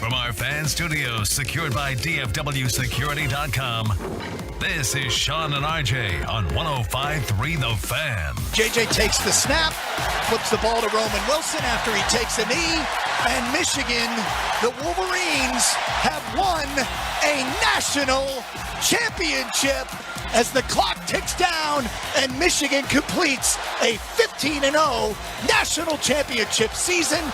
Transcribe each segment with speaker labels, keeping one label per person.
Speaker 1: From our fan studios secured by DFWsecurity.com, this is Sean and RJ on 105.3 The Fan.
Speaker 2: JJ takes the snap, flips the ball to Roman Wilson after he takes a knee, and Michigan, the Wolverines, have won a national championship as the clock ticks down and Michigan completes a 15-0 national championship season.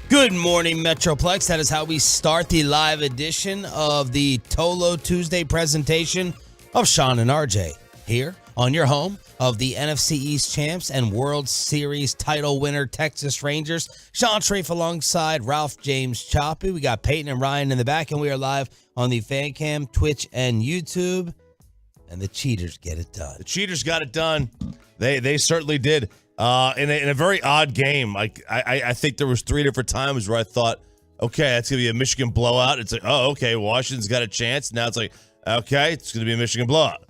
Speaker 3: Good morning, Metroplex. That is how we start the live edition of the Tolo Tuesday presentation of Sean and RJ here on your home of the NFC East champs and World Series title winner Texas Rangers. Sean Trafe alongside Ralph James Choppy. We got Peyton and Ryan in the back, and we are live on the Fan Cam, Twitch, and YouTube. And the cheaters get it done.
Speaker 4: The cheaters got it done. They certainly did. In a very odd game. Like I think there was 3 different times where I thought, okay, that's gonna be a Michigan blowout. It's like, oh, okay, Washington's got a chance. Now it's like, okay, it's gonna be a Michigan blowout.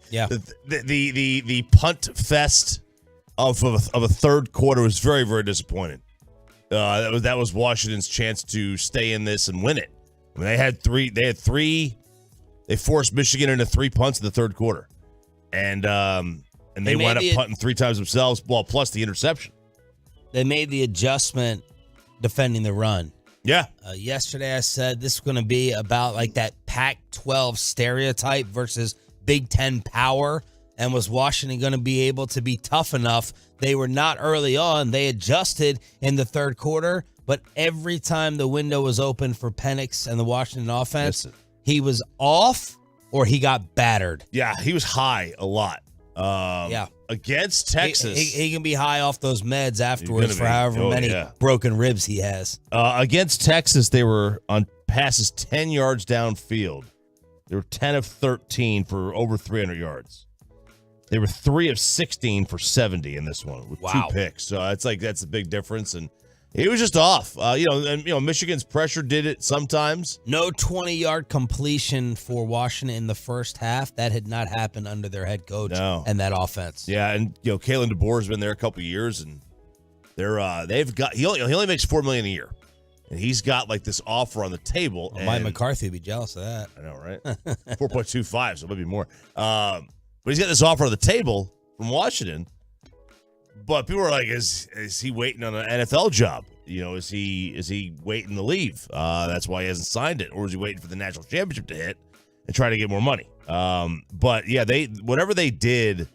Speaker 3: Yeah.
Speaker 4: The punt fest of a third quarter was very, very disappointing. That was Washington's chance to stay in this and win it. I mean, they had three. They forced Michigan into 3 punts in the third quarter, and they wound up punting 3 times themselves, well, plus the interception.
Speaker 3: They made the adjustment defending the run.
Speaker 4: Yeah.
Speaker 3: Yesterday I said this is going to be about like that Pac-12 stereotype versus Big Ten power. And was Washington going to be able to be tough enough? They were not early on. They adjusted in the third quarter, but every time the window was open for Penix and the Washington offense, he was off or he got battered.
Speaker 4: Yeah, he was high a lot. Against Texas.
Speaker 3: He can be high off those meds afterwards for however many broken ribs he has.
Speaker 4: Against Texas, they were on passes 10 yards downfield. They were 10 of 13 for over 300 yards. They were 3 of 16 for 70 in this one with 2 picks. So that's a big difference. And he was just off. Michigan's pressure did it sometimes.
Speaker 3: No 20-yard completion for Washington in the first half. That had not happened under their head coach and that offense.
Speaker 4: Yeah, and Kalen DeBoer has been there a couple of years, and they've got he only makes $4 million a year, and he's got like this offer on the table.
Speaker 3: Well, Mike McCarthy would be jealous of that.
Speaker 4: I know, right? 4.25, so maybe more. But he's got this offer on the table from Washington. But people are like, is he waiting on an NFL job? Is he waiting to leave? That's why he hasn't signed it. Or is he waiting for the national championship to hit and try to get more money? But yeah, whatever they did,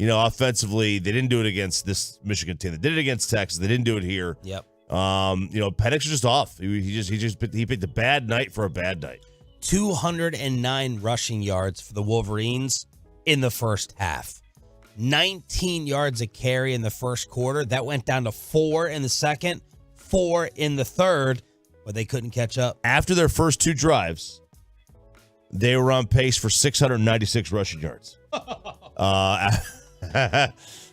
Speaker 4: offensively, they didn't do it against this Michigan team. They did it against Texas. They didn't do it here.
Speaker 3: Yep.
Speaker 4: Penix was just off. He picked a bad night for a bad night.
Speaker 3: 209 rushing yards for the Wolverines in the first half. 19 yards a carry in the first quarter. That went down to 4 in the second, 4 in the third, but they couldn't catch up.
Speaker 4: After their first 2 drives, they were on pace for 696 rushing yards. After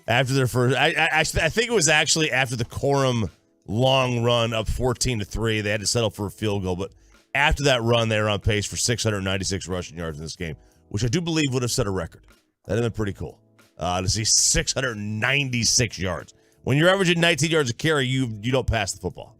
Speaker 4: their first, I think it was actually after the Corum long run up 14-3. They had to settle for a field goal, but after that run, they were on pace for 696 rushing yards in this game, which I do believe would have set a record. That would have been pretty cool. To see 696 yards. When you're averaging 19 yards a carry, you don't pass the football.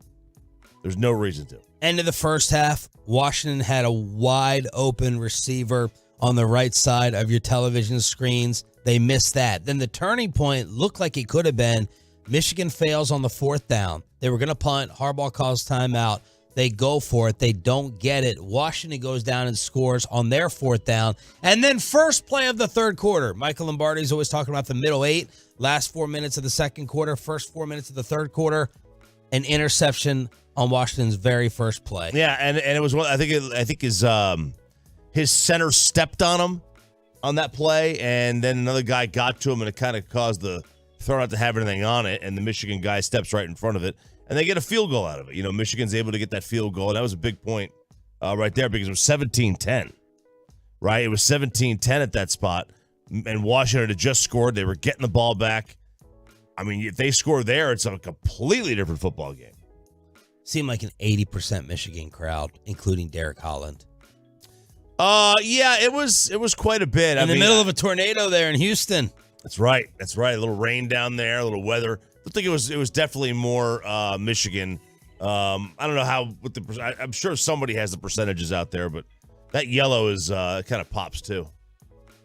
Speaker 4: There's no reason to.
Speaker 3: End of the first half, Washington had a wide open receiver on the right side of your television screens. They missed that. Then the turning point looked like it could have been Michigan fails on the 4th down. They were going to punt. Harbaugh calls timeout. They go for it. They don't get it. Washington goes down and scores on their 4th down. And then first play of the third quarter. Michael Lombardi's always talking about the middle 8. Last 4 minutes of the second quarter. First 4 minutes of the third quarter. An interception on Washington's very first play.
Speaker 4: Yeah, and it was one. I think his center stepped on him on that play, and then another guy got to him, and it kind of caused the throw not to have anything on it, and the Michigan guy steps right in front of it. And they get a field goal out of it. Michigan's able to get that field goal. And that was a big point right there because it was 17-10, right? It was 17-10 at that spot. And Washington had just scored. They were getting the ball back. I mean, if they score there, it's a completely different football game.
Speaker 3: Seemed like an 80% Michigan crowd, including Derek Holland.
Speaker 4: Yeah, it was quite a bit.
Speaker 3: In the middle of a tornado there in Houston.
Speaker 4: That's right. A little rain down there, a little weather. I think it was definitely more Michigan I don't know I'm sure somebody has the percentages out there, but that yellow is kind of pops too.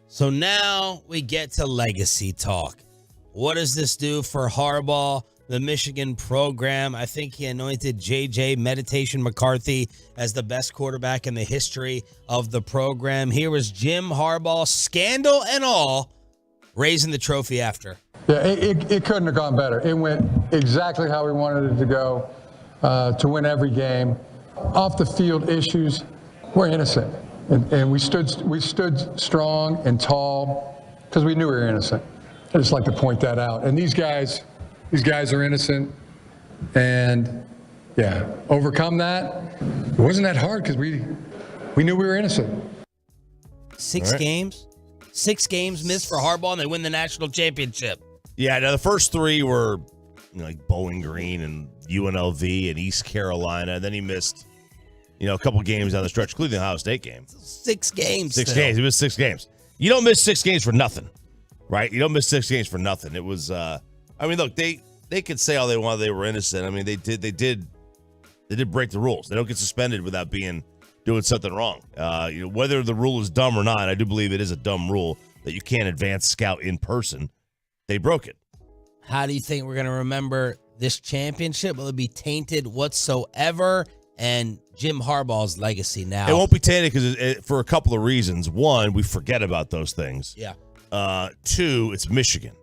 Speaker 3: So now we get to legacy talk. What does this do for Harbaugh, the Michigan program? I think he anointed JJ Meditation McCarthy as the best quarterback in the history of the program. Here was Jim Harbaugh, scandal and all, raising the trophy after.
Speaker 5: Yeah, it couldn't have gone better. It went exactly how we wanted it to go, to win every game. Off the field issues, we're innocent. And we stood strong and tall because we knew we were innocent. I just like to point that out. And these guys are innocent. And yeah, overcome that. It wasn't that hard because we knew we were innocent.
Speaker 3: 6 games? 6 games missed for Harbaugh, and they win the national championship.
Speaker 4: Yeah, now the first 3 were like Bowling Green and UNLV and East Carolina. And then he missed, a couple games down the stretch, including the Ohio State game.
Speaker 3: 6 games.
Speaker 4: 6 games. He missed 6 games. You don't miss 6 games for nothing, right? You don't miss 6 games for nothing. It was, look, they could say all they wanted. They were innocent. I mean, they did break the rules. They don't get suspended without doing something wrong. Whether the rule is dumb or not, I do believe it is a dumb rule that you can't advance scout in person. They broke it.
Speaker 3: How do you think we're going to remember this championship? Will it be tainted whatsoever? And Jim Harbaugh's legacy now.
Speaker 4: It won't be tainted because for a couple of reasons. One, we forget about those things.
Speaker 3: Yeah.
Speaker 4: 2, it's Michigan.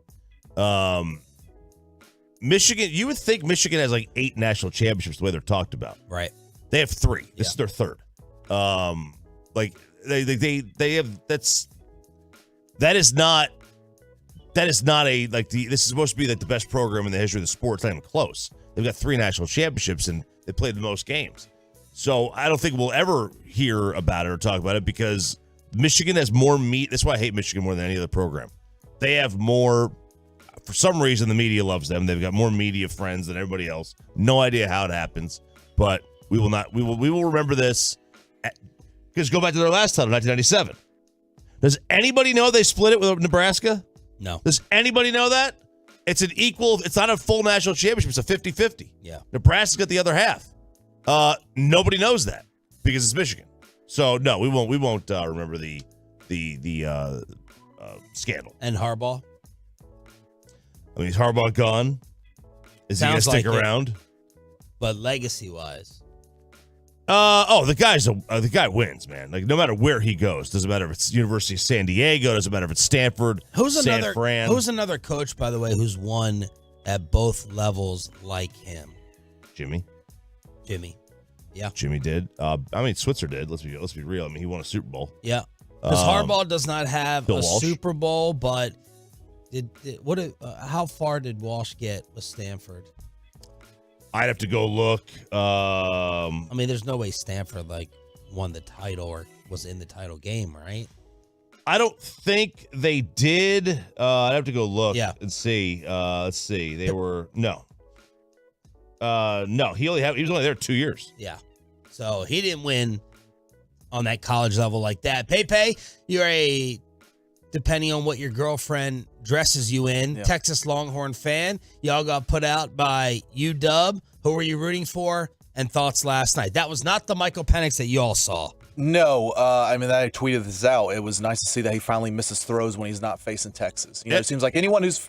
Speaker 4: Michigan, you would think Michigan has like 8 national championships the way they're talked about.
Speaker 3: Right.
Speaker 4: They have 3. This is their 3rd. They have that is not this is supposed to be like the best program in the history of the sport. It's not even close. They've got 3 national championships and they played the most games. So I don't think we'll ever hear about it or talk about it because Michigan has more meat. That's why I hate Michigan more than any other program. They have more, for some reason, the media loves them. They've got more media friends than everybody else. No idea how it happens, but we will remember this. Because go back to their last title, 1997. Does anybody know they split it with Nebraska?
Speaker 3: No.
Speaker 4: Does anybody know that? It's it's not a full national championship. It's a 50-50.
Speaker 3: Yeah.
Speaker 4: Nebraska's got the other half. Nobody knows that because it's Michigan. So no, we won't remember the scandal.
Speaker 3: And Harbaugh?
Speaker 4: I mean, is Harbaugh gone? Is he going to stick around?
Speaker 3: But legacy-wise.
Speaker 4: The guy wins, man. Like no matter where he goes, doesn't matter if it's University of San Diego, doesn't matter if it's Stanford, Who's
Speaker 3: another coach, by the way, who's won at both levels like him?
Speaker 4: Jimmy.
Speaker 3: Yeah.
Speaker 4: Jimmy did. Switzer did. Let's be real. I mean, he won a Super Bowl.
Speaker 3: Yeah. Because Harbaugh does not have
Speaker 4: Bill
Speaker 3: a
Speaker 4: Walsh.
Speaker 3: Super Bowl, but how far did Walsh get with Stanford?
Speaker 4: I'd have to go look.
Speaker 3: There's no way Stanford won the title or was in the title game, right?
Speaker 4: I don't think they did. I'd have to go look and see. Let's see. They were no. He was only there 2 years.
Speaker 3: Yeah. So he didn't win on that college level like that. Pepe, you're depending on what your girlfriend dresses you in, Texas Longhorn fan. Y'all got put out by UW. Who were you rooting for? And thoughts last night. That was not the Michael Penix that you all saw.
Speaker 6: No, I tweeted this out. It was nice to see that he finally misses throws when he's not facing Texas. It seems like anyone who's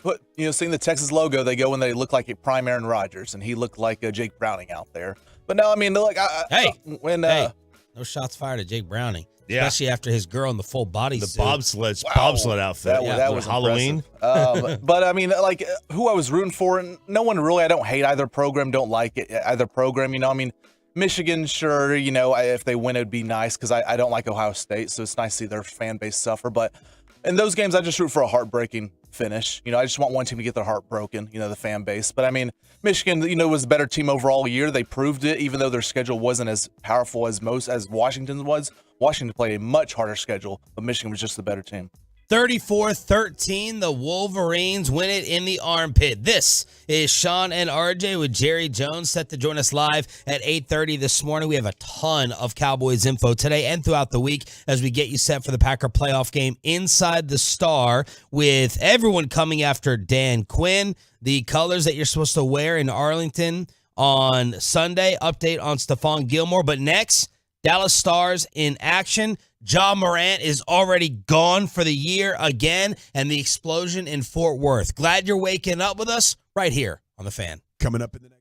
Speaker 6: seen the Texas logo, they go when they look like a prime Aaron Rodgers, and he looked like Jake Browning out there. But no,
Speaker 3: no shots fired at Jake Browning.
Speaker 4: Yeah.
Speaker 3: Especially after his girl in the full body suit.
Speaker 4: bobsled outfit.
Speaker 6: That was
Speaker 4: Halloween.
Speaker 6: But who I was rooting for, and no one really. I don't hate either program. Don't like either program. Michigan, sure. If they win, it'd be nice because I don't like Ohio State, so it's nice to see their fan base suffer. But in those games, I just root for a heartbreaking finish. I just want one team to get their heart broken. The fan base. But Michigan, was the better team overall year. They proved it, even though their schedule wasn't as powerful as Washington's was. Washington played a much harder schedule, but Michigan was just the better team.
Speaker 3: 34-13, the Wolverines win it in the armpit. This is Sean and RJ with Jerry Jones, set to join us live at 8:30 this morning. We have a ton of Cowboys info today and throughout the week as we get you set for the Packer playoff game inside the Star with everyone coming after Dan Quinn. The colors that you're supposed to wear in Arlington on Sunday. Update on Stephon Gilmore. But next, Dallas Stars in action. Ja Morant is already gone for the year again, and the explosion in Fort Worth. Glad you're waking up with us right here on The Fan.
Speaker 7: Coming up in the next.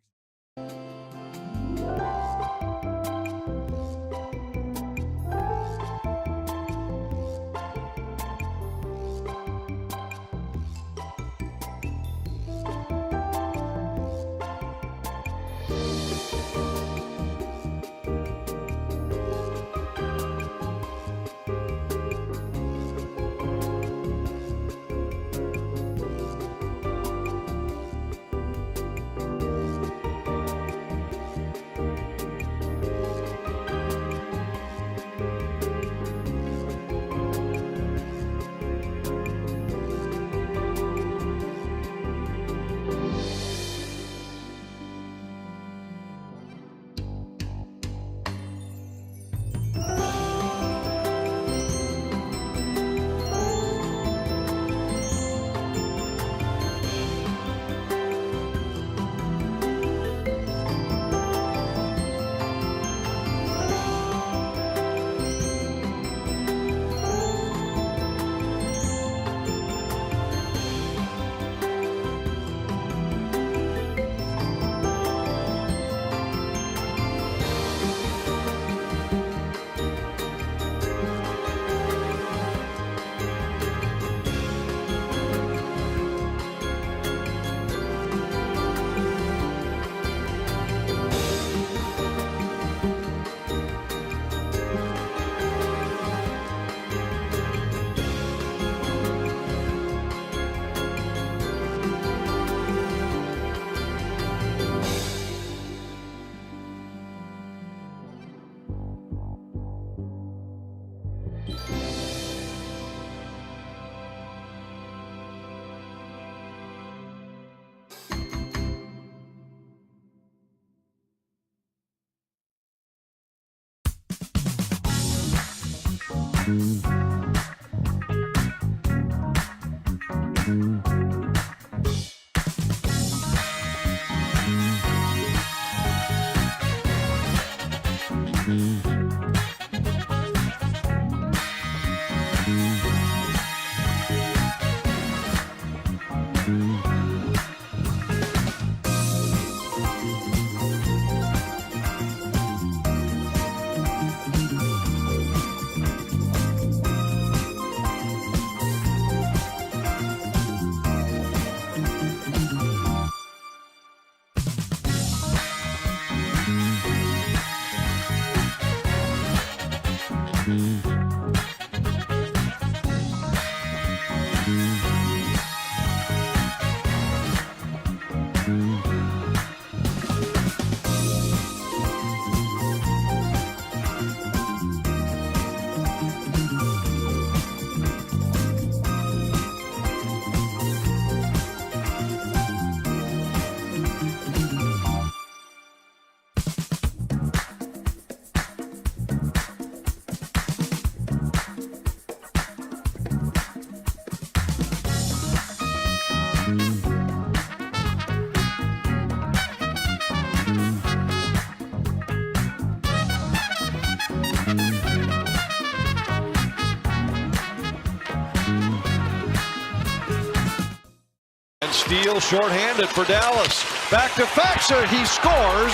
Speaker 8: Steele shorthanded for Dallas. Back to Faxa. He scores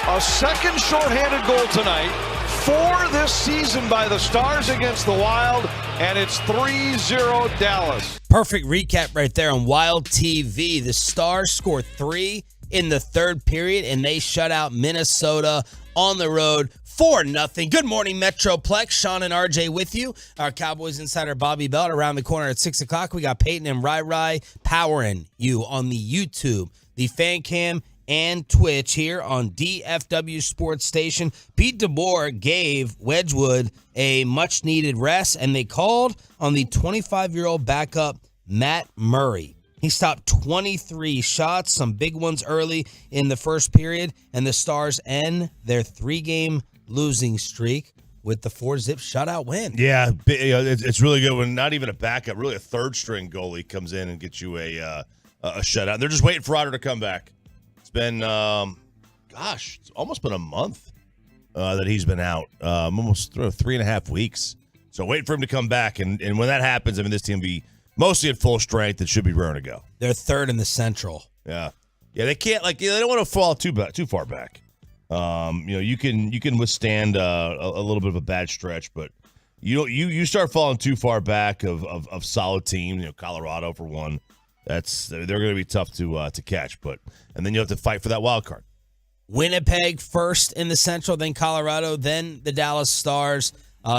Speaker 8: a second shorthanded goal tonight. 4 this season by the Stars against the Wild, and it's 3-0 Dallas.
Speaker 3: Perfect recap right there on Wild TV. The Stars scored 3 in the third period, and they shut out Minnesota on the road 4-0. Good morning, Metroplex. Sean and RJ with you. Our Cowboys insider Bobby Belt around the corner at 6 o'clock. We got Peyton and Rai powering you on the YouTube, the Fan Cam, and Twitch here on DFW Sports Station. Pete DeBoer gave Wedgwood a much-needed rest, and they called on the 25-year-old backup Matt Murray. He stopped 23 shots, some big ones early in the first period, and the Stars end their 3-game losing streak with the 4-zip shutout win.
Speaker 4: Yeah, it's really good when not even a backup, really a third-string goalie comes in and gets you a shutout. They're just waiting for Otter to come back. It's been it's almost been a month that he's been out. Almost 3.5 weeks. So wait for him to come back. And when that happens, I mean, this team will be mostly at full strength. It should be raring to go.
Speaker 3: They're third in the Central.
Speaker 4: Yeah. Yeah, they can't, they don't want to fall too far back. You can withstand a little bit of a bad stretch, but you start falling too far back of solid teams, Colorado for one. They're going to be tough to catch, and then you have to fight for that wild card.
Speaker 3: Winnipeg first in the Central, then Colorado, then the Dallas Stars,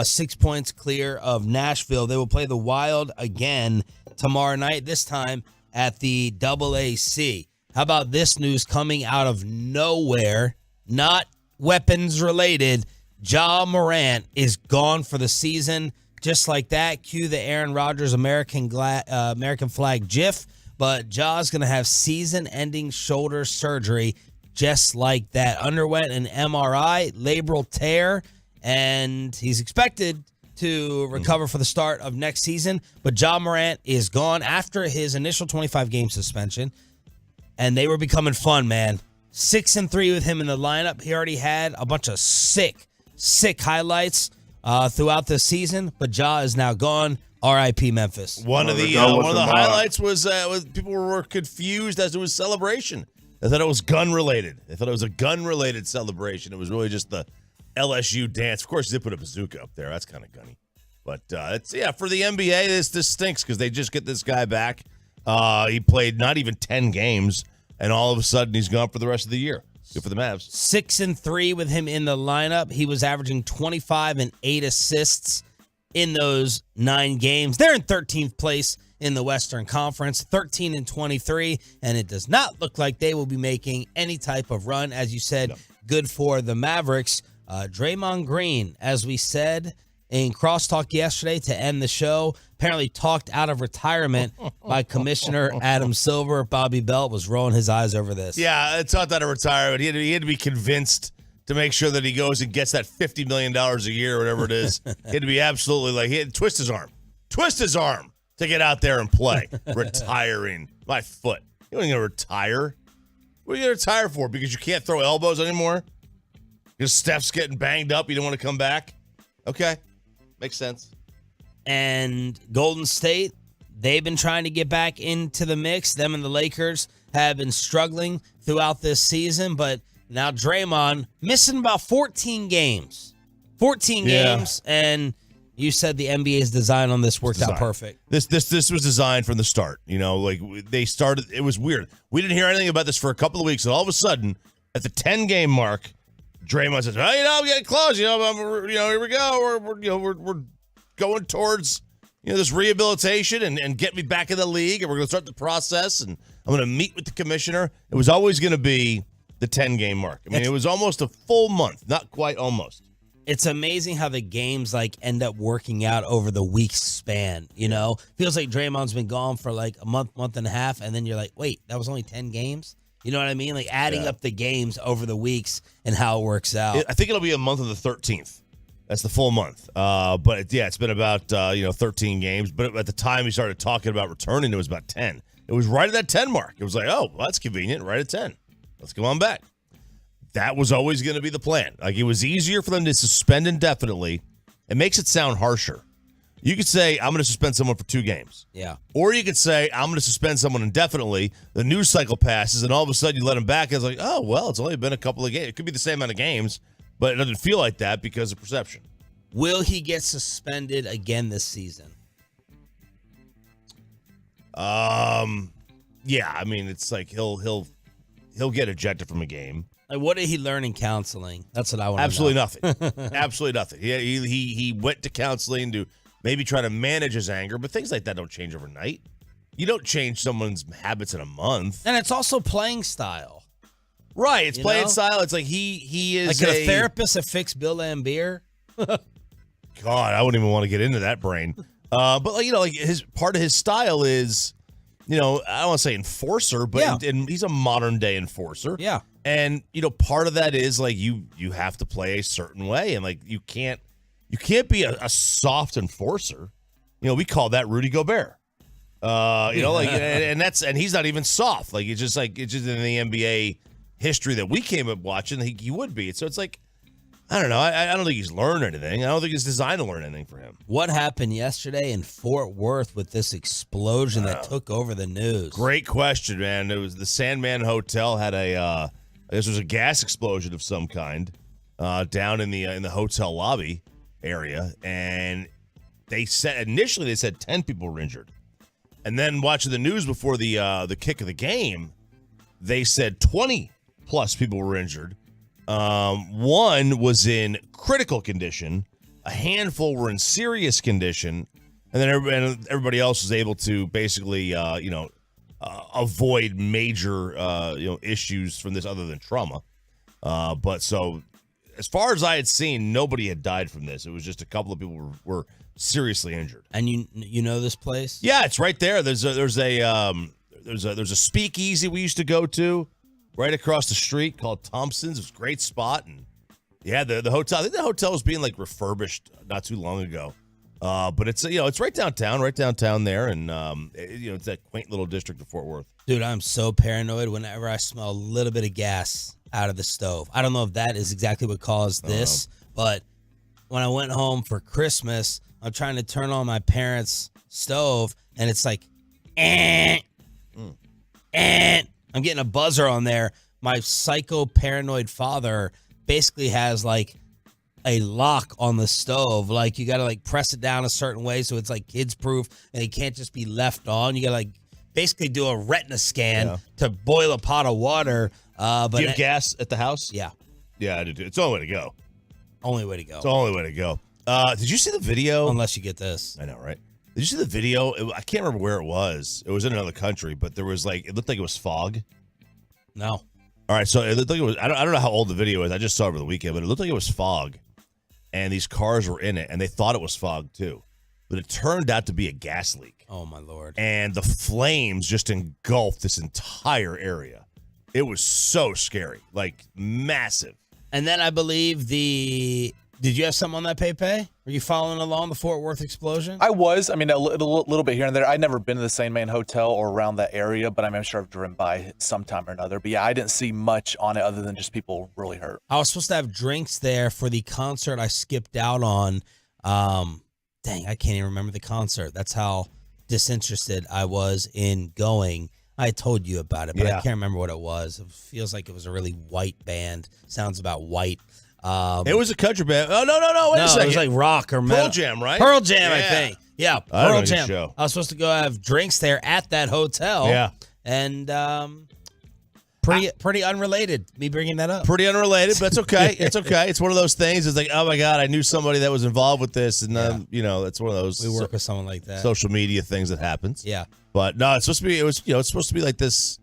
Speaker 3: 6 points clear of Nashville. They will play the Wild again tomorrow night, this time at the AAC. How about this news coming out of nowhere, not weapons related? Ja Morant is gone for the season. Just like that, cue the Aaron Rodgers American flag gif. But Ja's going to have season-ending shoulder surgery just like that. Underwent an MRI, labral tear, and he's expected to recover for the start of next season. But Ja Morant is gone after his initial 25-game suspension, and they were becoming fun, man. 6-3 with him in the lineup. He already had a bunch of sick highlights throughout the season, but Ja is now gone. R.I.P. Memphis.
Speaker 4: One of the highlights was people were confused as to his celebration. They thought it was gun-related. They thought it was a gun-related celebration. It was really just the LSU dance. Of course, they put a bazooka up there. That's kind of gunny. But for the NBA, this stinks because they just get this guy back. He played not even 10 games, and all of a sudden he's gone for the rest of the year. Good for the Mavs.
Speaker 3: 6-3 with him in the lineup. He was averaging 25 and 8 assists in those 9 games. They're in 13th place in the Western Conference, 13-23, and it does not look like they will be making any type of run. As you said, good for the Mavericks. Draymond Green, as we said in crosstalk yesterday to end the show, apparently talked out of retirement by Commissioner Adam Silver. Bobby Belt was rolling his eyes over this.
Speaker 4: Yeah, talked out of retirement. He had to be convinced to make sure that he goes and gets that $50 million a year or whatever it is. He had to be absolutely he had to twist his arm to get out there and play. Retiring. My foot. You ain't going to retire. What are you going to retire for? Because you can't throw elbows anymore? Because Steph's getting banged up. You don't want to come back? Okay. Makes sense.
Speaker 3: And Golden State, they've been trying to get back into the mix. Them and the Lakers have been struggling throughout this season, but now Draymond missing about 14 games. 14 games, and you said the NBA's design on this worked out perfect.
Speaker 4: This was designed from the start. They started. It was weird. We didn't hear anything about this for a couple of weeks, and all of a sudden, at the 10-game mark, Draymond says, "I'm getting close. Here we go. We're going towards this rehabilitation and get me back in the league, and we're going to start the process, and I'm going to meet with the commissioner." It was always going to be the 10-game mark. I mean, it was almost a full month, not quite almost.
Speaker 3: It's amazing how the games end up working out over the week's span, Feels like Draymond's been gone for a month and a half, and then you're like, wait, that was only 10 games? You know what I mean? Adding up the games over the weeks and how it works out.
Speaker 4: I think it'll be a month of the 13th. That's the full month. But it's been about 13 games. But at the time he started talking about returning, it was about 10. It was right at that 10 mark. It was like, oh, well, that's convenient, right at 10. Let's go on back. That was always going to be the plan. It was easier for them to suspend indefinitely. It makes it sound harsher. You could say, I'm going to suspend someone for 2 games.
Speaker 3: Yeah.
Speaker 4: Or you could say, I'm going to suspend someone indefinitely. The news cycle passes, and all of a sudden you let them back. It's like, oh, well, it's only been a couple of games. It could be the same amount of games, but it doesn't feel like that because of perception.
Speaker 3: Will he get suspended again this season?
Speaker 4: Yeah. I mean, it's like he'll get ejected from a game.
Speaker 3: What did he learn in counseling? That's what I want to know.
Speaker 4: Absolutely nothing. Absolutely nothing. He went to counseling to maybe try to manage his anger, but things like that don't change overnight. You don't change someone's habits in a month.
Speaker 3: And it's also playing style.
Speaker 4: Right. It's playing style. It's like he is
Speaker 3: like a therapist that fixed Bill Lambier.
Speaker 4: God, I wouldn't even want to get into that brain. But his part of his style is, I don't want to say enforcer, but and he's a modern day enforcer.
Speaker 3: Yeah.
Speaker 4: And part of that is you have to play a certain way, and you can't be a soft enforcer. We call that Rudy Gobert. And he's not even soft. It's just in the NBA history that we came up watching, he would be. So it's like, I don't know. I don't think he's learned anything. I don't think he's designed to learn anything for him.
Speaker 3: What happened yesterday in Fort Worth with this explosion that took over the news?
Speaker 4: Great question, man. It was the Sandman Hotel had I guess it was a gas explosion of some kind down in the hotel lobby area, and initially they said 10 people were injured, and then watching the news before the kick of the game, they said 20 plus people were injured. One was in critical condition, a handful were in serious condition, and then everybody else was able to basically, avoid major, issues from this other than trauma. But so, as far as I had seen, nobody had died from this. It was just a couple of people were seriously injured.
Speaker 3: And you know this place?
Speaker 4: Yeah, it's right there. There's a speakeasy we used to go to right across the street called Thompson's. It was a great spot, and yeah, the hotel. I think the hotel was being like refurbished not too long ago. But it's it's right downtown there, and it's that quaint little district of Fort Worth.
Speaker 3: Dude, I'm so paranoid whenever I smell a little bit of gas out of the stove. I don't know if that is exactly what caused this, but when I went home for Christmas, I'm trying to turn on my parents' stove, and it's like, I'm getting a buzzer on there. My psycho paranoid father basically has like a lock on the stove. Like you got to like press it down a certain way so it's like kids proof and it can't just be left on. You got to like basically do a retina scan to boil a pot of water. But
Speaker 4: do you have gas at the house?
Speaker 3: Yeah.
Speaker 4: Yeah, I do. It's the only way to go.
Speaker 3: Only way to go.
Speaker 4: It's the only way to go. Did you see the video?
Speaker 3: Unless you get this.
Speaker 4: I know, right? Did you see the video? I can't remember where it was. It was in another country, but there was it looked like it was fog.
Speaker 3: No.
Speaker 4: All right, so it looked like it was. I don't know how old the video is. I just saw it over the weekend, but it looked like it was fog, and these cars were in it, and they thought it was fog too, but it turned out to be a gas leak.
Speaker 3: Oh my Lord!
Speaker 4: And the flames just engulfed this entire area. It was so scary, like massive.
Speaker 3: And then I believe Did you have something on that, Pepe? Were you following along the Fort Worth explosion?
Speaker 6: I was. I mean, a little bit here and there. I'd never been to the Sandman Hotel or around that area, but I'm sure I've driven by sometime or another. But yeah, I didn't see much on it other than just people really hurt.
Speaker 3: I was supposed to have drinks there for the concert I skipped out on. Dang, I can't even remember the concert. That's how disinterested I was in going. I told you about it, but I can't remember what it was. It feels like it was a really white band. Sounds about white.
Speaker 4: It was a country band. Oh, no. Wait a second.
Speaker 3: It was like rock or metal.
Speaker 4: Pearl Jam, right?
Speaker 3: Pearl Jam, I think. Yeah, Pearl Jam.
Speaker 4: Show.
Speaker 3: I was supposed to go have drinks there at that hotel.
Speaker 4: Yeah.
Speaker 3: And pretty unrelated, me bringing that up.
Speaker 4: Pretty unrelated, but it's okay. It's okay. It's one of those things. It's like, oh, my God, I knew somebody that was involved with this. And, it's one of those.
Speaker 3: We work with someone like that.
Speaker 4: Social media things that happens.
Speaker 3: Yeah.
Speaker 4: But, no, it's supposed to be, it's supposed to be like this,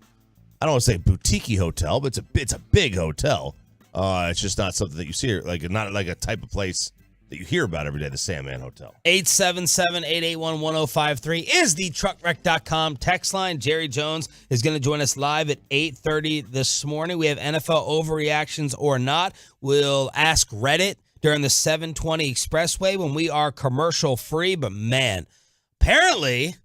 Speaker 4: I don't want to say boutique hotel, but it's a big hotel. It's just not something that you see, not like a type of place that you hear about every day, the Sandman Hotel.
Speaker 3: 877-881-1053 is the truckwreck.com text line. Jerry Jones is going to join us live at 8:30 this morning. We have NFL overreactions or not. We'll ask Reddit during the 720 Expressway when we are commercial free. But man, apparently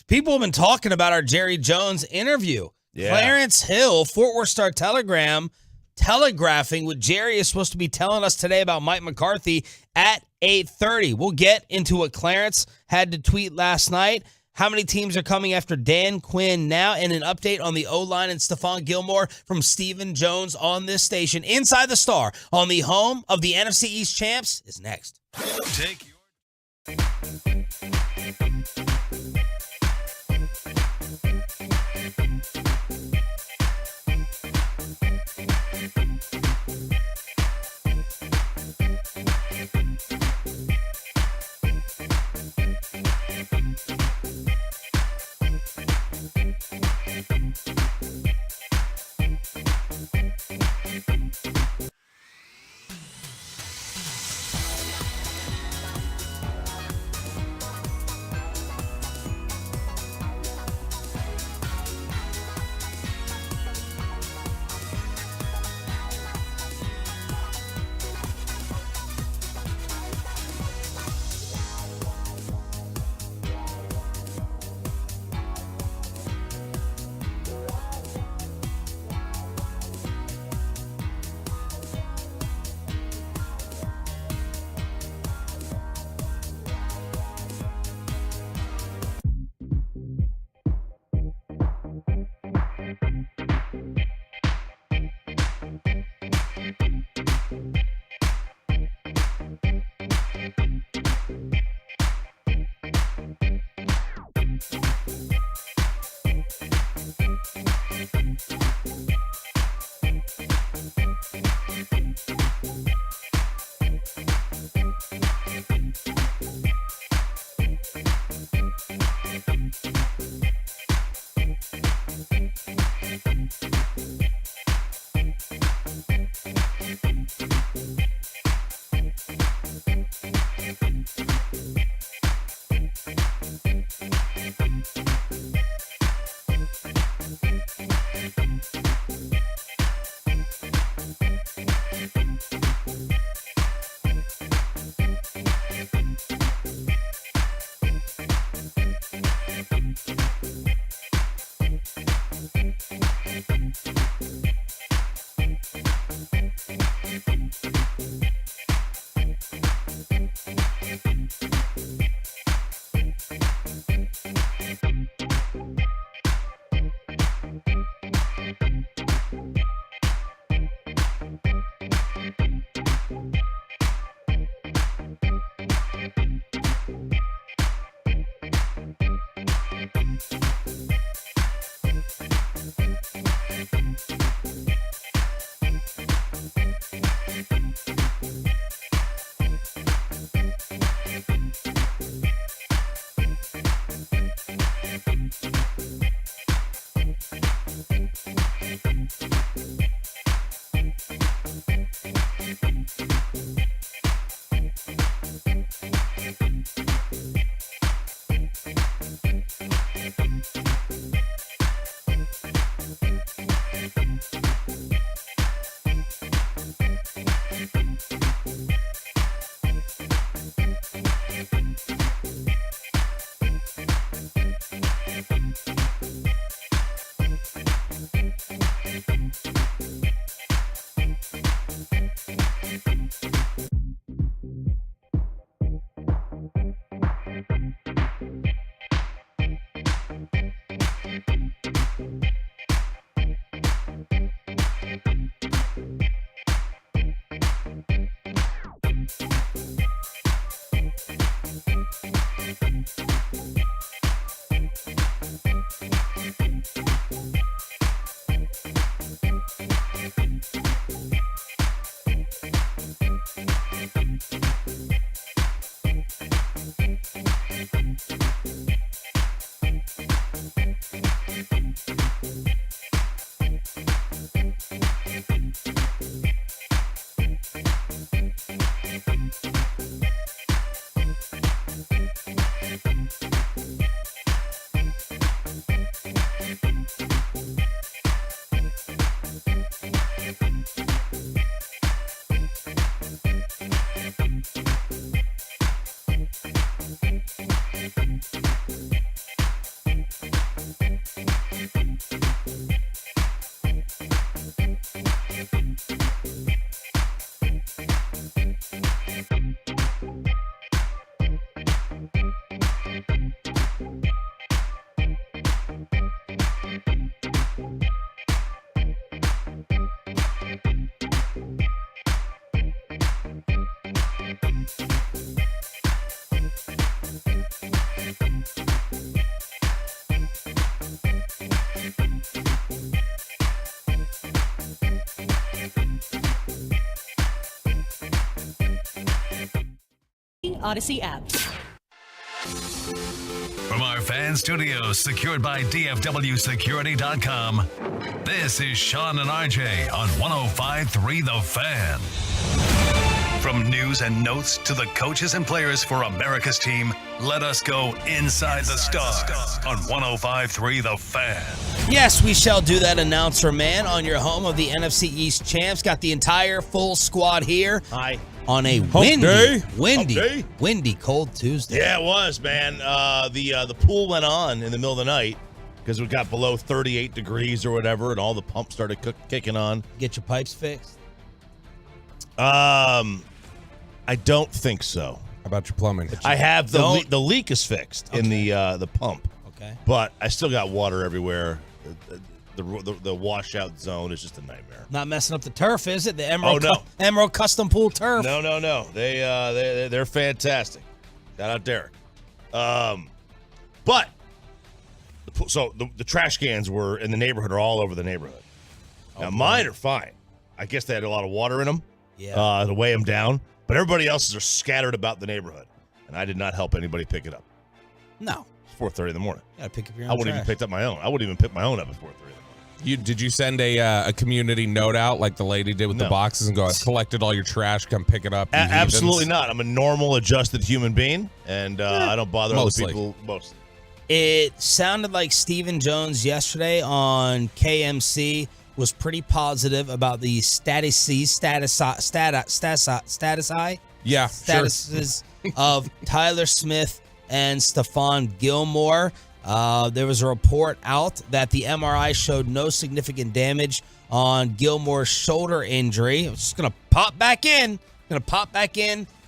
Speaker 3: people have been talking about our Jerry Jones interview.
Speaker 4: Yeah.
Speaker 3: Clarence Hill, Fort Worth Star-Telegram, telegraphing what Jerry is supposed to be telling us today about Mike McCarthy at 8:30. We'll get into what Clarence had to tweet last night, how many teams are coming after Dan Quinn now, and an update on the O-line and Stephon Gilmore from Stephen Jones on this station. Inside the Star on the home of the NFC East champs is next.
Speaker 1: Take your
Speaker 7: Odyssey app.
Speaker 1: From our fan studios secured by DFWsecurity.com, this is Sean and RJ on 105.3 The Fan. From news and notes to the coaches and players for America's team, let us go inside the stars on 105.3 The Fan.
Speaker 3: Yes, we shall do that, announcer man, on your home of the NFC East champs. Got the entire full squad here.
Speaker 4: Hi.
Speaker 3: On a windy, cold Tuesday.
Speaker 4: Yeah, it was, man. The pool went on in the middle of the night because we got below 38 degrees or whatever, and all the pumps started kicking on.
Speaker 3: Get your pipes fixed?
Speaker 4: I don't think so.
Speaker 9: How about your plumbing?
Speaker 4: I have the leak is fixed in the pump.
Speaker 3: Okay.
Speaker 4: But I still got water everywhere. The washout zone is just a nightmare.
Speaker 3: Not messing up the turf, is it? The Emerald, Emerald Custom Pool Turf.
Speaker 4: No. They're fantastic. Shout out Derek. But the trash cans were in the neighborhood, are all over the neighborhood. Now mine are fine. I guess they had a lot of water in them.
Speaker 3: Yeah.
Speaker 4: To weigh them down. But everybody else's are scattered about the neighborhood, and I did not help anybody pick it up.
Speaker 3: No.
Speaker 4: It's 4:30 in the morning.
Speaker 3: You gotta pick up your own
Speaker 4: I wouldn't
Speaker 3: trash.
Speaker 4: even picked up my own. I wouldn't even pick my own up at 4:30 in the morning.
Speaker 9: Did you send a community note out like the lady did with the boxes and go, I've collected all your trash, come pick it up?
Speaker 4: Absolutely not. I'm a normal, adjusted human being, and I don't bother other people mostly.
Speaker 3: It sounded like Stephen Jones yesterday on KMC was pretty positive about the statuses of Tyler Smith and Stephon Gilmore. There was a report out that the MRI showed no significant damage on Gilmore's shoulder injury. It's just going to pop back in.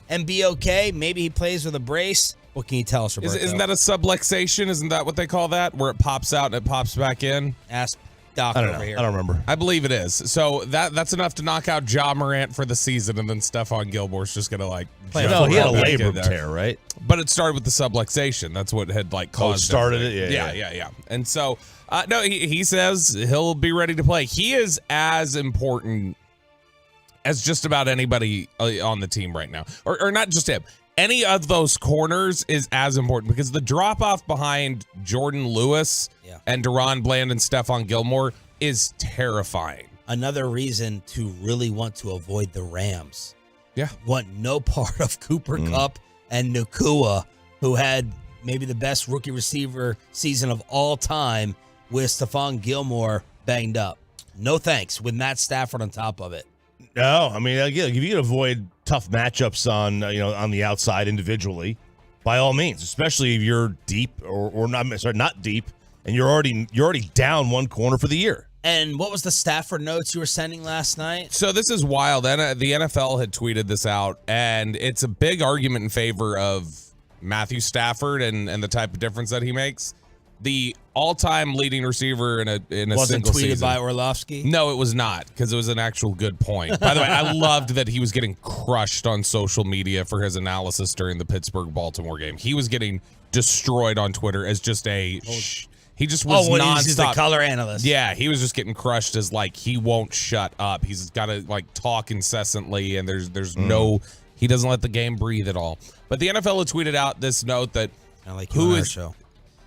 Speaker 3: And be okay. Maybe he plays with a brace. What can you tell us, Roberto?
Speaker 9: Isn't that a subluxation? Isn't that what they call that? Where it pops out and it pops back in?
Speaker 3: Ask Doc over here.
Speaker 4: I don't remember.
Speaker 9: I believe it is. So that's enough to knock out Ja Morant for the season, and then Stephon Gilmore's just going to
Speaker 4: No, he had a labrum tear, right?
Speaker 9: But it started with the subluxation. That's what had caused
Speaker 4: started
Speaker 9: it.
Speaker 4: Yeah.
Speaker 9: Yeah. And so, no, he says he'll be ready to play. He is as important as just about anybody on the team right now. Or not just him. Any of those corners is as important because the drop-off behind Jordan Lewis and Deron Bland and Stephon Gilmore is terrifying.
Speaker 3: Another reason to really want to avoid the Rams.
Speaker 9: Yeah.
Speaker 3: Want no part of Cooper Kupp and Nacua, who had maybe the best rookie receiver season of all time with Stephon Gilmore banged up. No thanks with Matt Stafford on top of it.
Speaker 4: No, I mean, again, if you can avoid tough matchups on the outside individually, by all means, especially if you're deep or not deep, and you're already down one corner for the year.
Speaker 3: And what was the Stafford notes you were sending last night?
Speaker 9: So this is wild. And the NFL had tweeted this out, and it's a big argument in favor of Matthew Stafford and the type of difference that he makes. The all-time leading receiver in a
Speaker 3: Wasn't
Speaker 9: single
Speaker 3: tweeted
Speaker 9: season.
Speaker 3: by Orlovsky?
Speaker 9: No, it was not, because it was an actual good point. By the way, I loved that he was getting crushed on social media for his analysis during the Pittsburgh-Baltimore game. He was getting destroyed on Twitter as just he just was nonstop.
Speaker 3: He's the color analyst.
Speaker 9: Yeah, he was just getting crushed as he won't shut up. He's got to talk incessantly, and there's no, he doesn't let the game breathe at all. But the NFL had tweeted out this note that
Speaker 3: I like you on our show.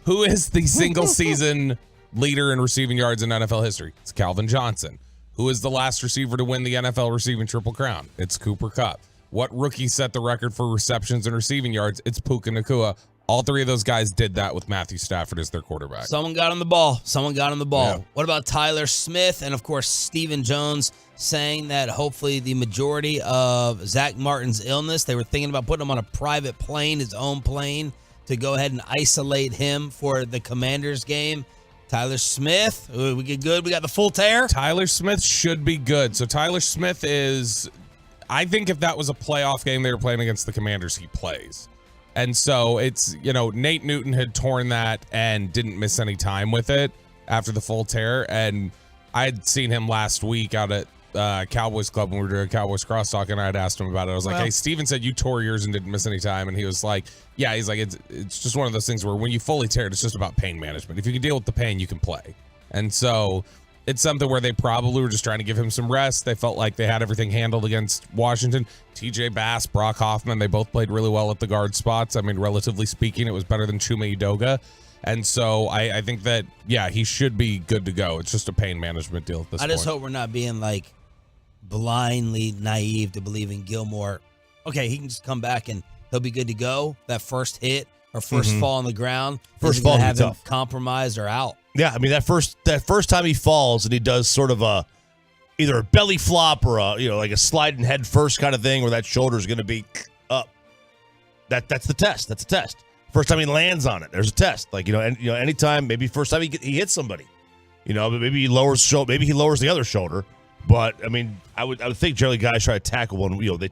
Speaker 9: Who is the single season leader in receiving yards in NFL history? It's Calvin Johnson. Who is the last receiver to win the NFL receiving Triple Crown? It's Cooper Kupp. What rookie set the record for receptions and receiving yards? It's Puka Nacua. All three of those guys did that with Matthew Stafford as their quarterback.
Speaker 3: Someone got on the ball. Yeah. What about Tyler Smith? And, of course, Stephen Jones saying that hopefully the majority of Zach Martin's illness, they were thinking about putting him on a private plane, his own plane, to go ahead and isolate him for the Commanders game. Tyler Smith, we get good. We got the full tear.
Speaker 9: Tyler Smith should be good. So Tyler Smith is, I think if that was a playoff game they were playing against the Commanders, he plays. And so it's, Nate Newton had torn that and didn't miss any time with it after the full tear. And I had seen him last week out at Cowboys Club when we were doing Cowboys Crosstalk, and I had asked him about it. I was like, hey, Steven said you tore yours and didn't miss any time. And he was like, yeah, he's like, it's just one of those things where when you fully tear it, it's just about pain management. If you can deal with the pain, you can play. And so it's something where they probably were just trying to give him some rest. They felt like they had everything handled against Washington. TJ Bass, Brock Hoffman, they both played really well at the guard spots. I mean, relatively speaking, it was better than Chuma Edoga. And so I think that, yeah, he should be good to go. It's just a pain management deal at this point.
Speaker 3: I just hope we're not being like blindly naive to believe in Gilmore. Okay, he can just come back and he'll be good to go. That first hit or first fall on the ground,
Speaker 4: first fall
Speaker 3: have him
Speaker 4: tough.
Speaker 3: Compromised or out.
Speaker 4: Yeah, I mean that first time he falls and he does sort of either a belly flop or like a sliding head first kind of thing where that shoulder's going to be up. That's the test. That's a test. First time he lands on it, there's a test. Like anytime, maybe first time he hits somebody, but maybe he lowers the other shoulder. But I mean, I would think generally guys try to tackle one. They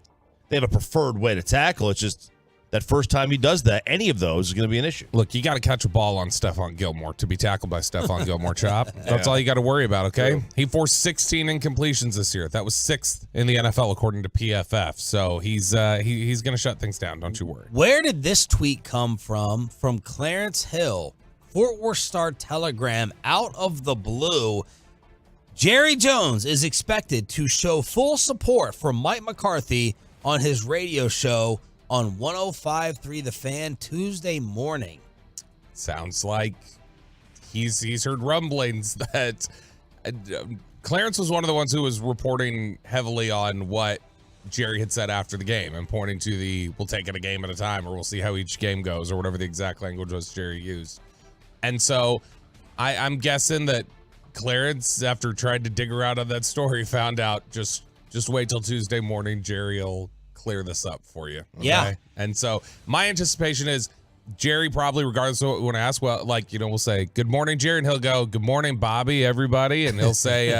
Speaker 4: have a preferred way to tackle. It's just that first time he does that, any of those is going to be an issue.
Speaker 9: Look, you got to catch a ball on Stephon Gilmore to be tackled by Stephon Gilmore, Chop. That's all you got to worry about, okay? True. He forced 16 incompletions this year. That was 6th in the NFL, according to PFF. So he's going to shut things down. Don't you worry.
Speaker 3: Where did this tweet come from? From Clarence Hill, Fort Worth Star-Telegram, out of the blue. Jerry Jones is expected to show full support for Mike McCarthy on his radio show on 105.3 The Fan Tuesday morning.
Speaker 9: Sounds like he's heard rumblings that Clarence was one of the ones who was reporting heavily on what Jerry had said after the game and pointing to we'll take it a game at a time or we'll see how each game goes or whatever the exact language was Jerry used. And so I'm guessing that Clarence, after trying to dig her out of that story, found out just wait till Tuesday morning, Jerry will clear this up for you. Okay?
Speaker 3: Yeah.
Speaker 9: And so my anticipation is Jerry probably, regardless of what we want to ask, we'll say, good morning, Jerry. And he'll go, good morning, Bobby, everybody. And he'll say,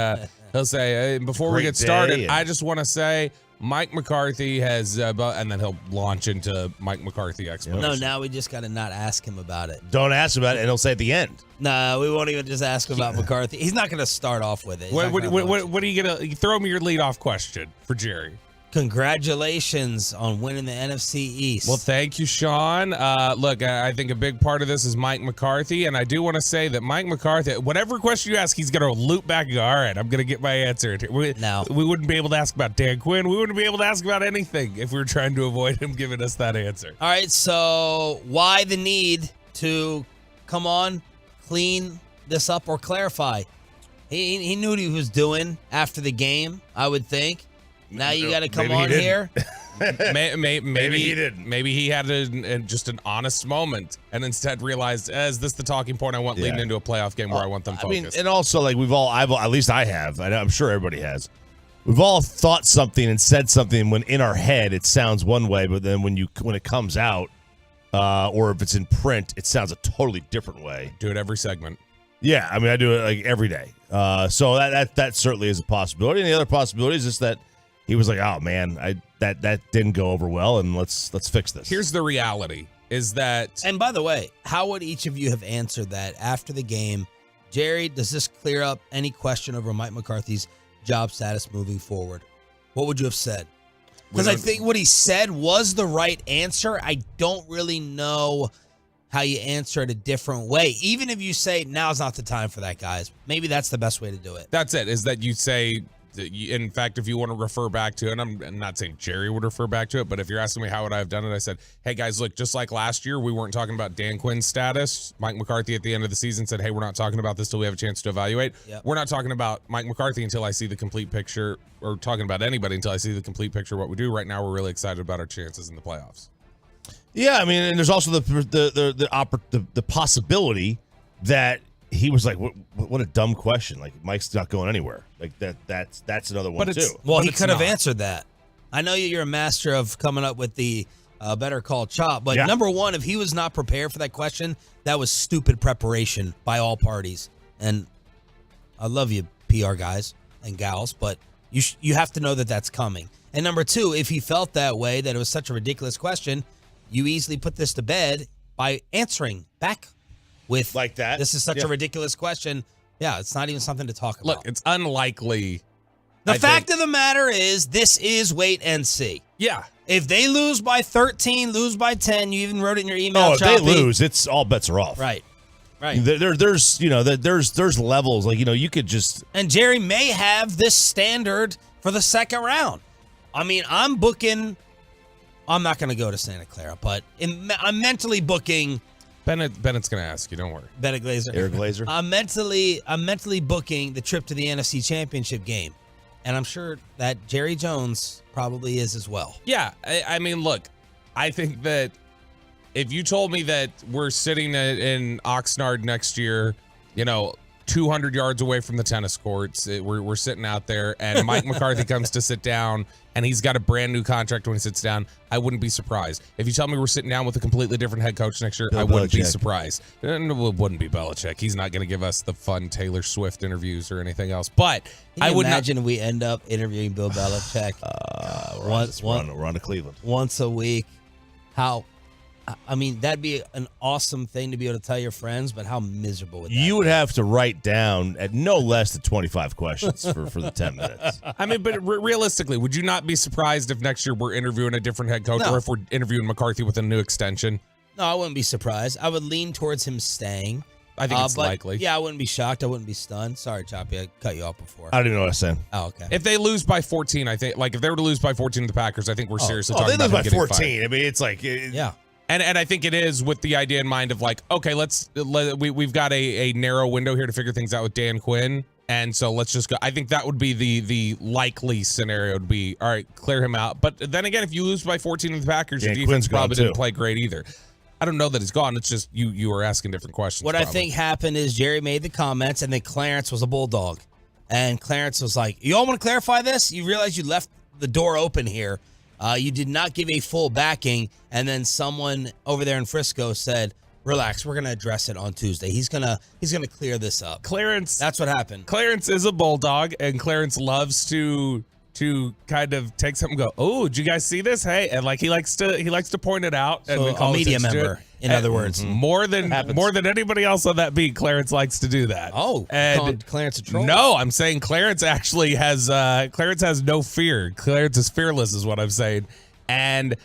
Speaker 9: hey, before we get started, I just want to say Mike McCarthy has, and then he'll launch into Mike McCarthy explanation.
Speaker 3: No, now we just got to not ask him about it.
Speaker 4: Don't ask him about it, and he'll say at the end.
Speaker 3: No, we won't even just ask him about McCarthy. He's not going to start off with it.
Speaker 9: What are you going to throw me your leadoff question for Jerry?
Speaker 3: Congratulations on winning the NFC East.
Speaker 9: Well, thank you, Sean. Look, I think a big part of this is Mike McCarthy, and I do want to say that Mike McCarthy, whatever question you ask, he's going to loop back and go, all right, I'm going to get my answer. We wouldn't be able to ask about Dan Quinn. We wouldn't be able to ask about anything if we were trying to avoid him giving us that answer.
Speaker 3: All right, so why the need to come on, clean this up, or clarify? He knew what he was doing after the game, I would think. Now you got to come on here.
Speaker 9: Maybe
Speaker 4: he didn't.
Speaker 9: Maybe he had just an honest moment and instead realized, is this the talking point I want leading into a playoff game where I want them focused?
Speaker 4: I mean, and also like at least I have, I'm sure everybody has. We've all thought something and said something when in our head it sounds one way, but then when it comes out, or if it's in print, it sounds a totally different way.
Speaker 9: Do it every segment.
Speaker 4: Yeah, I mean, I do it like every day. So that certainly is a possibility. And the other possibility is just that he was like, oh man, that didn't go over well, and let's fix this.
Speaker 9: Here's the reality is that,
Speaker 3: and by the way, how would each of you have answered that after the game? Jerry, does this clear up any question over Mike McCarthy's job status moving forward? What would you have said? Because I think what he said was the right answer. I don't really know how you answer it a different way. Even if you say, now's not the time for that, guys. Maybe that's the best way to do it.
Speaker 9: That's it, is that you say In fact, if you want to refer back to it, and I'm not saying Jerry would refer back to it, but if you're asking me how would I have done it, I said, hey guys, look, just like last year, we weren't talking about Dan Quinn's status. Mike McCarthy at the end of the season said, hey, we're not talking about this till we have a chance to evaluate.
Speaker 3: Yep.
Speaker 9: We're not talking about Mike McCarthy until I see the complete picture, or talking about anybody until I see the complete picture of what we do. Right now, we're really excited about our chances in the playoffs.
Speaker 4: Yeah, I mean, and there's also the possibility that he was like, what a dumb question. Like, Mike's not going anywhere. Like, that's another one, too.
Speaker 3: Well, he could have answered that. I know you're a master of coming up with the better call chop, but number one, if he was not prepared for that question, that was stupid preparation by all parties. And I love you, PR guys and gals, but you have to know that that's coming. And number two, if he felt that way, that it was such a ridiculous question, you easily put this to bed by answering back with
Speaker 4: like that.
Speaker 3: This is such a ridiculous question. Yeah, it's not even something to talk about.
Speaker 9: Look, it's unlikely.
Speaker 3: The fact of the matter is, this is wait and see.
Speaker 9: Yeah.
Speaker 3: If they lose by 13, lose by 10, you even wrote it in your email.
Speaker 4: Oh, if they lose, it's all bets are off.
Speaker 3: Right.
Speaker 4: There's levels. Like, you could just.
Speaker 3: And Jerry may have this standard for the second round. I mean, I'm not going to go to Santa Clara, but I'm mentally booking.
Speaker 9: Bennett's going to ask you. Don't worry.
Speaker 3: Bennett Glazer.
Speaker 4: Eric Glazer.
Speaker 3: I'm mentally booking the trip to the NFC Championship game, and I'm sure that Jerry Jones probably is as well.
Speaker 9: Yeah, I mean, look, I think that if you told me that we're sitting in Oxnard next year, 200 yards away from the tennis courts, we're sitting out there, and Mike McCarthy comes to sit down, and he's got a brand new contract when he sits down, I wouldn't be surprised. If you tell me we're sitting down with a completely different head coach next year, I wouldn't be surprised. It wouldn't be Belichick. He's not going to give us the fun Taylor Swift interviews or anything else. But
Speaker 3: I would imagine we end up interviewing Bill Belichick
Speaker 4: we're on to Cleveland
Speaker 3: once a week. I mean, that'd be an awesome thing to be able to tell your friends, but how miserable would that
Speaker 4: You would have to write down at no less than 25 questions for the 10 minutes.
Speaker 9: I mean, but realistically, would you not be surprised if next year we're interviewing a different head coach or if we're interviewing McCarthy with a new extension?
Speaker 3: No, I wouldn't be surprised. I would lean towards him staying.
Speaker 9: I think it's likely.
Speaker 3: Yeah, I wouldn't be shocked. I wouldn't be stunned. Sorry, Choppy, I cut you off before.
Speaker 4: I don't even know what I was saying.
Speaker 3: Oh, okay.
Speaker 9: If they lose by 14, I think, if they were to lose by 14 to the Packers, I think we're seriously talking about
Speaker 4: they lose by 14. I mean, it's like...
Speaker 3: yeah.
Speaker 9: And I think it is with the idea in mind of okay, we've got a narrow window here to figure things out with Dan Quinn, and so let's just go. I think that would be the likely scenario to be, all right, clear him out. But then again, if you lose by 14 to the Packers, your defense probably didn't play great either. I don't know that he's gone. It's just you were asking different questions.
Speaker 3: What I think happened is Jerry made the comments, and then Clarence was a bulldog, and Clarence was like, "You all want to clarify this? You realize you left the door open here." You did not give a full backing, and then someone over there in Frisco said, "Relax, we're gonna address it on Tuesday. He's gonna clear this up."
Speaker 9: Clarence,
Speaker 3: that's what happened.
Speaker 9: Clarence is a bulldog, and Clarence loves to kind of take something and go, "Oh, did you guys see this? Hey," and he likes to point it out.
Speaker 3: So
Speaker 9: and
Speaker 3: a media member, in other words,
Speaker 9: more than anybody else on that beat, Clarence likes to do that.
Speaker 3: Oh, and Clarence a troll?
Speaker 9: No, I'm saying Clarence actually has no fear. Clarence is fearless, is what I'm saying, and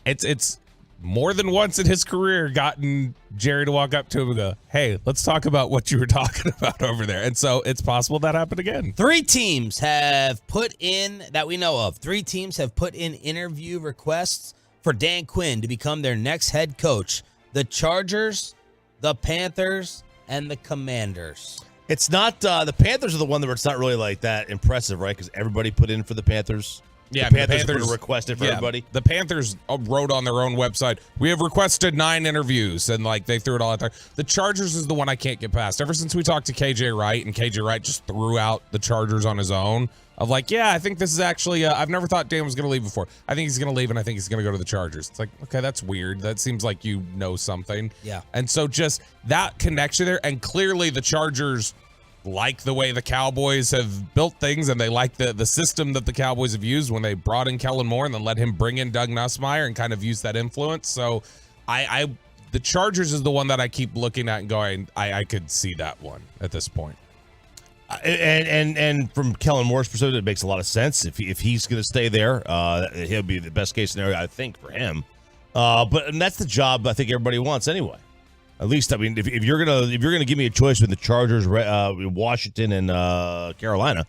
Speaker 9: it's more than once in his career gotten Jerry to walk up to him and go, "Hey, let's talk about what you were talking about over there." And so it's possible that happened again.
Speaker 3: 3 teams have put in, that we know of, 3 teams have put in interview requests for Dan Quinn to become their next head coach. The Chargers, the Panthers, and the Commanders.
Speaker 4: It's not, the Panthers are the one where it's not really like that impressive, right? Because everybody put in for the Panthers.
Speaker 9: Yeah,
Speaker 4: the Panthers requested for everybody.
Speaker 9: The Panthers wrote on their own website, "We have requested 9 interviews," and they threw it all out there. The Chargers is the one I can't get past. Ever since we talked to KJ Wright, and KJ Wright just threw out the Chargers on his own, of I think this is actually, I've never thought Dan was going to leave before. I think he's going to leave, and I think he's going to go to the Chargers. It's like, okay, that's weird. That seems like you know something.
Speaker 3: Yeah.
Speaker 9: And so just that connection there, and clearly the Chargers like the way the Cowboys have built things, and they like the system that the Cowboys have used when they brought in Kellen Moore and then let him bring in Doug Nussmeier and kind of use that influence. So the Chargers is the one that I keep looking at and going, I could see that one at this point.
Speaker 4: And from Kellen Moore's perspective, it makes a lot of sense. If he's going to stay there, he'll be the best case scenario, I think, for him. But that's the job I think everybody wants anyway. At least, I mean, if you're gonna give me a choice between the Chargers, Washington, and Carolina,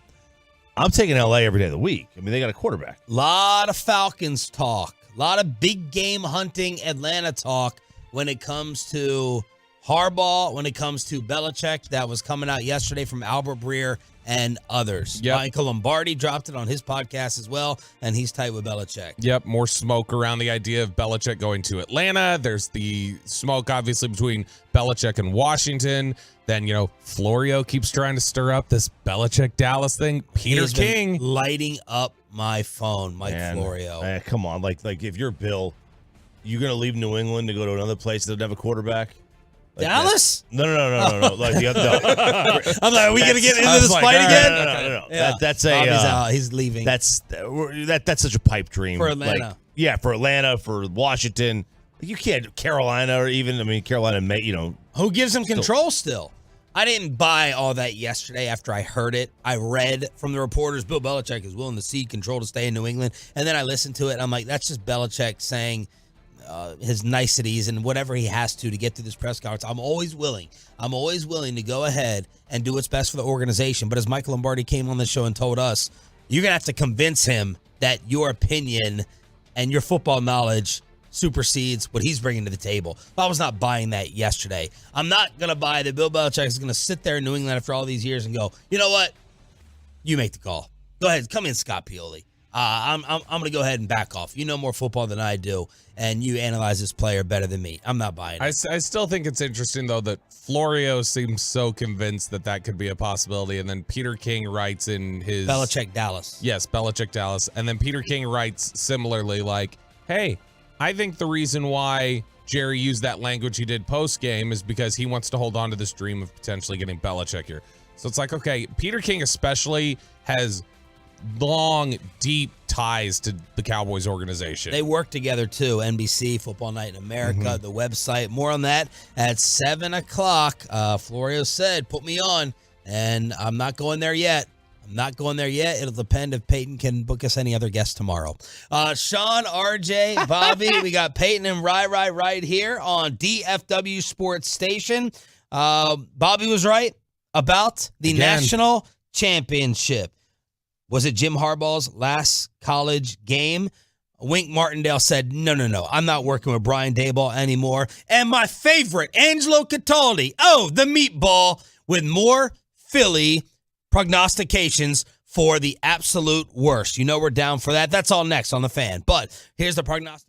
Speaker 4: I'm taking LA every day of the week. I mean, they got a quarterback.
Speaker 3: Lot of Falcons talk. A lot of big game hunting Atlanta talk when it comes to Harbaugh, when it comes to Belichick. That was coming out yesterday from Albert Breer and others.
Speaker 9: Yep.
Speaker 3: Michael Lombardi dropped it on his podcast as well, and he's tight with Belichick.
Speaker 9: Yep, more smoke around the idea of Belichick going to Atlanta. There's the smoke, obviously, between Belichick and Washington. Then, Florio keeps trying to stir up this Belichick-Dallas thing. Peter
Speaker 3: He's been
Speaker 9: King.
Speaker 3: lighting up my phone, Mike Florio.
Speaker 4: Come on. Like if you're Bill, you're going to leave New England to go to another place that doesn't have a quarterback? Like
Speaker 3: Dallas?
Speaker 4: No. Like the other.
Speaker 3: I'm like, are we going to get into this fight again?
Speaker 4: No.
Speaker 3: Yeah.
Speaker 4: That's
Speaker 3: Bobby's out. He's leaving.
Speaker 4: That's such a pipe dream
Speaker 3: For Atlanta.
Speaker 4: For Atlanta, for Washington. You can't Carolina or even Carolina may
Speaker 3: Who gives him control still? I didn't buy all that yesterday after I heard it. I read from the reporters Bill Belichick is willing to cede control to stay in New England. And then I listened to it. And I'm like, that's just Belichick saying his niceties and whatever he has to get through this press conference. I'm always willing to go ahead and do what's best for the organization. But as Michael Lombardi came on the show and told us, you're going to have to convince him that your opinion and your football knowledge supersedes what he's bringing to the table. I was not buying that yesterday. I'm not going to buy that Bill Belichick is going to sit there in New England after all these years and go, you know what? You make the call. Go ahead. Come in, Scott Pioli. I'm going to go ahead and back off. You know more football than I do, and you analyze this player better than me. I'm not buying it.
Speaker 9: I still think it's interesting, though, that Florio seems so convinced that could be a possibility, and then Peter King writes in his...
Speaker 3: Belichick Dallas.
Speaker 9: Yes, Belichick Dallas. And then Peter King writes similarly like, hey, I think the reason why Jerry used that language he did post-game is because he wants to hold on to this dream of potentially getting Belichick here. So it's like, okay, Peter King especially has long, deep ties to the Cowboys organization.
Speaker 3: They work together, too. NBC, Football Night in America, the website. More on that at 7 o'clock. Florio said, put me on, and I'm not going there yet. It'll depend if Peyton can book us any other guests tomorrow. Sean, RJ, Bobby, we got Peyton and right here on DFW Sports Station. Bobby was right about the national championship. Was it Jim Harbaugh's last college game? Wink Martindale said, no, I'm not working with Brian Daboll anymore. And my favorite, Angelo Cataldi, the meatball, with more Philly prognostications for the absolute worst. You know we're down for that. That's all next on The Fan. But here's the prognostication.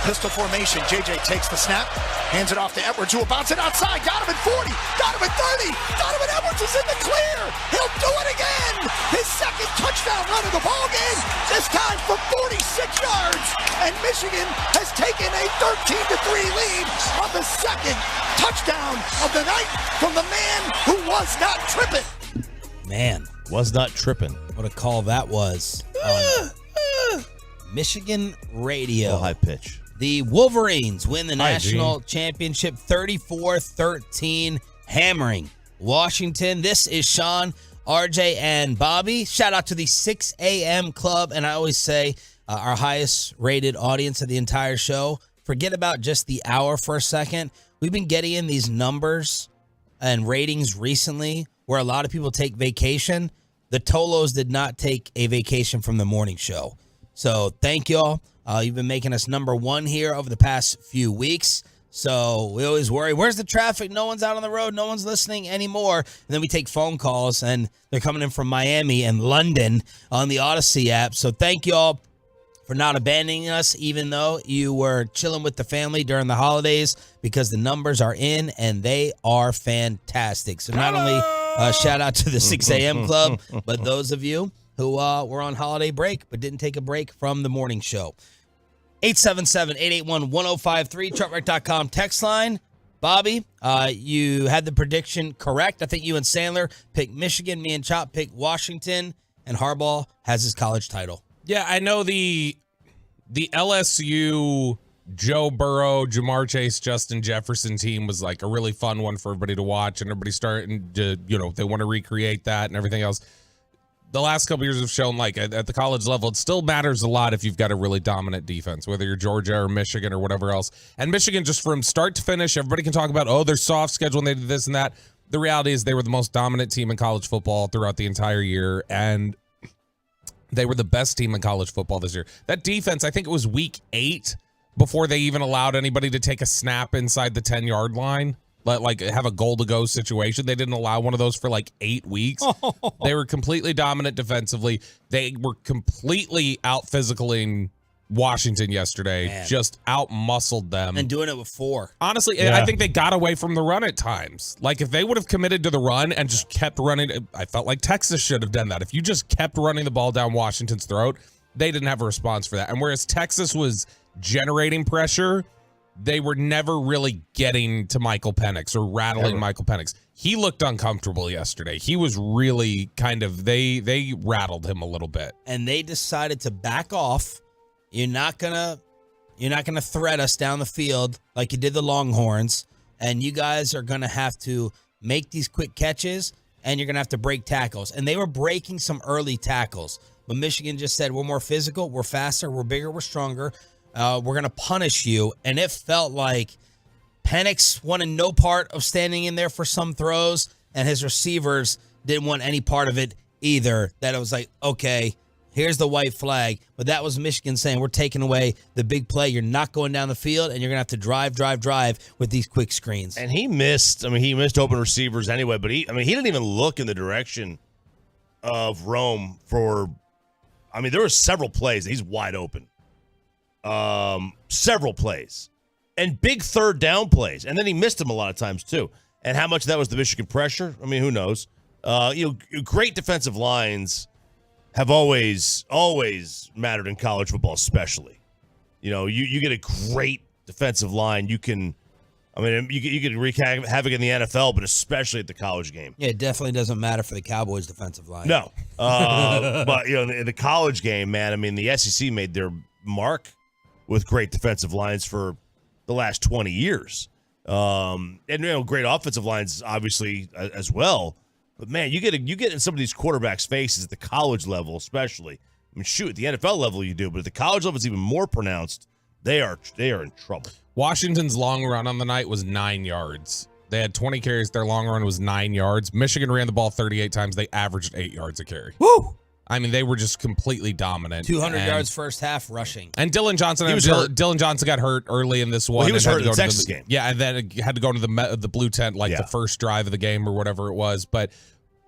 Speaker 2: Pistol formation. JJ takes the snap, hands it off to Edwards, who will bounce it outside. Donovan 40, Donovan 30. Donovan Edwards is in the clear. He'll do it again. His second touchdown run of the ball game, this time from 46 yards. And Michigan has taken a 13-3 lead on the second touchdown of the night from the man who was not tripping.
Speaker 3: Man,
Speaker 4: Was not tripping.
Speaker 3: what a call that was on Michigan radio.
Speaker 4: Oh, high pitch.
Speaker 3: The Wolverines win the
Speaker 9: Hi,
Speaker 3: national championship 34-13, hammering Washington. This is Sean, RJ, and Bobby. Shout out to the 6 a.m. club. And I always say our highest rated audience of the entire show. Forget about just the hour for a second. We've been getting in these numbers and ratings recently where a lot of people take vacation. The Tolos did not take a vacation from the morning show. So thank y'all. You've been making us number one here over the past few weeks. So we always worry, where's the traffic? No one's out on the road. No one's listening anymore. And then we take phone calls, and they're coming in from Miami and London on the Odyssey app. So thank y'all for not abandoning us, even though you were chilling with the family during the holidays, because the numbers are in, and they are fantastic. So not only shout out to the 6 a.m. club, but those of you who were on holiday break but didn't take a break from the morning show. 877-881-1053, chartrek.com text line. Bobby, you had the prediction correct. I think you and Sandler picked Michigan. Me and Chop picked Washington. And Harbaugh has his college title.
Speaker 9: Yeah, I know the LSU Joe Burrow, Jamar Chase, Justin Jefferson team was like a really fun one for everybody to watch, and everybody starting to, they want to recreate that and everything else. The last couple years have shown, like, at the college level, it still matters a lot if you've got a really dominant defense, whether you're Georgia or Michigan or whatever else. And Michigan, just from start to finish, everybody can talk about, their soft schedule and they did this and that. The reality is they were the most dominant team in college football throughout the entire year, and they were the best team in college football this year. That defense, I think it was week 8 before they even allowed anybody to take a snap inside the 10-yard line. Like have a goal-to-go situation. They didn't allow one of those for like 8 weeks. They were completely dominant defensively. They were completely out-physicaling Washington yesterday.
Speaker 3: Man.
Speaker 9: Just out-muscled them.
Speaker 3: And doing it with 4.
Speaker 9: Honestly, I think they got away from the run at times. Like, if they would have committed to the run and just kept running, I felt like Texas should have done that. If you just kept running the ball down Washington's throat, they didn't have a response for that. And whereas Texas was generating pressure, they were never really getting to Michael Penix or rattling Michael Penix. He looked uncomfortable yesterday. He was really kind of, they rattled him a little bit.
Speaker 3: And they decided to back off. You're not gonna threat us down the field like you did the Longhorns, and you guys are gonna have to make these quick catches, and you're gonna have to break tackles. And they were breaking some early tackles, but Michigan just said, we're more physical, we're faster, we're bigger, we're stronger. We're going to punish you. And it felt like Penix wanted no part of standing in there for some throws, and his receivers didn't want any part of it either. That it was like, okay, here's the white flag. But that was Michigan saying, we're taking away the big play. You're not going down the field, and you're going to have to drive with these quick screens.
Speaker 4: And he missed open receivers anyway, but he didn't even look in the direction of Rome there were several plays. He's wide open. Several plays and big third down plays, and then he missed them a lot of times too. And how much of that was the Michigan pressure? Who knows? Great defensive lines have always mattered in college football, especially. You get a great defensive line, you can wreak havoc in the NFL, but especially at the college game.
Speaker 3: Yeah, it definitely doesn't matter for the Cowboys' defensive line.
Speaker 4: No, but in the college game, man, the SEC made their mark with great defensive lines for the last 20 years. And great offensive lines, obviously, as well. But, man, you get in some of these quarterbacks' faces at the college level, especially. At the NFL level you do, but at the college level it's even more pronounced. They are in trouble.
Speaker 9: Washington's long run on the night was 9 yards. They had 20 carries. Their long run was 9 yards. Michigan ran the ball 38 times. They averaged 8 yards a carry.
Speaker 3: Woo!
Speaker 9: They were just completely dominant.
Speaker 3: 200 yards first half rushing.
Speaker 9: And Dylan Johnson, Dylan Johnson got hurt early in this one.
Speaker 4: Well, he was hurt in the Texas game.
Speaker 9: Yeah, and then had to go into the blue tent the first drive of the game or whatever it was. But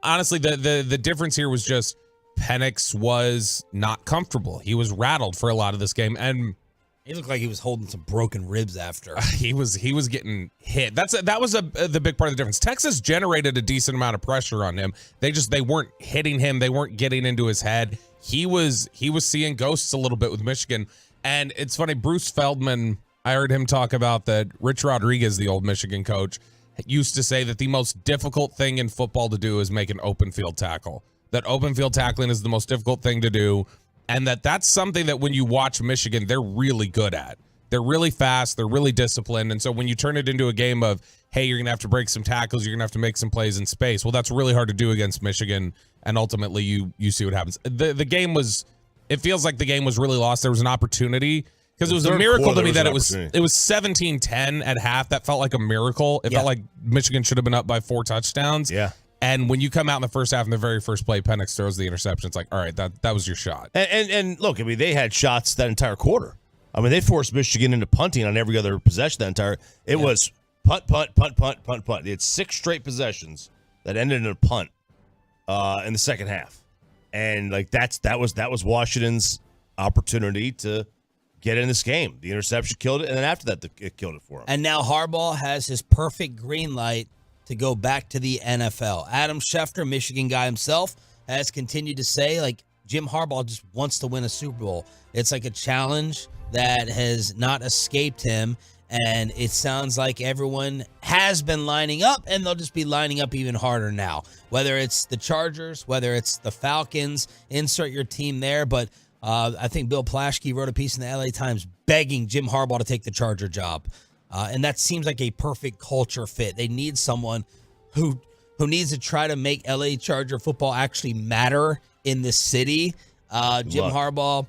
Speaker 9: honestly, the difference here was just Penix was not comfortable. He was rattled for a lot of this game. And
Speaker 3: He looked like he was holding some broken ribs after.
Speaker 9: He was getting hit. That was the big part of the difference. Texas generated a decent amount of pressure on him. They weren't hitting him. They weren't getting into his head. He was seeing ghosts a little bit with Michigan. And it's funny, Bruce Feldman, I heard him talk about that. Rich Rodriguez, the old Michigan coach, used to say that the most difficult thing in football to do is make an open field tackle. That open field tackling is the most difficult thing to do. And that's something that when you watch Michigan, they're really good at. They're really fast. They're really disciplined. And so when you turn it into a game of, hey, you're going to have to break some tackles, you're going to have to make some plays in space. Well, that's really hard to do against Michigan. And ultimately, you see what happens. The game was, it feels like the game was really lost. There was an opportunity because it was a miracle to me that it was 17-10 at half. That felt like a miracle. It felt like Michigan should have been up by 4 touchdowns.
Speaker 4: Yeah.
Speaker 9: And when you come out in the first half, in the very first play, Penix throws the interception. It's like, all right, that was your shot.
Speaker 4: And look, I mean, they had shots that entire quarter. I mean, they forced Michigan into punting on every other possession that entire. It was punt, punt, punt, punt, punt, punt. They had 6 straight possessions that ended in a punt in the second half, and like that was Washington's opportunity to get in this game. The interception killed it, and then after that, it killed it for him.
Speaker 3: And now Harbaugh has his perfect green light to go back to the NFL. Adam Schefter, Michigan guy himself, has continued to say, like, Jim Harbaugh just wants to win a Super Bowl. It's like a challenge that has not escaped him, and it sounds like everyone has been lining up, and they'll just be lining up even harder now. Whether it's the Chargers, whether it's the Falcons, insert your team there, but I think Bill Plaschke wrote a piece in the LA Times begging Jim Harbaugh to take the Charger job. And that seems like a perfect culture fit. They need someone who needs to try to make LA Charger football actually matter in this city. Jim Harbaugh,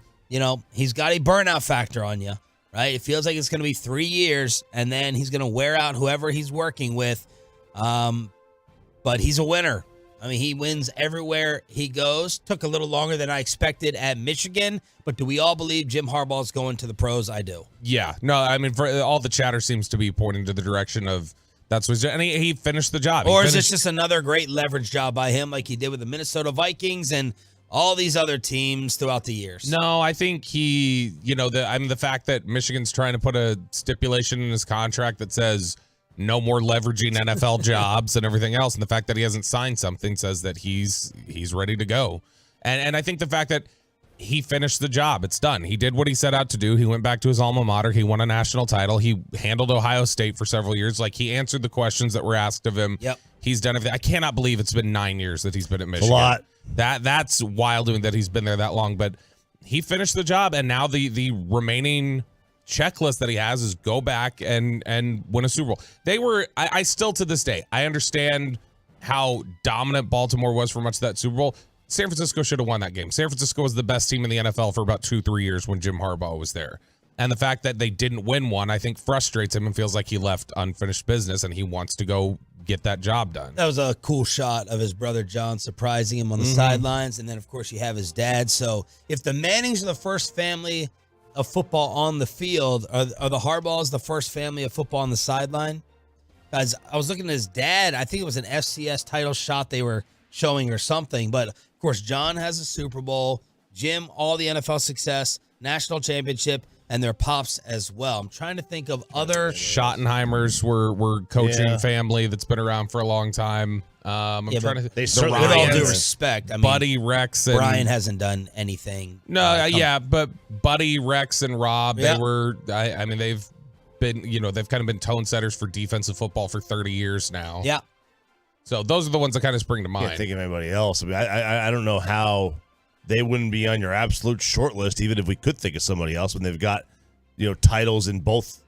Speaker 3: he's got a burnout factor on you, right? It feels like it's going to be 3 years, and then he's going to wear out whoever he's working with. But he's a winner. I mean, he wins everywhere he goes. Took a little longer than I expected at Michigan, but do we all believe Jim Harbaugh is going to the pros? I do.
Speaker 9: Yeah. No, I mean, for all the chatter seems to be pointing to the direction of that's what and he finished the job.
Speaker 3: Or is this just another great leverage job by him like he did with the Minnesota Vikings and all these other teams throughout the years?
Speaker 9: No, I think the fact that Michigan's trying to put a stipulation in his contract that says no more leveraging NFL jobs and everything else. And the fact that he hasn't signed something says that he's ready to go. And I think the fact that he finished the job, it's done. He did what he set out to do. He went back to his alma mater. He won a national title. He handled Ohio State for several years. Like, he answered the questions that were asked of him.
Speaker 3: Yep.
Speaker 9: He's done everything. I cannot believe it's been 9 years that he's been at Michigan.
Speaker 4: A lot.
Speaker 9: That's wild that he's been there that long. But he finished the job, and now the remaining checklist that he has is go back and win a Super Bowl. I still to this day, I understand how dominant Baltimore was for much of that Super Bowl. San Francisco should have won that game. San Francisco was the best team in the NFL for about 2-3 years when Jim Harbaugh was there. And the fact that they didn't win one, I think frustrates him and feels like he left unfinished business and he wants to go get that job done.
Speaker 3: That was a cool shot of his brother John surprising him on the sidelines. And then, of course, you have his dad. So if the Mannings are the first family of football on the field, are the Harbaughs the first family of football on the sideline? Guys, I was looking at his dad. I think it was an FCS title shot they were showing or something. But, of course, John has a Super Bowl. Jim, all the NFL success, national championship, and their pops as well. I'm trying to think of other.
Speaker 9: Schottenheimers were coaching family that's been around for a long time. I'm trying to.
Speaker 3: With all due respect, I mean,
Speaker 9: Buddy, Rex, and
Speaker 3: Brian hasn't done anything.
Speaker 9: No, but Buddy, Rex, and Rob, they were. I mean, they've been, they've kind of been tone setters for defensive football for 30 years now.
Speaker 3: Yeah.
Speaker 9: So those are the ones that kind of spring to mind.
Speaker 4: Can't think of anybody else. I mean, I don't know how they wouldn't be on your absolute short list, even if we could think of somebody else when they've got, titles in both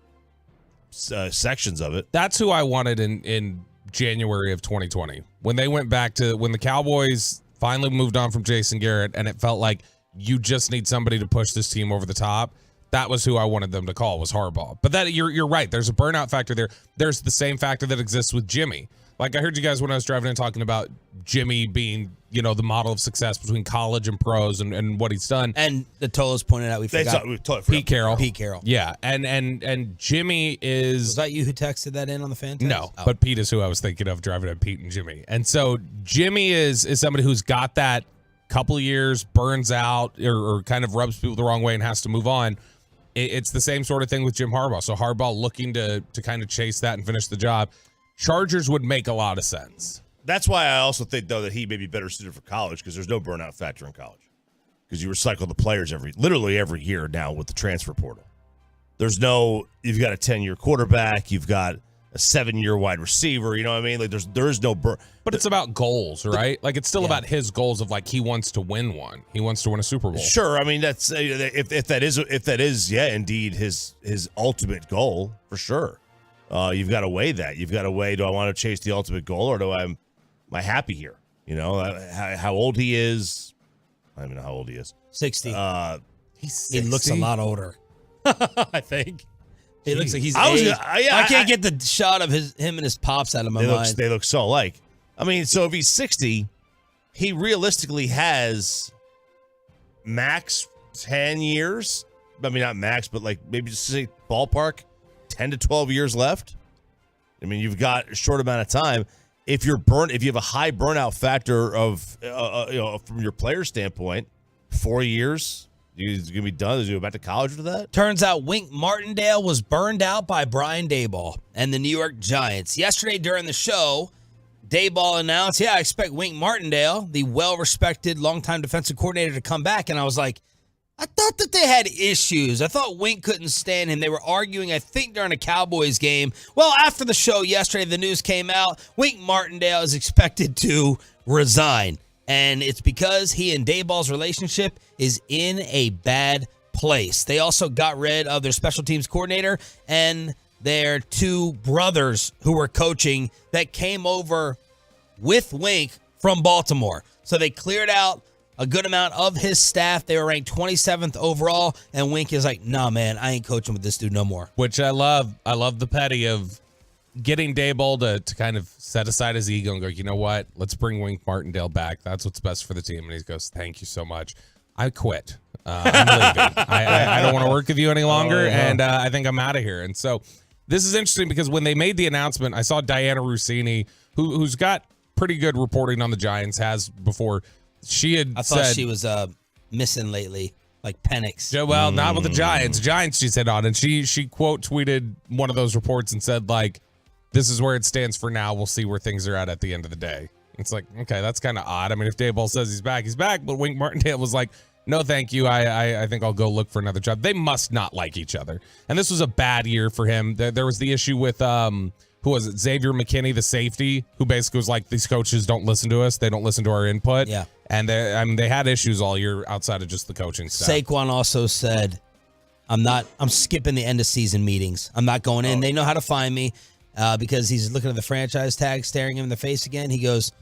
Speaker 4: sections of it.
Speaker 9: That's who I wanted in January of 2020 when they went back to when the Cowboys finally moved on from Jason Garrett, and it felt like you just need somebody to push this team over the top. That was who I wanted them to call, was Harbaugh. But that you're right. There's a burnout factor there. There's the same factor that exists with Jimmy. Like, I heard you guys when I was driving in talking about Jimmy being, the model of success between college and pros and what he's done.
Speaker 3: And the Tolos pointed out, we forgot
Speaker 9: Pete Carroll.
Speaker 3: Pete Carroll.
Speaker 9: Yeah, and Jimmy is...
Speaker 3: Was that you who texted that in on the fan text?
Speaker 9: No, but Pete is who I was thinking of driving at Pete and Jimmy. And so Jimmy is somebody who's got that couple of years, burns out, or kind of rubs people the wrong way and has to move on. It's the same sort of thing with Jim Harbaugh. So Harbaugh looking to kind of chase that and finish the job. Chargers would make a lot of sense.
Speaker 4: That's why I also think, though, that he may be better suited for college because there's no burnout factor in college. Because you recycle the players literally every year now with the transfer portal. You've got a 10-year quarterback, you've got a 7-year wide receiver, you know what I mean? Like there's no burn.
Speaker 9: But it's about goals, right? Like it's still about his goals of like he wants to win one. He wants to win a Super Bowl.
Speaker 4: Sure, I mean that's if that is indeed his ultimate goal for sure. You've got to weigh that. You've got to weigh, do I want to chase the ultimate goal or am I happy here? You know, how old he is. I don't even know how old he is.
Speaker 3: 60.
Speaker 9: He's 60?
Speaker 3: He looks a lot older. I think. He looks like he's I can't get the shot of him and his pops out of my mind.
Speaker 4: They look so alike. I mean, so if he's 60, he realistically has max 10 years. I mean, not max, but like maybe just say ballpark 10 to 12 years left. I mean, you've got a short amount of time. If you have a high burnout factor of, from your player standpoint, 4 years, he's going to be done. Is he go back to college for that?
Speaker 3: Turns out Wink Martindale was burned out by Brian Daboll and the New York Giants. Yesterday during the show, Daboll announced, I expect Wink Martindale, the well-respected longtime defensive coordinator, to come back. And I was like, I thought that they had issues. I thought Wink couldn't stand him. They were arguing, I think, during a Cowboys game. Well, after the show yesterday, the news came out. Wink Martindale is expected to resign. And it's because he and Daboll's relationship is in a bad place. They also got rid of their special teams coordinator and their two brothers who were coaching that came over with Wink from Baltimore. So they cleared out a good amount of his staff. They were ranked 27th overall, and Wink is like, nah, man, I ain't coaching with this dude no more.
Speaker 9: Which I love. I love the petty of getting Daboll to kind of set aside his ego and go, you know what? Let's bring Wink Martindale back. That's what's best for the team. And he goes, thank you so much. I quit. I'm leaving. I don't want to work with you any longer, and I think I'm out of here. And so this is interesting because when they made the announcement, I saw Diana Rossini, who's got pretty good reporting on the Giants, has before. I thought
Speaker 3: she was missing lately, like Penix.
Speaker 9: Well, not with the Giants. Giants she's hit on, and she quote tweeted one of those reports and said, like, this is where it stands for now. We'll see where things are at the end of the day. It's like, okay, that's kind of odd. I mean, if Daboll says he's back, but Wink Martindale was like, no, thank you. I think I'll go look for another job. They must not like each other. And this was a bad year for him. There was the issue with who was it? Xavier McKinney, the safety, who basically was like, these coaches don't listen to us. They don't listen to our input.
Speaker 3: Yeah.
Speaker 9: And they had issues all year outside of just the coaching staff.
Speaker 3: Saquon also said, I'm skipping the end of season meetings. I'm not going in. They know how to find me because he's looking at the franchise tag, staring him in the face again. He goes,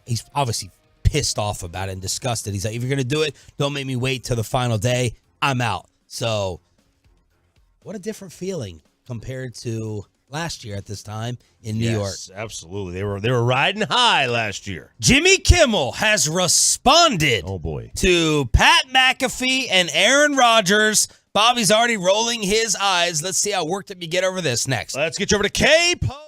Speaker 3: he's obviously pissed off about it and disgusted. He's like, if you're going to do it, don't make me wait till the final day. I'm out. So what a different feeling compared to last year at this time in New York.
Speaker 4: Absolutely. They were riding high last year.
Speaker 3: Jimmy Kimmel has responded to Pat McAfee and Aaron Rodgers. Bobby's already rolling his eyes. Let's see how worked up you get over this next.
Speaker 4: Let's get you over to K-Post.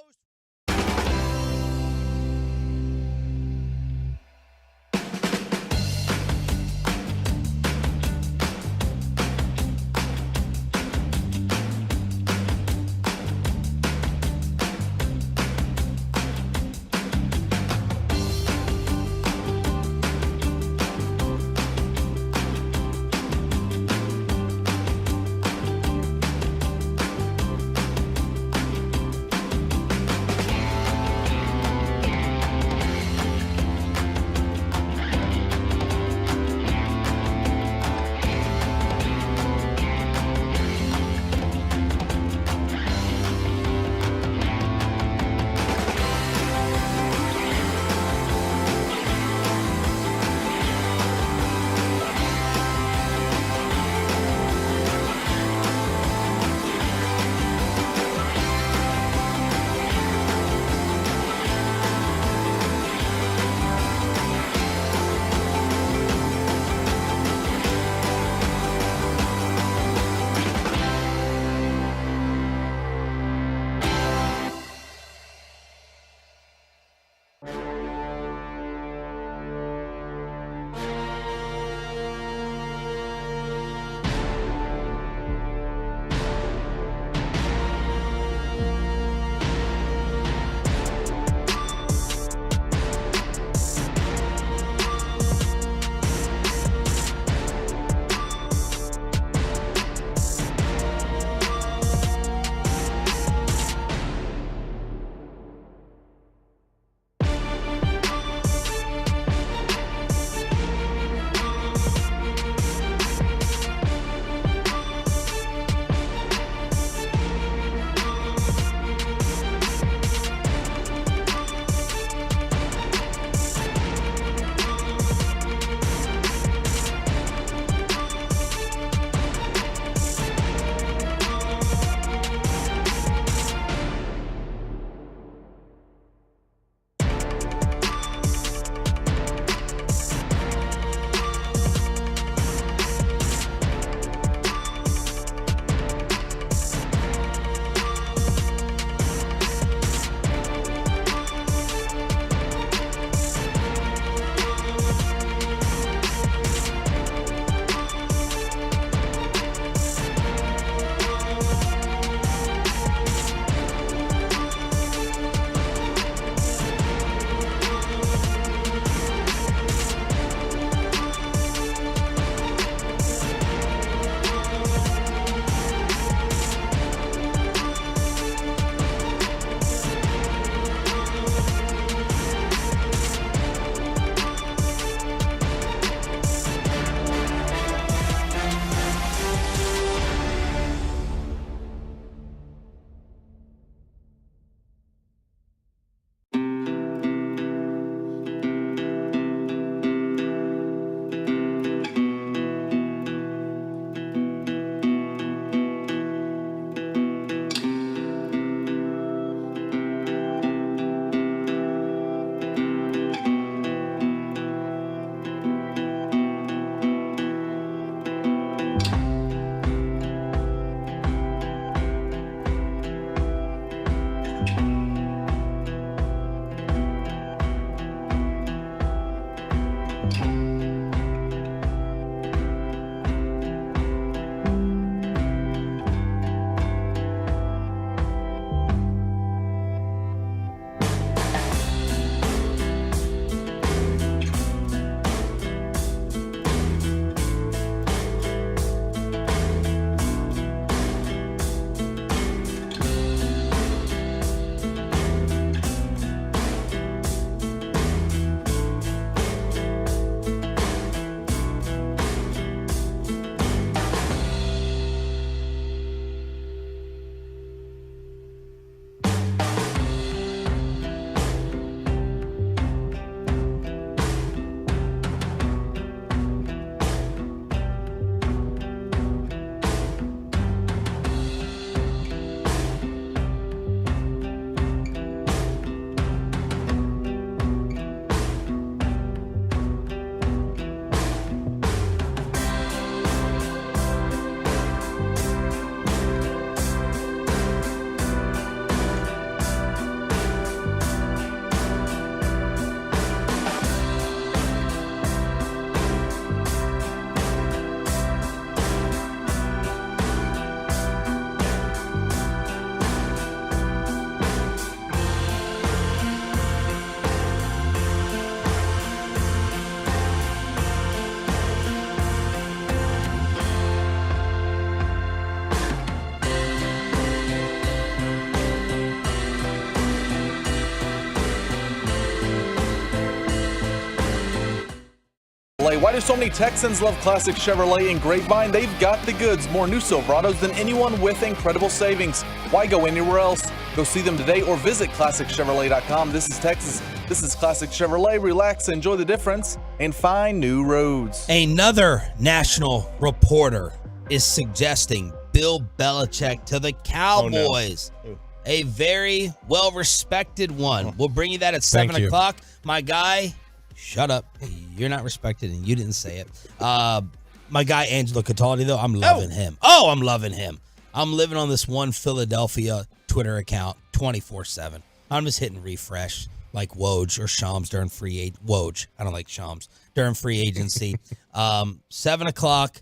Speaker 6: Why do so many Texans love classic Chevrolet in Grapevine? They've got the goods. More new Silverados than anyone with incredible savings. Why go anywhere else? Go see them today or visit ClassicChevrolet.com. This is Texas. This is Classic Chevrolet. Relax, enjoy the difference, and find new roads.
Speaker 3: Another national reporter is suggesting Bill Belichick to the Cowboys.
Speaker 4: Oh, no.
Speaker 3: A very well-respected one. We'll bring you that at 7 o'clock. My guy, shut up. You're not respected, and you didn't say it. My guy, Angelo Cataldi, though, I'm loving him. I'm loving him. I'm living on this one Philadelphia Twitter account 24/7. I'm just hitting refresh like Woj or Shams during Woj. I don't like Shams. During free agency. 7 o'clock,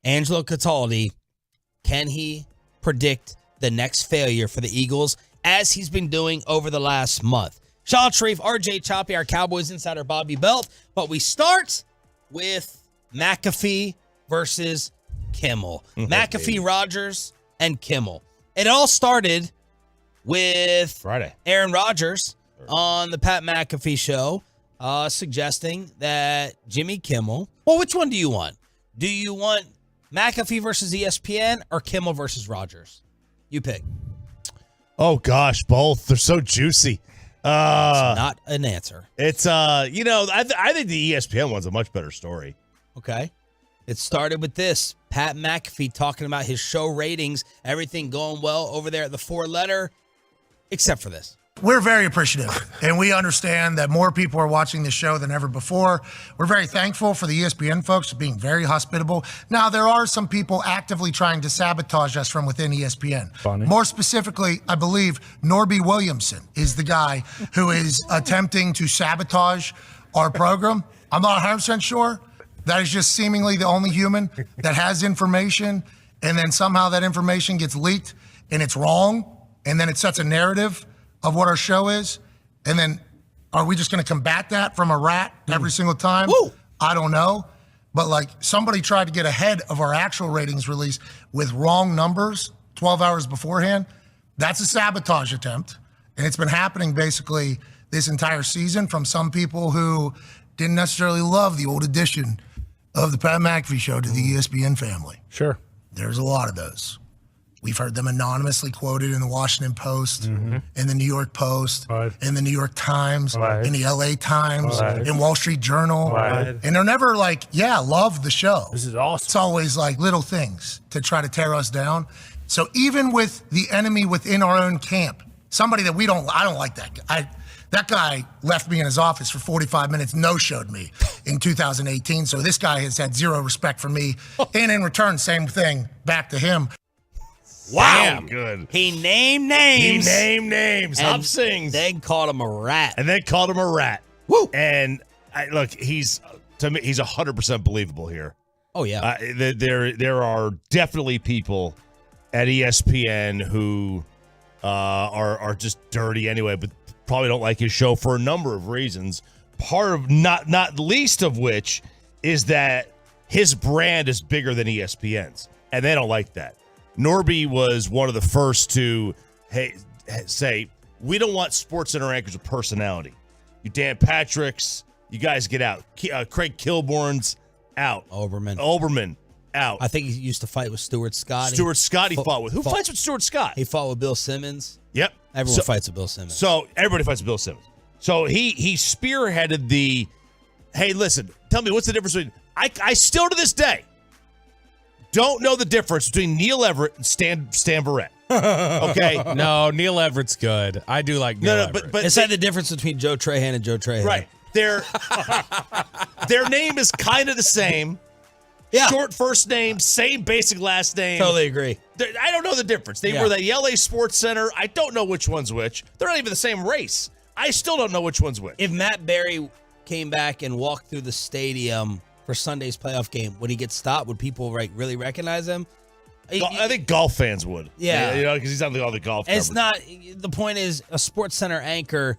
Speaker 3: Angelo Cataldi. Can he predict the next failure for the Eagles as he's been doing over the last month? Shal Sharif, RJ Choppy, our Cowboys insider Bobby Belt. But we start with McAfee versus Kimmel. McAfee, Rodgers, and Kimmel. It all started with
Speaker 4: Friday.
Speaker 3: Aaron Rodgers on the Pat McAfee show suggesting that Jimmy Kimmel. Well, which one do you want? Do you want McAfee versus ESPN or Kimmel versus Rodgers? You pick.
Speaker 4: Oh, gosh, both. They're so juicy.
Speaker 3: It's not an answer.
Speaker 4: It's, I think the ESPN one's a much better story.
Speaker 3: Okay. It started with this. Pat McAfee talking about his show ratings, everything going well over there at the 4-letter, except for this.
Speaker 7: We're very appreciative, and we understand that more people are watching this show than ever before. We're very thankful for the ESPN folks being very hospitable. Now, there are some people actively trying to sabotage us from within ESPN.
Speaker 10: Funny.
Speaker 7: More specifically, I believe Norby Williamson is the guy who is attempting to sabotage our program. I'm not 100% sure. That is just seemingly the only human that has information, and then somehow that information gets leaked, and it's wrong, and then it sets a narrative of what our show is, and then are we just going to combat that from a rat every single time?
Speaker 3: Woo.
Speaker 7: I don't know, but like somebody tried to get ahead of our actual ratings release with wrong numbers 12 hours beforehand. That's a sabotage attempt, and it's been happening basically this entire season from some people who didn't necessarily love the old edition of the Pat McAfee show to the ESPN family.
Speaker 10: Sure.
Speaker 7: There's a lot of those. We've heard them anonymously quoted in the Washington Post, in the New York Post, in the New York Times, in the LA Times, in Wall Street Journal. And they're never like, yeah, love the show.
Speaker 10: This is awesome.
Speaker 7: It's always like little things to try to tear us down. So even with the enemy within our own camp, somebody that I don't like that guy. That guy left me in his office for 45 minutes, no-showed me in 2018. So this guy has had zero respect for me. And in return, same thing back to him.
Speaker 3: Wow.
Speaker 4: Damn good.
Speaker 3: He named names.
Speaker 4: Hop sings.
Speaker 3: Then called him a rat.
Speaker 4: Woo. And look, he's 100% believable here.
Speaker 3: Oh, yeah.
Speaker 4: There are definitely people at ESPN who are just dirty anyway, but probably don't like his show for a number of reasons. Part of not least of which is that his brand is bigger than ESPN's, and they don't like that. Norby was one of the first to say, we don't want SportsCenter anchors with personality. You Dan Patrick's, you guys get out. Craig Kilborn's out. Oberman out.
Speaker 3: I think he used to fight with Stuart Scott.
Speaker 4: He fought with. Who fights with Stuart Scott?
Speaker 3: He fought with Bill Simmons.
Speaker 4: Yep.
Speaker 3: Everyone fights with Bill Simmons.
Speaker 4: So everybody fights with Bill Simmons. So he spearheaded the, hey, listen, tell me what's the difference between, I still to this day don't know the difference between Neil Everett and Stan Barrett. Okay?
Speaker 9: No, Neil Everett's good. I do like Neil Everett.
Speaker 3: But it's like the difference between Joe Trahan and Joe Trahan.
Speaker 4: Right. Their name is kind of the same.
Speaker 3: Yeah.
Speaker 4: Short first name, same basic last name.
Speaker 3: Totally agree.
Speaker 4: I don't know the difference. They were the LA Sports Center. I don't know which one's which. They're not even the same race. I still don't know which one's which.
Speaker 3: If Matt Berry came back and walked through the stadium for Sunday's playoff game, would he get stopped? Would people really recognize him?
Speaker 4: I think golf fans would.
Speaker 3: Yeah.
Speaker 4: Because he's on all the golf
Speaker 3: It's
Speaker 4: coverage.
Speaker 3: not, the point is, a Sports Center anchor,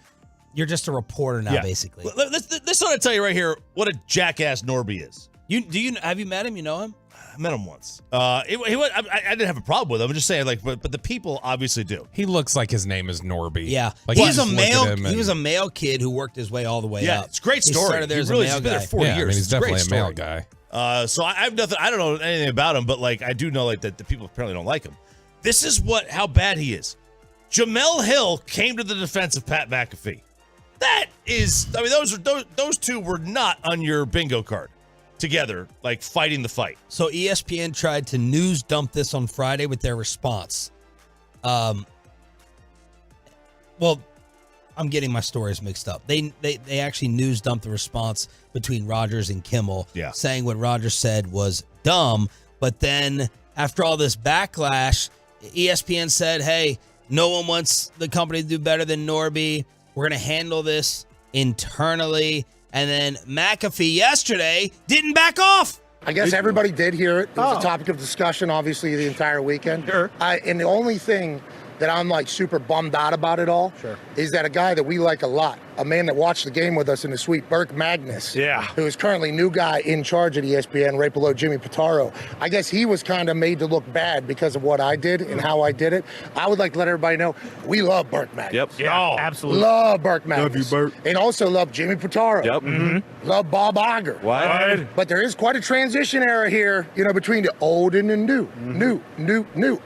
Speaker 3: you're just a reporter now, basically.
Speaker 4: This is what I tell you right here, what a jackass Norby is.
Speaker 3: Have you met him? You know him?
Speaker 4: met him once. I didn't have a problem with him. I'm just saying, like, but the people obviously do.
Speaker 9: He looks like his name is Norby.
Speaker 3: Yeah,
Speaker 9: like
Speaker 3: he was a male kid who worked his way all the way up.
Speaker 4: It's a great story.
Speaker 3: He started there as a
Speaker 4: he's
Speaker 3: male
Speaker 4: been
Speaker 3: guy.
Speaker 4: there 4 years.
Speaker 9: I mean, he's definitely a male
Speaker 4: story.
Speaker 9: guy.
Speaker 4: So I have nothing. I don't know anything about him, but like I do know like that the people apparently don't like him. This is how bad he is. Jamel Hill came to the defense of Pat McAfee. That is, I mean, those two were not on your bingo card together, like fighting the fight.
Speaker 3: So ESPN tried to news dump this on Friday with their response. Well, I'm getting my stories mixed up. They actually news dumped the response between Rodgers and Kimmel, saying what Rodgers said was dumb. But then after all this backlash, ESPN said, hey, no one wants the company to do better than Norby. We're going to handle this internally. And then McAfee yesterday didn't back off.
Speaker 7: I guess everybody did hear it. It was a topic of discussion, obviously, the entire weekend. Sure. And the only thing that I'm like super bummed out about it all is that a guy that we like a lot, a man that watched the game with us in the suite, Burke Magnus, who is currently new guy in charge at ESPN, right below Jimmy Pitaro. I guess he was kind of made to look bad because of what I did and how I did it. I would like to let everybody know we love Burke Magnus.
Speaker 10: Yep. Yeah, absolutely.
Speaker 7: Love Burke Magnus.
Speaker 10: Love you, Burke.
Speaker 7: And also love Jimmy Pitaro.
Speaker 10: Yep. Mm-hmm.
Speaker 7: Love Bob Iger.
Speaker 10: What?
Speaker 7: But there is quite a transition era here, between the old and the new. New.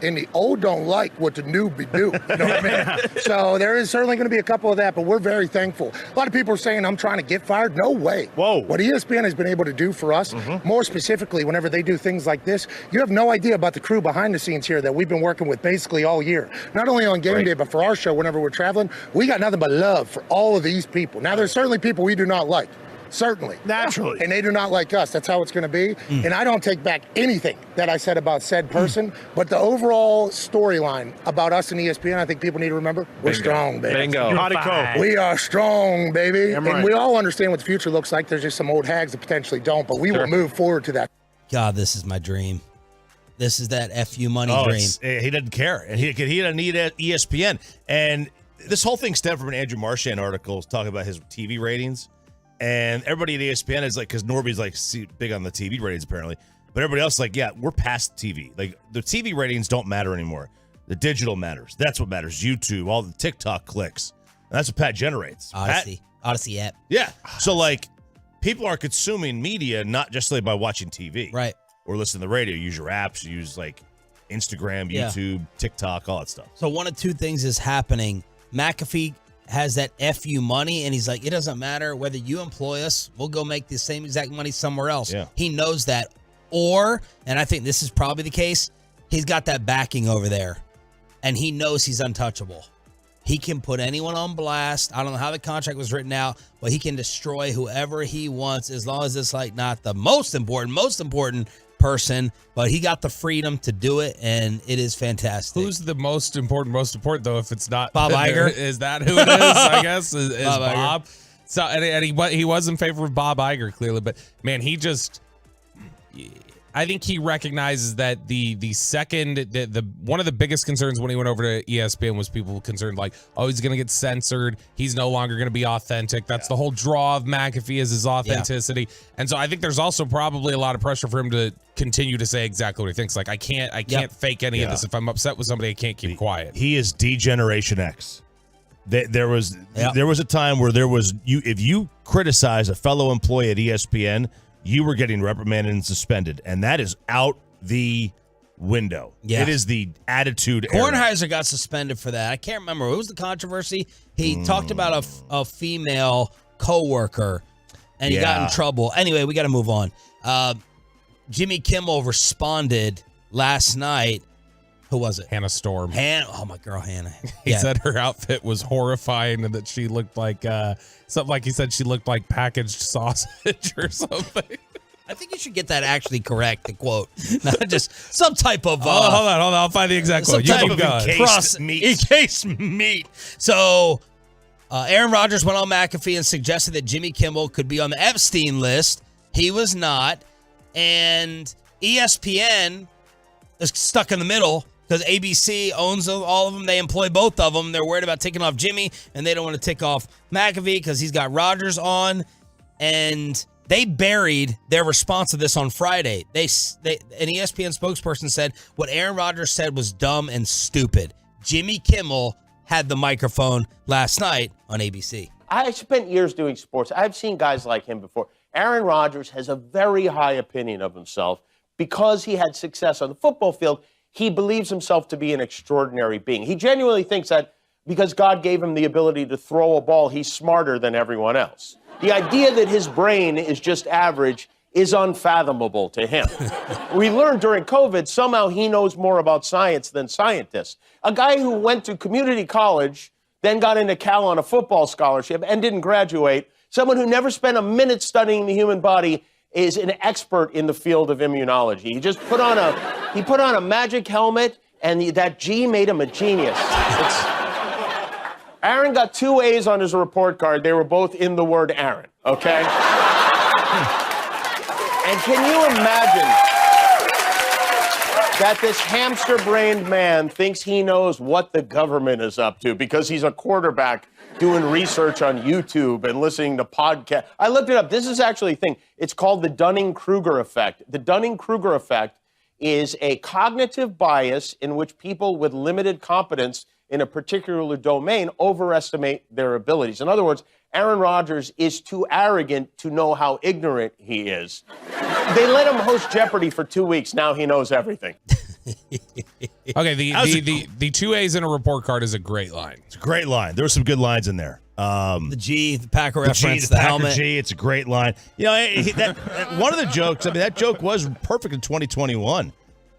Speaker 7: And the old don't like what the new be do. You know what I mean? So there is certainly going to be a couple of that, but we're very thankful. A lot of people are saying I'm trying to get fired. No way.
Speaker 10: Whoa.
Speaker 7: What ESPN has been able to do for us, more specifically whenever they do things like this, you have no idea about the crew behind the scenes here that we've been working with basically all year. Not only on game day, but for our show whenever we're traveling, we got nothing but love for all of these people. Now, there's certainly people we do not like. Certainly.
Speaker 10: Naturally.
Speaker 7: And they do not like us. That's how it's going to be. And I don't take back anything that I said about said person. But the overall storyline about us and ESPN, I think people need to remember, we're strong, baby.
Speaker 10: Bingo.
Speaker 7: We are strong, baby.
Speaker 10: Right.
Speaker 7: And we all understand what the future looks like. There's just some old hags that potentially don't. But we will move forward to that.
Speaker 3: God, this is my dream. This is that FU money dream.
Speaker 4: He doesn't care. And he doesn't need ESPN. And this whole thing stemmed from an Andrew Marchand article talking about his TV ratings. And everybody at ESPN is like, because Norby's like big on the TV ratings apparently, but everybody else is like, yeah, we're past TV. Like the TV ratings don't matter anymore. The digital matters. That's what matters. YouTube, all the TikTok clicks. And that's what Pat generates.
Speaker 3: Odyssey app.
Speaker 4: Yeah. So like, people are consuming media not just like by watching TV,
Speaker 3: right,
Speaker 4: or listening to the radio. Use your apps. Use like Instagram, YouTube, TikTok, all that stuff.
Speaker 3: So one of two things is happening. McAfee has that FU money, and he's like, it doesn't matter whether you employ us, we'll go make the same exact money somewhere else.
Speaker 4: Yeah.
Speaker 3: He knows that. Or, and I think this is probably the case, he's got that backing over there, and he knows he's untouchable. He can put anyone on blast. I don't know how the contract was written out, but he can destroy whoever he wants as long as it's like not the most important person, but he got the freedom to do it, and it is fantastic.
Speaker 9: Who's the most important though? If it's not
Speaker 3: Bob Iger,
Speaker 9: is that who it is? I guess is Bob.
Speaker 3: Iger.
Speaker 9: So and he was in favor of Bob Iger clearly, but man, I think he recognizes that the one of the biggest concerns when he went over to ESPN was people concerned like, oh, he's going to get censored. He's no longer going to be authentic. That's the whole draw of McAfee is his authenticity. Yeah. And so I think there's also probably a lot of pressure for him to continue to say exactly what he thinks. Like I can't fake any of this. If I'm upset with somebody, I can't keep quiet.
Speaker 4: He is D-Generation X. There was a time where if you criticize a fellow employee at ESPN, you were getting reprimanded and suspended, and that is out the window. Yeah. It is the attitude era.
Speaker 3: Kornheiser got suspended for that. I can't remember. What was the controversy? He talked about a female coworker, and he got in trouble. Anyway, we got to move on. Jimmy Kimmel responded last night. Who was it?
Speaker 9: Hannah Storm.
Speaker 3: My girl Hannah.
Speaker 9: He said her outfit was horrifying and that she looked like something like he said she looked like packaged sausage or something.
Speaker 3: I think you should get that actually correct, the quote. Not just some type of...
Speaker 9: hold on. I'll find the exact quote. You keep going.
Speaker 3: Encased meat. So, Aaron Rodgers went on McAfee and suggested that Jimmy Kimmel could be on the Epstein list. He was not. And ESPN is stuck in the middle because ABC owns all of them. They employ both of them. They're worried about taking off Jimmy, and they don't want to take off McAfee because he's got Rodgers on. And They buried their response to this on Friday. An ESPN spokesperson said what Aaron Rodgers said was dumb and stupid. Jimmy Kimmel had the microphone last night on ABC.
Speaker 10: I spent years doing sports. I've seen guys like him before. Aaron Rodgers has a very high opinion of himself because he had success on the football field. He believes himself to be an extraordinary being. He genuinely thinks that because God gave him the ability to throw a ball, he's smarter than everyone else. The idea that his brain is just average is unfathomable to him. We learned during COVID, somehow he knows more about science than scientists. A guy who went to community college, then got into Cal on a football scholarship and didn't graduate, someone who never spent a minute studying the human body, is an expert in the field of immunology. He just put on a magic helmet, and that G made him a genius. Aaron got 2 A's on his report card. They were both in the word Aaron, okay? And can you imagine that this hamster-brained man thinks he knows what the government is up to because he's a quarterback doing research on YouTube and listening to podcasts? I looked it up. This is actually a thing. It's called the Dunning-Kruger effect. The Dunning-Kruger effect is a cognitive bias in which people with limited competence in a particular domain overestimate their abilities. In other words, Aaron Rodgers is too arrogant to know how ignorant he is. They let him host Jeopardy for 2 weeks. Now he knows everything.
Speaker 9: Okay, the 2 A's in a report card is a great line.
Speaker 4: It's a great line. There were some good lines in there.
Speaker 3: The G, the Packer reference,
Speaker 4: the
Speaker 3: Packer helmet.
Speaker 4: G, it's a great line. You know, one of the jokes, I mean, that joke was perfect in 2021.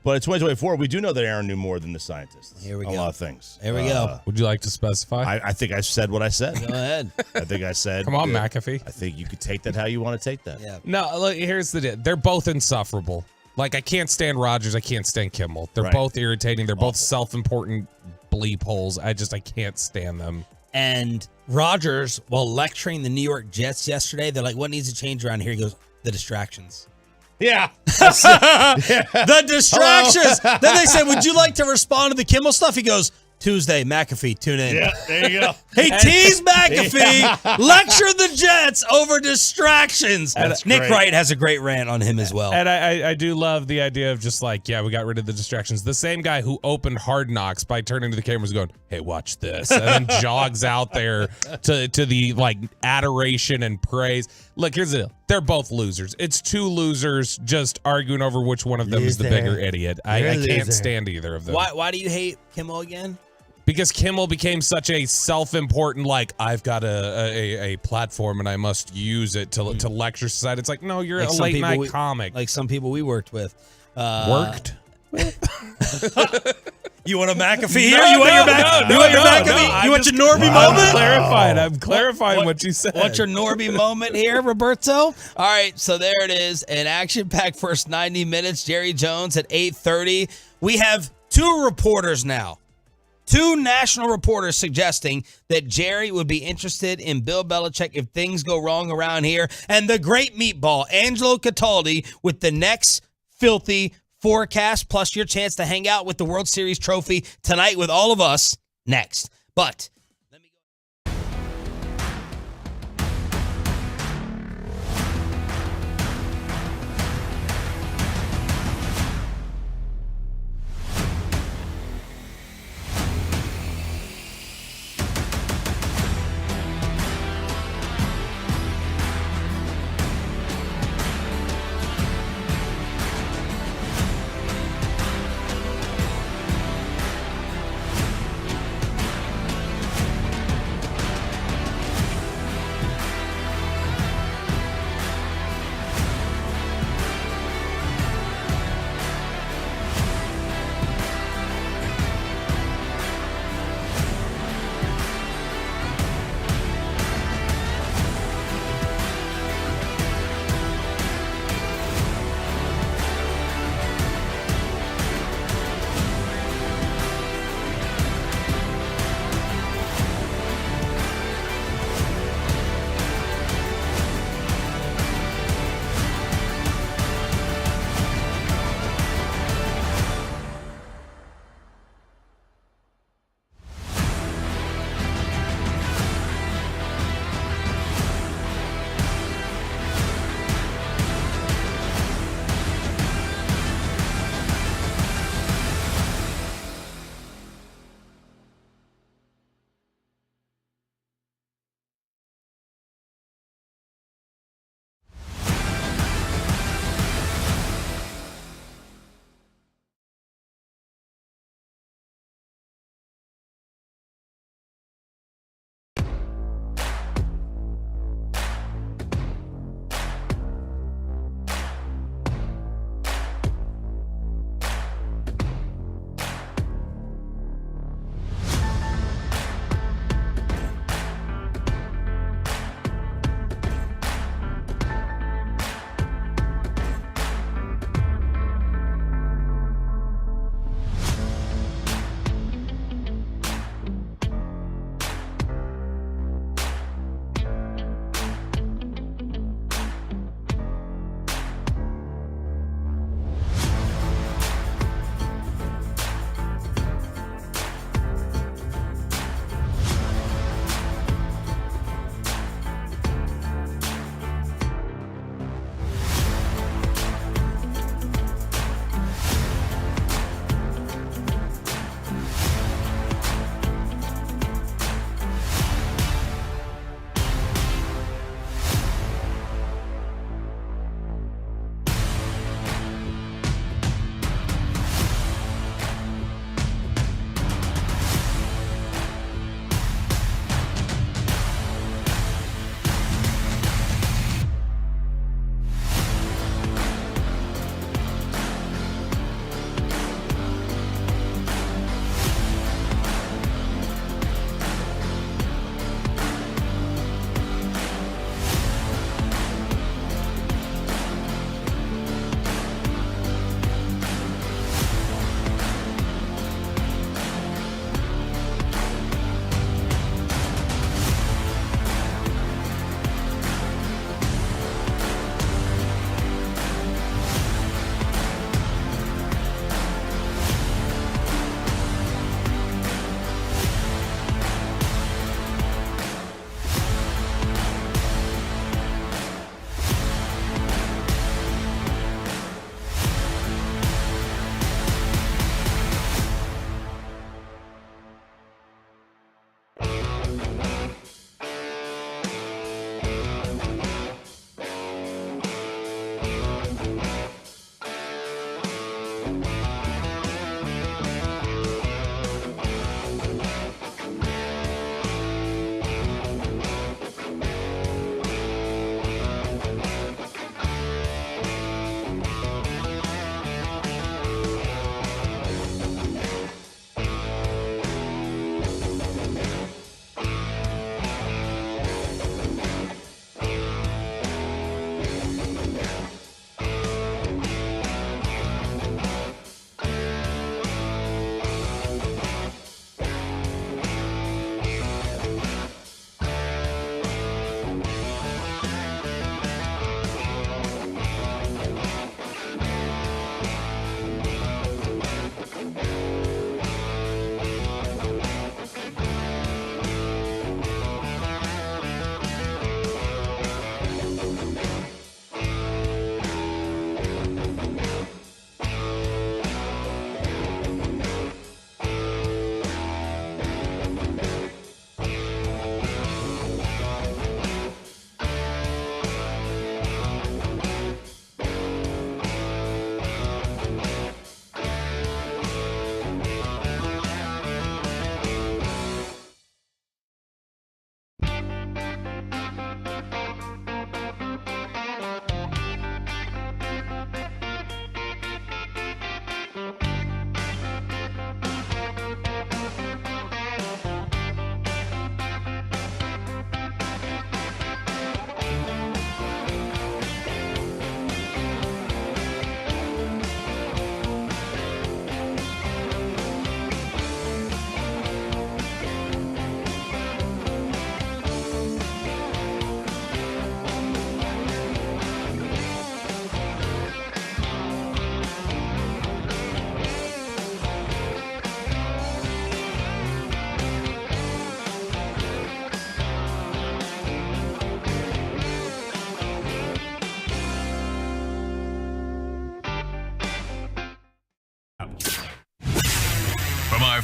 Speaker 4: But in 2024, we do know that Aaron knew more than the scientists.
Speaker 3: Here we go.
Speaker 4: A lot of things.
Speaker 3: Here we go.
Speaker 9: Would you like to specify?
Speaker 4: I think I said what I said.
Speaker 3: Go ahead.
Speaker 4: I think I said.
Speaker 9: Come on, McAfee.
Speaker 4: I think you could take that how you want to take that.
Speaker 3: Yeah.
Speaker 9: No, look, here's the deal. They're both insufferable. Like, I can't stand Rodgers. I can't stand Kimmel. They're
Speaker 4: Right.
Speaker 9: both irritating. They're both self-important bleep holes. I can't stand them.
Speaker 3: And Rodgers, while lecturing the New York Jets yesterday, they're like, what needs to change around here? He goes, the distractions.
Speaker 4: Yeah.
Speaker 3: The distractions. Then they said, would you like to respond to the Kimmel stuff? He goes, Tuesday, McAfee, tune in.
Speaker 4: Yeah, there you go.
Speaker 3: He teased McAfee, lecture the Jets over distractions.
Speaker 4: That's
Speaker 3: Nick
Speaker 4: great.
Speaker 3: Wright has a great rant on him as well.
Speaker 9: And I do love the idea of just like, yeah, we got rid of the distractions. The same guy who opened Hard Knocks by turning to the cameras going, hey, watch this. And then jogs out there to the like adoration and praise. Look, here's the deal. They're both losers. It's two losers just arguing over which one of them is the bigger idiot. I can't stand either of them.
Speaker 3: Why do you hate Kimmel again?
Speaker 9: Because Kimmel became such a self-important, like, I've got a platform and I must use it to lecture society. It's like, no, you're
Speaker 3: Like
Speaker 9: a
Speaker 3: some
Speaker 9: late-night
Speaker 3: people
Speaker 9: comic.
Speaker 3: Like some people we worked with.
Speaker 9: Worked?
Speaker 3: You want a McAfee here? You want your McAfee? You want your Norby moment?
Speaker 9: I'm clarifying what you said.
Speaker 3: What's your Norby moment here, Roberto? All right, so there it is. An action-packed first 90 minutes. Jerry Jones at 8:30. We have two reporters now. Two national reporters suggesting that Jerry would be interested in Bill Belichick if things go wrong around here. And the great meatball, Angelo Cataldi, with the next filthy forecast, plus your chance to hang out with the World Series trophy tonight with all of us next. But let me go.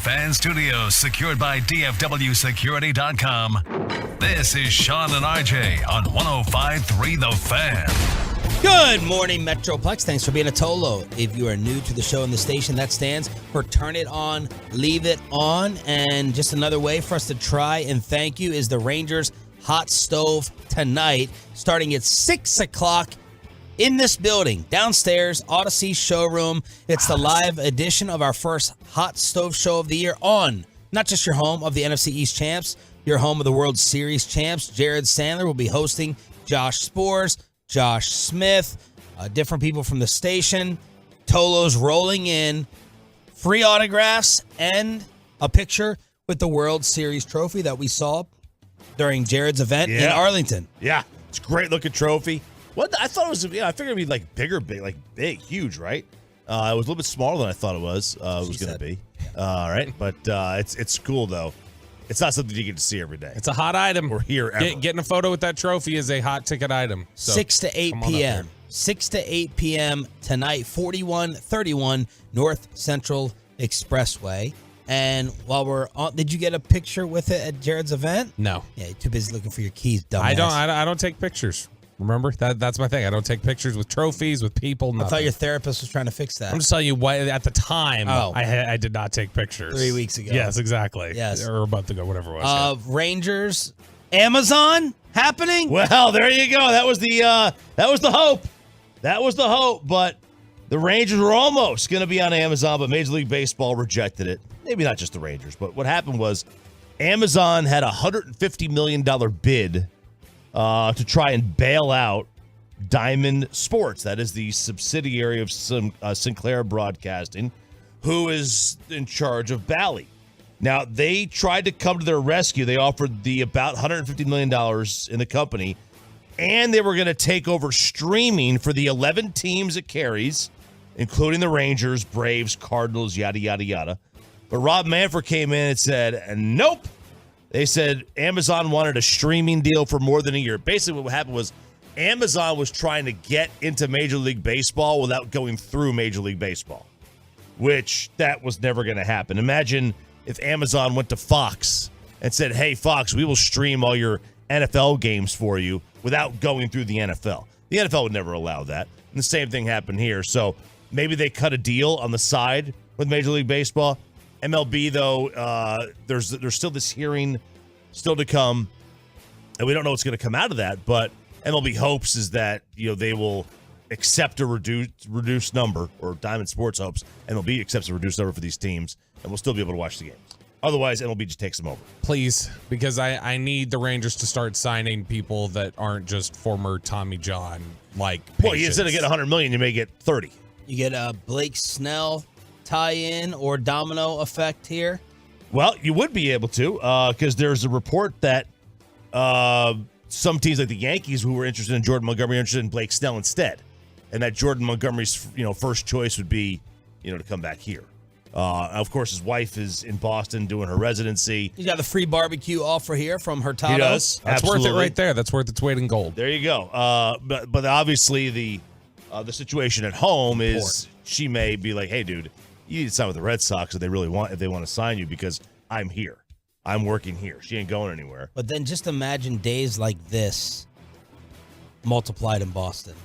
Speaker 1: Fan Studios, secured by DFWSecurity.com. This is Sean and RJ on 105.3 The Fan.
Speaker 3: Good morning, Metroplex. Thanks for being a Tolo. If you are new to the show and the station, that stands for Turn It On, Leave It On. And just another way for us to try and thank you is the Rangers Hot Stove tonight, starting at 6 o'clock in this building, downstairs, Odyssey Showroom. It's the live edition of our first Hot Stove show of the year on not just your home of the NFC East champs, your home of the World Series champs. Jared Sandler will be hosting, Josh Spores, Josh Smith, different people from the station. Tolo's rolling in, free autographs, and a picture with the World Series trophy that we saw during Jared's event in Arlington.
Speaker 4: Yeah, it's a great looking trophy. What I thought it was, I figured it'd be like big, huge, right? It was a little bit smaller than I thought it was. Going to be. Right, but it's cool though. It's not something you get to see every day.
Speaker 9: It's a hot item.
Speaker 4: We're here ever.
Speaker 9: Getting a photo with that trophy is a hot ticket item. So
Speaker 3: 6 to 8 p.m. 6 to 8 p.m. tonight, 4131 North Central Expressway. And while we're on, did you get a picture with it at Jared's event?
Speaker 9: No.
Speaker 3: Yeah, you're too busy looking for your keys, dumbass.
Speaker 9: I don't take pictures. Remember? That's my thing. I don't take pictures with trophies, with people, nothing.
Speaker 3: I thought your therapist was trying to fix that.
Speaker 9: I'm just telling you what, at the time, I did not take pictures.
Speaker 3: 3 weeks ago.
Speaker 9: Yes, exactly.
Speaker 3: Yes.
Speaker 9: Or a month ago, whatever it was.
Speaker 3: Rangers, Amazon happening?
Speaker 4: Well, there you go. That was the hope. That was the hope, but the Rangers were almost going to be on Amazon, but Major League Baseball rejected it. Maybe not just the Rangers, but what happened was Amazon had a $150 million bid to try and bail out Diamond Sports. That is the subsidiary of Sinclair Broadcasting, who is in charge of Bally. Now, they tried to come to their rescue. They offered about $150 million in the company, and they were going to take over streaming for the 11 teams it carries, including the Rangers, Braves, Cardinals, yada, yada, yada. But Rob Manfred came in and said, nope. They said Amazon wanted a streaming deal for more than a year. Basically, what happened was Amazon was trying to get into Major League Baseball without going through Major League Baseball, which that was never going to happen. Imagine if Amazon went to Fox and said, hey, Fox, we will stream all your NFL games for you without going through the NFL. The NFL would never allow that. And the same thing happened here. So maybe they cut a deal on the side with Major League Baseball. MLB, though, there's still this hearing still to come, and we don't know what's going to come out of that, but MLB hopes is that, they will accept a reduced number, or Diamond Sports hopes MLB accepts a reduced number for these teams, and we'll still be able to watch the games. Otherwise, MLB just takes them over.
Speaker 9: Please, because I need the Rangers to start signing people that aren't just former Tommy John, like patients.
Speaker 4: Well, instead of getting $100 million, you may get 30.
Speaker 3: You get a Blake Snell tie-in or domino effect here?
Speaker 4: Well, you would be able to, because there's a report that some teams like the Yankees who were interested in Jordan Montgomery are interested in Blake Snell instead, and that Jordan Montgomery's first choice would be to come back here. Of course, his wife is in Boston doing her residency.
Speaker 3: He's got the free barbecue offer here from Hurtado.
Speaker 4: He does.
Speaker 9: That's
Speaker 4: Absolutely.
Speaker 9: worth it right there. That's worth its weight in gold.
Speaker 4: There you go. But obviously the situation at home is she may be like, hey, dude, you need to sign with the Red Sox if they want to sign you, because I'm here. I'm working here. She ain't going anywhere.
Speaker 3: But then just imagine days like this multiplied in Boston,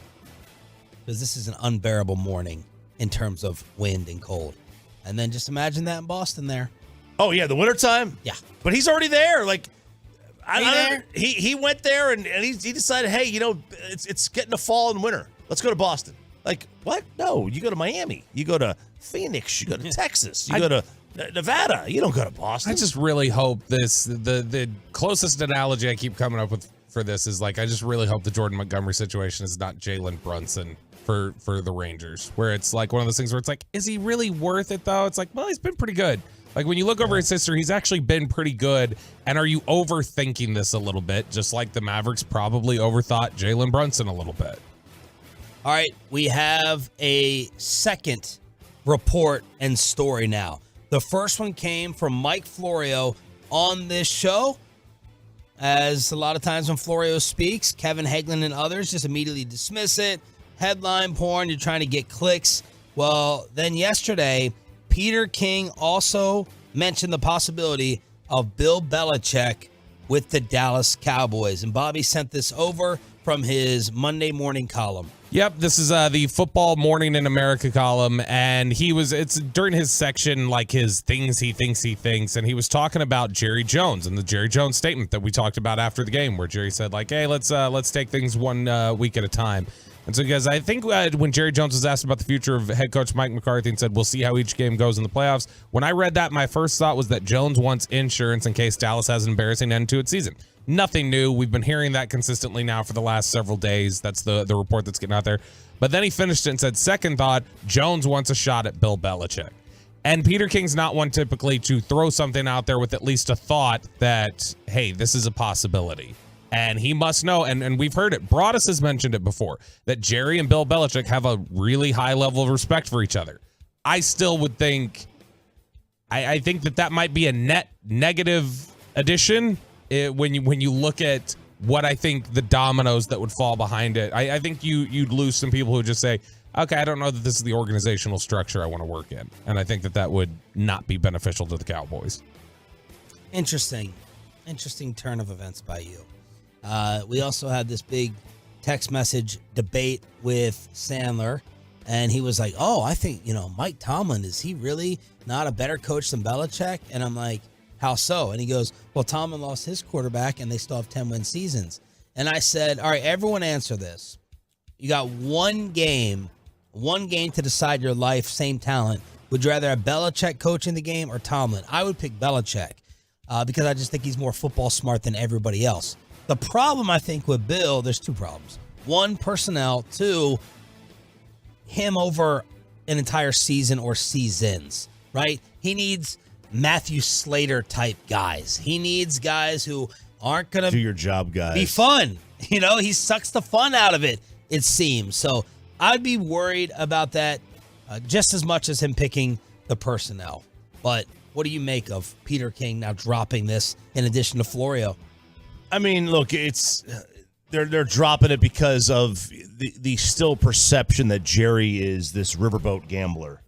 Speaker 3: because this is an unbearable morning in terms of wind and cold. And then just imagine that in Boston there.
Speaker 4: Oh, yeah, the wintertime?
Speaker 3: Yeah.
Speaker 4: But he's already there. Like,
Speaker 3: there?
Speaker 4: He went there and he decided, hey, it's getting to fall and winter. Let's go to Boston. Like, what? No, you go to Miami. You go to Phoenix. You go to Texas. You go to Nevada. You don't go to Boston.
Speaker 9: I just really hope the closest analogy I keep coming up with for this is, like, I just really hope the Jordan Montgomery situation is not Jalen Brunson for the Rangers, where it's like one of those things where it's like, is he really worth it though? It's like, well, he's been pretty good. Like, when you look over his history, he's actually been pretty good. And are you overthinking this a little bit? Just like the Mavericks probably overthought Jalen Brunson a little bit.
Speaker 3: All right, we have a second report and story now. The first one came from Mike Florio on this show. As a lot of times when Florio speaks, Kevin Hagelin and others just immediately dismiss it. Headline porn, you're trying to get clicks. Well, then yesterday, Peter King also mentioned the possibility of Bill Belichick with the Dallas Cowboys. And Bobby sent this over from his Monday morning column.
Speaker 9: Yep, this is the Football Morning in America column, and it's during his section, like his things he thinks, and he was talking about Jerry Jones and the Jerry Jones statement that we talked about after the game, where Jerry said, like, hey, let's take things one week at a time. And so, guys, I think when Jerry Jones was asked about the future of head coach Mike McCarthy and said, we'll see how each game goes in the playoffs, when I read that, my first thought was that Jones wants insurance in case Dallas has an embarrassing end to its season. Nothing new. We've been hearing that consistently now for the last several days. That's the report that's getting out there. But then he finished it and said, second thought, Jones wants a shot at Bill Belichick. And Peter King's not one typically to throw something out there with at least a thought that, hey, this is a possibility. And he must know, and we've heard it. Broadus has mentioned it before, that Jerry and Bill Belichick have a really high level of respect for each other. I still would think, I think that might be a net negative addition when you look at what I think the dominoes that would fall behind it. I think you'd lose some people who just say, okay, I don't know that this is the organizational structure I want to work in. And I think that would not be beneficial to the Cowboys.
Speaker 3: Interesting turn of events by you. We also had this big text message debate with Sandler, and he was like, oh, I think, Mike Tomlin, is he really not a better coach than Belichick? And I'm like, how so? And he goes, well, Tomlin lost his quarterback, and they still have 10-win seasons. And I said, all right, everyone answer this. You got one game to decide your life, same talent. Would you rather have Belichick coaching the game or Tomlin? I would pick Belichick because I just think he's more football smart than everybody else. The problem, I think, with Bill, there's two problems. One, personnel. Two, him over an entire season or seasons, right? He needs Matthew Slater type guys. He needs guys who aren't going to
Speaker 4: do your job, guys.
Speaker 3: Be fun. He sucks the fun out of it, it seems. So I'd be worried about that just as much as him picking the personnel. But what do you make of Peter King now dropping this in addition to Florio?
Speaker 4: I mean, look, it's they're dropping it because of the still perception that Jerry is this riverboat gambler.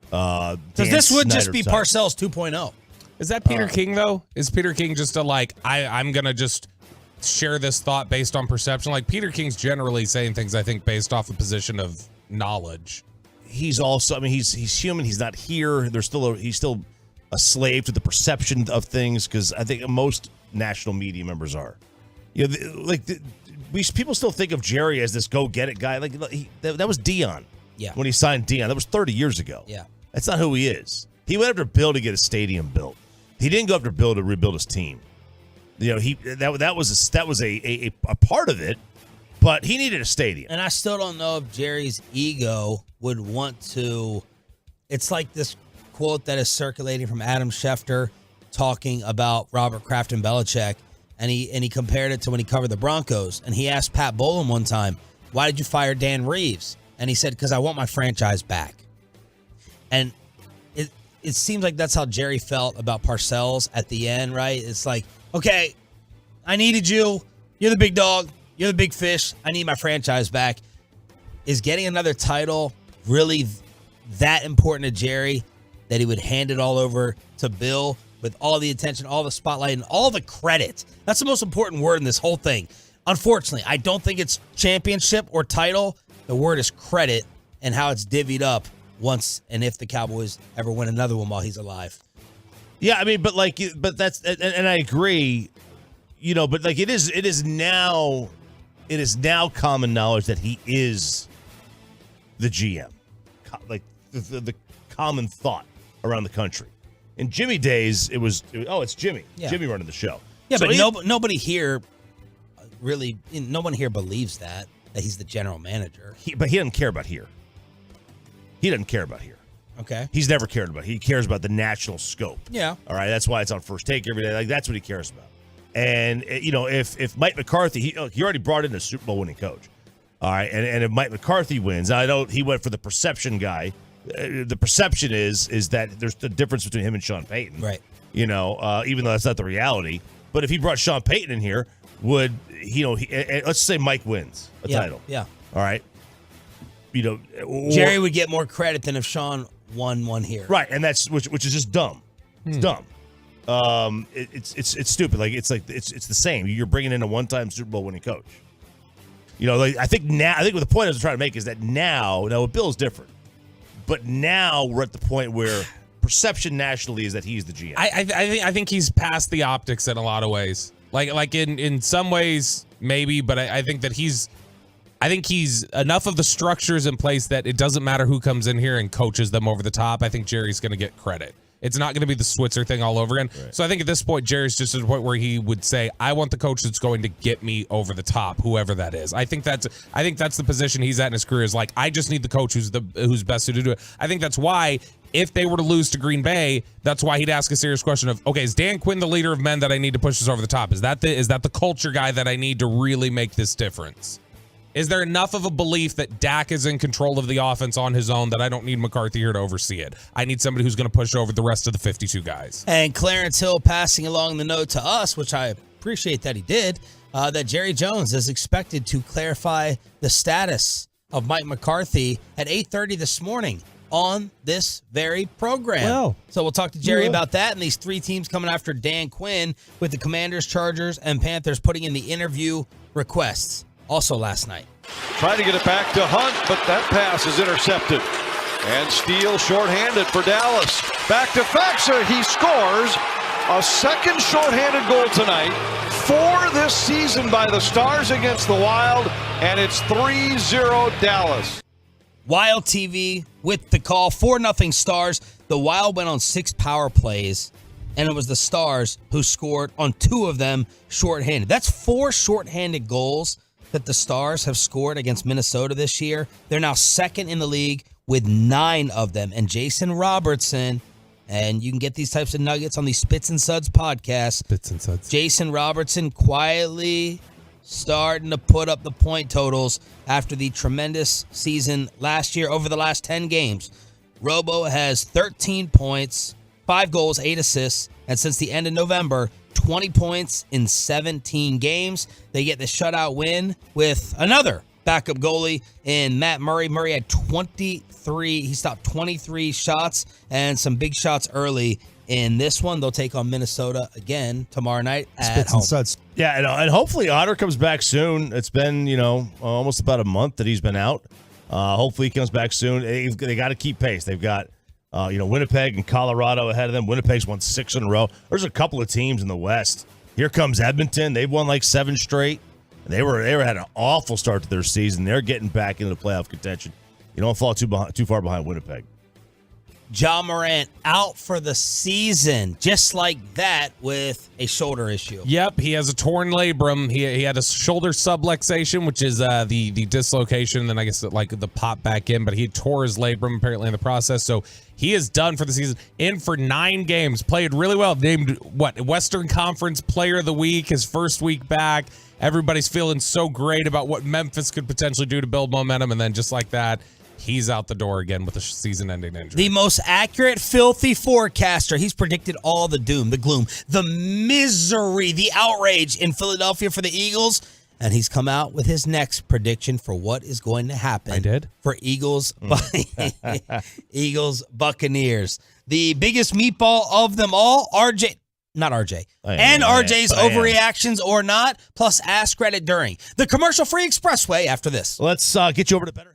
Speaker 3: Because this would just be Parcells 2.0.
Speaker 9: Is that Peter King, though? Is Peter King just I'm going to just share this thought based on perception? Like, Peter King's generally saying things, I think, based off a position of knowledge.
Speaker 4: He's also, he's human. He's not here. He's still a slave to the perception of things, because I think most national media members are. People still think of Jerry as this go-get-it guy. That was Dion.
Speaker 3: Yeah.
Speaker 4: When he signed Dion. That was 30 years ago.
Speaker 3: Yeah.
Speaker 4: That's not who he is. He went after Bill to get a stadium built. He didn't go after Bill to rebuild his team. That was a part of it, but he needed a stadium.
Speaker 3: And I still don't know if Jerry's ego would want to. It's like this quote that is circulating from Adam Schefter talking about Robert Kraft and Belichick, and he compared it to when he covered the Broncos. And he asked Pat Bowlen one time, why did you fire Dan Reeves? And he said, because I want my franchise back. And it seems like that's how Jerry felt about Parcells at the end, right? It's like, okay, I needed you. You're the big dog. You're the big fish. I need my franchise back. Is getting another title really that important to Jerry that he would hand it all over to Bill with all the attention, all the spotlight, and all the credit? That's the most important word in this whole thing. Unfortunately, I don't think it's championship or title. The word is credit, and how it's divvied up once and if the Cowboys ever win another one while he's alive.
Speaker 4: Yeah, but that's, and I agree, but it is now common knowledge that he is the GM, like the common thought around the country. In Jimmy days, it's Jimmy.
Speaker 3: Yeah.
Speaker 4: Jimmy running the show.
Speaker 3: Yeah, so but nobody here really, no one here believes that he's the general manager.
Speaker 4: But he doesn't care about here. He doesn't care about here.
Speaker 3: Okay.
Speaker 4: He's never cared about it. He cares about the national scope.
Speaker 3: Yeah.
Speaker 4: All right. That's why it's on First Take every day. Like, that's what he cares about. And, if Mike McCarthy, he already brought in a Super Bowl winning coach. All right. And if Mike McCarthy wins, he went for the perception guy. The perception is that there's the difference between him and Sean Payton.
Speaker 3: Right.
Speaker 4: Even though that's not the reality. But if he brought Sean Payton in here, let's say Mike wins a title.
Speaker 3: Yeah.
Speaker 4: All right.
Speaker 3: Jerry would get more credit than if Sean won one here.
Speaker 4: Right, and that's which is just dumb. It's dumb. It's stupid. It's the same. You're bringing in a one-time Super Bowl winning coach. I think what the point I was trying to make is that now Bill's different, but now we're at the point where perception nationally is that he's the GM.
Speaker 9: I think he's past the optics in a lot of ways. Like in some ways maybe, but I think that he's enough of the structures in place that it doesn't matter who comes in here and coaches them over the top. I think Jerry's going to get credit. It's not going to be the Switzer thing all over again. Right. So I think at this point, Jerry's just at a point where he would say, I want the coach that's going to get me over the top, whoever that is. I think that's the position he's at in his career, is like, I just need the coach who's best suited to do it. I think that's why if they were to lose to Green Bay, that's why he'd ask a serious question of, okay, is Dan Quinn the leader of men that I need to push this over the top? Is that the culture guy that I need to really make this difference? Is there enough of a belief that Dak is in control of the offense on his own that I don't need McCarthy here to oversee it? I need somebody who's going to push over the rest of the 52 guys.
Speaker 3: And Clarence Hill passing along the note to us, which I appreciate that he did, that Jerry Jones is expected to clarify the status of Mike McCarthy at 8:30 this morning on this very program.
Speaker 9: Well,
Speaker 3: so we'll talk to Jerry about that and these three teams coming after Dan Quinn, with the Commanders, Chargers, and Panthers putting in the interview requests. Also last night.
Speaker 8: Trying to get it back to Hunt, but that pass is intercepted. And Steele shorthanded for Dallas. Back to Faxer. He scores a second shorthanded goal tonight. 4 this season by the Stars against the Wild, and it's 3-0 Dallas.
Speaker 3: Wild TV with the call. 4-0 Stars. The Wild went on 6 power plays, and it was the Stars who scored on 2 of them shorthanded. That's 4 shorthanded goals that the Stars have scored against Minnesota this year. They're now second in the league with 9 of them. And Jason Robertson, and you can get these types of nuggets on the Spits and Suds podcast.
Speaker 9: Spits and Suds.
Speaker 3: Jason Robertson quietly starting to put up the point totals after the tremendous season last year. Over the last 10 games, Robo has 13 points, 5 goals, 8 assists, and since the end of November, 20 points in 17 games. They get the shutout win with another backup goalie in Matt Murray. Murray had 23. He stopped 23 shots and some big shots early in this one. They'll take on Minnesota again tomorrow night at home.
Speaker 4: Yeah, and hopefully Otter comes back soon. It's been, almost about a month that he's been out. Hopefully he comes back soon. They got to keep pace. They've got Winnipeg and Colorado ahead of them. Winnipeg's won 6 in a row. There's a couple of teams in the West. Here comes Edmonton. They've won like 7 straight. They had an awful start to their season. They're getting back into the playoff contention. You don't fall too far behind Winnipeg.
Speaker 3: Ja Morant out for the season, just like that, with a shoulder issue.
Speaker 9: Yep, he has a torn labrum. He had a shoulder subluxation, which is the dislocation, and then I guess the pop back in, but he tore his labrum apparently in the process. So he is done for the season. In for 9 games, played really well. Named Western Conference Player of the Week, his first week back. Everybody's feeling so great about what Memphis could potentially do to build momentum, and then just like that, he's out the door again with a season-ending injury.
Speaker 3: The most accurate, filthy forecaster. He's predicted all the doom, the gloom, the misery, the outrage in Philadelphia for the Eagles. And he's come out with his next prediction for what is going to happen.
Speaker 9: I did?
Speaker 3: For Eagles Buccaneers. The biggest meatball of them all, RJ's overreactions or not, plus Ask Reddit during the commercial-free expressway after this.
Speaker 4: Let's get you over to BetterHelp.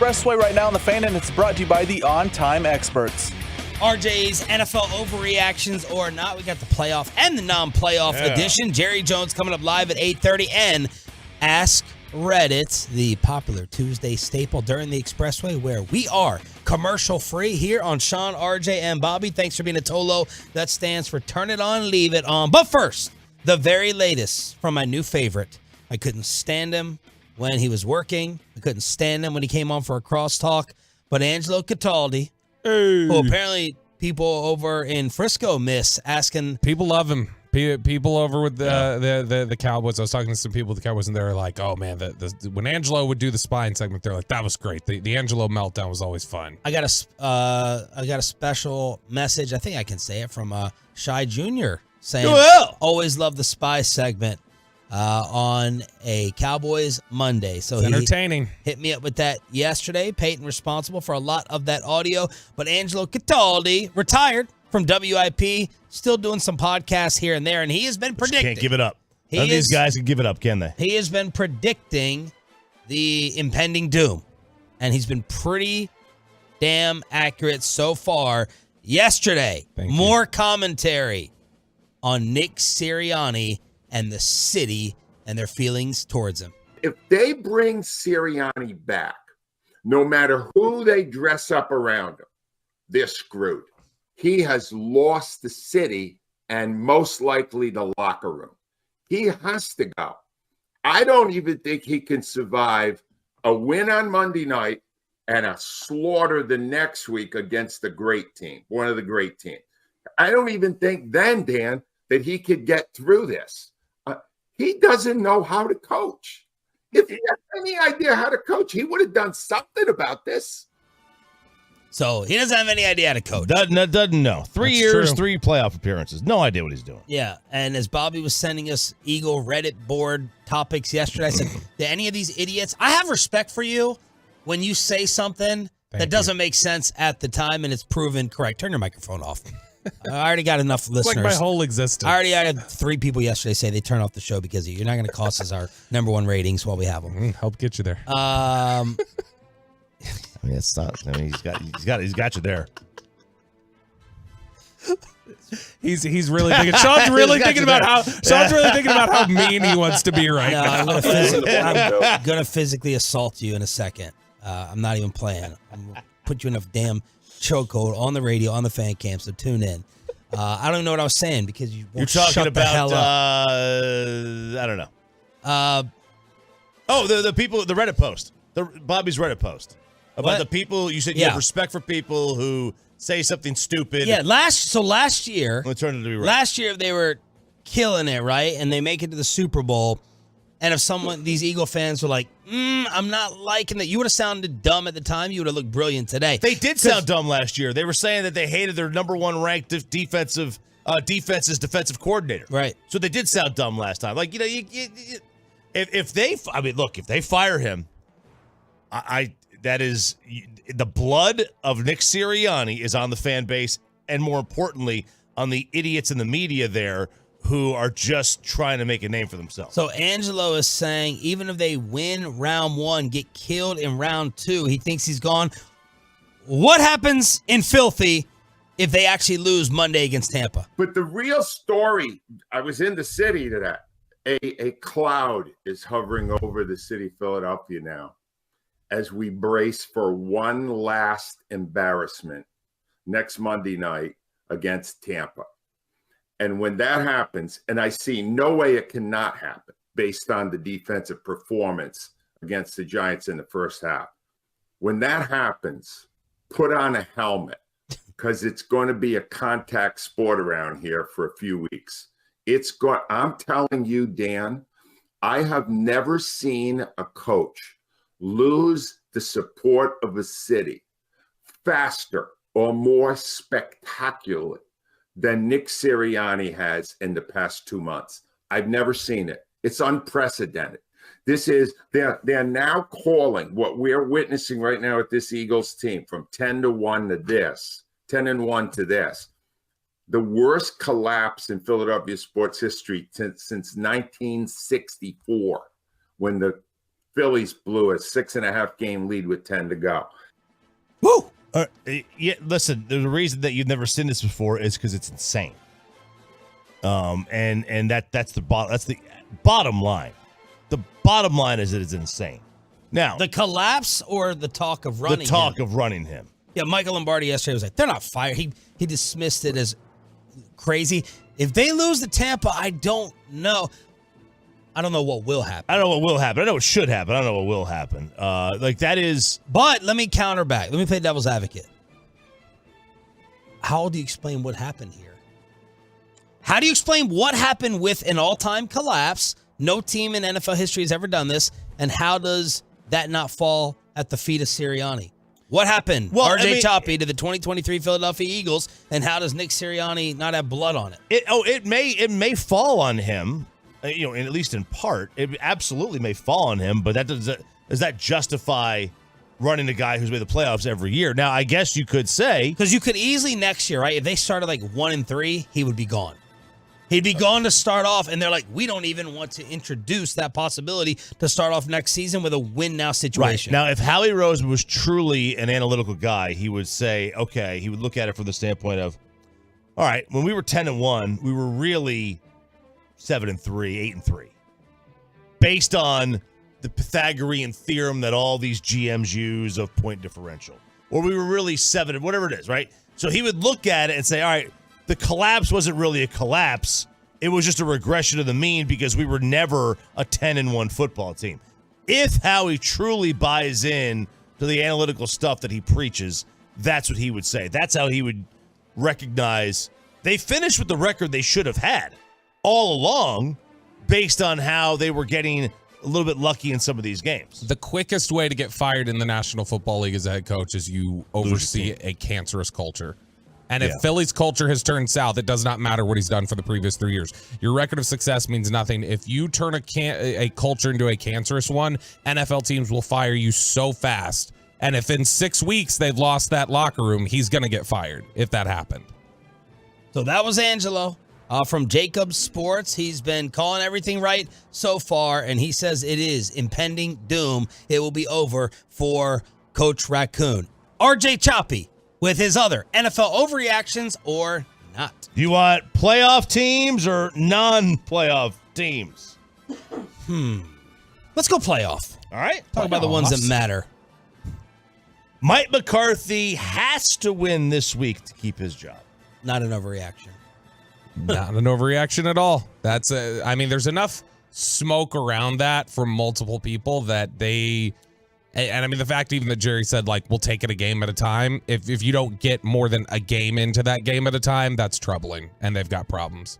Speaker 6: Expressway right now on the Fan, and it's brought to you by the On Time Experts.
Speaker 3: RJ's NFL overreactions or not. We got the playoff and the non-playoff edition. Jerry Jones coming up live at 8:30 and Ask Reddit, the popular Tuesday staple during the Expressway, where we are commercial-free here on Sean, RJ, and Bobby. Thanks for being a Tolo. That stands for Turn It On, Leave It On. But first, the very latest from my new favorite. I couldn't stand him when he was working. I couldn't stand him when he came on for a crosstalk. But Angelo Cataldi, who apparently people over in Frisco miss, asking.
Speaker 9: People love him. People over with the Cowboys. I was talking to some people with the Cowboys, and they were like, "Oh man, when Angelo would do the spine segment, they're like, that was great. The Angelo meltdown was always fun."
Speaker 3: I got a special message. I think I can say it from Shy Jr. saying, "Always love the spy segment on a Cowboys Monday." So
Speaker 9: it's entertaining.
Speaker 3: Hit me up with that yesterday. Peyton responsible for a lot of that audio, but Angelo Cataldi retired from WIP, still doing some podcasts here and there, and he has been predicting.
Speaker 4: Can't give it up. None of these guys can give it up, can they?
Speaker 3: He has been predicting the impending doom, and he's been pretty damn accurate so far. Yesterday, more commentary on Nick Sirianni and the city and their feelings towards him.
Speaker 11: If they bring Sirianni back, no matter who they dress up around him, they're screwed. He has lost the city and most likely the locker room. He has to go. I don't even think he can survive a win on Monday night and a slaughter the next week against a great team, one of the great teams. I don't even think then, Dan, that he could get through this. He doesn't know how to coach. If he had any idea how to coach, he would have done something about this.
Speaker 3: So he doesn't have any idea how to coach.
Speaker 4: Doesn't know. 3 years, 3 playoff appearances. No idea what he's doing.
Speaker 3: Yeah, and as Bobby was sending us Eagle Reddit board topics yesterday, I said, do any of these idiots, I have respect for you when you say something that doesn't make sense at the time and it's proven correct. Turn your microphone off. I already got enough listeners.
Speaker 9: Like my whole existence.
Speaker 3: I had 3 people yesterday say they turn off the show because of you. You're not going to cost us our #1 ratings while we have them.
Speaker 9: Help get you there.
Speaker 4: I mean, it's not. I mean, he's got you there.
Speaker 9: He's really thinking. Sean's really thinking about how mean he wants to be right now.
Speaker 3: I'm gonna physically assault you in a second. I'm not even playing. I'm gonna put you in a damn chokehold on the radio on the fan cam. So tune in. I don't even know what I was saying because you're
Speaker 4: talking
Speaker 3: shut
Speaker 4: about.
Speaker 3: The hell up.
Speaker 4: I don't know. The people, the Reddit post, Bobby's Reddit post. About the people, you said you have respect for people who say something stupid.
Speaker 3: Yeah, last year,
Speaker 4: let's turn it to be right.
Speaker 3: Last year they were killing it, right? And they make it to the Super Bowl. And if these Eagle fans were like, I'm not liking that, you would have sounded dumb at the time. You would have looked brilliant today.
Speaker 4: They did sound dumb last year. They were saying that they hated their #1 ranked defensive coordinator.
Speaker 3: Right.
Speaker 4: So they did sound dumb last time. Like, if they fire him, that is, the blood of Nick Sirianni is on the fan base, and more importantly, on the idiots in the media there who are just trying to make a name for themselves.
Speaker 3: So Angelo is saying even if they win round 1, get killed in round 2, he thinks he's gone. What happens in Filthy if they actually lose Monday against Tampa?
Speaker 11: But the real story, I was in the city today. A cloud is hovering over the city of Philadelphia now, as we brace for one last embarrassment next Monday night against Tampa. And when that happens, and I see no way it cannot happen based on the defensive performance against the Giants in the first half. When that happens, put on a helmet because it's going to be a contact sport around here for a few weeks. I'm telling you, Dan, I have never seen a coach lose the support of a city faster or more spectacularly than Nick Sirianni has in the past 2 months. I've never seen it. It's unprecedented. They're now calling what we're witnessing right now with this Eagles team from 10-1 to this, 10-1 to this. The worst collapse in Philadelphia sports history since 1964, when the Phillies blew a 6.5 game lead with 10 to go.
Speaker 3: Woo!
Speaker 4: Yeah, listen, there's a reason that you've never seen this before is because it's insane. And that's the bottom line. The bottom line is that it's insane. Now,
Speaker 3: the collapse or the talk of running
Speaker 4: the talk of running him.
Speaker 3: Yeah, Michael Lombardi yesterday was like, they're not fired. He dismissed it as crazy. If they lose to Tampa, I don't know. I don't know what will happen.
Speaker 4: I don't know what will happen. I know what should happen. I don't know what will happen. That is.
Speaker 3: But let me counter back. Let me play devil's advocate. How do you explain what happened here? How do you explain what happened with an all-time collapse? No team in NFL history has ever done this. And how does that not fall at the feet of Sirianni? What happened, RJ Choppy, to the 2023 Philadelphia Eagles? And how does Nick Sirianni not have blood on it?
Speaker 4: It may fall on him. At least in part, it absolutely may fall on him, but does that justify running a guy who's made the playoffs every year? Now, I guess you could say,
Speaker 3: because you could easily next year, right? If they started like 1-3, he would be gone. He'd be gone to start off, and they're like, we don't even want to introduce that possibility to start off next season with a win-now situation.
Speaker 4: Right. Now, if Howie Roseman was truly an analytical guy, he would say, okay, he would look at it from the standpoint of, all right, when we were 10-1, we were really 7-3, 8-3, based on the Pythagorean theorem that all these GMs use of point differential, or we were really 7, whatever it is, right? So he would look at it and say, all right, the collapse wasn't really a collapse. It was just a regression of the mean because we were never a 10-1 football team. If Howie truly buys in to the analytical stuff that he preaches, that's what he would say. That's how he would recognize they finished with the record they should have had all along, based on how they were getting a little bit lucky in some of these games.
Speaker 9: The quickest way to get fired in the National Football League as a head coach is you oversee a cancerous culture. And if Philly's culture has turned south, it does not matter what he's done for the previous 3 years. Your record of success means nothing. If you turn a culture into a cancerous one, NFL teams will fire you so fast. And if in 6 weeks they've lost that locker room, he's going to get fired if that happened.
Speaker 3: So that was Angelo. From Jacobs Sports. He's been calling everything right so far, and he says it is impending doom. It will be over for Coach Raccoon. RJ Choppy with his other NFL overreactions or not.
Speaker 4: You want playoff teams or non-playoff teams?
Speaker 3: Let's go playoff.
Speaker 4: All right.
Speaker 3: Talk about the ones that matter.
Speaker 4: Mike McCarthy has to win this week to keep his job.
Speaker 3: Not an overreaction.
Speaker 9: Not an overreaction at all. There's enough smoke around that from multiple people that the fact even that Jerry said, like, we'll take it a game at a time. If you don't get more than a game into that game at a time, that's troubling, and they've got problems.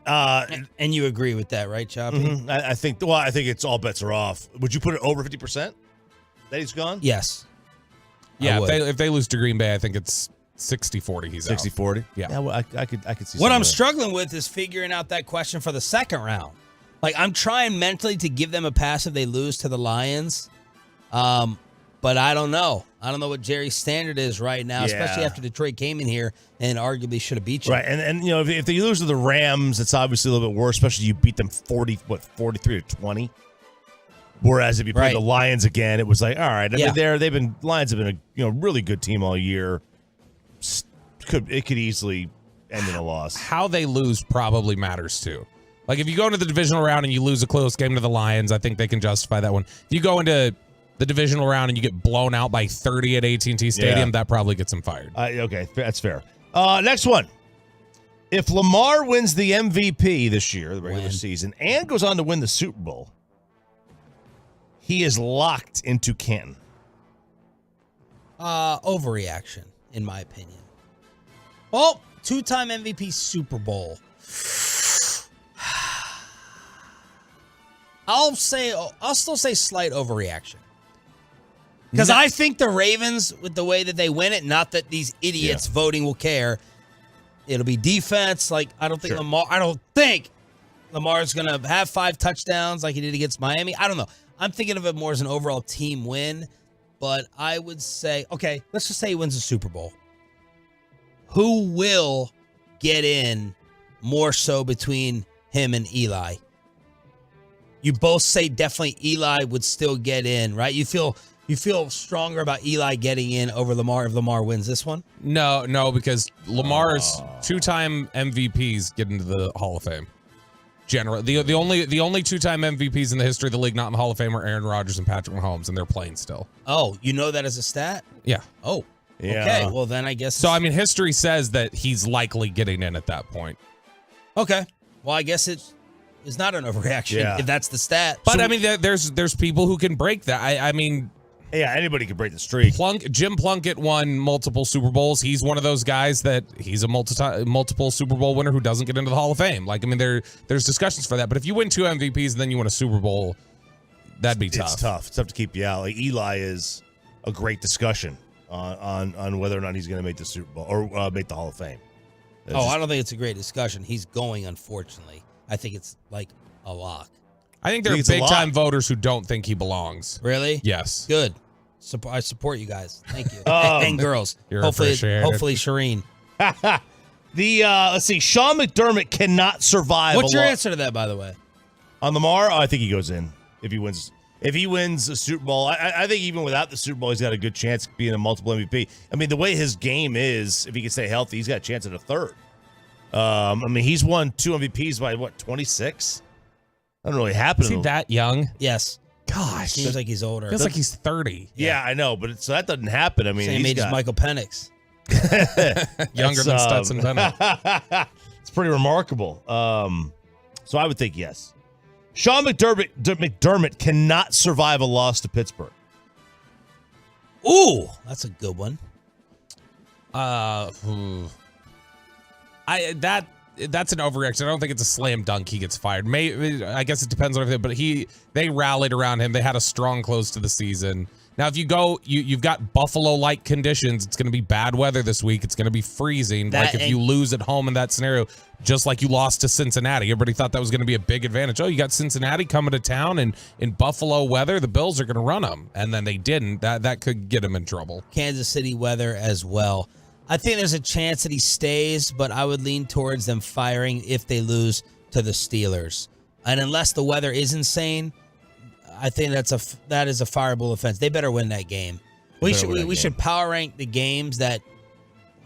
Speaker 3: And you agree with that, right, Choppy?
Speaker 4: Mm-hmm. I think it's all bets are off. Would you put it over 50% that he's gone?
Speaker 3: Yes.
Speaker 9: Yeah, if they lose to Green Bay, I think it's 60-40. He's
Speaker 4: 60-40?
Speaker 9: Yeah.
Speaker 4: Well, I could see
Speaker 3: what I'm struggling with is figuring out that question for the second round. Like, I'm trying mentally to give them a pass if they lose to the Lions. But I don't know. I don't know what Jerry's standard is right now, especially after Detroit came in here and arguably should have beat you.
Speaker 4: Right, and if they lose to the Rams, it's obviously a little bit worse, especially you beat them 43-20. Whereas if you play the Lions again, it was like, all right, Lions have been a really good team all year. It could easily end in a loss.
Speaker 9: How they lose probably matters too. Like if you go into the divisional round and you lose a close game to the Lions, I think they can justify that one. If you go into the divisional round and you get blown out by 30 at AT&T Stadium, that probably gets him fired.
Speaker 4: Okay, that's fair. Next one. If Lamar wins the MVP this year, the regular season, and goes on to win the Super Bowl, he is locked into Canton.
Speaker 3: Overreaction, in my opinion. Well, two-time MVP Super Bowl. I'll still say slight overreaction. Because I think the Ravens, with the way that they win it, not that these idiots voting will care, it'll be defense. Like, I don't think Lamar's going to have 5 touchdowns like he did against Miami. I don't know. I'm thinking of it more as an overall team win. But I would say, okay, let's just say he wins the Super Bowl. Who will get in more so between him and Eli? You both say definitely Eli would still get in, right? You feel stronger about Eli getting in over Lamar if Lamar wins this one?
Speaker 9: No, because Lamar's 2-time MVPs get into the Hall of Fame. Generally, the only 2-time MVPs in the history of the league not in the Hall of Fame are Aaron Rodgers and Patrick Mahomes, and they're playing still.
Speaker 3: Oh, you know that as a stat?
Speaker 9: Yeah.
Speaker 3: Oh,
Speaker 4: Yeah.
Speaker 3: okay. Well, then I guess.
Speaker 9: So, I mean, history says that he's likely getting in at that point.
Speaker 3: Okay. Well, I guess it is not an overreaction if that's the stat.
Speaker 9: But, I mean, there's people who can break that. I mean...
Speaker 4: Yeah, anybody can break the streak.
Speaker 9: Jim Plunkett won multiple Super Bowls. He's one of those guys that he's a multiple Super Bowl winner who doesn't get into the Hall of Fame. Like, I mean, there's discussions for that. But if you win 2 MVPs and then you win a Super Bowl, that'd be tough.
Speaker 4: It's tough. It's tough to keep you out. Like, Eli is a great discussion on whether or not he's going to make the Super Bowl or make the Hall of Fame.
Speaker 3: I don't think it's a great discussion. He's going, unfortunately. I think it's like a lock.
Speaker 9: I think there are big-time voters who don't think he belongs.
Speaker 3: Really?
Speaker 9: Yes.
Speaker 3: Good. I support you guys. Thank you. And girls.
Speaker 9: You're
Speaker 3: hopefully
Speaker 9: appreciated.
Speaker 3: Shireen.
Speaker 4: Let's see. Sean McDermott cannot survive.
Speaker 3: What's your answer to that, by the way?
Speaker 4: On Lamar, I think he goes in if he wins. If he wins a Super Bowl, I think even without the Super Bowl, he's got a good chance of being a multiple MVP. I mean, the way his game is, if he can stay healthy, he's got a chance at a third. I mean, he's won 2 MVPs by, 26? That doesn't really happen.
Speaker 9: Is he that young?
Speaker 3: Yes.
Speaker 9: Gosh.
Speaker 3: Seems like he's older.
Speaker 9: Feels like he's 30.
Speaker 4: Yeah, I know, but so that doesn't happen. I mean,
Speaker 3: Same age as Michael Penix.
Speaker 9: Younger than Stetson Bennett.
Speaker 4: It's pretty remarkable. So I would think yes. Sean McDermott cannot survive a loss to Pittsburgh.
Speaker 3: Ooh, that's a good one.
Speaker 9: That's an overreaction. I don't think it's a slam dunk he gets fired. I guess it depends on everything, but they rallied around him. They had a strong close to the season. Now, if you go, you've got Buffalo-like conditions. It's going to be bad weather this week. It's going to be freezing. Like if you lose at home in that scenario, just like you lost to Cincinnati. Everybody thought that was going to be a big advantage. Oh, you got Cincinnati coming to town, and in Buffalo weather, the Bills are going to run them. And then they didn't. That could get them in trouble.
Speaker 3: Kansas City weather as well. I think there's a chance that he stays, but I would lean towards them firing if they lose to the Steelers. And unless the weather is insane, I think that is a fireable offense. They better win that game. We should power rank the games that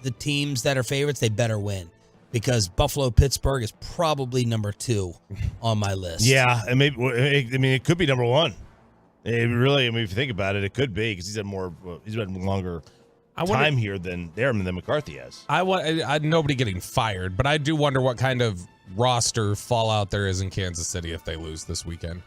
Speaker 3: the teams that are favorites, they better win. Because Buffalo-Pittsburgh is probably number 2 on my list.
Speaker 4: Yeah, and maybe it could be number 1. It really, if you think about it, it could be because he's had longer time here than McCarthy has.
Speaker 9: I nobody getting fired, but I do wonder what kind of roster fallout there is in Kansas City if they lose this weekend.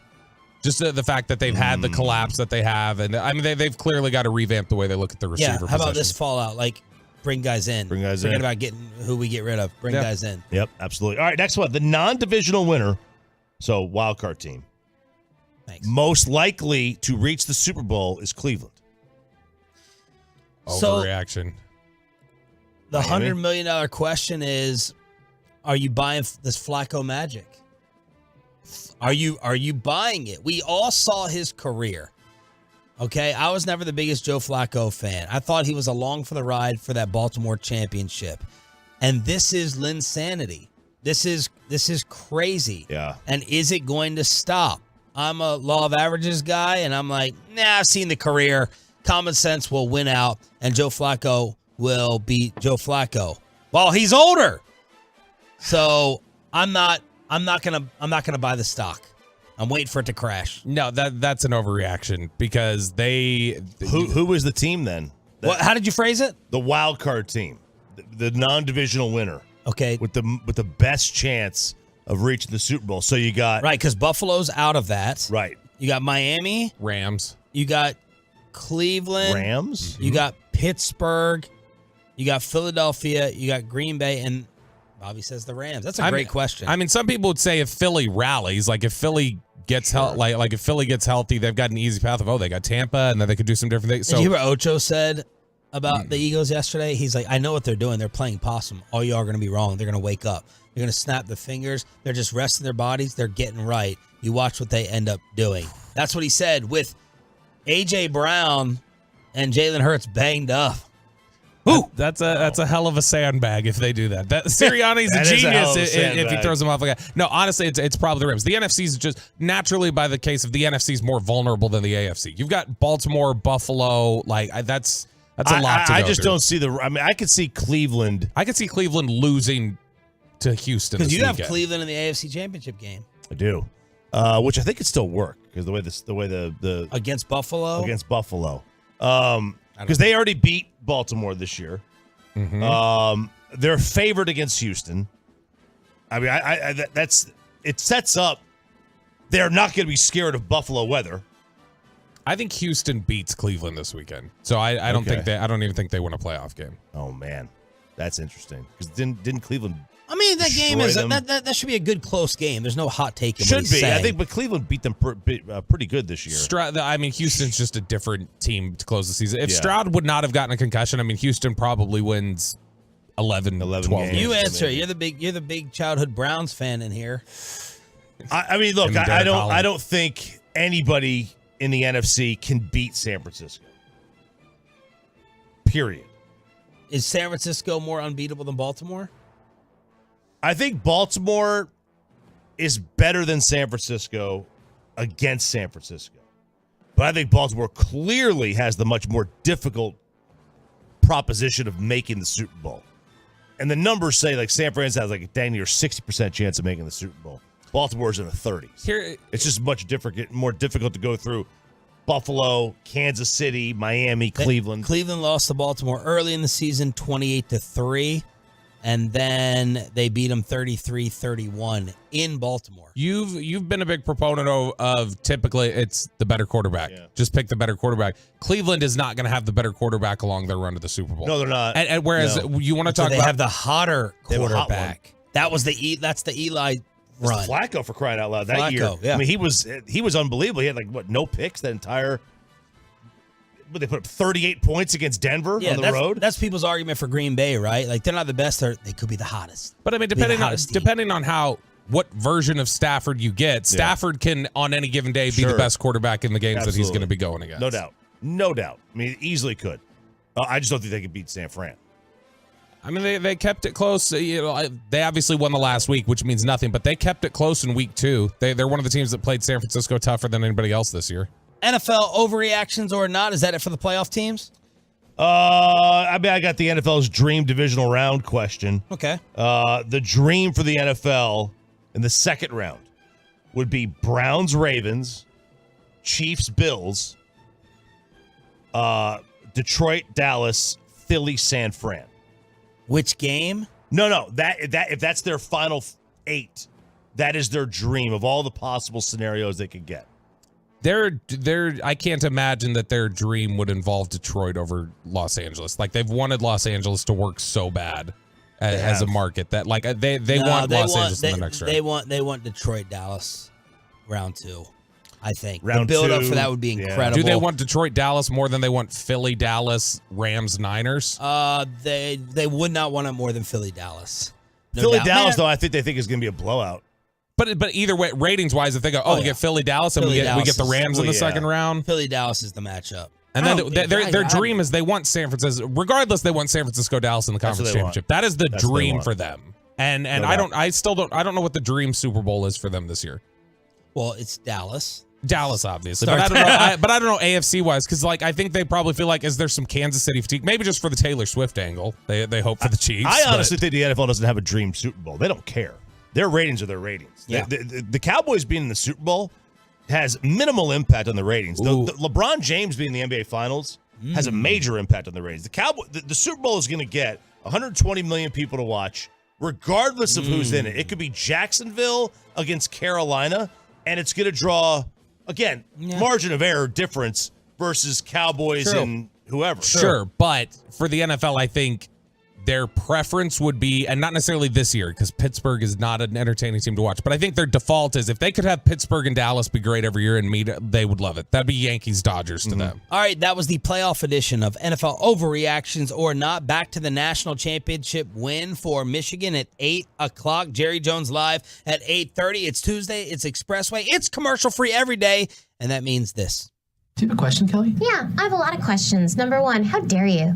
Speaker 9: Just the fact that they've had the collapse that they have, and I mean they've clearly got to revamp the way they look at the receiver.
Speaker 3: Yeah, how about this fallout? Like bring guys in. Forget about getting who we get rid of. Bring guys in.
Speaker 4: Yep, absolutely. All right, next one, the non-divisional winner, so wild card team.
Speaker 3: Thanks.
Speaker 4: Most likely to reach the Super Bowl is Cleveland.
Speaker 9: Overreaction.
Speaker 3: The $100 million question is, are you buying this Flacco magic? Are you buying it? We all saw his career. Okay, I was never the biggest Joe Flacco fan. I thought he was along for the ride for that Baltimore championship. And this is Linsanity. This is crazy.
Speaker 4: Yeah.
Speaker 3: And is it going to stop? I'm a law of averages guy, and I'm like, I've seen the career. Common sense will win out, and Joe Flacco will beat Joe Flacco. Well, he's older. So I'm not gonna buy the stock. I'm waiting for it to crash.
Speaker 9: No, that's an overreaction because
Speaker 4: who was the team then?
Speaker 3: How did you phrase it?
Speaker 4: The wild card team, the non-divisional winner.
Speaker 3: Okay,
Speaker 4: with the best chance of reaching the Super Bowl. So you got
Speaker 3: because Buffalo's out of that.
Speaker 4: Right.
Speaker 3: You got Miami,
Speaker 9: Rams.
Speaker 3: You got Cleveland,
Speaker 4: Rams.
Speaker 3: You got Pittsburgh. You got Philadelphia. You got Green Bay, and Bobby says the Rams. That's a great question.
Speaker 9: I mean, some people would say if Philly rallies, like if Philly gets like if Philly gets healthy, they've got an easy path of they got Tampa, and then they could do some different things. So
Speaker 3: did you hear what Ocho said about the Eagles yesterday? He's like, I know what they're doing. They're playing possum. All y'all are going to be wrong. They're going to wake up. They're going to snap the fingers. They're just resting their bodies. They're getting right. You watch what they end up doing. That's what he said with A.J. Brown and Jalen Hurts banged up.
Speaker 9: That's a hell of a sandbag if they do that. Sirianni's a genius if he throws them off like that. No, honestly, it's probably the Rams. The NFC is just naturally, by the case of the NFC, is more vulnerable than the AFC. You've got Baltimore, Buffalo, that's a lot to go
Speaker 4: I just
Speaker 9: through.
Speaker 4: don't see I could see Cleveland.
Speaker 9: I could see Cleveland losing to Houston
Speaker 3: Because you have
Speaker 9: weekend.
Speaker 3: Cleveland in the AFC Championship game.
Speaker 4: I do, which I think could still work because the way the
Speaker 3: Against Buffalo?
Speaker 4: against Buffalo, because they already beat Baltimore this year.
Speaker 9: Mm-hmm.
Speaker 4: They're favored against Houston. I mean, it sets up. They're not going to be scared of Buffalo weather.
Speaker 9: I think Houston beats Cleveland this weekend. So I don't think I don't even think they win a playoff game.
Speaker 4: Oh man, that's interesting. Because didn't Cleveland?
Speaker 3: I mean, that game is
Speaker 4: them?
Speaker 3: that should be a good close game. There's no hot take in what
Speaker 4: Should
Speaker 3: he's
Speaker 4: be,
Speaker 3: saying.
Speaker 4: I think, but Cleveland beat them pretty good this year.
Speaker 9: I mean, Houston's just a different team to close the season. If
Speaker 4: Yeah.
Speaker 9: Stroud would not have gotten a concussion, I mean, Houston probably wins 11 12
Speaker 4: games.
Speaker 3: You
Speaker 9: games.
Speaker 3: answer. You're the big childhood Browns fan in here.
Speaker 4: I mean, look,
Speaker 9: And
Speaker 4: I
Speaker 9: Derek
Speaker 4: don't
Speaker 9: Holland.
Speaker 4: think anybody in the NFC can beat San Francisco. Period.
Speaker 3: Is San Francisco more unbeatable than Baltimore?
Speaker 4: I think Baltimore is better than San Francisco against San Francisco. But I think Baltimore clearly has the much more difficult proposition of making the Super Bowl. And the numbers say like San Francisco has like a dang near 60% chance of making the Super Bowl. Baltimore's in the 30s. It's just more difficult to go through Buffalo, Kansas City, Miami, Cleveland.
Speaker 3: Cleveland lost to Baltimore early in the season 28-3. And then they beat them 33-31 in Baltimore.
Speaker 9: You've been a big proponent of typically it's the better quarterback.
Speaker 4: Yeah.
Speaker 9: Just pick the better quarterback. Cleveland is not going to have the better quarterback along their run to the Super Bowl.
Speaker 4: No, they're not.
Speaker 9: And whereas you want to
Speaker 3: So
Speaker 9: talk
Speaker 3: they
Speaker 9: about
Speaker 3: have the hotter
Speaker 4: They have a hot
Speaker 3: quarterback. That's the Eli run.
Speaker 4: Flacco, for crying out loud, that
Speaker 3: Flacco,
Speaker 4: year.
Speaker 3: yeah.
Speaker 4: I mean, he was unbelievable. He had no picks that entire. But they put up 38 points against Denver on the road.
Speaker 3: That's people's argument for Green Bay, right? Like they're not the best. They could be the hottest.
Speaker 9: But I mean, depending on what version of Stafford you get, Stafford can on any given day be the best quarterback in the games that he's going to be going against.
Speaker 4: No doubt. I mean, easily could. I just don't think they could beat San Fran.
Speaker 9: I mean, they kept it close. They obviously won the last week, which means nothing. But they kept it close in week 2. They're one of the teams that played San Francisco tougher than anybody else this year.
Speaker 3: NFL overreactions or not? Is that it for the playoff teams?
Speaker 4: I mean, I got the NFL's dream divisional round question.
Speaker 3: Okay.
Speaker 4: The dream for the NFL in the second round would be Browns-Ravens, Chiefs-Bills, Detroit-Dallas, Philly-San Fran.
Speaker 3: Which game?
Speaker 4: No. That if that's their final 8, that is their dream of all the possible scenarios they could get.
Speaker 9: I can't imagine that their dream would involve Detroit over Los Angeles. Like they've wanted Los Angeles to work so bad as a market that like they want Los Angeles in the next round.
Speaker 3: They want Detroit, Dallas, round 2. I think
Speaker 4: Round
Speaker 3: the build up
Speaker 4: 2,
Speaker 3: for that would be incredible.
Speaker 9: Do they want Detroit, Dallas more than they want Philly, Dallas, Rams, Niners?
Speaker 3: They would not want it more than Philly, Dallas. No
Speaker 4: Philly,
Speaker 3: doubt.
Speaker 4: Dallas, though, I think they think is going to be a blowout.
Speaker 9: But either way, ratings wise, if they go, we get Philly, Dallas, and we get the Rams in the second round.
Speaker 3: Philly, Dallas is the matchup.
Speaker 9: And then their dream is they want San Francisco. Regardless, they want San Francisco, Dallas in the conference championship. That is the dream for them. And I don't know what the dream Super Bowl is for them this year.
Speaker 3: Well, it's Dallas.
Speaker 9: Dallas, obviously, but I don't know. But I don't know AFC wise because I think they probably feel like is there some Kansas City fatigue? Maybe just for the Taylor Swift angle. They hope for the Chiefs.
Speaker 4: I honestly think the NFL doesn't have a dream Super Bowl. They don't care. Their ratings are their ratings.
Speaker 3: Yeah.
Speaker 4: The Cowboys being in the Super Bowl has minimal impact on the ratings. The LeBron James being in the NBA Finals has a major impact on the ratings. The Super Bowl is going to get 120 million people to watch, regardless of who's in it. It could be Jacksonville against Carolina, and it's going to draw, again, margin of error difference versus Cowboys and whoever.
Speaker 9: Sure, but for the NFL, I think their preference would be, and not necessarily this year, because Pittsburgh is not an entertaining team to watch, but I think their default is if they could have Pittsburgh and Dallas be great every year and meet, they would love it. That'd be Yankees-Dodgers to them.
Speaker 3: All right, that was the playoff edition of NFL Overreactions or Not. Back to the national championship win for Michigan at 8 o'clock. Jerry Jones live at 8:30. It's Tuesday. It's Expressway. It's commercial-free every day, and that means this.
Speaker 12: Do you have a question, Kelly?
Speaker 13: Yeah, I have a lot of questions. Number 1, how dare you?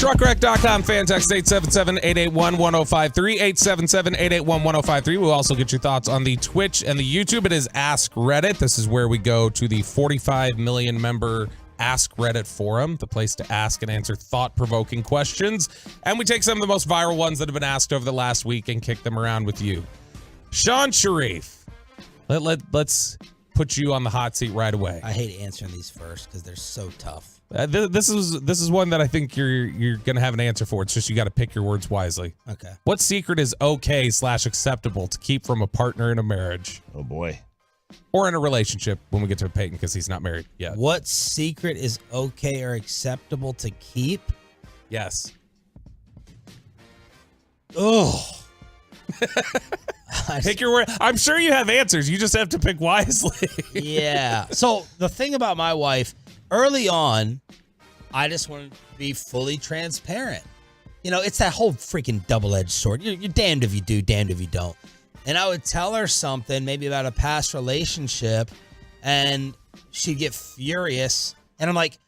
Speaker 9: Truckwreck.com, fan text 877-881-1053, 877-881-1053. We'll also get your thoughts on the Twitch and the YouTube. It is Ask Reddit. This is where we go to the 45 million member Ask Reddit forum, the place to ask and answer thought-provoking questions. And we take some of the most viral ones that have been asked over the last week and kick them around with you. Sean Sharif, let's put you on the hot seat right away.
Speaker 3: I hate answering these first because they're so tough.
Speaker 9: This is one that I think you're gonna have an answer for. It's just you got to pick your words wisely.
Speaker 3: Okay.
Speaker 9: What secret is okay/acceptable to keep from a partner in a marriage?
Speaker 4: Oh boy.
Speaker 9: Or in a relationship when we get to Peyton because he's not married yet.
Speaker 3: What secret is okay or acceptable to keep?
Speaker 9: Yes.
Speaker 3: Oh.
Speaker 9: Pick your word. I'm sure you have answers. You just have to pick wisely.
Speaker 3: Yeah. So the thing about my wife, early on, I just wanted to be fully transparent. You know, it's that whole freaking double-edged sword. You're damned if you do, damned if you don't. And I would tell her something, maybe about a past relationship, and she'd get furious. And I'm like,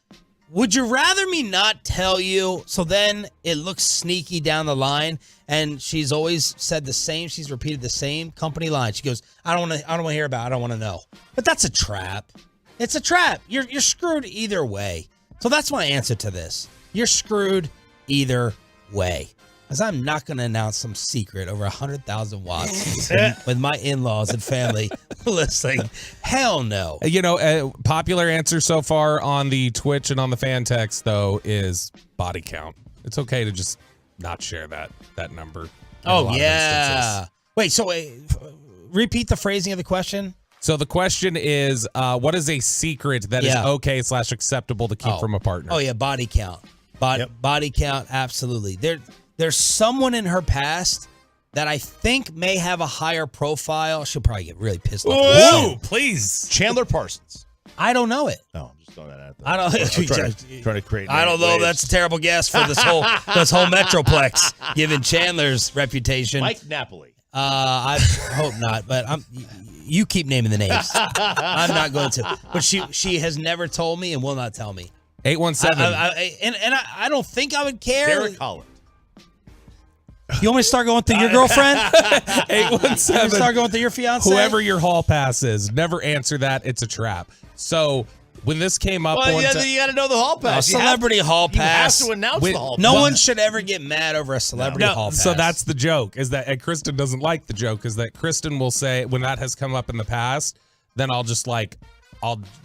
Speaker 3: would you rather me not tell you? So then it looks sneaky down the line. And she's always said the same. She's repeated the same company line. She goes, I don't want to hear about it. I don't want to know. But that's a trap. It's a trap. You're screwed either way. So that's my answer to this. You're screwed either way. Because I'm not going to announce some secret over 100,000 watts with my in-laws and family listening. Hell no.
Speaker 9: You know, a popular answer so far on the Twitch and on the fan text, though, is body count. It's okay to just not share that number.
Speaker 3: Oh, yeah. Wait, so repeat the phrasing of the question.
Speaker 9: So the question is, what is a secret that is okay/acceptable to keep from a partner?
Speaker 3: Oh, yeah, body count. Body count, absolutely. There's someone in her past that I think may have a higher profile. She'll probably get really pissed off.
Speaker 9: Whoa, please.
Speaker 4: Chandler Parsons.
Speaker 3: I don't know it.
Speaker 4: No, I'm just throwing that out there.
Speaker 3: I don't.
Speaker 4: Trying to create.
Speaker 3: I don't know.
Speaker 4: waves.
Speaker 3: That's a terrible guess for this whole Metroplex, given Chandler's reputation.
Speaker 4: Mike Napoli.
Speaker 3: I hope not, but you keep naming the names. I'm not going to. But she has never told me and will not tell me.
Speaker 9: 817.
Speaker 3: And I don't think I would care.
Speaker 4: Derek Holland.
Speaker 3: You want me to start going through your girlfriend?
Speaker 9: 817.
Speaker 3: Start going through your fiance?
Speaker 9: Whoever your hall pass is, never answer that. It's a trap. So when this came up,
Speaker 4: Well, you got to know the hall pass.
Speaker 3: Celebrity hall pass.
Speaker 4: You have to announce the hall pass.
Speaker 3: No one should ever get mad over a celebrity hall pass.
Speaker 9: So that's the joke. Is that, and Kristen doesn't like the joke. Is that Kristen will say when that has come up in the past, then I'll just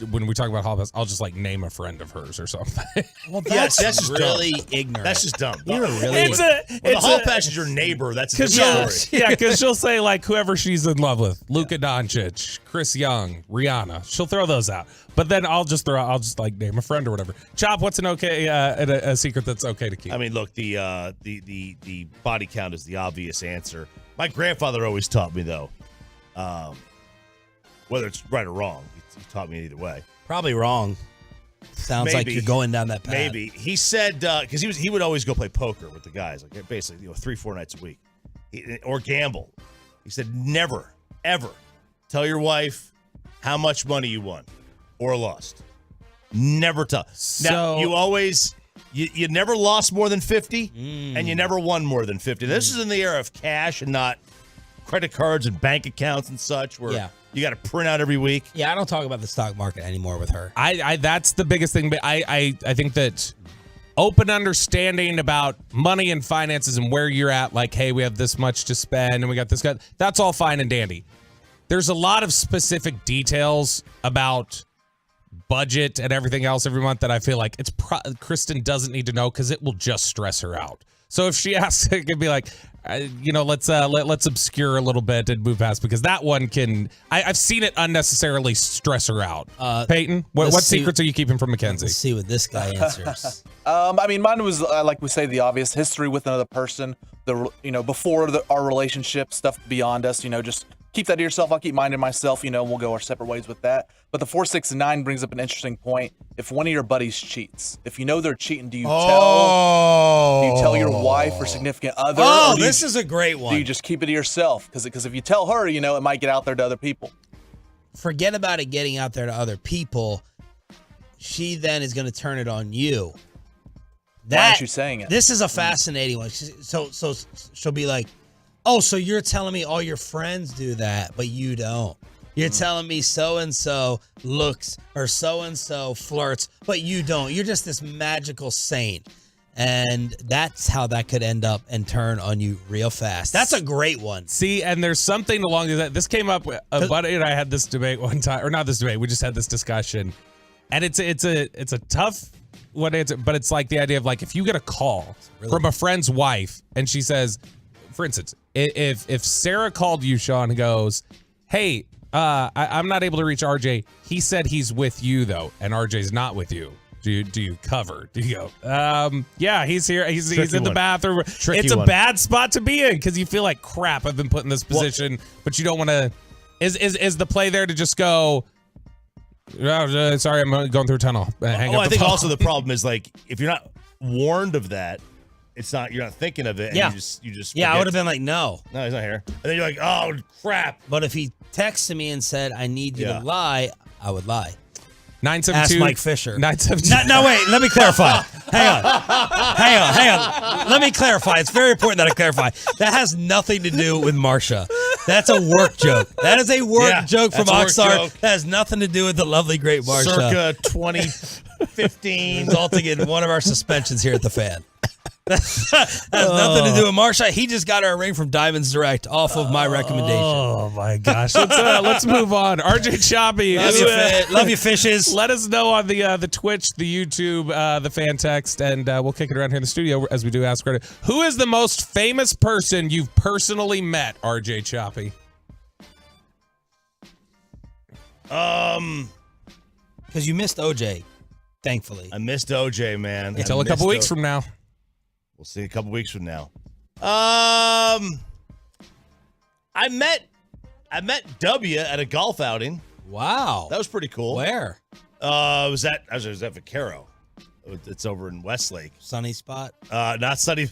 Speaker 9: when we talk about hall pass, I'll just name a friend of hers or something.
Speaker 3: Well, that's
Speaker 4: just
Speaker 3: really
Speaker 4: dumb.
Speaker 3: ignorant.
Speaker 4: That's just dumb.
Speaker 3: You're really.
Speaker 9: It's
Speaker 4: the hall pass is your neighbor. That's a different story.
Speaker 9: Yeah, because she'll say whoever she's in love with, Luka Doncic, Chris Young, Rihanna. She'll throw those out. But then I'll just name a friend or whatever. Chop, what's an a secret that's okay to keep?
Speaker 4: I mean, look, the body count is the obvious answer. My grandfather always taught me though, whether it's right or wrong, he taught me either way.
Speaker 3: Probably wrong. Sounds like you're going down that path.
Speaker 4: Maybe he said because he would always go play poker with the guys, basically 3-4 nights a week, or gamble. He said never ever tell your wife how much money you won or lost. Never tell. Now you always you never lost more than 50, and you never won more than 50. This is in the era of cash and not credit cards and bank accounts and such, where you got to print out every week.
Speaker 3: Yeah, I don't talk about the stock market anymore with her.
Speaker 9: I that's the biggest thing. But I think that open understanding about money and finances and where you're at, hey, we have this much to spend and we got this guy. That's all fine and dandy. There's a lot of specific details about budget and everything else every month that I feel like Kristen doesn't need to know because it will just stress her out. So if she asks, it could be let's obscure a little bit and move past, because that one can. I've seen it unnecessarily stress her out. Peyton, what secrets are you keeping from Mackenzie?
Speaker 3: Let's see what this guy answers.
Speaker 6: I mean, mine was like we say, the obvious history with another person. Before our relationship, stuff beyond us. Just keep that to yourself. I'll keep mine to myself. We'll go our separate ways with that. But the 469 brings up an interesting point. If one of your buddies cheats, if you know they're cheating, do you tell your wife or significant other?
Speaker 3: Oh, this is a great one.
Speaker 6: Do you just keep it to yourself? Because if you tell her, it might get out there to other people.
Speaker 3: Forget about it getting out there to other people. She then is going to turn it on you.
Speaker 6: Why aren't you saying it?
Speaker 3: This is a fascinating one. So she'll be like, oh, so you're telling me all your friends do that, but you don't. You're telling me so-and-so looks or so-and-so flirts, but you don't. You're just this magical saint. And that's how that could end up and turn on you real fast. That's a great one.
Speaker 9: See, and there's something along that. This came up, Buddy and I had this debate one time, or not this debate, we just had this discussion. And it's a tough one answer, but it's like the idea of like if you get a call from a friend's wife and she says, for instance, if Sarah called you, Sean, and goes, hey, I'm not able to reach RJ. He said he's with you though, and RJ's not with you. Do you cover? Do you go, yeah, he's here. He's in the bathroom. It's a bad spot to be in because you feel like crap. I've been put in this position, but you don't want to. Is the play there to just go? Oh, sorry, I'm going through a tunnel. Hang up
Speaker 4: I think
Speaker 9: phone.
Speaker 4: also the problem is like if you're not warned of that, you're not thinking of it. And
Speaker 3: Yeah.
Speaker 4: you just
Speaker 3: Yeah, I
Speaker 4: forget.
Speaker 3: would have been like, no.
Speaker 4: No, he's not here. And then you're like, oh crap.
Speaker 3: But if he texted me and said, I need you
Speaker 4: Yeah.
Speaker 3: to lie, I would lie.
Speaker 9: 972.
Speaker 3: Ask Mike Fisher.
Speaker 9: 972.
Speaker 3: No, wait. Let me clarify. Hang on. Let me clarify. It's very important that I clarify. That has nothing to do with Marsha. That's a work joke. That is a work joke from
Speaker 4: that's a work
Speaker 3: Oxnard.
Speaker 4: joke.
Speaker 3: That has nothing to do with the lovely, great Marsha.
Speaker 4: Circa 2015.
Speaker 3: Resulting in one of our suspensions here at the Fan. That has nothing to do with Marsha. He just got her a ring from Diamonds Direct off of my recommendation.
Speaker 9: Oh my gosh. Let's move on. RJ Choppy.
Speaker 3: Love you, fishes.
Speaker 9: Let us know on the Twitch, the YouTube, the fan text, and we'll kick it around here in the studio as we do Ask Credit. Who is the most famous person you've personally met, RJ Choppy?
Speaker 3: Because you missed OJ, thankfully.
Speaker 4: I missed OJ, man.
Speaker 9: Until a couple weeks from now.
Speaker 4: We'll see a couple weeks from now. I met W at a golf outing.
Speaker 3: Wow.
Speaker 4: That was pretty cool.
Speaker 3: Where?
Speaker 4: I was at Vaquero. It's over in Westlake.
Speaker 3: Sunny spot?
Speaker 4: Not sunny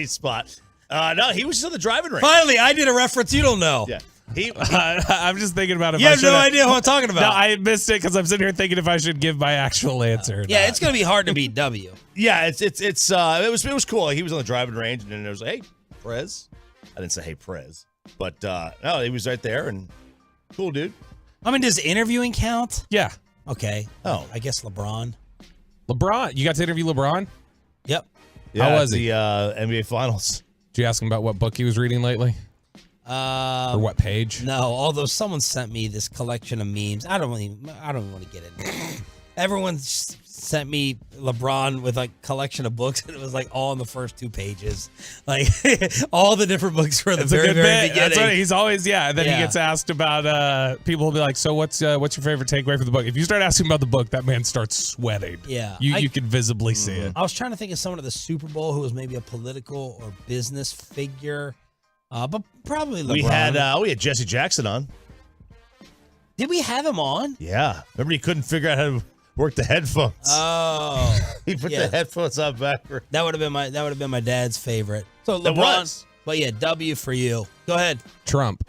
Speaker 4: spot. No, he was just on the driving range.
Speaker 3: Finally, I did a reference you don't know.
Speaker 4: Yeah.
Speaker 9: I'm just thinking about it.
Speaker 3: You have no idea who I'm talking about.
Speaker 9: No, I missed it because I'm sitting here thinking if I should give my actual answer.
Speaker 3: Yeah, it's gonna be hard to beat W.
Speaker 4: Yeah, it was cool. He was on the driving range, and then it was like, hey, Prez. I didn't say hey, Prez, but no, he was right there, and cool dude.
Speaker 3: I mean, does interviewing count?
Speaker 9: Yeah.
Speaker 3: Okay.
Speaker 4: Oh,
Speaker 3: I guess LeBron.
Speaker 9: You got to interview LeBron?
Speaker 3: Yep.
Speaker 4: Yeah,
Speaker 9: How was he?
Speaker 4: The NBA Finals.
Speaker 9: Did you ask him about what book he was reading lately? Or what page?
Speaker 3: No, although someone sent me this collection of memes. I don't even want to get into it. Everyone sent me LeBron with like collection of books, and it was like all in the first 2 pages, like all the different books were the very beginning.
Speaker 9: That's right. He's always and then he gets asked about. People will be like, "So what's your favorite takeaway from the book?" If you start asking about the book, that man starts sweating.
Speaker 3: Yeah,
Speaker 9: you can visibly see it.
Speaker 3: I was trying to think of someone at the Super Bowl who was maybe a political or business figure, but probably LeBron.
Speaker 4: We had Jesse Jackson on.
Speaker 3: Did we have him on?
Speaker 4: Yeah, remember he couldn't figure out how to work the headphones.
Speaker 3: Oh,
Speaker 4: he put the headphones on backward.
Speaker 3: That would have been my dad's favorite. So
Speaker 4: That
Speaker 3: LeBron,
Speaker 4: was.
Speaker 3: But yeah, W for you. Go ahead.
Speaker 9: Trump.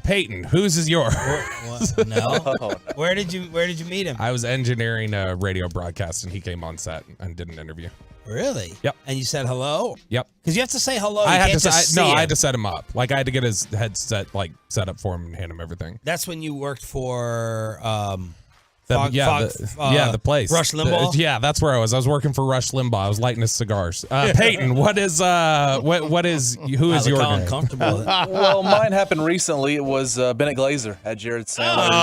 Speaker 9: Peyton, whose is yours?
Speaker 3: What? No. Where did you meet him?
Speaker 9: I was engineering a radio broadcast, and he came on set and did an interview.
Speaker 3: Really?
Speaker 9: Yep.
Speaker 3: And you said hello?
Speaker 9: Yep.
Speaker 3: Because you have to say hello.
Speaker 9: I
Speaker 3: You
Speaker 9: had
Speaker 3: can't
Speaker 9: to.
Speaker 3: just see
Speaker 9: I had
Speaker 3: him.
Speaker 9: to set him up. Like I had to get his headset set up for him and hand him everything.
Speaker 3: That's when you worked for
Speaker 9: the place.
Speaker 3: Rush Limbaugh?
Speaker 9: That's where I was. I was working for Rush Limbaugh. I was lighting his cigars. Peyton, who is your name?
Speaker 3: Uncomfortable with it.
Speaker 6: Well, mine happened recently. It was Bennett Glazer at Jared Sandler's.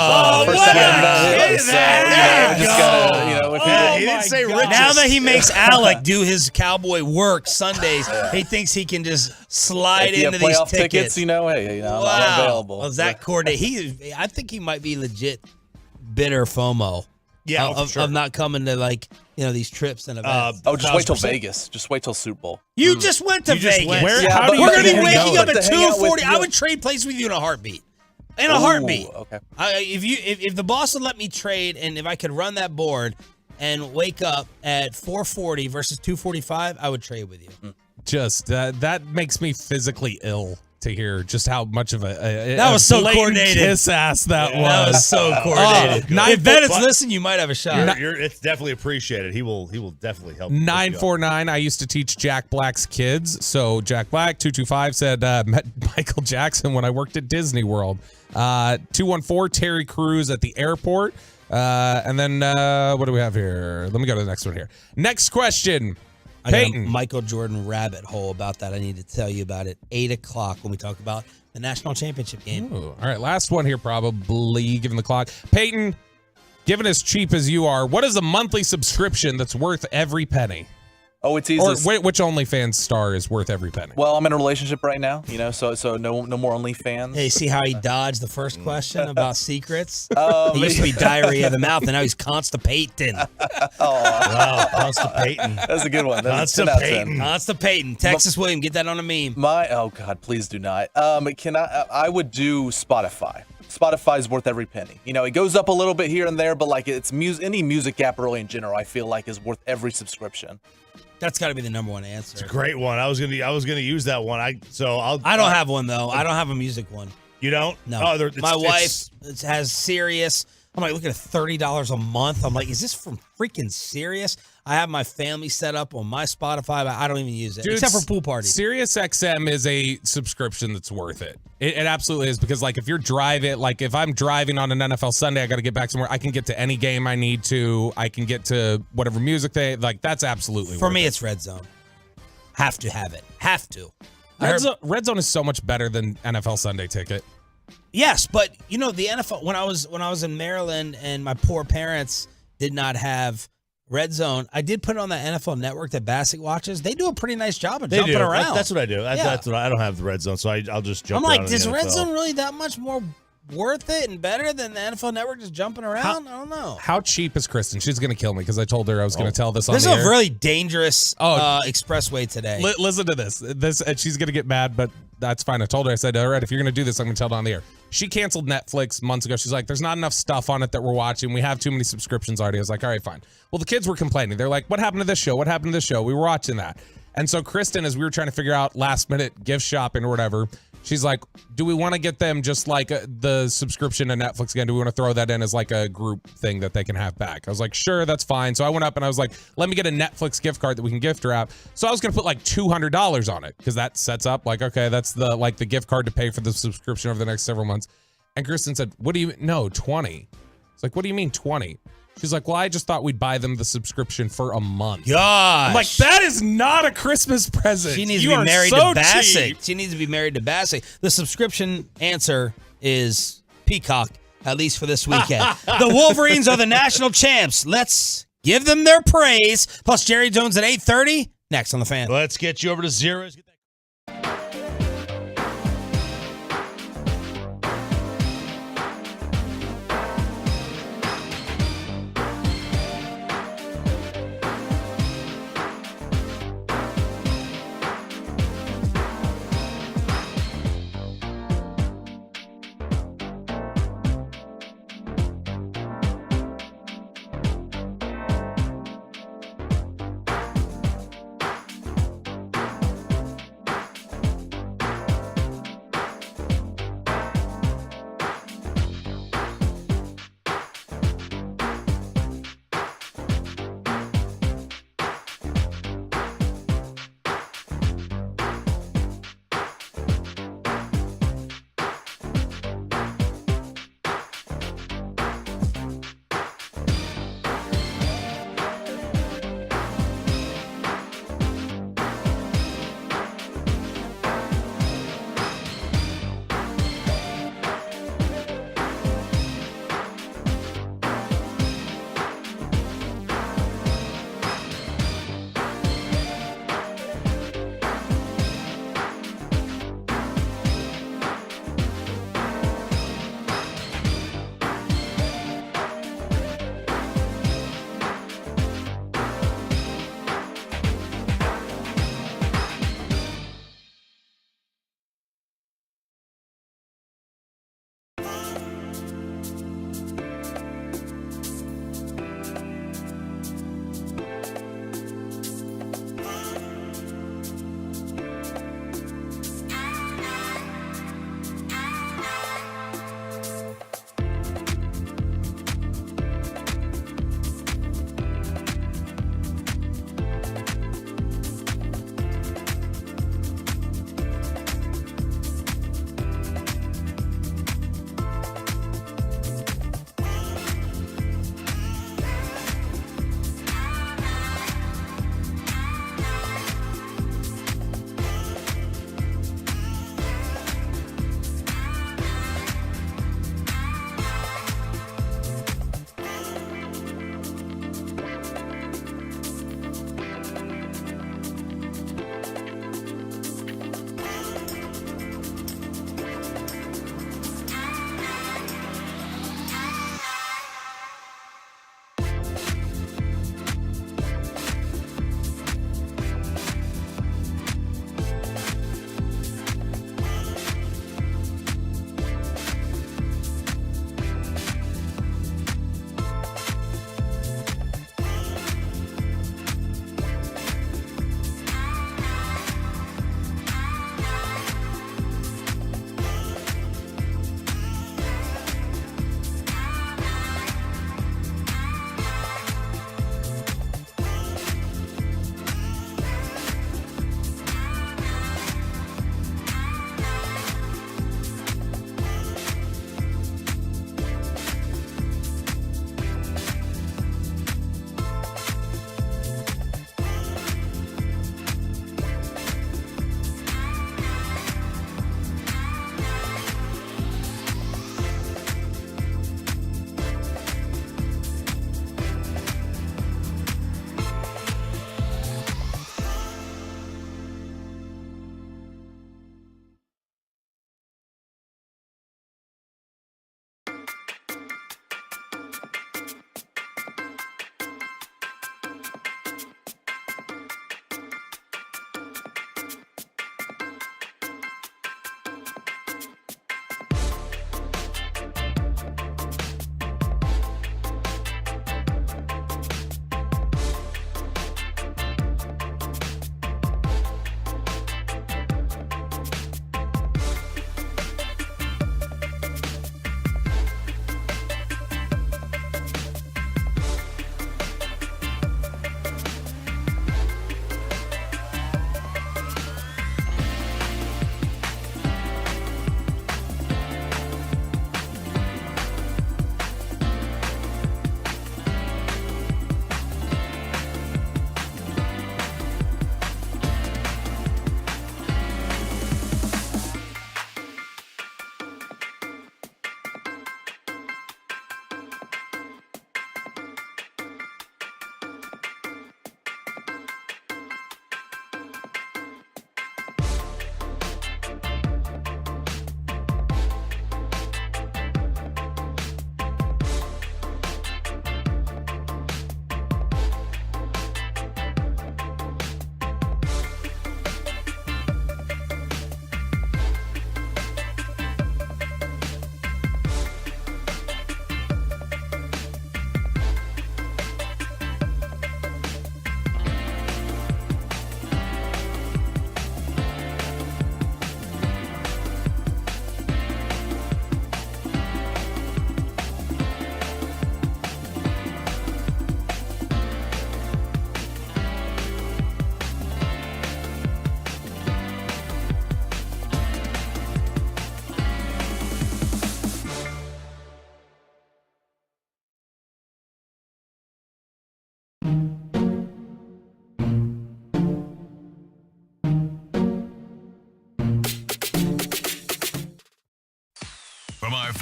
Speaker 4: He didn't say riches.
Speaker 3: Now that he makes Alec do his cowboy work Sundays, he thinks he can just slide
Speaker 6: if you
Speaker 3: into
Speaker 6: have
Speaker 3: these
Speaker 6: playoff
Speaker 3: tickets.
Speaker 6: hey, I'm
Speaker 3: Wow.
Speaker 6: available.
Speaker 3: Well, Zach Corday, I think he might be legit bitter FOMO.
Speaker 4: Yeah,
Speaker 3: of,
Speaker 4: for sure.
Speaker 3: of not coming to these trips and events.
Speaker 6: Just wait till Vegas. Just wait till Super Bowl.
Speaker 3: You just went to Vegas.
Speaker 9: How do you
Speaker 3: We're gonna be
Speaker 9: even
Speaker 3: waking
Speaker 9: know?
Speaker 3: up at
Speaker 6: To hang out with
Speaker 3: 2:40. I would trade places with you in a heartbeat. In a heartbeat.
Speaker 6: Okay.
Speaker 3: If the boss would let me trade, and if I could run that board and wake up at 4:40 versus 2:45, I would trade with you.
Speaker 9: Just that makes me physically ill to hear just how much of
Speaker 3: that was so coordinated.
Speaker 9: Kiss ass that was.
Speaker 3: That was so coordinated. If Bennett's listening, you might have a shot.
Speaker 4: It's definitely appreciated. He will definitely help.
Speaker 9: 949. I used to teach Jack Black's kids. So Jack Black 225 said met Michael Jackson when I worked at Disney World. 214 Terry Crews at the airport. And then what do we have here? Let me go to the next one here. Next question.
Speaker 3: I got a
Speaker 9: Peyton.
Speaker 3: Michael Jordan rabbit hole about that. I need to tell you about it. 8 o'clock when we talk about the national championship game.
Speaker 9: Ooh, all right, last one here probably, given the clock. Peyton, given as cheap as you are, what is a monthly subscription that's worth every penny?
Speaker 6: Oh, it's easy.
Speaker 9: Or which OnlyFans star is worth every penny?
Speaker 6: Well, I'm in a relationship right now, so no more OnlyFans.
Speaker 3: Hey, see how he dodged the first question about secrets? He used to be diarrhea of the mouth, and now he's constipating.
Speaker 4: Wow, constipating.
Speaker 6: That's a good one.
Speaker 3: Constipating. Texas William, get that on a meme.
Speaker 6: Oh God, please do not. I would do Spotify. Spotify's worth every penny. It goes up a little bit here and there, but like it's any music app really in general, I feel like is worth every subscription.
Speaker 3: That's got to be the number one answer.
Speaker 4: It's a great one. I was gonna use that one. I don't
Speaker 3: have one though. I don't have a music one.
Speaker 4: You don't?
Speaker 3: No.
Speaker 4: Oh,
Speaker 3: my wife has Sirius. I'm like, look at $30 a month. I'm like, is this from freaking Sirius? I have my family set up on my Spotify, but I don't even use it, except for pool parties.
Speaker 9: Sirius XM is a subscription that's worth it. It absolutely is, because like if you're driving, like if I'm driving on an NFL Sunday, I got to get back somewhere. I can get to any game I need to. I can get to whatever music they like. That's absolutely
Speaker 3: for
Speaker 9: worth
Speaker 3: me.
Speaker 9: it.
Speaker 3: It's Red Zone. Have to have it. Have to.
Speaker 9: Red Zone is so much better than NFL Sunday Ticket.
Speaker 3: Yes, but the NFL, when I was in Maryland and my poor parents did not have Red Zone, I did put it on the NFL Network that Bassett watches. They do a pretty nice job of jumping around.
Speaker 4: That's what I do. That's what I don't have the Red Zone, so I'll just jump around.
Speaker 3: I'm like, is Red Zone really that much more worth it and better than the NFL Network just jumping around? I don't know.
Speaker 9: How cheap is Kristen? She's going to kill me because I told her I was going to tell this on the air.
Speaker 3: This is a really dangerous expressway today.
Speaker 9: Listen to this. And she's going to get mad, but that's fine. I told her, I said, all right, if you're going to do this, I'm going to tell it on the air. She canceled Netflix months ago. She's like, there's not enough stuff on it that we're watching. We have too many subscriptions already. I was like, all right, fine. Well, the kids were complaining. They're like, what happened to this show? What happened to this show? We were watching that. And so Kristen, as we were trying to figure out last minute gift shopping or whatever, she's like, do we want to get them just like the subscription to Netflix again? Do we want to throw that in as like a group thing that they can have back? I was like, sure, that's fine. So I went up and I was like, let me get a Netflix gift card that we can gift wrap. So I was going to put like $200 on it because that sets up like, okay, that's the gift card to pay for the subscription over the next several months. And Kristen said, what do you mean? No, 20. It's like, what do you mean 20? She's like, well, I just thought we'd buy them the subscription for a month.
Speaker 3: Gosh.
Speaker 9: I'm like, that is not a Christmas present.
Speaker 3: She needs to be married to Bassett. She needs to be married to Bassett. The subscription answer is Peacock, at least for this weekend. The Wolverines are the national champs. Let's give them their praise. Plus Jerry Jones at 8:30. Next on The Fan.
Speaker 4: Let's get you over to Zeros.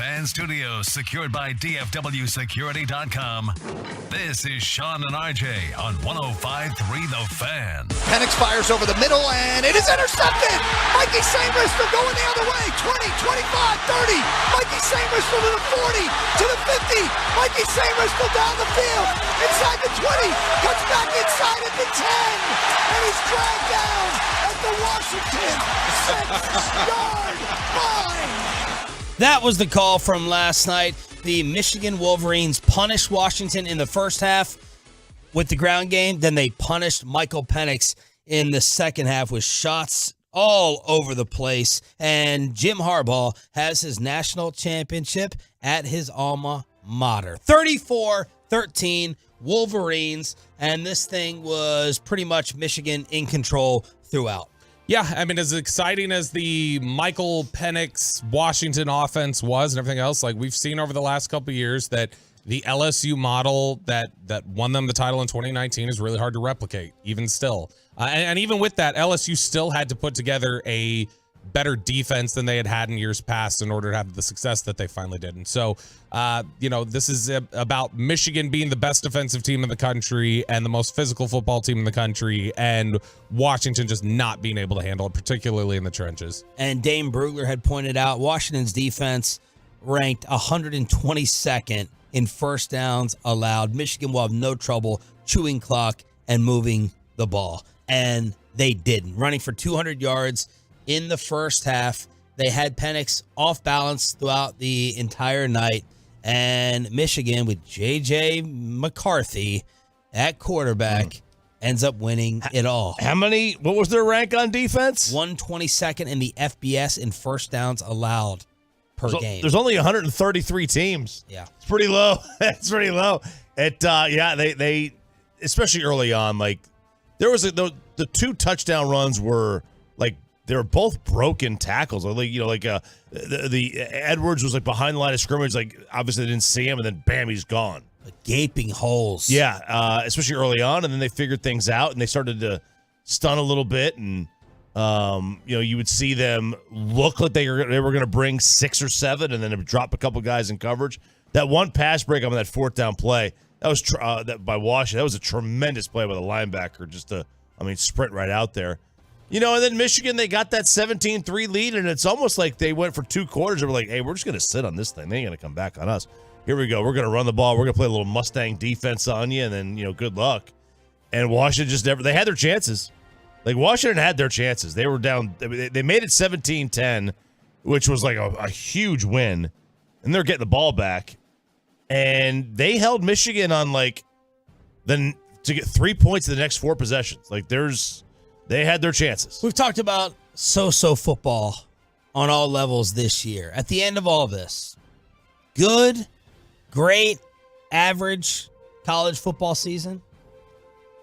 Speaker 1: Fan Studios, secured by DFWSecurity.com. This is Sean and RJ on 105.3 The Fan.
Speaker 2: Penix fires over the middle, and it is intercepted. Mikey Sainristil going the other way. 20, 25, 30. Mikey Sainristil to the 40, to the 50. Mikey Sainristil down the field, inside the 20, cuts back inside at the 10, and he's dragged down at the Washington 6-yard line.
Speaker 3: That was the call from last night. The Michigan Wolverines punished Washington in the first half with the ground game. Then they punished Michael Penix in the second half with shots all over the place. And Jim Harbaugh has his national championship at his alma mater. 34-13 Wolverines. And this thing was pretty much Michigan in control throughout.
Speaker 9: Yeah, I mean, as exciting as the Michael Penix Washington offense was and everything else, like we've seen over the last couple of years that the LSU model that won them the title in 2019 is really hard to replicate, even still. And even with that, LSU still had to put together a better defense than they had in years past in order to have the success that they finally did. And so, this is about Michigan being the best defensive team in the country and the most physical football team in the country, and Washington just not being able to handle it, particularly in the trenches.
Speaker 3: And Dame Brugler had pointed out Washington's defense ranked 122nd in first downs allowed. Michigan will have no trouble chewing clock and moving the ball. And they didn't. Running for 200 yards in the first half. They had Penix off balance throughout the entire night. And Michigan, with J.J. McCarthy at quarterback, ends up winning it all.
Speaker 4: What was their rank on defense?
Speaker 3: 122nd in the FBS in first downs allowed per game.
Speaker 4: There's only 133 teams.
Speaker 3: Yeah.
Speaker 4: It's pretty low. It's pretty low. They especially early on, like there was the 2 touchdown runs were like they were both broken tackles. The Edwards was like behind the line of scrimmage, like obviously they didn't see him, and then bam, he's gone.
Speaker 3: Gaping holes.
Speaker 4: Yeah, especially early on, and then they figured things out, and they started to stun a little bit, and you would see them look like they were going to bring 6 or 7, and then drop a couple guys in coverage. That one pass break on that 4th down play, that was by Washington. That was a tremendous play by the linebacker, just to sprint right out there. And then Michigan, they got that 17-3 lead, and it's almost like they went for 2 quarters and were like, hey, we're just going to sit on this thing. They ain't going to come back on us. Here we go. We're going to run the ball. We're going to play a little Mustang defense on you, and then, good luck. And Washington just never – they had their chances. Like, Washington had their chances. They were down – they made it 17-10, which was like a huge win, and they're getting the ball back. And they held Michigan on, to get 3 points in the next 4 possessions. They had their chances.
Speaker 3: We've talked about so-so football on all levels this year. At the end of all this, good, great, average college football season?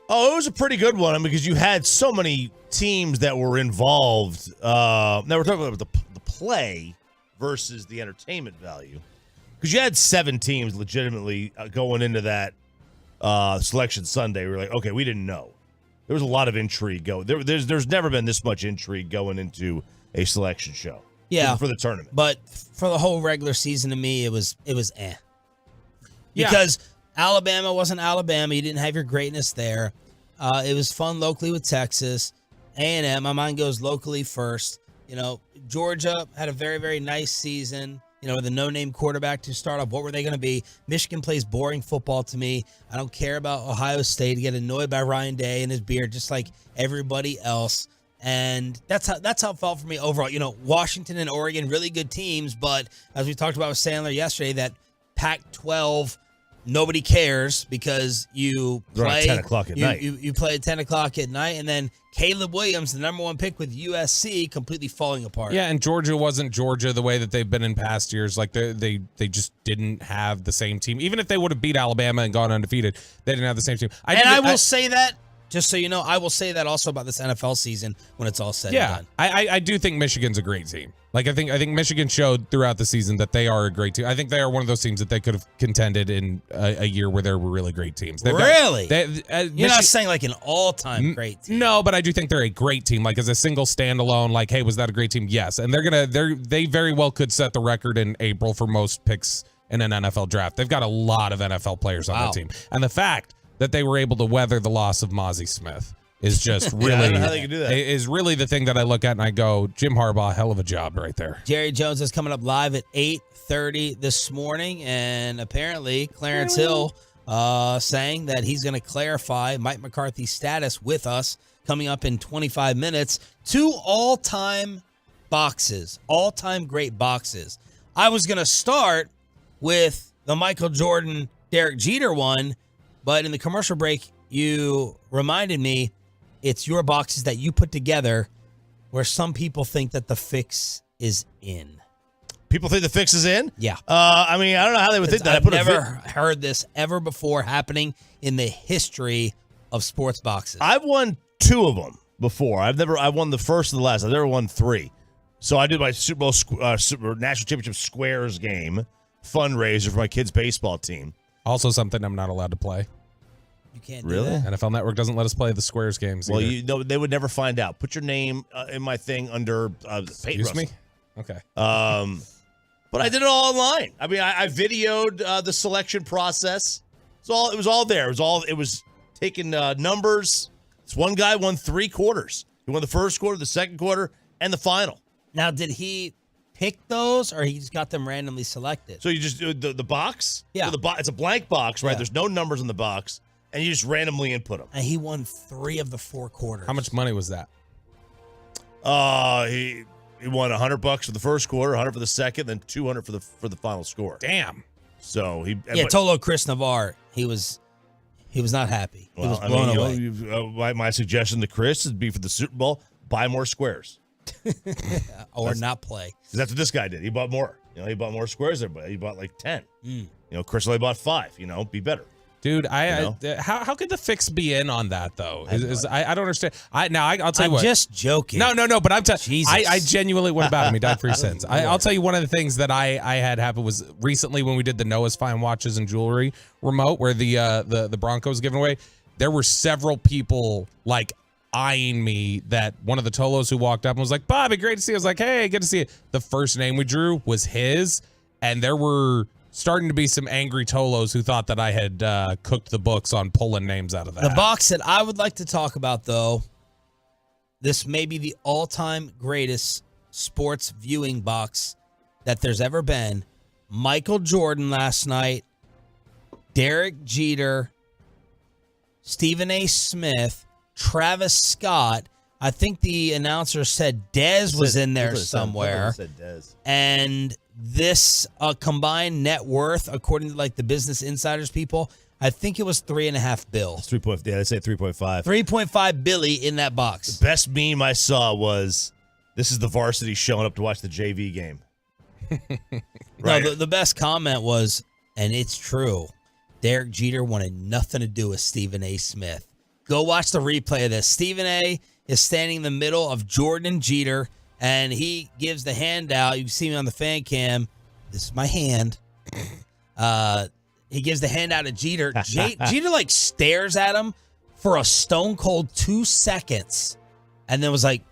Speaker 4: Oh, it was a pretty good one because you had so many teams that were involved. Now we're talking about the play versus the entertainment value. Because you had 7 teams legitimately going into that Selection Sunday. We were like, okay, we didn't know. There was a lot of intrigue there's never been this much intrigue going into a selection show.
Speaker 3: Yeah,
Speaker 4: for the tournament.
Speaker 3: But for the whole regular season, to me, it was eh.
Speaker 9: Yeah.
Speaker 3: Because Alabama wasn't Alabama. You didn't have your greatness there. It was fun locally with Texas. A&M, my mind goes locally first. Georgia had a very, very nice season. With a no-name quarterback to start off. What were they going to be? Michigan plays boring football to me. I don't care about Ohio State. I get annoyed by Ryan Day and his beard just like everybody else. And that's how it felt for me overall. Washington and Oregon, really good teams. But as we talked about with Sandler yesterday, that Pac-12, nobody cares because you play
Speaker 4: at 10 o'clock at night.
Speaker 3: You play at 10 o'clock at night. And then Caleb Williams, the number 1 pick with USC, completely falling apart.
Speaker 9: Yeah, and Georgia wasn't Georgia the way that they've been in past years. Like they just didn't have the same team. Even if they would have beat Alabama and gone undefeated, they didn't have the same team.
Speaker 3: I will say that, just so you know, I will say that also about this NFL season when it's all said and done.
Speaker 9: I do think Michigan's a great team. Like I think Michigan showed throughout the season that they are a great team. I think they are one of those teams that they could have contended in a year where there were really great teams.
Speaker 3: Really? You're not saying like an all-time great team.
Speaker 9: No, but I do think they're a great team. Like as a single standalone, like, hey, was that a great team? Yes. And they very well could set the record in April for most picks in an NFL draft. They've got a lot of NFL players on that team. And the fact that they were able to weather the loss of Mozzie Smith is just really,
Speaker 4: I don't know how they can do that.
Speaker 9: Is really the thing that I look at and I go, Jim Harbaugh, hell of a job right there.
Speaker 3: Jerry Jones is coming up live at 8:30 this morning, and apparently Clarence Hill saying that he's going to clarify Mike McCarthy's status with us coming up in 25 minutes. 2 all-time boxes, all-time great boxes. I was going to start with the Michael Jordan, Derek Jeter one, but in the commercial break, you reminded me it's your boxes that you put together where some people think that the fix is in.
Speaker 4: People think the fix is in?
Speaker 3: Yeah.
Speaker 4: I mean, I don't know how they would think that.
Speaker 3: I've never heard this ever before happening in the history of sports boxes.
Speaker 4: I've won 2 of them before. I won the first and the last. I've never won 3. So I did my Super Bowl National Championship Squares game fundraiser for my kids' baseball team.
Speaker 9: Also something I'm not allowed to play.
Speaker 3: You can't
Speaker 4: really?
Speaker 3: do that?
Speaker 9: NFL Network doesn't let us play the Squares games either.
Speaker 4: They would never find out. Put your name in my thing under
Speaker 9: Excuse me? Okay.
Speaker 4: But I did it all online. I mean, I videoed the selection process. It was all there. It was taking numbers. This one guy won 3 quarters. He won the first quarter, the second quarter, and the final.
Speaker 3: Now, did he pick those, or he just got them randomly selected?
Speaker 4: So you just do the box?
Speaker 3: Yeah.
Speaker 4: So it's a blank box, right?
Speaker 3: Yeah.
Speaker 4: There's no numbers in the box, and you just randomly input them.
Speaker 3: And he won 3 of the 4 quarters.
Speaker 9: How much money was that?
Speaker 4: He won $100 for the first quarter, $100 for the second, then $200 for the final score.
Speaker 9: Damn.
Speaker 4: So
Speaker 3: Tolo Chris Navarre, he was not happy. He was blown away.
Speaker 4: My suggestion to Chris would be for the Super Bowl, buy more squares.
Speaker 3: Or not play.
Speaker 4: That's what this guy did. He bought more. He bought more squares there, but he bought like 10. Chris only bought 5. Be better.
Speaker 9: Dude, how could the fix be in on that though? I don't understand. I'll tell you what.
Speaker 3: I'm just joking.
Speaker 9: No, but I'm telling you,
Speaker 3: Jesus.
Speaker 9: I genuinely, what about him? He died for his sins. I'll tell you one of the things that I had happen was recently when we did the Noah's Fine Watches and Jewelry remote where the Broncos given away. There were several people like eyeing me that one of the Tolos who walked up and was like, Bobby, great to see you. I was like, hey, good to see you. The first name we drew was his, and there were starting to be some angry Tolos who thought that I had cooked the books on pulling names out of that.
Speaker 3: The box that I would like to talk about, though, this may be the all-time greatest sports viewing box that there's ever been. Michael Jordan last night, Derek Jeter, Stephen A. Smith, Travis Scott. I think the announcer said Dez was in there somewhere. And this combined net worth, according to like the Business Insiders people, I think it was $3.5 billion.
Speaker 4: 3.5. Yeah, they say 3.5.
Speaker 3: 3.5 billion in that box.
Speaker 4: The best meme I saw was this is the varsity showing up to watch the JV game.
Speaker 3: Right. No, the best comment was, and it's true, Derek Jeter wanted nothing to do with Stephen A. Smith. Go watch the replay of this. Stephen A. is standing in the middle of Jordan and Jeter, and he gives the handout. You can see me on the fan cam. This is my hand. He gives the handout to Jeter. Jeter like stares at him for a stone cold 2 seconds, and then was like,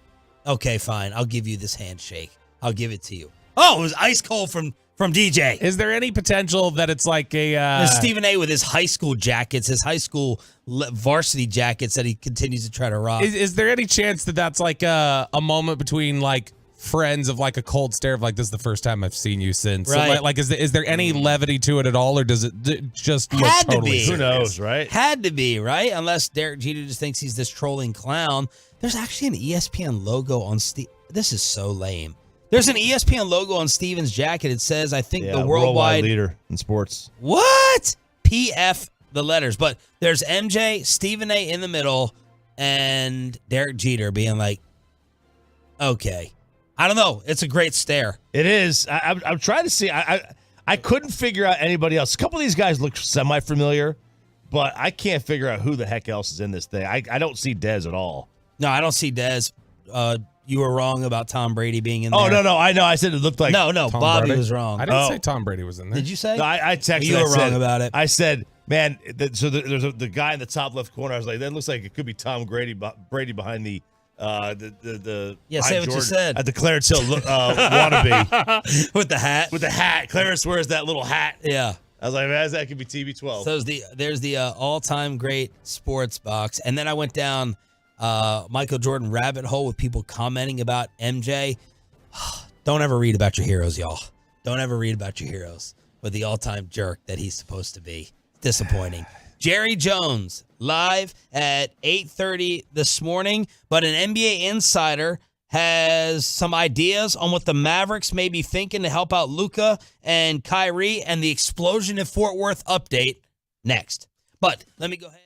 Speaker 3: "Okay, fine. I'll give you this handshake. I'll give it to you." Oh, it was ice cold from DJ.
Speaker 9: Is there any potential that it's like a
Speaker 3: Stephen A. with his high school jackets, his high school varsity jackets that he continues to try to rock?
Speaker 9: Is there any chance that that's like a moment between like friends of like a cold stare of like, this is the first time I've seen you since?
Speaker 3: Right.
Speaker 9: So like is there any levity to it at all, or does it just look
Speaker 3: Had to
Speaker 9: totally
Speaker 3: be.
Speaker 9: serious?
Speaker 4: Who knows, right?
Speaker 3: Had to be, right? Unless Derek Jeter just thinks he's this trolling clown. There's actually an ESPN logo on Steve. This is so lame. There's an ESPN logo on Steven's jacket. It says, I think, the worldwide
Speaker 4: leader in sports.
Speaker 3: What? PF, the letters. But there's MJ, Stephen A. in the middle, and Derek Jeter being like, okay. I don't know. It's a great stare.
Speaker 4: It is. I'm trying to see. I couldn't figure out anybody else. A couple of these guys look semi-familiar, but I can't figure out who the heck else is in this thing. I don't see Dez at all.
Speaker 3: No, I don't see Dez. you were wrong about Tom Brady being in there.
Speaker 4: Oh, no. I know. I said it looked like.
Speaker 3: No,
Speaker 9: Tom
Speaker 3: Bobby
Speaker 9: Brady?
Speaker 3: was wrong.
Speaker 9: I didn't say Tom Brady was in there.
Speaker 3: Did you say?
Speaker 4: No, I texted.
Speaker 3: You were wrong about it.
Speaker 4: I said, man, there's the guy in the top left corner. I was like, that looks like it could be Tom Brady behind the
Speaker 3: Yeah, say what you said.
Speaker 4: At the Clarence Hill wannabe.
Speaker 3: With the hat.
Speaker 4: With the hat. Clarence wears that little hat.
Speaker 3: Yeah.
Speaker 4: I was like, man, that could be TB12.
Speaker 3: So there's the all-time great sports box. And then I went down Michael Jordan rabbit hole with people commenting about MJ. Don't ever read about your heroes, y'all. Don't ever read about your heroes with the all-time jerk that he's supposed to be. Disappointing. Jerry Jones, live at 8:30 this morning. But an NBA insider has some ideas on what the Mavericks may be thinking to help out Luka and Kyrie, and the explosion in Fort Worth update next. But let me go ahead.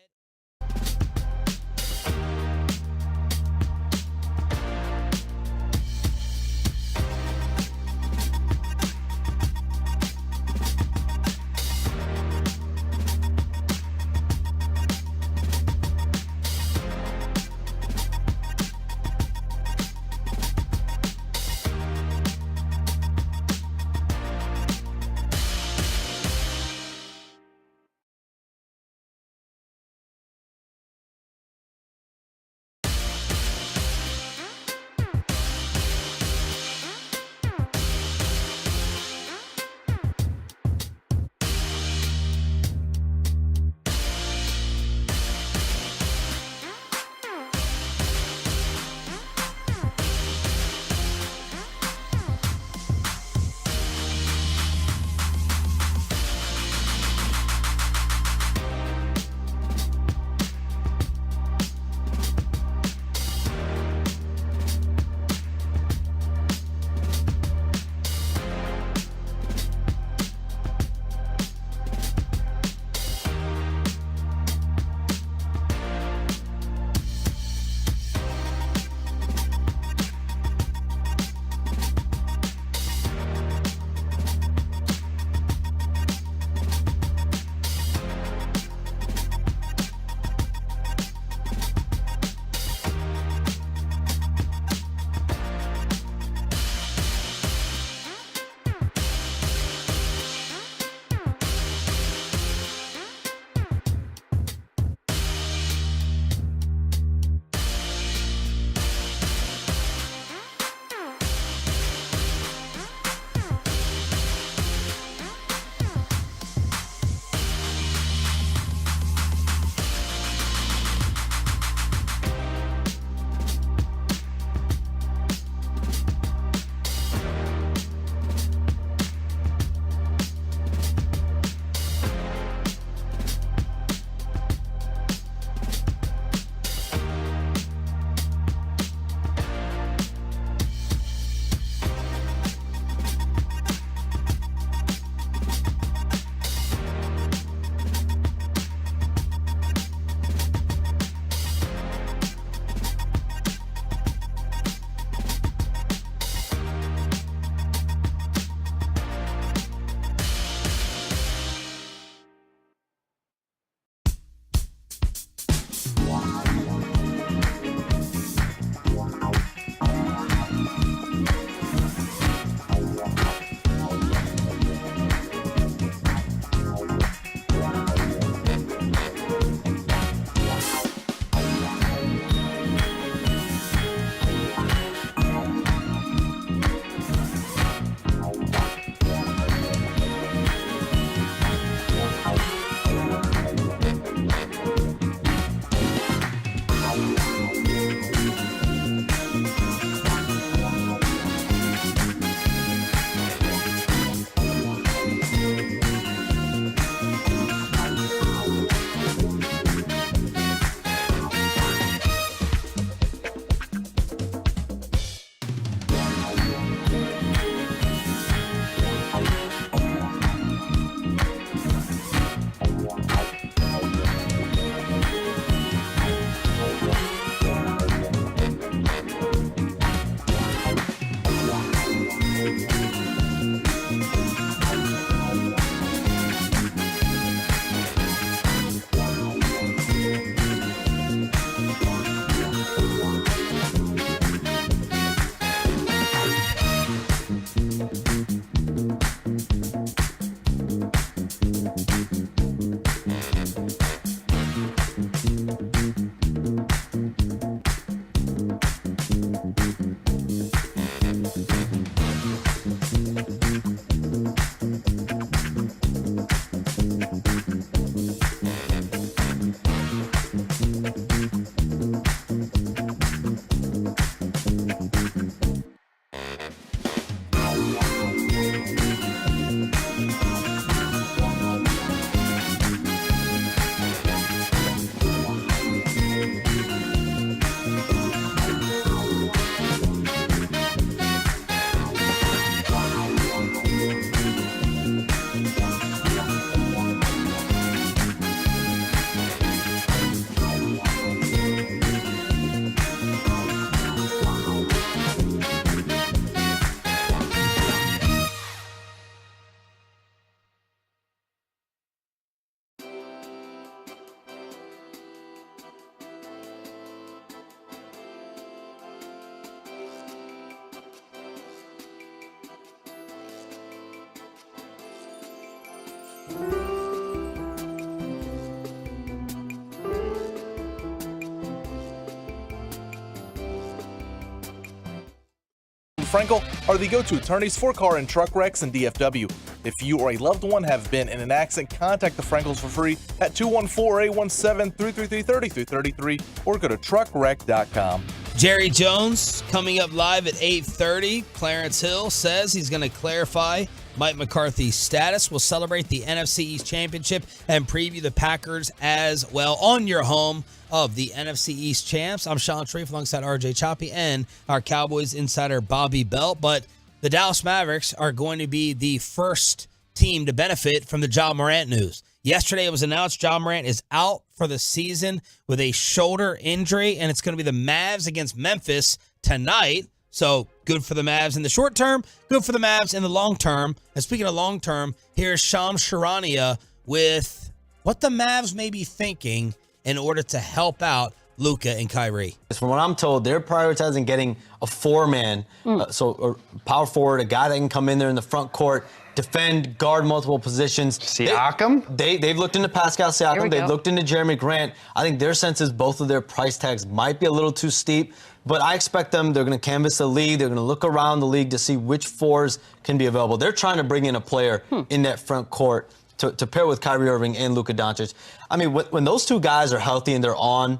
Speaker 6: Frankel are the go-to attorneys for car and truck wrecks in DFW. If you or a loved one have been in an accident, contact the Frankels for free at 214-817-333-3333 or go to truckwreck.com.
Speaker 3: Jerry Jones coming up live at 8:30. Clarence Hill says he's going to clarify Mike McCarthy's status. We'll celebrate the NFC East Championship and preview the Packers as well on your home of the NFC East champs. I'm Sean Sharif alongside RJ Choppy and our Cowboys insider Bobby Belt. But the Dallas Mavericks are going to be the first team to benefit from the Ja Morant news. Yesterday it was announced Ja Morant is out for the season with a shoulder injury, and it's going to be the Mavs against Memphis tonight. So good for the Mavs in the short term, good for the Mavs in the long term. And speaking of long term, here's Shams Charania with what the Mavs may be thinking in order to help out Luka and Kyrie.
Speaker 12: From what I'm told, they're prioritizing getting a four-man, so a power forward, a guy that can come in there in the front court, defend, guard multiple positions.
Speaker 13: Siakam?
Speaker 12: They've looked into Pascal Siakam. They've looked into Jeremy Grant. I think their sense is both of their price tags might be a little too steep, but I expect they're going to canvass the league. They're going to look around the league to see which fours can be available. They're trying to bring in a player in that front court to pair with Kyrie Irving and Luka Doncic. I mean, when those two guys are healthy and they're on,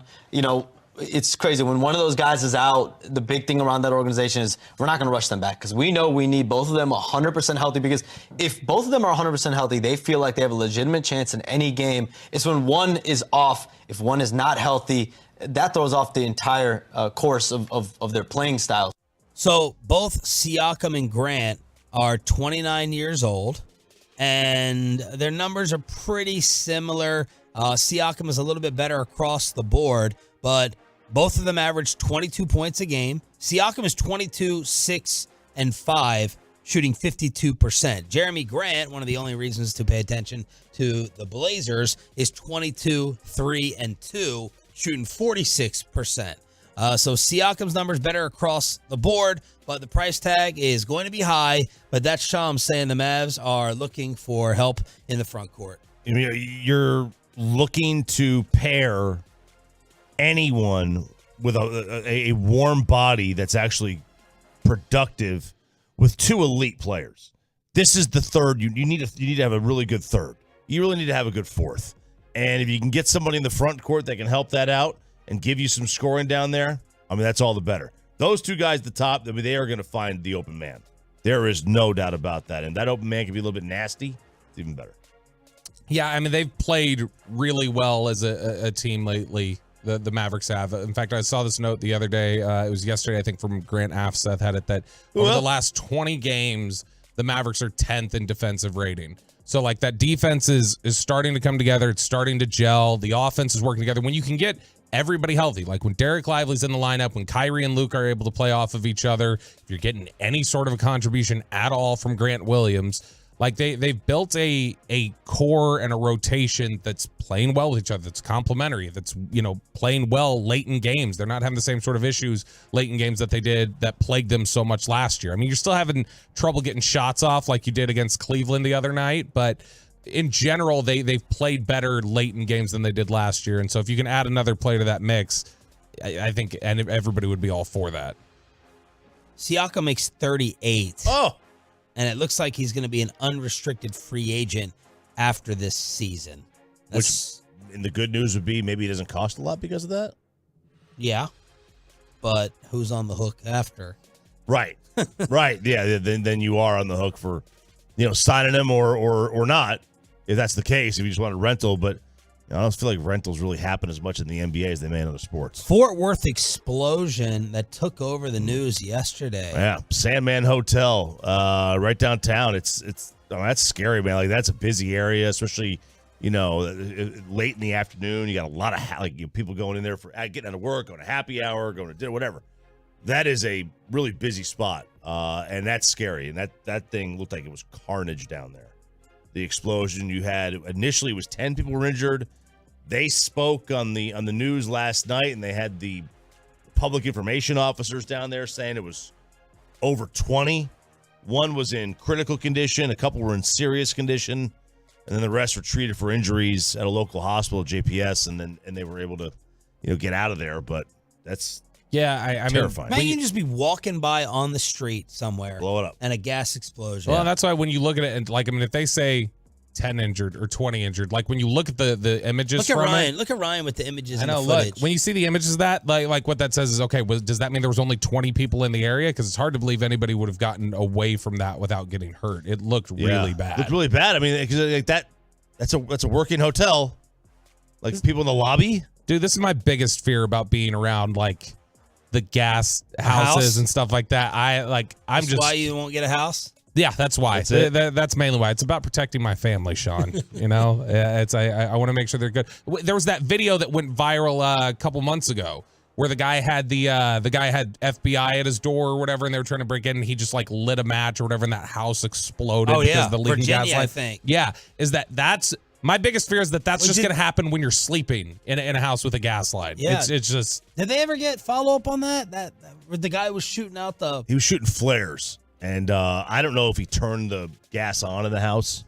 Speaker 12: it's crazy. When one of those guys is out, the big thing around that organization is we're not going to rush them back because we know we need both of them 100% healthy, because if both of them are 100% healthy, they feel like they have a legitimate chance in any game. It's when one is off, if one is not healthy, that throws off the entire course of their playing style.
Speaker 3: So both Siakam and Grant are 29 years old, and their numbers are pretty similar. Siakam is a little bit better across the board, but both of them average 22 points a game. Siakam is 22, 6, and 5, shooting 52%. Jeremy Grant, one of the only reasons to pay attention to the Blazers, is 22, 3, and 2, shooting 46%. So Siakam's numbers better across the board, but the price tag is going to be high. But that's Shams saying the Mavs are looking for help in the front court.
Speaker 4: You're looking to pair anyone with a warm body that's actually productive with two elite players. This is the third. You need to have a really good third. You really need to have a good fourth. And if you can get somebody in the front court that can help that out and give you some scoring down there, I mean, that's all the better. Those two guys at the top, I mean, they are going to find the open man. There is no doubt about that. And that open man can be a little bit nasty. It's even better.
Speaker 9: Yeah, I mean, they've played really well as a team lately, the Mavericks have. In fact, I saw this note the other day. It was yesterday, I think, from Grant Afseth had it, that over the last 20 games, the Mavericks are 10th in defensive rating. So, like, that defense is starting to come together. It's starting to gel. The offense is working together. When you can get everybody healthy, like when Derek Lively's in the lineup, when Kyrie and Luke are able to play off of each other, if you're getting any sort of a contribution at all from Grant Williams, like they've built a core and a rotation that's playing well with each other, that's complementary, that's, playing well late in games. They're not having the same sort of issues late in games that they did that plagued them so much last year. I mean, you're still having trouble getting shots off like you did against Cleveland the other night, but in general, they've played better late in games than they did last year. And so if you can add another player to that mix, I think and everybody would be all for that.
Speaker 3: Siakam makes 38.
Speaker 4: Oh!
Speaker 3: And it looks like he's going to be an unrestricted free agent after this season.
Speaker 4: Which, and the good news would be maybe he doesn't cost a lot because of that?
Speaker 3: Yeah. But who's on the hook after?
Speaker 4: Right. Right. Yeah, then you are on the hook for, signing him or not, if that's the case, if you just want a rental. But I don't feel like rentals really happen as much in the NBA as they may in other sports.
Speaker 3: Fort Worth explosion that took over the news yesterday.
Speaker 4: Yeah, Sandman Hotel, right downtown. It's that's scary, man. Like, that's a busy area, especially late in the afternoon. You got a lot of people going in there for getting out of work, going to happy hour, going to dinner, whatever. That is a really busy spot, and that's scary. And that thing looked like it was carnage down there. The explosion you had initially was 10 people were injured. They spoke on the news last night, and they had the public information officers down there saying it was over 20. One was in critical condition, a couple were in serious condition, and then the rest were treated for injuries at a local hospital, JPS, and they were able to get out of there. But that's
Speaker 9: Yeah, I mean,
Speaker 4: Terrifying.
Speaker 3: Man, you can just be walking by on the street somewhere,
Speaker 4: Blow it up.
Speaker 3: and a gas explosion.
Speaker 9: well, that's why when you look at it, and like, I mean, if they say 10 injured or 20 injured, like when you look at the images
Speaker 3: Look at
Speaker 9: from
Speaker 3: Ryan.
Speaker 9: it,
Speaker 3: Look at Ryan with the images
Speaker 9: I
Speaker 3: and
Speaker 9: know.
Speaker 3: the
Speaker 9: Look,
Speaker 3: footage.
Speaker 9: when you see the images of that, like what that says is okay. Does that mean there was only 20 people in the area? Because it's hard to believe anybody would have gotten away from that without getting hurt. It looked really bad.
Speaker 4: Looked really bad. I mean, 'cause like that's a working hotel. Like people in the lobby.
Speaker 9: Dude, this is my biggest fear about being around like the gas houses and stuff like that.
Speaker 3: That's why you won't get a house?
Speaker 9: Yeah, that's why. That's mainly why. It's about protecting my family, Sean. You know, I want to make sure they're good. There was that video that went viral a couple months ago where the guy had the guy had FBI at his door or whatever, and they were trying to break in, and he just like lit a match or whatever, and that house exploded because of the leaking gas line.
Speaker 3: I think.
Speaker 9: Yeah, that's my biggest fear is that's just going to happen when you're sleeping in a house with a gas line.
Speaker 3: Yeah.
Speaker 9: It's just.
Speaker 3: Did they ever get follow up on that? That where the guy was shooting out the.
Speaker 4: He was shooting flares, and I don't know if he turned the gas on in the house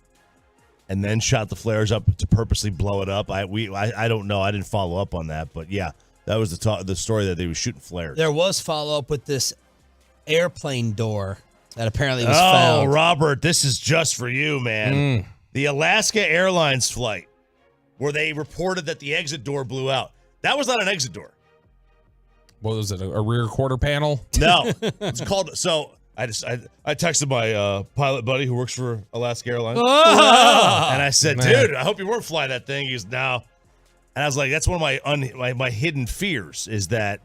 Speaker 4: and then shot the flares up to purposely blow it up. I don't know. I didn't follow up on that, but yeah, that was the story that they were shooting flares.
Speaker 3: There was follow up with this airplane door that apparently was found.
Speaker 4: Oh, Robert, this is just for you, man. The Alaska Airlines flight where they reported that the exit door blew out. That was not an exit door.
Speaker 9: What was it? A rear quarter panel?
Speaker 4: No, it's called. So I texted my pilot buddy who works for Alaska Airlines, and I said, "Dude, I hope you weren't flying that thing." He goes, "No," and I was like, "That's one of my hidden fears is that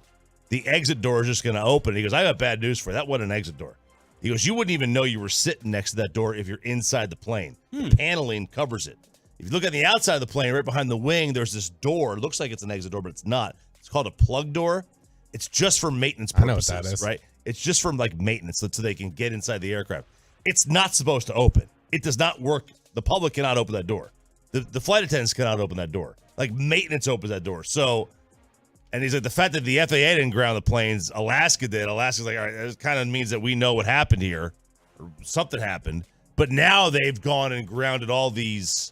Speaker 4: the exit door is just going to open." He goes, "I got bad news for you. That wasn't an exit door." He goes, "You wouldn't even know you were sitting next to that door if you're inside the plane. The paneling covers it. If you look at the outside of the plane, right behind the wing, there's this door. It looks like it's an exit door, but it's not. It's called a plug door. It's just for maintenance purposes,
Speaker 9: I know what that is.
Speaker 4: right? It's just from like maintenance so they can get inside the aircraft. It's not supposed to open. It does not work. The public cannot open that door. The flight attendants cannot open that door. Like maintenance opens that door. So, and he's like, the fact that the FAA didn't ground the planes, Alaska did. Alaska's like, all right, that kind of means that we know what happened here, or something happened. But now they've gone and grounded all these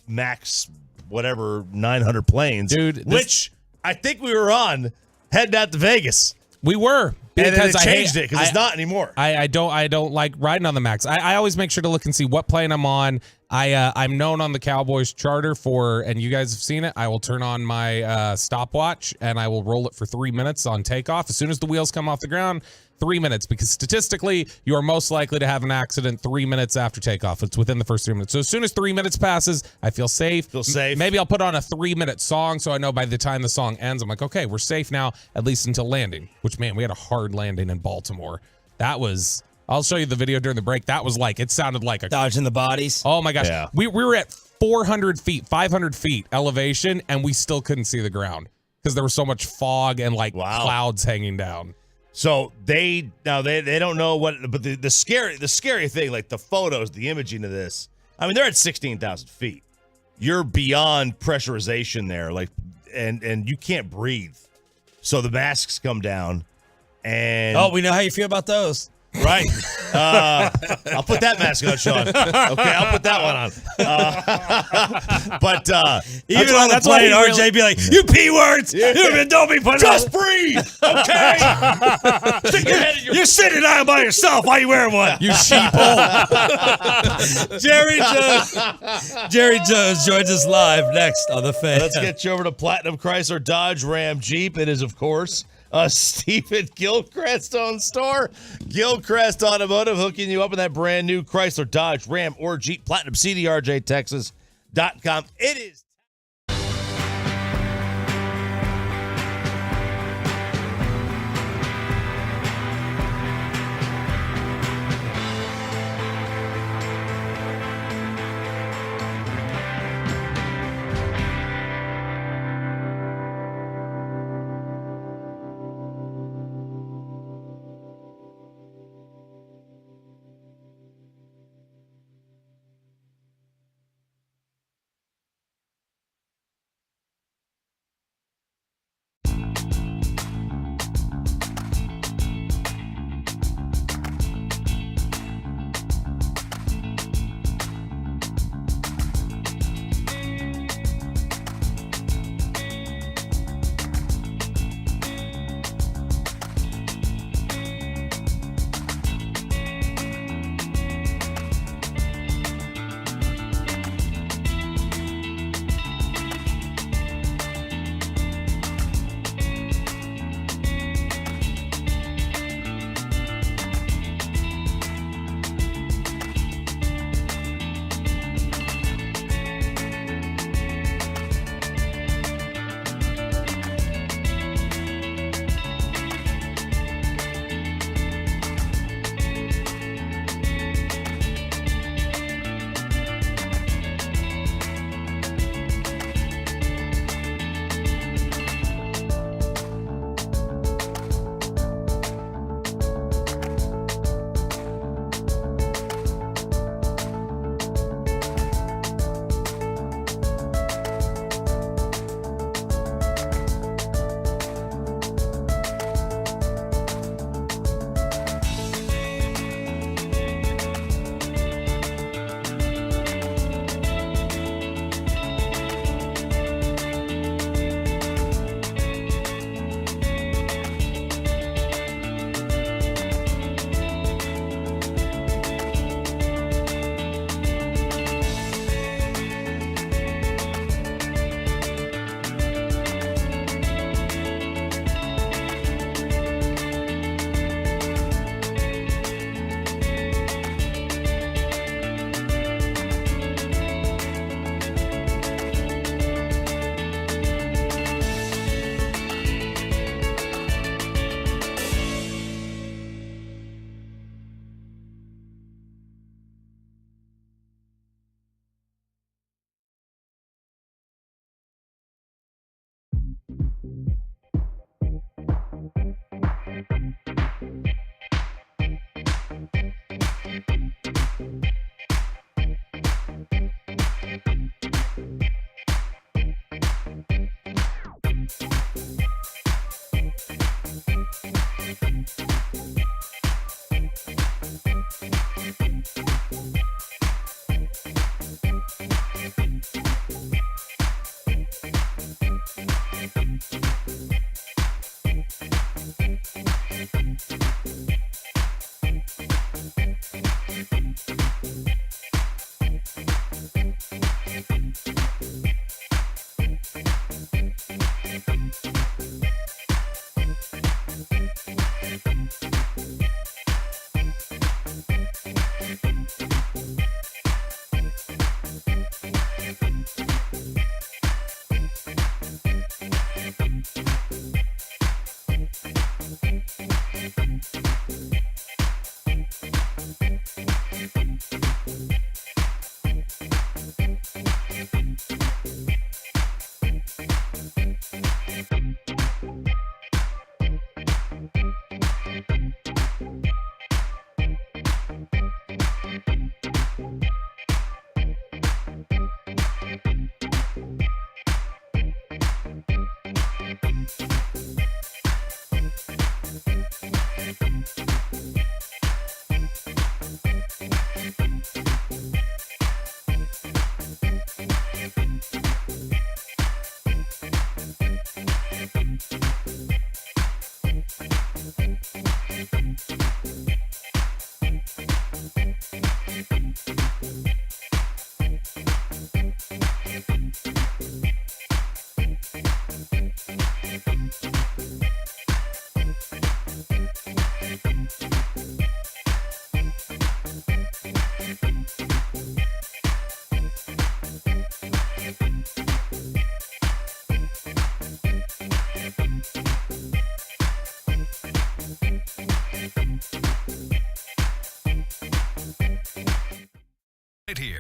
Speaker 4: max whatever 900 planes,
Speaker 9: Dude,
Speaker 4: which I think we were on heading out to Vegas.
Speaker 9: We were.
Speaker 4: And then
Speaker 9: Because
Speaker 4: they changed it because it's not anymore.
Speaker 9: I don't like riding on the Max. I always make sure to look and see what plane I'm on. I'm known on the Cowboys charter for, and you guys have seen it, I will turn on my stopwatch and I will roll it for 3 minutes on takeoff. As soon as the wheels come off the ground, 3 minutes, because statistically you are most likely to have an accident 3 minutes after takeoff. It's within the first 3 minutes. So as soon as 3 minutes passes, I feel safe. Maybe I'll put on a 3-minute song so I know by the time the song ends, I'm like, okay, we're safe now, at least until landing. Which, man, we had a hard landing in Baltimore. That was, I'll show you the video during the break. That was like, it sounded like a
Speaker 3: dodging the bodies.
Speaker 9: Oh my gosh.
Speaker 4: Yeah.
Speaker 9: We were at 400 feet, 500 feet elevation, and we still couldn't see the ground because there was so much fog and like clouds hanging down.
Speaker 4: So they don't know what, but the scary thing, like the photos, the imaging of this. I mean, they're at 16,000 feet. You're beyond pressurization there, like, and you can't breathe. So the masks come down, and
Speaker 3: we know how you feel about those.
Speaker 4: Right. I'll put that mask on, Sean. Okay, I'll put that one on. But
Speaker 3: Even on the plane, RJ be like, you P words. Don't be putting
Speaker 4: just breathe. Okay. Stick your head in your.
Speaker 3: You're sitting down by yourself. Why are you wearing one? You sheeple. Jerry Jones joins us live next on The Fan.
Speaker 4: Let's get you over to Platinum Chrysler Dodge Ram Jeep. It is, of course, Stephen Gilchrist owned store. Gilchrist Automotive hooking you up in that brand new Chrysler, Dodge, Ram, or Jeep. PlatinumCDRJTexas.com. It is.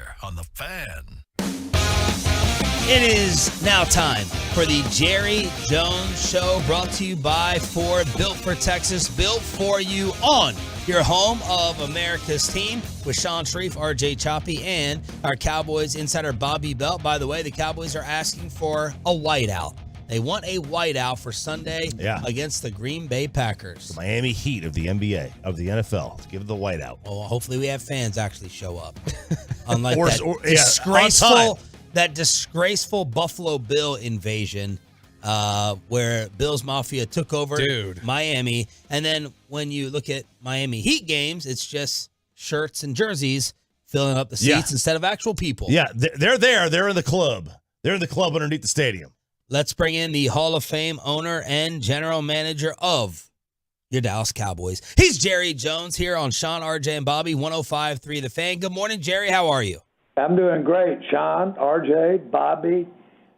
Speaker 1: here on The Fan.
Speaker 3: It is now time for the Jerry Jones Show, brought to you by Ford, built for Texas, built for you on your home of America's team with Sean Sharif, RJ Choppy, and our Cowboys insider Bobby Belt. By the way, the Cowboys are asking for a whiteout. They want a whiteout for Sunday against the Green Bay Packers.
Speaker 4: The Miami Heat of the NBA, of the NFL. Let's give it the whiteout.
Speaker 3: Well, hopefully we have fans actually show up. Unlike that disgraceful Buffalo Bill invasion where Bills Mafia took over Miami. And then when you look at Miami Heat games, it's just shirts and jerseys filling up the seats instead of actual people.
Speaker 4: Yeah, they're there. They're in the club. They're in the club underneath the stadium.
Speaker 3: Let's bring in the Hall of Fame owner and general manager of your Dallas Cowboys. He's Jerry Jones here on Sean, RJ, and Bobby, 105.3 The Fan. Good morning, Jerry. How are you?
Speaker 13: I'm doing great, Sean, RJ, Bobby.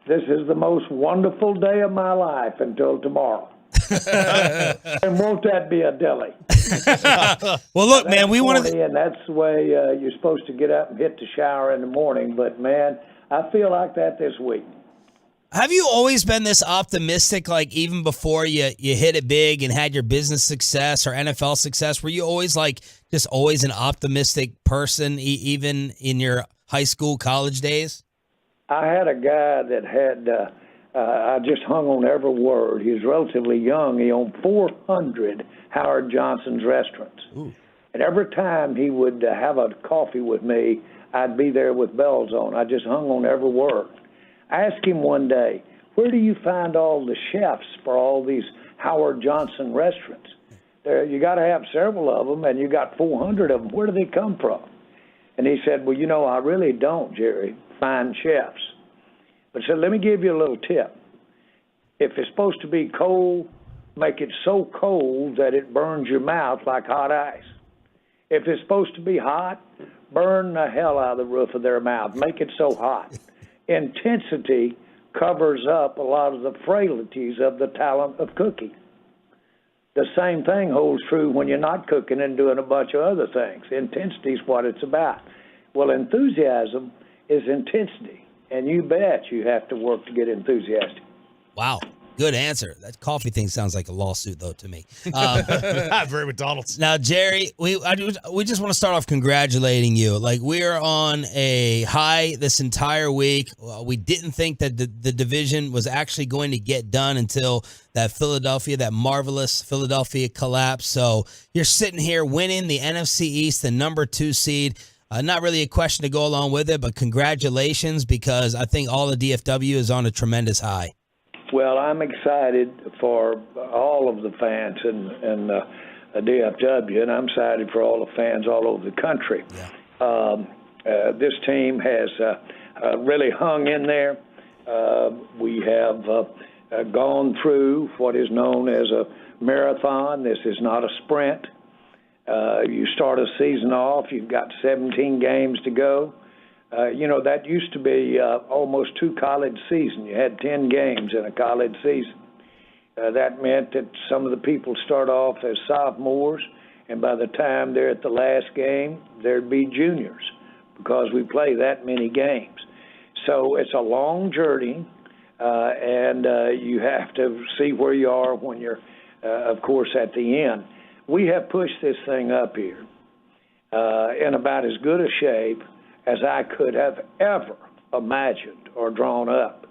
Speaker 13: This is the most wonderful day of my life until tomorrow. And won't that be a dilly?
Speaker 3: Well, look, man, we want to...
Speaker 13: And that's the way you're supposed to get up and hit the shower in the morning. But, man, I feel like that this week.
Speaker 3: Have you always been this optimistic, like even before you hit it big and had your business success or NFL success? Were you always just always an optimistic person, even in your high school, college days?
Speaker 13: I had a guy that had, I just hung on every word. He was relatively young. He owned 400 Howard Johnson's restaurants.
Speaker 3: Ooh.
Speaker 13: And every time he would have a coffee with me, I'd be there with bells on. I just hung on every word. I asked him one day, where do you find all the chefs for all these Howard Johnson restaurants? You got to have several of them, and you got 400 of them. Where do they come from? And he said, well, I really don't, Jerry, find chefs. But said, let me give you a little tip. If it's supposed to be cold, make it so cold that it burns your mouth like hot ice. If it's supposed to be hot, burn the hell out of the roof of their mouth. Make it so hot. Intensity covers up a lot of the frailties of the talent of cooking. The same thing holds true when you're not cooking and doing a bunch of other things. Intensity is what it's about. Well, enthusiasm is intensity, and you bet you have to work to get enthusiastic.
Speaker 3: Wow. Good answer. That coffee thing sounds like a lawsuit, though, to me.
Speaker 4: Very McDonald's.
Speaker 3: Now, Jerry, we just want to start off congratulating you. We're on a high this entire week. We didn't think that the division was actually going to get done until that marvelous Philadelphia collapse. So you're sitting here winning the NFC East, the number 2 seed. Not really a question to go along with it, but congratulations, because I think all the DFW is on a tremendous high.
Speaker 13: Well, I'm excited for all of the fans in DFW, and I'm excited for all the fans all over the country. Yeah. This team has really hung in there. We have gone through what is known as a marathon. This is not a sprint. You start a season off, you've got 17 games to go. That used to be almost 2 college seasons. You had 10 games in a college season. That meant that some of the people start off as sophomores, and by the time they're at the last game, there'd be juniors because we play that many games. So it's a long journey, and you have to see where you are when you're, of course, at the end. We have pushed this thing up here in about as good a shape as I could have ever imagined or drawn up.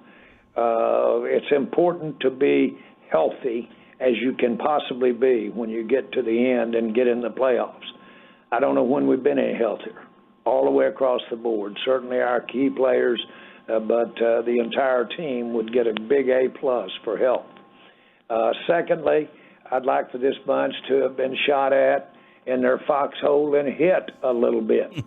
Speaker 13: It's important to be healthy as you can possibly be when you get to the end and get in the playoffs. I don't know when we've been any healthier, all the way across the board. Certainly our key players, but the entire team would get a big A+ for health. Secondly, I'd like for this bunch to have been shot at in their foxhole and hit a little bit.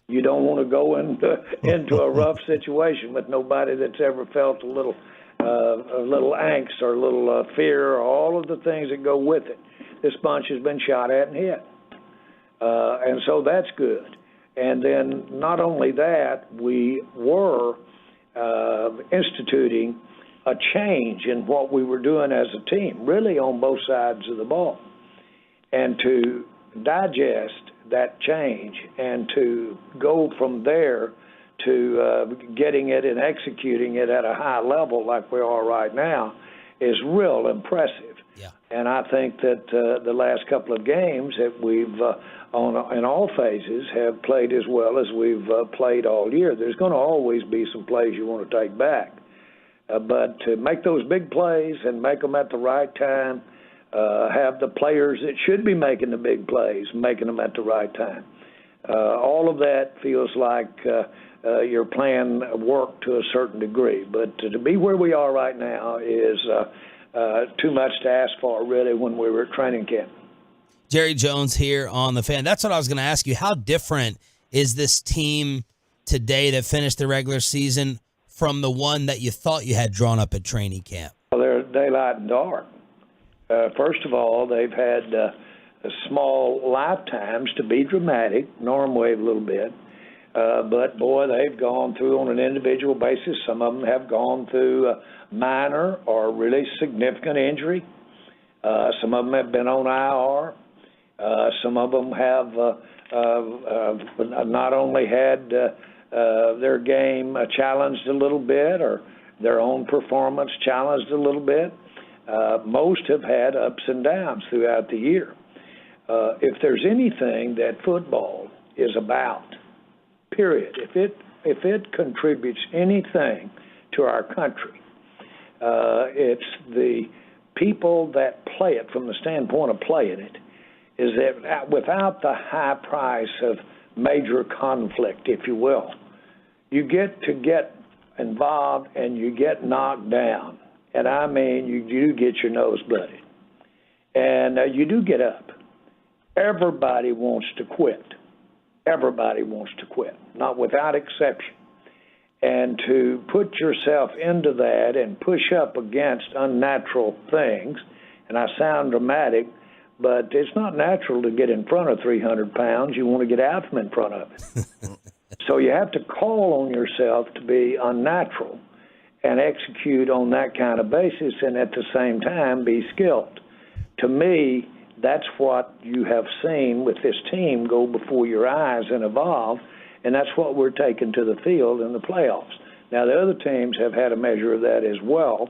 Speaker 13: You don't want to go into a rough situation with nobody that's ever felt a little angst or a little fear or all of the things that go with it. This bunch has been shot at and hit. And so that's good. And then not only that, we were instituting a change in what we were doing as a team, really on both sides of the ball. And to digest that change, and to go from there to getting it and executing it at a high level like we are right now is real impressive.
Speaker 3: Yeah.
Speaker 13: And I think that the last couple of games that we've, in all phases, have played as well as we've played all year. There's going to always be some plays you want to take back. But to make those big plays and make them at the right time, have the players that should be making the big plays, making them at the right time. All of that feels like your plan worked to a certain degree. But to be where we are right now is too much to ask for, really, when we were at training camp.
Speaker 3: Jerry Jones here on The Fan. That's what I was going to ask you. How different is this team today that finished the regular season from the one that you thought you had drawn up at training camp?
Speaker 13: Well, they're daylight and dark. First of all, they've had small lifetimes to be dramatic, Norm wave a little bit. But, boy, they've gone through on an individual basis. Some of them have gone through minor or really significant injury. Some of them have been on IR. Some of them have not only had their game challenged a little bit or their own performance challenged a little bit. Most have had ups and downs throughout the year. If there's anything that football is about, period, if it contributes anything to our country, it's the people that play it from the standpoint of playing it, is that without the high price of major conflict, if you will, you get involved and you get knocked down. And I mean, you do get your nose blooded. And you do get up. Everybody wants to quit. Everybody wants to quit, not without exception. And to put yourself into that and push up against unnatural things, and I sound dramatic, but it's not natural to get in front of 300 pounds. You want to get out from in front of it. So you have to call on yourself to be unnatural and execute on that kind of basis, and at the same time be skilled. To me, that's what you have seen with this team go before your eyes and evolve, and that's what we're taking to the field in the playoffs. Now, the other teams have had a measure of that as well,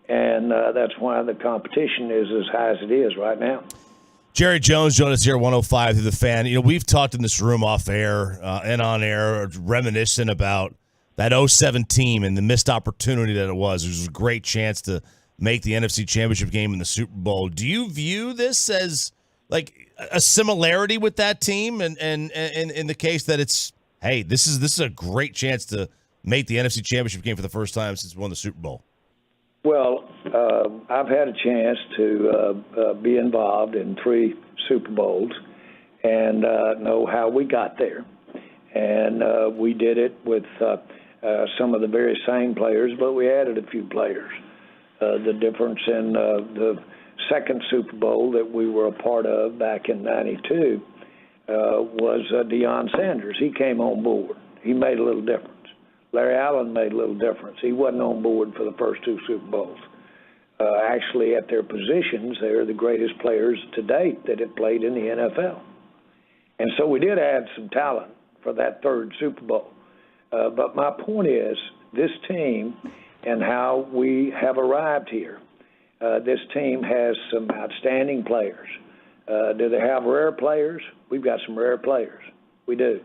Speaker 13: and that's why the competition is as high as it is right now.
Speaker 4: Jerry Jones joined us here at 105 through The Fan. You know, we've talked in this room off air and on air, reminiscent about that 07 team and the missed opportunity that it was. It was a great chance to make the NFC Championship game in the Super Bowl. Do you view this as like a similarity with that team, and in the case that it's, hey, this is a great chance to make the NFC Championship game for the first time since we won the Super Bowl?
Speaker 13: Well, I've had a chance to be involved in 3 Super Bowls and know how we got there. And we did it with some of the very same players, but we added a few players. The difference in the second Super Bowl that we were a part of back in '92 was Deion Sanders. He came on board. He made a little difference. Larry Allen made a little difference. He wasn't on board for the first 2 Super Bowls. Actually, at their positions, they're the greatest players to date that have played in the NFL. And so we did add some talent for that 3rd Super Bowl. But my point is, this team and how we have arrived here, this team has some outstanding players. Do they have rare players? We've got some rare players. We do.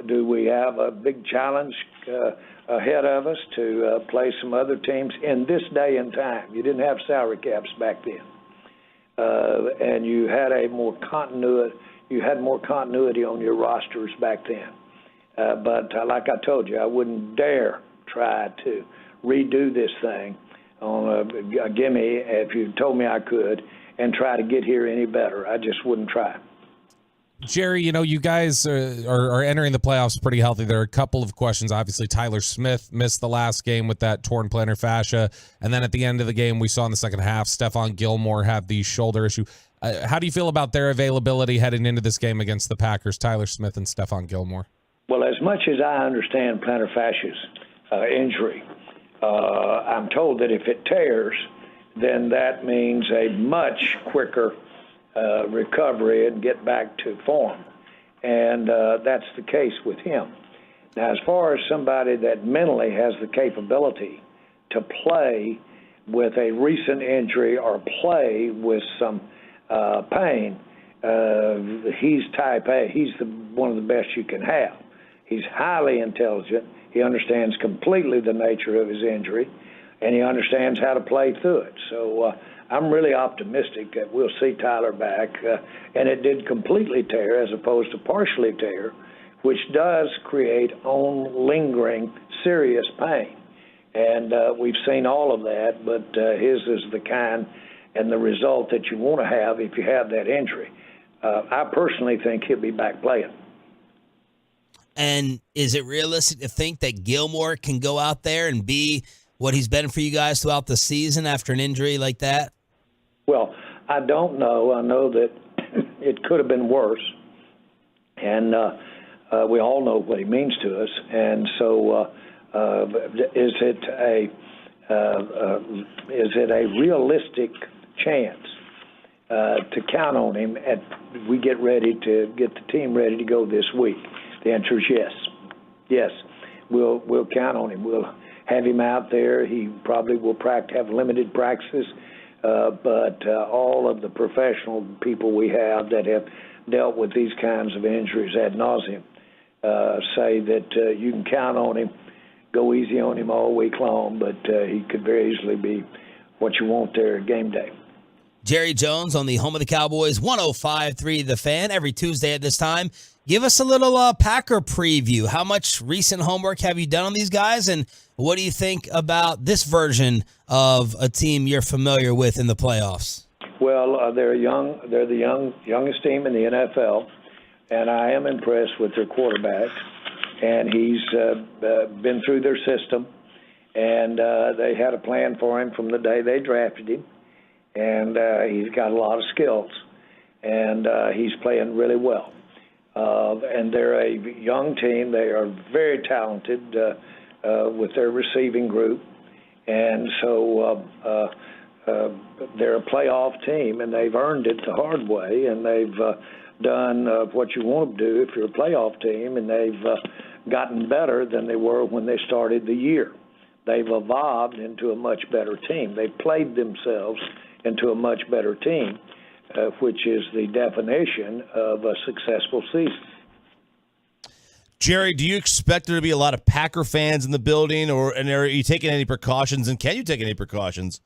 Speaker 13: Do we have a big challenge ahead of us to play some other teams in this day and time? You didn't have salary caps back then, and you had more continuity. You had more continuity on your rosters back then. But like I told you, I wouldn't dare try to redo this thing on a gimme if you told me I could and try to get here any better. I just wouldn't try.
Speaker 9: Jerry, you know, you guys are entering the playoffs pretty healthy. There are a couple of questions. Obviously, Tyler Smith missed the last game with that torn plantar fascia. And then at the end of the game, we saw in the second half, Stephon Gilmore have the shoulder issue. How do you feel about their availability heading into this game against the Packers, Tyler Smith and Stephon Gilmore?
Speaker 13: Well, as much as I understand plantar fascia's injury, I'm told that if it tears, then that means a much quicker recovery and get back to form. And that's the case with him. Now, as far as somebody that mentally has the capability to play with a recent injury or play with some pain, he's type A. He's one of the best you can have. He's highly intelligent. He understands completely the nature of his injury, and he understands how to play through it. So I'm really optimistic that we'll see Tyler back. And it did completely tear as opposed to partially tear, which does create lingering serious pain. And we've seen all of that, but his is the kind and the result that you want to have if you have that injury. I personally think he'll be back playing.
Speaker 3: And is it realistic to think that Gilmore can go out there and be what he's been for you guys throughout the season after an injury like that?
Speaker 13: Well, I don't know. I know that it could have been worse, and we all know what he means to us. And so, is it a realistic chance to count on him as we get the team ready to go this week? The answer is yes. Yes, we'll count on him. We'll have him out there. He probably will have limited practices, but all of the professional people we have that have dealt with these kinds of injuries ad nauseum say that you can count on him. Go easy on him all week long, but he could very easily be what you want there game day.
Speaker 3: Jerry Jones on the home of the Cowboys, 105.3 The Fan, every Tuesday at this time. Give us a little Packer preview. How much recent homework have you done on these guys, and what do you think about this version of a team you're familiar with in the playoffs?
Speaker 13: Well, they're young. They're the youngest team in the NFL, and I am impressed with their quarterback. And he's been through their system, and they had a plan for him from the day they drafted him. And he's got a lot of skills, and he's playing really well. And they're a young team. They are very talented with their receiving group. And so they're a playoff team, and they've earned it the hard way, and they've done what you want to do if you're a playoff team, and they've gotten better than they were when they started the year. They've evolved into a much better team. They've played themselves into a much better team, which is the definition of a successful season.
Speaker 4: Jerry, do you expect there to be a lot of Packer fans in the building, and are you taking any precautions, and can you take any precautions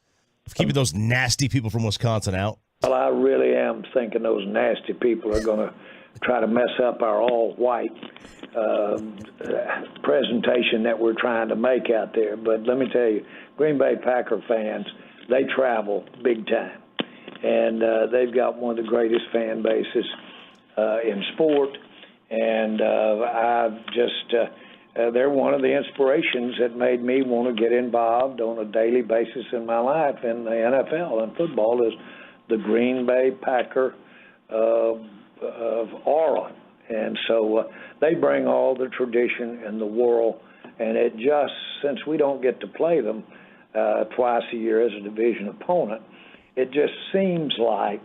Speaker 4: of keeping those nasty people from Wisconsin out?
Speaker 13: Well, I really am thinking those nasty people are going to try to mess up our all-white presentation that we're trying to make out there. But let me tell you, Green Bay Packer fans, they travel big time. And they've got one of the greatest fan bases in sport. And they're one of the inspirations that made me want to get involved on a daily basis in my life in the NFL and football is the Green Bay Packer aura. And so they bring all the tradition in the world. And it just, since we don't get to play them twice a year as a division opponent, it just seems like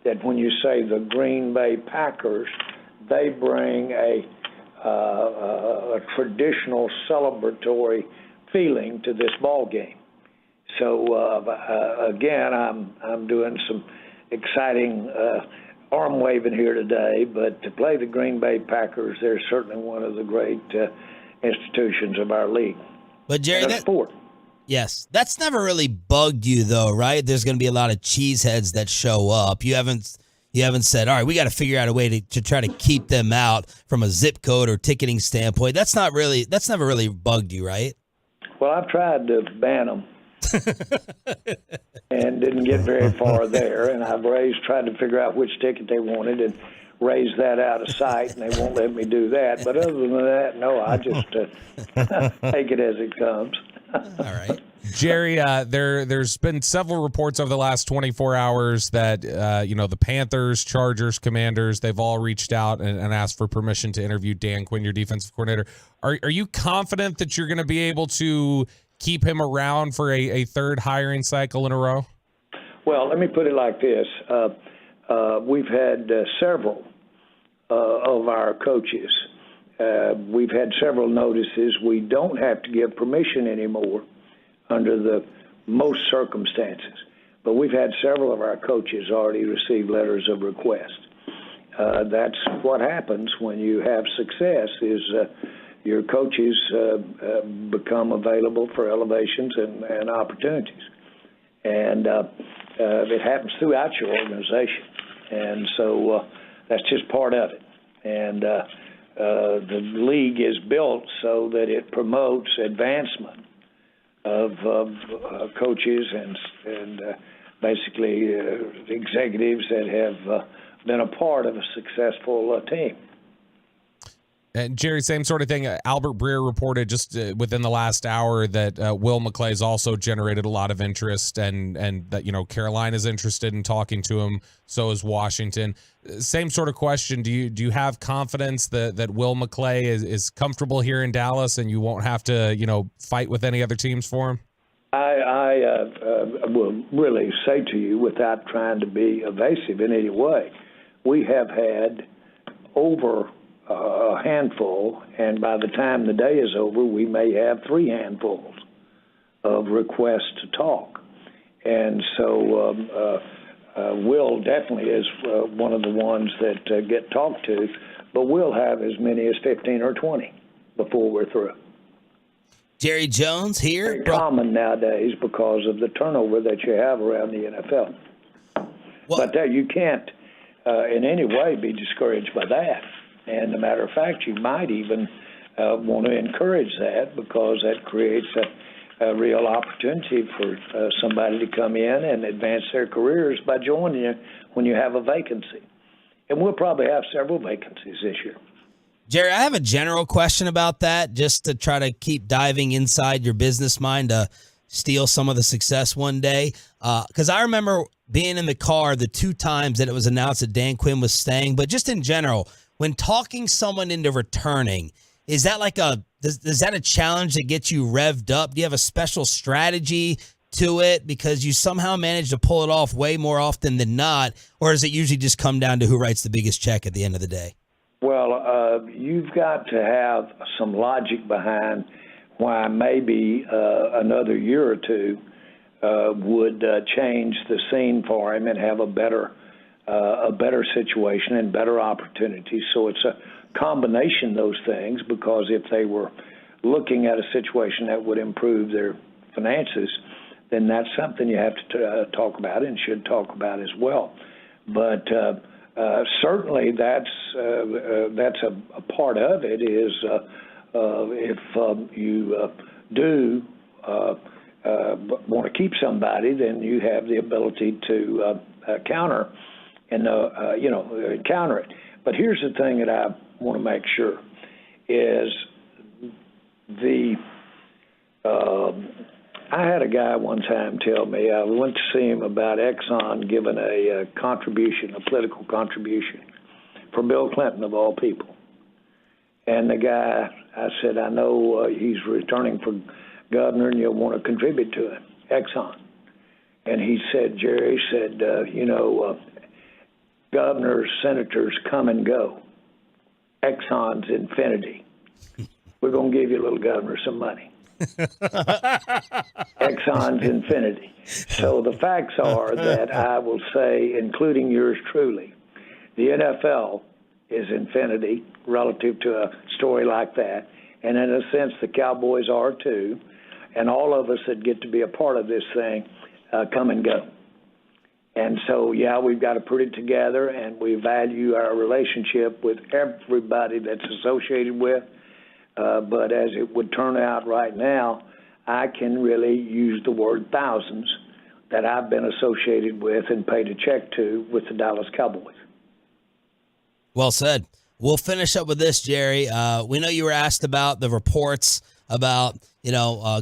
Speaker 13: that when you say the Green Bay Packers, they bring a traditional celebratory feeling to this ball game. So again, I'm doing some exciting arm waving here today, but to play the Green Bay Packers, they're certainly one of the great institutions of our league.
Speaker 3: But Jerry,
Speaker 13: sport.
Speaker 3: Yes, that's never really bugged you though, right? There's going to be a lot of cheeseheads that show up. You haven't said, all right, we got to figure out a way to try to keep them out from a zip code or ticketing standpoint. That's never really bugged you, right?
Speaker 13: Well, I've tried to ban them and didn't get very far there. And I've tried to figure out which ticket they wanted and raise that out of sight, and they won't let me do that. But other than that, no, I just take it as it comes.
Speaker 3: All right.
Speaker 9: Jerry, there's been several reports over the last 24 hours that, the Panthers, Chargers, Commanders, they've all reached out and asked for permission to interview Dan Quinn, your defensive coordinator. Are you confident that you're going to be able to keep him around for a third hiring cycle in a row?
Speaker 13: Well, let me put it like this. we've had several of our coaches. We've had several notices. We don't have to give permission anymore under the most circumstances. But we've had several of our coaches already receive letters of request. That's what happens when you have success is your coaches become available for elevations and opportunities. And it happens throughout your organization. And so that's just part of it. And the league is built so that it promotes advancement of coaches and basically executives that have been a part of a successful team.
Speaker 9: And Jerry, same sort of thing. Albert Breer reported just within the last hour that Will McClay's also generated a lot of interest, and that Carolina's interested in talking to him. So is Washington. Same sort of question. Do you have confidence that Will McClay is comfortable here in Dallas, and you won't have to fight with any other teams for him?
Speaker 13: I will really say to you, without trying to be evasive in any way, we have had over a handful, and by the time the day is over, we may have 3 handfuls of requests to talk. And so Will definitely is one of the ones that get talked to, but we'll have as many as 15 or 20 before we're through.
Speaker 3: Jerry Jones here.
Speaker 13: Very common nowadays because of the turnover that you have around the NFL. But you can't in any way be discouraged by that. And as a matter of fact, you might even want to encourage that because that creates a real opportunity for somebody to come in and advance their careers by joining you when you have a vacancy. And we'll probably have several vacancies this year.
Speaker 3: Jerry, I have a general question about that, just to try to keep diving inside your business mind to steal some of the success one day. Because I remember being in the car the 2 times that it was announced that Dan Quinn was staying. But just in general, when talking someone into returning, is that like is that a challenge that gets you revved up? Do you have a special strategy to it because you somehow manage to pull it off way more often than not? Or does it usually just come down to who writes the biggest check at the end of the day?
Speaker 13: Well, you've got to have some logic behind why maybe another year or two would change the scene for him and have a better situation and better opportunities. So it's a combination of those things, because if they were looking at a situation that would improve their finances, then that's something you have to talk about and should talk about as well. But certainly that's a part of it is if you do want to keep somebody, then you have the ability to counter it. But here's the thing that I want to make sure is I had a guy one time tell me, I went to see him about Exxon giving a political contribution for Bill Clinton, of all people. And the guy, I said, I know he's returning for governor and you'll want to contribute to him, Exxon. And he said, Jerry said, governors, senators come and go. Exxon's infinity. We're going to give you, little governor, some money. Exxon's infinity. So the facts are that I will say, including yours truly, the NFL is infinity relative to a story like that. And in a sense, the Cowboys are too. And all of us that get to be a part of this thing come and go. And so, yeah, we've got to put it together, and we value our relationship with everybody that's associated with. But as it would turn out right now, I can really use the word thousands that I've been associated with and paid a check to with the Dallas Cowboys.
Speaker 3: Well said. We'll finish up with this, Jerry. We know you were asked about the reports about,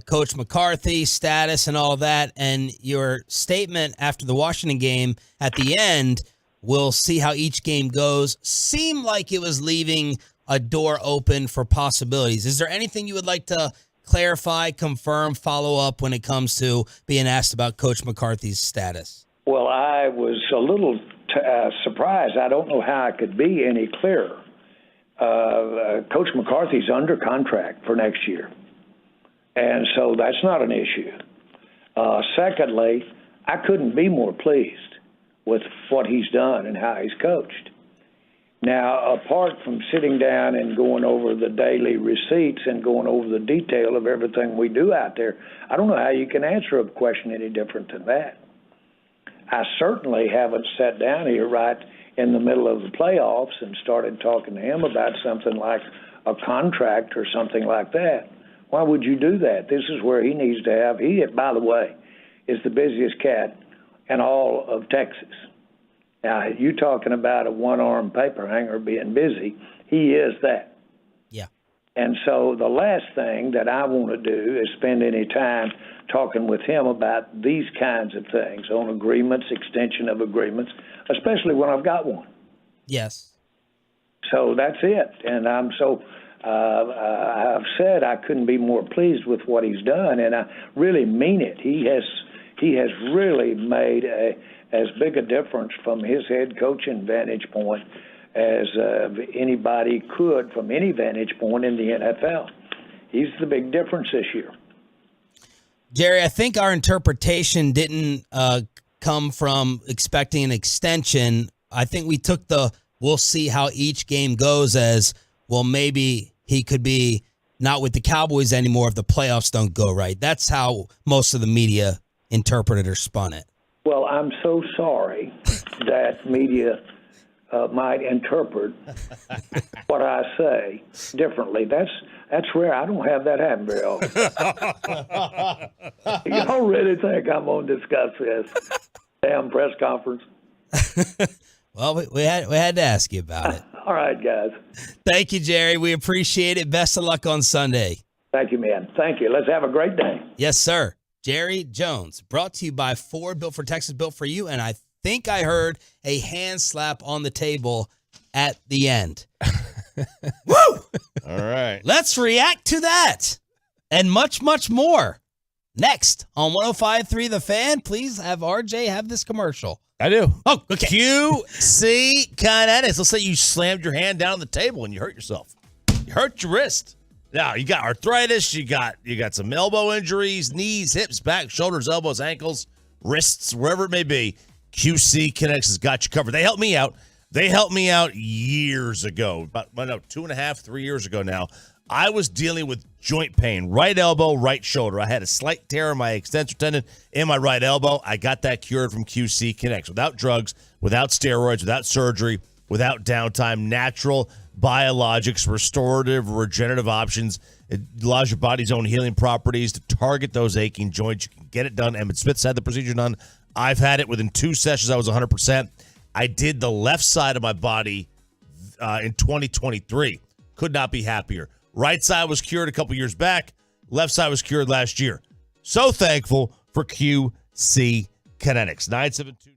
Speaker 3: Coach McCarthy status and all of that, and your statement after the Washington game at the end, we'll see how each game goes, seemed like it was leaving a door open for possibilities. Is there anything you would like to clarify, confirm, follow up when it comes to being asked about Coach McCarthy's status?
Speaker 13: Well, I was a little surprised. I don't know how I could be any clearer. Coach McCarthy's under contract for next year, and so that's not an issue. Secondly, I couldn't be more pleased with what he's done and how he's coached. Now, apart from sitting down and going over the daily receipts and going over the detail of everything we do out there, I don't know how you can answer a question any different than that. I certainly haven't sat down here right in the middle of the playoffs and started talking to him about something like a contract or something like that. Why would you do that? This is where he needs to have. He, by the way, is the busiest cat in all of Texas. Now, you talking about a one-armed paper hanger being busy, he is that.
Speaker 3: Yeah.
Speaker 13: And so the last thing that I want to do is spend any time talking with him about these kinds of things, on agreements, extension of agreements, especially when I've got one.
Speaker 3: Yes.
Speaker 13: So that's it. And I've said I couldn't be more pleased with what he's done, and I really mean it. He has really made as big a difference from his head coaching vantage point as anybody could from any vantage point in the NFL. He's the big difference this year.
Speaker 3: Jerry, I think our interpretation didn't come from expecting an extension. I think we took we'll see how each game goes as, well, maybe he could be not with the Cowboys anymore if the playoffs don't go right. That's how most of the media interpreted or spun it.
Speaker 13: Well, I'm so sorry that media might interpret what I say differently. That's rare. I don't have that happen very often. Y'all really think I'm going to discuss this damn press conference?
Speaker 3: Well, we had to ask you about it.
Speaker 13: All right, guys.
Speaker 3: Thank you, Jerry. We appreciate it. Best of luck on Sunday.
Speaker 13: Thank you, man. Thank you. Let's have a great day.
Speaker 3: Yes, sir. Jerry Jones, brought to you by Ford, built for Texas, built for you. And I think I heard a hand slap on the table at the end. Woo!
Speaker 4: All right.
Speaker 3: Let's react to that and much, much more. Next on 105.3 The Fan, please have RJ have this commercial.
Speaker 4: I do.
Speaker 3: Oh, okay.
Speaker 4: QC Kinetics. Let's say you slammed your hand down on the table and you hurt yourself. You hurt your wrist. Now, you got arthritis, you got some elbow injuries, knees, hips, back, shoulders, elbows, ankles, wrists, wherever it may be. QC Kinetics has got you covered. They helped me out. They helped me out years ago, about 2.5, 3 years ago now. I was dealing with joint pain, right elbow, right shoulder. I had a slight tear in my extensor tendon in my right elbow. I got that cured from QC Kinetics without drugs, without steroids, without surgery, without downtime, natural biologics, restorative, regenerative options. It allows your body's own healing properties to target those aching joints. You can get it done. Emmett Smith's had the procedure done. I've had it within 2 sessions. I was 100%. I did the left side of my body in 2023. Could not be happier. Right side was cured a couple years back. Left side was cured last year. So thankful for QC Kinetics. 972.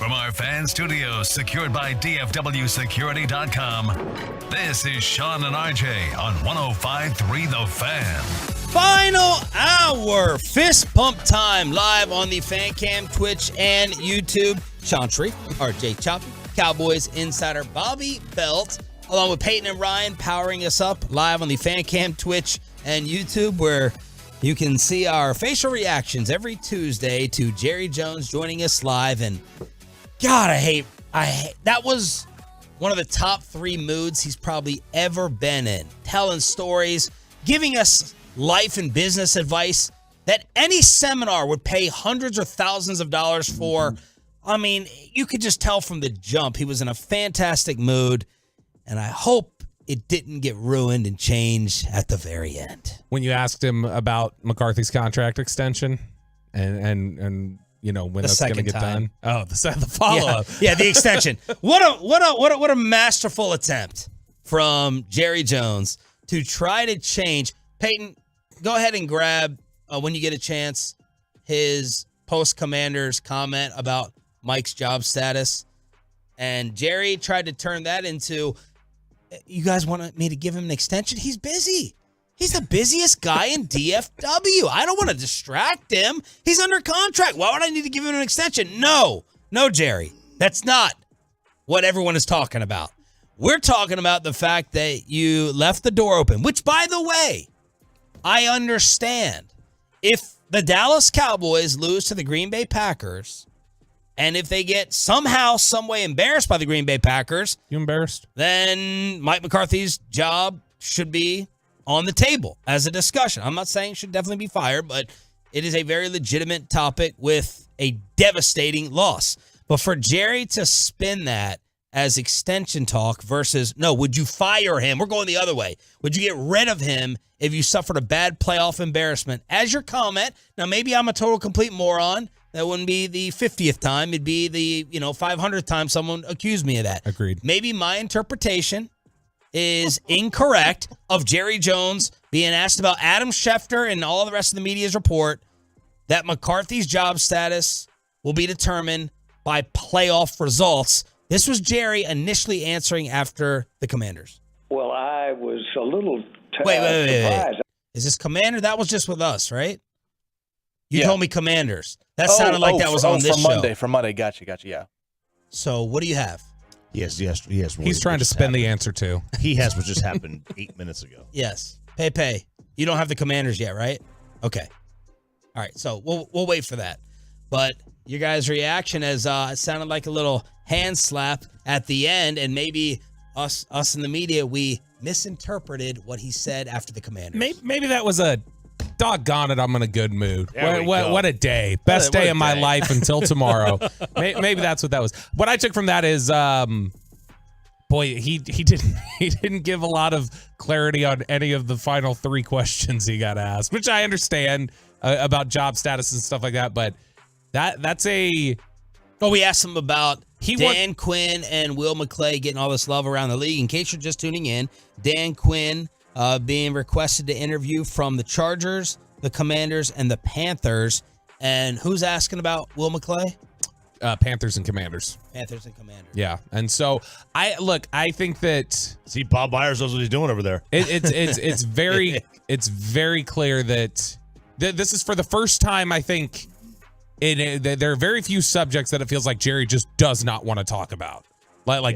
Speaker 1: From our fan studios secured by DFWsecurity.com, this is Sean and RJ on 105.3 The Fan.
Speaker 3: Final hour, fist pump time, live on the Fan Cam, Twitch, and YouTube. Sean Tree, RJ Choppy, Cowboys insider Bobby Belt, along with Peyton and Ryan powering us up live on the Fan Cam, Twitch, and YouTube, where you can see our facial reactions every Tuesday to Jerry Jones joining us live. And God, I hate that was one of the top 3 moods he's probably ever been in. Telling stories, giving us life and business advice that any seminar would pay hundreds or thousands of dollars for. I mean, you could just tell from the jump he was in a fantastic mood, and I hope it didn't get ruined and changed at the very end.
Speaker 9: When you asked him about McCarthy's contract extension and you know when
Speaker 3: The
Speaker 9: that's going to
Speaker 3: second
Speaker 9: get
Speaker 3: time.
Speaker 9: done. Oh, the follow-up.
Speaker 3: Yeah, the extension. What a masterful attempt from Jerry Jones to try to change. Peyton, go ahead and grab, when you get a chance, his post-Commanders comment about Mike's job status. And Jerry tried to turn that into, you guys want me to give him an extension? He's busy. He's the busiest guy in DFW. I don't want to distract him. He's under contract. Why would I need to give him an extension? No, Jerry. That's not what everyone is talking about. We're talking about the fact that you left the door open, which, by the way, I understand. If the Dallas Cowboys lose to the Green Bay Packers, and if they get somehow, some way embarrassed by the Green Bay Packers,
Speaker 9: You embarrassed?
Speaker 3: then Mike McCarthy's job should be on the table as a discussion. I'm not saying he should definitely be fired, but it is a very legitimate topic with a devastating loss. But for Jerry to spin that as extension talk versus, no, would you fire him? We're going the other way. Would you get rid of him if you suffered a bad playoff embarrassment? As your comment, now maybe I'm a total complete moron. That wouldn't be the 50th time. It'd be the 500th time someone accused me of that.
Speaker 9: Agreed.
Speaker 3: Maybe my interpretation is incorrect of Jerry Jones being asked about Adam Schefter and all the rest of the media's report that McCarthy's job status will be determined by playoff results. This was Jerry initially answering after the Commanders.
Speaker 13: Well, I was a little
Speaker 3: Wait.
Speaker 13: surprised.
Speaker 3: Is this Commander? That was just with us, right? You told me Commanders. That sounded like that was on this show.
Speaker 6: From Monday. Gotcha. Yeah.
Speaker 3: So what do you have?
Speaker 4: Yes.
Speaker 9: He's trying to spin the answer too.
Speaker 4: He has what just happened 8 minutes ago.
Speaker 3: Yes. Pepe, you don't have the Commanders yet, right? Okay. All right. So we'll wait for that. But your guys' reaction as it sounded like a little hand slap at the end, and maybe us in the media, we misinterpreted what he said after the Commanders.
Speaker 9: Maybe that was a doggone it, I'm in a good mood. What a day. Best
Speaker 4: What a
Speaker 9: day of my
Speaker 4: day.
Speaker 9: life until tomorrow. Maybe that's what that was. What I took from that is, boy, he didn't give a lot of clarity on any of the final 3 questions he got asked, which I understand about job status and stuff like that, but that's a...
Speaker 3: Oh, we asked him about Dan Quinn and Will McClay getting all this love around the league. In case you're just tuning in, Dan Quinn being requested to interview from the Chargers, the Commanders, and the Panthers. And who's asking about Will McClay?
Speaker 9: Panthers and Commanders.
Speaker 3: Panthers and Commanders.
Speaker 9: Yeah, and so I think that
Speaker 4: Bob Myers knows what he's doing over there.
Speaker 9: It's very clear that this is for the first time. I think there are very few subjects that it feels like Jerry just does not want to talk about.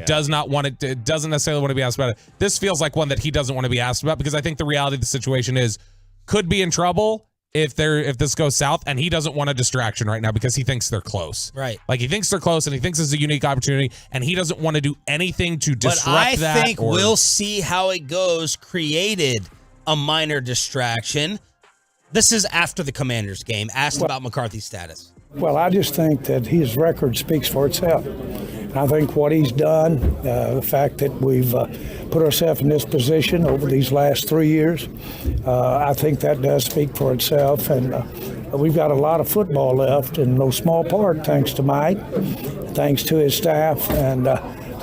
Speaker 9: Does not want it, doesn't necessarily want to be asked about it. This feels like one that he doesn't want to be asked about, because I think the reality of the situation is could be in trouble if this goes south, and he doesn't want a distraction right now because he thinks they're close.
Speaker 3: Right.
Speaker 9: Like he thinks they're close, and he thinks it's a unique opportunity, and he doesn't want to do anything to disrupt that.
Speaker 3: But I think we'll see how it goes. Created a minor distraction. This is after the Commanders game. Asked about McCarthy's status.
Speaker 14: Well, I just think that his record speaks for itself. I think what he's done, the fact that we've put ourselves in this position over these last 3 years, I think that does speak for itself. And we've got a lot of football left, in no small part thanks to Mike, thanks to his staff, and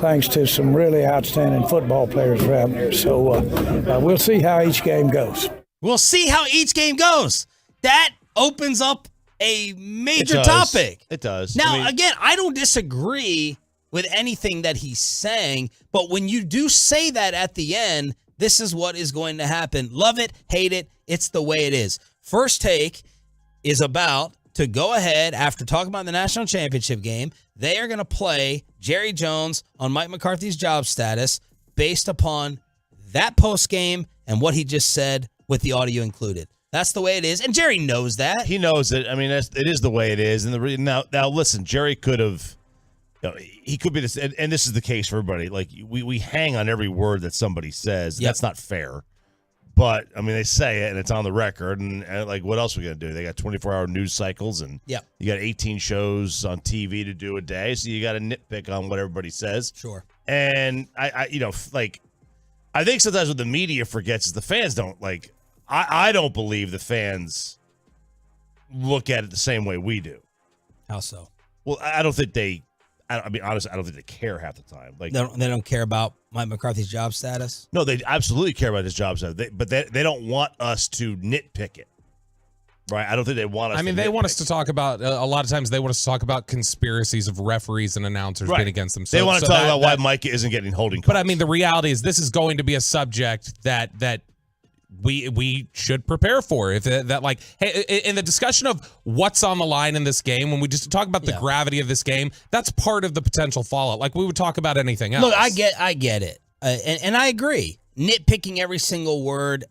Speaker 14: thanks to some really outstanding football players around there. So we'll see how each game goes.
Speaker 3: We'll see how each game goes. That opens up a major topic.
Speaker 4: It does.
Speaker 3: Now, again, I don't disagree with anything that he's saying, but when you do say that at the end, this is what is going to happen. Love it, hate it, it's the way it is. First Take is about to go ahead after talking about the national championship game. They are going to play Jerry Jones on Mike McCarthy's job status based upon that post game and what he just said with the audio included. That's the way it is, and Jerry knows that.
Speaker 4: He knows it. I mean, it is the way it is. And now, listen, Jerry could have. He could be this, and this is the case for everybody. Like we hang on every word that somebody says. Yep. That's not fair. But I mean, they say it, and it's on the record. And like, what else are we gonna do? They got 24-hour news cycles, and you got 18 shows on TV to do a day, so you got to nitpick on what everybody says.
Speaker 3: Sure.
Speaker 4: And I think sometimes what the media forgets is the fans don't like. I don't believe the fans look at it the same way we do.
Speaker 3: How so?
Speaker 4: Well, I don't think they. I mean, honestly, I don't think they care half the time. Like
Speaker 3: they don't care about Mike McCarthy's job status.
Speaker 4: No, they absolutely care about his job status. But they don't want us to nitpick it, right? I don't think they want us.
Speaker 9: I mean, they want us to talk about a lot of times. They want us to talk about conspiracies of referees and announcers being against them.
Speaker 4: They want to talk about why Mike isn't getting holding calls.
Speaker 9: But I mean, the reality is this is going to be a subject that we should prepare for. If that like, hey, in the discussion of what's on the line in this game, when we just talk about the gravity of this game, that's part of the potential fallout. Like we would talk about anything else.
Speaker 3: Look, I get it, and I agree. Nitpicking every single word,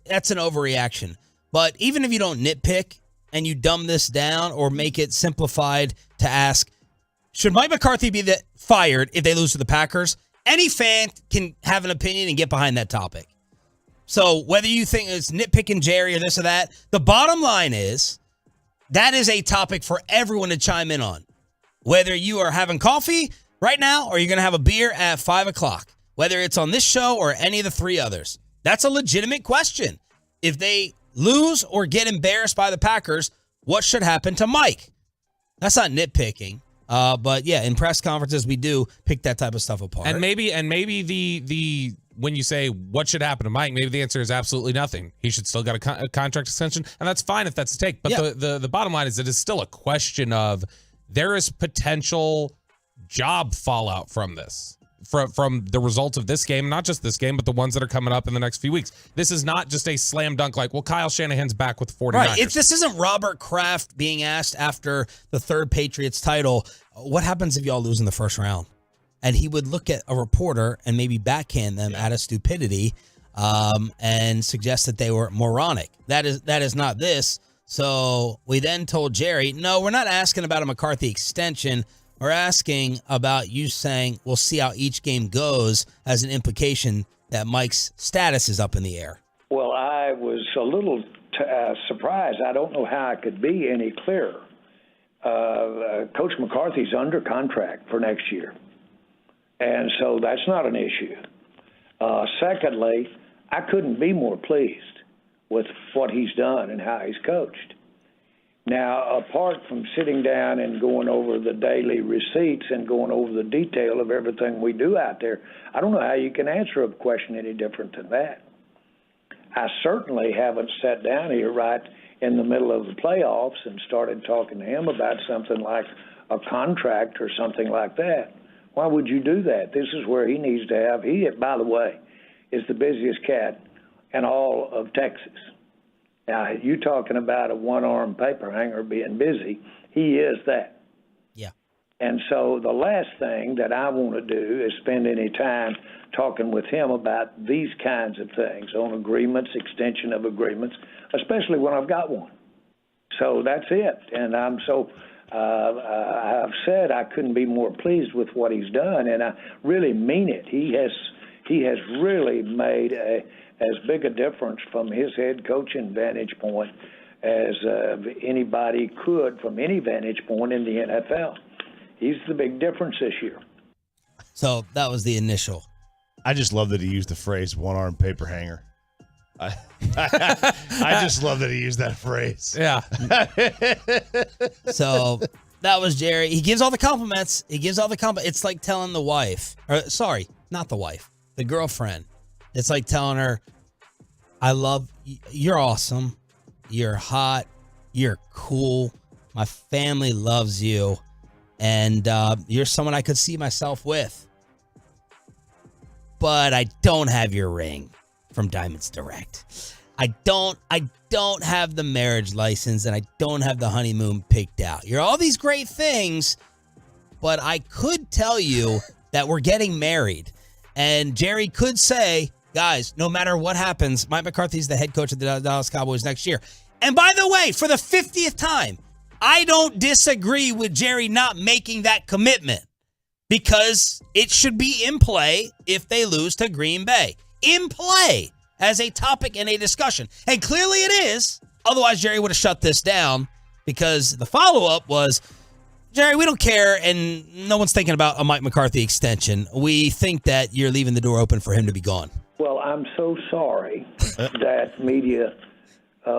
Speaker 3: that's an overreaction. But even if you don't nitpick and you dumb this down or make it simplified to ask, should Mike McCarthy be fired if they lose to the Packers? Any fan can have an opinion and get behind that topic. So whether you think it's nitpicking Jerry or this or that, the bottom line is that is a topic for everyone to chime in on. Whether you are having coffee right now or you're going to have a beer at 5 o'clock, whether it's on this show or any of the 3 others, that's a legitimate question. If they lose or get embarrassed by the Packers, what should happen to Mike? That's not nitpicking. But yeah, in press conferences, we do pick that type of stuff apart.
Speaker 9: And maybe the when you say what should happen to Mike, maybe the answer is absolutely nothing. He should still get a contract extension, and that's fine if that's the take. But the bottom line is it is still a question of there is potential job fallout from this. from the results of this game, not just this game, but the ones that are coming up in the next few weeks. This is not just a slam dunk like, well, Kyle Shanahan's back with the 49ers.
Speaker 3: Right. This isn't Robert Kraft being asked after the third Patriots title, what happens if y'all lose in the first round? And he would look at a reporter and maybe backhand them out of stupidity and suggest that they were moronic. That is not this. So we then told Jerry, no, we're not asking about a McCarthy extension. We're asking about you saying we'll see how each game goes as an implication that Mike's status is up in the air.
Speaker 13: Well, I was a little surprised. I don't know how I could be any clearer. Coach McCarthy's under contract for next year, and so that's not an issue. Secondly, I couldn't be more pleased with what he's done and how he's coached. Now, apart from sitting down and going over the daily receipts and going over the detail of everything we do out there, I don't know how you can answer a question any different than that. I certainly haven't sat down here right in the middle of the playoffs and started talking to him about something like a contract or something like that. Why would you do that? This is where he needs to have, he, by the way, is the busiest cat in all of Texas. Now, you talking about a one-armed paper hanger being busy, he is that.
Speaker 3: Yeah.
Speaker 13: And so the last thing that I want to do is spend any time talking with him about these kinds of things, on agreements, extension of agreements, especially when I've got one. So that's it. And I've said I couldn't be more pleased with what he's done, and I really mean it. He has really made as big a difference from his head coaching vantage point as anybody could from any vantage point in the NFL. He's the big difference this year.
Speaker 3: So that was the initial.
Speaker 4: I just love that he used the phrase one-armed paper hanger. I just love that he used that phrase.
Speaker 9: Yeah.
Speaker 3: So that was Jerry. He gives all the compliments. It's like telling the wife, or sorry, not the wife, the girlfriend. It's like telling her, I love you. You're awesome. You're hot. You're cool. My family loves you. And you're someone I could see myself with. But I don't have your ring from Diamonds Direct. I don't have the marriage license, and I don't have the honeymoon picked out. You're all these great things, but I could tell you that we're getting married. And Jerry could say, guys, no matter what happens, Mike McCarthy's the head coach of the Dallas Cowboys next year. And by the way, for the 50th time, I don't disagree with Jerry not making that commitment, because it should be in play if they lose to Green Bay. In play as a topic and a discussion. And clearly it is. Otherwise, Jerry would have shut this down, because the follow-up was, Jerry, we don't care, and no one's thinking about a Mike McCarthy extension. We think that you're leaving the door open for him to be gone.
Speaker 13: Well, I'm so sorry that media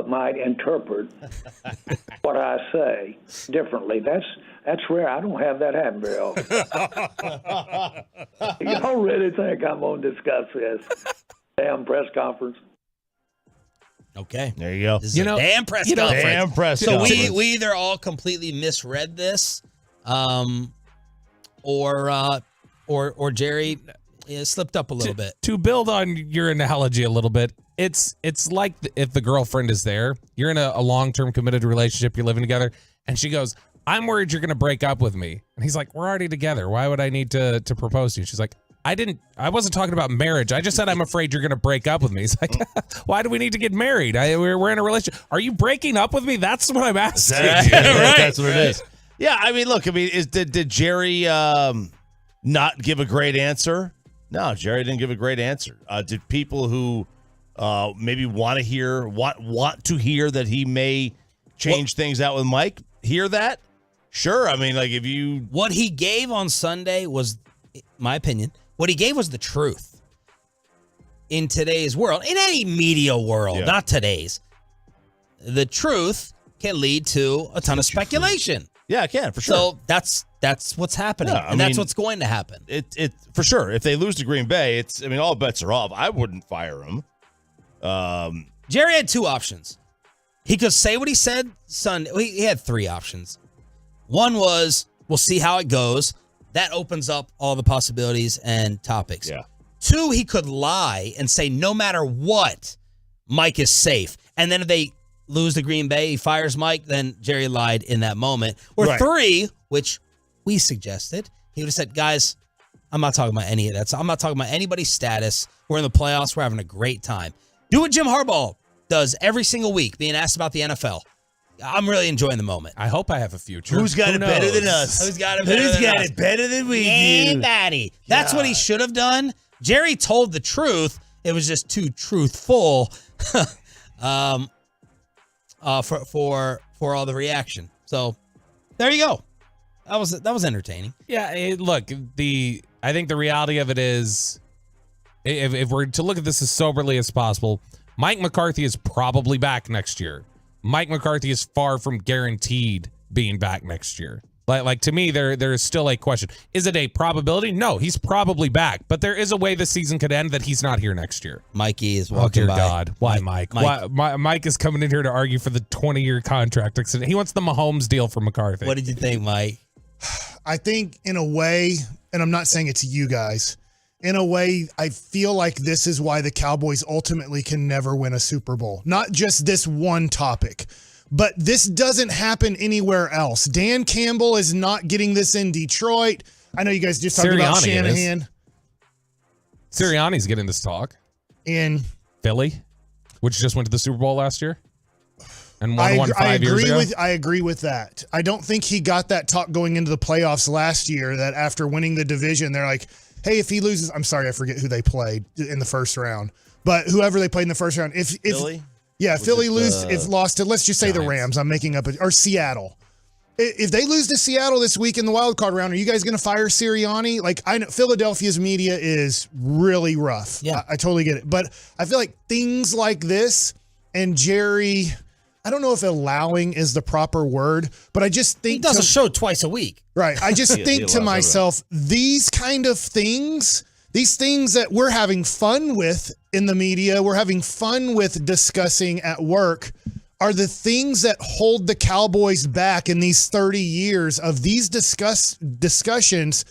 Speaker 13: might interpret what I say differently. That's rare. I don't have that happen very often. Y'all really think I'm going to discuss this damn press conference?
Speaker 3: Okay.
Speaker 4: There you go.
Speaker 3: This is a damn press conference.
Speaker 4: Damn press
Speaker 3: so
Speaker 4: conference.
Speaker 3: we either all completely misread this, or Jerry slipped up a little bit.
Speaker 9: To build on your analogy a little bit, it's like if the girlfriend is there, you're in a long-term committed relationship, you're living together, and she goes, I'm worried you're going to break up with me. And he's like, we're already together. Why would I need to propose to you? She's like, I wasn't talking about marriage. I just said I'm afraid you're going to break up with me. He's like, why do we need to get married? We're in a relationship. Are you breaking up with me? That's what I'm asking.
Speaker 4: Right. That's what it is. Yeah, I mean, look, did Jerry not give a great answer? No, Jerry didn't give a great answer. Did people who maybe want to hear that he may change things out with Mike hear that? Sure. I mean, like, if you...
Speaker 3: What he gave on Sunday was, my opinion, what he gave was the truth. In today's world, in any media world, not today's, the truth can lead to a ton of speculation.
Speaker 4: Yeah, it can, for sure.
Speaker 3: So that's what's happening, and that's what's going to happen.
Speaker 4: It for sure. If they lose to Green Bay, all bets are off. I wouldn't fire him.
Speaker 3: Jerry had two options. He could say what he said Sunday. He had three options. One was, we'll see how it goes. That opens up all the possibilities and topics.
Speaker 4: Yeah.
Speaker 3: 2, he could lie and say no matter what, Mike is safe. And then if they lose to Green Bay, he fires Mike, then Jerry lied in that moment. Or
Speaker 15: Right.
Speaker 3: 3, which we suggested, he would have said, guys, I'm not talking about any of that. So I'm not talking about anybody's status. We're in the playoffs. We're having a great time. Do what Jim Harbaugh does every single week, being asked about the NFL. I'm really enjoying the moment.
Speaker 9: I hope I have a future.
Speaker 4: Who's got
Speaker 9: Who
Speaker 4: it better
Speaker 9: knows?
Speaker 4: than us?
Speaker 3: Who's got it better than us?
Speaker 4: it better than we do?
Speaker 3: Anybody. That's what he should have done. Jerry told the truth. It was just too truthful for all the reaction. So there you go. That was entertaining.
Speaker 9: Yeah, look, I think the reality of it is, if we're to look at this as soberly as possible, Mike McCarthy is probably back next year. Mike McCarthy is far from guaranteed being back next year. Like to me, there is still a question. Is it a probability? No, he's probably back. But there is a way the season could end that he's not here next year.
Speaker 3: Mikey is
Speaker 9: Oh,
Speaker 3: walking
Speaker 9: dear
Speaker 3: by.
Speaker 9: God. Why, Mike? Why, Mike is coming in here to argue for the 20-year contract extension. He wants the Mahomes deal for McCarthy.
Speaker 3: What did you think, Mike?
Speaker 15: I think in a way, and I'm not saying it to you guys, in a way, I feel like this is why the Cowboys ultimately can never win a Super Bowl. Not just this one topic, but this doesn't happen anywhere else. Dan Campbell is not getting this in Detroit. I know you guys just talked about
Speaker 9: Sirianni
Speaker 15: Shanahan.
Speaker 9: Sirianni's getting this talk.
Speaker 15: In
Speaker 9: Philly, which just went to the Super Bowl last year and won 5 years ago.
Speaker 15: I agree with that. I don't think he got that talk going into the playoffs last year that after winning the division, they're like, hey, if he loses, I'm sorry, I forget who they played in the first round, but whoever they played in the first round, if
Speaker 4: Philly?
Speaker 15: Yeah,
Speaker 4: Was
Speaker 15: Philly
Speaker 4: it,
Speaker 15: lost to, let's just say the Rams. I'm making up or Seattle. If they lose to Seattle this week in the wild card round, are you guys going to fire Sirianni? Like, I know Philadelphia's media is really rough.
Speaker 3: Yeah.
Speaker 15: I totally get it. But I feel like things like this and Jerry, I don't know if allowing is the proper word, but I just think
Speaker 3: He does a show twice a week.
Speaker 15: Right. I just think to myself, these kind of things, these things that we're having fun with in the media, we're having fun with discussing at work, are the things that hold the Cowboys back in these 30 years of these discussions.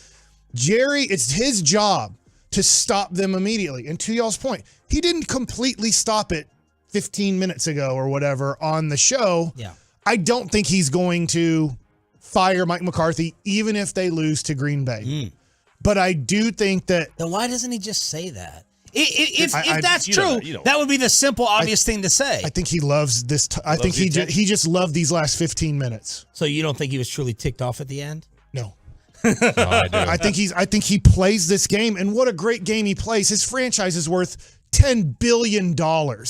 Speaker 15: Jerry, it's his job to stop them immediately. And to y'all's point, he didn't completely stop it 15 minutes ago or whatever on the show.
Speaker 3: Yeah.
Speaker 15: I don't think he's going to fire Mike McCarthy, even if they lose to Green Bay. But I do think that.
Speaker 3: Then why doesn't he just say that? If
Speaker 15: I-
Speaker 3: that's
Speaker 15: you
Speaker 3: true,
Speaker 15: know.
Speaker 3: that would be the simple, obvious thing to say.
Speaker 15: I think he loves this. I think he just loved these last 15 minutes.
Speaker 3: So you don't think he was truly ticked off at the end?
Speaker 15: No.
Speaker 9: I do.
Speaker 15: I think he plays this game, and what a great game he plays. His franchise is worth $10 billion.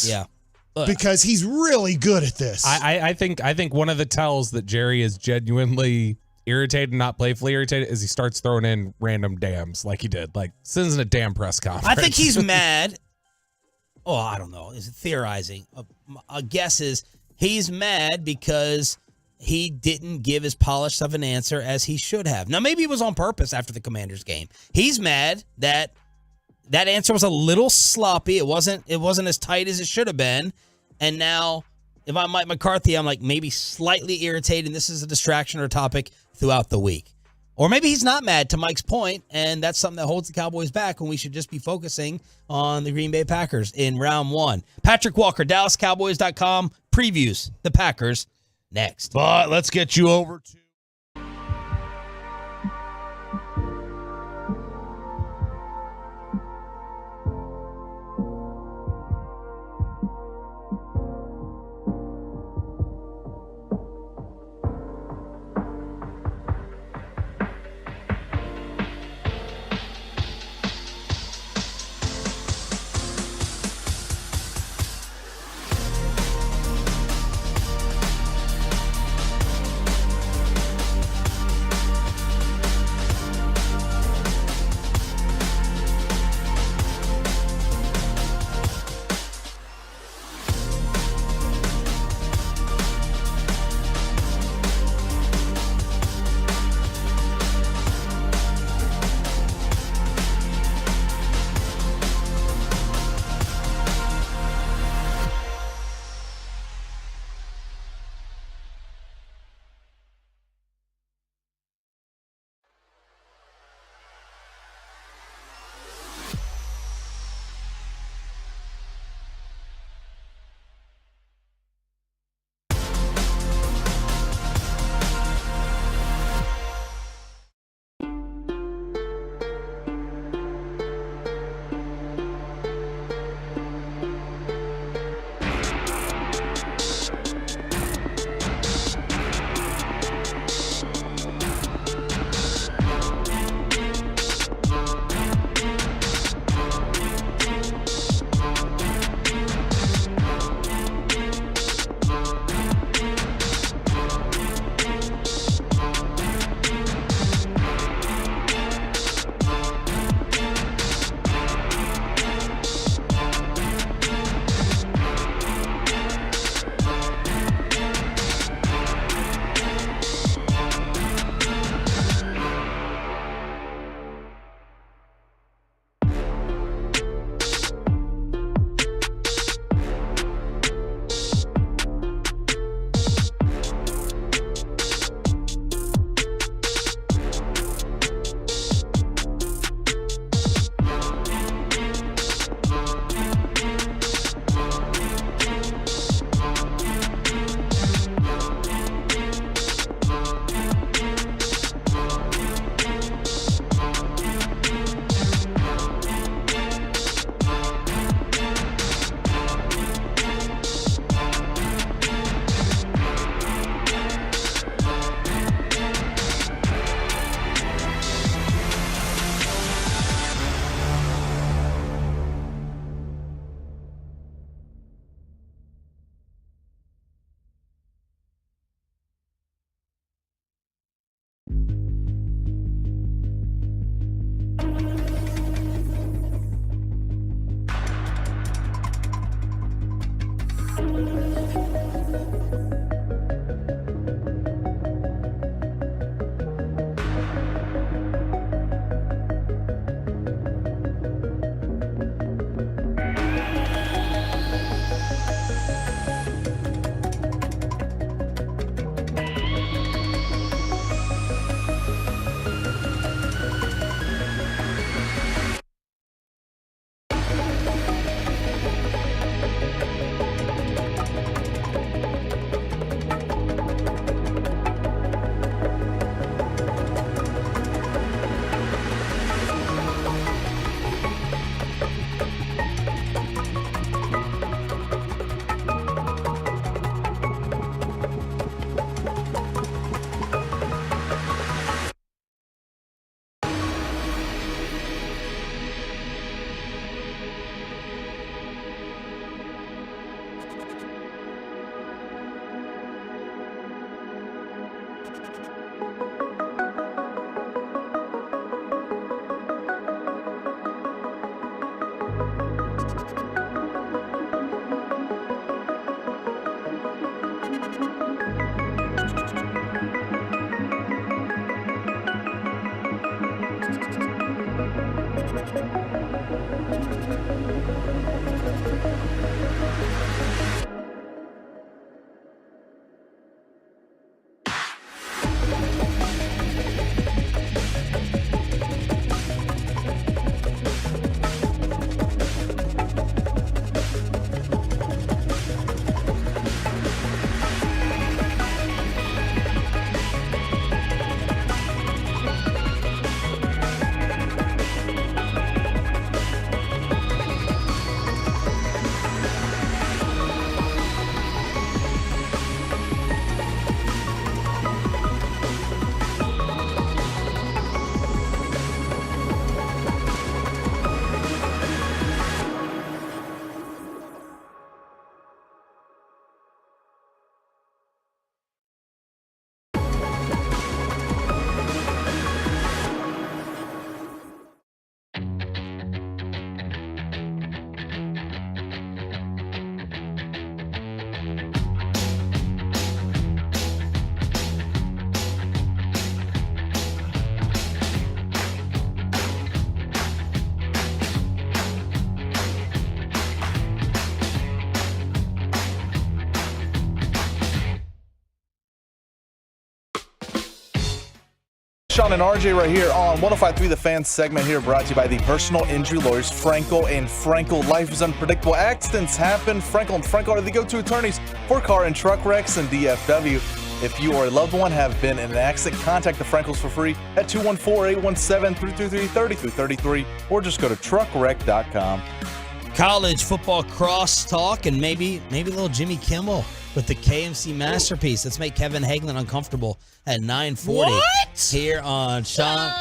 Speaker 3: Yeah.
Speaker 15: Because he's really good at this.
Speaker 9: I think one of the tells that Jerry is genuinely irritated, not playfully irritated, is he starts throwing in random dams like he did. Like, this isn't a damn press conference.
Speaker 3: I think he's mad. Oh, I don't know. Is it theorizing? A guess is he's mad because he didn't give as polished of an answer as he should have. Now, maybe it was on purpose after the Commanders game. He's mad that that answer was a little sloppy. It wasn't as tight as it should have been. And now, if I'm Mike McCarthy, I'm like maybe slightly irritated, and this is a distraction or topic throughout the week. Or maybe he's not mad, to Mike's point, and that's something that holds the Cowboys back when we should just be focusing on the Green Bay Packers in round one. Patrick Walker, DallasCowboys.com, previews the Packers next.
Speaker 4: But let's get you over to
Speaker 6: Sean and RJ right here on 105.3 The Fan segment here, brought to you by the personal injury lawyers Frankel and Frankel. Life is unpredictable. Accidents happen. Frankel and Frankel are the go-to attorneys for car and truck wrecks and DFW. If you or a loved one have been in an accident, contact the Frankels for free at 214-817-333-3333 or just go to truckwreck.com.
Speaker 3: College football crosstalk and maybe a little Jimmy Kimmel with the KMC masterpiece. Let's make Kevin Hagelin uncomfortable at 9:40 here on Sean,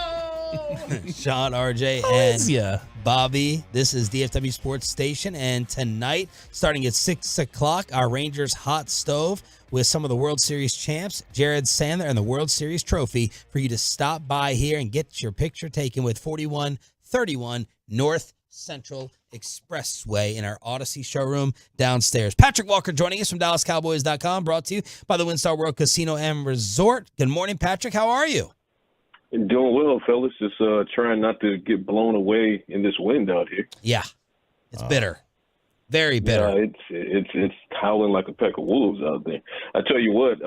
Speaker 3: RJ, and Bobby. This is DFW Sports Station, and tonight, starting at 6 o'clock, our Rangers hot stove with some of the World Series champs, Jared Sandler, and the World Series trophy for you to stop by here and get your picture taken with 4131 North Central Expressway in our Odyssey showroom downstairs. Patrick Walker joining us from DallasCowboys.com, brought to you by the WinStar World Casino and Resort. Good morning, Patrick. How are you?
Speaker 16: Doing well, fellas. Just trying not to get blown away in this wind out here.
Speaker 3: Yeah, it's bitter. Very bitter.
Speaker 16: Yeah, it's howling like a pack of wolves out there. I tell you what,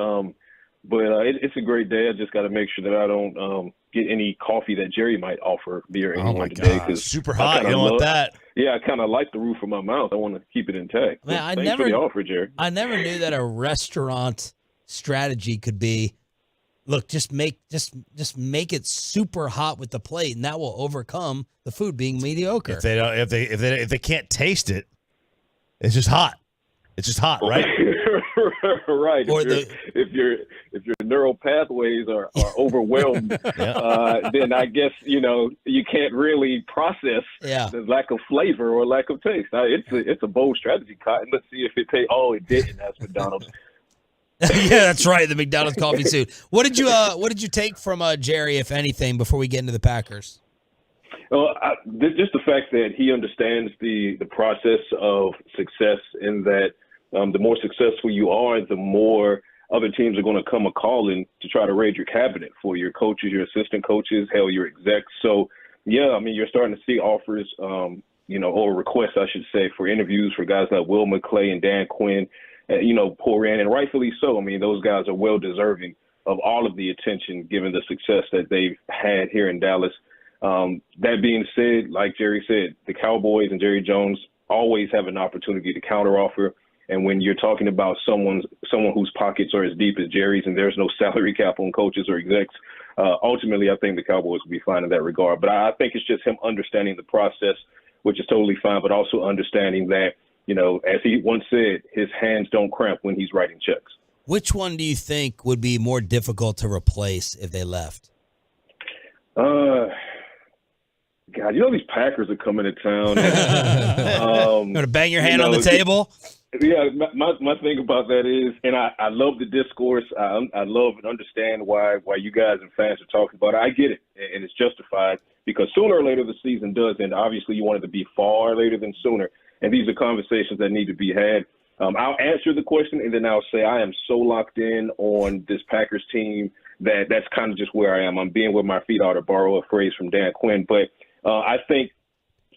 Speaker 16: it's a great day. I just got to make sure that I don't get any coffee that Jerry might offer beer anyone today.
Speaker 4: God, super hot. You don't want that.
Speaker 16: Yeah, I kind of like the roof of my mouth. I want to keep it intact.
Speaker 3: Man,
Speaker 16: Thanks for the offer, Jerry.
Speaker 3: I never knew that a restaurant strategy could be, look, just make it super hot with the plate, and that will overcome the food being mediocre.
Speaker 4: If they can't taste it, it's just hot. It's just hot, right?
Speaker 16: Right.
Speaker 3: Or
Speaker 16: if your neural pathways are overwhelmed, then I guess you can't really process the lack of flavor or lack of taste. It's a bold strategy, Cotton. Let's see if it pays. Oh, it didn't. That's McDonald's.
Speaker 3: Yeah, that's right. The McDonald's coffee suit. What did you take from Jerry, if anything, before we get into the Packers?
Speaker 16: Just the fact that he understands the process of success, in that the more successful you are, the more other teams are going to come a-calling to try to raid your cabinet for your coaches, your assistant coaches, hell, your execs. So, yeah, I mean, you're starting to see offers, or requests, I should say, for interviews for guys like Will McClay and Dan Quinn, pour in, and rightfully so. I mean, those guys are well deserving of all of the attention given the success that they've had here in Dallas. That being said, like Jerry said, the Cowboys and Jerry Jones always have an opportunity to counteroffer. And when you're talking about someone whose pockets are as deep as Jerry's and there's no salary cap on coaches or execs, ultimately I think the Cowboys will be fine in that regard. But I think it's just him understanding the process, which is totally fine, but also understanding that, as he once said, his hands don't cramp when he's writing checks.
Speaker 3: Which one do you think would be more difficult to replace if they left?
Speaker 16: God, these Packers are coming to town.
Speaker 3: Going to bang your hand on the table?
Speaker 16: Yeah, my thing about that is, and I love the discourse. I love and understand why you guys and fans are talking about it. I get it, and it's justified, because sooner or later the season does end. Obviously, you want it to be far later than sooner, and these are conversations that need to be had. I'll answer the question, and then I'll say I am so locked in on this Packers team that's kind of just where I am. I'm being where my feet are, to borrow a phrase from Dan Quinn. But I think,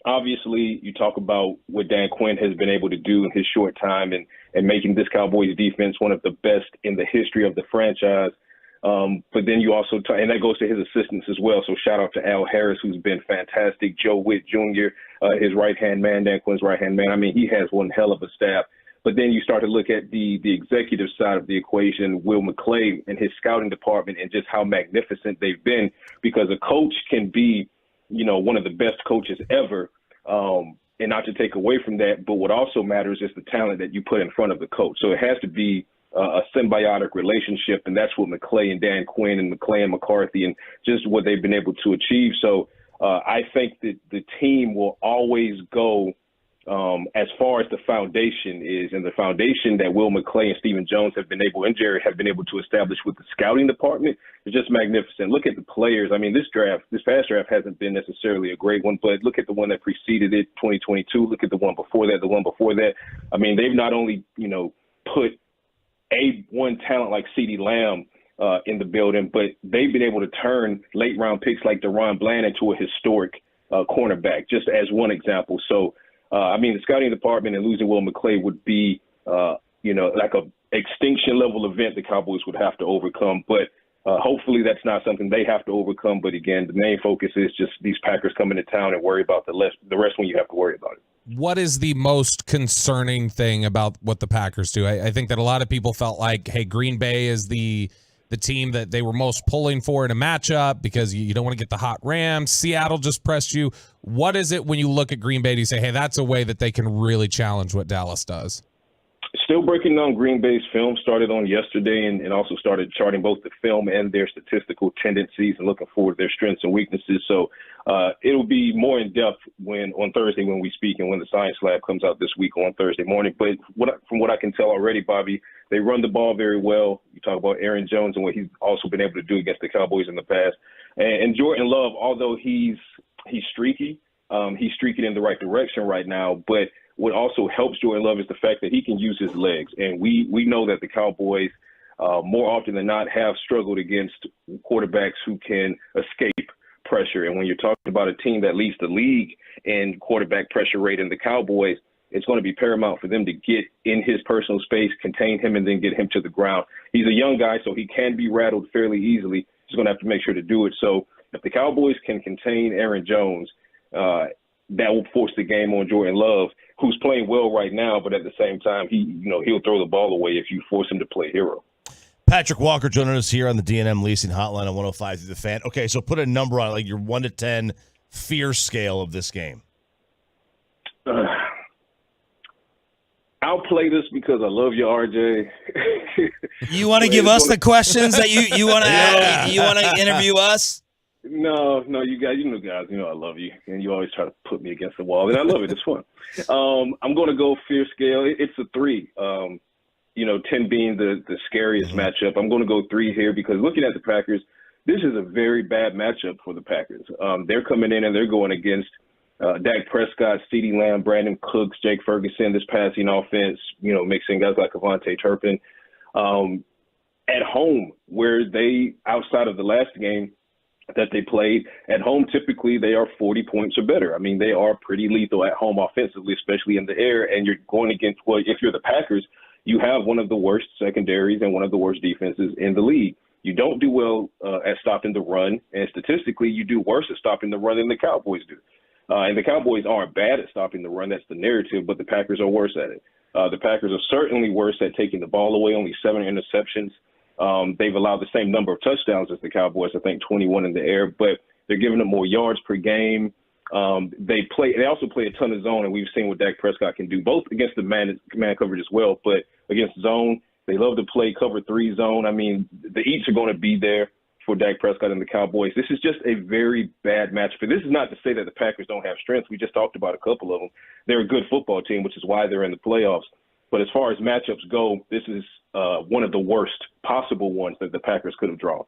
Speaker 16: obviously, you talk about what Dan Quinn has been able to do in his short time and making this Cowboys defense one of the best in the history of the franchise. But then you also and that goes to his assistants as well. So shout out to Al Harris, who's been fantastic. Joe Witt Jr., his right-hand man, Dan Quinn's right-hand man. I mean, he has one hell of a staff. But then you start to look at the executive side of the equation, Will McClay and his scouting department, and just how magnificent they've been, because a coach can be, one of the best coaches ever. And not to take away from that, but what also matters is the talent that you put in front of the coach. So it has to be a symbiotic relationship, and that's what McClay and Dan Quinn and McClay and McCarthy and just what they've been able to achieve. So I think that the team will always go as far as the foundation is, and the foundation that Will McClay and Stephen Jones and Jerry have been able to establish with the scouting department is just magnificent. Look at the players. I mean, this past draft hasn't been necessarily a great one, but look at the one that preceded it, 2022. Look at the one before that, I mean, they've not only, put one talent like CeeDee Lamb in the building, but they've been able to turn late round picks like DeRon Bland into a historic cornerback, just as one example. So, the scouting department and losing Will McClay would be, like a extinction level event the Cowboys would have to overcome. But Hopefully that's not something they have to overcome. But again, the main focus is just these Packers coming to town and worry about the rest when you have to worry about it.
Speaker 9: What is the most concerning thing about what the Packers do? I think that a lot of people felt like, hey, Green Bay is the team that they were most pulling for in a matchup because you don't want to get the hot Rams. Seattle just pressed you. What is it when you look at Green Bay, do you say, hey, that's a way that they can really challenge what Dallas does?
Speaker 16: Still breaking down Green Bay's film, started on yesterday, and also started charting both the film and their statistical tendencies and looking forward to their strengths and weaknesses. So it'll be more in depth on Thursday when we speak and when the Science Lab comes out this week on Thursday morning. But from what I can tell already, Bobby, they run the ball very well. You talk about Aaron Jones and what he's also been able to do against the Cowboys in the past. And Jordan Love, although he's streaky, he's streaking in the right direction right now, but what also helps Jordan Love is the fact that he can use his legs. And we know that the Cowboys, more often than not, have struggled against quarterbacks who can escape pressure. And when you're talking about a team that leads the league in quarterback pressure rate in the Cowboys, it's going to be paramount for them to get in his personal space, contain him, and then get him to the ground. He's a young guy, so he can be rattled fairly easily. He's going to have to make sure to do it. So if the Cowboys can contain Aaron Jones, that will force the game on Jordan Love, who's playing well right now, but at the same time, he'll throw the ball away if you force him to play hero.
Speaker 4: Patrick Walker joining us here on the D&M Leasing Hotline on 105 through the Fan. Okay, so put a number on it, like your 1 to 10 fear scale of this game.
Speaker 16: I'll play this because I love you, RJ.
Speaker 3: You want to give us the questions that you want to you want to interview us?
Speaker 16: No, you guys, I love you, and you always try to put me against the wall, and I love it. It's fun. I'm going to go fear scale. It's a 3. 10 being the scariest matchup. I'm going to go 3 here because looking at the Packers, this is a very bad matchup for the Packers. They're coming in and they're going against Dak Prescott, CeeDee Lamb, Brandon Cooks, Jake Ferguson, this passing offense, mixing guys like Avonte Turpin. At home, where they, outside of the last game that they played, at home typically they are 40 points or better. I mean, they are pretty lethal at home offensively, especially in the air, and you're going against, well, if you're the Packers, you have one of the worst secondaries and one of the worst defenses in the league. You don't do well at stopping the run, and statistically you do worse at stopping the run than the Cowboys do. And the Cowboys aren't bad at stopping the run. That's the narrative, but the Packers are worse at it. The Packers are certainly worse at taking the ball away, only 7 interceptions. They've allowed the same number of touchdowns as the Cowboys, I think 21 in the air, but they're giving them more yards per game. They also play a ton of zone, and we've seen what Dak Prescott can do, both against the man coverage as well, but against zone, they love to play cover 3 zone. I mean, the eats are going to be there for Dak Prescott and the Cowboys. This is just a very bad match. But this is not to say that the Packers don't have strengths. We just talked about a couple of them. They're a good football team, which is why they're in the playoffs. But as far as matchups go, this is one of the worst possible ones that the Packers could have drawn.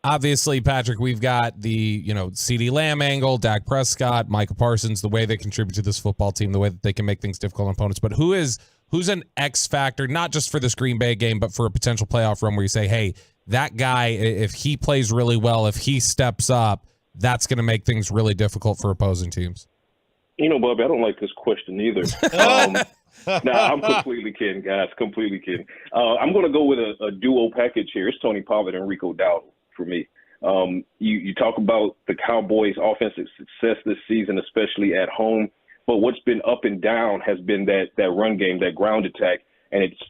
Speaker 9: Obviously, Patrick, we've got the, CeeDee Lamb angle, Dak Prescott, Micah Parsons, the way they contribute to this football team, the way that they can make things difficult on opponents. But who's an X factor, not just for this Green Bay game, but for a potential playoff run where you say, hey, that guy, if he plays really well, if he steps up, that's going to make things really difficult for opposing teams?
Speaker 16: Bubby, I don't like this question either. I'm completely kidding, guys. Completely kidding. I'm going to go with a duo package here. It's Tony Pollard and Rico Dowdle for me. You talk about the Cowboys' offensive success this season, especially at home. But what's been up and down has been that run game, that ground attack. And it's,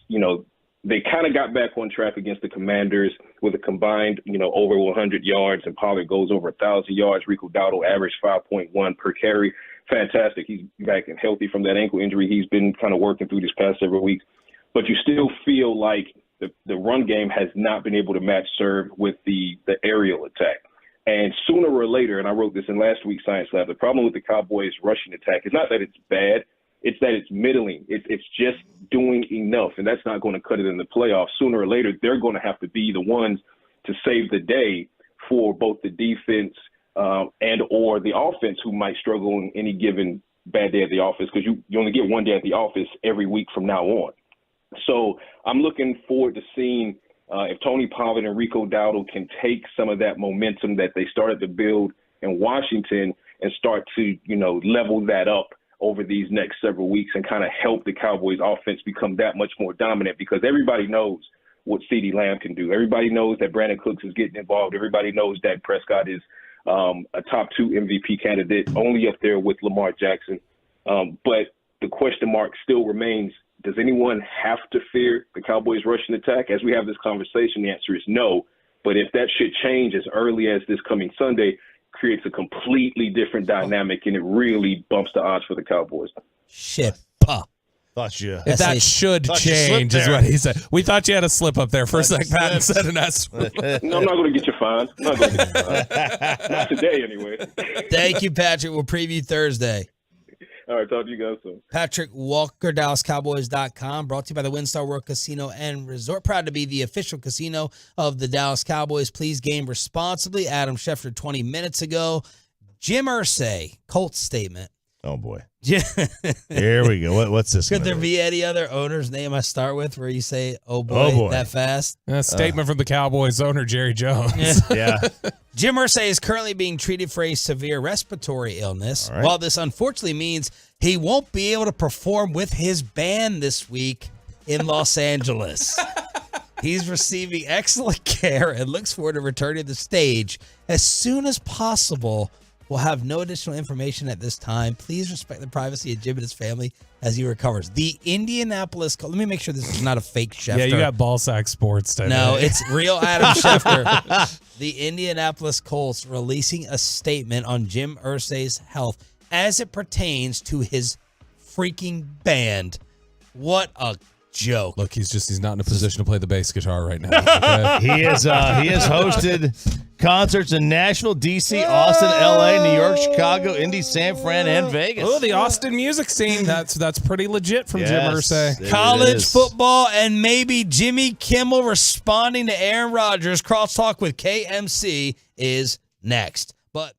Speaker 16: they kind of got back on track against the Commanders with a combined, over 100 yards, and Pollard goes over 1,000 yards. Rico Dowdle averaged 5.1 per carry. Fantastic. He's back and healthy from that ankle injury he's been kind of working through these past several weeks. But you still feel like the run game has not been able to match serve with the aerial attack. And sooner or later, and I wrote this in last week's Science Lab, the problem with the Cowboys' rushing attack is not that it's bad, it's that it's middling. It's just doing enough, and that's not going to cut it in the playoffs. Sooner or later, they're going to have to be the ones to save the day for both the defense and or the offense, who might struggle on any given bad day at the office, because you only get one day at the office every week from now on. So I'm looking forward to seeing if Tony Pollard and Rico Dowdle can take some of that momentum that they started to build in Washington and start to, level that up over these next several weeks and kind of help the Cowboys offense become that much more dominant, because everybody knows what CeeDee Lamb can do. Everybody knows that Brandon Cooks is getting involved. Everybody knows Dak Prescott is a top 2 MVP candidate, only up there with Lamar Jackson. But the question mark still remains, does anyone have to fear the Cowboys' rushing attack? As we have this conversation, the answer is no. But if that should change as early as this coming Sunday, creates a completely different dynamic, and it really bumps the odds for the Cowboys.
Speaker 3: Shit.
Speaker 4: Thought you.
Speaker 9: If that should change, is what he said. We thought you had a slip up there for a second. Pat said an S.
Speaker 16: No, I'm not going to get you fined. Not today, anyway.
Speaker 3: Thank you, Patrick. We'll preview Thursday.
Speaker 16: All right, talk to you guys soon.
Speaker 3: Patrick Walker, DallasCowboys.com, brought to you by the WinStar World Casino and Resort. Proud to be the official casino of the Dallas Cowboys. Please game responsibly. Adam Schefter 20 minutes ago. Jim Irsay, Colts statement.
Speaker 4: Oh, boy. Here we go. What's this?
Speaker 3: Could there be any other owner's name I start with where you say, oh, boy. That fast?
Speaker 9: A statement from the Cowboys owner, Jerry Jones.
Speaker 4: Yeah.
Speaker 3: Jim Irsay is currently being treated for a severe respiratory illness.
Speaker 4: Right.
Speaker 3: While this unfortunately means he won't be able to perform with his band this week in Los Angeles. He's receiving excellent care and looks forward to returning to the stage as soon as possible. We'll have no additional information at this time. Please respect the privacy of Jim and his family as he recovers. The Indianapolis Colts. Let me make sure this is not a fake Schefter.
Speaker 9: Yeah, you got Ballsack Sports today.
Speaker 3: No, it's real Adam Schefter. The Indianapolis Colts releasing a statement on Jim Irsay's health as it pertains to his freaking band. What a joke.
Speaker 9: Look, he's not in a position to play the bass guitar right now. Okay?
Speaker 4: He has hosted concerts in Nashville, D.C., Austin, L.A., New York, Chicago, Indy, San Fran, and Vegas.
Speaker 9: Oh, the Austin music scene. That's pretty legit from Jim Irsay.
Speaker 3: College football and maybe Jimmy Kimmel responding to Aaron Rodgers. Crosstalk with KMC is next. But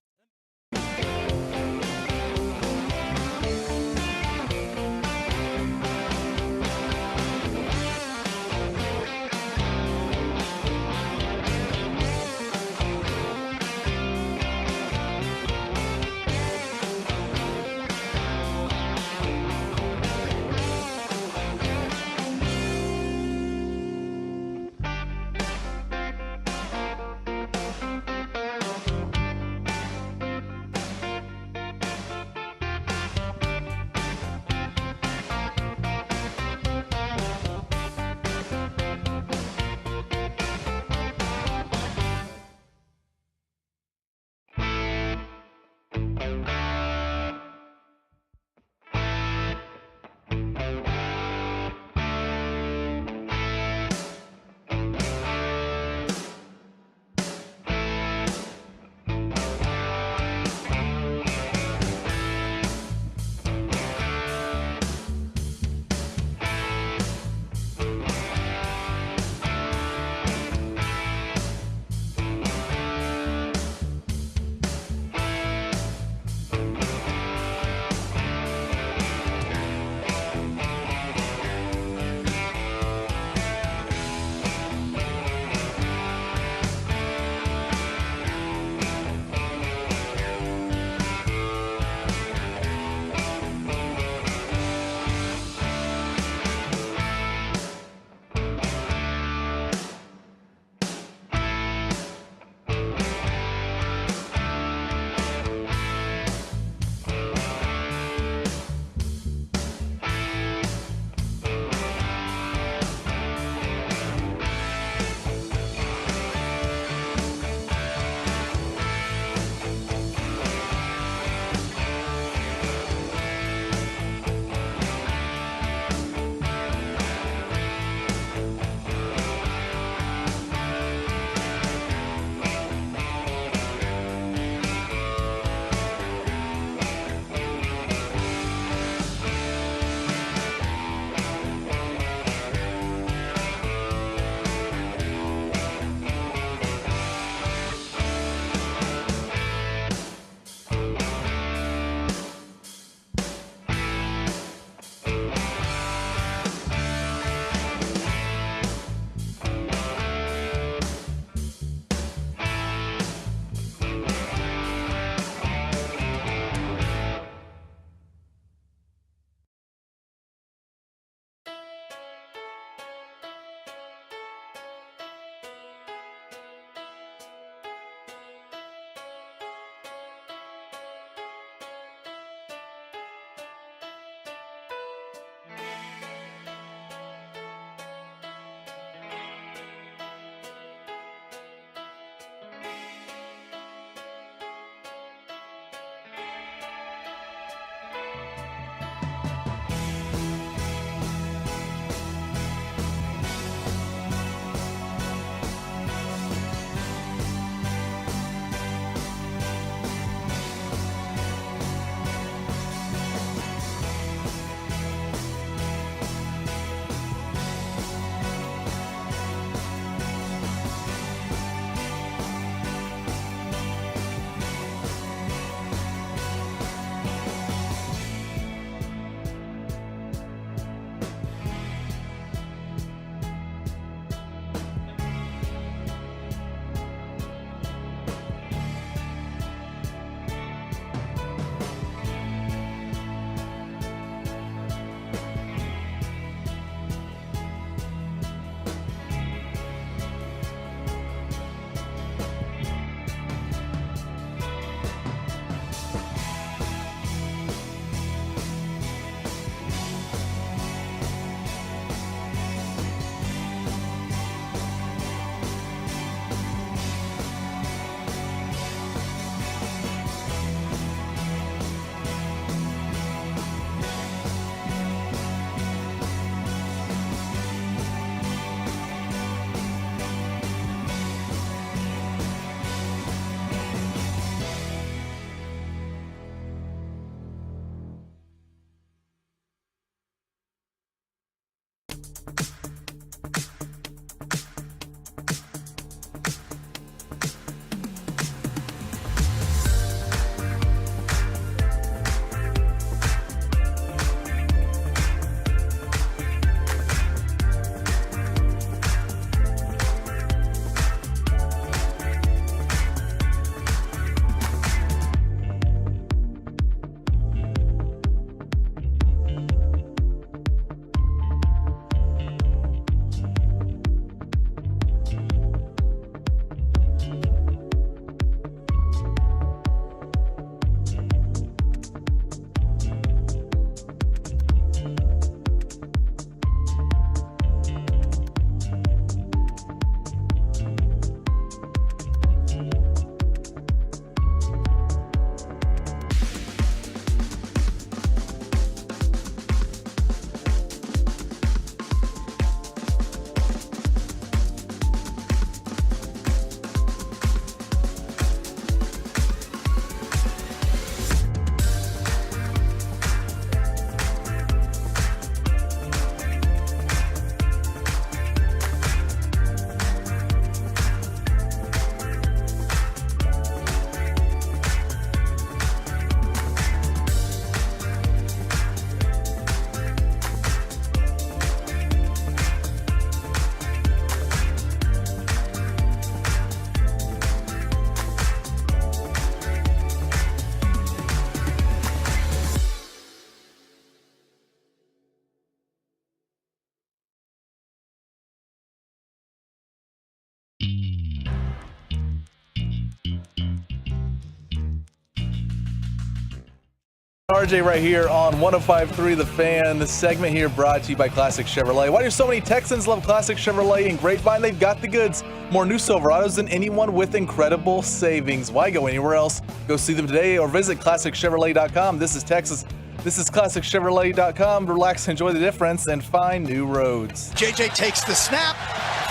Speaker 6: RJ right here on 105.3 The Fan. This segment here brought to you by Classic Chevrolet. Why do so many Texans love Classic Chevrolet and Grapevine? They've got the goods. More new Silverados than anyone with incredible savings. Why go anywhere else? Go see them today or visit ClassicChevrolet.com. This is Texas. This is ClassicChevrolet.com. Relax, enjoy the difference, and find new roads.
Speaker 2: JJ takes the snap,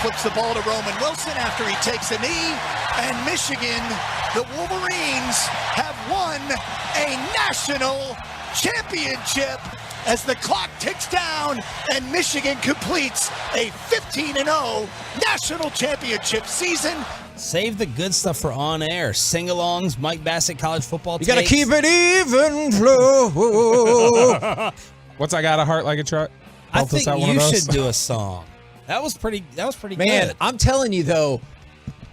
Speaker 2: flips the ball to Roman Wilson after he takes a knee, and Michigan, the Wolverines, have won a national championship as the clock ticks down and Michigan completes a 15-0 national championship season.
Speaker 3: Save the good stuff for on air. Sing-alongs, Mike Bassett college football
Speaker 17: You got to keep it even flow.
Speaker 9: What's I Got a Heart Like a Truck?
Speaker 3: I think you should do a song. That was pretty
Speaker 17: Man,
Speaker 3: good.
Speaker 17: I'm telling you, though,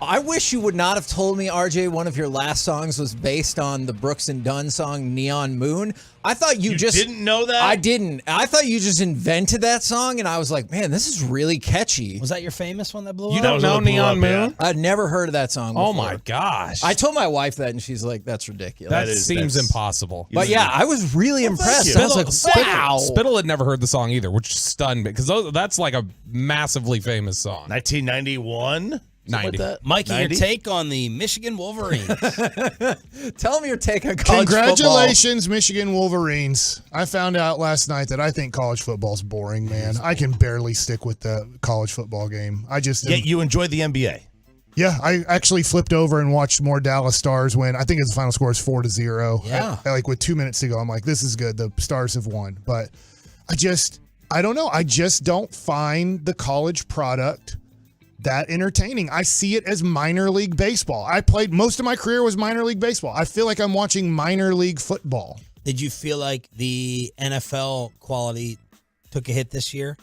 Speaker 17: I wish you would not have told me, RJ, one of your last songs was based on the Brooks and Dunn song Neon Moon. I thought you just
Speaker 4: didn't know that?
Speaker 17: I didn't. I thought you just invented that song, and I was like, man, this is really catchy.
Speaker 3: Was that your famous one that blew up?
Speaker 9: You don't know Neon Moon?
Speaker 17: I'd never heard of that song before.
Speaker 9: Oh, my gosh.
Speaker 17: I told my wife that, and she's like, that's ridiculous.
Speaker 9: That seems impossible.
Speaker 17: But yeah, I was really impressed. I was like, wow.
Speaker 9: Spittle had never heard the song either, which stunned me, because that's like a massively famous song.
Speaker 4: 1991?
Speaker 9: 90.
Speaker 4: Like
Speaker 3: Mikey,
Speaker 4: 90?
Speaker 3: your take on the Michigan Wolverines.
Speaker 17: Tell me your take on college
Speaker 15: Congratulations, Michigan Wolverines. I found out last night that I think college football's boring, man. I can barely stick with the college football game.
Speaker 4: Yet you enjoyed the NBA.
Speaker 15: Yeah, I actually flipped over and watched more Dallas Stars win. I think the final score is 4-0.
Speaker 3: Yeah.
Speaker 15: Like with 2 minutes to go, I'm like, this is good. The Stars have won. But I don't know. I just don't find the college product that entertaining. I see it as minor league baseball. I played most of my career was minor league baseball. I feel like I'm watching minor league football.
Speaker 3: Did you feel like the NFL quality took a hit this year?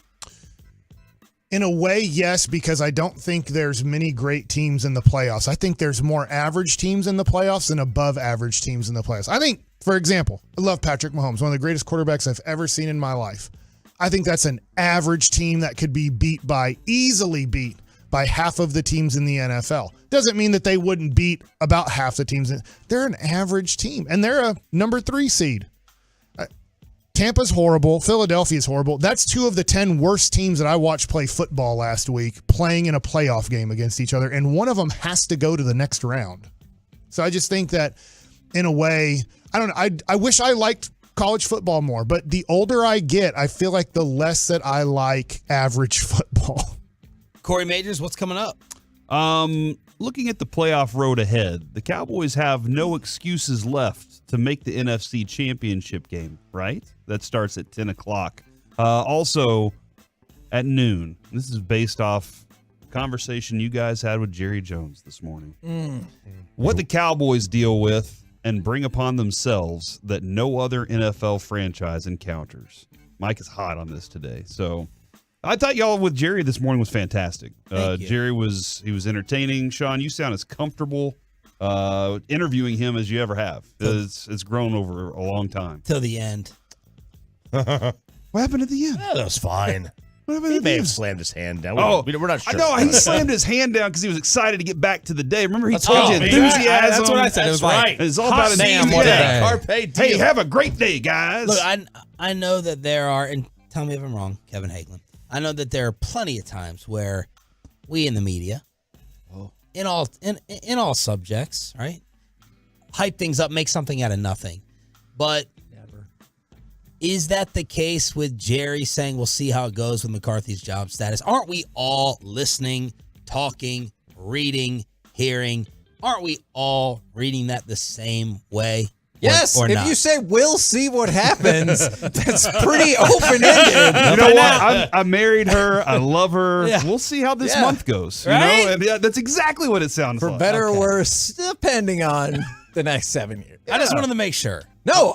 Speaker 15: In a way, yes, because I don't think there's many great teams in the playoffs. I think there's more average teams in the playoffs than above average teams in the playoffs. I think, for example, I love Patrick Mahomes, one of the greatest quarterbacks I've ever seen in my life. I think that's an average team that could be easily beat by half of the teams in the NFL. Doesn't mean that they wouldn't beat about half the teams. They're an average team, and they're a number 3 seed. Tampa's horrible. Philadelphia's horrible. That's 2 of the 10 worst teams that I watched play football last week playing in a playoff game against each other, and one of them has to go to the next round. So I just think that, in a way, I don't know. I wish I liked college football more, but the older I get, I feel like the less that I like average football.
Speaker 3: Corey Majors, what's coming up?
Speaker 18: Looking at the playoff road ahead, the Cowboys have no excuses left to make the NFC Championship game, right? That starts at 10 o'clock. Also, at noon. This is based off conversation you guys had with Jerry Jones this morning. What the Cowboys deal with and bring upon themselves that no other NFL franchise encounters. Mike is hot on this today. So I thought y'all with Jerry this morning was fantastic. Jerry was entertaining. Sean, you sound as comfortable interviewing him as you ever have. It's grown over a long time.
Speaker 3: Till the end.
Speaker 18: What happened at the end?
Speaker 4: That was fine. He may have slammed his hand down. We're not sure.
Speaker 18: I know he slammed his hand down because he was excited to get back to the day. Remember, he told you enthusiasm.
Speaker 9: That's what I said. It was right.
Speaker 18: It's all about enthusiasm.
Speaker 4: Carpe diem.
Speaker 18: Hey, have a great day, guys.
Speaker 3: Look, I know that there are, and tell me if I'm wrong, Kevin Hagelin. I know that there are plenty of times where we in the media, in all subjects, right, hype things up, make something out of nothing. But is that the case with Jerry saying we'll see how it goes with McCarthy's job status? Aren't we all listening, talking, reading, hearing? Aren't we all reading that the same way?
Speaker 17: Yes,
Speaker 3: or
Speaker 17: if
Speaker 3: not?
Speaker 17: you say we'll see what happens, that's pretty open-ended.
Speaker 18: You know what? I married her. I love her.
Speaker 3: Yeah.
Speaker 18: We'll see how this month goes.
Speaker 3: Right?
Speaker 18: You know? And that's exactly what it sounds
Speaker 17: For
Speaker 18: like.
Speaker 17: better or worse, depending on the next 7 years.
Speaker 3: I just wanted to make sure.
Speaker 17: No,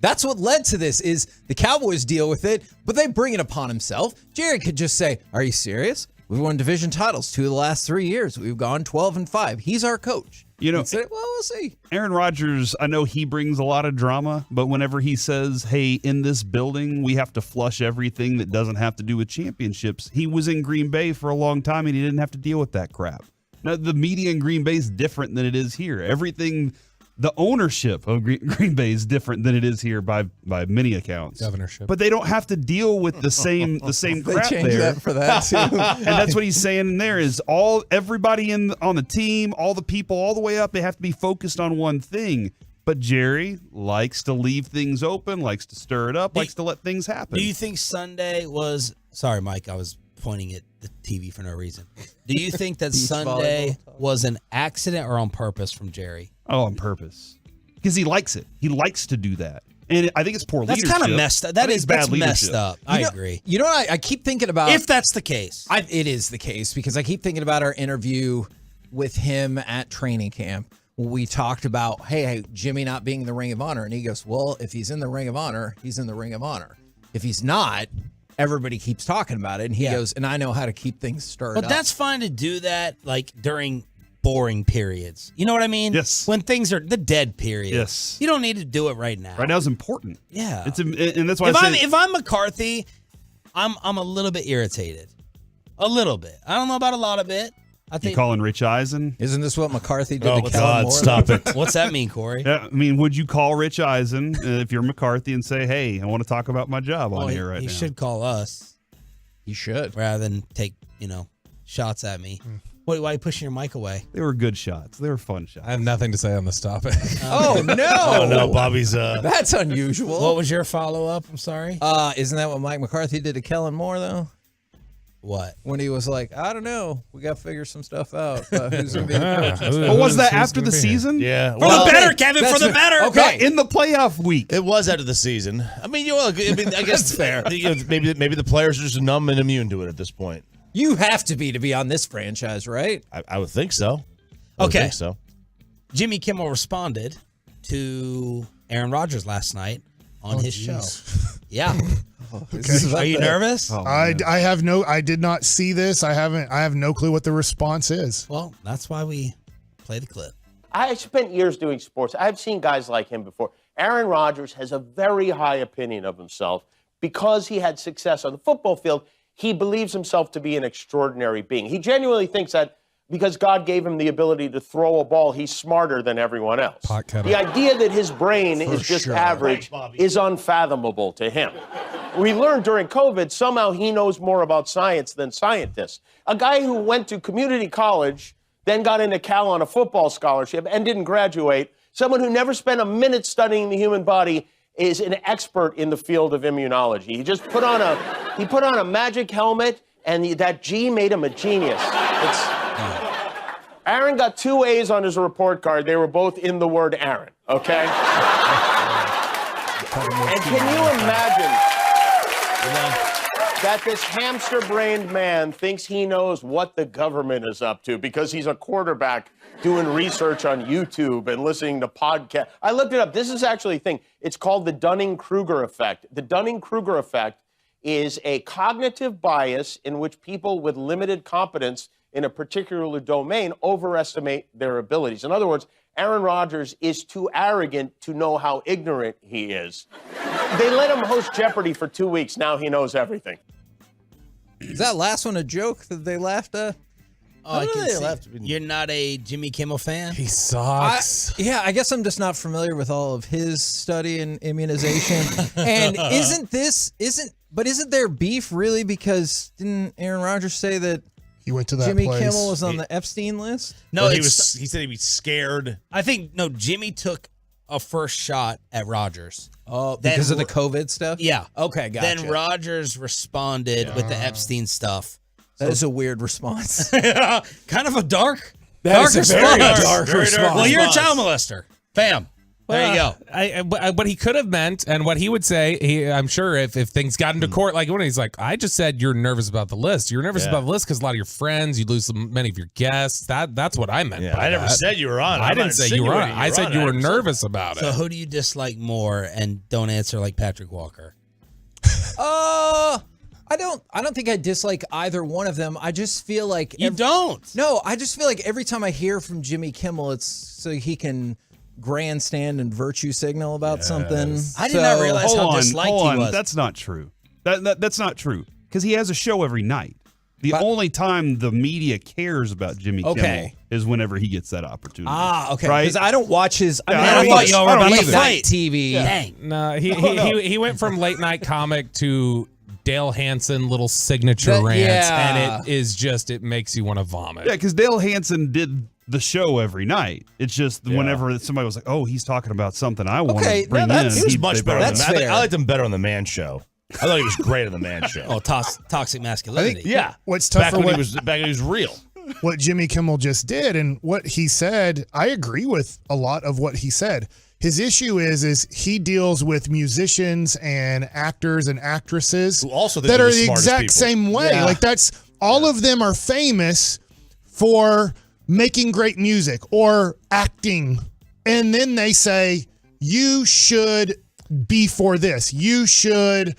Speaker 17: that's what led to this is the Cowboys deal with it, but they bring it upon himself. Jerry could just say, "Are you serious? We've won division titles 2 of the last 3 years. We've gone 12-5. He's our coach."
Speaker 18: You know,
Speaker 17: say, well, we'll see.
Speaker 18: Aaron Rodgers, I know he brings a lot of drama, but whenever he says, "Hey, in this building, we have to flush everything that doesn't have to do with championships," he was in Green Bay for a long time and he didn't have to deal with that crap. Now, the media in Green Bay is different than it is here. Everything. The ownership of Green Bay is different than it is here by many accounts.
Speaker 19: Governorship.
Speaker 18: But they don't have to deal with the same crap
Speaker 17: changed
Speaker 18: there.
Speaker 17: that for that too.
Speaker 18: And that's what he's saying in there is everybody on the team, all the people, all the way up, they have to be focused on one thing. But Jerry likes to leave things open, likes to stir it up, likes to let things happen.
Speaker 3: Do you think Sunday was... Sorry, Mike, I was pointing at the TV for no reason. Do you think that Sunday was an accident or on purpose from Jerry?
Speaker 18: Oh, on purpose. Because he likes it. He likes to do that. And I think it's poor leadership.
Speaker 3: That's kind of messed up. That's
Speaker 18: bad leadership.
Speaker 3: messed up. I agree.
Speaker 17: You know what I keep thinking about?
Speaker 3: If that's the case.
Speaker 17: It is the case because I keep thinking about our interview with him at training camp. We talked about, hey, Jimmy not being in the Ring of Honor. And he goes, well, if he's in the Ring of Honor, he's in the Ring of Honor. If he's not, everybody keeps talking about it. And he goes, and I know how to keep things stirred up.
Speaker 3: But that's fine to do that like during boring periods. You know what I mean?
Speaker 18: Yes.
Speaker 3: When things are the dead period.
Speaker 18: Yes.
Speaker 3: You don't need to do it right now.
Speaker 18: Right now is important.
Speaker 3: Yeah.
Speaker 18: And that's why
Speaker 3: if I'm McCarthy, I'm a little bit irritated. A little bit. I don't know about a lot of it. I think.
Speaker 18: You calling Rich Eisen?
Speaker 17: Isn't this what McCarthy did to Kellen
Speaker 4: God,
Speaker 17: Moore?
Speaker 4: stop it.
Speaker 3: What's that mean, Corey?
Speaker 18: Yeah, I mean, would you call Rich Eisen if you're McCarthy and say, "Hey, I want to talk about my job on here right now"?
Speaker 3: He should call us.
Speaker 17: He should.
Speaker 3: Rather than take, shots at me. Why are you pushing your mic away?
Speaker 18: They were good shots. They were fun shots.
Speaker 19: I have nothing to say on this topic.
Speaker 17: Oh, no.
Speaker 4: Oh, no, Bobby's...
Speaker 17: That's unusual.
Speaker 3: What was your follow-up? I'm sorry?
Speaker 17: Isn't that what Mike McCarthy did to Kellen Moore, though?
Speaker 3: What?
Speaker 17: When he was like, I don't know. We got to figure some stuff out. Who's going to be the coach?
Speaker 18: But was that after the season?
Speaker 4: Yeah.
Speaker 3: For the better, Kevin, for the better.
Speaker 17: Okay.
Speaker 18: In the playoff week.
Speaker 4: It was out of the season. I mean, I guess it's fair. Maybe the players are just numb and immune to it at this point.
Speaker 17: You have to be on this franchise, right?
Speaker 4: I would think so.
Speaker 3: Okay.
Speaker 4: So.
Speaker 3: Jimmy Kimmel responded to Aaron Rodgers last night on his show. Yeah. Are you nervous?
Speaker 18: Oh,
Speaker 15: I did not see this. I have no clue what the response is.
Speaker 3: Well, that's why we play the clip.
Speaker 10: I spent years doing sports. I've seen guys like him before. Aaron Rodgers has a very high opinion of himself because he had success on the football field. He believes himself to be an extraordinary being. He genuinely thinks that because God gave him the ability to throw a ball, he's smarter than everyone else. The idea that his brain is just average is unfathomable to him. We learned during COVID, somehow he knows more about science than scientists. A guy who went to community college, then got into Cal on a football scholarship and didn't graduate, someone who never spent a minute studying the human body, is an expert in the field of immunology. He just put on a magic helmet, and that G made him a genius. Aaron got 2 A's on his report card. They were both in the word Aaron, okay? And can you imagine that this hamster-brained man thinks he knows what the government is up to because he's a quarterback doing research on YouTube and listening to podcasts. I looked it up. This is actually a thing. It's called the Dunning-Kruger effect. The Dunning-Kruger effect is a cognitive bias in which people with limited competence in a particular domain overestimate their abilities. In other words, Aaron Rodgers is too arrogant to know how ignorant he is. They let him host Jeopardy for 2 weeks. Now he knows everything.
Speaker 17: Is that last one a joke that they laughed at?
Speaker 3: Oh, I can see. You're not a Jimmy Kimmel fan?
Speaker 9: He sucks.
Speaker 17: I guess I'm just not familiar with all of his study and immunization. And isn't there beef really? Because didn't Aaron Rodgers say that
Speaker 15: he went to that
Speaker 17: Jimmy
Speaker 15: place.
Speaker 17: Kimmel was on the Epstein list?
Speaker 3: No,
Speaker 4: he said he was scared.
Speaker 3: I think Jimmy took a first shot at Rodgers.
Speaker 17: Oh, because of the COVID stuff?
Speaker 3: Yeah.
Speaker 17: Okay, gotcha.
Speaker 3: Then Rodgers responded with the Epstein stuff.
Speaker 17: That is a weird response.
Speaker 3: Kind of a dark
Speaker 17: That is a very
Speaker 3: response.
Speaker 17: dark
Speaker 3: Very
Speaker 17: response.
Speaker 3: Well, you're a child molester. Bam. There you go.
Speaker 9: What he could have meant, and what he would say, I'm sure if things got into court, like when he's like, I just said you're nervous about the list. You're nervous about the list because a lot of your friends, you lose many of your guests. That's what I meant.
Speaker 4: Yeah, I never said you were on.
Speaker 9: I didn't say you were on. I said you were nervous about
Speaker 3: So
Speaker 9: it.
Speaker 3: who do you dislike more? And don't answer like Patrick Walker.
Speaker 17: I don't think I dislike either one of them. I just feel like
Speaker 3: you don't.
Speaker 17: No, I just feel like every time I hear from Jimmy Kimmel, it's so he can grandstand and virtue signal about something.
Speaker 3: I did not realize how disliked he was.
Speaker 18: That's not true. That's not true. Because he has a show every night. The only time the media cares about Jimmy Kimmel is whenever he gets that opportunity.
Speaker 17: Okay.
Speaker 18: Right?
Speaker 17: Because I don't watch his.
Speaker 3: I thought y'all were about to fight.
Speaker 17: TV.
Speaker 3: Yeah. Dang.
Speaker 9: No, he went from late night comic to Dale Hansen little signature rants, and it makes you want to vomit.
Speaker 18: Yeah, because Dale Hansen did the show every night. It's just whenever somebody was like, "Oh, he's talking about something I want to bring in,"
Speaker 4: he was much better.
Speaker 17: That's fair.
Speaker 4: I liked him better on the Man Show. I thought he was great on the Man Show.
Speaker 3: Oh, toxic masculinity.
Speaker 15: What's tough
Speaker 4: back when he was real.
Speaker 15: What Jimmy Kimmel just did and what he said, I agree with a lot of what he said. His issue is he deals with musicians and actors and actresses
Speaker 4: who also
Speaker 15: that are the
Speaker 4: smartest
Speaker 15: exact
Speaker 4: people.
Speaker 15: same way.
Speaker 17: Yeah.
Speaker 15: Like that's all of them are famous for making great music or acting. And then they say, you should be for this. You should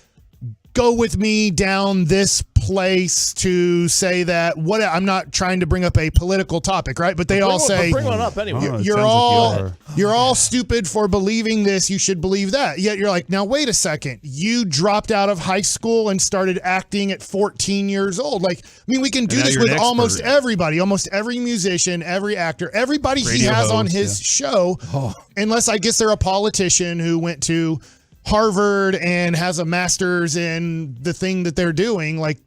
Speaker 15: go with me down this place to say that I'm not trying to bring up a political topic, right? But they all say
Speaker 4: bring one up anyway.
Speaker 15: You're all stupid for believing this. You should believe that. Yet you're like, now wait a second. You dropped out of high school and started acting at 14 years old. Like, I mean, we can do this with almost everybody, almost every musician, every actor, everybody he has on his show, unless I guess they're a politician who went to Harvard and has a master's in the thing that they're doing. Like,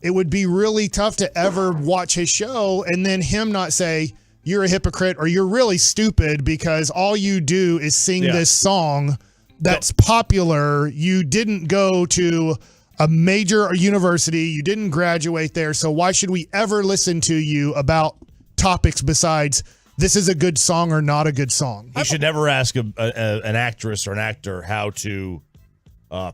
Speaker 15: it would be really tough to ever watch his show and then him not say, you're a hypocrite or you're really stupid because all you do is sing this song that's popular. You didn't go to a major university. You didn't graduate there. So why should we ever listen to you about topics besides this is a good song or not a good song?
Speaker 4: You should never ask an actress or an actor how to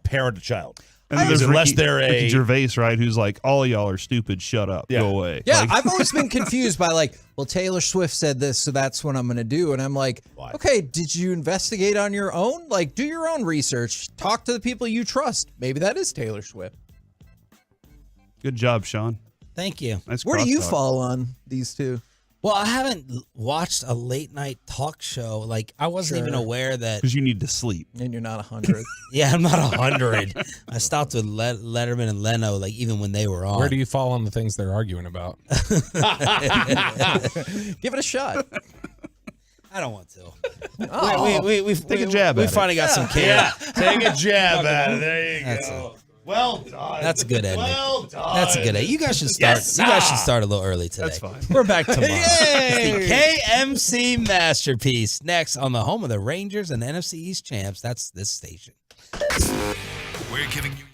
Speaker 4: parent a child.
Speaker 18: And there's
Speaker 4: unless they're
Speaker 18: Ricky Gervais, right? Who's like, all y'all are stupid. Shut up. Go away.
Speaker 17: Yeah,
Speaker 18: Like,
Speaker 17: I've always been confused by like, well, Taylor Swift said this, so that's what I'm going to do. And I'm like, okay, did you investigate on your own? Like, do your own research. Talk to the people you trust. Maybe that is Taylor Swift.
Speaker 18: good job, Sean.
Speaker 3: Thank you.
Speaker 18: Nice
Speaker 17: Where do you
Speaker 18: crosstalk.
Speaker 17: fall on these two?
Speaker 3: Well, I haven't watched a late night talk show. Like, I wasn't even aware that.
Speaker 18: Because you need to sleep.
Speaker 17: And you're not 100.
Speaker 3: Yeah, I'm not 100. I stopped with Letterman and Leno, like, even when they were on.
Speaker 9: Where do you fall on the things they're arguing about?
Speaker 17: Give it a shot.
Speaker 3: I don't want to.
Speaker 17: Oh.
Speaker 3: We've
Speaker 18: Take a jab
Speaker 3: we
Speaker 18: at it.
Speaker 3: finally got some kids.
Speaker 4: Yeah, take a jab at it. There you go. Well done.
Speaker 3: That's a good ending.
Speaker 4: Well done.
Speaker 3: That's a good ending. You guys should start.
Speaker 4: Yes,
Speaker 3: you guys should start a little early today.
Speaker 18: That's fine.
Speaker 3: We're back tomorrow. It's the KMC Masterpiece next on the home of the Rangers and NFC East champs. That's this station.
Speaker 1: We're giving you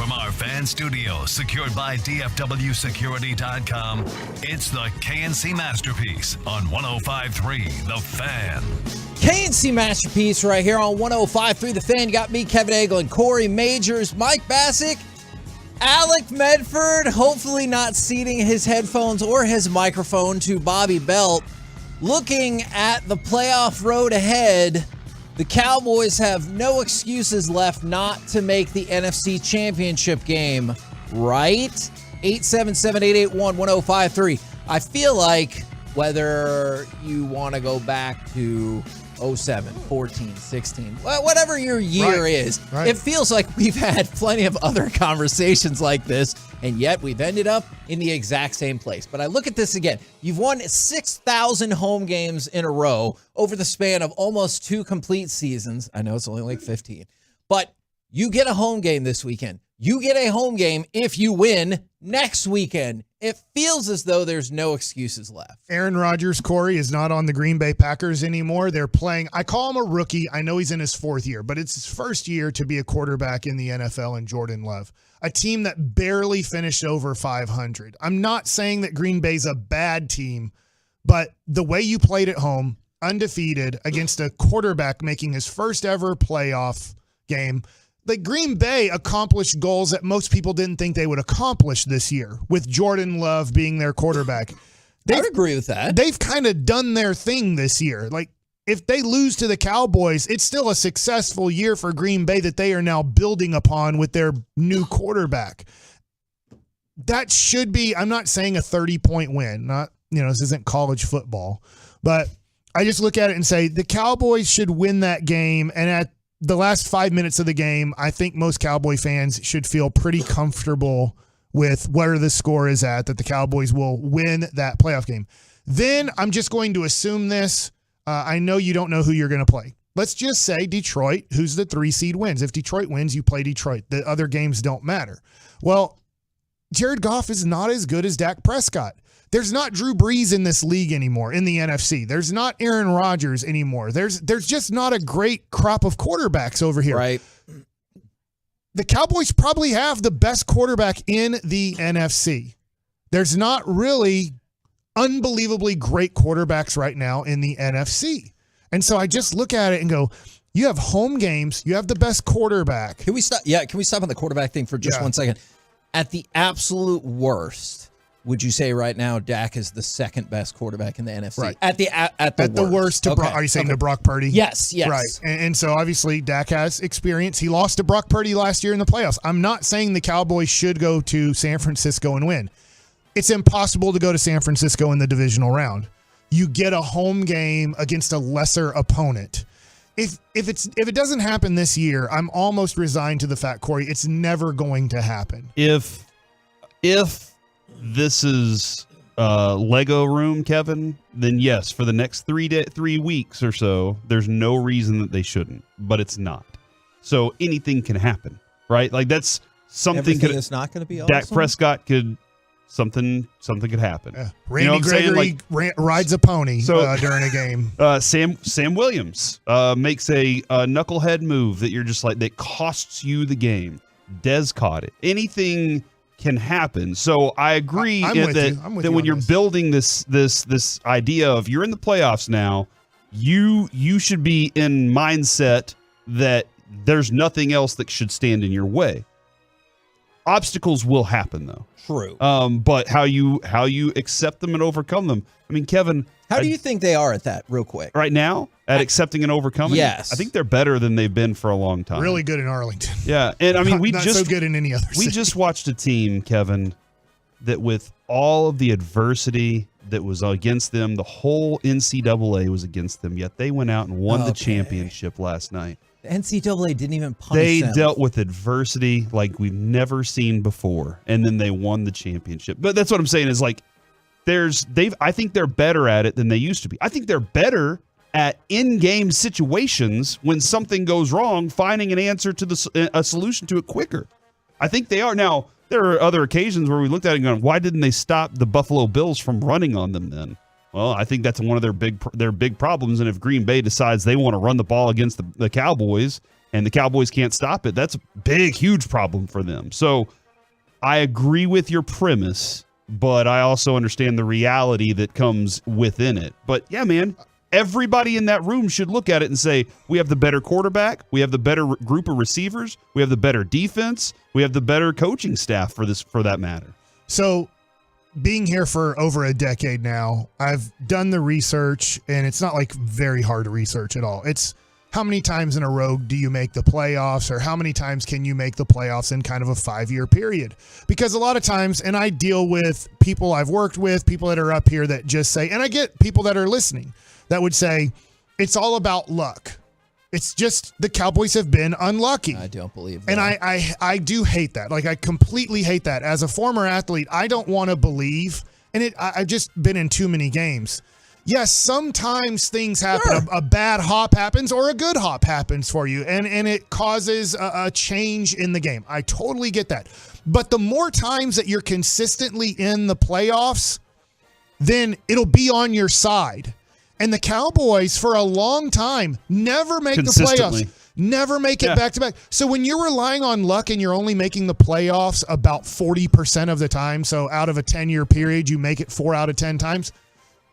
Speaker 1: From our fan studio, secured by DFWsecurity.com, it's the KNC Masterpiece on 105.3 The Fan.
Speaker 17: KNC Masterpiece right here on 105.3 The Fan. You got me, Kevin Aglin, Corey Majors, Mike Bassick, Alec Medford, hopefully not seating his headphones or his microphone to Bobby Belt. Looking at the playoff road ahead, the Cowboys have no excuses left not to make the NFC Championship game, right? 877-881-1053. I feel like whether you want to go back to 07, 14, 16, whatever your year is, it feels like we've had plenty of other conversations like this, and yet we've ended up in the exact same place. But I look at this again. You've won 6,000 home games in a row over the span of almost 2 complete seasons. I know it's only like 15, but you get a home game this weekend. You get a home game if you win next weekend. It feels as though there's no excuses left.
Speaker 15: Aaron Rodgers, Corey, is not on the Green Bay Packers anymore. They're playing, I call him a rookie. I know he's in his 4th year, but it's his first year to be a quarterback in the NFL, and Jordan Love, a team that barely finished over 500. I'm not saying that Green Bay's a bad team, but the way you played at home, undefeated, against a quarterback making his first ever playoff game, like Green Bay accomplished goals that most people didn't think they would accomplish this year, with Jordan Love being their quarterback.
Speaker 17: I would agree with that.
Speaker 15: They've kind of done their thing this year. Like, if they lose to the Cowboys, it's still a successful year for Green Bay that they are now building upon with their new quarterback. That should be, I'm not saying a 30-point win. Not, this isn't college football. But I just look at it and say the Cowboys should win that game, and at the last 5 minutes of the game, I think most Cowboy fans should feel pretty comfortable with where the score is at, that the Cowboys will win that playoff game. Then I'm just going to assume this. I know you don't know who you're going to play. Let's just say Detroit, who's the 3 seed, wins. If Detroit wins, you play Detroit. The other games don't matter. Well, Jared Goff is not as good as Dak Prescott. There's not Drew Brees in this league anymore in the NFC. There's not Aaron Rodgers anymore. There's just not a great crop of quarterbacks over here.
Speaker 17: Right.
Speaker 15: The Cowboys probably have the best quarterback in the NFC. There's not really unbelievably great quarterbacks right now in the NFC. And so I just look at it and go, you have home games. You have the best quarterback.
Speaker 17: Can we stop? Yeah, can we stop on the quarterback thing for just 1 second? At the absolute worst, would you say right now Dak is the second best quarterback in the NFC?
Speaker 15: Right.
Speaker 17: At the worst
Speaker 15: to Brock, are you saying to Brock Purdy?
Speaker 17: Yes.
Speaker 15: Right. And so obviously Dak has experience. He lost to Brock Purdy last year in the playoffs. I'm not saying the Cowboys should go to San Francisco and win. It's impossible to go to San Francisco in the divisional round. You get a home game against a lesser opponent. If it doesn't happen this year, I'm almost resigned to the fact, Corey, it's never going to happen.
Speaker 18: If this is Lego room, Kevin, then yes, for the next 3 weeks or so, there's no reason that they shouldn't, but it's not. So anything can happen, right? Like that's something.
Speaker 17: Everything is not going to be awesome.
Speaker 18: Dak Prescott could something could happen.
Speaker 15: Yeah. Randy Gregory rides a pony during a game.
Speaker 18: Sam Williams makes a knucklehead move that you're just like, that costs you the game. Dez caught it. Anything can happen. So I agree that when you're building this idea of you're in the playoffs now, you should be in mindset that there's nothing else that should stand in your way. Obstacles will happen though.
Speaker 17: True.
Speaker 18: But how you accept them and overcome them. I mean, Kevin,
Speaker 17: how do you think they are at that, real quick?
Speaker 18: Right now, at accepting and overcoming?
Speaker 17: Yes.
Speaker 18: I think they're better than they've been for a long time.
Speaker 15: Really good in Arlington.
Speaker 18: Yeah. And I mean,
Speaker 15: not so good in any other city.
Speaker 18: We just watched a team, Kevin, that with all of the adversity that was against them, the whole NCAA was against them, yet they went out and won the championship last night.
Speaker 17: The NCAA didn't even punish them.
Speaker 18: They dealt with adversity like we've never seen before, and then they won the championship. But that's what I'm saying is like, I think they're better at it than they used to be. I think they're better at in-game situations when something goes wrong, finding an answer to a solution to it quicker. I think they are. Now, there are other occasions where we looked at it and going, why didn't they stop the Buffalo Bills from running on them then? Well, I think that's one of their big problems. And if Green Bay decides they want to run the ball against the Cowboys and the Cowboys can't stop it, that's a big, huge problem for them. So I agree with your premise, but I also understand the reality that comes within it. But yeah, man, everybody in that room should look at it and say, we have the better quarterback, we have the better group of receivers, we have the better defense, we have the better coaching staff for that matter.
Speaker 15: So being here for over a decade now, I've done the research, and it's not like very hard to research at all. It's how many times in a row do you make the playoffs, or how many times can you make the playoffs in kind of a 5-year period? Because a lot of times, and I deal with people I've worked with, people that are up here that just say, and I get people that are listening that would say, it's all about luck. It's just the Cowboys have been unlucky.
Speaker 17: I don't believe that.
Speaker 15: And I do hate that. Like, I completely hate that. As a former athlete, I don't want to believe, and I've just been in too many games. Yes, sometimes things happen. Sure. A bad hop happens or a good hop happens for you, and it causes a change in the game. I totally get that. But the more times that you're consistently in the playoffs, then it'll be on your side. And the Cowboys, for a long time, never make the playoffs. Never make it back-to-back. So when you're relying on luck and you're only making the playoffs about 40% of the time, so out of a 10-year period, you make it 4 out of 10 times,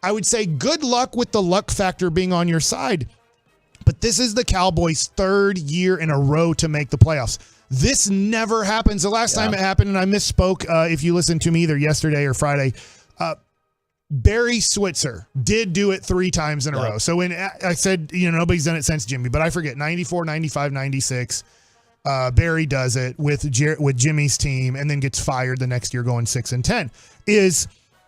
Speaker 15: I would say good luck with the luck factor being on your side. But this is the Cowboys' 3rd year in a row to make the playoffs. This never happens. The last time it happened, and I misspoke if you listened to me either yesterday or Friday, Barry Switzer did do it 3 times in a row. So when I said, nobody's done it since Jimmy, but I forget, 94, 95, 96, Barry does it with Jimmy's team and then gets fired the next year going 6-10.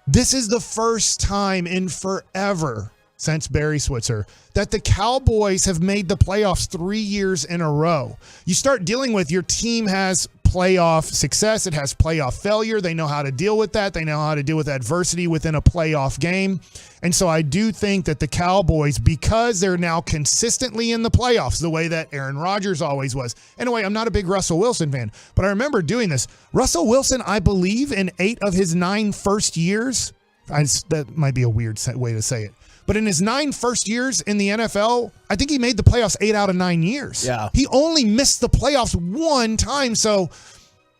Speaker 15: This is the first time in forever since Barry Switzer that the Cowboys have made the playoffs 3 years in a row. You start dealing with your team has playoff success. It has playoff failure. They know how to deal with that. They know how to deal with adversity within a playoff game. And so I do think that the Cowboys, because they're now consistently in the playoffs, the way that Aaron Rodgers always was. Anyway, I'm not a big Russell Wilson fan, but I remember doing this. Russell Wilson, I believe, in 8 of his 9 first years, that might be a weird way to say it, but in his 9 first years in the NFL, I think he made the playoffs 8 out of 9 years.
Speaker 17: Yeah.
Speaker 15: He only missed the playoffs 1 time. So,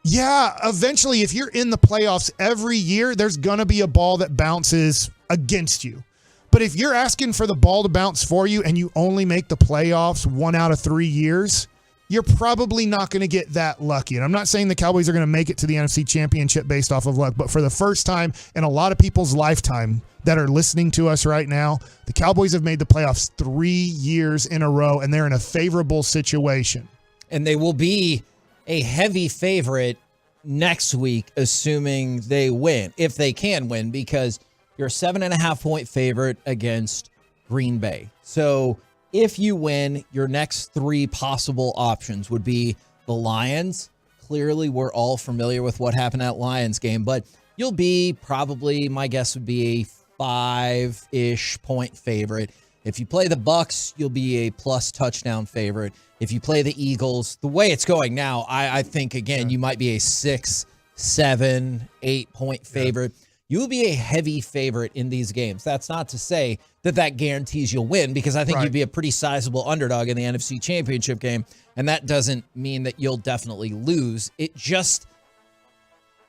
Speaker 15: yeah, eventually, if you're in the playoffs every year, there's going to be a ball that bounces against you. But if you're asking for the ball to bounce for you and you only make the playoffs 1 out of 3 years, you're probably not going to get that lucky. And I'm not saying the Cowboys are going to make it to the NFC Championship based off of luck, but for the first time in a lot of people's lifetime that are listening to us right now, the Cowboys have made the playoffs 3 years in a row, and they're in a favorable situation.
Speaker 17: And they will be a heavy favorite next week, assuming they win, if they can win, because you're a 7.5-point favorite against Green Bay. So if you win, your next 3 possible options would be the Lions. Clearly, we're all familiar with what happened at Lions game, but you'll be probably, my guess would be a 5-ish point favorite. If you play the Bucks, you'll be a plus touchdown favorite. If you play the Eagles, the way it's going now, I think, again, you might be a 6, 7, 8 point favorite. You'll be a heavy favorite in these games. That's not to say that guarantees you'll win, because I think you'd be a pretty sizable underdog in the NFC Championship game, and that doesn't mean that you'll definitely lose. It just...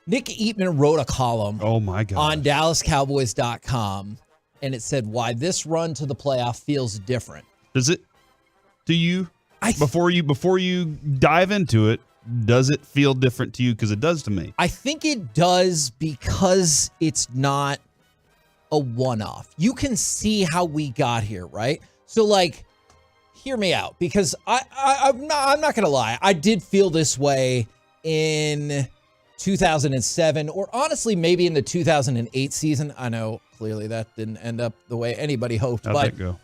Speaker 17: Nick Eatman wrote a column on DallasCowboys.com, and it said why this run to the playoff feels different.
Speaker 18: Does it? Do you? Before you dive into it, does it feel different to you? Because it does to me.
Speaker 17: I think it does, because it's not a one-off. You can see how we got here, right? So, hear me out, because I'm not going to lie. I did feel this way in 2007, or honestly, maybe in the 2008 season. I know clearly that didn't end up the way anybody hoped,
Speaker 18: How'd that go?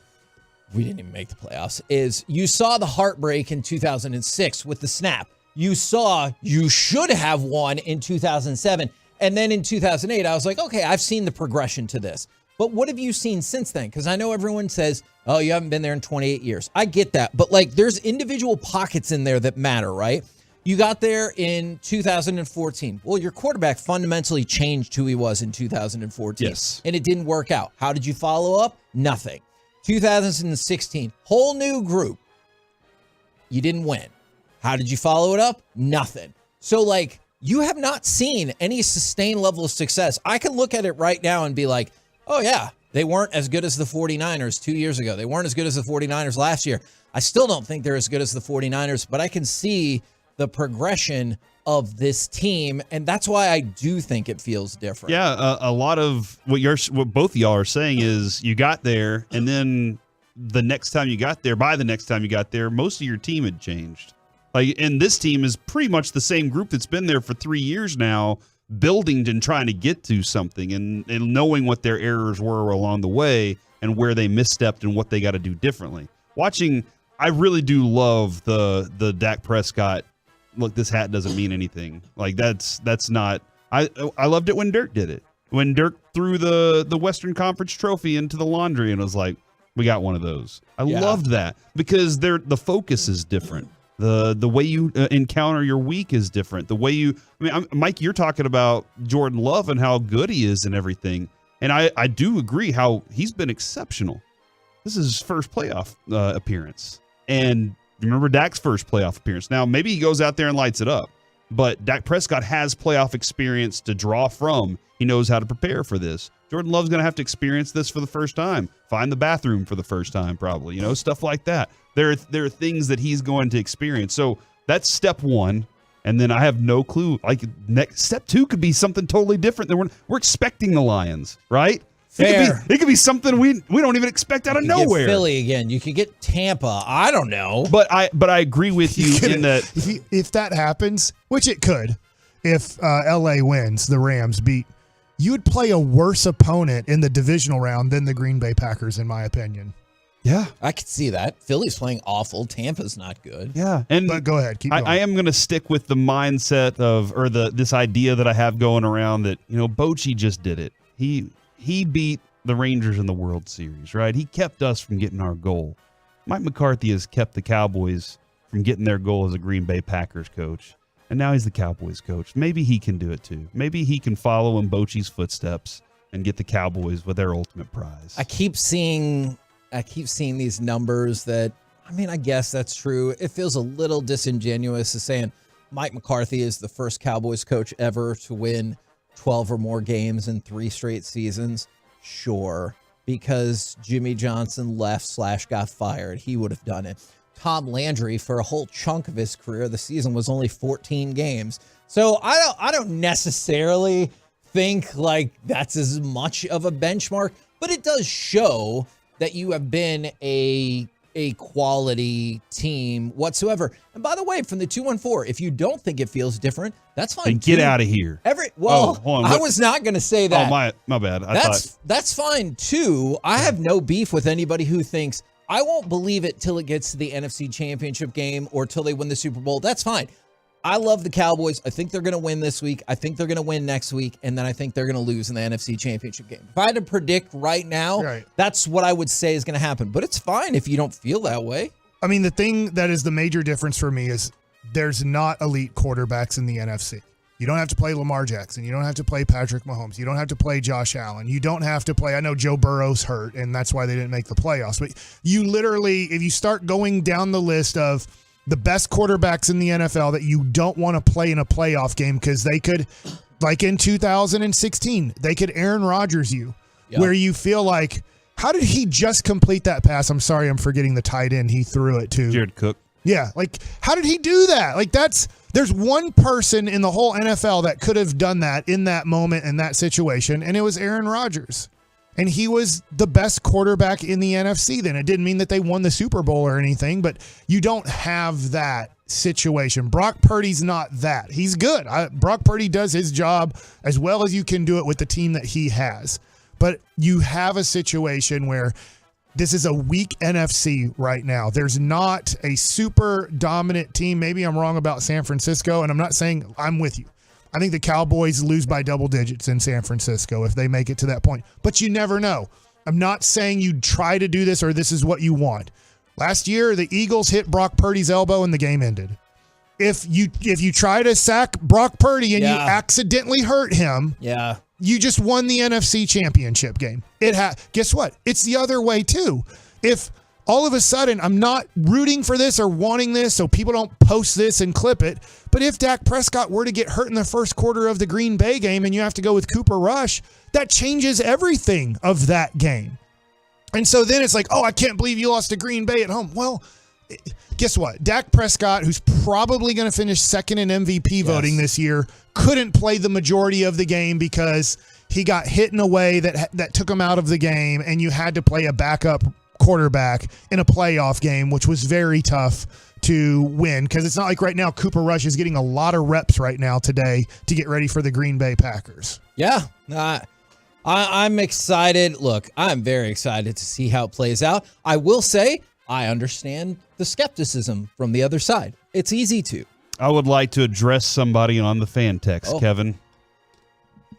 Speaker 17: We didn't even make the playoffs. You saw the heartbreak in 2006 with the snap. You saw you should have won in 2007. And then in 2008, I was like, okay, I've seen the progression to this. But what have you seen since then? Because I know everyone says, oh, you haven't been there in 28 years. I get that. But there's individual pockets in there that matter, right? You got there in 2014. Well, your quarterback fundamentally changed who he was in 2014.
Speaker 18: Yes.
Speaker 17: And it didn't work out. How did you follow up? Nothing. 2016, whole new group. You didn't win. How did you follow it up? Nothing. So, like, you have not seen any sustained level of success. I can look at it right now and be like, oh, yeah, they weren't as good as the 49ers 2 years ago. They weren't as good as the 49ers last year. I still don't think they're as good as the 49ers, but I can see the progression of this team, and that's why I do think it feels different.
Speaker 18: Yeah, a lot of what both of y'all are saying is you got there, and then by the next time you got there, most of your team had changed. Like, and this team is pretty much the same group that's been there for 3 years now, building and trying to get to something, and knowing what their errors were along the way and where they misstepped and what they got to do differently. I really do love the Dak Prescott. Look, this hat doesn't mean anything. Like, that's not. I loved it when Dirk did it. When Dirk threw the Western Conference trophy into the laundry and was like, we got one of those. I loved that because the focus is different. The way you encounter your week is different. The way Mike, you're talking about Jordan Love and how good he is and everything. And I do agree how he's been exceptional. This is his first playoff appearance. And remember Dak's first playoff appearance. Now, maybe he goes out there and lights it up, but Dak Prescott has playoff experience to draw from. He knows how to prepare for this. Jordan Love's going to have to experience this for the first time, find the bathroom for the first time, probably, stuff like that. There are things that he's going to experience. So that's step one. And then I have no clue. Like, step two could be something totally different. We're expecting the Lions, right? It could be something we don't even expect out of nowhere.
Speaker 17: Get Philly again. You could get Tampa. I don't know.
Speaker 18: But I agree with you in that
Speaker 15: if that happens, which it could, if LA wins, the Rams beat, you would play a worse opponent in the divisional round than the Green Bay Packers, in my opinion.
Speaker 18: Yeah,
Speaker 17: I could see that. Philly's playing awful. Tampa's not good.
Speaker 18: Yeah,
Speaker 15: but go ahead. Keep going.
Speaker 18: I am going to stick with the mindset this idea that I have going around that Bochy just did it. He beat the Rangers in the World Series, right? He kept us from getting our goal. Mike McCarthy has kept the Cowboys from getting their goal as a Green Bay Packers coach, and now he's the Cowboys coach. Maybe he can do it too. Maybe he can follow in Bochy's footsteps and get the Cowboys with their ultimate prize.
Speaker 17: I keep seeing these numbers that, I guess that's true. It feels a little disingenuous to saying Mike McCarthy is the first Cowboys coach ever to win 12 or more games in 3 straight seasons. Sure, because Jimmy Johnson left/got fired. He would have done it. Tom Landry, for a whole chunk of his career, the season was only 14 games. So I don't necessarily think like that's as much of a benchmark, but it does show that you have been a quality team whatsoever. And by the way, from the 214, if you don't think it feels different, that's fine.
Speaker 18: And get out of here.
Speaker 17: I was not going to say that.
Speaker 18: Oh, my bad.
Speaker 17: That's fine too. I have no beef with anybody who thinks I won't believe it till it gets to the NFC Championship game or till they win the Super Bowl. That's fine. I love the Cowboys. I think they're going to win this week. I think they're going to win next week. And then I think they're going to lose in the NFC Championship game. If I had to predict right now, That's what I would say is going to happen. But it's fine if you don't feel that way.
Speaker 15: The thing that is the major difference for me is there's not elite quarterbacks in the NFC. You don't have to play Lamar Jackson. You don't have to play Patrick Mahomes. You don't have to play Josh Allen. You don't have to play, I know Joe Burrow's hurt, and that's why they didn't make the playoffs. But you literally, if you start going down the list of the best quarterbacks in the NFL that you don't want to play in a playoff game because they could, like in 2016, they could Aaron Rodgers you, where you feel like, how did he just complete that pass? I'm sorry, I'm forgetting the tight end he threw it to.
Speaker 18: Jared Cook.
Speaker 15: Yeah, like, how did he do that? Like, there's one person in the whole NFL that could have done that in that moment, in that situation, and it was Aaron Rodgers. And he was the best quarterback in the NFC then. It didn't mean that they won the Super Bowl or anything, but you don't have that situation. Brock Purdy's not that. He's good. Brock Purdy does his job as well as you can do it with the team that he has. But you have a situation where this is a weak NFC right now. There's not a super dominant team. Maybe I'm wrong about San Francisco, and I'm not saying I'm with you. I think the Cowboys lose by double digits in San Francisco if they make it to that point. But you never know. I'm not saying you'd try to do this or this is what you want. Last year, the Eagles hit Brock Purdy's elbow and the game ended. If you try to sack Brock Purdy and you accidentally hurt him, you just won the NFC Championship game. Guess what? It's the other way too. If all of a sudden, I'm not rooting for this or wanting this so people don't post this and clip it. But if Dak Prescott were to get hurt in the first quarter of the Green Bay game and you have to go with Cooper Rush, that changes everything of that game. And so then it's like, oh, I can't believe you lost to Green Bay at home. Well, guess what? Dak Prescott, who's probably going to finish second in MVP voting this year, couldn't play the majority of the game because he got hit in a way that took him out of the game, and you had to play a backup quarterback in a playoff game, which was very tough to win because it's not like right now Cooper Rush is getting a lot of reps right now today to get ready for the Green Bay Packers.
Speaker 17: Yeah, I'm excited. Look, I'm very excited to see how it plays out. I will say I understand the skepticism from the other side. It's easy to.
Speaker 18: I would like to address somebody on the fan text, Kevin.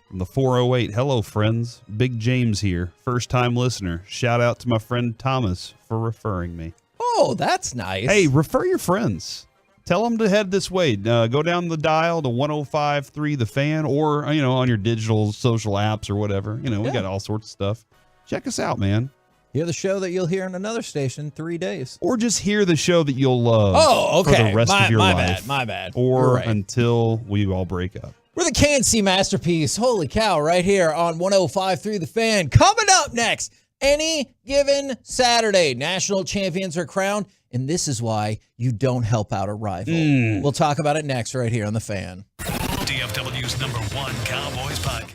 Speaker 18: From the 408, hello, friends. Big James here, first-time listener. Shout out to my friend Thomas for referring me.
Speaker 17: Oh, that's nice.
Speaker 18: Hey, refer your friends. Tell them to head this way. Go down the dial to 105.3 The Fan, or on your digital social apps or whatever. We got all sorts of stuff. Check us out, man.
Speaker 17: Hear the show that you'll hear in another station 3 days.
Speaker 18: Or just hear the show that you'll love for the rest of your life.
Speaker 17: My bad.
Speaker 18: Or until we all break up.
Speaker 17: We're the K&C Masterpiece. Holy cow, right here on 105.3 The Fan. Coming up next, any given Saturday, national champions are crowned, and this is why you don't help out a rival. We'll talk about it next right here on The Fan.
Speaker 1: DFW's #1 Cowboys podcast.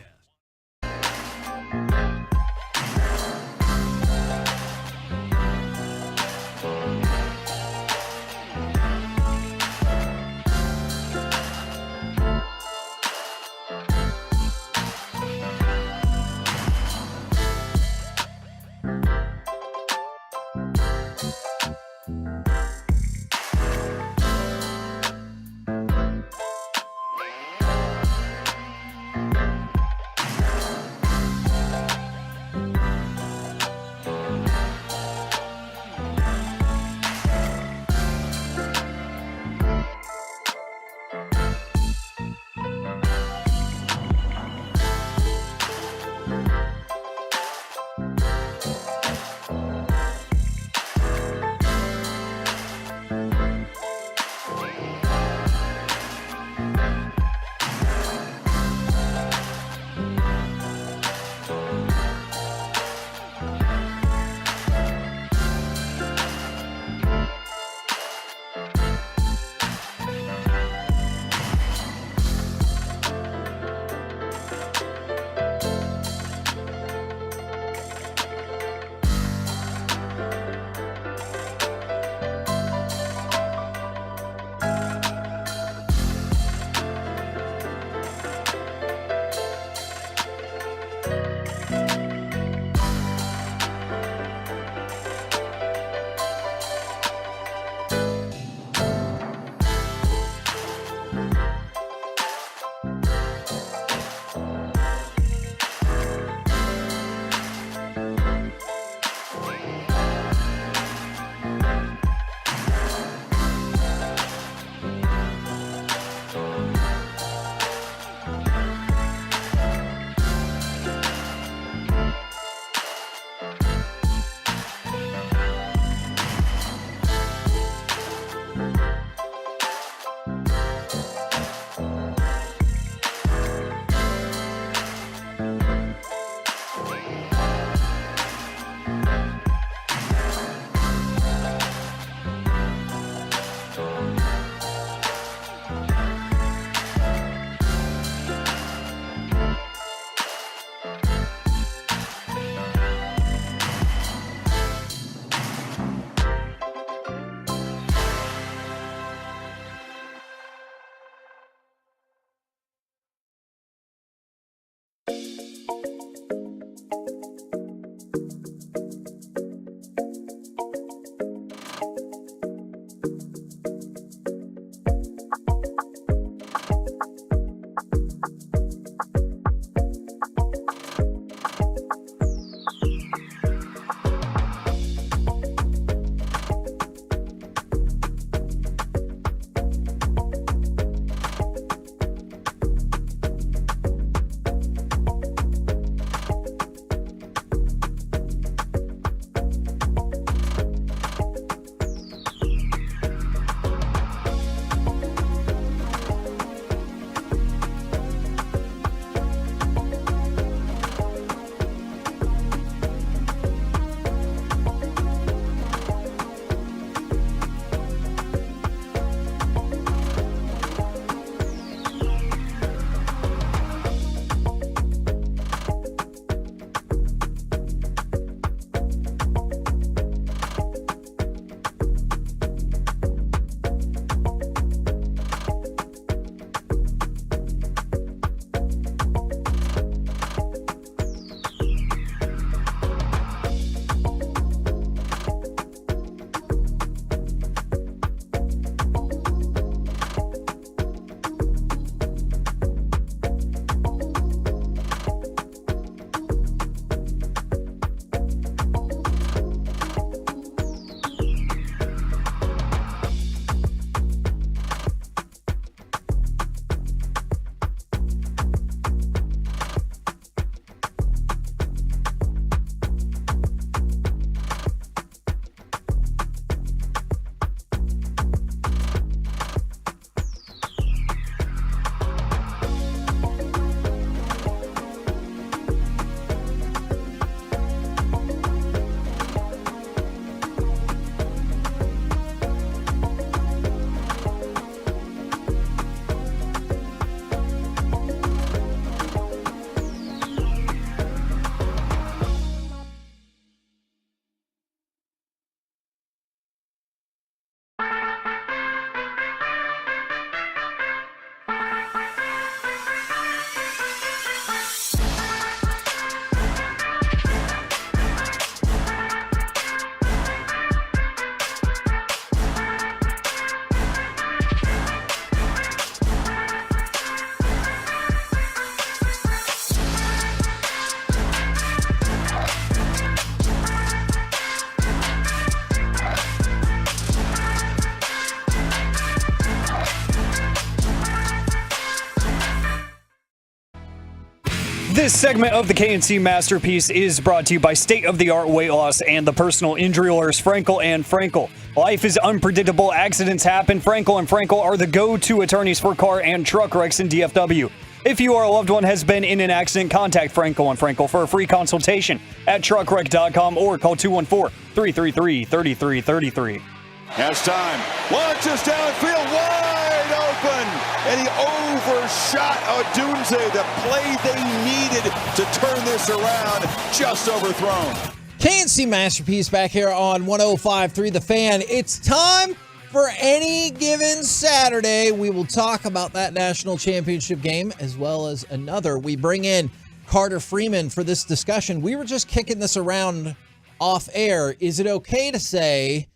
Speaker 19: This segment of the KNC Masterpiece is brought to you by state-of-the-art weight loss and the personal injury lawyers Frankel and Frankel. Life is unpredictable. Accidents happen. Frankel and Frankel are the go-to attorneys for car and truck wrecks in DFW. If you or a loved one has been in an accident, contact Frankel and Frankel for a free consultation at truckwreck.com or call 214-333-3333.
Speaker 8: Has time. Launches downfield, wide open. And he overshot Odunze, the play they needed to turn this around. Just overthrown.
Speaker 17: KNC Masterpiece back here on 105.3 The Fan. It's time for Any Given Saturday. We will talk about that national championship game as well as another. We bring in Carter Freeman for this discussion. We were just kicking this around off air. Is it okay to say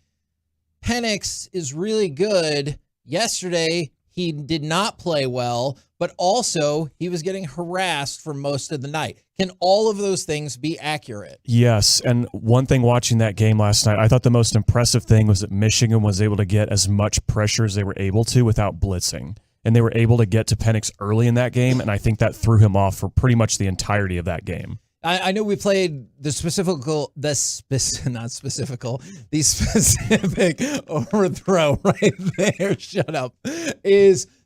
Speaker 17: Penix is really good? Yesterday, he did not play well, but also he was getting harassed for most of the night. Can all of those things be accurate?
Speaker 20: Yes, and one thing watching that game last night, I thought the most impressive thing was that Michigan was able to get as much pressure as they were able to without blitzing. And they were able to get to Penix early in that game, and I think that threw him off for pretty much the entirety of that game.
Speaker 17: I know we played the specific overthrow right there. Shut up.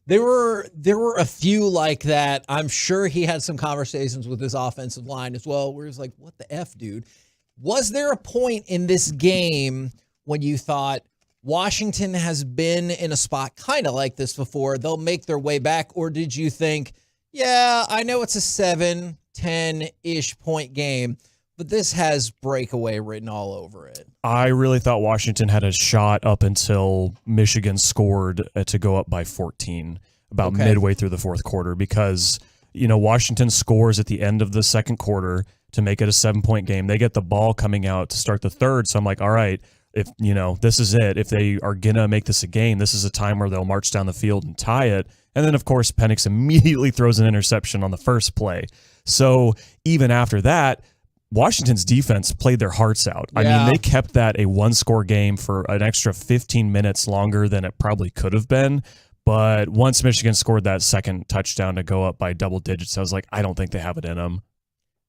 Speaker 17: There were a few like that. I'm sure he had some conversations with his offensive line as well, where he's like, "What the F, dude?" Was there a point in this game when you thought Washington has been in a spot kind of like this before, they'll make their way back, or did you think, yeah, I know it's a 7-10-ish point game, but this has breakaway written all over it?
Speaker 20: I really thought Washington had a shot up until Michigan scored to go up by 14 about midway through the fourth quarter, because, Washington scores at the end of the second quarter to make it a 7-point game. They get the ball coming out to start the third. So I'm like, all right, if, this is it. If they are going to make this a game, this is a time where they'll march down the field and tie it. And then, of course, Penix immediately throws an interception on the first play. So even after that, Washington's defense played their hearts out. I mean, they kept that a one-score game for an extra 15 minutes longer than it probably could have been. But once Michigan scored that second touchdown to go up by double digits, I was like, I don't think they have it in them.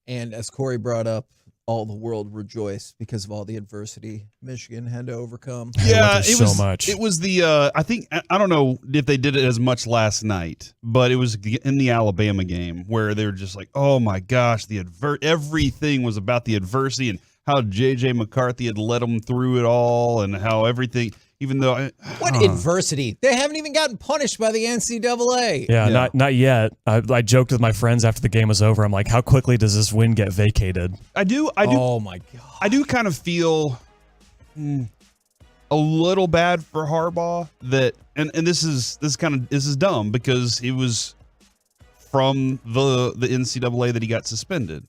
Speaker 17: And as Corey brought up, all the world rejoiced because of all the adversity Michigan had to overcome.
Speaker 18: Yeah,
Speaker 20: it was so much.
Speaker 18: It was the I don't know if they did it as much last night, but it was in the Alabama game where they were just like, oh my gosh, everything was about the adversity and how JJ McCarthy had led them through it all, and how everything. Even though
Speaker 17: what adversity? They haven't even gotten punished by the NCAA.
Speaker 20: Yeah. Not yet. I joked with my friends after the game was over. I'm like, how quickly does this win get vacated?
Speaker 18: I do.
Speaker 17: Oh my god.
Speaker 18: I do kind of feel a little bad for Harbaugh that, and this is dumb because it was from the NCAA that he got suspended,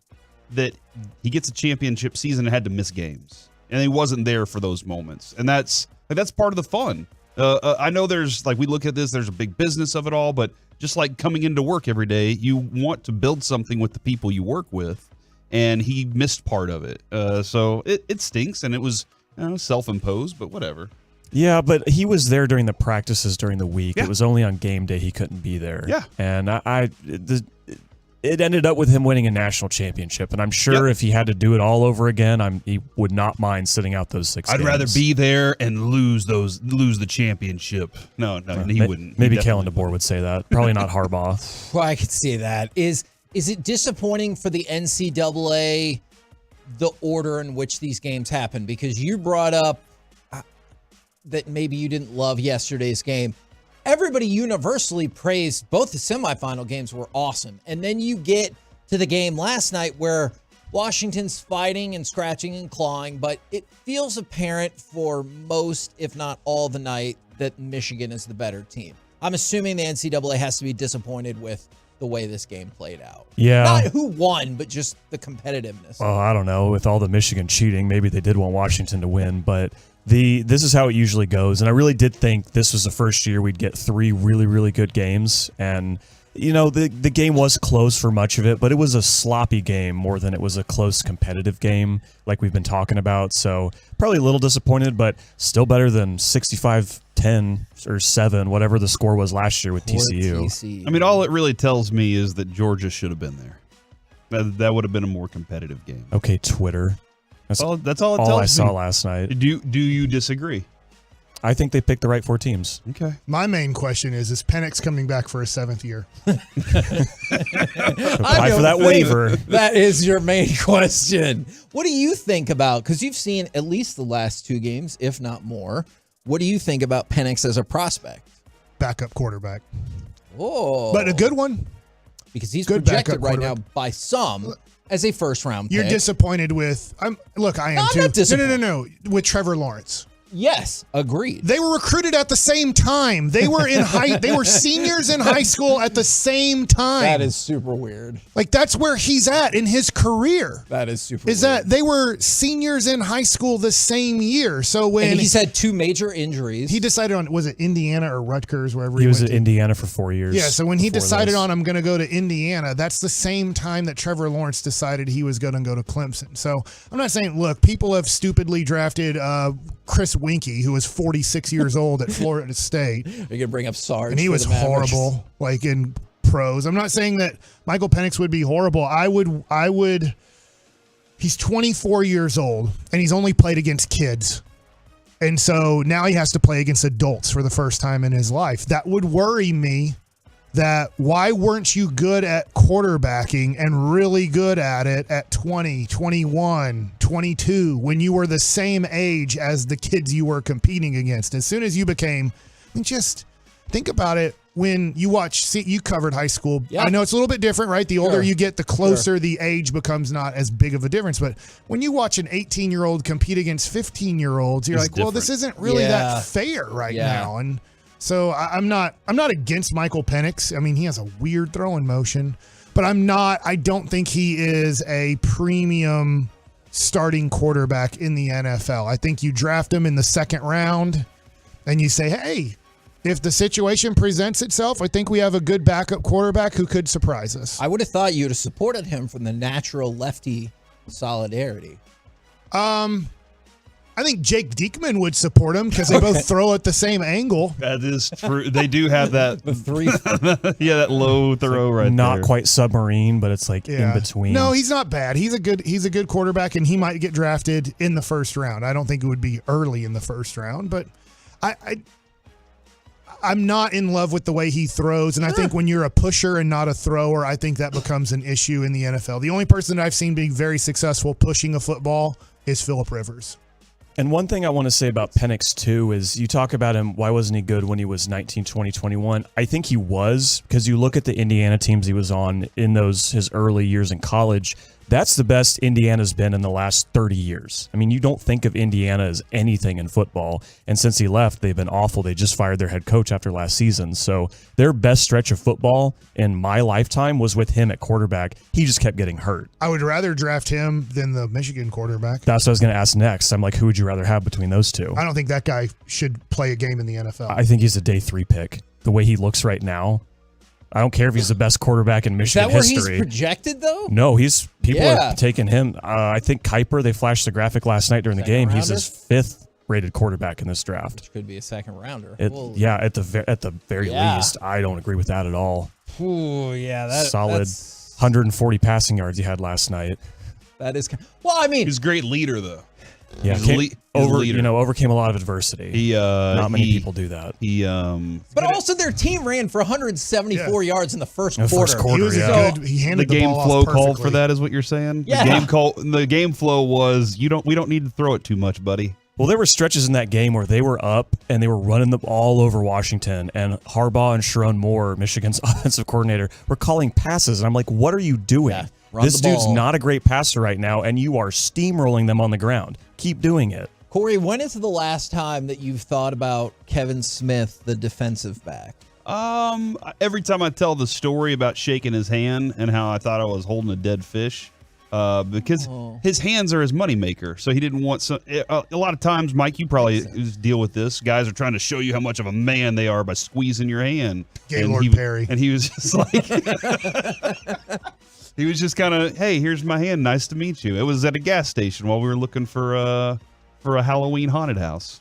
Speaker 18: that he gets a championship season and had to miss games, and he wasn't there for those moments, and that's part of the fun. I know there's, we look at this, there's a big business of it all, but just like coming into work every day, you want to build something with the people you work with, and he missed part of it. So it stinks, and it was self-imposed, but whatever.
Speaker 20: Yeah, but he was there during the practices during the week. Yeah. It was only on game day he couldn't be there.
Speaker 18: Yeah.
Speaker 20: And it ended up with him winning a national championship, and I'm sure if he had to do it all over again, he would not mind sitting out those 6 games.
Speaker 18: I'd rather be there and lose the championship. No, he wouldn't.
Speaker 20: Maybe Kalen DeBoer would say that. Probably not Harbaugh.
Speaker 17: Well, I could see that. Is it disappointing for the NCAA the order in which these games happen? Because you brought up that maybe you didn't love yesterday's game. Everybody universally praised both the semifinal games were awesome. And then you get to the game last night where Washington's fighting and scratching and clawing, but it feels apparent for most, if not all the night, that Michigan is the better team. I'm assuming the NCAA has to be disappointed with the way this game played out.
Speaker 20: Yeah.
Speaker 17: Not who won, but just the competitiveness.
Speaker 20: Well, I don't know. With all the Michigan cheating, maybe they did want Washington to win, but this is how it usually goes. And I really did think this was the first year we'd get 3 really, really good games. And, the game was close for much of it, but it was a sloppy game more than it was a close competitive game like we've been talking about. So probably a little disappointed, but still better than 65-10 or 7, whatever the score was last year with TCU.
Speaker 18: I mean, all it really tells me is that Georgia should have been there. That would have been a more competitive game.
Speaker 20: Okay, Twitter.
Speaker 18: That's all it tells
Speaker 20: I saw
Speaker 18: me.
Speaker 20: last night.
Speaker 18: Do you disagree?
Speaker 20: I think they picked the right 4 teams.
Speaker 18: Okay.
Speaker 15: My main question is Penix coming back for a 7th year?
Speaker 20: Apply for that waiver.
Speaker 17: That is your main question. What do you think about, because you've seen at least the last 2 games, if not more, what do you think about Penix as a prospect?
Speaker 15: Backup quarterback.
Speaker 17: Oh.
Speaker 15: But a good one.
Speaker 17: Because he's
Speaker 15: Good
Speaker 17: projected
Speaker 15: backup
Speaker 17: right now by some as a first-round pick.
Speaker 15: You're disappointed with I am
Speaker 17: I'm
Speaker 15: too.
Speaker 17: not disappointed.
Speaker 15: No. With Trevor Lawrence.
Speaker 17: Yes, agreed.
Speaker 15: They were recruited at the same time. They were they were seniors in high school at the same time.
Speaker 17: That is super weird.
Speaker 15: Like that's where he's at in his career.
Speaker 17: That is super
Speaker 15: weird. That they were seniors in high school the same year. So when
Speaker 17: and he's had 2 major injuries.
Speaker 15: He decided on, was it Indiana or Rutgers, wherever
Speaker 20: He was
Speaker 15: went
Speaker 20: at Indiana for 4 years.
Speaker 15: Yeah, so when he decided
Speaker 20: this.
Speaker 15: on I'm going to go to Indiana, that's the same time that Trevor Lawrence decided he was going to go to Clemson. So I'm not saying, look, people have stupidly drafted Chris Winkie, who was 46 years old at Florida State.
Speaker 17: You're going to bring up Sarge.
Speaker 15: And he was horrible, like in pros. I'm not saying that Michael Penix would be horrible. I would. He's 24 years old, and he's only played against kids. And so now he has to play against adults for the first time in his life. That would worry me. That why weren't you good at quarterbacking and really good at it at 20, 21, 22 when you were the same age as the kids you were competing against? As soon as you became, just think about it when you you covered high school.
Speaker 17: Yeah.
Speaker 15: I know it's a little bit different, right? The older
Speaker 17: Sure.
Speaker 15: you get, the closer the age becomes not as big of a difference. But when you watch an 18-year-old compete against 15-year-olds, you're
Speaker 18: It's
Speaker 15: like, well, this isn't really that fair right now. And so I'm not against Michael Penix. I mean, he has a weird throwing motion, but I don't think he is a premium starting quarterback in the NFL. I think you draft him in the 2nd round and you say, hey, if the situation presents itself, I think we have a good backup quarterback who could surprise us.
Speaker 17: I would have thought you would have supported him from the natural lefty solidarity.
Speaker 15: I think Jake Diekman would support him because they both throw at the same angle.
Speaker 18: That is true. They do have that.
Speaker 17: The 3.
Speaker 18: Yeah, that low throw right
Speaker 20: Not
Speaker 18: there.
Speaker 20: quite submarine, but it's like in between.
Speaker 15: No, he's not bad. He's a good quarterback, and he might get drafted in the 1st round. I don't think it would be early in the 1st round, but I'm not in love with the way he throws, and I think when you're a pusher and not a thrower, I think that becomes an issue in the NFL. The only person that I've seen being very successful pushing a football is Phillip Rivers.
Speaker 20: And one thing I want to say about Penix, too, is you talk about him, why wasn't he good when he was 19, 20, 21? I think he was, because you look at the Indiana teams he was on in his early years in college, that's the best Indiana's been in the last 30 years. I mean, you don't think of Indiana as anything in football. And since he left, they've been awful. They just fired their head coach after last season. So their best stretch of football in my lifetime was with him at quarterback. He just kept getting hurt.
Speaker 15: I would rather draft him than the Michigan quarterback.
Speaker 20: That's what I was going to ask next. I'm like, who would you rather have between those two?
Speaker 15: I don't think that guy should play a game in the NFL.
Speaker 20: I think he's a day 3 pick. The way he looks right now, I don't care if he's the best quarterback in Michigan history.
Speaker 17: Is that where he's projected, though?
Speaker 20: No, people are taking him. I think Kuiper, they flashed the graphic last night during the game. He's his 5th rated quarterback in this draft.
Speaker 17: Which could be a 2nd rounder.
Speaker 20: Yeah, at the very least, I don't agree with that at all.
Speaker 17: Ooh, yeah,
Speaker 20: solid 140 passing yards he had last night.
Speaker 17: That is well. I mean,
Speaker 18: he's a great leader though.
Speaker 20: Yeah, overcame a lot of adversity. Not many people do that.
Speaker 17: But also their team ran for 174 yards in the first quarter.
Speaker 15: He handed
Speaker 18: the game
Speaker 15: ball
Speaker 18: flow
Speaker 15: off
Speaker 18: called
Speaker 15: perfectly.
Speaker 18: for that, is what you're saying.
Speaker 17: Yeah.
Speaker 18: The game flow was we don't need to throw it too much, buddy.
Speaker 20: Well, there were stretches in that game where they were up and they were running the ball over Washington, and Harbaugh and Sharon Moore, Michigan's offensive coordinator, were calling passes. And I'm like, what are you doing?
Speaker 17: Yeah,
Speaker 20: this dude's not a great passer right now, and you are steamrolling them on the ground. Keep doing it.
Speaker 17: Corey, when is the last time that you've thought about Kevin Smith, the defensive back?
Speaker 18: Every time I tell the story about shaking his hand and how I thought I was holding a dead fish, because his hands are his moneymaker. So he didn't want some. A lot of times, Mike, you probably deal with this. Guys are trying to show you how much of a man they are by squeezing your hand.
Speaker 15: Gaylord Perry.
Speaker 18: And he was just like, he was just kind of, hey, here's my hand. Nice to meet you. It was at a gas station while we were looking for a Halloween haunted house.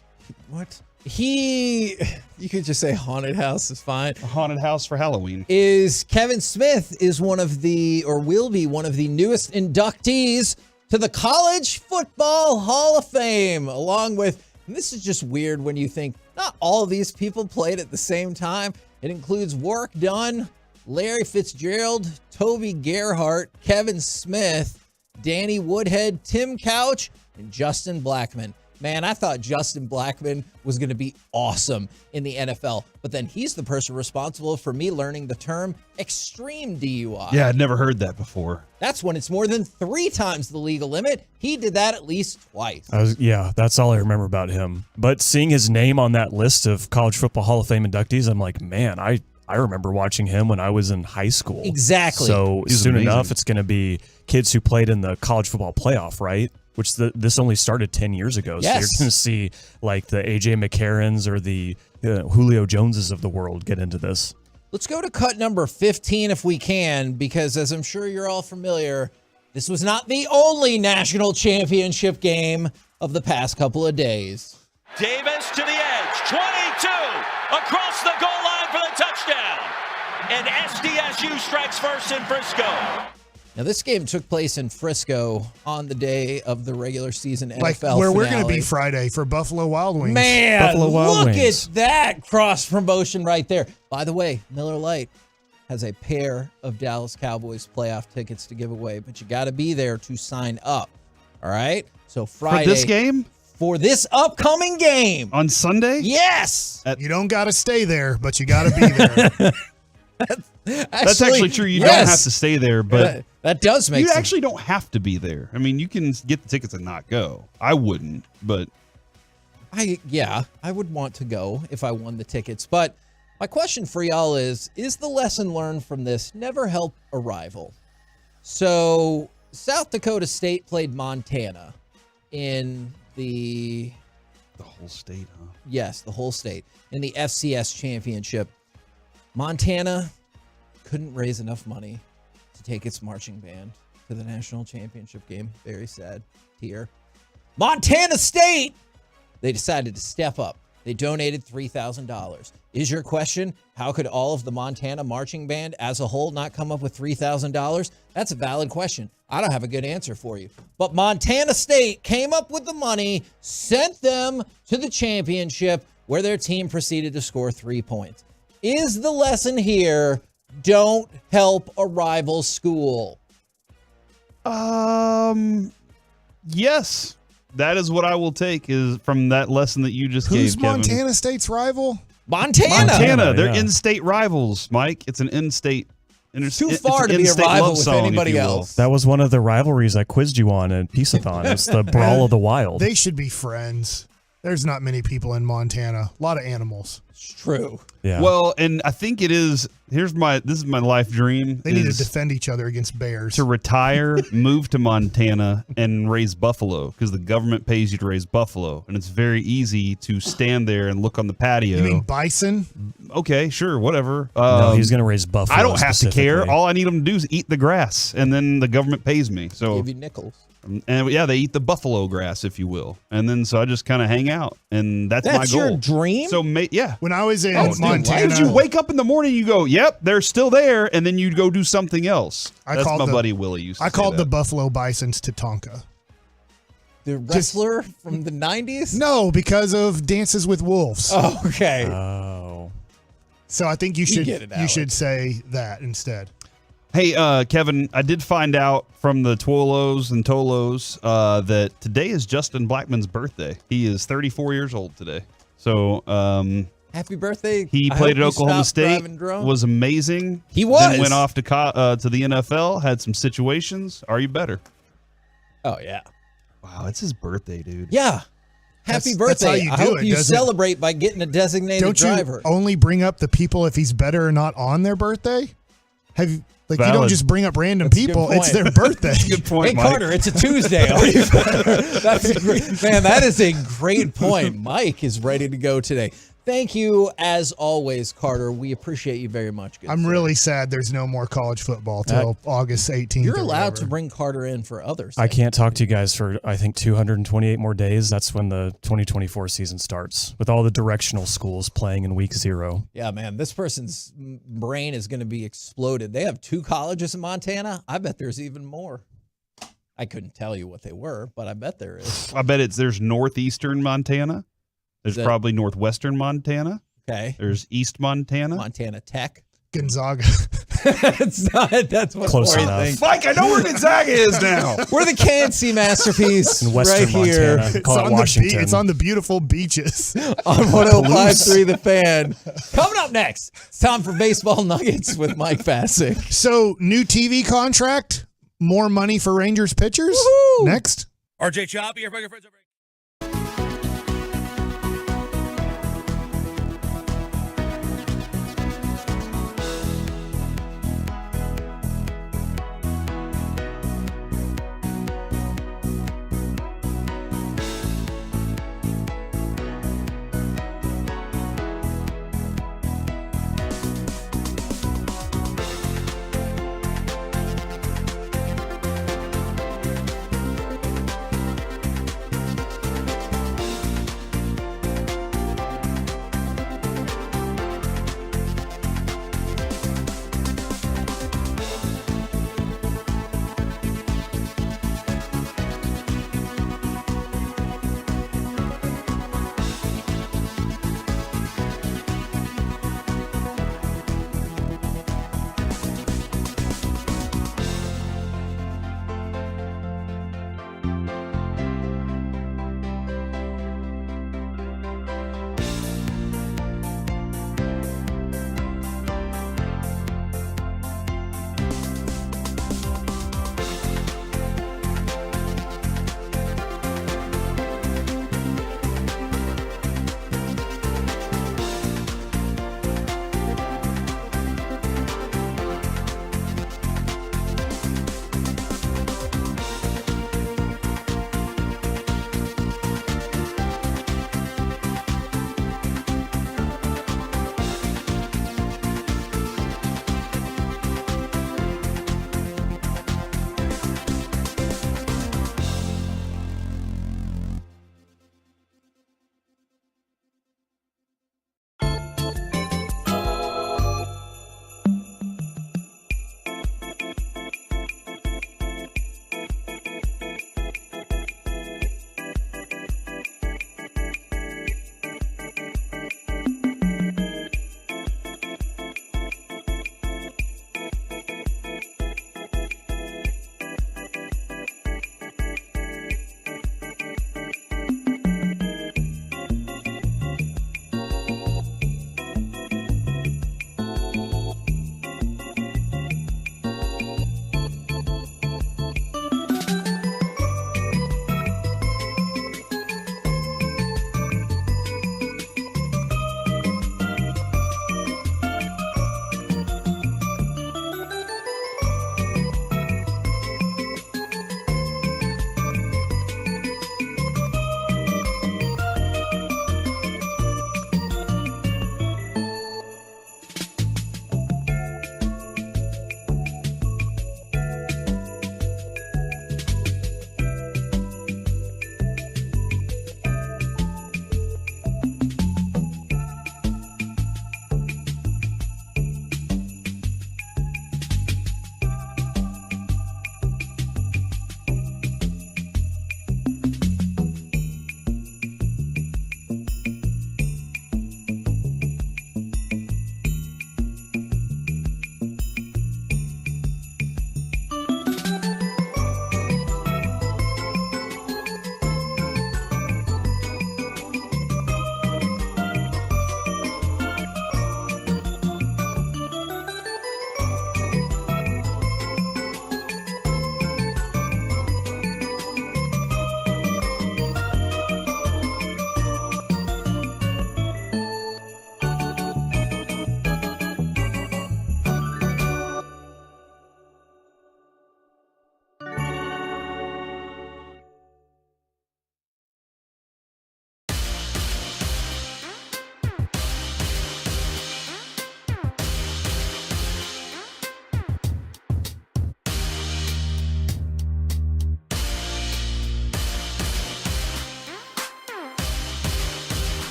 Speaker 17: What? He You could just say haunted house is fine.
Speaker 18: A haunted house for Halloween.
Speaker 17: Is Kevin Smith will be one of the newest inductees to the College Football Hall of Fame, along with, and this is just weird when you think not all of these people played at the same time. It includes Warwick Dunn, Larry Fitzgerald, Toby Gerhart, Kevin Smith, Danny Woodhead, Tim Couch, and Justin Blackmon. Man, I thought Justin Blackmon was going to be awesome in the NFL, but then he's the person responsible for me learning the term extreme DUI.
Speaker 18: Yeah, I'd never heard that before.
Speaker 17: That's when it's more than 3 times the legal limit. He did that at least twice.
Speaker 20: That's all I remember about him. But seeing his name on that list of College Football Hall of Fame inductees, I'm like, man, I remember watching him when I was in high school.
Speaker 17: Exactly.
Speaker 20: So
Speaker 18: He's
Speaker 20: soon
Speaker 18: amazing.
Speaker 20: enough, it's going to be kids who played in the college football playoff, right? Which this only started 10 years ago. So
Speaker 17: Yes.
Speaker 20: you're going to see like the AJ McCarrons or the Julio Joneses of the world get into this.
Speaker 17: Let's go to cut number 15 if we can, because as I'm sure you're all familiar, this was not the only national championship game of the past couple of days.
Speaker 21: Davis to the edge, 22, across the goal line for the touchdown. And SDSU strikes first in Frisco.
Speaker 17: Now, this game took place in Frisco on the day of the regular season NFL
Speaker 15: Like where we're going to
Speaker 17: finale.
Speaker 15: be Friday for Buffalo Wild Wings.
Speaker 17: Man,
Speaker 15: Buffalo Wild
Speaker 17: look
Speaker 15: Wings.
Speaker 17: at that cross promotion right there. By the way, Miller Lite has a pair of Dallas Cowboys playoff tickets to give away, but you got to be there to sign up. All right? So Friday.
Speaker 18: For this game?
Speaker 17: For this upcoming game.
Speaker 18: On Sunday?
Speaker 17: Yes.
Speaker 15: You don't got to stay there, but you got to be there.
Speaker 18: That's actually true. You don't have to stay there, but
Speaker 17: that does make
Speaker 18: you
Speaker 17: sense.
Speaker 18: actually don't have to be there. I mean, you can get the tickets and not go. I wouldn't, but
Speaker 17: I would want to go if I won the tickets. But my question for y'all is the lesson learned from this never help a rival? So South Dakota State played Montana in the
Speaker 18: whole state, huh?
Speaker 17: Yes, the whole state in the FCS championship. Montana couldn't raise enough money to take its marching band to the national championship game. Very sad here. Montana State, they decided to step up. They donated $3,000. Is your question, how could all of the Montana marching band as a whole not come up with $3,000? That's a valid question. I don't have a good answer for you. But Montana State came up with the money, sent them to the championship where their team proceeded to score 3 points. Is the lesson here, don't help a rival school?
Speaker 18: Yes. That is what I will take is from that lesson that you just
Speaker 15: Who's
Speaker 18: gave, Kevin.
Speaker 15: Montana State's rival?
Speaker 17: Montana.
Speaker 18: They're
Speaker 20: yeah.
Speaker 18: in-state rivals, Mike. It's an in-state.
Speaker 17: Too far to be a rival with anybody else.
Speaker 20: That was one of the rivalries I quizzed you on in Peace-a-thon. It's the Brawl of the Wild.
Speaker 15: They should be friends. There's not many people in Montana. A lot of animals.
Speaker 17: It's true.
Speaker 20: Yeah.
Speaker 18: Well, and I think it is. This is my life dream.
Speaker 15: They need to
Speaker 18: is
Speaker 15: defend each other against bears.
Speaker 18: to retire, move to Montana, and raise buffalo because the government pays you to raise buffalo, and it's very easy to stand there and look on the patio.
Speaker 15: You mean bison?
Speaker 18: Okay, sure, whatever.
Speaker 20: No, he's going to raise buffalo.
Speaker 18: I don't have to care.
Speaker 20: specifically.
Speaker 18: All I need them to do is eat the grass, and then the government pays me. So
Speaker 17: Give you nickels.
Speaker 18: and yeah, they eat the buffalo grass, if you will, and then so I just kind of hang out, and that's my
Speaker 17: That's
Speaker 18: goal.
Speaker 17: your dream?
Speaker 18: So yeah.
Speaker 15: When I was in
Speaker 18: Dude,
Speaker 15: Montana,
Speaker 18: did you wake up in the morning? You go, "Yep, they're still there," and then you go do something else. That's my buddy Willie used to
Speaker 15: I
Speaker 18: say
Speaker 15: called
Speaker 18: that.
Speaker 15: the buffalo bisons Tatanka.
Speaker 17: The wrestler from the 90s?
Speaker 15: No, because of Dances with Wolves.
Speaker 17: Oh, okay.
Speaker 20: Oh.
Speaker 15: So I think you
Speaker 17: You
Speaker 15: should
Speaker 17: get it,
Speaker 15: you
Speaker 17: Alex.
Speaker 15: should say that instead.
Speaker 18: Hey, Kevin, I did find out from the Twolos and Tolos that today is Justin Blackmon's birthday. He is 34 years old today. So
Speaker 17: Happy birthday.
Speaker 18: he
Speaker 17: I
Speaker 18: played
Speaker 17: hope
Speaker 18: at
Speaker 17: you
Speaker 18: Oklahoma
Speaker 17: stopped
Speaker 18: State,
Speaker 17: driving drunk.
Speaker 18: was amazing.
Speaker 17: He was.
Speaker 18: Then went off to the NFL, had some situations. Are you better?
Speaker 17: Oh, yeah.
Speaker 18: Wow, it's his birthday, dude.
Speaker 17: Yeah. Happy
Speaker 15: That's
Speaker 17: birthday.
Speaker 15: how you
Speaker 17: I
Speaker 15: do
Speaker 17: hope
Speaker 15: it,
Speaker 17: you
Speaker 15: doesn't it?
Speaker 17: celebrate by getting a designated
Speaker 15: Don't
Speaker 17: driver.
Speaker 15: you only bring up the people if he's better or not on their birthday? Have you you don't
Speaker 18: Valid.
Speaker 15: just bring up random
Speaker 17: That's a good
Speaker 15: people. It's
Speaker 17: point.
Speaker 15: their birthday.
Speaker 18: Good point,
Speaker 17: Hey,
Speaker 18: Mike.
Speaker 17: Carter, it's a Tuesday. Are you better? That's a great, man, that is a great point. Mike is ready to go today. Thank you, as always, Carter. We appreciate you very much.
Speaker 15: I'm really sad there's no more college football till August 18th.
Speaker 17: You're allowed to bring Carter in for others.
Speaker 20: I can't talk to you guys for, I think, 228 more days. That's when the 2024 season starts, with all the directional schools playing in week 0.
Speaker 17: Yeah, man, this person's brain is going to be exploded. They have 2 colleges in Montana. I bet there's even more. I couldn't tell you what they were, but I bet there is.
Speaker 18: I bet there's northeastern Montana. There's probably northwestern Montana.
Speaker 17: Okay.
Speaker 18: There's East Montana.
Speaker 17: Montana Tech.
Speaker 15: Gonzaga.
Speaker 17: It's not. That's what
Speaker 18: Close
Speaker 17: Corey
Speaker 18: enough.
Speaker 17: thinks.
Speaker 18: Mike, I know where Gonzaga is now.
Speaker 17: We're the K&C masterpiece
Speaker 20: In western
Speaker 17: right here.
Speaker 20: Montana. Call it Washington.
Speaker 15: It's on the beautiful beaches.
Speaker 17: On 105.3 The Fan. Coming up next, it's time for Baseball Nuggets with Mike Bassick.
Speaker 15: So, new TV contract, more money for Rangers pitchers.
Speaker 17: Woo-hoo!
Speaker 15: Next.
Speaker 5: RJ Choppy, your friends over.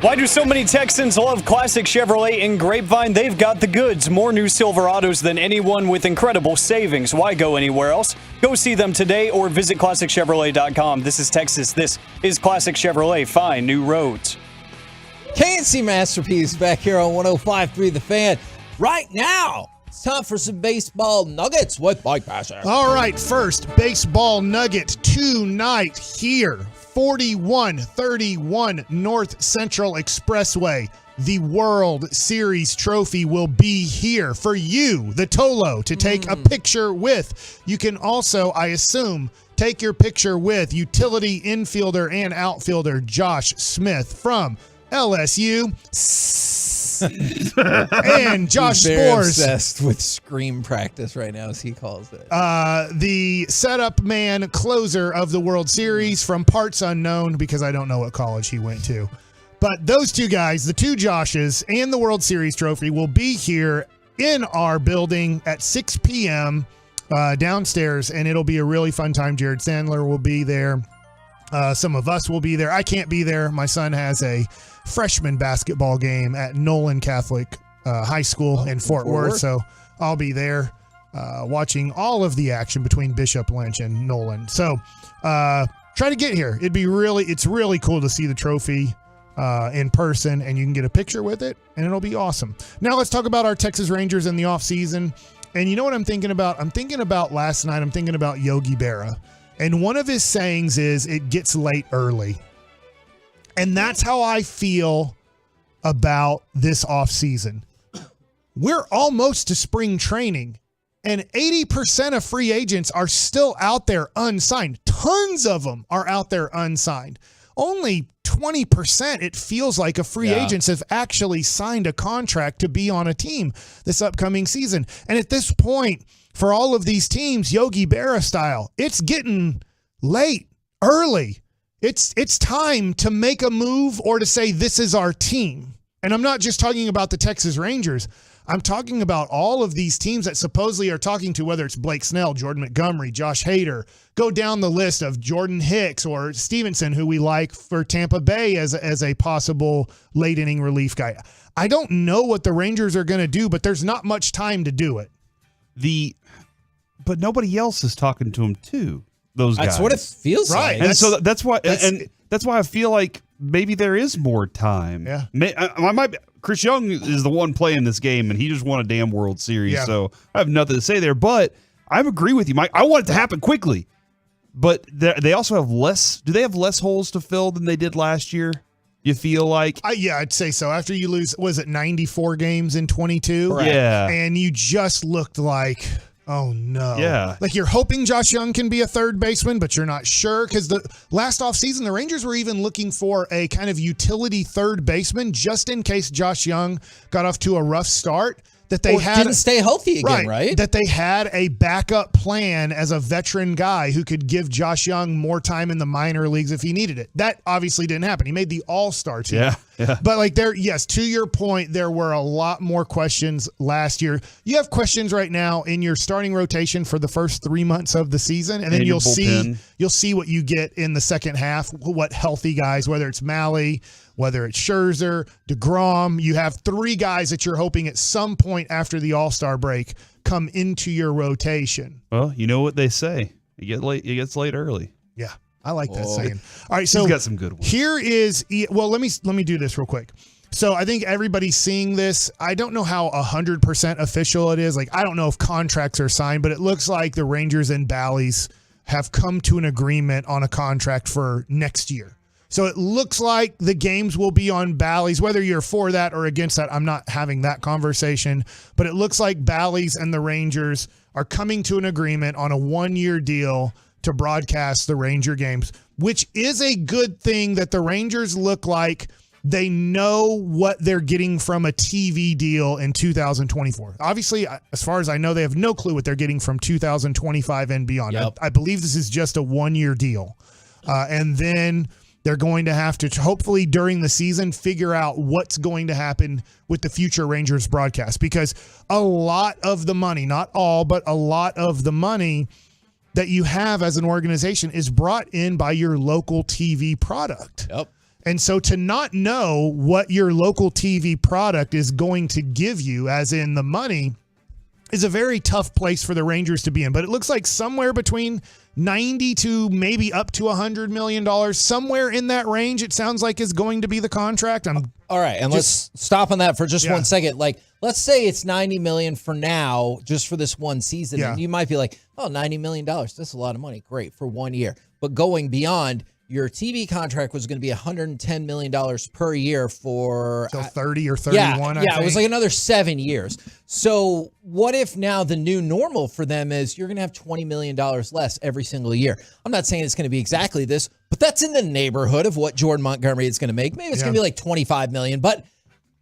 Speaker 19: Why do so many Texans love classic Chevrolet in Grapevine? They've got the goods. More new Silverados than anyone with incredible savings. Why go anywhere else? Go see them today or visit ClassicChevrolet.com. This is Texas. This is Classic Chevrolet. Find new roads.
Speaker 17: KNC Masterpiece back here on 105.3 The Fan. Right now, it's time for some baseball nuggets with Mike Passer.
Speaker 15: All right, first baseball nugget tonight here. 4131 North Central Expressway. The World Series trophy will be here for you, the Tolo, to take a picture with. You can also, I assume, take your picture with utility infielder and outfielder Josh Smith from LSU. And Josh Spores.
Speaker 17: Obsessed with scream practice right now, as he calls it.
Speaker 15: The setup man closer of the World Series from parts unknown, because I don't know what college he went to. But those two guys, the two Joshes and the World Series trophy, will be here in our building at 6 p.m. Downstairs, and it'll be a really fun time. Jared Sandler will be there. Some of us will be there. I can't be there. My son has a freshman basketball game at Nolan Catholic High School in Fort Worth, so I'll be there watching all of the action between Bishop Lynch and Nolan. So try to get here. It's really cool to see the trophy in person, and you can get a picture with it, and it'll be awesome. Now let's talk about our Texas Rangers in the offseason. And you know what I'm thinking about? I'm thinking about last night. I'm thinking about Yogi Berra. And one of his sayings is, it gets late early. And that's how I feel about this offseason. We're almost to spring training, and 80% of free agents are still out there unsigned. Tons of them are out there unsigned. Only 20%, it feels like, of free agents have actually signed a contract to be on a team this upcoming season. And at this point, for all of these teams, Yogi Berra style, it's getting late, early. It's time to make a move or to say, this is our team. And I'm not just talking about the Texas Rangers. I'm talking about all of these teams that supposedly are talking to, whether it's Blake Snell, Jordan Montgomery, Josh Hader. Go down the list of Jordan Hicks or Stevenson, who we like for Tampa Bay as a possible late inning relief guy. I don't know what the Rangers are going to do, but there's not much time to do it.
Speaker 18: But nobody else is talking to him too. Those guys.
Speaker 17: That's what it feels like.
Speaker 18: And so that's why I feel like maybe there is more time.
Speaker 15: Yeah.
Speaker 18: I might be, Chris Young is the one playing this game, and he just won a damn World Series. Yeah. So I have nothing to say there. But I agree with you, Mike. I want it to happen quickly. But they also have less. Do they have less holes to fill than they did last year? You feel like?
Speaker 15: Yeah, I'd say so. After you lose, was it 94 games in 22?
Speaker 18: Correct. Yeah.
Speaker 15: And you just looked like, oh no.
Speaker 18: Yeah.
Speaker 15: Like you're hoping Josh Young can be a third baseman, but you're not sure, because the last offseason, the Rangers were even looking for a kind of utility third baseman just in case Josh Young got off to a rough start. That they
Speaker 17: didn't stay healthy again, right?
Speaker 15: That they had a backup plan as a veteran guy who could give Josh Young more time in the minor leagues if he needed it. That obviously didn't happen. He made the All-Star team.
Speaker 18: Yeah.
Speaker 15: But to your point, there were a lot more questions last year. You have questions right now in your starting rotation for the first 3 months of the season, and then you'll see what you get in the second half, what healthy guys, whether it's Malley, whether it's Scherzer, DeGrom. You have 3 guys that you're hoping at some point after the All-Star break come into your rotation.
Speaker 18: Well, you know what they say. It gets late early.
Speaker 15: Yeah, I like that saying. All right, so
Speaker 18: he's got some good ones.
Speaker 15: Here is, well, let me do this real quick. So I think everybody's seeing this. I don't know how 100% official it is. Like, I don't know if contracts are signed, but it looks like the Rangers and Bally's have come to an agreement on a contract for next year. So it looks like the games will be on Bally's. Whether you're for that or against that, I'm not having that conversation. But it looks like Bally's and the Rangers are coming to an agreement on a 1-year deal to broadcast the Ranger games, which is a good thing, that the Rangers look like they know what they're getting from a TV deal in 2024. Obviously, as far as I know, they have no clue what they're getting from 2025 and beyond.
Speaker 17: Yep.
Speaker 15: I believe this is just a 1-year deal. And then they're going to have to, hopefully during the season, figure out what's going to happen with the future Rangers broadcast, because a lot of the money, not all, but a lot of the money that you have as an organization is brought in by your local TV product.
Speaker 17: Yep.
Speaker 15: And so to not know what your local TV product is going to give you, as in the money, is a very tough place for the Rangers to be in. But it looks like somewhere between 90 to maybe up to $100 million, somewhere in that range, it sounds like is going to be the contract.
Speaker 17: All right, and let's stop on that for just 1 second. Like, let's say it's $90 million for now, just for this one season.
Speaker 15: Yeah.
Speaker 17: And you might be like, oh, $90 million, that's a lot of money. Great, for 1 year. But going beyond, your TV contract was going to be $110 million per year for...
Speaker 15: So 30 or 31, I think.
Speaker 17: It was like another 7 years. So what if now the new normal for them is you're going to have $20 million less every single year? I'm not saying it's going to be exactly this, but that's in the neighborhood of what Jordan Montgomery is going to make. Maybe it's going to be like $25 million, but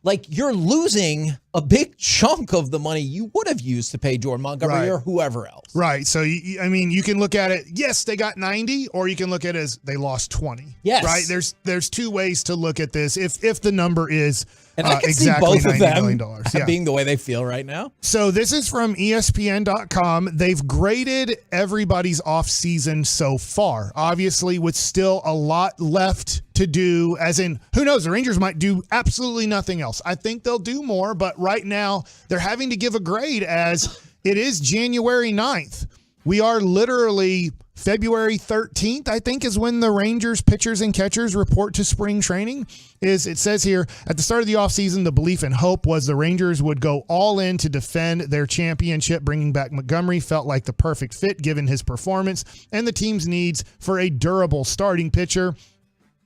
Speaker 17: like you're losing a big chunk of the money you would have used to pay Jordan Montgomery or whoever else.
Speaker 15: Right. So, you can look at it, yes, they got 90, or you can look at it as they lost 20.
Speaker 17: Yes.
Speaker 15: Right? There's two ways to look at this if the number is
Speaker 17: and I can
Speaker 15: exactly
Speaker 17: see both of
Speaker 15: $90
Speaker 17: them
Speaker 15: million.
Speaker 17: being the way they feel right now.
Speaker 15: So this is from ESPN.com. They've graded everybody's offseason so far, obviously with still a lot left to do, as in, who knows, the Rangers might do absolutely nothing else. I think they'll do more, but right now they're having to give a grade as it is January 9th. We are literally February 13th, I think, is when the Rangers pitchers and catchers report to spring training. It says here, at the start of the offseason, the belief and hope was the Rangers would go all in to defend their championship. Bringing back Montgomery felt like the perfect fit given his performance and the team's needs for a durable starting pitcher.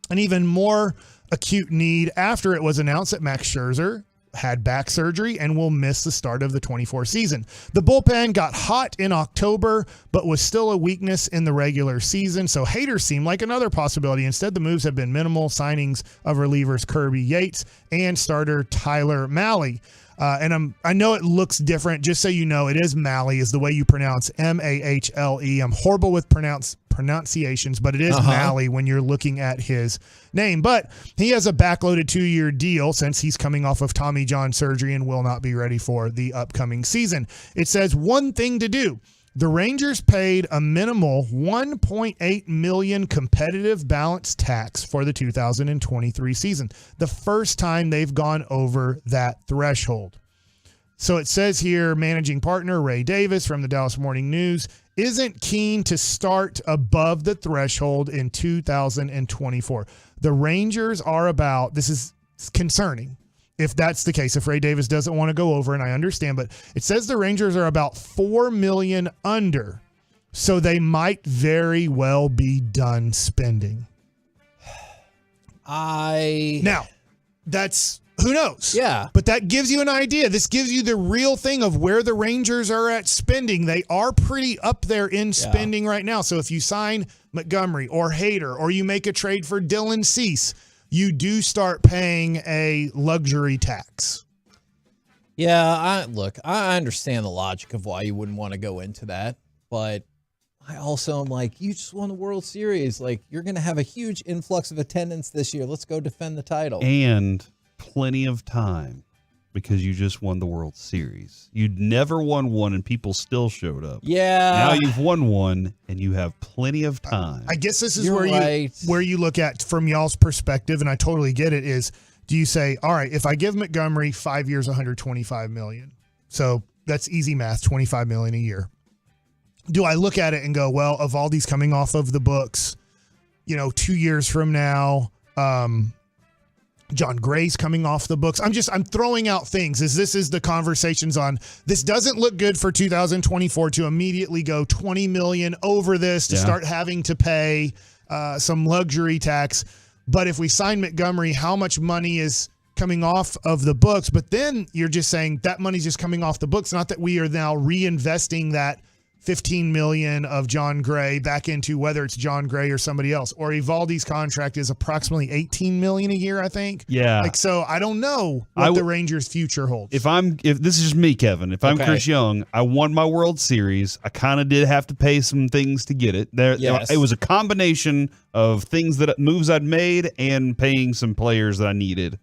Speaker 15: An even more acute need after it was announced that Max Scherzer had back surgery and will miss the start of the 24 season. The bullpen got hot in October, but was still a weakness in the regular season, so Hader seemed like another possibility. Instead, the moves have been minimal signings of relievers Kirby Yates and starter Tyler Mahle. And I know it looks different. Just so you know, it is Mahle is the way you pronounce Mahle. I'm horrible with pronunciations, but it is Mahle when you're looking at his name. But he has a backloaded 2-year deal since he's coming off of Tommy John surgery and will not be ready for the upcoming season. It says one thing to do. The Rangers paid a minimal $1.8 million competitive balance tax for the 2023 season, the first time they've gone over that threshold. So it says here, managing partner Ray Davis from the Dallas Morning News isn't keen to start above the threshold in 2024. The Rangers are about, this is concerning, if that's the case, if Ray Davis doesn't want to go over, and I understand, but it says the Rangers are about $4 million under, so they might very well be done spending. Now, that's, who knows?
Speaker 17: Yeah.
Speaker 15: But that gives you an idea. This gives you the real thing of where the Rangers are at spending. They are pretty up there in spending right now. So if you sign Montgomery or Hader, or you make a trade for Dylan Cease, you do start paying a luxury tax.
Speaker 17: Yeah, I understand the logic of why you wouldn't want to go into that, but I also am like, you just won the World Series. Like, you're going to have a huge influx of attendance this year. Let's go defend the title.
Speaker 18: And plenty of time, because you just won the World Series. You'd never won one and people still showed up.
Speaker 17: Yeah.
Speaker 18: Now you've won one and you have plenty of time.
Speaker 15: I guess this is where you look at from y'all's perspective, and I totally get it, is do you say, all right, if I give Montgomery 5 years, $125 million, so that's easy math, $25 million a year. Do I look at it and go, well, of all these coming off of the books, 2 years from now, John Gray's coming off the books. I'm throwing out things as this is the conversations on this doesn't look good for 2024 to immediately go 20 million over this to start having to pay some luxury tax. But if we sign Montgomery, how much money is coming off of the books? But then you're just saying that money's just coming off the books, not that we are now reinvesting that $15 million of John Gray back into whether it's John Gray or somebody else. Or Evaldi's contract is approximately $18 million a year, I think.
Speaker 18: Yeah.
Speaker 15: So I don't know what the Rangers' future holds.
Speaker 18: If this is just me, Kevin, if I'm Chris Young, I won my World Series. I kind of did have to pay some things to get it. It was a combination of moves I'd made and paying some players that I needed.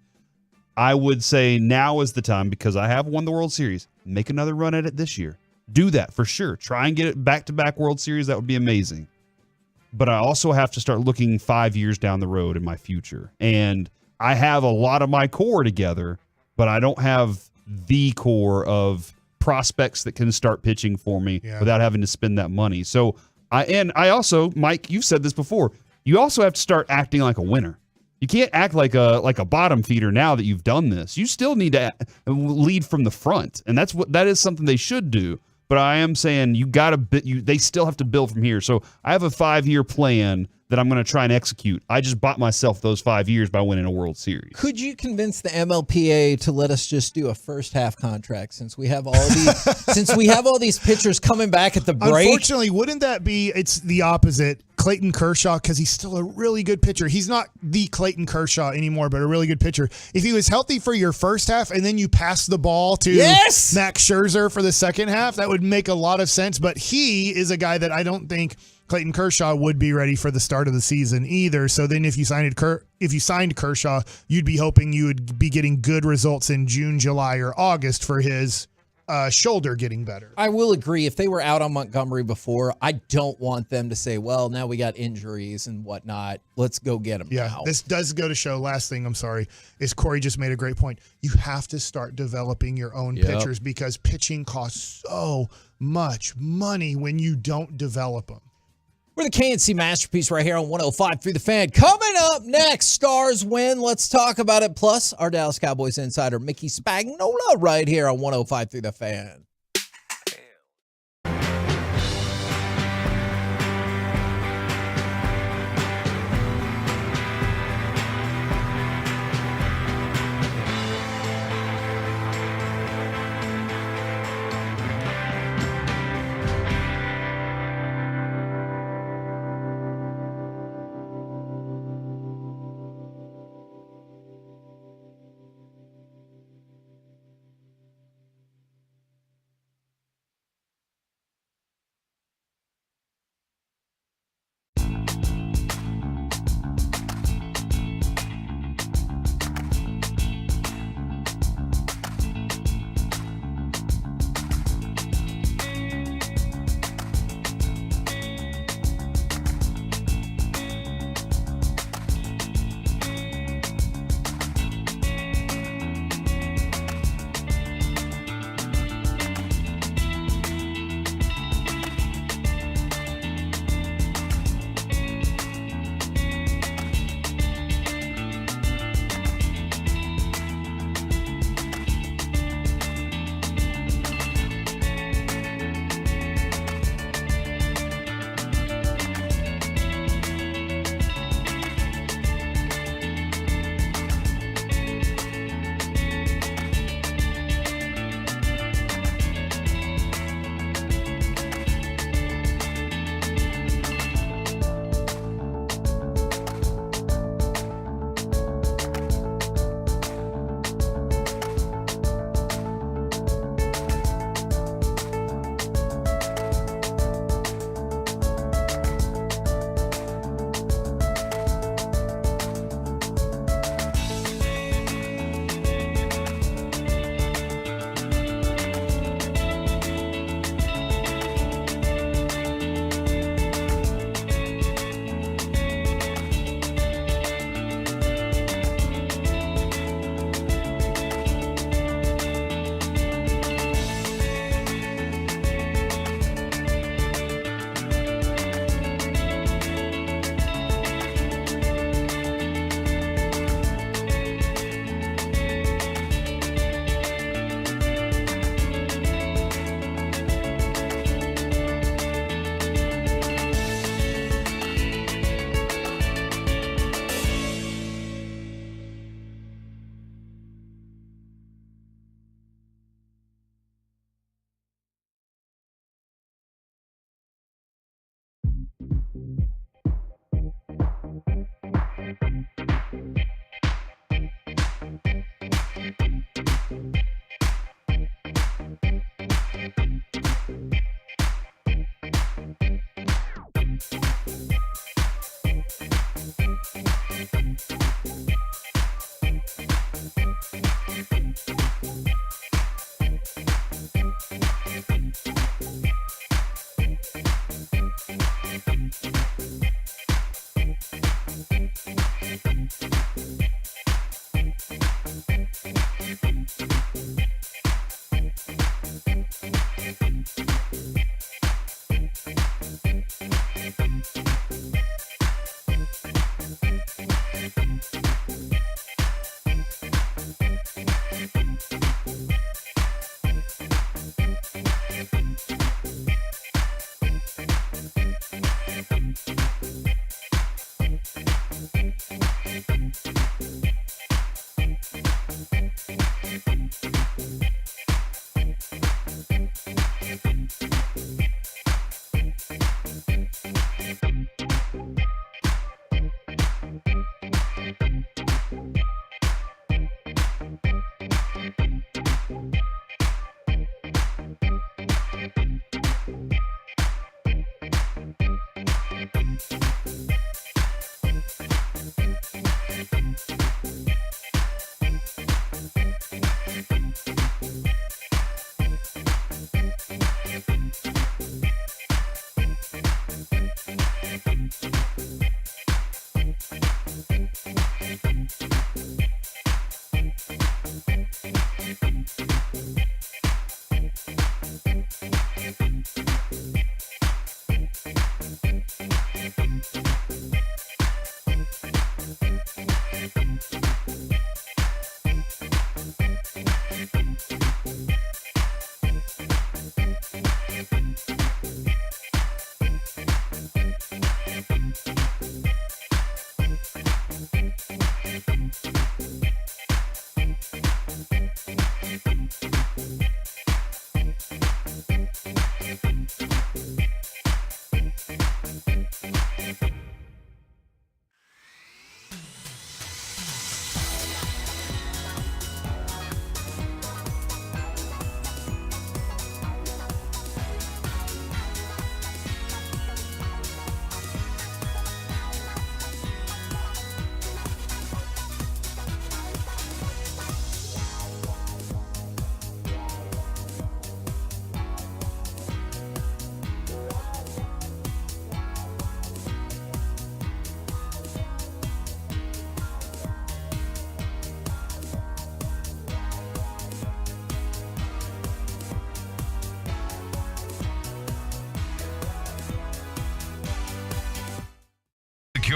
Speaker 18: I would say now is the time, because I have won the World Series. Make another run at it this year. Do that for sure. Try and get it back-to-back World Series. That would be amazing. but I also have to start looking 5 years down the road in my future. And I have a lot of my core together, but I don't have the core of prospects that can start pitching for me without having to spend that money. So I also, Mike, you've said this before, you also have to start acting like a winner. You can't act like a bottom feeder now that you've done this. You still need to lead from the front, and that is something they should do. But I am saying they still have to build from here. So I have a 5-year plan that I'm going to try and execute. I just bought myself those 5 years by winning a World Series.
Speaker 17: Could you convince the MLPA to let us just do a first half contract since we have all these pitchers coming back at the break?
Speaker 15: Unfortunately, wouldn't that be? It's the opposite. Clayton Kershaw, because he's still a really good pitcher. He's not the Clayton Kershaw anymore, but a really good pitcher. If he was healthy for your first half and then you pass the ball to Max Scherzer for the second half, that would make a lot of sense. But he is a guy that I don't think Clayton Kershaw would be ready for the start of the season either. So then if you signed Kershaw, you'd be hoping you would be getting good results in June, July, or August for his shoulder getting better.
Speaker 17: I will agree. If they were out on Montgomery before, I don't want them to say, well, now we got injuries and whatnot. Let's go get him now.
Speaker 15: This does go to show. Last thing, I'm sorry, is Corey just made a great point. You have to start developing your own pitchers because pitching costs so much money when you don't develop them.
Speaker 17: We're the KNC Masterpiece right here on 105 through the Fan. Coming up next, Stars win. Let's talk about it. Plus, our Dallas Cowboys insider, Mickey Spagnola, right here on 105 through the Fan.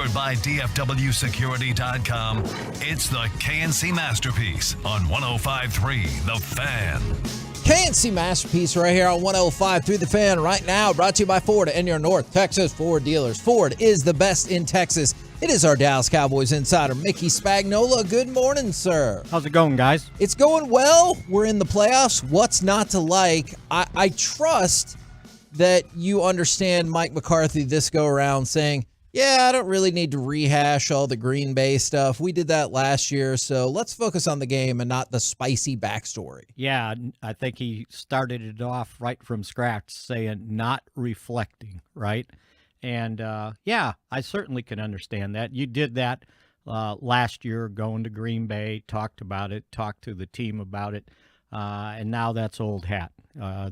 Speaker 1: Powered by DFWSecurity.com, it's the KNC Masterpiece on 105.3 The Fan.
Speaker 17: KNC Masterpiece right here on 105.3 The Fan right now, brought to you by Ford and your North Texas Ford dealers. Ford is the best in Texas. It is our Dallas Cowboys insider, Mickey Spagnola. Good morning, sir.
Speaker 7: How's it going, guys?
Speaker 17: It's going well. We're in the playoffs. What's not to like? I trust that you understand Mike McCarthy this go around saying, yeah, I don't really need to rehash all the Green Bay stuff. We did that last year, so let's focus on the game and not the spicy backstory.
Speaker 7: Yeah, I think he started it off right from scratch, saying not reflecting, right? And, yeah, I certainly can understand that. You did that last year, going to Green Bay, talked about it, talked to the team about it, and now that's old hat.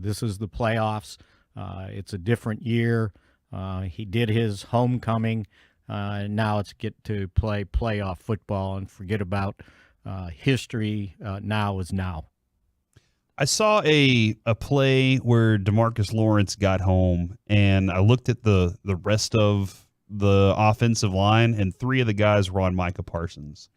Speaker 7: This is the playoffs. It's a different year. He did his homecoming, and now it's get to play playoff football and forget about history. Now is now.
Speaker 18: I saw a play where DeMarcus Lawrence got home, and I looked at the rest of the offensive line, and three of the guys were on Micah Parsons.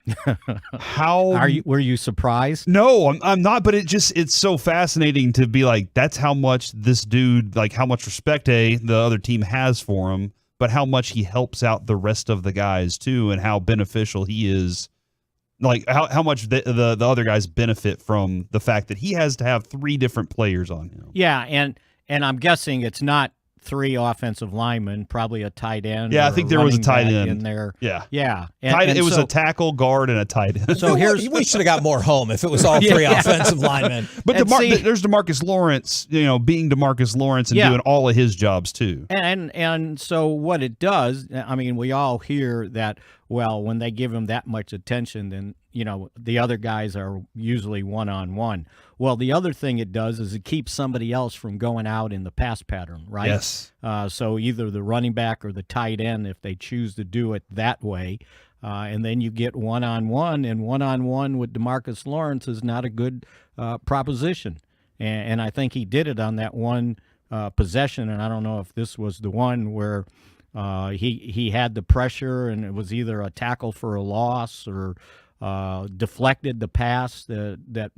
Speaker 7: Were you surprised?
Speaker 18: No, I'm not, but it's so fascinating to be like, that's how much this dude, like how much respect the other team has for him, but how much he helps out the rest of the guys too, and how beneficial he is. Like how much the other guys benefit from the fact that he has to have three different players on him.
Speaker 7: Yeah, and I'm guessing it's not three offensive linemen, probably a tight end.
Speaker 18: Yeah, I think there was a tight end
Speaker 7: in there.
Speaker 18: Yeah.
Speaker 7: Yeah.
Speaker 18: It was a tackle, guard, and a tight end.
Speaker 17: So we should have got more home if it was all three offensive linemen.
Speaker 18: But there's DeMarcus Lawrence, being DeMarcus Lawrence and doing all of his jobs too.
Speaker 7: And so what it does, I mean, we all hear that, well, when they give him that much attention, then, the other guys are usually one-on-one. Well, the other thing it does is it keeps somebody else from going out in the pass pattern, right?
Speaker 18: Yes.
Speaker 7: So either the running back or the tight end, if they choose to do it that way, and then you get one-on-one, and one-on-one with DeMarcus Lawrence is not a good proposition. And I think he did it on that one possession, and I don't know if this was the one where he had the pressure, and it was either a tackle for a loss or deflected the pass that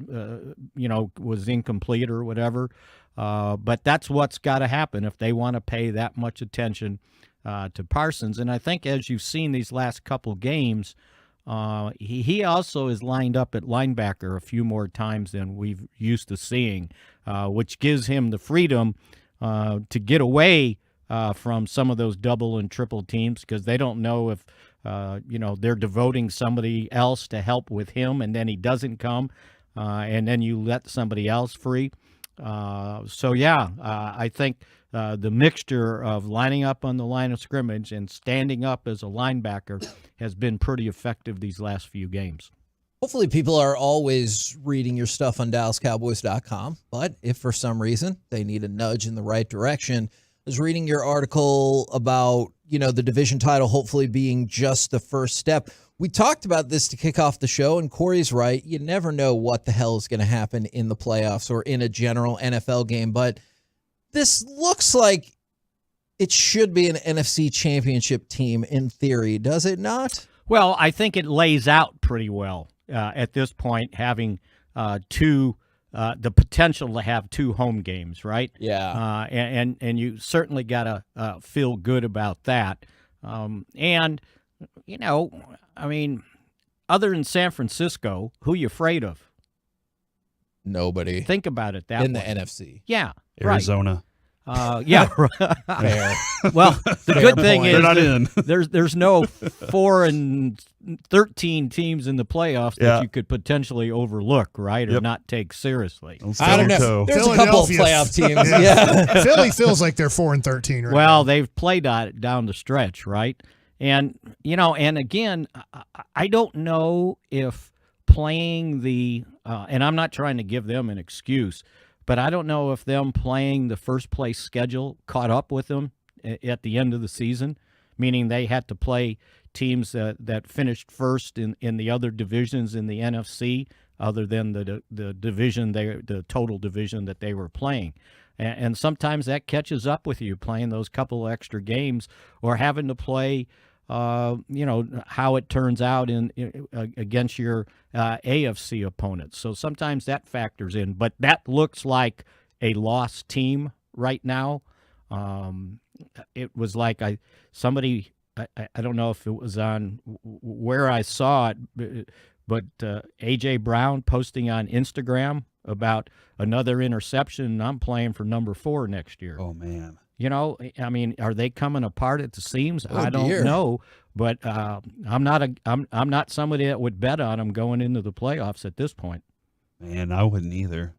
Speaker 7: was incomplete or whatever. But that's what's got to happen if they want to pay that much attention to Parsons. And I think as you've seen these last couple games, he also is lined up at linebacker a few more times than we've used to seeing, which gives him the freedom to get away from some of those double and triple teams, because they don't know if they're devoting somebody else to help with him, and then he doesn't come, and then you let somebody else free. I think the mixture of lining up on the line of scrimmage and standing up as a linebacker has been pretty effective these last few games.
Speaker 17: Hopefully people are always reading your stuff on DallasCowboys.com, but if for some reason they need a nudge in the right direction, I was reading your article about, the division title hopefully being just the first step. We talked about this to kick off the show, and Corey's right. You never know what the hell is going to happen in the playoffs or in a general NFL game, but this looks like it should be an NFC championship team in theory, does it not?
Speaker 7: Well, I think it lays out pretty well at this point, having the potential to have two home games, right?
Speaker 17: Yeah.
Speaker 7: And you certainly got to feel good about that. Other than San Francisco, who are you afraid of?
Speaker 17: Nobody.
Speaker 7: Think about it that
Speaker 17: in
Speaker 7: way.
Speaker 17: the NFC.
Speaker 7: Yeah.
Speaker 18: Arizona.
Speaker 7: Yeah.
Speaker 17: Fair.
Speaker 7: Well, the good thing is
Speaker 18: they're not in.
Speaker 7: there's no 4 and 13 teams in the playoffs that you could potentially overlook, right, or not take seriously.
Speaker 17: I don't know. There's a couple of playoff teams. Yeah.
Speaker 15: Philly feels like they're 4 and 13 right now.
Speaker 7: Well, they've played down the stretch, right? And and again, I don't know if playing the and I'm not trying to give them an excuse, but I don't know if them playing the first place schedule caught up with them at the end of the season, meaning they had to play teams that finished first in the other divisions in the NFC, other than the division, the total division that they were playing. And sometimes that catches up with you, playing those couple extra games or having to play how it turns out against your AFC opponents. So sometimes that factors in, but that looks like a lost team right now. It was like I don't know if it was on where I saw it, but A.J. Brown posting on Instagram about another interception, and I'm playing for number 4 next year.
Speaker 18: Oh, man.
Speaker 7: I mean, are they coming apart at the seams?
Speaker 17: Oh,
Speaker 7: I don't
Speaker 17: dear.
Speaker 7: know, but I'm not somebody that would bet on them going into the playoffs at this point.
Speaker 18: Man, I wouldn't either.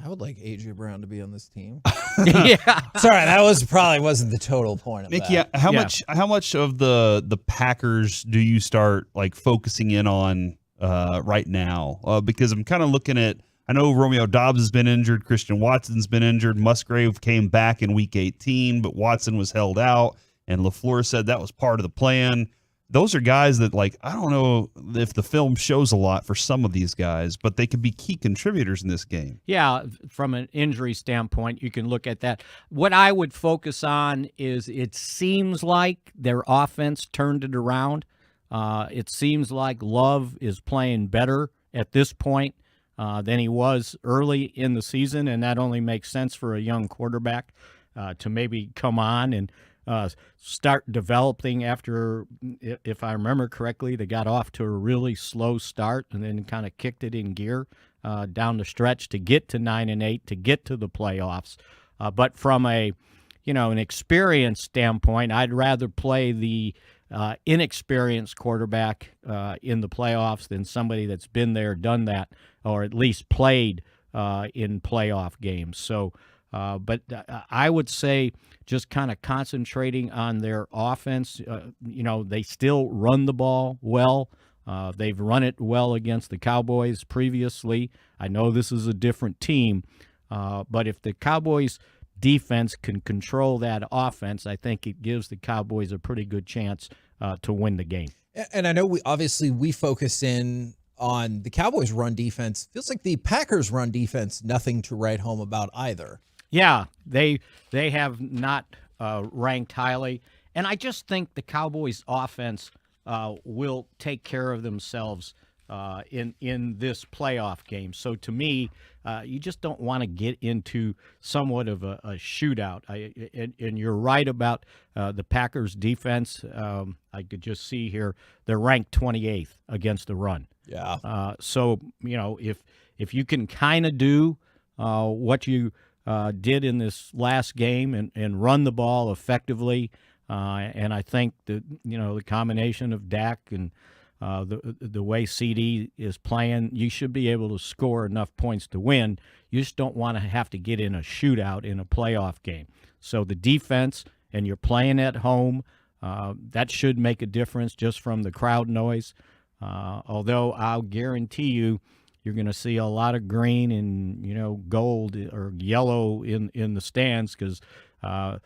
Speaker 17: I would like A.J. Brown to be on this team.
Speaker 7: Yeah.
Speaker 17: Sorry, that wasn't the total point of
Speaker 18: Mickey,
Speaker 17: that.
Speaker 18: how much of the Packers do you start like focusing in on right now? Because I'm kind of looking at, I know Romeo Doubs has been injured, Christian Watson's been injured, Musgrave came back in Week 18, but Watson was held out, and LaFleur said that was part of the plan. Those are guys that, like, I don't know if the film shows a lot for some of these guys, but they could be key contributors in this game.
Speaker 7: Yeah, from an injury standpoint, you can look at that. What I would focus on is it seems like their offense turned it around. It seems like Love is playing better at this point than he was early in the season, and that only makes sense for a young quarterback to maybe come on and start developing after, if I remember correctly, they got off to a really slow start and then kind of kicked it in gear down the stretch to get to 9-8, to get to the playoffs. But from an experience standpoint, I'd rather play the inexperienced quarterback in the playoffs than somebody that's been there, done that, or at least played in playoff games. So, but I would say just kind of concentrating on their offense. They still run the ball well. They've run it well against the Cowboys previously. I know this is a different team, but if the Cowboys defense can control that offense, I think it gives the Cowboys a pretty good chance to win the game.
Speaker 17: And I know we focus in on the Cowboys' run defense. Feels like the Packers' run defense, nothing to write home about either.
Speaker 7: Yeah, they have not ranked highly, and I just think the Cowboys' offense will take care of themselves in this playoff game. So to me, you just don't want to get into somewhat of a shootout. And you're right about the Packers' defense. I could just see here they're ranked 28th against the run.
Speaker 17: Yeah.
Speaker 7: So if you can kind of do what you did in this last game and run the ball effectively, and I think that the combination of Dak and the way CD is playing, you should be able to score enough points to win. You just don't want to have to get in a shootout in a playoff game. So the defense, and you're playing at home, that should make a difference just from the crowd noise. Although I'll guarantee you're going to see a lot of green and gold or yellow in the stands because I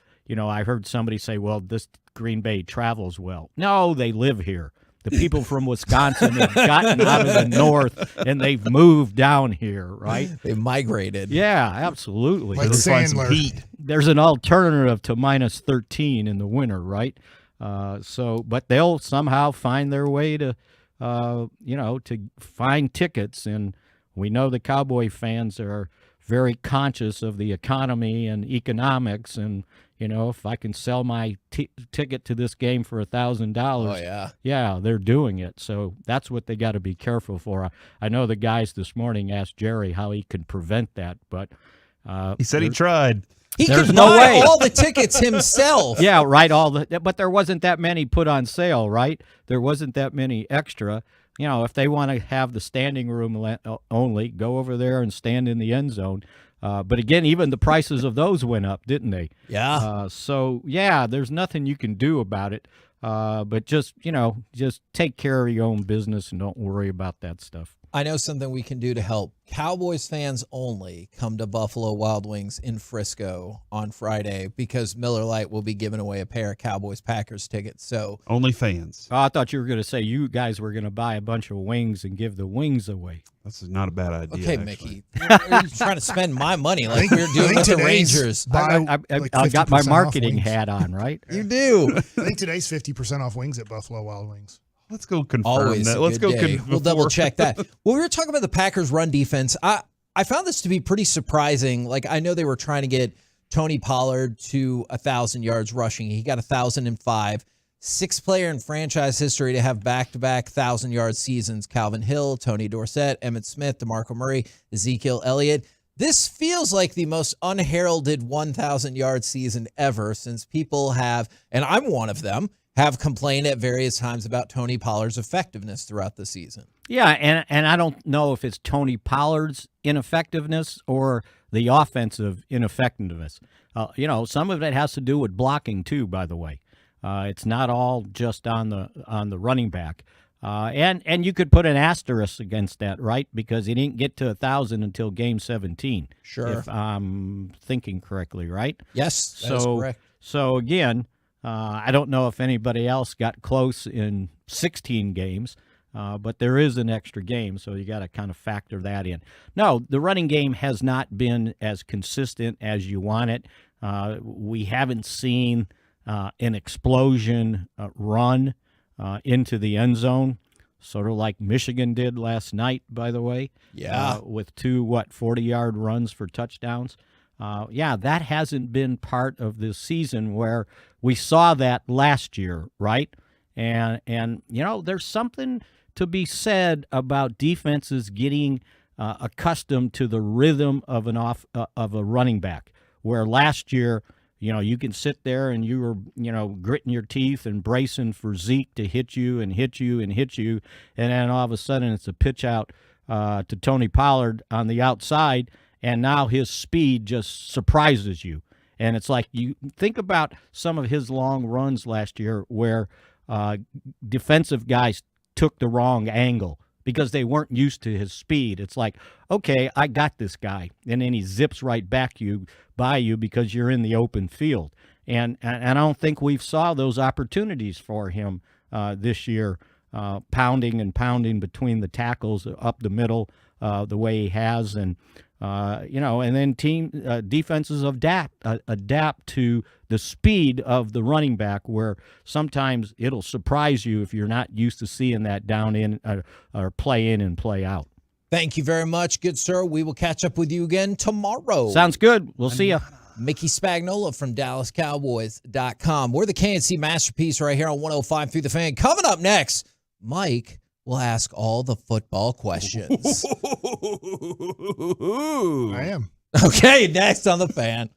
Speaker 7: heard somebody say, well, this Green Bay travels well. No, they live here. The people from Wisconsin have gotten out of the north and they've moved down here, right?
Speaker 17: They migrated.
Speaker 7: Yeah, absolutely.
Speaker 15: Like Sandler.
Speaker 7: There's an alternative to minus 13 in the winter, right? But they'll somehow find their way to find tickets. And we know the Cowboy fans are very conscious of the economy and economics. And, if I can sell my ticket to this game for $1,000, yeah, they're doing it. So that's what they got to be careful for. I know the guys this morning asked Jerry how he could prevent that, but
Speaker 18: he said he tried.
Speaker 17: There's no way. All the tickets himself.
Speaker 7: Yeah, right. But there wasn't that many put on sale, right? There wasn't that many extra. If they want to have the standing room only, go over there and stand in the end zone. But again, even the prices of those went up, didn't they?
Speaker 17: Yeah.
Speaker 7: There's nothing you can do about it. But just take care of your own business and don't worry about that stuff.
Speaker 17: I know something we can do to help. Cowboys fans only come to Buffalo Wild Wings in Frisco on Friday because Miller Lite will be giving away a pair of Cowboys-Packers tickets. So
Speaker 18: only fans.
Speaker 7: Oh, I thought you were going to say you guys were going to buy a bunch of wings and give the wings away.
Speaker 18: That's not a bad idea.
Speaker 17: Okay,
Speaker 18: actually.
Speaker 17: Mickey, you're trying to spend my money like we're doing with the Rangers.
Speaker 7: I got my marketing hat on, right?
Speaker 17: You do.
Speaker 15: I think today's 50% off wings at Buffalo Wild Wings.
Speaker 18: Let's go confirm
Speaker 17: Always
Speaker 18: that.
Speaker 17: a
Speaker 18: Let's
Speaker 17: good
Speaker 18: go.
Speaker 17: day. We'll double check that. Well, we were talking about the Packers' run defense. I found this to be pretty surprising. Like, I know they were trying to get Tony Pollard to 1,000 yards rushing. He got 1,005. Sixth player in franchise history to have back-to-back 1,000-yard seasons. Calvin Hill, Tony Dorsett, Emmitt Smith, DeMarco Murray, Ezekiel Elliott. This feels like the most unheralded 1,000-yard season ever since people have, and I'm one of them, have complained at various times about Tony Pollard's effectiveness throughout the season.
Speaker 7: Yeah, and I don't know if it's Tony Pollard's ineffectiveness or the offensive ineffectiveness. Some of it has to do with blocking too, by the way. It's not all just on the running back. And you could put an asterisk against that, right? Because he didn't get to 1,000 until game 17.
Speaker 17: Sure.
Speaker 7: If I'm thinking correctly, right?
Speaker 17: Yes, that is correct.
Speaker 7: So again, I don't know if anybody else got close in 16 games, but there is an extra game, so you got to kind of factor that in. No, the running game has not been as consistent as you want it. We haven't seen an explosion run into the end zone, sort of like Michigan did last night, by the way.
Speaker 17: Yeah.
Speaker 7: With two, 40-yard runs for touchdowns. That hasn't been part of this season where we saw that last year, right? And there's something to be said about defenses getting accustomed to the rhythm of of a running back, where last year, you can sit there and you were, gritting your teeth and bracing for Zeke to hit you and hit you and hit you, and then all of a sudden it's a pitch out to Tony Pollard on the outside, and now his speed just surprises you. And it's like you think about some of his long runs last year where defensive guys took the wrong angle because they weren't used to his speed. It's like, okay, I got this guy. And then he zips right by you because you're in the open field. And I don't think we've saw those opportunities for him this year, pounding between the tackles up the middle the way he has. And then team defenses adapt to the speed of the running back, where sometimes it'll surprise you if you're not used to seeing that down in or play in and play out.
Speaker 17: Thank you very much, good sir. We will catch up with you again tomorrow.
Speaker 7: Sounds good. We'll see you.
Speaker 17: Mickey Spagnola from DallasCowboys.com. We're the KNC Masterpiece right here on 105 Through the Fan. Coming up next, Mike will ask all the football questions.
Speaker 15: I am.
Speaker 17: Okay, next on the Fan.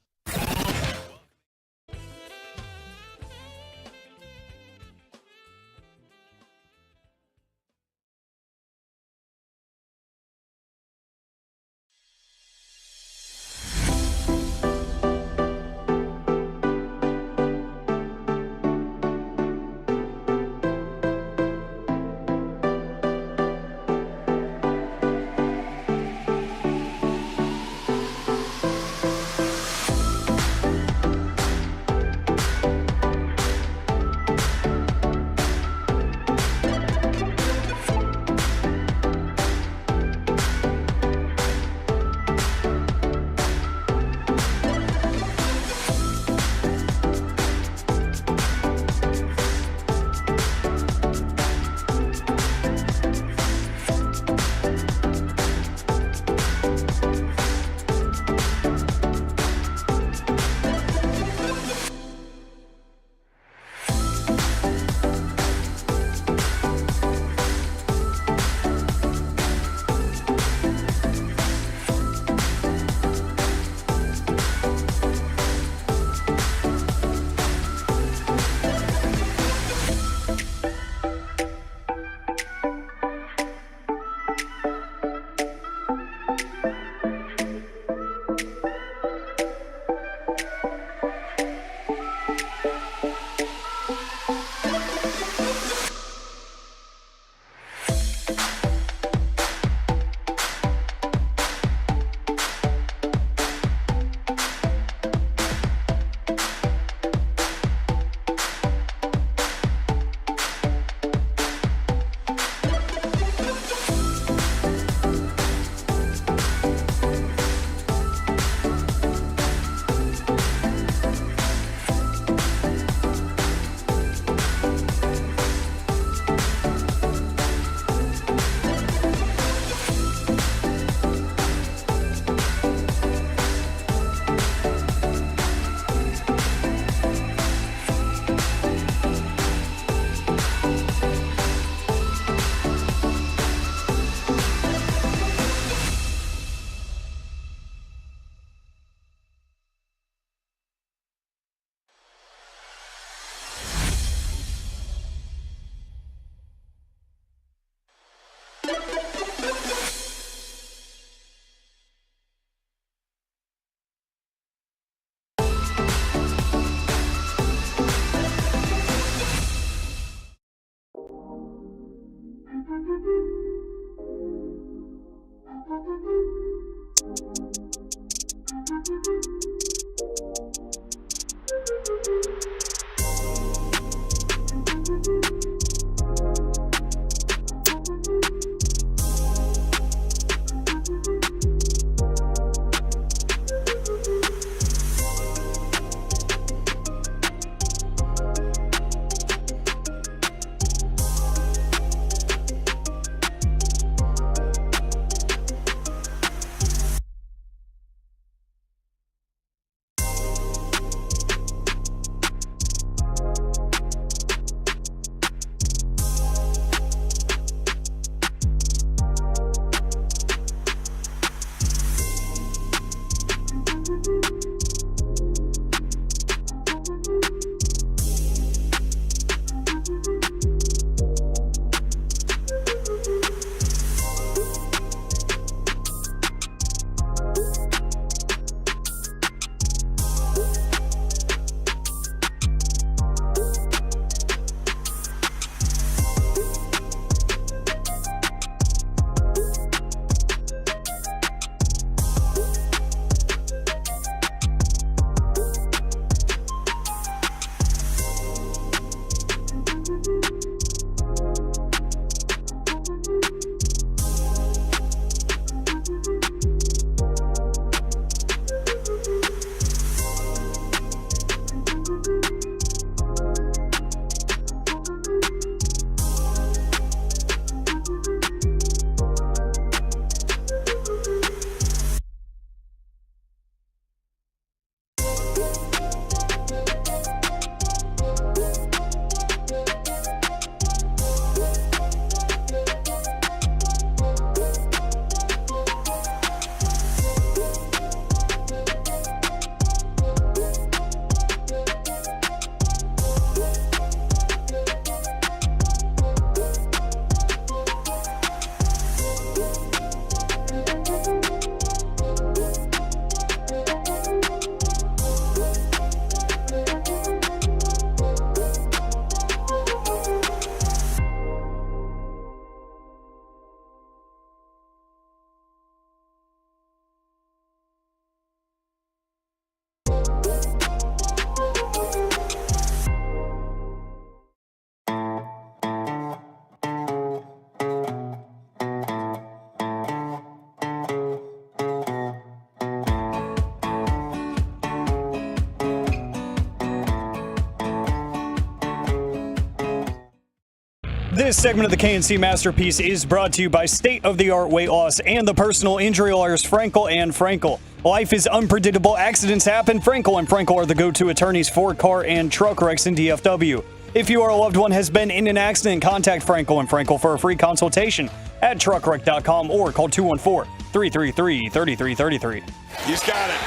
Speaker 19: This segment of the KNC Masterpiece is brought to you by state-of-the-art weight loss and the personal injury lawyers Frankel and Frankel. Life is unpredictable. Accidents happen. Frankel and Frankel are the go-to attorneys for car and truck wrecks in DFW. If you or a loved one has been in an accident, contact Frankel and Frankel for a free consultation at truckwreck.com or call 214-333-3333.
Speaker 8: He's got it.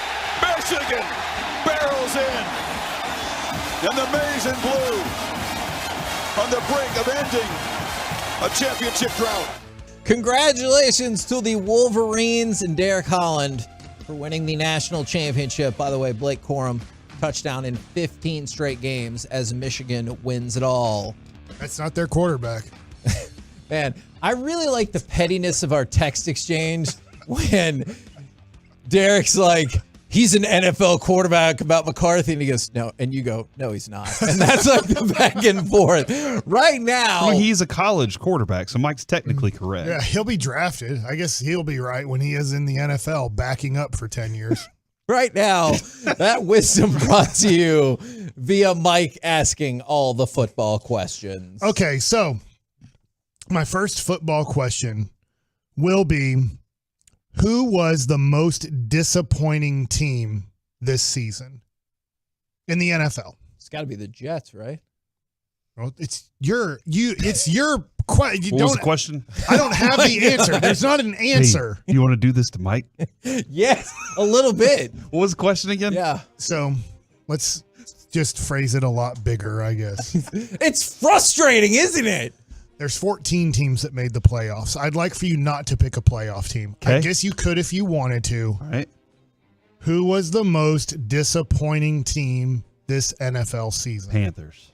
Speaker 8: Michigan barrels in. And the maize and blue on the brink of ending a championship drought.
Speaker 17: Congratulations to the Wolverines and Derek Holland for winning the national championship. By the way, Blake Corum, touchdown in 15 straight games as Michigan wins it all.
Speaker 15: That's not their quarterback.
Speaker 17: Man, I really like the pettiness of our text exchange when Derek's like, he's an NFL quarterback about McCarthy, and he goes, no, and you go, no, he's not. And that's like the back and forth. Right now.
Speaker 18: I mean, he's a college quarterback, so Mike's technically correct.
Speaker 15: Yeah, he'll be drafted. I guess he'll be right when he is in the NFL backing up for 10 years.
Speaker 17: Right now, that wisdom brought to you via Mike asking all the football questions.
Speaker 15: Okay, so my first football question will be, who was the most disappointing team this season in the NFL?
Speaker 17: It's got to be the Jets, right?
Speaker 15: Well, it's your question.
Speaker 18: What was the question?
Speaker 15: I don't have the answer. There's not an answer.
Speaker 18: Hey, you want to do this to Mike?
Speaker 17: Yes, a little bit.
Speaker 18: What was the question again?
Speaker 17: Yeah.
Speaker 15: So let's just phrase it a lot bigger, I guess.
Speaker 17: It's frustrating, isn't it?
Speaker 15: There's 14 teams that made the playoffs. I'd like for you not to pick a playoff team.
Speaker 18: Okay.
Speaker 15: I guess you could if you wanted to.
Speaker 18: All right.
Speaker 15: Who was the most disappointing team this NFL season?
Speaker 18: Panthers.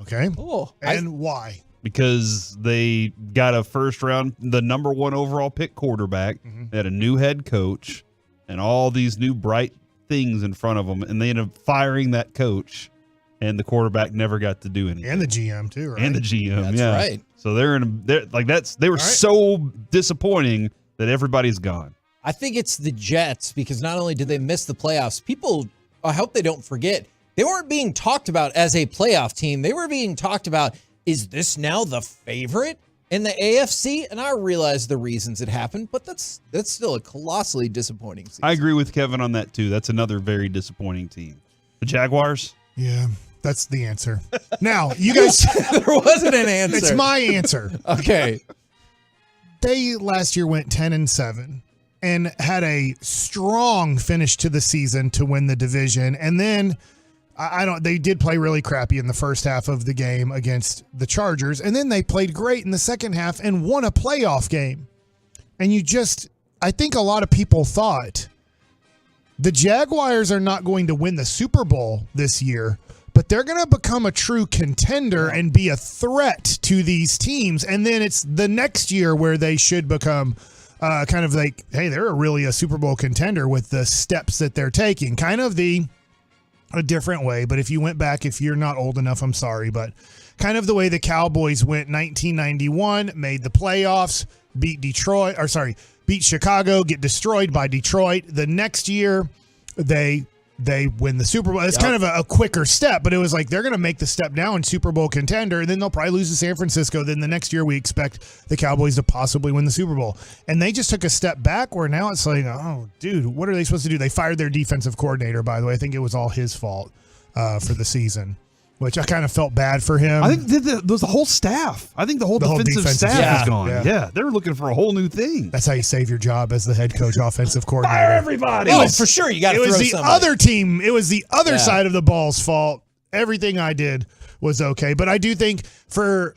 Speaker 15: Okay.
Speaker 17: Oh,
Speaker 15: and why?
Speaker 18: Because they got a first round, the number 1 overall pick quarterback.
Speaker 15: Mm-hmm.
Speaker 18: They had a new head coach and all these new bright things in front of them, and they ended up firing that coach. And the quarterback never got to do anything.
Speaker 15: And the GM too, right?
Speaker 18: And the GM,
Speaker 17: That's
Speaker 18: yeah.
Speaker 17: right.
Speaker 18: So they were so disappointing that everybody's gone.
Speaker 17: I think it's the Jets because not only did they miss the playoffs, people, I hope they don't forget, they weren't being talked about as a playoff team. They were being talked about, is this now the favorite in the AFC? And I realize the reasons it happened, but that's still a colossally disappointing season.
Speaker 18: I agree with Kevin on that too. That's another very disappointing team. The Jaguars?
Speaker 15: Yeah, that's the answer. Now, you guys.
Speaker 17: There wasn't an answer.
Speaker 15: It's my answer.
Speaker 17: Okay.
Speaker 15: They last year went 10-7 and had a strong finish to the season to win the division. And then they did play really crappy in the first half of the game against the Chargers. And then they played great in the second half and won a playoff game. And I think a lot of people thought the Jaguars are not going to win the Super Bowl this year, but they're going to become a true contender and be a threat to these teams. And then it's the next year where they should become kind of like, hey, they're really a Super Bowl contender with the steps that they're taking. Kind of a different way. But if you went back, if you're not old enough, I'm sorry, but kind of the way the Cowboys went 1991, made the playoffs, beat Chicago, get destroyed by Detroit. The next year, they win the Super Bowl. It's kind of a quicker step, but it was like they're going to make the step down Super Bowl contender, and then they'll probably lose to San Francisco. Then the next year, we expect the Cowboys to possibly win the Super Bowl. And they just took a step back where now it's like, oh, dude, what are they supposed to do? They fired their defensive coordinator, by the way. I think it was all his fault for the season, which I kind of felt bad for him.
Speaker 18: I think there was the whole staff. I think the whole defensive staff is gone.
Speaker 15: Yeah.
Speaker 18: They were looking for a whole new thing.
Speaker 15: That's how you save your job as the head coach, offensive coordinator.
Speaker 18: Fire everybody.
Speaker 17: Oh, for sure. You got to throw somebody.
Speaker 15: It was the other team. It was the other side of the ball's fault. Everything I did was okay. But I do think for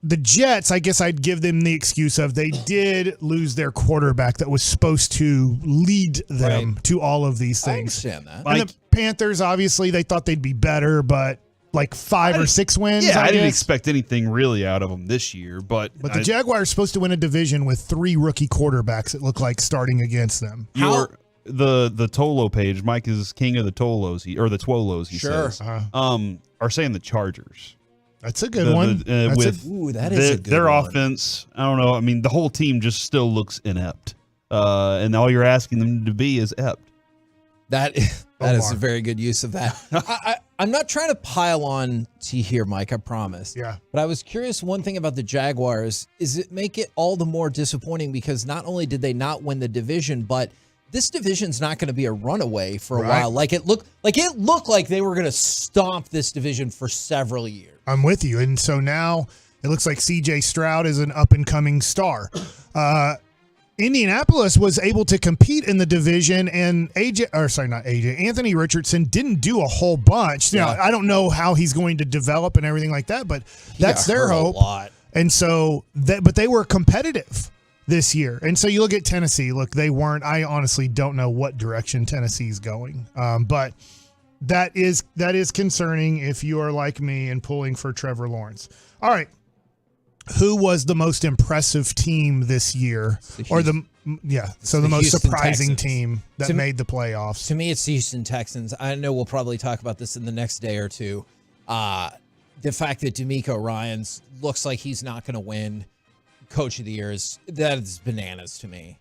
Speaker 15: the Jets, I guess I'd give them the excuse of they did lose their quarterback that was supposed to lead them to all of these things.
Speaker 17: I understand that.
Speaker 15: And the Panthers, obviously, they thought they'd be better, but like 5 or 6 wins.
Speaker 18: Yeah, I didn't
Speaker 15: guess.
Speaker 18: expect anything really out of them this year. But
Speaker 15: the Jaguars are supposed to win a division with 3 rookie quarterbacks, it looked like, starting against them.
Speaker 18: The Tolo page, Mike is king of the Tolos, or the Twolos, he says, are saying the Chargers.
Speaker 15: That's a good one.
Speaker 17: That is a good
Speaker 18: their
Speaker 17: one.
Speaker 18: offense, I don't know. I mean, the whole team just still looks inept. And all you're asking them to be is ept.
Speaker 17: That is a very good use of that. I'm not trying to pile on to here, Mike, I promise.
Speaker 15: Yeah.
Speaker 17: But I was curious one thing about the Jaguars is it make it all the more disappointing because not only did they not win the division, but this division's not going to be a runaway for a while. Like it looked like they were going to stomp this division for several years.
Speaker 15: I'm with you. And so now it looks like CJ Stroud is an up-and-coming star. Indianapolis was able to compete in the division, and Anthony Richardson didn't do a whole bunch. Now, I don't know how he's going to develop and everything like that, but that's their hope. And so, but they were competitive this year. And so you look at Tennessee. Look, they weren't. I honestly don't know what direction Tennessee's going, but that is concerning if you are like me and pulling for Trevor Lawrence. All right. Who was the most impressive team this year? The most surprising team that made the playoffs?
Speaker 17: To me, it's the Houston Texans. I know we'll probably talk about this in the next day or two. The fact that DeMeco Ryans looks like he's not going to win Coach of the Year is bananas to me.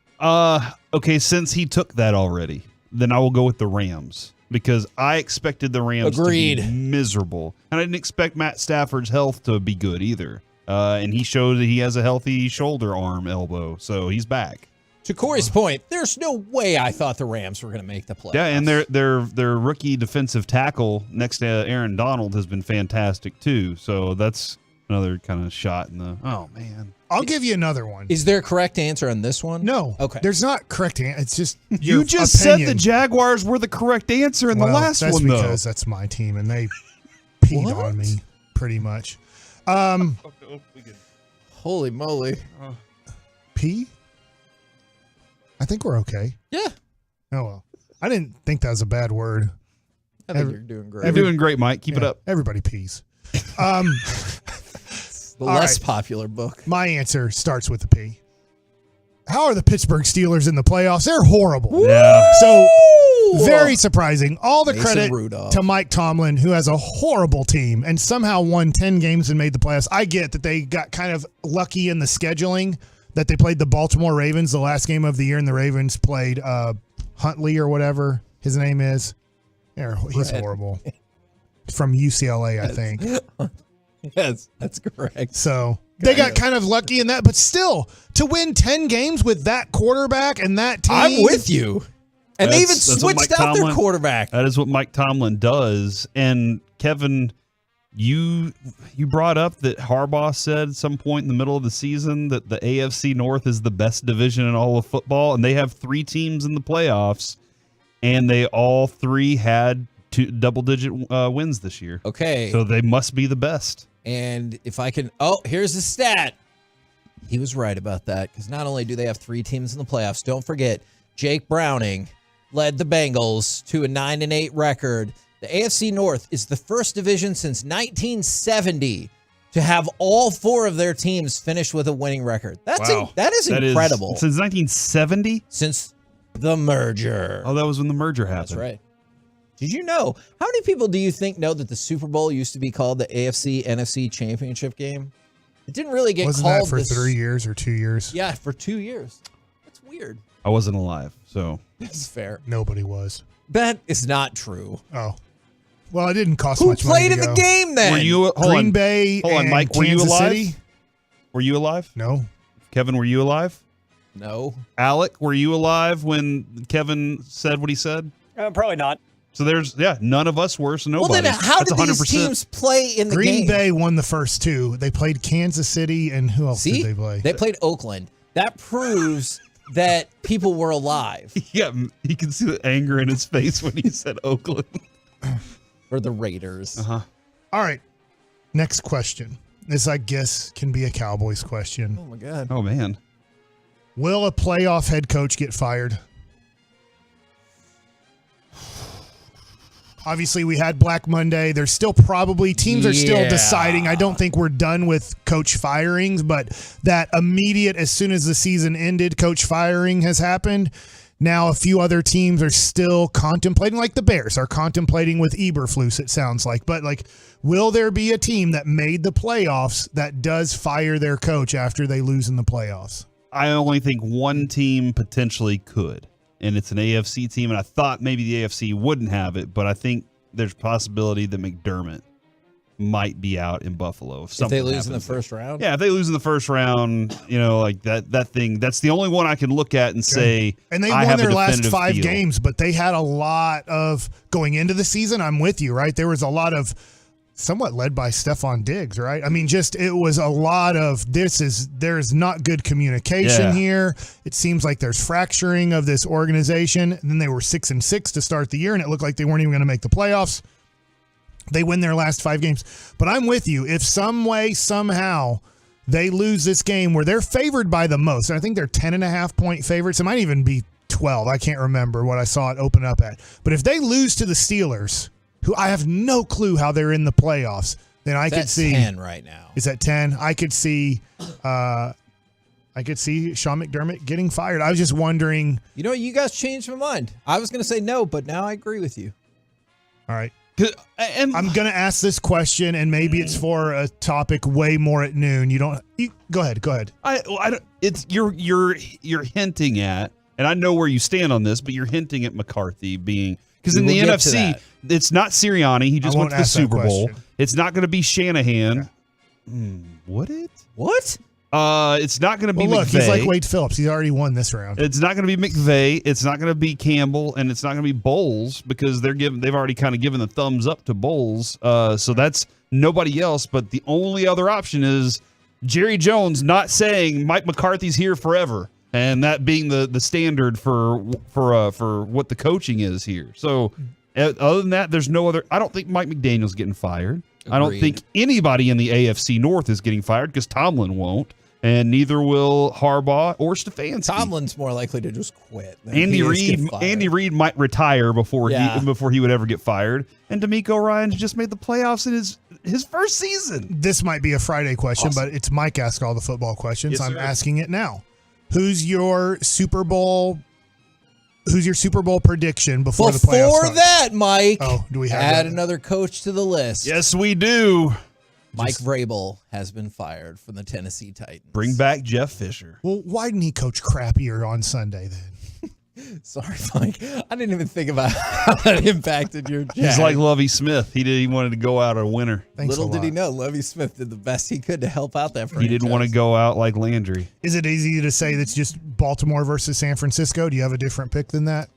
Speaker 18: Okay, since he took that already, then I will go with the Rams because I expected the Rams to be miserable. And I didn't expect Matt Stafford's health to be good either. And he showed that he has a healthy shoulder arm elbow, so he's back.
Speaker 17: To Corey's point, there's no way I thought the Rams were going to make the playoffs.
Speaker 18: Yeah, and their rookie defensive tackle next to Aaron Donald has been fantastic too. So that's another kind of shot in the. Oh man,
Speaker 15: I'll give you another one.
Speaker 17: Is there a correct answer on this one?
Speaker 15: No.
Speaker 17: Okay.
Speaker 15: There's not correct answer. It's just
Speaker 18: you just said the Jaguars were the correct answer in the last one, though.
Speaker 15: That's because that's my team, and they peed on me pretty much.
Speaker 17: Holy moly.
Speaker 15: P? I think we're okay.
Speaker 17: Yeah.
Speaker 15: Oh, well. I didn't think that was a bad word.
Speaker 17: I think you're doing great.
Speaker 18: You're doing great, Mike. Keep it up.
Speaker 15: Everybody pees.
Speaker 17: The less popular book.
Speaker 15: My answer starts with the P. How are the Pittsburgh Steelers in the playoffs? They're horrible.
Speaker 18: Yeah.
Speaker 15: So, very surprising. All the
Speaker 17: Mason
Speaker 15: credit
Speaker 17: Rudolph.
Speaker 15: to Mike Tomlin, who has a horrible team and somehow won 10 games and made the playoffs. I get that they got kind of lucky in the scheduling that they played the Baltimore Ravens the last game of the year, and the Ravens played Huntley or whatever his name is. He's horrible. From UCLA, I think.
Speaker 17: Yes, that's correct.
Speaker 15: So they got kind of lucky in that, but still, to win 10 games with that quarterback and that team.
Speaker 17: I'm with you. And they even switched out their quarterback.
Speaker 18: That is what Mike Tomlin does. And Kevin, you brought up that Harbaugh said at some point in the middle of the season that the AFC North is the best division in all of football, and they have 3 teams in the playoffs, and they all 3 had double-digit wins this year.
Speaker 17: Okay.
Speaker 18: So they must be the best.
Speaker 17: And if I can, here's the stat. He was right about that because not only do they have 3 teams in the playoffs, don't forget Jake Browning led the Bengals to a 9-8 record. The AFC North is the first division since 1970 to have all 4 of their teams finish with a winning record. That is incredible.
Speaker 18: Since 1970?
Speaker 17: Since the merger.
Speaker 18: Oh, that was when the merger happened.
Speaker 17: That's right. Did you know? How many people do you think know that the Super Bowl used to be called the AFC NFC Championship game? It didn't really get
Speaker 15: Wasn't
Speaker 17: called
Speaker 15: that for 3 years or 2 years?
Speaker 17: Yeah, for 2 years. That's weird.
Speaker 18: I wasn't alive, so.
Speaker 17: That's fair.
Speaker 15: Nobody was.
Speaker 17: That is not true.
Speaker 15: Oh. Well, it didn't cost
Speaker 17: Who
Speaker 15: much money.
Speaker 17: played in the game then?
Speaker 18: Were you
Speaker 15: Green Bay and
Speaker 18: Mike, were
Speaker 15: Kansas
Speaker 18: you alive?
Speaker 15: City?
Speaker 18: Were you alive?
Speaker 15: No.
Speaker 18: Kevin, were you alive?
Speaker 17: No.
Speaker 18: Alec, were you alive when Kevin said what he said?
Speaker 19: Probably not.
Speaker 18: So none of us were, so nobody.
Speaker 17: Well, then how
Speaker 18: That's
Speaker 17: did
Speaker 18: 100%.
Speaker 17: these teams play in the
Speaker 15: Green
Speaker 17: game?
Speaker 15: Bay won the first 2. They played Kansas City, and who else did they play?
Speaker 17: They played Oakland. That proves that people were alive.
Speaker 18: Yeah, you can see the anger in his face when he said Oakland.
Speaker 17: Or the Raiders.
Speaker 18: Uh-huh.
Speaker 15: All right. Next question. This, I guess, can be a Cowboys question.
Speaker 17: Oh, my God.
Speaker 18: Oh, man.
Speaker 15: Will a playoff head coach get fired? Obviously, we had Black Monday. There's still probably teams are still deciding. I don't think we're done with coach firings, but that immediate, as soon as the season ended, coach firing has happened. Now, a few other teams are still contemplating, like the Bears are contemplating with Eberflus, it sounds like. But, will there be a team that made the playoffs that does fire their coach after they lose in the playoffs?
Speaker 18: I only think one team potentially could, and it's an AFC team, and I thought maybe the AFC wouldn't have it, but I think there's a possibility that McDermott might be out in Buffalo
Speaker 17: If they lose in the first round?
Speaker 18: Yeah, if they lose in the first round, like that thing, that's the only one I can look at and say,
Speaker 15: and they
Speaker 18: I
Speaker 15: won
Speaker 18: have
Speaker 15: their
Speaker 18: a
Speaker 15: last
Speaker 18: definitive
Speaker 15: 5
Speaker 18: feel.
Speaker 15: games, but they had a lot of going into the season. I'm with you, right? There was a lot of somewhat led by Stephon Diggs, right? I mean, it was a lot of there's not good communication here. It seems like there's fracturing of this organization. And then they were 6-6 to start the year, and it looked like they weren't even going to make the playoffs. They win their last 5 games. But I'm with you. If some way, somehow, they lose this game where they're favored by the most, and I think they're 10.5-point favorites. It might even be 12. I can't remember what I saw it open up at. But if they lose to the Steelers, who I have no clue how they're in the playoffs, then I could see
Speaker 17: 10 right now.
Speaker 15: Is that 10? I could see Sean McDermott getting fired. I was just wondering.
Speaker 17: You know, you guys changed my mind. I was going to say no, but now I agree with you.
Speaker 15: All right. I'm going to ask this question, and maybe it's for a topic way more at noon. Go ahead.
Speaker 18: You're hinting at, and I know where you stand on this, but you're hinting at McCarthy being, because in the NFC, it's not Sirianni. He just went to the Super Bowl. It's not going to be Shanahan. Would it?
Speaker 17: What?
Speaker 18: It's not going to be
Speaker 15: McVay. Look, he's like Wade Phillips. He's already won this round.
Speaker 18: It's not going to be McVay. It's not going to be Campbell, and it's not going to be Bowles because they've already kind of given the thumbs up to Bowles. So that's nobody else. But the only other option is Jerry Jones not saying Mike McCarthy's here forever, and that being the standard for what the coaching is here. So other than that, there's no other. I don't think Mike McDaniel's getting fired. Agreed. I don't think anybody in the AFC North is getting fired because Tomlin won't. And neither will Harbaugh or Stefanski.
Speaker 17: Tomlin's more likely to just quit.
Speaker 18: Andy Reid might retire before he would ever get fired. And DeMeco Ryans just made the playoffs in his first season.
Speaker 15: This might be a Friday question, but it's Mike ask all the football questions.
Speaker 18: Yes,
Speaker 15: I'm
Speaker 18: sir.
Speaker 15: asking it now. Who's your Super Bowl prediction before the playoffs start?
Speaker 17: Before that, Mike,
Speaker 15: do we have
Speaker 17: add
Speaker 15: that?
Speaker 17: another coach to the list?
Speaker 18: Yes, we do.
Speaker 17: Mike Vrabel has been fired from the Tennessee Titans.
Speaker 18: Bring back Jeff Fisher.
Speaker 15: Well, why didn't he coach crappier on Sunday then?
Speaker 17: Sorry, Mike. I didn't even think about how that impacted your Jags.
Speaker 18: He's like Lovie Smith. He wanted to go out a winner.
Speaker 17: Little did he know, Lovie Smith did the best he could to help out that franchise.
Speaker 18: He didn't want to go out like Landry.
Speaker 15: Is it easy to say that's just Baltimore versus San Francisco? Do you have a different pick than that?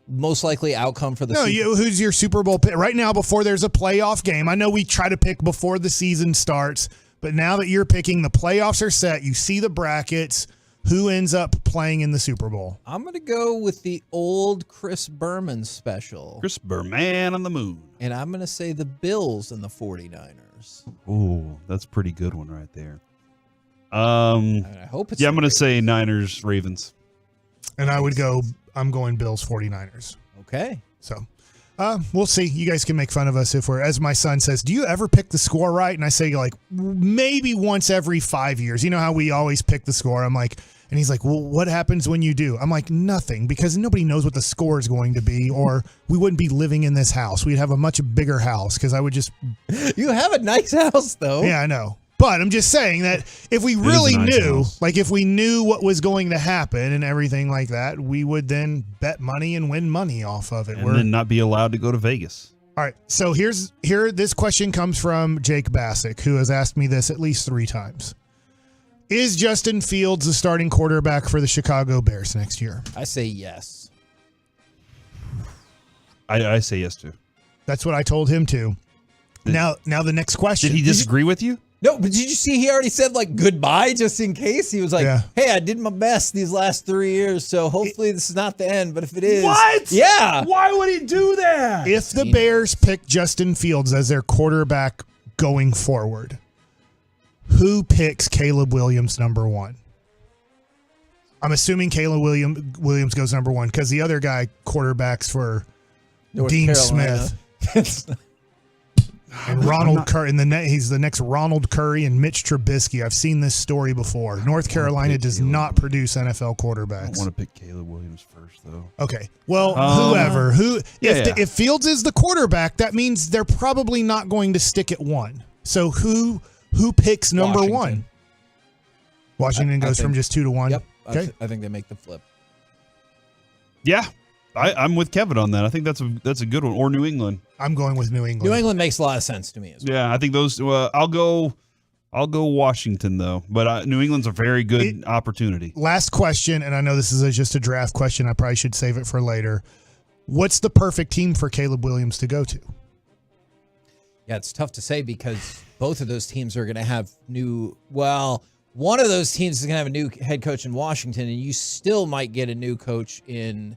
Speaker 17: Most likely outcome for the
Speaker 15: who's your Super Bowl pick right now before there's a playoff game? I know we try to pick before the season starts, but now that you're picking, the playoffs are set. You see the brackets. Who ends up playing in the Super Bowl?
Speaker 17: I'm going to go with the old Chris Berman special.
Speaker 18: Chris Berman on the moon.
Speaker 17: And I'm going to say the Bills and the 49ers.
Speaker 18: Ooh, that's a pretty good one right there. I
Speaker 17: hope it's
Speaker 18: I'm going to say Niners, Ravens.
Speaker 15: And I'm going Bills 49ers.
Speaker 17: Okay.
Speaker 15: So we'll see. You guys can make fun of us as my son says, do you ever pick the score right? And I say like maybe once every 5 years. You know how we always pick the score? I'm like, and he's like, well, what happens when you do? I'm like, nothing, because nobody knows what the score is going to be, or we wouldn't be living in this house. We'd have a much bigger house because I would just.
Speaker 17: You have a nice house, though.
Speaker 15: Yeah, I know. But I'm just saying that if we really knew, like if we knew what was going to happen and everything like that, we would then bet money and win money off of it.
Speaker 18: And then not be allowed to go to Vegas.
Speaker 15: All right. So this question comes from Jake Bassick, who has asked me this at least 3 times. Is Justin Fields the starting quarterback for the Chicago Bears next year?
Speaker 17: I say yes.
Speaker 18: I say yes too.
Speaker 15: That's what I told him too. Now the next question.
Speaker 18: Did he disagree with you?
Speaker 17: No, but did you see he already said like goodbye just in case? He was like, hey, I did my best these last 3 years, so hopefully this is not the end, but if it is.
Speaker 15: What?
Speaker 17: Yeah.
Speaker 18: Why would he do that?
Speaker 15: If the Bears pick Justin Fields as their quarterback going forward, who picks Caleb Williams number 1? I'm assuming Caleb Williams goes number 1 because the other guy quarterbacks for
Speaker 17: North
Speaker 15: Dean
Speaker 17: Carolina.
Speaker 15: Smith. And Ronald Curry, he's the next Ronald Curry and Mitch Trubisky. I've seen this story before. North Carolina does not produce NFL quarterbacks.
Speaker 18: I want to pick Caleb Williams first, though.
Speaker 15: Okay. Well, whoever. If Fields is the quarterback, that means they're probably not going to stick at 1. So who picks number 1? Washington goes from just 2 to 1?
Speaker 17: Yep.
Speaker 15: Okay.
Speaker 17: I think they make the flip.
Speaker 18: Yeah. I'm with Kevin on that. I think that's a good one. Or New England.
Speaker 15: I'm going with New England.
Speaker 17: New England makes a lot of sense to me as well.
Speaker 18: Yeah, I think those. I'll go Washington though, but New England's a very good opportunity.
Speaker 15: Last question, and I know this is just a draft question. I probably should save it for later. What's the perfect team for Caleb Williams to go to?
Speaker 17: Yeah, it's tough to say because both of those teams are going to have one of those teams is going to have a new head coach in Washington, and you still might get a new coach in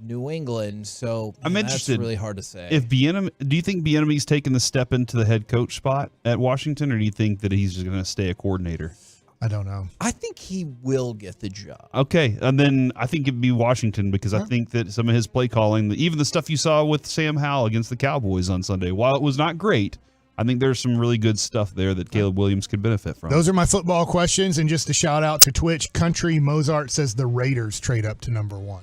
Speaker 17: New England. So
Speaker 18: I'm interested.
Speaker 17: That's really hard to say.
Speaker 18: Do you think Bieniemy's taking the step into the head coach spot at Washington, or do you think that he's just going to stay a coordinator?
Speaker 15: I don't know.
Speaker 17: I think he will get the job.
Speaker 18: Okay, and then I think it'd be Washington because I think that some of his play calling, even the stuff you saw with Sam Howell against the Cowboys on Sunday, while it was not great, I think there's some really good stuff there that Caleb Williams could benefit from.
Speaker 15: Those are my football questions, and just a shout out to Twitch. Country Mozart says the Raiders trade up to number 1.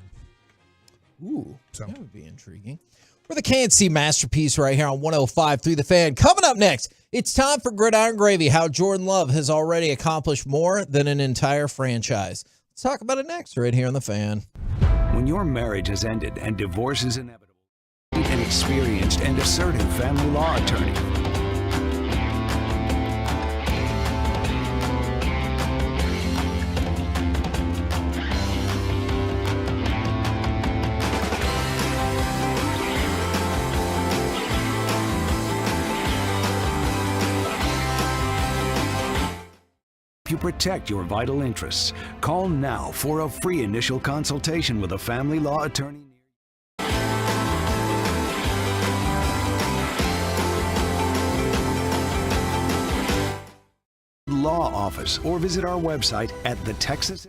Speaker 17: Ooh, that would be intriguing. We're the KNC Masterpiece right here on 105.3 The Fan. Coming up next, it's time for Gridiron Gravy, how Jordan Love has already accomplished more than an entire franchise. Let's talk about it next right here on The Fan.
Speaker 11: When your marriage has ended and divorce is inevitable, need an experienced and assertive family law attorney. You protect your vital interests. Call now for a free initial consultation with a family law attorney. Law office or visit our website at the Texas.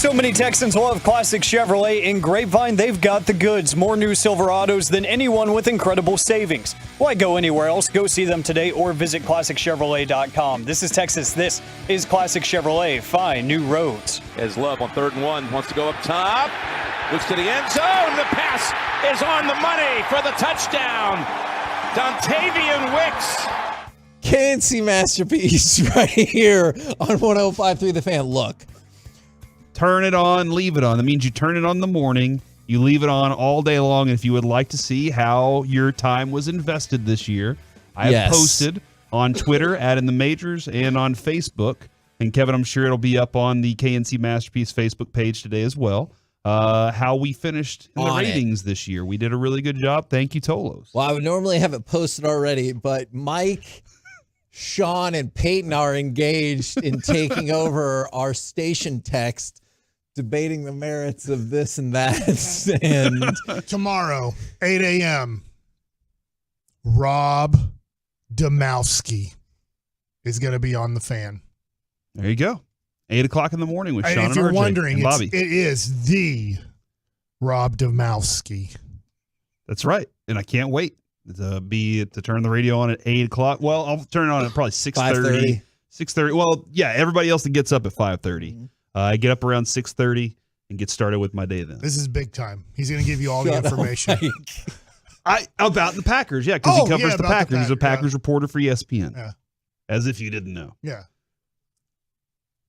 Speaker 19: So many Texans love classic Chevrolet. In Grapevine, they've got the goods. More new Silverados than anyone with incredible savings. Why go anywhere else? Go see them today or visit ClassicChevrolet.com. This is Texas. This is Classic Chevrolet. Find new roads.
Speaker 21: As Love on 3rd and 1 wants to go up top. Looks to the end zone. The pass is on the money for the touchdown. Dontavian Wicks.
Speaker 17: KNC masterpiece right here on 105.3 The Fan. Look.
Speaker 18: Turn it on, leave it on. That means you turn it on in the morning, you leave it on all day long. And if you would like to see how your time was invested this year, I have posted on Twitter, @In the Majors, and on Facebook. And Kevin, I'm sure it'll be up on the KNC Masterpiece Facebook page today as well. How we finished in the ratings this year. We did a really good job. Thank you, Tolos.
Speaker 17: Well, I would normally have it posted already, but Mike, Sean, and Peyton are engaged in taking over our station text, debating the merits of this and that. And
Speaker 15: tomorrow, 8 a.m., Rob Domowski is going to be on The Fan.
Speaker 18: There you go. 8 o'clock in the morning with Sean and
Speaker 15: if you're
Speaker 18: RJ
Speaker 15: wondering,
Speaker 18: and Bobby.
Speaker 15: it is the Rob Domowski.
Speaker 18: That's right. And I can't wait to turn the radio on at 8 o'clock. Well, I'll turn it on at probably 6:30. 6:30. Well, yeah, everybody else that gets up at 5:30. I get up around 6:30 and get started with my day then.
Speaker 15: This is big time. He's going to give you all the information.
Speaker 18: About the Packers, yeah, because he covers the Packers. He's a Packers
Speaker 15: yeah.
Speaker 18: reporter for ESPN.
Speaker 15: Yeah.
Speaker 18: As if you didn't know.
Speaker 15: Yeah.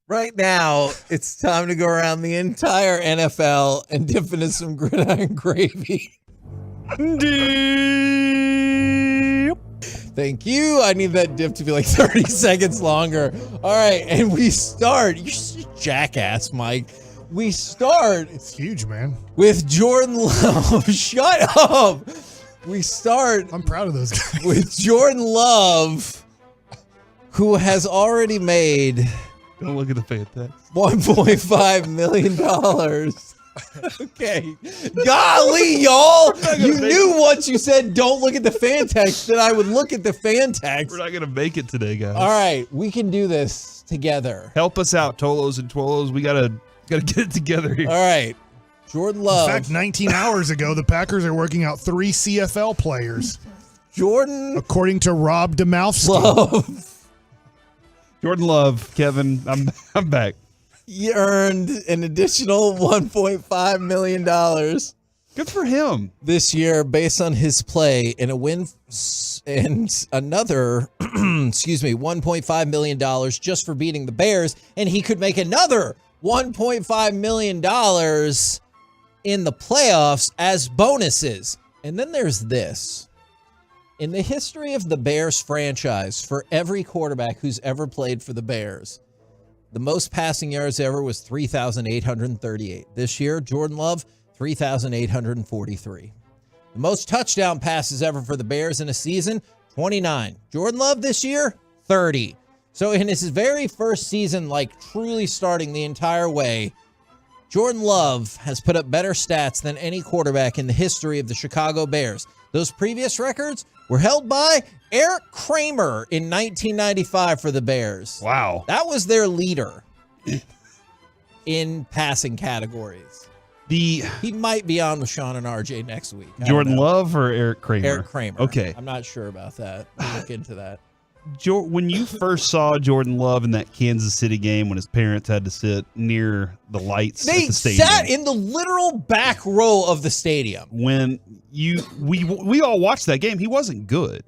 Speaker 17: right now, it's time to go around the entire NFL and dip into some gridiron gravy. Dip. Thank you. I need that dip to be like 30 seconds longer. All right, and we start. You're such a jackass, Mike. We start.
Speaker 15: It's huge, man.
Speaker 17: With Jordan Love. Shut up. We start.
Speaker 15: I'm proud of those guys.
Speaker 17: With Jordan Love, who has already made.
Speaker 18: Don't look at the fan text.
Speaker 17: $1.5 million. Okay. Golly, y'all. You knew once you said don't look at the fan text that I would look at the fan text.
Speaker 18: We're not going to make it today, guys.
Speaker 17: All right. We can do this together.
Speaker 18: Help us out, Tolos and Twolos. We got to get it together here.
Speaker 17: All right. Jordan Love.
Speaker 15: In fact, 19 hours ago, the Packers are working out 3 CFL players.
Speaker 17: Jordan.
Speaker 15: According to Rob Domowski.
Speaker 17: Love.
Speaker 18: Jordan Love, Kevin, I'm back.
Speaker 17: He earned an additional $1.5 million.
Speaker 18: Good for him.
Speaker 17: This year, based on his play in a win and another, $1.5 million just for beating the Bears. And he could make another $1.5 million in the playoffs as bonuses. And then there's this. In the history of the Bears franchise, for every quarterback who's ever played for the Bears, the most passing yards ever was 3,838. This year, Jordan Love, 3,843. The most touchdown passes ever for the Bears in a season, 29. Jordan Love this year, 30. So in his very first season, like truly starting the entire way, Jordan Love has put up better stats than any quarterback in the history of the Chicago Bears. Those previous records were held by Eric Kramer in 1995 for the Bears.
Speaker 18: Wow.
Speaker 17: That was their leader in passing categories. He might be on with Sean and RJ next week.
Speaker 18: Jordan Love or Eric Kramer?
Speaker 17: Eric Kramer.
Speaker 18: Okay.
Speaker 17: I'm not sure about that. We'll look into that.
Speaker 18: When you first saw Jordan Love in that Kansas City game when his parents had to sit near the lights at the stadium.
Speaker 17: They sat in the literal back row of the stadium.
Speaker 18: When we all watched that game, he wasn't good.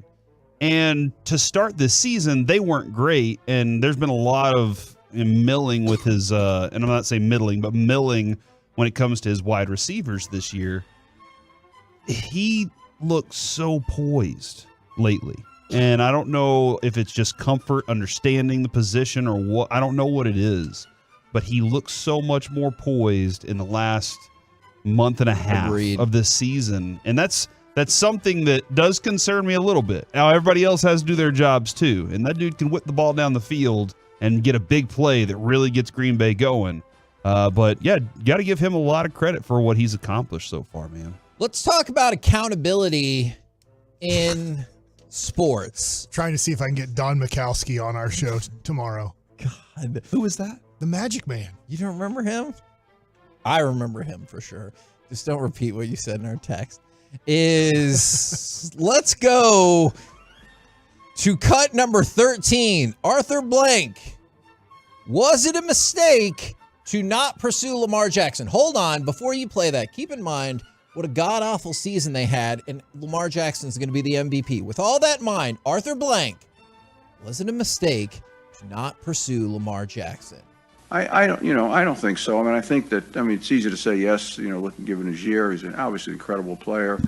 Speaker 18: And to start this season, they weren't great. And there's been a lot of milling with his, and I'm not saying middling, but milling when it comes to his wide receivers this year. He looks so poised lately. And I don't know if it's just comfort, understanding the position, or what. I don't know what it is. But he looks so much more poised in the last month and a half of this season. And that's something that does concern me a little bit. Now, everybody else has to do their jobs too. And that dude can whip the ball down the field and get a big play that really gets Green Bay going. But, yeah, you got to give him a lot of credit for what he's accomplished so far, man.
Speaker 17: Let's talk about accountability in sports.
Speaker 15: Trying to see if I can get Don Mikowski on our show tomorrow.
Speaker 17: God.
Speaker 18: Who is that?
Speaker 15: The Magic Man.
Speaker 17: You don't remember him? I remember him for sure. Just don't repeat what you said in our text. Is let's go to cut number 13. Arthur Blank. Was it a mistake to not pursue Lamar Jackson? Hold on. Before you play that, keep in mind what a god-awful season they had, and Lamar Jackson's going to be the MVP. With all that in mind, Arthur Blank, was it a mistake to not pursue Lamar Jackson?
Speaker 12: I don't think so. I mean, I think that, it's easy to say yes, looking given his year. He's obviously an incredible player.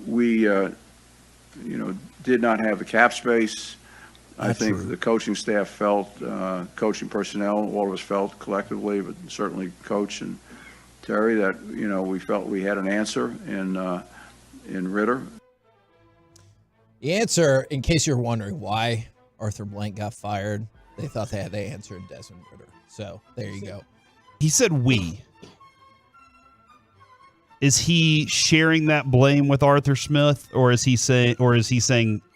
Speaker 12: We did not have the cap space. I think the coaching staff felt, coaching personnel, all of us felt collectively, but certainly Coach and Terry, that, we felt we had an answer in Ritter.
Speaker 17: The answer, in case you're wondering why Arthur Blank got fired, they thought they had the answer in Desmond Ritter. So there you go.
Speaker 18: He said we. Is he sharing that blame with Arthur Smith, or is he saying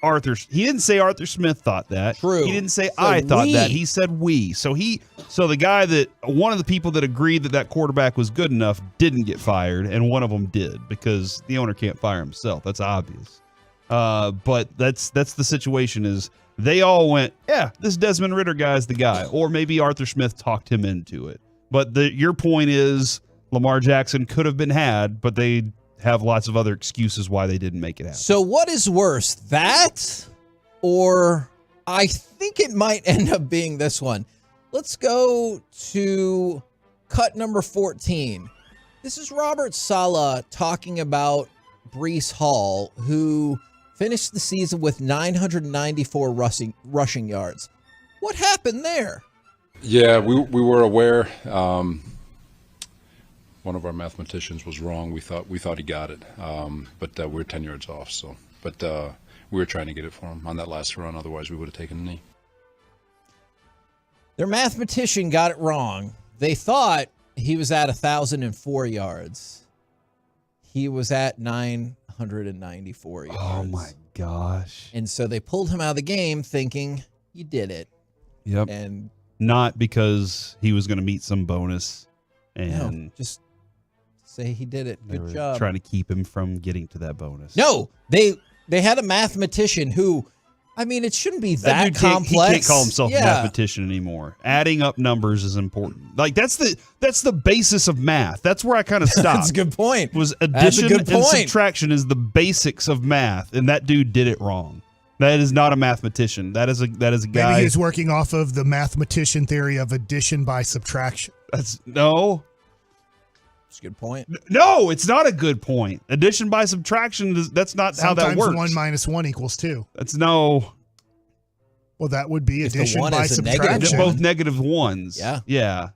Speaker 18: Arthur? He didn't say Arthur Smith thought that.
Speaker 17: True.
Speaker 18: He didn't say I thought that. He said we. So the guy that one of the people that agreed that quarterback was good enough didn't get fired, and one of them did, because the owner can't fire himself. That's obvious. But that's the situation. Is they all went, yeah, this Desmond Ritter guy's the guy, or maybe Arthur Smith talked him into it. But your point is, Lamar Jackson could have been had, but they have lots of other excuses why they didn't make it happen.
Speaker 17: So what is worse, that, or I think it might end up being this one. Let's go to cut number 14. This is Robert Saleh talking about Breece Hall, who finished the season with 994 rushing yards. What happened there?
Speaker 22: Yeah, we were aware. One of our mathematicians was wrong. We thought he got it, but we were 10 yards off. So, but we were trying to get it for him on that last run. Otherwise, we would have taken a knee.
Speaker 17: Their mathematician got it wrong. They thought he was at 1,004 yards. He was at 994 yards.
Speaker 18: Oh my gosh!
Speaker 17: And so they pulled him out of the game, thinking you did it.
Speaker 18: Yep.
Speaker 17: And
Speaker 18: not because he was going to meet some bonus, and
Speaker 17: just say he did it. Good job.
Speaker 18: Trying to keep him from getting to that bonus.
Speaker 17: No, they had a mathematician who, it shouldn't be that complex.
Speaker 18: He can't call himself a mathematician anymore. Adding up numbers is important. Like that's the basis of math. That's where I kind of stopped.
Speaker 17: That's a good point.
Speaker 18: Was addition and subtraction is the basics of math, and that dude did it wrong. That is not a mathematician. That is a guy.
Speaker 15: Maybe he's working off of the mathematician theory of addition by subtraction.
Speaker 18: No.
Speaker 17: That's a good point.
Speaker 18: No, it's not a good point. Addition by subtraction, that's not how that works.
Speaker 15: 1 minus 1 equals 2.
Speaker 18: That's no.
Speaker 15: Well, that would be addition by subtraction.
Speaker 18: They're both negative ones.
Speaker 17: Yeah.
Speaker 18: Yeah.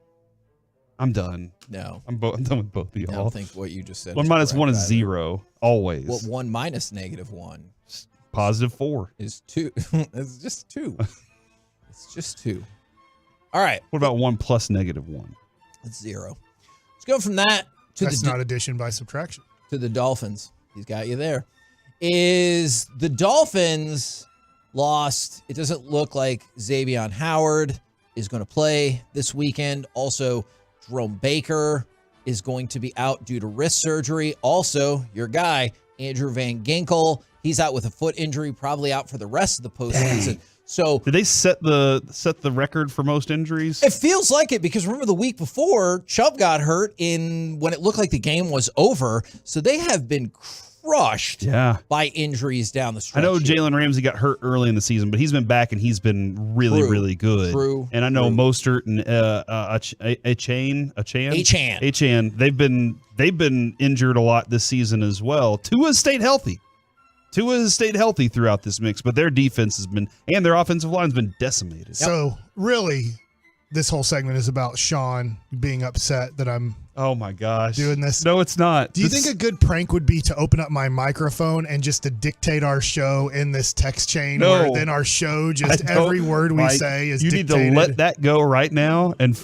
Speaker 18: I'm done.
Speaker 17: No.
Speaker 18: I'm done with both of y'all.
Speaker 17: I don't think what you just said.
Speaker 18: 1 minus 1 is 0, always.
Speaker 17: Well, 1 minus negative 1.
Speaker 18: Positive 4.
Speaker 17: Is 2. It's just 2. It's just 2. All right.
Speaker 18: What about 1 plus negative 1?
Speaker 17: It's 0. Let's go from that to
Speaker 15: That's not addition by subtraction.
Speaker 17: To the Dolphins. He's got you there. Is the Dolphins lost? It doesn't look like Xavier Howard is going to play this weekend. Also, Jerome Baker is going to be out due to wrist surgery. Also, your guy, Andrew Van Ginkel, he's out with a foot injury, probably out for the rest of the postseason.
Speaker 18: Dang.
Speaker 17: So
Speaker 18: did they set the record for most injuries?
Speaker 17: It feels like it, because remember the week before, Chubb got hurt when it looked like the game was over. So they have been crushed by injuries down the stretch.
Speaker 18: I know Jalen Ramsey got hurt early in the season, but he's been back and he's been really, really good.
Speaker 17: True.
Speaker 18: And I know Mostert and Achane, they've been injured a lot this season as well. Tua stayed healthy. Tua has stayed healthy throughout this mix, but their defense has been, and their offensive line's been decimated.
Speaker 15: So really, this whole segment is about Sean being upset that I'm
Speaker 18: oh my gosh
Speaker 15: doing this.
Speaker 18: No, it's not.
Speaker 15: Do you think a good prank would be to open up my microphone and just to dictate our show in this text chain?
Speaker 18: No.
Speaker 15: Where then our show, just every word we say is dictated?
Speaker 18: You need to let that go right now and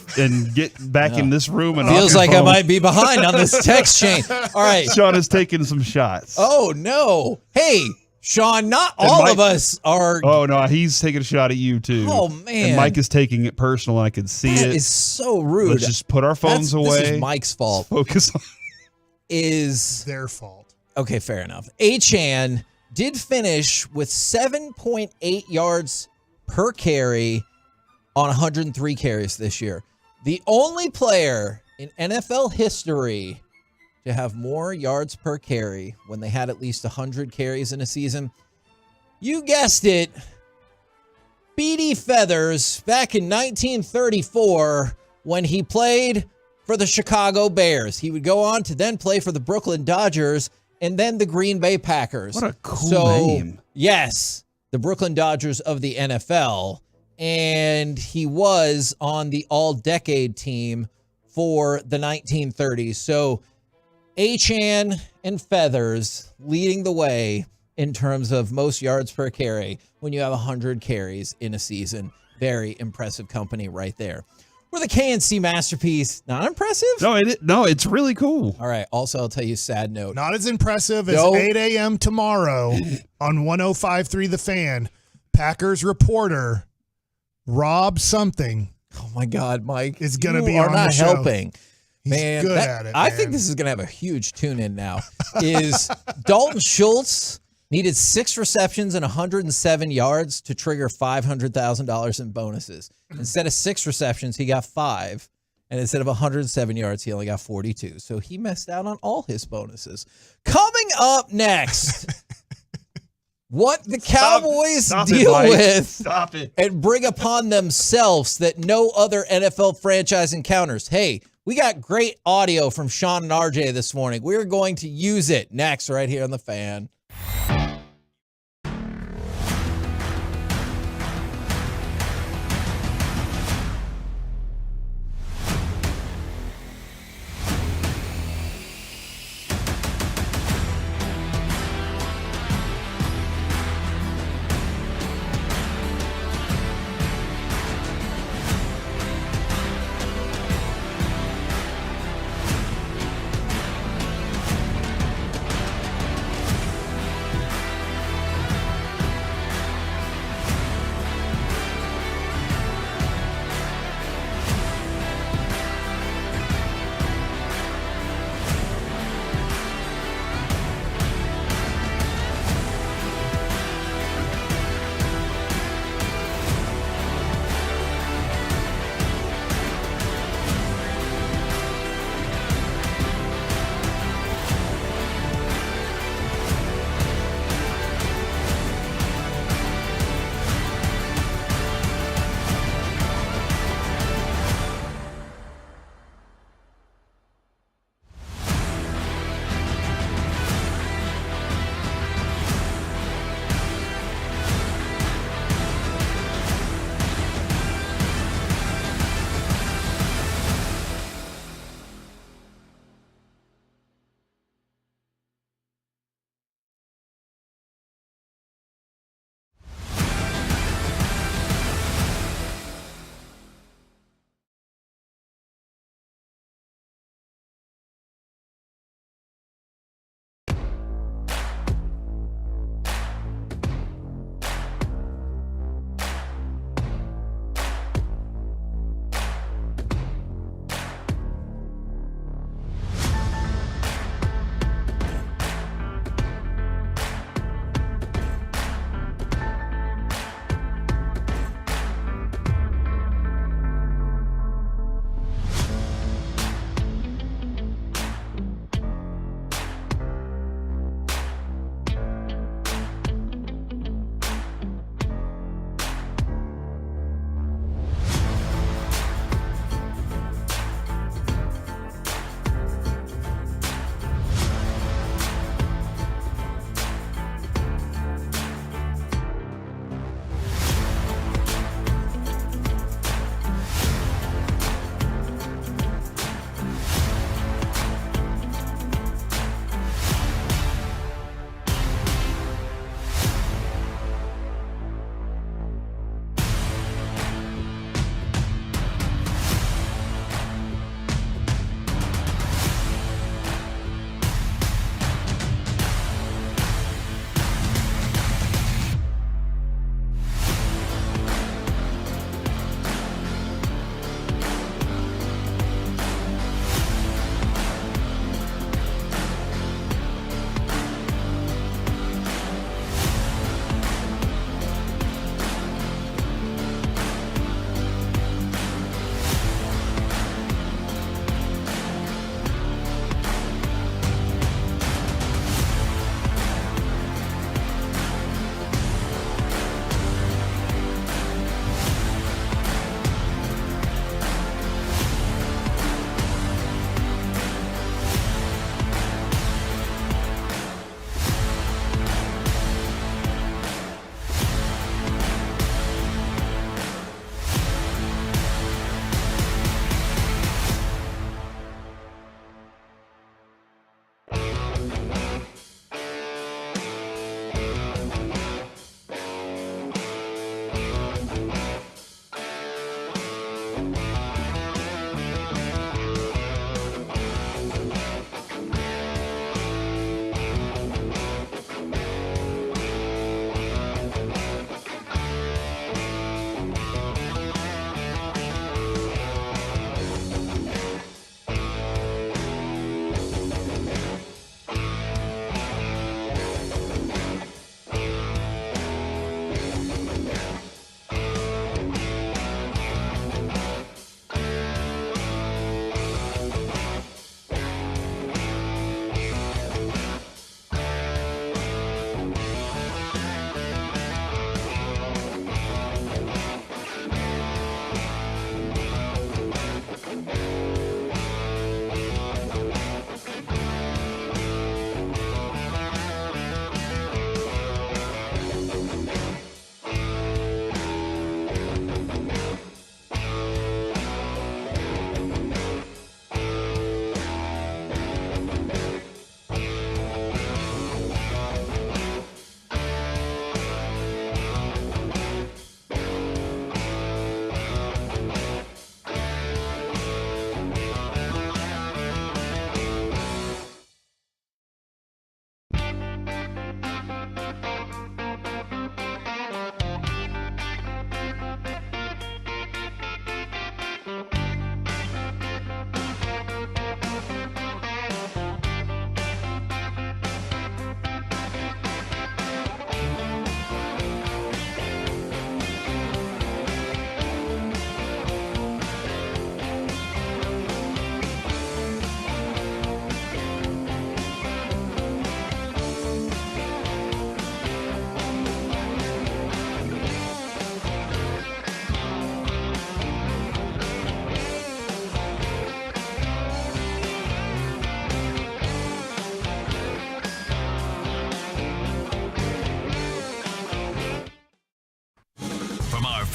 Speaker 18: get back in this room. And
Speaker 17: feels like I might be behind on this text chain. All right.
Speaker 18: Sean is taking some shots.
Speaker 17: Oh, no. Hey, Sean, not all of us are.
Speaker 18: Oh, no, he's taking a shot at you, too.
Speaker 17: Oh, man.
Speaker 18: And Mike is taking it personal. I can see it.
Speaker 17: That is so rude.
Speaker 18: Let's just put our phones away.
Speaker 17: This is Mike's fault.
Speaker 18: Focus on
Speaker 17: Is
Speaker 15: their fault.
Speaker 17: Okay, fair enough. Achane did finish with 7.8 yards per carry on 103 carries this year. The only player in NFL history to have more yards per carry when they had at least 100 carries in a season. You guessed it. B.D. Feathers back in 1934 when he played for the Chicago Bears. He would go on to then play for the Brooklyn Dodgers and then the Green Bay Packers.
Speaker 18: What a cool name.
Speaker 17: Yes, the Brooklyn Dodgers of the NFL. And he was on the all-decade team for the 1930s. So Achane and Feathers leading the way in terms of most yards per carry when you have 100 carries in a season. Very impressive company right there. We're the KNC masterpiece. Not impressive?
Speaker 18: No, it's really cool.
Speaker 17: All right. Also, I'll tell you a sad note.
Speaker 15: Not as impressive as 8 a.m. tomorrow on 105.3 The Fan. Packers reporter Rob something.
Speaker 17: Oh my God, Mike
Speaker 15: is going to be
Speaker 17: you
Speaker 15: on
Speaker 17: are not
Speaker 15: the show.
Speaker 17: helping.
Speaker 15: He's
Speaker 17: Man,
Speaker 15: good at it.
Speaker 17: I
Speaker 15: man.
Speaker 17: think this is going to have a huge tune-in now. Is Dalton Schultz needed 6 receptions and 107 yards to trigger $500,000 in bonuses. Instead of 6 receptions, he got 5. And instead of 107 yards, he only got 42. So he missed out on all his bonuses. Coming up next, what the Cowboys deal with and bring upon themselves that no other NFL franchise encounters. Hey, we got great audio from Sean and RJ this morning. We're going to use it next right here on The Fan.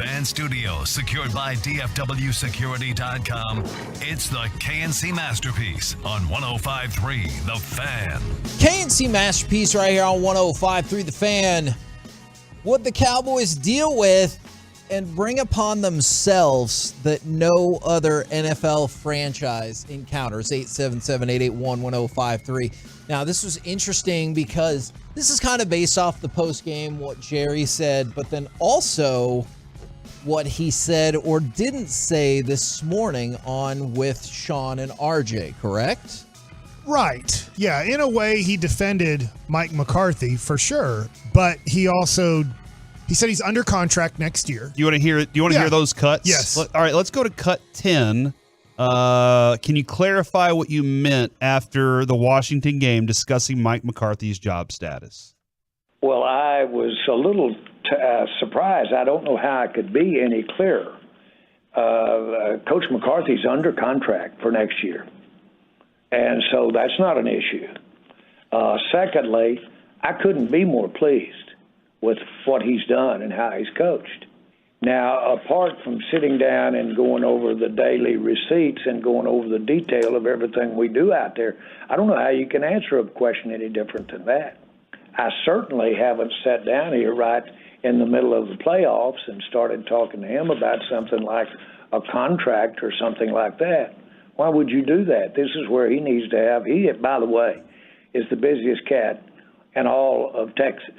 Speaker 1: Fan Studios, secured by DFWsecurity.com. It's the KNC Masterpiece on 105.3 The Fan.
Speaker 17: KNC Masterpiece right here on 105.3 The Fan. What the Cowboys deal with and bring upon themselves that no other NFL franchise encounters. 877-881-1053. Now, this was interesting because this is kind of based off the postgame, what Jerry said, but then also what he said or didn't say this morning on with Sean and RJ, correct?
Speaker 15: Right. Yeah, in a way, he defended Mike McCarthy for sure, but he also... He said he's under contract next year.
Speaker 18: Do you want to hear? Do you want to hear those cuts?
Speaker 15: Yes.
Speaker 18: All right, let's go to cut 10. Can you clarify what you meant after the Washington game discussing Mike McCarthy's job status?
Speaker 13: Well, I was a little surprised. I don't know how I could be any clearer. Coach McCarthy's under contract for next year, and so that's not an issue. Secondly, I couldn't be more pleased with what he's done and how he's coached. Now, apart from sitting down and going over the daily receipts and going over the detail of everything we do out there, I don't know how you can answer a question any different than that. I certainly haven't sat down here right in the middle of the playoffs and started talking to him about something like a contract or something like that. Why would you do that? This is where he needs to have, by the way, is the busiest cat in all of Texas.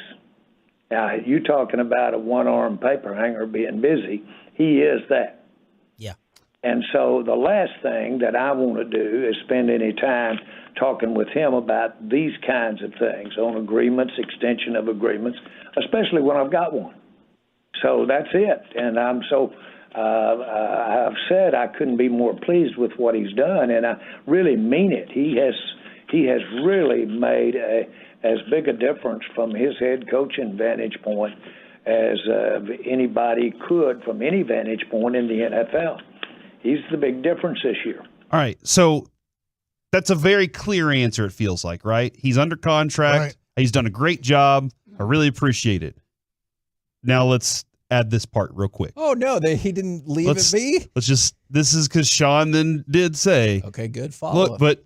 Speaker 13: Now, you talking about a one-armed paper hanger being busy, he is that.
Speaker 17: Yeah.
Speaker 13: And so the last thing that I want to do is spend any time talking with him about these kinds of things, on agreements, extension of agreements, especially when I've got one. So that's it. And I've said I couldn't be more pleased with what he's done, and I really mean it. He has really made as big a difference from his head coaching vantage point as anybody could from any vantage point in the NFL. He's the big difference this year.
Speaker 18: All right, so that's a very clear answer, it feels like, right? He's under contract. Right. He's done a great job. I really appreciate it. Now let's add this part real quick.
Speaker 17: Oh, no, he didn't leave it be?
Speaker 18: This is because Sean then did say.
Speaker 17: Okay, good follow-up.
Speaker 18: Look, but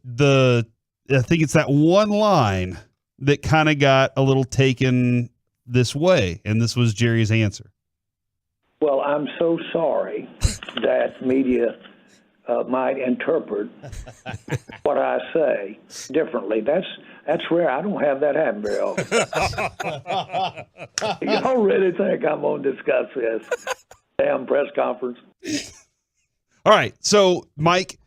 Speaker 18: I think it's that one line that kind of got a little taken this way, and this was Jerry's answer.
Speaker 13: Well, I'm so sorry that media might interpret what I say differently. That's rare. I don't have that happen very often. Y'all really think I'm going to discuss this damn press conference?
Speaker 18: All right, so Mike,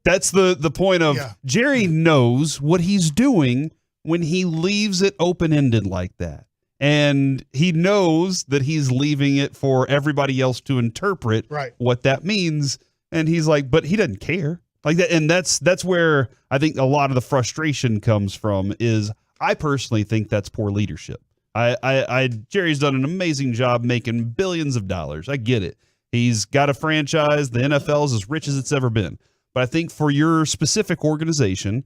Speaker 18: that's the point of Jerry knows what he's doing when he leaves it open-ended like that. And he knows that he's leaving it for everybody else to interpret what that means. And he's like, but he doesn't care like that. And that's where I think a lot of the frustration comes from. Is I personally think that's poor leadership. Jerry's done an amazing job making billions of dollars. I get it. He's got a franchise. The NFL is as rich as it's ever been. But I think for your specific organization,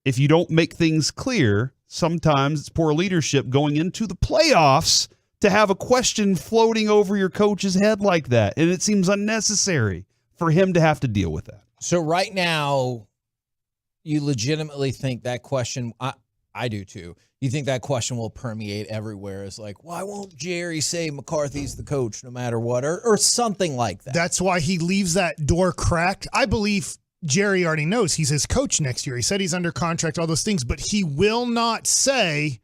Speaker 18: if you don't make things clear, sometimes it's poor leadership going into the playoffs to have a question floating over your coach's head like that. And it seems unnecessary for him to have to deal with that.
Speaker 17: So right now, you legitimately think that question, I do too, you think that question will permeate everywhere. It's like, why won't Jerry say McCarthy's the coach no matter what, or something like that?
Speaker 15: That's why he leaves that door cracked. I believe Jerry already knows he's his coach next year. He said he's under contract, all those things, but he will not say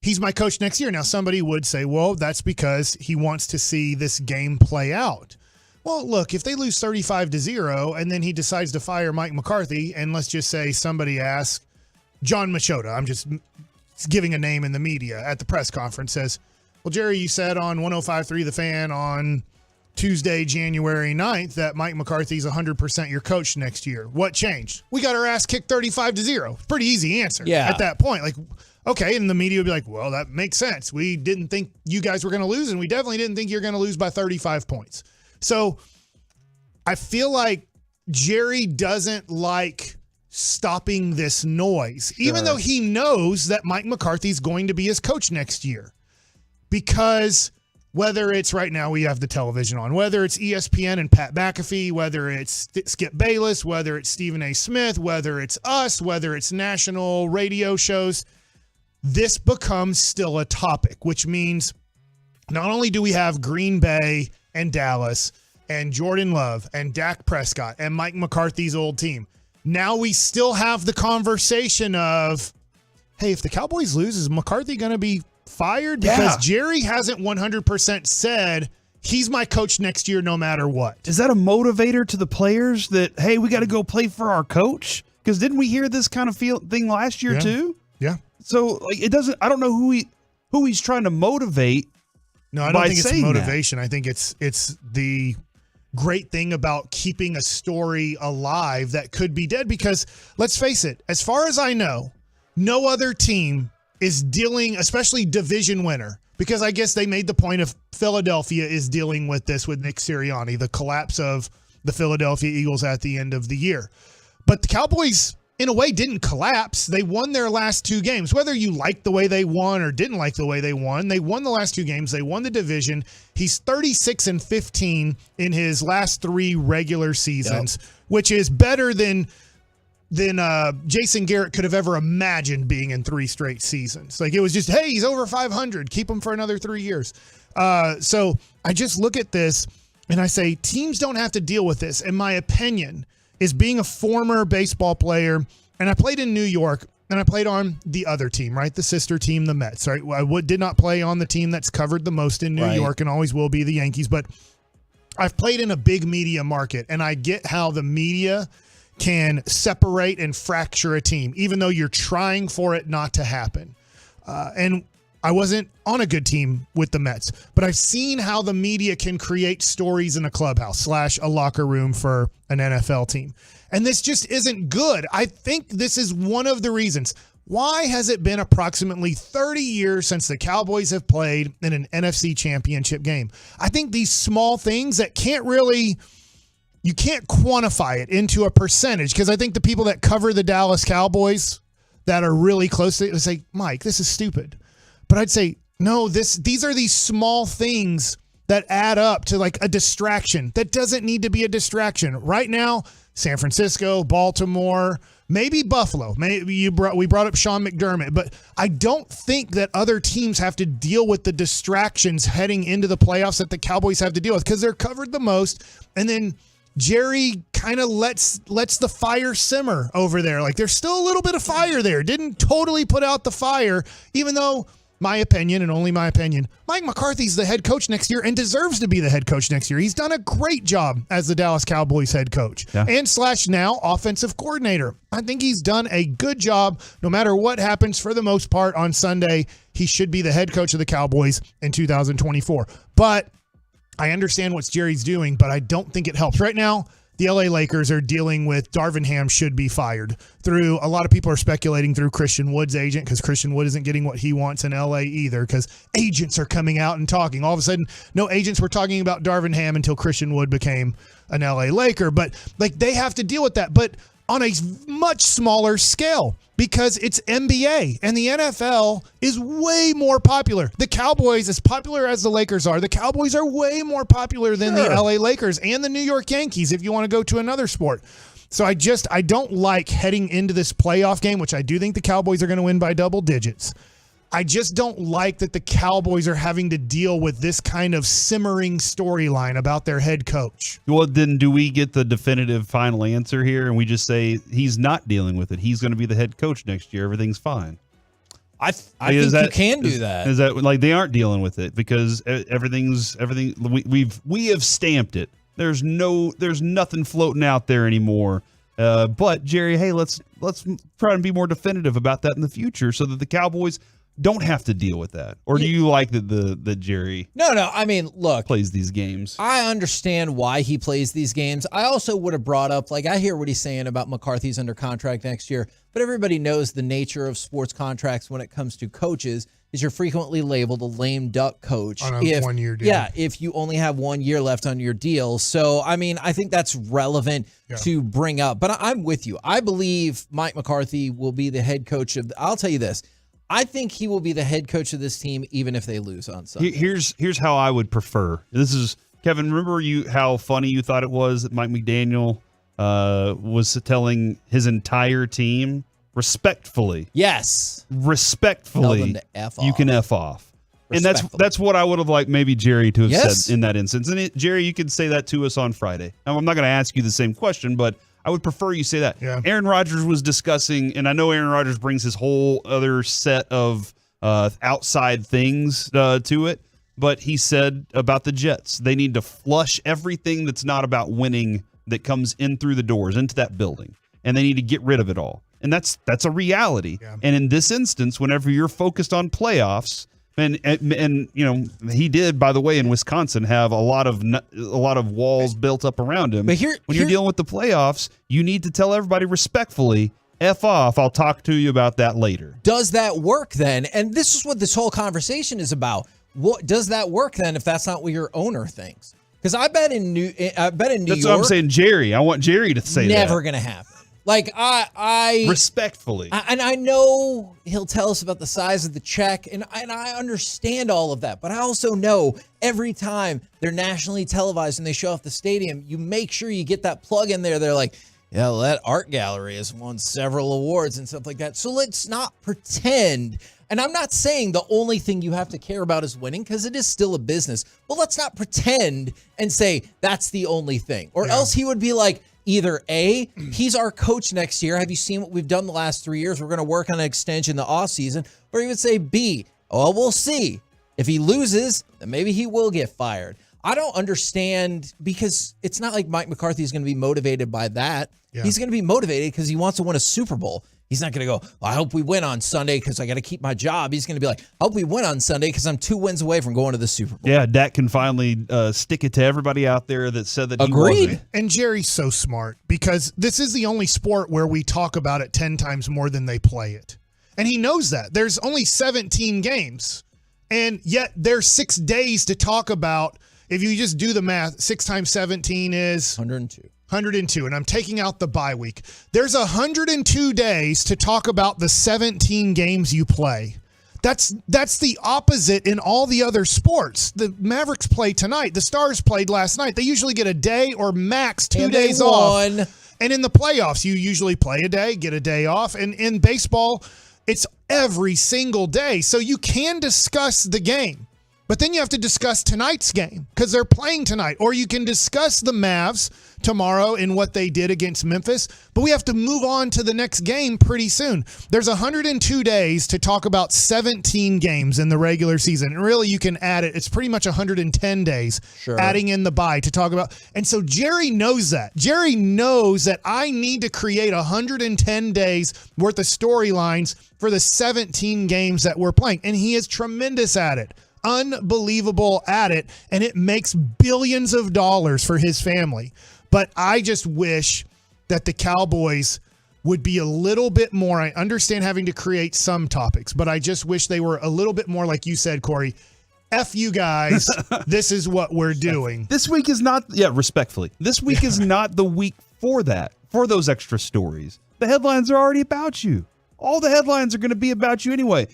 Speaker 15: he's my coach next year. Now, somebody would say, well, that's because he wants to see this game play out. Well, look, if they lose 35-0 and then he decides to fire Mike McCarthy, and let's just say somebody asks John Machota, I'm just giving a name in the media at the press conference, says, well, Jerry, you said on 105.3 The Fan on Tuesday, January 9th, that Mike McCarthy's 100% your coach next year. What changed? We got our ass kicked 35-0. Pretty easy answer at that point. Like, okay, and the media would be like, well, that makes sense. We didn't think you guys were going to lose, and we definitely didn't think you're going to lose by 35 points. So I feel like Jerry doesn't like stopping this noise, even though he knows that Mike McCarthy's going to be his coach next year. Because whether it's right now we have the television on, whether it's ESPN and Pat McAfee, whether it's Skip Bayless, whether it's Stephen A. Smith, whether it's us, whether it's national radio shows, this becomes still a topic, which means not only do we have Green Bay and Dallas and Jordan Love and Dak Prescott and Mike McCarthy's old team, now we still have the conversation of, hey, if the Cowboys lose, is McCarthy going to be fired? Because Jerry hasn't 100% said he's my coach next year no matter what.
Speaker 18: Is that a motivator to the players that, hey, we got to go play for our coach? Because didn't we hear this kind of thing last year too?
Speaker 15: Yeah.
Speaker 18: So like it doesn't. I don't know who he's trying to motivate.
Speaker 15: No, I don't think it's motivation. I think it's the great thing about keeping a story alive that could be dead. Because let's face it, as far as I know, no other team is dealing, especially division winner, because I guess they made the point of Philadelphia is dealing with this with Nick Sirianni, the collapse of the Philadelphia Eagles at the end of the year. But the Cowboys, in a way, didn't collapse. They won their last 2 games. Whether you liked the way they won or didn't like the way they won the last 2 games. They won the division. He's 36-15 in his last 3 regular seasons, which is better than Jason Garrett could have ever imagined being in 3 straight seasons. Like, it was just, hey, he's over 500. Keep him for another 3 years. So I just look at this and I say, teams don't have to deal with this. In my opinion, is being a former baseball player, and I played in New York, and I played on the other team, right? The sister team, the Mets, right? I did not play on the team that's covered the most in New York and always will be, the Yankees, but I've played in a big media market, and I get how the media can separate and fracture a team, even though you're trying for it not to happen. And I wasn't on a good team with the Mets, but I've seen how the media can create stories in a clubhouse / a locker room for an NFL team. And this just isn't good. I think this is one of the reasons. Why has it been approximately 30 years since the Cowboys have played in an NFC championship game? I think these small things that you can't quantify it into a percentage, because I think the people that cover the Dallas Cowboys that are really close to it say, Mike, this is stupid. But I'd say, no, these are these small things that add up to like a distraction that doesn't need to be a distraction. Right now, San Francisco, Baltimore, maybe Buffalo. Maybe we brought up Sean McDermott, but I don't think that other teams have to deal with the distractions heading into the playoffs that the Cowboys have to deal with, because they're covered the most. And then Jerry kind of lets the fire simmer over there. Like, there's still a little bit of fire there. Didn't totally put out the fire, even though, my opinion, and only my opinion, Mike McCarthy's the head coach next year and deserves to be the head coach next year. He's done a great job as the Dallas Cowboys head coach and / now offensive coordinator. I think he's done a good job no matter what happens for the most part on Sunday. He should be the head coach of the Cowboys in 2024. But I understand what Jerry's doing, but I don't think it helps. Right now, the LA Lakers are dealing with Darvin Ham should be fired. Through a lot of people are speculating through Christian Wood's agent, because Christian Wood isn't getting what he wants in LA either, because agents are coming out and talking. All of a sudden, no agents were talking about Darvin Ham until Christian Wood became an LA Laker. But like, they have to deal with that, but on a much smaller scale, because it's NBA and the NFL is way more popular. The Cowboys, as popular as the Lakers are, the Cowboys are way more popular than the LA Lakers and the New York Yankees, if you want to go to another sport. So I don't like heading into this playoff game, which I do think the Cowboys are going to win by double digits. I just don't like that the Cowboys are having to deal with this kind of simmering storyline about their head coach.
Speaker 18: Well, then do we get the definitive final answer here, and we just say he's not dealing with it? He's going to be the head coach next year. Everything's fine.
Speaker 17: I think you can do that.
Speaker 18: Is that like they aren't dealing with it because everything we have stamped it. There's nothing floating out there anymore. But Jerry, hey, let's try and be more definitive about that in the future so that the Cowboys don't have to deal with that. Or do you like that Jerry
Speaker 17: No, I mean, look,
Speaker 18: plays these games?
Speaker 17: I understand why he plays these games. I also would have brought up, like, I hear what he's saying about McCarthy's under contract next year, but everybody knows the nature of sports contracts when it comes to coaches is you're frequently labeled a lame duck coach
Speaker 15: on a 1-year deal.
Speaker 17: Yeah, if you only have 1 year left on your deal. So, I mean, I think that's relevant to bring up. But I'm with you. I believe Mike McCarthy will be the head coach of, I'll tell you this, I think he will be the head coach of this team even if they lose on Sunday.
Speaker 18: Here's how I would prefer. This is Kevin. Remember how funny you thought it was that Mike McDaniel was telling his entire team respectfully.
Speaker 17: Yes,
Speaker 18: respectfully.
Speaker 17: Tell them to F off.
Speaker 18: You can F off. And that's what I would have liked maybe Jerry to have said in that instance. And Jerry, you could say that to us on Friday. Now, I'm not going to ask you the same question, but I would prefer you say that.
Speaker 15: Yeah.
Speaker 18: Aaron Rodgers was discussing, and I know Aaron Rodgers brings his whole other set of outside things to it, but he said about the Jets, they need to flush everything that's not about winning that comes in through the doors into that building, and they need to get rid of it all. And that's a reality. Yeah. And in this instance, whenever you're focused on playoffs, and you know, he did, by the way, in Wisconsin have a lot of walls built up around him.
Speaker 17: But
Speaker 18: when you're dealing with the playoffs, you need to tell everybody respectfully, F off. I'll talk to you about that later.
Speaker 17: Does that work then? And this is what this whole conversation is about. What does that work then if that's not what your owner thinks? Because I bet in New York.
Speaker 18: That's what I'm saying, Jerry. I want Jerry to say
Speaker 17: never going to happen. Like I
Speaker 18: respectfully,
Speaker 17: and I know he'll tell us about the size of the check, and I understand all of that, but I also know every time they're nationally televised and they show off the stadium, you make sure you get that plug in there. They're like, yeah, well, that art gallery has won several awards and stuff like that. So let's not pretend. And I'm not saying the only thing you have to care about is winning, because it is still a business. But let's not pretend and say that's the only thing, or else he would be like, either A, he's our coach next year. Have you seen what we've done the last 3 years? We're going to work on an extension in the offseason. Or he would say B, well, we'll see. If he loses, then maybe he will get fired. I don't understand, because it's not like Mike McCarthy is going to be motivated by that. Yeah. He's going to be motivated because he wants to win a Super Bowl. He's not going to go, well, I hope we win on Sunday because I got to keep my job. He's going to be like, I hope we win on Sunday because I'm 2 wins away from going to the Super Bowl.
Speaker 18: Yeah, Dak can finally stick it to everybody out there that said that he wasn't.
Speaker 15: And Jerry's so smart, because this is the only sport where we talk about it 10 times more than they play it. And he knows that. There's only 17 games, and yet there's 6 days to talk about. If you just do the math, 6 times 17 is 102, and I'm taking out the bye week. There's 102 days to talk about the 17 games you play. That's the opposite in all the other sports. The Mavericks play tonight. The Stars played last night. They usually get a day or max 2 days off. And in the playoffs, you usually play a day, get a day off. And in baseball, it's every single day. So you can discuss the game. But then you have to discuss tonight's game because they're playing tonight. Or you can discuss the Mavs tomorrow and what they did against Memphis. But we have to move on to the next game pretty soon. There's 102 days to talk about 17 games in the regular season. And really, you can add it. It's pretty much 110 days, adding in the bye to talk about. And so Jerry knows that. Jerry knows that I need to create 110 days worth of storylines for the 17 games that we're playing. And he is tremendous at it. Unbelievable at it, and it makes billions of dollars for his family. But I just wish that the Cowboys would be a little bit more. I understand having to create some topics, but I just wish they were a little bit more, like you said, Corey. F you guys. This is what we're doing.
Speaker 18: This week is not, respectfully, this week is not the week for that, for those extra stories. The headlines are already about you. All the headlines are going to be about you anyway.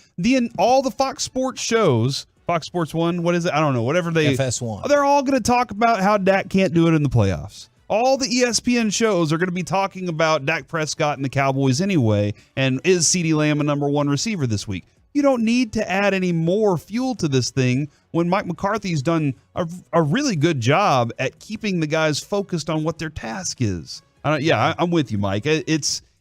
Speaker 18: All the Fox Sports shows, Fox Sports 1, what is it? I don't know. Whatever they...
Speaker 17: FS1.
Speaker 18: They're all going to talk about how Dak can't do it in the playoffs. All the ESPN shows are going to be talking about Dak Prescott and the Cowboys anyway, and is CeeDee Lamb a number one receiver this week? You don't need to add any more fuel to this thing when Mike McCarthy's done a really good job at keeping the guys focused on what their task is. I'm with you, Mike.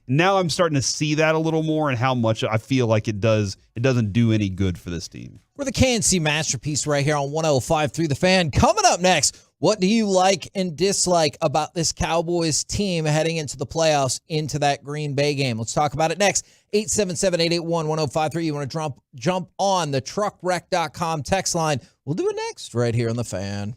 Speaker 18: Now I'm starting to see that a little more and how much I feel like it doesn't do any good for this team.
Speaker 17: We're the KNC Masterpiece right here on 105.3 The Fan. Coming up next, what do you like and dislike about this Cowboys team heading into the playoffs, into that Green Bay game? Let's talk about it next. 877-881-1053. You want to jump on the truckwreck.com text line. We'll do it next right here on The Fan.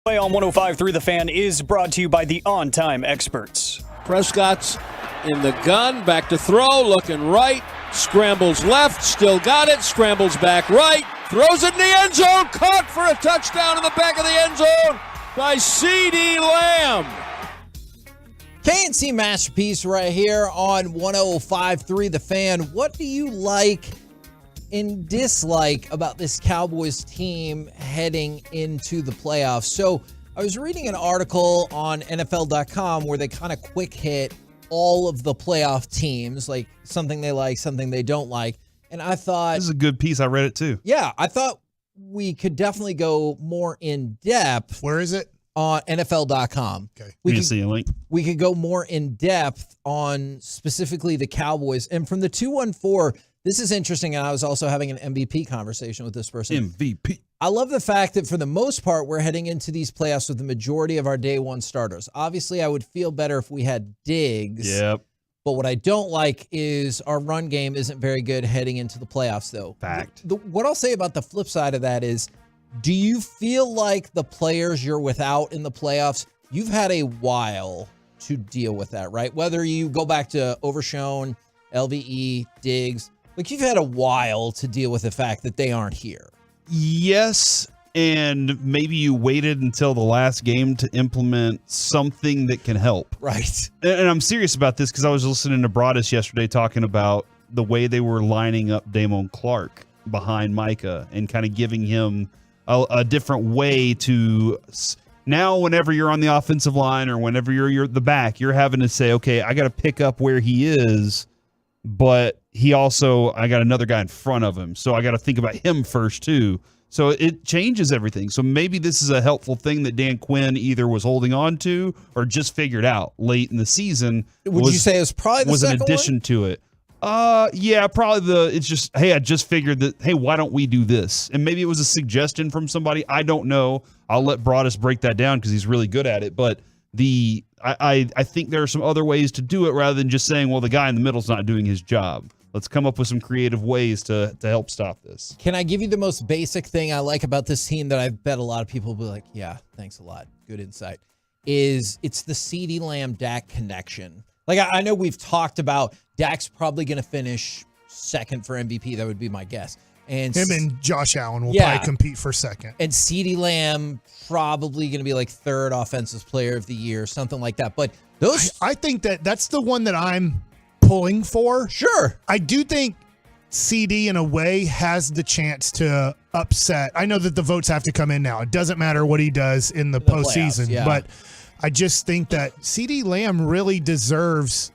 Speaker 19: Play on 105.3 The Fan is brought to you by the On Time Experts.
Speaker 14: Prescott's in the gun, back to throw, looking right, scrambles left, still got it, scrambles back right, throws it in the end zone, caught for a touchdown in the back of the end zone by C.D. Lamb.
Speaker 17: KNC Masterpiece right here on 105.3 The Fan. What do you like and dislike about this Cowboys team heading into the playoffs? So I was reading an article on NFL.com where they kind of quick hit all of the playoff teams, like something they like, something they don't like. And I thought,
Speaker 18: this is a good piece. I read it too.
Speaker 17: Yeah, I thought we could definitely go more in depth.
Speaker 15: Where is it?
Speaker 17: On NFL.com.
Speaker 15: Okay.
Speaker 18: We can see a link.
Speaker 17: We could go more in depth on specifically the Cowboys. And from the 214, this is interesting. And I was also having an MVP conversation with this person.
Speaker 18: MVP.
Speaker 17: I love the fact that for the most part, we're heading into these playoffs with the majority of our day one starters. Obviously, I would feel better if we had Diggs.
Speaker 18: Yep.
Speaker 17: But what I don't like is our run game isn't very good heading into the playoffs, though.
Speaker 18: Fact.
Speaker 17: What I'll say about the flip side of that is, do you feel like the players you're without in the playoffs, you've had a while to deal with that, right? Whether you go back to Overshown, LVE, Diggs, like you've had a while to deal with the fact that they aren't here.
Speaker 18: Yes, and maybe you waited until the last game to implement something that can help.
Speaker 17: Right.
Speaker 18: And I'm serious about this because I was listening to Broadus yesterday talking about the way they were lining up Damone Clark behind Micah and kind of giving him a different way to now whenever you're on the offensive line or whenever you're the back, you're having to say, okay, I got to pick up where he is, but I got another guy in front of him. So I got to think about him first too. So it changes everything. So maybe this is a helpful thing that Dan Quinn either was holding on to or just figured out late in the season.
Speaker 17: Would you say it was probably the second
Speaker 18: an addition to it? Yeah, probably it's just, hey, I just figured that, hey, why don't we do this? And maybe it was a suggestion from somebody. I don't know. I'll let Broadus break that down because he's really good at it. But I think there are some other ways to do it rather than just saying, well, the guy in the middle's not doing his job. Let's come up with some creative ways to help stop this.
Speaker 17: Can I give you the most basic thing I like about this team that I bet a lot of people will be like, yeah, thanks a lot. Good insight. It's the CeeDee Lamb Dak connection. Like, I know we've talked about Dak's probably going to finish second for MVP. That would be my guess. And
Speaker 15: him and Josh Allen will probably compete for second.
Speaker 17: And CeeDee Lamb probably going to be like third offensive player of the year, something like that. But
Speaker 15: I think that's the one that I'm pulling for.
Speaker 17: Sure.
Speaker 15: I do think CD in a way has the chance to upset. I know that the votes have to come in now. It doesn't matter what he does in the postseason, but I just think that CeeDee Lamb really deserves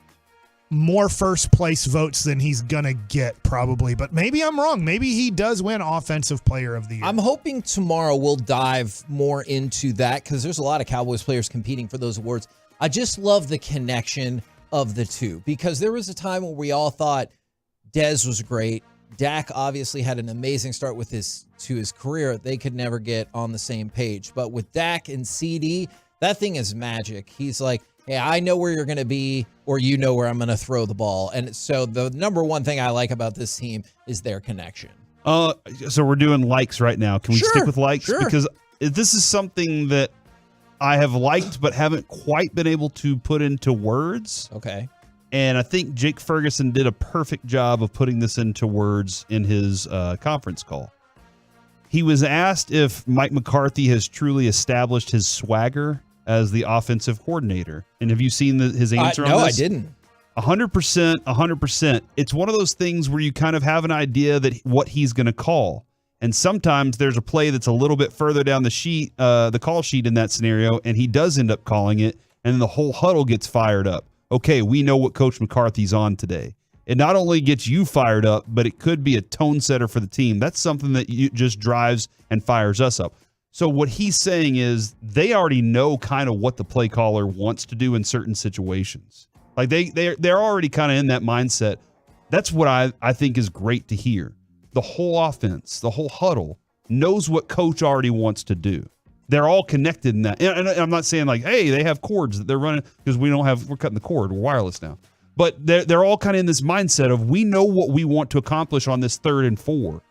Speaker 15: more first place votes than he's going to get probably. But maybe I'm wrong. Maybe he does win Offensive Player of the Year.
Speaker 17: I'm hoping tomorrow we'll dive more into that because there's a lot of Cowboys players competing for those awards. I just love the connection of the two because there was a time when we all thought Dez was great. Dak obviously had an amazing start to his career. They could never get on the same page. But with Dak and CD, that thing is magic. He's like, hey, I know where you're going to be, or you know where I'm going to throw the ball. And so the number one thing I like about this team is their connection.
Speaker 18: So we're doing likes right now. Can we stick with likes?
Speaker 17: Sure.
Speaker 18: Because this is something that I have liked but haven't quite been able to put into words.
Speaker 17: Okay.
Speaker 18: And I think Jake Ferguson did a perfect job of putting this into words in his conference call. He was asked if Mike McCarthy has truly established his swagger as the offensive coordinator. And have you seen his answer on this?
Speaker 17: No, I didn't.
Speaker 18: 100%, 100%. It's one of those things where you kind of have an idea that what he's going to call. And sometimes there's a play that's a little bit further down the sheet, the call sheet in that scenario, and he does end up calling it, and the whole huddle gets fired up. Okay, we know what Coach McCarthy's on today. It not only gets you fired up, but it could be a tone setter for the team. That's something that just drives and fires us up. So what he's saying is they already know kind of what the play caller wants to do in certain situations. Like they're already kind of in that mindset. That's what I think is great to hear. The whole offense, the whole huddle knows what coach already wants to do. They're all connected in that. And I'm not saying like, hey, they have cords that they're running because we're cutting the cord. We're wireless now. But they're all kind of in this mindset of we know what we want to accomplish on this 3rd and 4.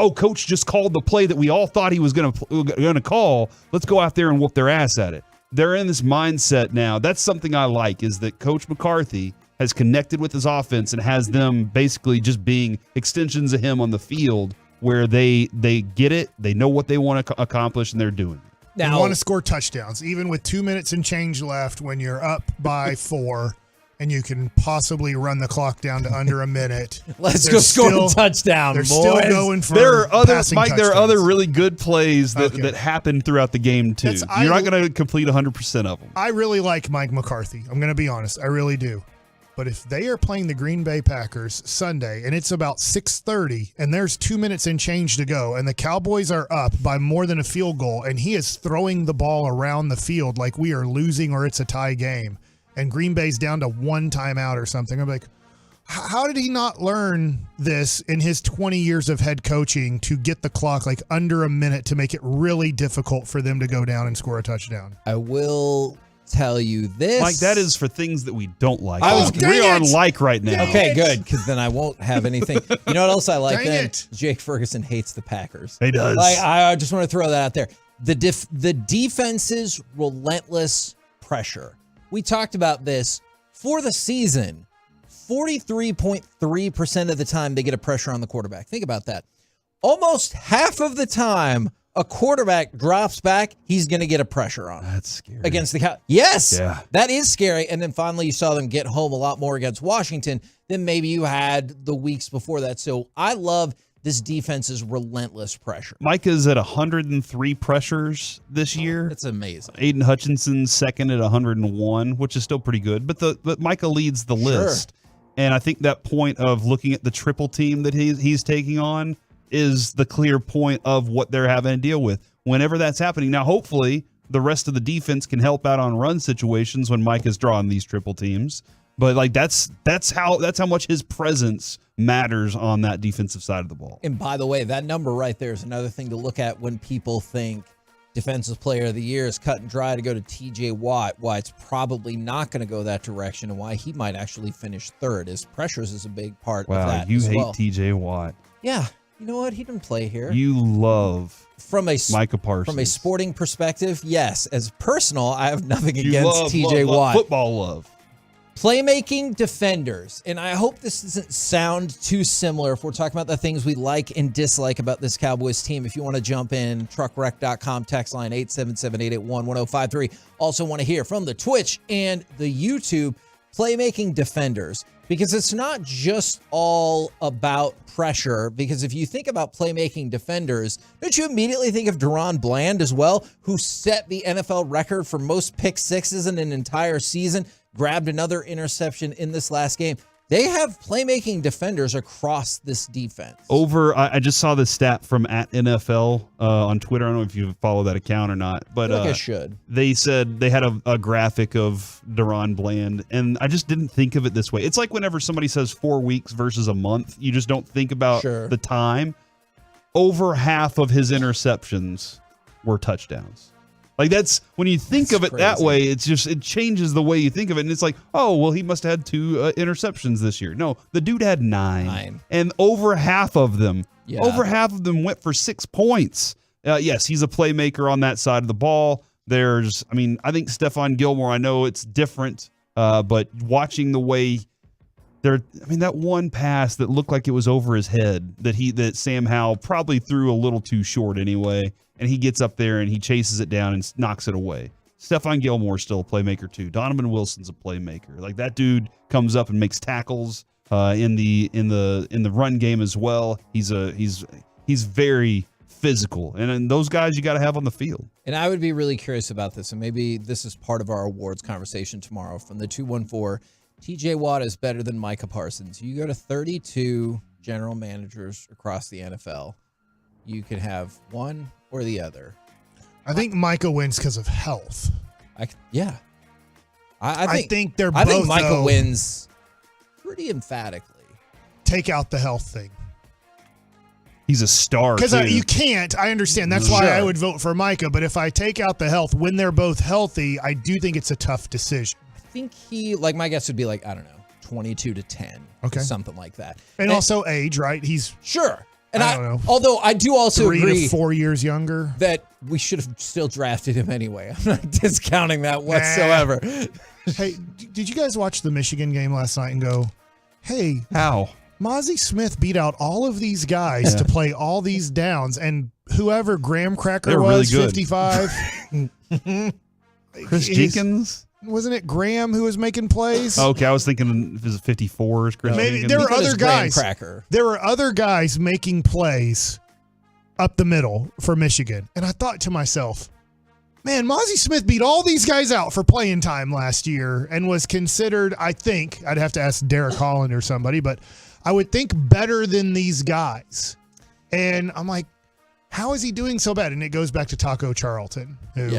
Speaker 18: oh, coach just called the play that we all thought he was going to call. Let's go out there and whoop their ass at it. They're in this mindset now. That's something I like, is that Coach McCarthy has connected with his offense and has them basically just being extensions of him on the field, where they get it, they know what they want to accomplish, and they're doing it.
Speaker 15: Now, you want to score touchdowns, even with 2 minutes and change left when you're up by 4 and you can possibly run the clock down to under a minute.
Speaker 17: Let's go score a touchdown,
Speaker 15: They're
Speaker 17: boys.
Speaker 15: still going for
Speaker 18: there are other
Speaker 15: passing
Speaker 18: Mike. There are
Speaker 15: touchdowns.
Speaker 18: other really good plays that happen throughout the game too. You're not going to complete 100% of them.
Speaker 15: I really like Mike McCarthy. I'm going to be honest. I really do. But if they are playing the Green Bay Packers Sunday and it's about 6:30 and there's 2 minutes and change to go and the Cowboys are up by more than a field goal and he is throwing the ball around the field like we are losing or it's a tie game and Green Bay's down to 1 timeout or something, I'm like, how did he not learn this in his 20 years of head coaching to get the clock like under a minute to make it really difficult for them to go down and score a touchdown?
Speaker 17: I will tell you this.
Speaker 18: Mike, that is for things that we don't like.
Speaker 17: Dang
Speaker 18: we are
Speaker 17: it!
Speaker 18: like right now.
Speaker 17: Okay, good, because then I won't have anything. You know what else I like
Speaker 15: Dang
Speaker 17: then?
Speaker 15: it.
Speaker 17: Jake Ferguson hates the Packers.
Speaker 18: He does.
Speaker 17: Like, I just want to throw that out there. The defense's relentless pressure. We talked about this for the season. 43.3% of the time they get a pressure on the quarterback. Think about that. Almost half of the time a quarterback drops back, he's going to get a pressure on him.
Speaker 18: That's scary.
Speaker 17: Against the Yes,
Speaker 18: Yeah.
Speaker 17: that is scary. And then finally you saw them get home a lot more against Washington than maybe you had the weeks before that. So I love this defense's relentless pressure.
Speaker 18: Micah's at 103 pressures this year.
Speaker 17: That's amazing.
Speaker 18: Aiden Hutchinson's second at 101, which is still pretty good. But Micah leads the list. And I think that point of looking at the triple team that he's taking on is the clear point of what they're having to deal with whenever that's happening. Now, hopefully, the rest of the defense can help out on run situations when Mike is drawing these triple teams. But like that's how much his presence matters on that defensive side of the ball.
Speaker 17: And by the way, that number right there is another thing to look at when people think Defensive Player of the Year is cut and dry to go to TJ Watt, why it's probably not going to go that direction and why he might actually finish third. His pressures is a big part of that.
Speaker 18: You
Speaker 17: as
Speaker 18: hate
Speaker 17: well.
Speaker 18: TJ Watt.
Speaker 17: Yeah. You know what? He didn't play here.
Speaker 18: You love Micah Parsons.
Speaker 17: From a sporting perspective, yes. As personal, I have nothing
Speaker 18: You
Speaker 17: against
Speaker 18: love,
Speaker 17: TJ
Speaker 18: love,
Speaker 17: Watt.
Speaker 18: Football love.
Speaker 17: Playmaking defenders. And I hope this doesn't sound too similar if we're talking about the things we like and dislike about this Cowboys team. If you want to jump in, truckwreck.com, text line 877-881-1053. Also want to hear from the Twitch and the YouTube playmaking defenders. Because it's not just all about pressure. Because if you think about playmaking defenders, don't you immediately think of Deron Bland as well, who set the NFL record for most pick sixes in an entire season, grabbed another interception in this last game. They have playmaking defenders across this defense.
Speaker 18: I just saw this stat from @NFL on Twitter. I don't know if you follow that account or not, but
Speaker 17: I feel like I should.
Speaker 18: They said they had a graphic of Deron Bland, and I just didn't think of it this way. It's like whenever somebody says 4 weeks versus a month, you just don't think about the time. Over half of his interceptions were touchdowns. Like that's when you think of it that way, it changes the way you think of it. And it's like, oh, well, he must have had 2 interceptions this year. No, the dude had 9. And over half of them went for 6 points. Yes, he's a playmaker on that side of the ball. I think Stephon Gilmore, I know it's different, but watching the way that one pass that looked like it was over his head that Sam Howell probably threw a little too short anyway. And he gets up there and he chases it down and knocks it away. Stephon Gilmore's still a playmaker too. Donovan Wilson's a playmaker. Like that dude comes up and makes tackles in the run game as well. He's very physical, and those guys you got to have on the field.
Speaker 17: And I would be really curious about this, and maybe this is part of our awards conversation tomorrow from the 214. TJ Watt is better than Micah Parsons. You go to 32 general managers across the NFL. You can have one or the other.
Speaker 15: I think Micah wins because of health.
Speaker 17: I
Speaker 15: think they're both.
Speaker 17: I think Micah wins pretty emphatically.
Speaker 15: Take out the health thing.
Speaker 18: He's a star
Speaker 15: because
Speaker 18: too.
Speaker 15: You can't. I understand. That's why I would vote for Micah. But if I take out the health when they're both healthy, I do think it's a tough decision.
Speaker 17: I think my guess would be like, I don't know, 22-10.
Speaker 15: Okay.
Speaker 17: Something like that.
Speaker 15: And also age, right? He's
Speaker 17: sure. And
Speaker 15: I don't know.
Speaker 17: Although I do also
Speaker 15: 3
Speaker 17: agree
Speaker 15: to 4 years younger.
Speaker 17: that we should have still drafted him anyway. I'm not discounting that whatsoever.
Speaker 15: Hey, did you guys watch the Michigan game last night and go, hey,
Speaker 18: how?
Speaker 15: Mozzie Smith beat out all of these guys to play all these downs, and whoever Graham Cracker was,
Speaker 18: really good.
Speaker 15: 55.
Speaker 18: Chris Jenkins?
Speaker 15: Wasn't it Graham who was making plays?
Speaker 18: Okay, I was thinking if it was 54s. Chris
Speaker 15: Maybe
Speaker 18: Jenkins.
Speaker 15: there were other guys.
Speaker 17: Cracker.
Speaker 15: There were other guys making plays up the middle for Michigan. And I thought to myself, man, Mozzie Smith beat all these guys out for playing time last year and was considered, I think, I'd have to ask Derek Holland or somebody, but I would think better than these guys. And I'm like, how is he doing so bad? And it goes back to Taco Charlton. Who,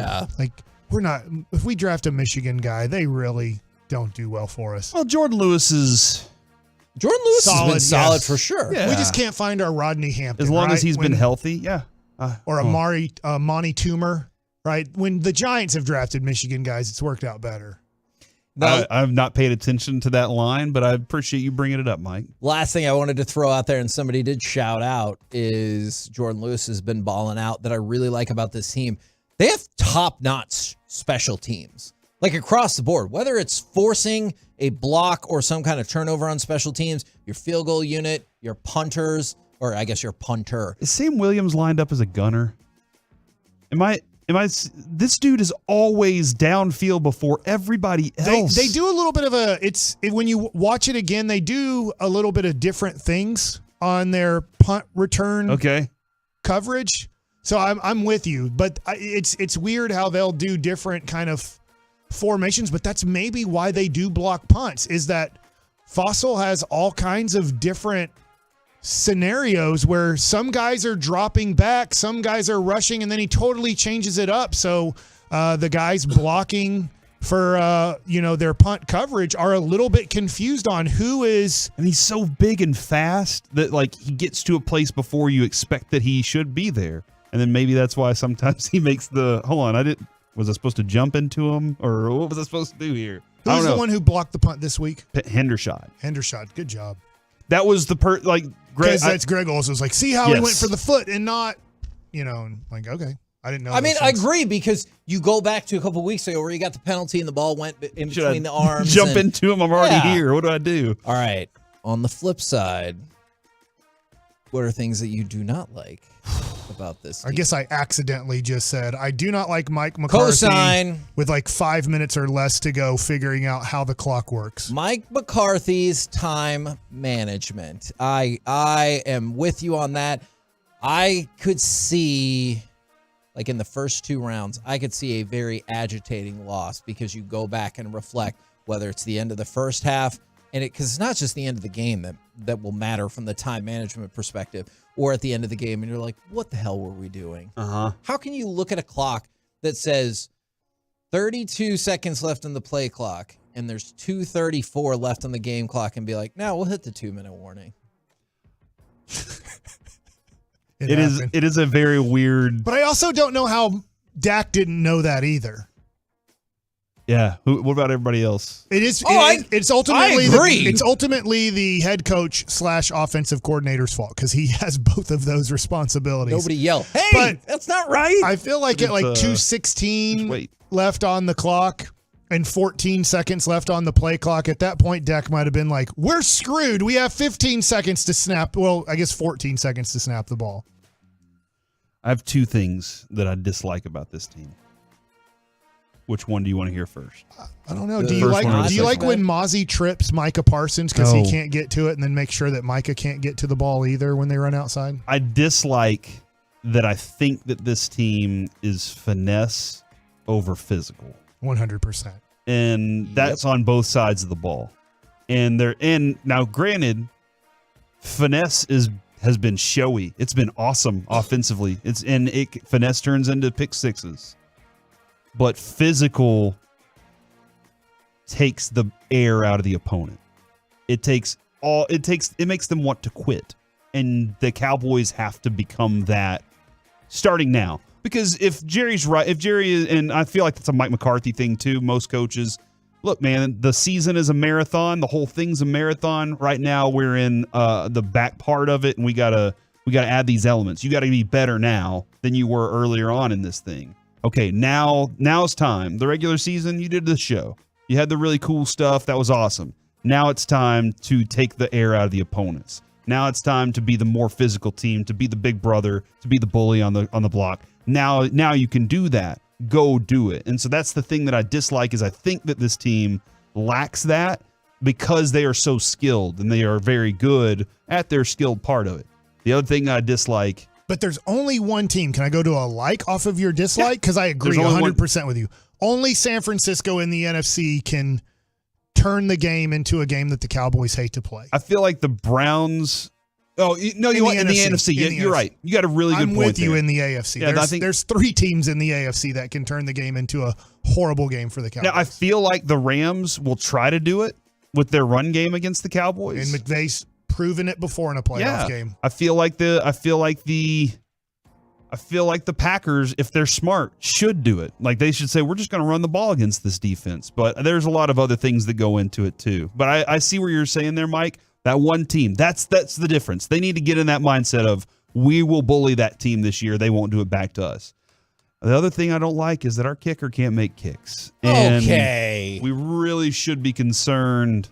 Speaker 15: if we draft a Michigan guy, they really don't do well for us.
Speaker 18: Well, Jordan Lewis has
Speaker 17: been solid for sure.
Speaker 15: Yeah. We just can't find our Rodney Hampton.
Speaker 18: As long
Speaker 15: right?
Speaker 18: as he's been healthy, yeah.
Speaker 15: Or Monty Toomer, right? When the Giants have drafted Michigan guys, it's worked out better.
Speaker 18: I've not paid attention to that line, but I appreciate you bringing it up, Mike.
Speaker 17: Last thing I wanted to throw out there, and somebody did shout out, is Jordan Lewis has been balling out that I really like about this team. They have top-notch special teams, like across the board, whether it's forcing a block or some kind of turnover on special teams, your field goal unit, your punters, or I guess your punter.
Speaker 18: Is Sam Williams lined up as a gunner? This dude is always downfield before everybody else.
Speaker 15: They do a little bit of when you watch it again, they do a little bit of different things on their punt return coverage. So I'm with you, but it's weird how they'll do different kind of formations, but that's maybe why they do block punts, is that Fossil has all kinds of different scenarios where some guys are dropping back, some guys are rushing, and then he totally changes it up. So the guys blocking for their punt coverage are a little bit confused on who is.
Speaker 18: And he's so big and fast that like he gets to a place before you expect that he should be there. And then maybe that's why sometimes he makes was I supposed to jump into him, or what was I supposed to do here?
Speaker 15: Who's the one who blocked the punt this week?
Speaker 18: Hendershot.
Speaker 15: Good job.
Speaker 18: That was the Greg.
Speaker 15: That's Greg also was like, see how he went for the foot and not, like, okay. I didn't know.
Speaker 17: I mean, I agree, because you go back to a couple weeks ago where you got the penalty and the ball went in between the arms.
Speaker 18: Jump into him. I'm already here. What do I do?
Speaker 17: All right. On the flip side, what are things that you do not like about this team?
Speaker 15: I guess I accidentally just said, I do not like Mike McCarthy with like 5 minutes or less to go figuring out how the clock works.
Speaker 17: Mike McCarthy's time management. I am with you on that. I could see, like in the first 2 rounds, I could see a very agitating loss, because you go back and reflect whether it's the end of the first half, and because it's not just the end of the game that will matter from the time management perspective, or at the end of the game and you're like, what the hell were we doing? How can you look at a clock that says 32 seconds left on the play clock and there's 2:34 left on the game clock and be like, no, we'll hit the 2-minute warning?
Speaker 18: It is a very weird.
Speaker 15: But I also don't know how Dak didn't know that either.
Speaker 18: Yeah. What about everybody else?
Speaker 15: It's ultimately the head coach / offensive coordinator's fault, because he has both of those responsibilities.
Speaker 17: Nobody yell, hey,
Speaker 15: but
Speaker 17: that's not right.
Speaker 15: I feel like at like 2:16 left on the clock and 14 seconds left on the play clock, at that point, Dak might have been like, we're screwed. We have 15 seconds to snap. Well, I guess 14 seconds to snap the ball.
Speaker 18: I have 2 things that I dislike about this team. Which one do you want to hear first?
Speaker 15: I don't know. Do you like when Mozzie trips Micah Parsons because he can't get to it, and then make sure that Micah can't get to the ball either when they run outside?
Speaker 18: I dislike that. I think that this team is finesse over physical.
Speaker 15: 100%.
Speaker 18: And that's on both sides of the ball. And now, granted, finesse has been showy. It's been awesome offensively. Finesse turns into pick sixes. But physical takes the air out of the opponent. It makes them want to quit. And the Cowboys have to become that starting now. Because if Jerry's right, and I feel like that's a Mike McCarthy thing too, most coaches, look, man, the season is a marathon. The whole thing's a marathon. Right now we're in the back part of it, and we got to we got to add these elements. You got to be better now than you were earlier on in this thing. Okay, now's time. The regular season, you did the show. You had the really cool stuff. That was awesome. Now it's time to take the air out of the opponents. Now it's time to be the more physical team, to be the big brother, to be the bully on the block. Now you can do that. Go do it. And so that's the thing that I dislike is I think that this team lacks that because they are so skilled and they are very good at their skilled part of it. The other thing I dislike.
Speaker 15: But there's only one team. Can I go to a like off of your dislike? Because I agree 100% with you. Only San Francisco in the NFC can turn the game into a game that the Cowboys hate to play.
Speaker 18: I feel like the Browns. Oh, no, you want in the NFC. You're right. You got a really good point.
Speaker 15: I'm with you
Speaker 18: there.
Speaker 15: in the AFC.
Speaker 18: Yeah,
Speaker 15: there's 3 teams in the AFC that can turn the game into a horrible game for the Cowboys.
Speaker 18: Now, I feel like the Rams will try to do it with their run game against the Cowboys.
Speaker 15: And McVay's proven it before in a playoff game.
Speaker 18: I feel like the Packers, if they're smart, should do it. Like they should say, we're just going to run the ball against this defense. But there's a lot of other things that go into it too. But I see where you're saying there, Mike. That one team, that's the difference. They need to get in that mindset of we will bully that team this year. They won't do it back to us. The other thing I don't like is that our kicker can't make kicks. And
Speaker 17: okay.
Speaker 18: We really should be concerned.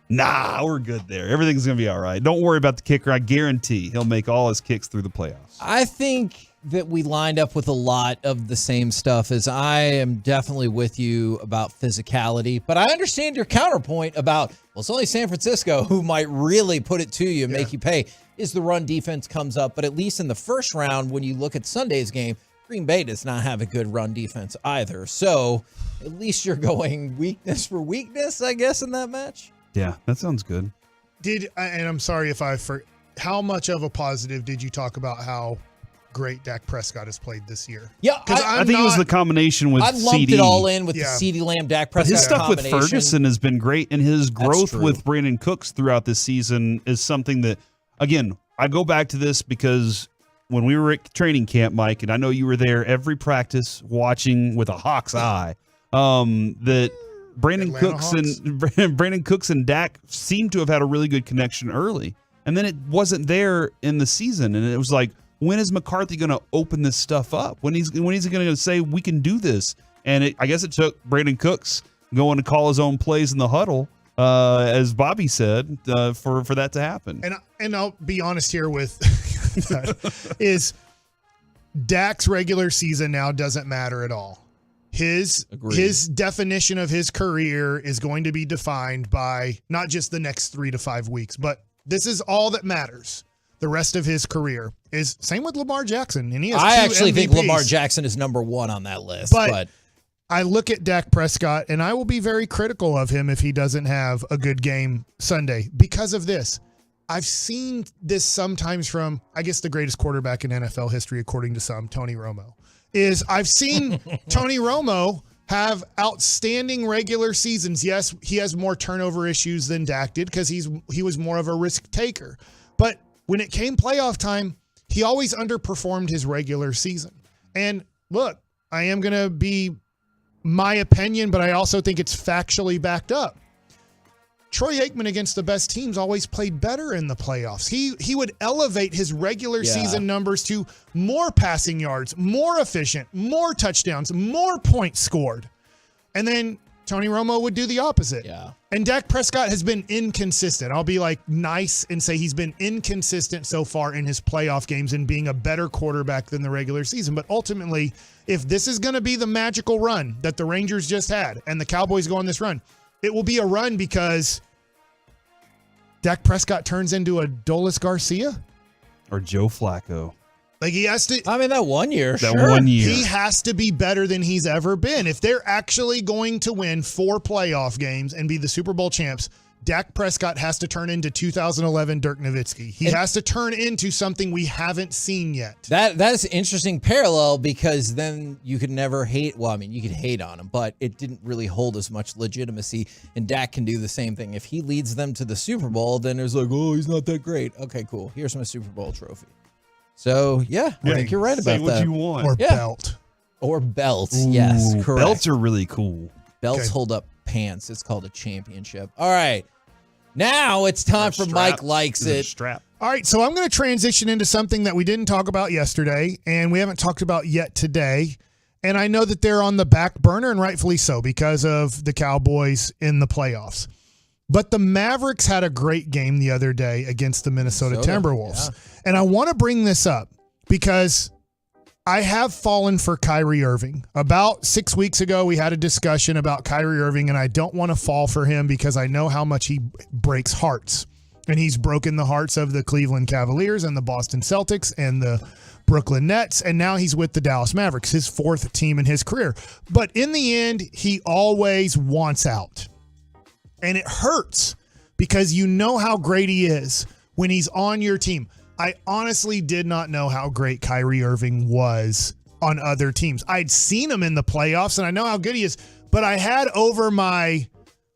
Speaker 18: Nah, we're good there. Everything's going to be all right. Don't worry about the kicker. I guarantee he'll make all his kicks through the playoffs.
Speaker 17: I think that we lined up with a lot of the same stuff as I am definitely with you about physicality, but I understand your counterpoint about, well, it's only San Francisco who might really put it to you and make you pay is the run defense comes up. But at least in the first round, when you look at Sunday's game, Green Bay does not have a good run defense either. So at least you're going weakness for weakness, I guess, in that match.
Speaker 18: Yeah, that sounds good.
Speaker 15: And I'm sorry if how much of a positive did you talk about how great Dak Prescott has played this year?
Speaker 17: Yeah,
Speaker 18: I think it was the combination with
Speaker 17: I lumped
Speaker 18: CD.
Speaker 17: it all in with the CeeDee Lamb, Dak Prescott
Speaker 18: But his stuff with
Speaker 17: combination.
Speaker 18: Ferguson has been great, and his growth
Speaker 17: true.
Speaker 18: with Brandon Cooks throughout this season is something that, again, I go back to this because when we were at training camp, Mike, and I know you were there every practice watching with a hawk's eye, that Brandon Cooks and Dak seemed to have had a really good connection early, and then it wasn't there in the season, and it was like, when is McCarthy going to open this stuff up? When is he going to say we can do this? And I guess it took Brandon Cooks going to call his own plays in the huddle, as Bobby said, for that to happen.
Speaker 15: And I'll be honest here with that is Dak's regular season now doesn't matter at all. His definition of his career is going to be defined by not just the next 3 to 5 weeks, but this is all that matters. The rest of his career is same with Lamar Jackson, and he has
Speaker 17: I
Speaker 15: 2
Speaker 17: actually
Speaker 15: MVPs.
Speaker 17: think Lamar Jackson is number 1 on that list.
Speaker 15: But I look at Dak Prescott, and I will be very critical of him if he doesn't have a good game Sunday because of this. I've seen this sometimes from, I guess, the greatest quarterback in NFL history, according to some, Tony Romo. I've seen Tony Romo have outstanding regular seasons. Yes, he has more turnover issues than Dak did because he was more of a risk taker. But when it came playoff time, he always underperformed his regular season. And look, I am going to be my opinion, but I also think it's factually backed up. Troy Aikman against the best teams always played better in the playoffs. He would elevate his regular season numbers to more passing yards, more efficient, more touchdowns, more points scored. And then Tony Romo would do the opposite.
Speaker 17: Yeah.
Speaker 15: And Dak Prescott has been inconsistent. I'll be nice and say he's been inconsistent so far in his playoff games and being a better quarterback than the regular season. But ultimately, if this is going to be the magical run that the Rangers just had and the Cowboys go on this run, it will be a run because Dak Prescott turns into a Dolis Garcia
Speaker 18: or Joe Flacco.
Speaker 15: He has to.
Speaker 17: I mean, that 1 year.
Speaker 15: He has to be better than he's ever been. If they're actually going to win 4 playoff games and be the Super Bowl champs, Dak Prescott has to turn into 2011 Dirk Nowitzki. He has to turn into something we haven't seen yet.
Speaker 17: That's an interesting parallel because then you could never hate. Well, I mean, you could hate on him, but it didn't really hold as much legitimacy. And Dak can do the same thing. If he leads them to the Super Bowl, then there's oh, he's not that great. Okay, cool. Here's my Super Bowl trophy. So, I think you're right about that.
Speaker 18: Say what you want.
Speaker 15: Or belt.
Speaker 17: Or belts. Yes, correct.
Speaker 18: Belts are really cool.
Speaker 17: Belts hold up pants. It's called a championship. All right. Now it's time for Mike Likes It.
Speaker 18: Strap.
Speaker 15: All right, so I'm going to transition into something that we didn't talk about yesterday and we haven't talked about yet today. And I know that they're on the back burner, and rightfully so, because of the Cowboys in the playoffs. But the Mavericks had a great game the other day against the Minnesota Timberwolves. Yeah. And I want to bring this up because I have fallen for Kyrie Irving. About 6 weeks ago, we had a discussion about Kyrie Irving, and I don't want to fall for him because I know how much he breaks hearts. And he's broken the hearts of the Cleveland Cavaliers and the Boston Celtics and the Brooklyn Nets, and now he's with the Dallas Mavericks, his fourth team in his career. But in the end, he always wants out. And it hurts because you know how great he is when he's on your team. I honestly did not know how great Kyrie Irving was on other teams. I'd seen him in the playoffs, and I know how good he is, but I had over my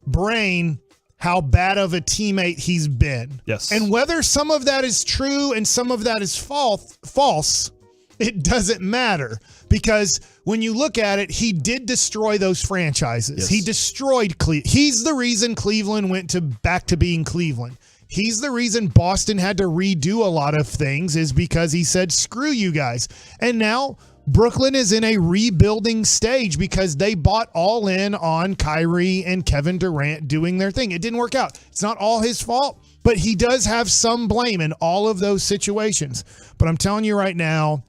Speaker 15: brain how bad of a teammate he's been.
Speaker 18: Yes.
Speaker 15: And whether some of that is true and some of that is false, it doesn't matter. Because when you look at it, he did destroy those franchises.
Speaker 18: Yes.
Speaker 15: He destroyed Cleveland. He's the reason Cleveland went back to being Cleveland. He's the reason Boston had to redo a lot of things, is because he said, screw you guys. And now Brooklyn is in a rebuilding stage because they bought all in on Kyrie and Kevin Durant doing their thing. It didn't work out. It's not all his fault, but he does have some blame in all of those situations. But I'm telling you right now,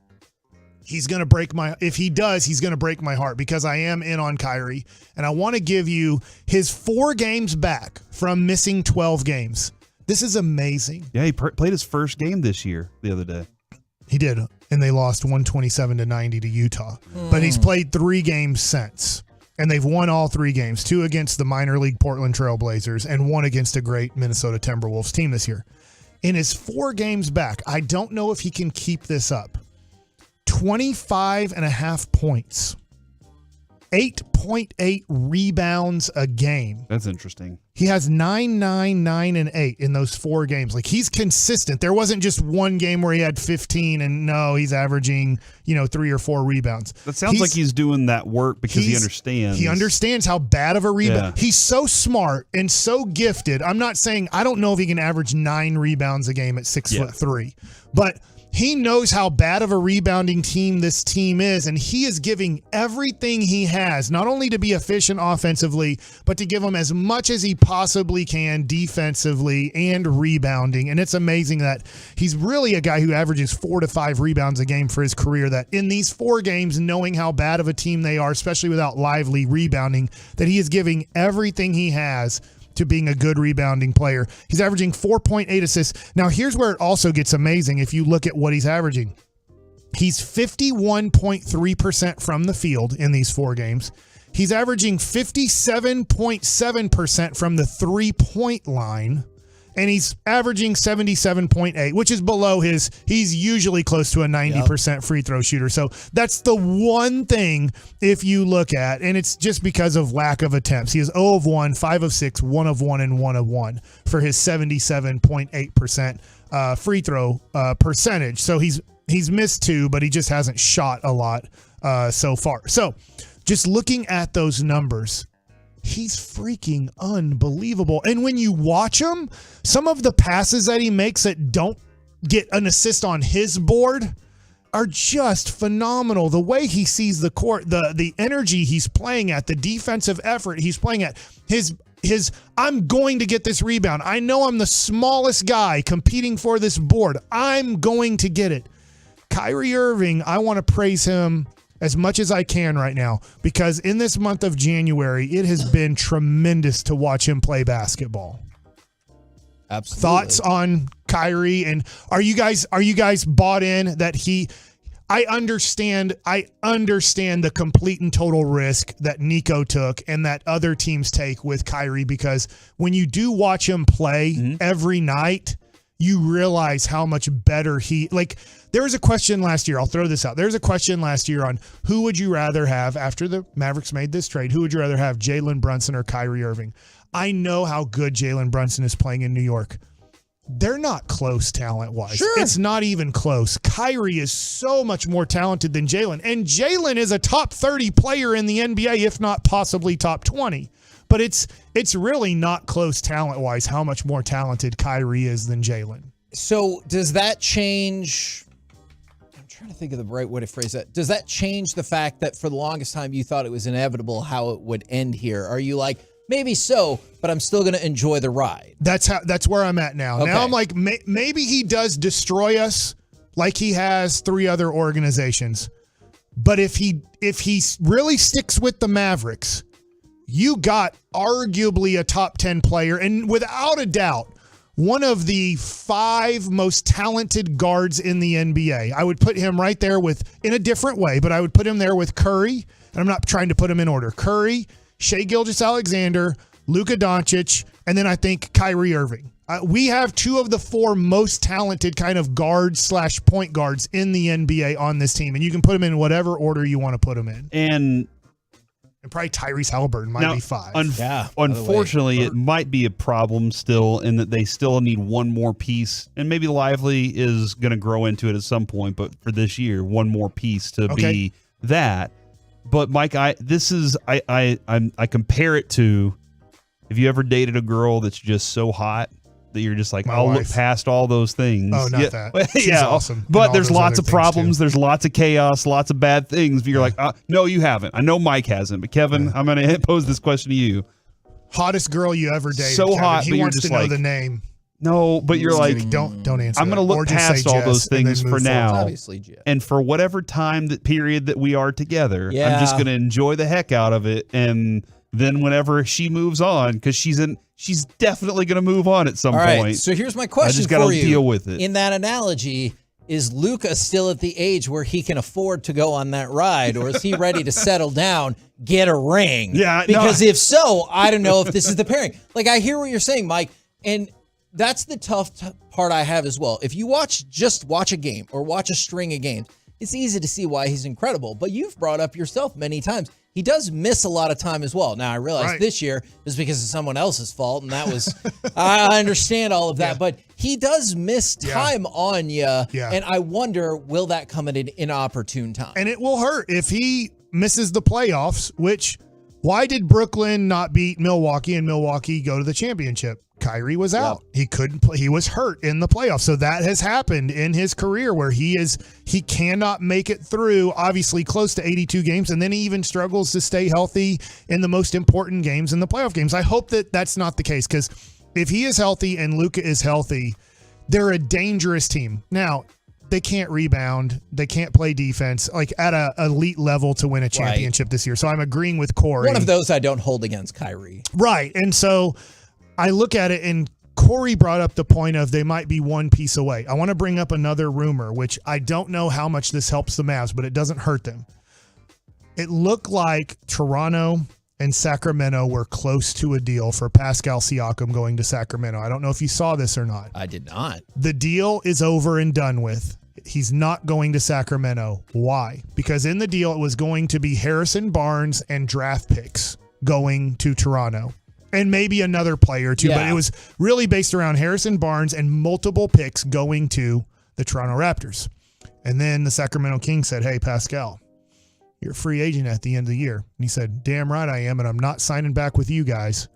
Speaker 15: he's going to break if he does, he's going to break my heart because I am in on Kyrie. And I want to give you his 4 games back from missing 12 games. This is amazing.
Speaker 18: Yeah, he played his first game this year the other day.
Speaker 15: He did, and they lost 127-90 to Utah. But he's played 3 games since, and they've won all 3 games, 2 against the minor league Portland Trail Blazers and 1 against a great Minnesota Timberwolves team this year. In his 4 games back, I don't know if he can keep this up. 25.5 points, 8.8 rebounds a game.
Speaker 18: That's interesting.
Speaker 15: He has 9, 9, 9, and 8 in those 4 games. Like, he's consistent. There wasn't just one game where he had 15 and no, he's averaging, 3 or 4 rebounds.
Speaker 18: That sounds like he's doing that work because he understands.
Speaker 15: He understands how bad of a rebound.
Speaker 18: Yeah.
Speaker 15: He's so smart and so gifted. I'm not saying, I don't know if he can average 9 rebounds a game at 6'3", but he knows how bad of a rebounding team this team is, and he is giving everything he has, not only to be efficient offensively, but to give them as much as he possibly can defensively and rebounding. And it's amazing that he's really a guy who averages 4 to 5 rebounds a game for his career, that in these 4 games, knowing how bad of a team they are, especially without Lively rebounding, that he is giving everything he has to being a good rebounding player. He's averaging 4.8 assists. Now, here's where it also gets amazing if you look at what he's averaging. He's 51.3% from the field in these 4 games. He's averaging 57.7% from the 3-point line. And he's averaging 77.8, which is below he's usually close to a 90% free throw shooter. So that's the one thing if you look at, and it's just because of lack of attempts. He is 0 of 1, 5 of 6, 1 of 1, and 1 of 1 for his 77.8% free throw percentage. So he's missed 2, but he just hasn't shot a lot so far. So just looking at those numbers, he's freaking unbelievable. And when you watch him, some of the passes that he makes that don't get an assist on his board are just phenomenal. The way he sees the court, the energy he's playing at, the defensive effort he's playing at, his I'm going to get this rebound. I know I'm the smallest guy competing for this board. I'm going to get it. Kyrie Irving, I want to praise him as much as I can right now, because in this month of January, it has been tremendous to watch him play babasketball.
Speaker 17: Absolutely.
Speaker 15: Thoughts on Kyrie, and are you guys bought in that I understand the complete and total risk that Nico took and that other teams take with Kyrie, because when you do watch him play every night, you realize how much better there was a question last year. I'll throw this out. There was a question last year on who would you rather have after the Mavericks made this trade? Who would you rather have, Jalen Brunson or Kyrie Irving? I know how good Jalen Brunson is playing in New York. They're not close talent-wise. Sure. It's not even close. Kyrie is so much more talented than Jalen. And Jalen is a top 30 player in the NBA, if not possibly top 20. But it's really not close talent-wise how much more talented Kyrie is than Jalen.
Speaker 17: So does that change? I'm trying to think of the right way to phrase that. Does that change the fact that for the longest time you thought it was inevitable how it would end here? Are you like, maybe so, but I'm still going to enjoy the ride?
Speaker 15: That's where I'm at now.
Speaker 17: Okay.
Speaker 15: Now I'm like, maybe he does destroy us like he has 3 other organizations. But if he really sticks with the Mavericks, you got arguably a top 10 player, and without a doubt, one of the 5 most talented guards in the NBA. I would put him right there in a different way, but I would put him there with Curry, and I'm not trying to put him in order. Curry, Shai Gilgeous-Alexander, Luka Doncic, and then I think Kyrie Irving. We have 2 of the 4 most talented kind of guards/point guards in the NBA on this team, and you can put them in whatever order you want to put them in.
Speaker 18: And
Speaker 15: probably Tyrese Halliburton might be 5.
Speaker 18: Unfortunately, it might be a problem still in that they still need one more piece, and maybe Lively is going to grow into it at some point, but for this year, one more piece to be that. But Mike, I compare it to, have you ever dated a girl that's just so hot that you're just like, I'll look past all those things?
Speaker 15: Oh, not that. She's awesome.
Speaker 18: But there's lots of problems. There's lots of chaos, lots of bad things. But you're like, no, you haven't. I know Mike hasn't. But Kevin, I'm going to pose this question to you.
Speaker 15: Hottest girl you ever dated.
Speaker 18: So
Speaker 15: Kevin.
Speaker 18: hot,
Speaker 15: He
Speaker 18: but you're
Speaker 15: wants
Speaker 18: just
Speaker 15: to know
Speaker 18: like,
Speaker 15: the name.
Speaker 18: No, but you're like,
Speaker 15: don't answer.
Speaker 18: I'm going to look past all those things for now.
Speaker 17: Obviously, Jeff.
Speaker 18: And for whatever period that we are together, I'm just going to enjoy the heck out of it. And then whenever she moves on, because she's definitely going to move on at some point.
Speaker 17: All right, so here's my question
Speaker 18: I just got
Speaker 17: for
Speaker 18: to
Speaker 17: you.
Speaker 18: deal with it.
Speaker 17: In that analogy, is Luka still at the age where he can afford to go on that ride, or is he ready to settle down, get a ring?
Speaker 18: Yeah,
Speaker 17: because if so, I don't know if this is the pairing. Like, I hear what you're saying, Mike, and that's the tough part I have as well. If you watch a game or watch a string of games, it's easy to see why he's incredible. But you've brought up yourself many times, he does miss a lot of time as well. Now, I realize this year is because of someone else's fault, and that was, I understand all of that, but he does miss time on you, and I wonder, will that come at an inopportune time?
Speaker 15: And it will hurt if he misses the playoffs, which, why did Brooklyn not beat Milwaukee and Milwaukee go to the championship? Kyrie was out. He couldn't play. He was hurt in the playoffs. So that has happened in his career where he cannot make it through, obviously close to 82 games. And then he even struggles to stay healthy in the most important games, in the playoff games. I hope that that's not the case, because if he is healthy and Luka is healthy, they're a dangerous team. Now, they can't rebound. They can't play defense like at an elite level to win a championship this year. So I'm agreeing with Corey.
Speaker 17: One of those I don't hold against Kyrie.
Speaker 15: Right. And so I look at it, and Corey brought up the point of they might be one piece away. I want to bring up another rumor, which I don't know how much this helps the Mavs, but it doesn't hurt them. It looked like Toronto and Sacramento were close to a deal for Pascal Siakam going to Sacramento. I don't know if you saw this or not.
Speaker 17: I did not.
Speaker 15: The deal is over and done with. He's not going to Sacramento. Why? Because in the deal, it was going to be Harrison Barnes and draft picks going to Toronto. And maybe another player too, but it was really based around Harrison Barnes and multiple picks going to the Toronto Raptors. And then the Sacramento Kings said, hey, Pascal, you're a free agent at the end of the year. And he said, damn right I am, and I'm not signing back with you guys.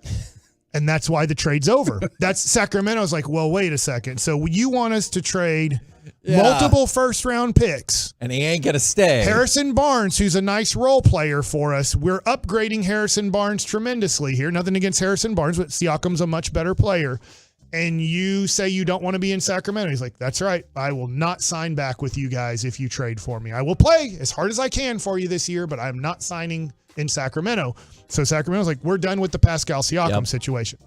Speaker 15: And that's why the trade's over. That's Sacramento's like, well, wait a second. So you want us to trade multiple first-round picks.
Speaker 17: And he ain't going to stay.
Speaker 15: Harrison Barnes, who's a nice role player for us. We're upgrading Harrison Barnes tremendously here. Nothing against Harrison Barnes, but Siakam's a much better player. And you say you don't want to be in Sacramento. He's like, that's right. I will not sign back with you guys if you trade for me. I will play as hard as I can for you this year, but I'm not signing in Sacramento. So Sacramento's like, we're done with the Pascal Siakam situation.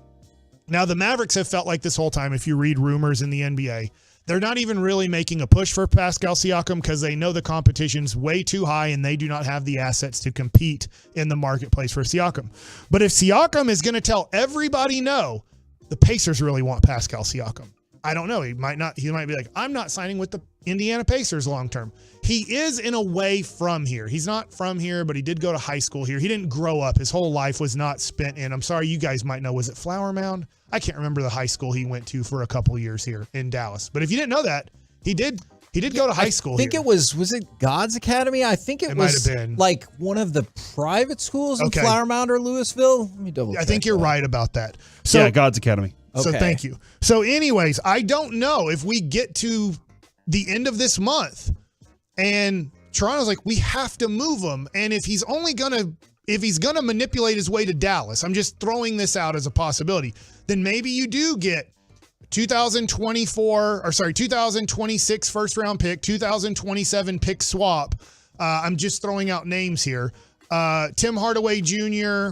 Speaker 15: Now, the Mavericks have felt like this whole time, if you read rumors in the NBA, they're not even really making a push for Pascal Siakam because they know the competition's way too high and they do not have the assets to compete in the marketplace for Siakam. But if Siakam is going to tell everybody no, the Pacers really want Pascal Siakam. I don't know. He might be like, I'm not signing with the Indiana Pacers long term. He is in a way from here. He's not from here, but he did go to high school here. He didn't grow up. His whole life was not spent in, I'm sorry, you guys might know, was it Flower Mound? I can't remember the high school he went to for a couple of years here in Dallas. But if you didn't know that, he did go to high school. I think
Speaker 17: it was it God's Academy? I think it was
Speaker 15: might have been
Speaker 17: like one of the private schools in Flower Mound or Louisville. Let me double check.
Speaker 15: I think you're right about that. So
Speaker 18: God's Academy.
Speaker 15: So
Speaker 17: Okay.
Speaker 15: thank you. So anyways, I don't know if we get to the end of this month and Toronto's like, we have to move him. And if he's gonna manipulate his way to Dallas, I'm just throwing this out as a possibility, then maybe you do get 2026 first round pick, 2027 pick swap. I'm just throwing out names here. Tim Hardaway Jr.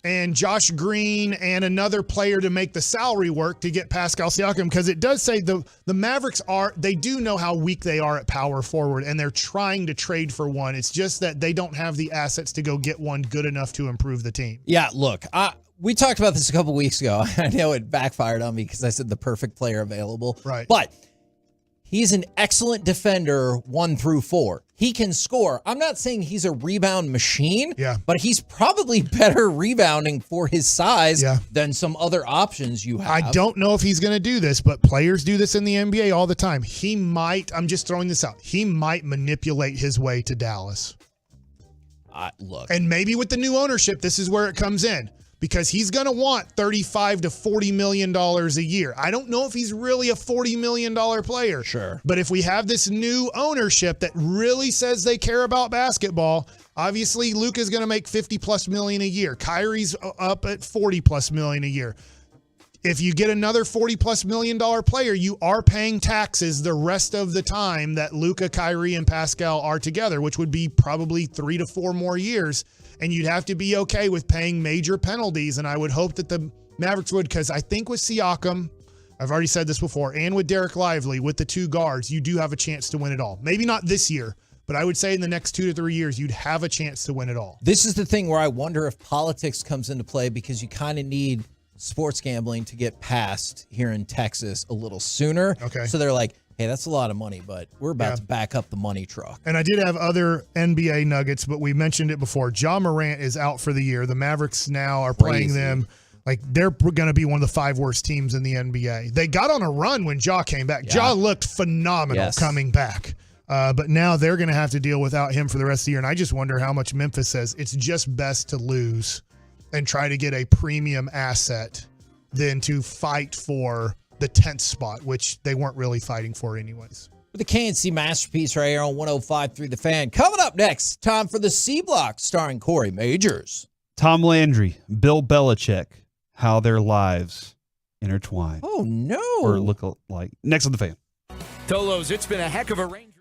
Speaker 15: and Josh Green and another player to make the salary work to get Pascal Siakam, because it does say the Mavericks they do know how weak they are at power forward, and they're trying to trade for one. It's just that they don't have the assets to go get one good enough to improve the team.
Speaker 17: Yeah, look, we talked about this a couple weeks ago. I know it backfired on me because I said the perfect player available.
Speaker 15: Right.
Speaker 17: But he's an excellent defender 1 through 4. He can score. I'm not saying he's a rebound machine, but he's probably better rebounding for his size than some other options you have.
Speaker 15: I don't know if he's going to do this, but players do this in the NBA all the time. He might, I'm just throwing this out, he might manipulate his way to Dallas.
Speaker 17: Look.
Speaker 15: And maybe with the new ownership, this is where it comes in. Because he's going to want $35 to $40 million a year. I don't know if he's really a $40 million player.
Speaker 17: Sure.
Speaker 15: But if we have this new ownership that really says they care about basketball, obviously Luka's going to make $50+ million a year. Kyrie's up at $40+ million a year. If you get another $40+ million player, you are paying taxes the rest of the time that Luka, Kyrie, and Pascal are together, which would be probably 3 to 4 more years. And you'd have to be okay with paying major penalties. And I would hope that the Mavericks would, because I think with Siakam, I've already said this before, and with Derek Lively, with the 2 guards, you do have a chance to win it all. Maybe not this year, but I would say in the next 2 to 3 years, you'd have a chance to win it all.
Speaker 17: This is the thing where I wonder if politics comes into play, because you kind of need sports gambling to get passed here in Texas a little sooner.
Speaker 15: Okay.
Speaker 17: So they're like, hey, that's a lot of money, but we're about to back up the money truck.
Speaker 15: And I did have other NBA nuggets, but we mentioned it before. Ja Morant is out for the year. The Mavericks now are playing them like they're going to be one of the 5 worst teams in the NBA. They got on a run when Ja came back. Ja looked phenomenal coming back. But now they're going to have to deal without him for the rest of the year. And I just wonder how much Memphis says it's just best to lose and try to get a premium asset than to fight for the 10th spot, which they weren't really fighting for anyways.
Speaker 17: With the KNC Masterpiece right here on 105.3 The Fan. Coming up next, time for the C Block, starring Corey Majors.
Speaker 18: Tom Landry, Bill Belichick, how their lives intertwine.
Speaker 17: Oh, no.
Speaker 18: Or look like. Next on The Fan.
Speaker 5: Tolos, it's been a heck of a range.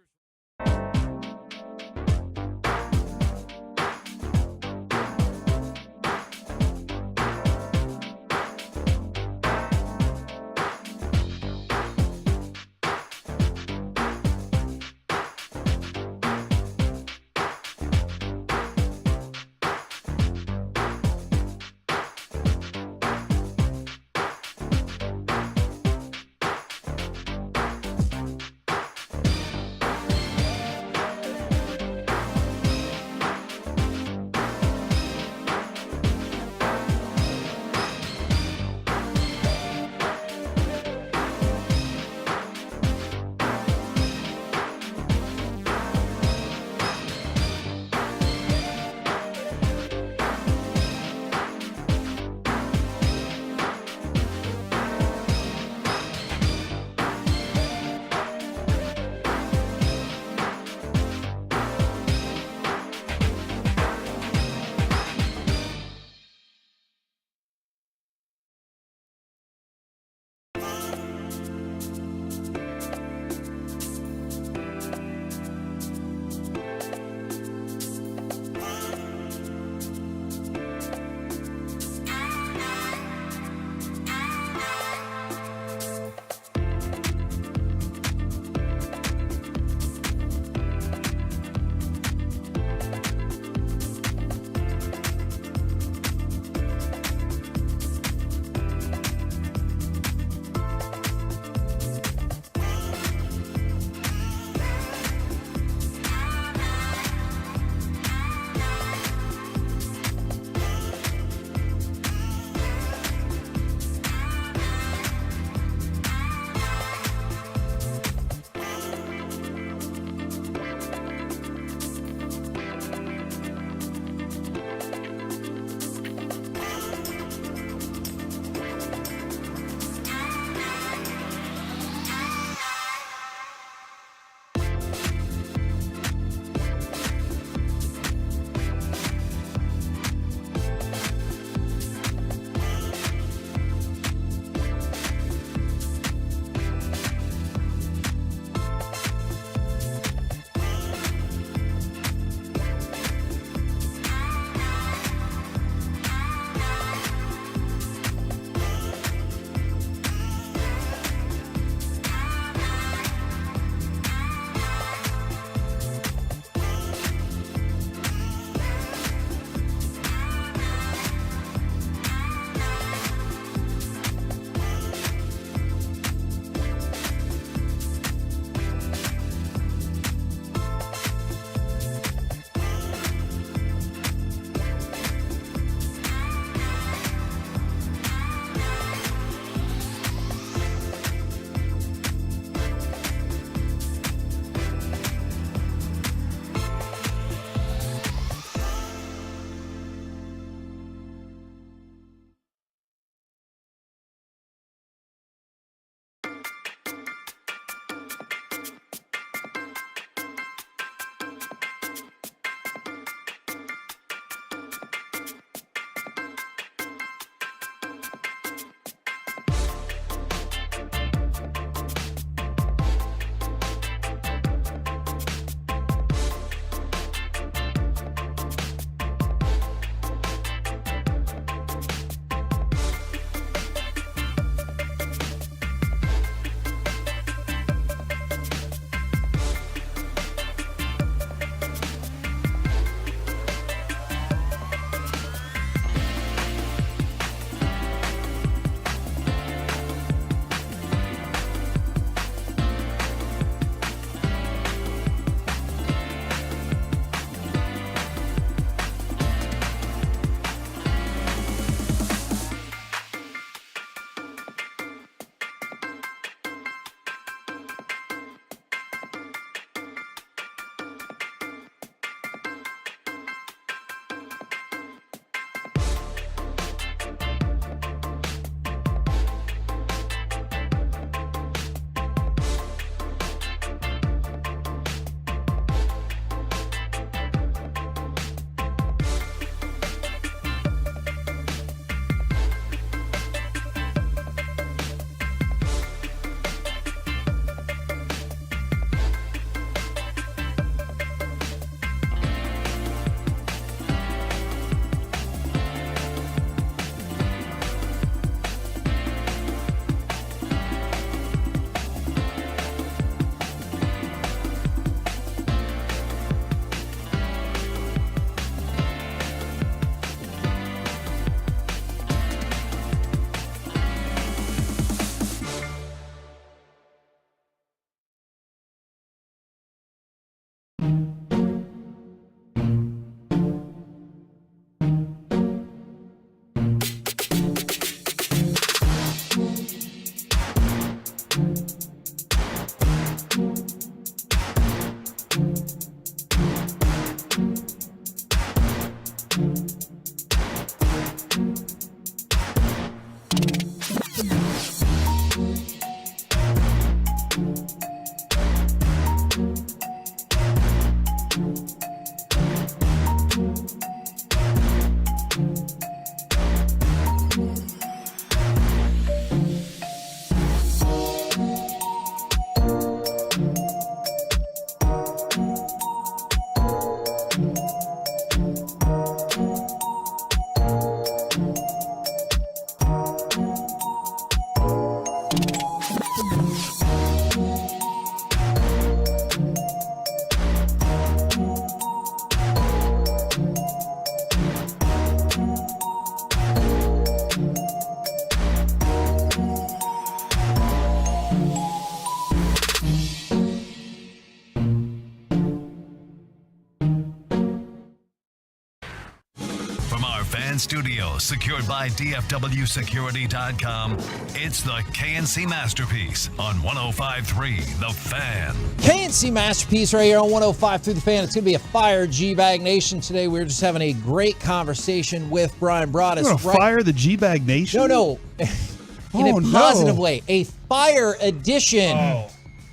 Speaker 1: Studio secured by DFWsecurity.com. It's the KNC Masterpiece on 105.3 The Fan.
Speaker 17: KNC Masterpiece right here on 105.3 The Fan. It's going to be a fire G-Bag Nation today. We're just having a great conversation with Brian Broaddus.
Speaker 18: You're going to fire the G-Bag Nation?
Speaker 17: No. In a positive way. A fire edition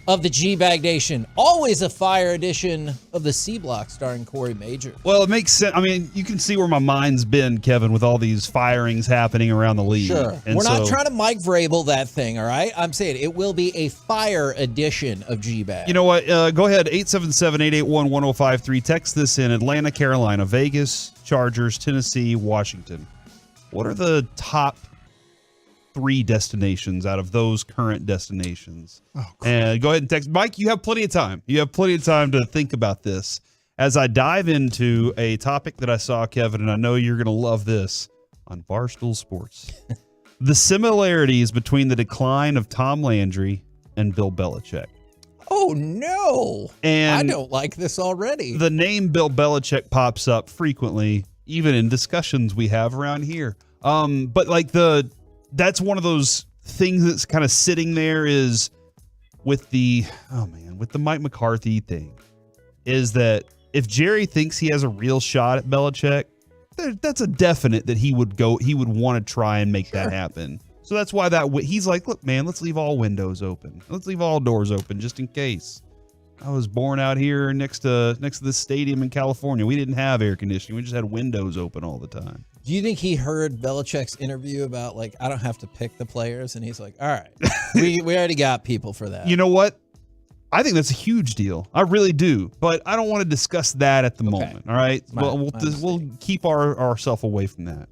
Speaker 17: of the G-Bag Nation. Always a fire edition of the C-Block starring Corey Major.
Speaker 18: Well, it makes sense. I mean, you can see where my mind's been, Kevin, with all these firings happening around the league.
Speaker 17: Sure.
Speaker 18: And
Speaker 17: We're not trying to Mike Vrabel that thing, all right? I'm saying it will be a fire edition of G-Bag.
Speaker 18: You know what? Go ahead, 877-881-1053. Text this in. Atlanta, Carolina, Vegas, Chargers, Tennessee, Washington. What are the top 3 destinations out of those current destinations? And go ahead and text. Mike, you have plenty of time. You have plenty of time to think about this as I dive into a topic that I saw, Kevin, and I know you're going to love this on Barstool Sports. The similarities between the decline of Tom Landry and Bill Belichick.
Speaker 17: Oh, no.
Speaker 18: And
Speaker 17: I don't like this already.
Speaker 18: The name Bill Belichick pops up frequently, even in discussions we have around here. But like that's one of those things that's kind of sitting there is with the Mike McCarthy thing, is that if Jerry thinks he has a real shot at Belichick, that's a definite that he would want to try and make that happen. So that's why he's like, look, man, let's leave all windows open. Let's leave all doors open just in case. I was born out here next to this stadium in California. We didn't have air conditioning. We just had windows open all the time.
Speaker 17: Do you think he heard Belichick's interview about, like, I don't have to pick the players? And he's like, all right, we already got people for that.
Speaker 18: You know what? I think that's a huge deal. I really do. But I don't want to discuss that at the moment. All right? We'll keep ourselves away from that.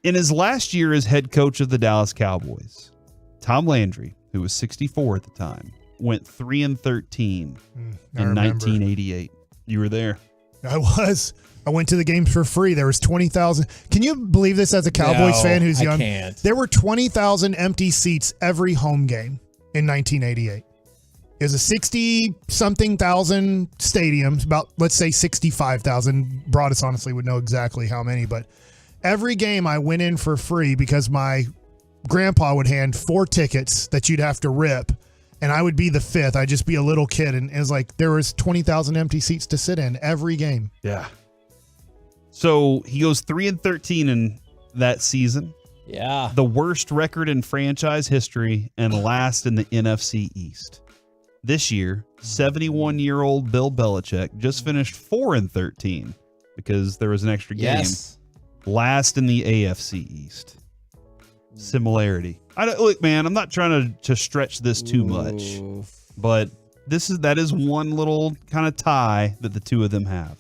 Speaker 18: In his last year as head coach of the Dallas Cowboys, Tom Landry, who was 64 at the time, went 3-13 in 1988. You were there.
Speaker 15: I was. I went to the games for free. There was 20,000. Can you believe this as a Cowboys fan who's young?
Speaker 17: I can't.
Speaker 15: There were 20,000 empty seats every home game in 1988. It was a 60-something thousand stadium, about, let's say, 65,000. Broaddus honestly would know exactly how many, but every game I went in for free because my grandpa would hand 4 tickets that you'd have to rip, and I would be the 5th. I'd just be a little kid, and it was like there was 20,000 empty seats to sit in every game.
Speaker 18: Yeah. So he goes 3-13 in that season.
Speaker 17: Yeah.
Speaker 18: The worst record in franchise history and last in the NFC East. This year, 71-year-old Bill Belichick just finished 4-13 because there was an extra game.
Speaker 17: Yes.
Speaker 18: Last in the AFC East. Similarity. Look, man, I'm not trying to stretch this too much, but that is one little kind of tie that the two of them have.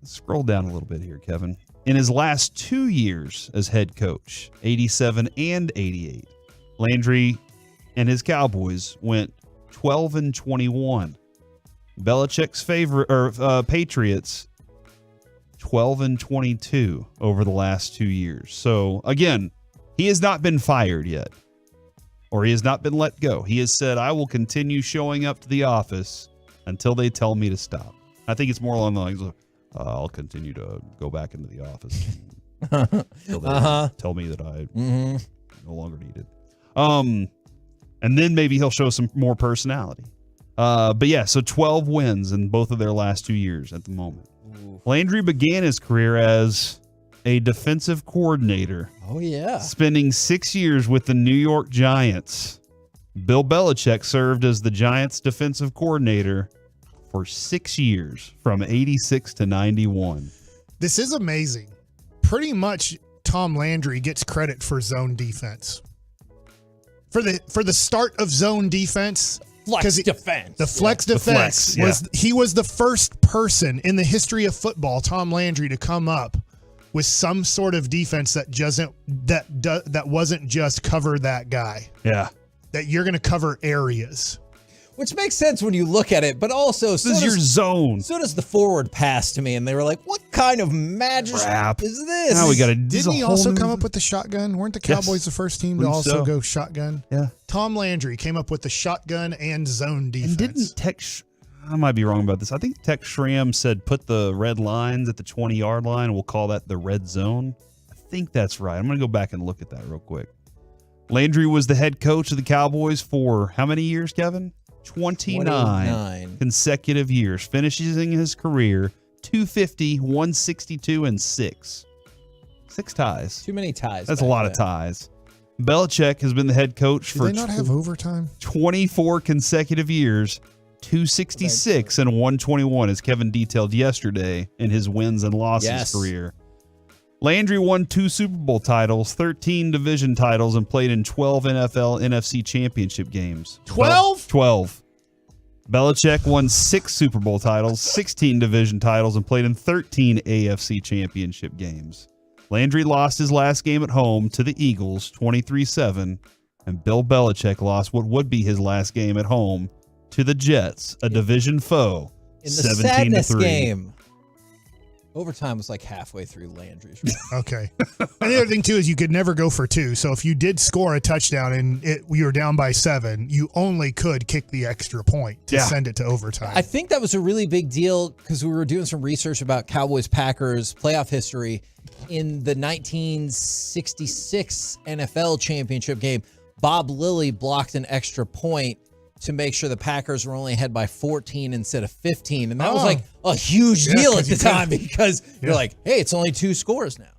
Speaker 18: Let's scroll down a little bit here, Kevin. In his last 2 years as head coach, 87 and 88, Landry and his Cowboys went 12-21. Belichick's Patriots 12-22 over the last 2 years. So again, he has not been fired yet, or he has not been let go. He has said, I will continue showing up to the office until they tell me to stop. I think it's more along the lines of, I'll continue to go back into the office until they tell me that I no longer need it. And then maybe he'll show some more personality. But yeah, so 12 wins in both of their last 2 years at the moment. Landry began his career as a defensive coordinator.
Speaker 17: Oh, yeah.
Speaker 18: Spending 6 years with the New York Giants. Bill Belichick served as the Giants defensive coordinator for 6 years, from 86 to 91.
Speaker 15: This is amazing. Pretty much Tom Landry gets credit for zone defense. For the start of zone defense.
Speaker 17: Flex defense.
Speaker 15: The flex defense he was the first person in the history of football, Tom Landry, to come up with some sort of defense that wasn't just cover that guy.
Speaker 18: Yeah.
Speaker 15: That you're going to cover areas.
Speaker 17: Which makes sense when you look at it, but also
Speaker 18: this is your zone.
Speaker 17: So does the forward pass to me, and they were like, "What kind of magic is this?"
Speaker 18: Now we got to.
Speaker 15: Didn't he also come up with the shotgun? Weren't the Cowboys the first team to also go shotgun?
Speaker 18: Yeah.
Speaker 15: Tom Landry came up with the shotgun and zone defense.
Speaker 18: And didn't Tex? I might be wrong about this. I think Tex Schramm said put the red lines at the 20-yard line, and we'll call that the red zone. I think that's right. I'm going to go back and look at that real quick. Landry was the head coach of the Cowboys for how many years, Kevin? 29 consecutive years, finishing his career 250, 162, and 6. 6 ties.
Speaker 17: Too many ties.
Speaker 18: That's a lot of ties. Belichick has been the head coach for
Speaker 15: they not have overtime?
Speaker 18: 24 consecutive years, 266 and 121, as Kevin detailed yesterday in his wins and losses career. Landry won 2 Super Bowl titles, 13 division titles, and played in 12 NFL NFC championship games.
Speaker 15: 12?
Speaker 18: 12. Belichick won 6 Super Bowl titles, 16 division titles, and played in 13 AFC championship games. Landry lost his last game at home to the Eagles, 23-7, and Bill Belichick lost what would be his last game at home to the Jets, a division foe,
Speaker 17: in the
Speaker 18: 17-3.
Speaker 17: sadness game. Overtime was like halfway through Landry's run.
Speaker 15: Okay. And the other thing, too, is you could never go for 2. So if you did score a touchdown and you were down by 7, you only could kick the extra point to send it to overtime.
Speaker 17: I think that was a really big deal because we were doing some research about Cowboys-Packers playoff history. In the 1966 NFL championship game, Bob Lilly blocked an extra point to make sure the Packers were only ahead by 14 instead of 15. And that was like a huge deal at the time because you're like, hey, it's only 2 scores now.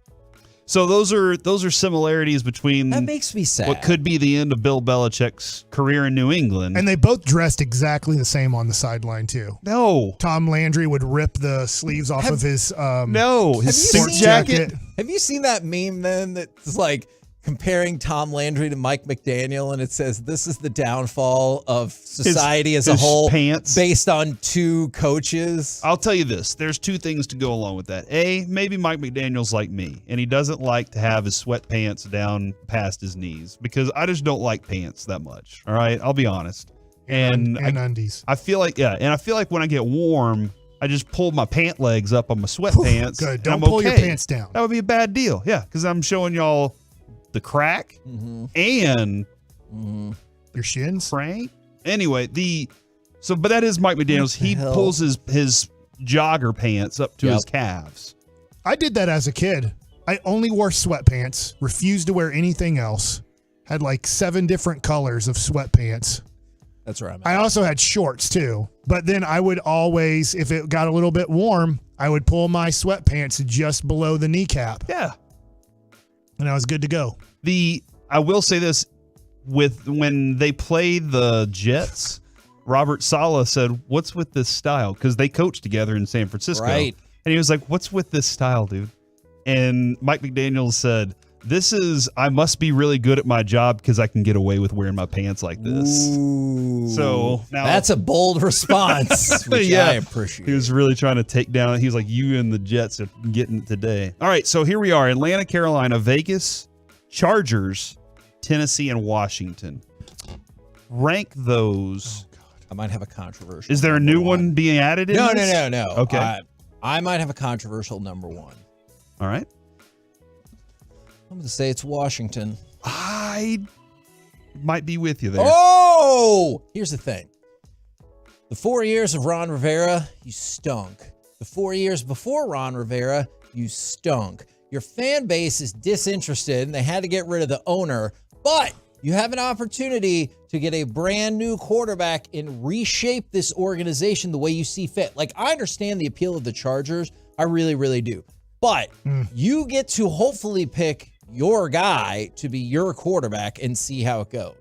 Speaker 18: So those are similarities between
Speaker 17: that makes me sad.
Speaker 18: What could be the end of Bill Belichick's career in New England.
Speaker 15: And they both dressed exactly the same on the sideline, too.
Speaker 18: No.
Speaker 15: Tom Landry would rip the sleeves off of his
Speaker 18: his
Speaker 15: sports jacket.
Speaker 17: Have you seen that meme then that's like comparing Tom Landry to Mike McDaniel, and it says this is the downfall of society as a whole based on 2 coaches?
Speaker 18: I'll tell you this. There's 2 things to go along with that. A, maybe Mike McDaniel's like me, and he doesn't like to have his sweatpants down past his knees because I just don't like pants that much. All right? I'll be honest. And
Speaker 15: undies.
Speaker 18: I feel like, when I get warm, I just pull my pant legs up on my sweatpants.
Speaker 15: Good. Don't pull your pants down.
Speaker 18: That would be a bad deal. Yeah, because I'm showing y'all the crack and
Speaker 15: your shins,
Speaker 18: Frank. Anyway, but that is Mike McDaniel's. He pulls his jogger pants up to his calves.
Speaker 15: I did that as a kid. I only wore sweatpants, refused to wear anything else. Had like 7 different colors of sweatpants.
Speaker 17: That's right.
Speaker 15: I also had shorts too, but then I would always, if it got a little bit warm, I would pull my sweatpants just below the kneecap.
Speaker 18: Yeah.
Speaker 15: And I was good to go.
Speaker 18: I will say this, when they played the Jets, Robert Saleh said, "What's with this style?" Because they coached together in San Francisco.
Speaker 17: Right.
Speaker 18: And he was like, "What's with this style, dude?" And Mike McDaniel said, I must be really good at my job because I can get away with wearing my pants like this.
Speaker 17: Ooh,
Speaker 18: so now
Speaker 17: that's a bold response, which I appreciate.
Speaker 18: He was really trying to take down. He was like, you and the Jets are getting it today. All right, so here we are. Atlanta, Carolina, Vegas, Chargers, Tennessee, and Washington. Rank those.
Speaker 17: Oh, God. I might have a controversial.
Speaker 18: Is there a new one being added in
Speaker 17: No.
Speaker 18: this? Okay.
Speaker 17: I might have a controversial number 1.
Speaker 18: All right.
Speaker 17: I'm going to say it's Washington.
Speaker 18: I might be with you there.
Speaker 17: Oh! Here's the thing. The 4 years of Ron Rivera, you stunk. The 4 years before Ron Rivera, you stunk. Your fan base is disinterested, and they had to get rid of the owner, but you have an opportunity to get a brand new quarterback and reshape this organization the way you see fit. Like, I understand the appeal of the Chargers. I really, really do. But you get to hopefully pick your guy to be your quarterback and see how it goes.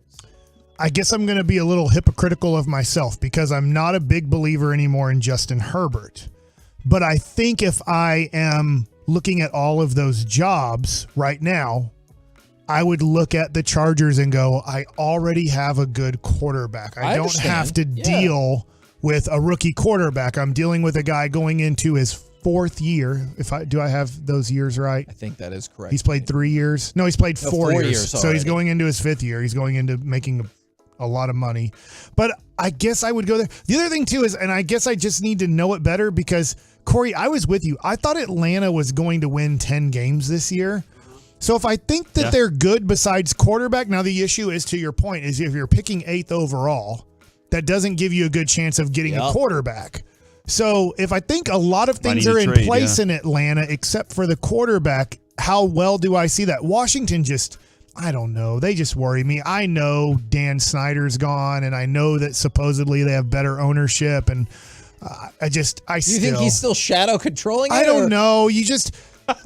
Speaker 15: I guess I'm going to be a little hypocritical of myself because I'm not a big believer anymore in Justin Herbert. But I think if I am looking at all of those jobs right now, I would look at the Chargers and go, I already have a good quarterback. I don't have to deal with a rookie quarterback. I'm dealing with a guy going into his fourth year. Do I have those years right?
Speaker 17: I think that is correct.
Speaker 15: He's played 3 years. No, he's played 4 years. So he's
Speaker 17: already.
Speaker 15: going into his fifth year. He's going into making a lot of money. But I guess I would go there. The other thing too is, and I guess I just need to know it better because, Corey, I was with you. I thought Atlanta was going to win 10 games this year. So if I think that they're good besides quarterback, now the issue is, to your point, is if you're picking 8th overall, that doesn't give you a good chance of getting a quarterback. So if I think a lot of things are in place in Atlanta except for the quarterback, how well do I see that? Washington just, I don't know. They just worry me. I know Dan Snyder's gone, and I know that supposedly they have better ownership, and you think
Speaker 17: he's still shadow controlling it?
Speaker 15: I don't know.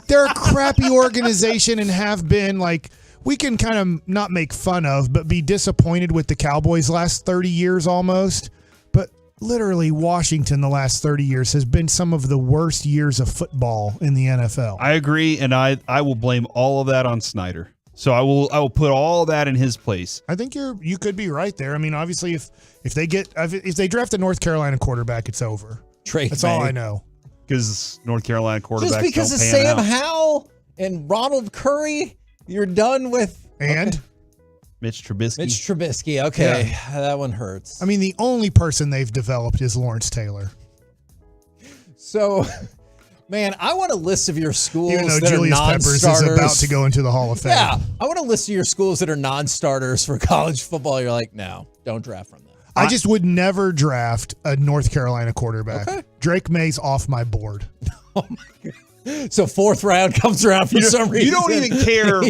Speaker 15: They're a crappy organization and have been. Like, we can kind of not make fun of, but be disappointed with the Cowboys last 30 years almost. But literally, Washington the last 30 years has been some of the worst years of football in the NFL.
Speaker 18: I agree, and I will blame all of that on Snyder. So I will put all that in his place.
Speaker 15: I think you could be right there. I mean, obviously, if they draft a North Carolina quarterback, it's over. That's all I know.
Speaker 18: Because North Carolina quarterbacks
Speaker 17: just because
Speaker 18: don't
Speaker 17: of
Speaker 18: pan
Speaker 17: Sam
Speaker 18: out.
Speaker 17: Howell and Ronald Curry, you're done with
Speaker 18: Mitch Trubisky.
Speaker 17: Okay, that one hurts.
Speaker 15: I mean, the only person they've developed is Lawrence Taylor.
Speaker 17: So, man, I want a list of your schools
Speaker 15: Even though
Speaker 17: that
Speaker 15: Julius
Speaker 17: are
Speaker 15: Peppers
Speaker 17: non-starters.
Speaker 15: is about to go into the Hall of Fame.
Speaker 17: Yeah, I want a list of your schools that are non-starters for college football. You're like, no, don't draft from them.
Speaker 15: I just would never draft a North Carolina quarterback. Okay. Drake May's off my board.
Speaker 17: Oh my God. So 4th round comes around for some reason.
Speaker 18: You don't even care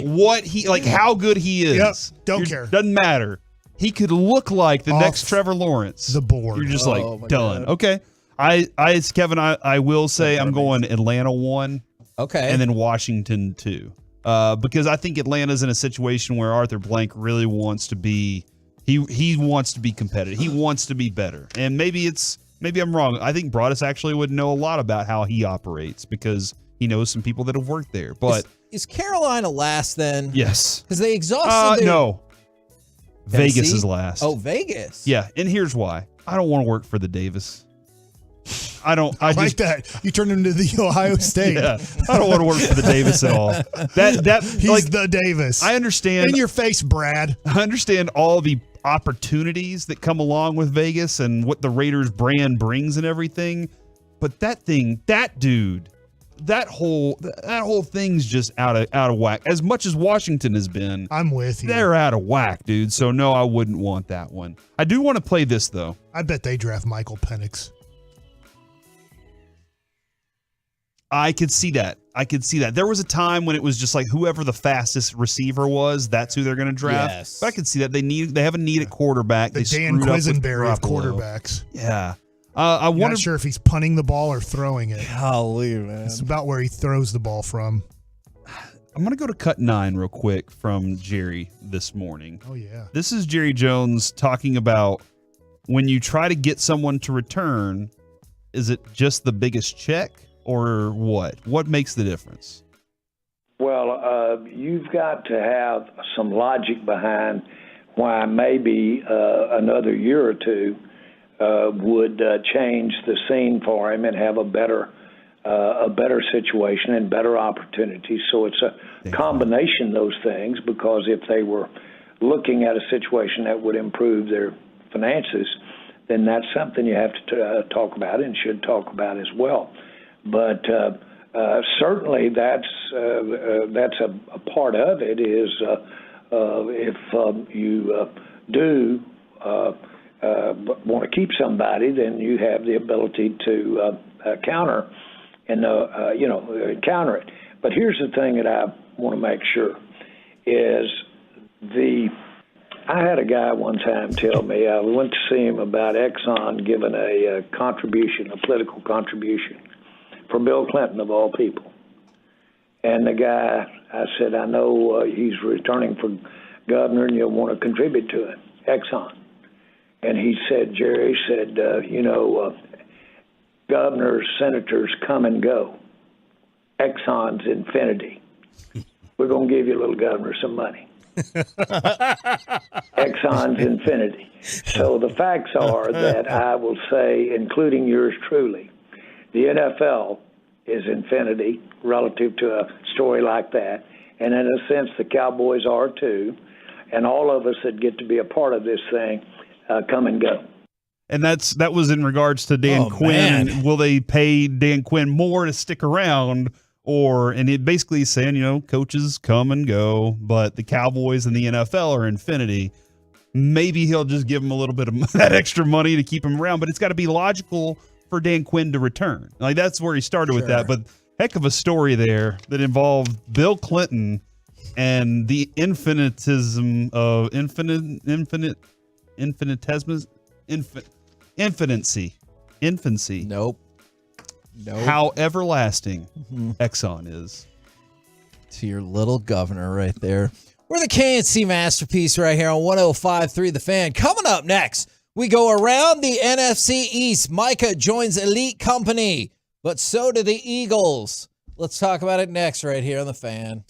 Speaker 18: how good he is.
Speaker 15: Yep, don't care.
Speaker 18: Doesn't matter. He could look like the next Trevor Lawrence.
Speaker 15: The board.
Speaker 18: You're just done. Okay. Kevin, I will say I'm going Atlanta 1.
Speaker 17: Okay.
Speaker 18: And then Washington 2. Because I think Atlanta's in a situation where Arthur Blank really wants to be he wants to be competitive. He wants to be better. And maybe I'm wrong. I think Broadus actually would know a lot about how he operates because he knows some people that have worked there. But
Speaker 17: is Carolina last then?
Speaker 18: Yes.
Speaker 17: Because they exhausted
Speaker 18: no.
Speaker 17: Tennessee?
Speaker 18: Vegas is last.
Speaker 17: Oh, Vegas.
Speaker 18: Yeah, and here's why. I don't want to work for the Davis. I
Speaker 15: like that. You turned him to the Ohio State.
Speaker 18: Yeah, I don't want to work for the Davis at all. He's
Speaker 15: the Davis.
Speaker 18: I understand.
Speaker 15: In your face, Brad.
Speaker 18: I understand all the opportunities that come along with Vegas and what the Raiders brand brings and everything. But that dude, that whole thing's just out of whack. As much as Washington has been,
Speaker 15: I'm with you.
Speaker 18: They're out of whack, dude. So no, I wouldn't want that one. I do want to play this though.
Speaker 15: I bet they draft Michael Penix.
Speaker 18: I could see that. There was a time when it was just like whoever the fastest receiver was, that's who they're going to draft.
Speaker 17: Yes.
Speaker 18: But I could see that they have a need at quarterback.
Speaker 15: The
Speaker 18: they
Speaker 15: Dan Quisenberry of
Speaker 18: Garoppolo.
Speaker 15: quarterbacks.
Speaker 18: Yeah.
Speaker 15: Not sure if he's punting the ball or throwing it.
Speaker 17: Golly, man.
Speaker 15: It's about where he throws the ball from.
Speaker 18: I'm going to go to cut 9 real quick from Jerry this morning.
Speaker 15: Oh, yeah.
Speaker 18: This is Jerry Jones talking about when you try to get someone to return, is it just the biggest check? Or what? What makes the difference?
Speaker 13: Well, you've got to have some logic behind why maybe another year or two would change the scene for him and have a better situation and better opportunities. So it's a combination of those things, because if they were looking at a situation that would improve their finances, then that's something you have to talk about and should talk about as well. But certainly that's a part of it. Is if you do want to keep somebody, then you have the ability to counter it. But here's the thing that I want to make sure is the I had a guy one time tell me, we went to see him about Exxon giving a contribution, a political contribution for Bill Clinton, of all people. And the guy, I said, I know he's returning for governor and you'll want to contribute to it, Exxon. And he said, Jerry said, governors, senators come and go. Exxon's infinity. We're going to give you, little governor, some money. Exxon's infinity. So the facts are that I will say, including yours truly, the NFL is infinity relative to a story like that. And in a sense, the Cowboys are too. And all of us that get to be a part of this thing come and go.
Speaker 18: And that was in regards to Dan Quinn.
Speaker 3: Man.
Speaker 18: Will they pay Dan Quinn more to stick around? And it basically is saying, coaches come and go, but the Cowboys and the NFL are infinity. Maybe he'll just give him a little bit of that extra money to keep him around, but it's got to be logical for Dan Quinn to return. Like, that's where he started with that. But heck of a story there that involved Bill Clinton and the infinitism of infancy.
Speaker 17: Nope.
Speaker 18: How everlasting Exxon is.
Speaker 17: To your little governor right there. We're the KNC Masterpiece right here on 105.3 The Fan. Coming up next, we go around the NFC East. Micah joins Elite Company, but so do the Eagles. Let's talk about it next right here on The Fan.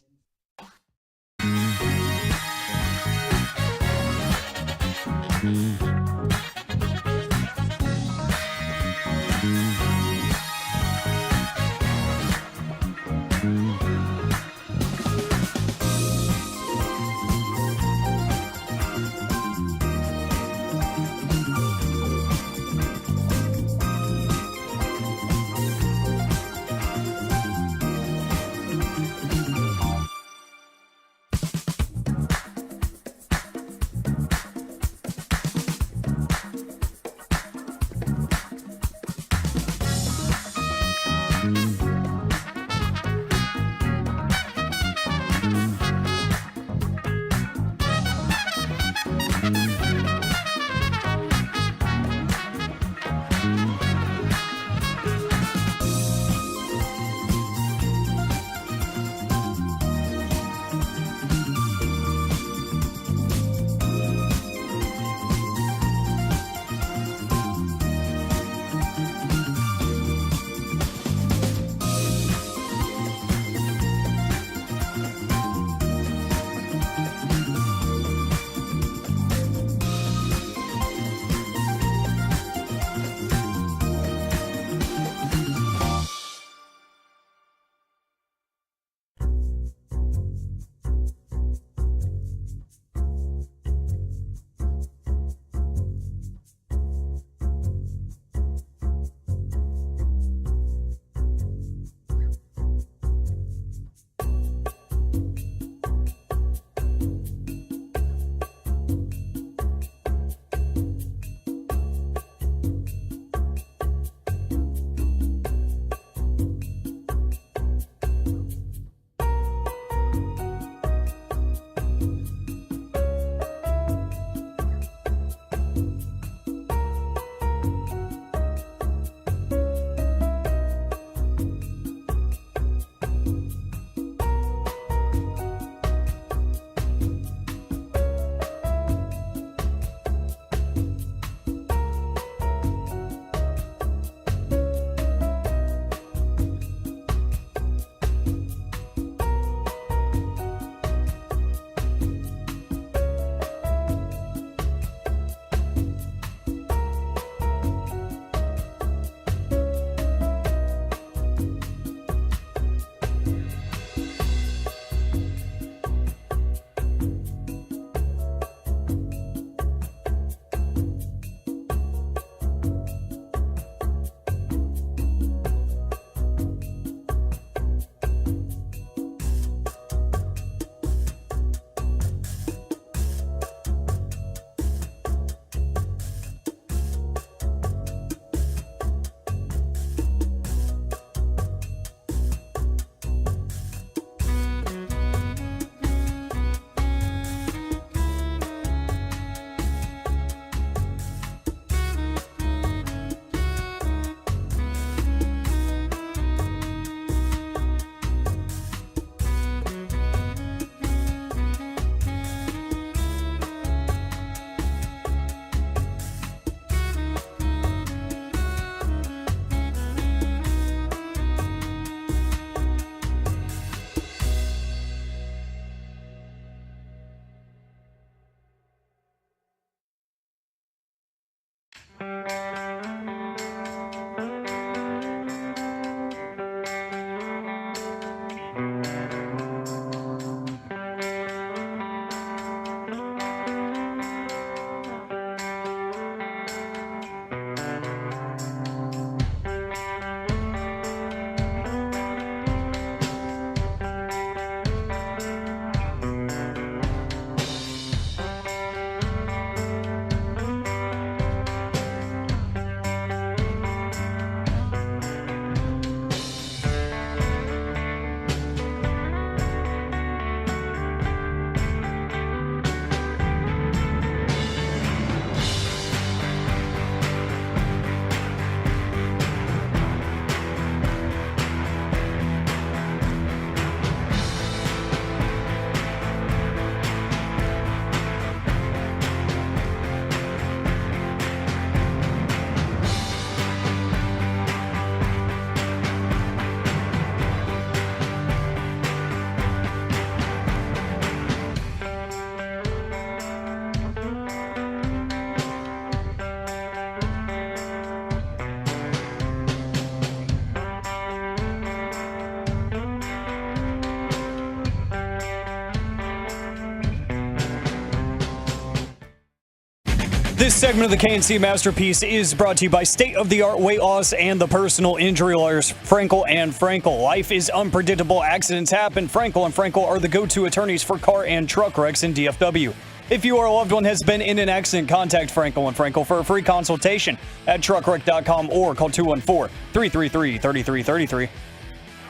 Speaker 19: This segment of the KNC Masterpiece is brought to you by state-of-the-art weight loss and the personal injury lawyers, Frankel and Frankel. Life is unpredictable. Accidents happen. Frankel and Frankel are the go-to attorneys for car and truck wrecks in DFW. If you or a loved one has been in an accident, contact Frankel and Frankel for a free consultation at truckwreck.com or call 214-333-3333.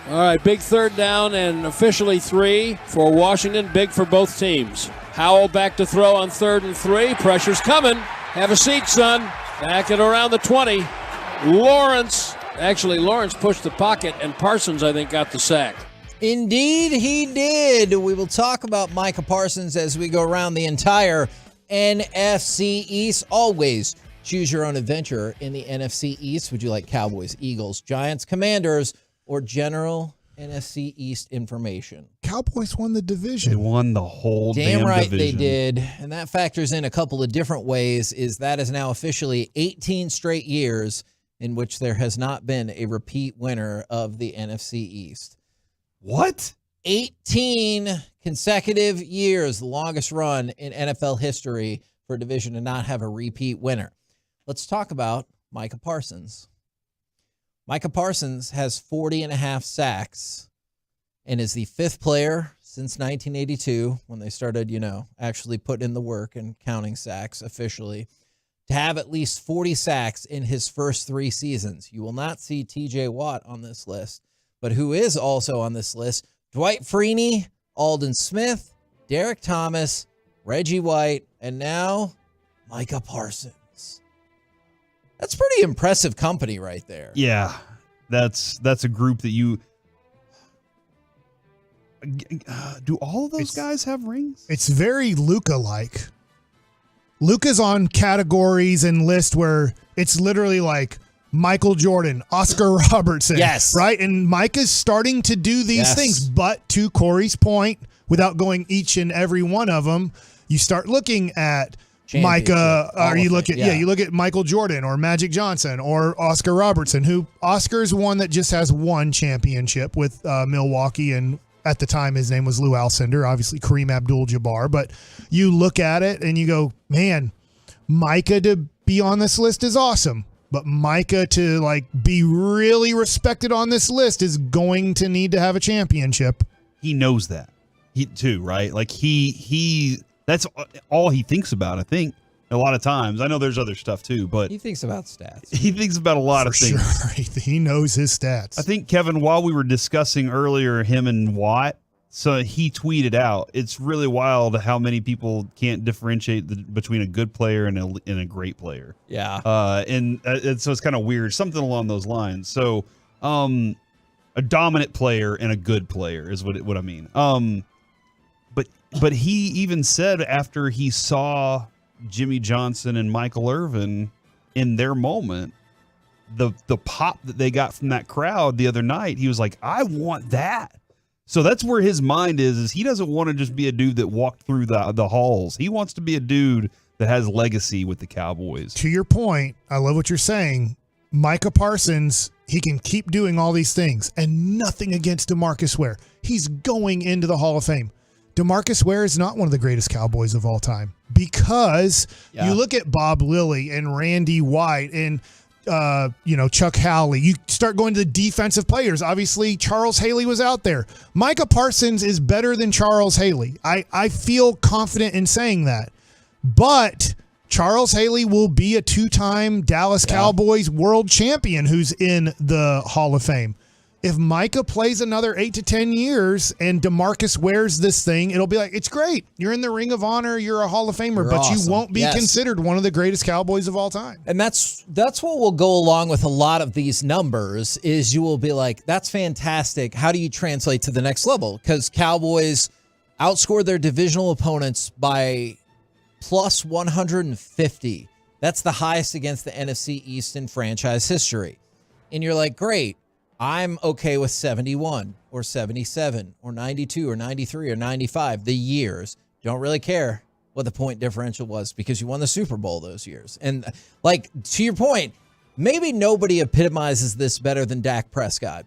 Speaker 14: All right, big third down and officially 3 for Washington. Big for both teams. Howell back to throw on 3rd and 3. Pressure's coming. Have a seat, son. Back at around the 20. Lawrence pushed the pocket, and Parsons, I think, got the sack.
Speaker 17: Indeed, he did. We will talk about Micah Parsons as we go around the entire NFC East. Always choose your own adventure in the NFC East. Would you like Cowboys, Eagles, Giants, Commanders, or general NFC East information?
Speaker 15: Cowboys won the division.
Speaker 18: They won the whole damn
Speaker 17: right
Speaker 18: division.
Speaker 17: They did. And that factors in a couple of different ways. That is now officially 18 straight years in which there has not been a repeat winner of the NFC East.
Speaker 18: What?
Speaker 17: 18 consecutive years, the longest run in NFL history for a division to not have a repeat winner. Let's talk about Micah Parsons. Micah Parsons has 40.5 sacks and is the 5th player since 1982, when they started, actually putting in the work and counting sacks officially, to have at least 40 sacks in his first 3 seasons. You will not see TJ Watt on this list, but who is also on this list? Dwight Freeney, Aldon Smith, Derek Thomas, Reggie White, and now Micah Parsons. That's pretty impressive company right there.
Speaker 18: Yeah, that's a group that you do. All of those guys have rings?
Speaker 15: It's very Luka-like. Luka's on categories and lists where it's literally like Michael Jordan, Oscar Robertson.
Speaker 17: Yes.
Speaker 15: Right? And Micah's starting to do these things. But to Corey's point, without going each and every one of them, you start looking at Micah, or you look at you look at Michael Jordan or Magic Johnson or Oscar Robertson, who Oscar's one that just has one championship with Milwaukee, and at the time his name was Lou Alcindor, obviously Kareem Abdul-Jabbar. But you look at it and you go, man, Micah to be on this list is awesome, but Micah to be really respected on this list is going to need to have a championship.
Speaker 18: He knows that. He too, right? He that's all he thinks about, I think, a lot of times. I know there's other stuff too, but
Speaker 17: he thinks about stats.
Speaker 18: He thinks about a lot of things.
Speaker 15: Sure. He knows his stats.
Speaker 18: I think, Kevin, while we were discussing earlier him and Watt, so he tweeted out, it's really wild how many people can't differentiate between a good player and a great player.
Speaker 17: Yeah.
Speaker 18: And so it's kind of weird, something along those lines. So a dominant player and a good player is what I mean. But he even said after he saw Jimmy Johnson and Michael Irvin in their moment, the pop that they got from that crowd the other night, he was like, I want that. So that's where his mind is he doesn't want to just be a dude that walked through the halls. He wants to be a dude that has legacy with the Cowboys.
Speaker 15: To your point, I love what you're saying. Micah Parsons, he can keep doing all these things, and nothing against DeMarcus Ware. He's going into the Hall of Fame. DeMarcus Ware is not one of the greatest Cowboys of all time, because you look at Bob Lilly and Randy White and Chuck Howley. You start going to the defensive players. Obviously, Charles Haley was out there. Micah Parsons is better than Charles Haley. I feel confident in saying that. But Charles Haley will be a 2-time Dallas Cowboys world champion who's in the Hall of Fame. If Micah plays another 8 to 10 years and DeMarcus wears this thing, it'll be like, it's great. You're in the Ring of Honor. You're a Hall of Famer, but awesome. You won't be considered one of the greatest Cowboys of all time.
Speaker 17: And that's what will go along with a lot of these numbers is you will be like, that's fantastic. How do you translate to the next level? Because Cowboys outscored their divisional opponents by plus 150. That's the highest against the NFC East in franchise history. And you're like, great. I'm okay with 71 or 77 or 92 or 93 or 95. The years. Don't really care what the point differential was because you won the Super Bowl those years. And to your point, maybe nobody epitomizes this better than Dak Prescott.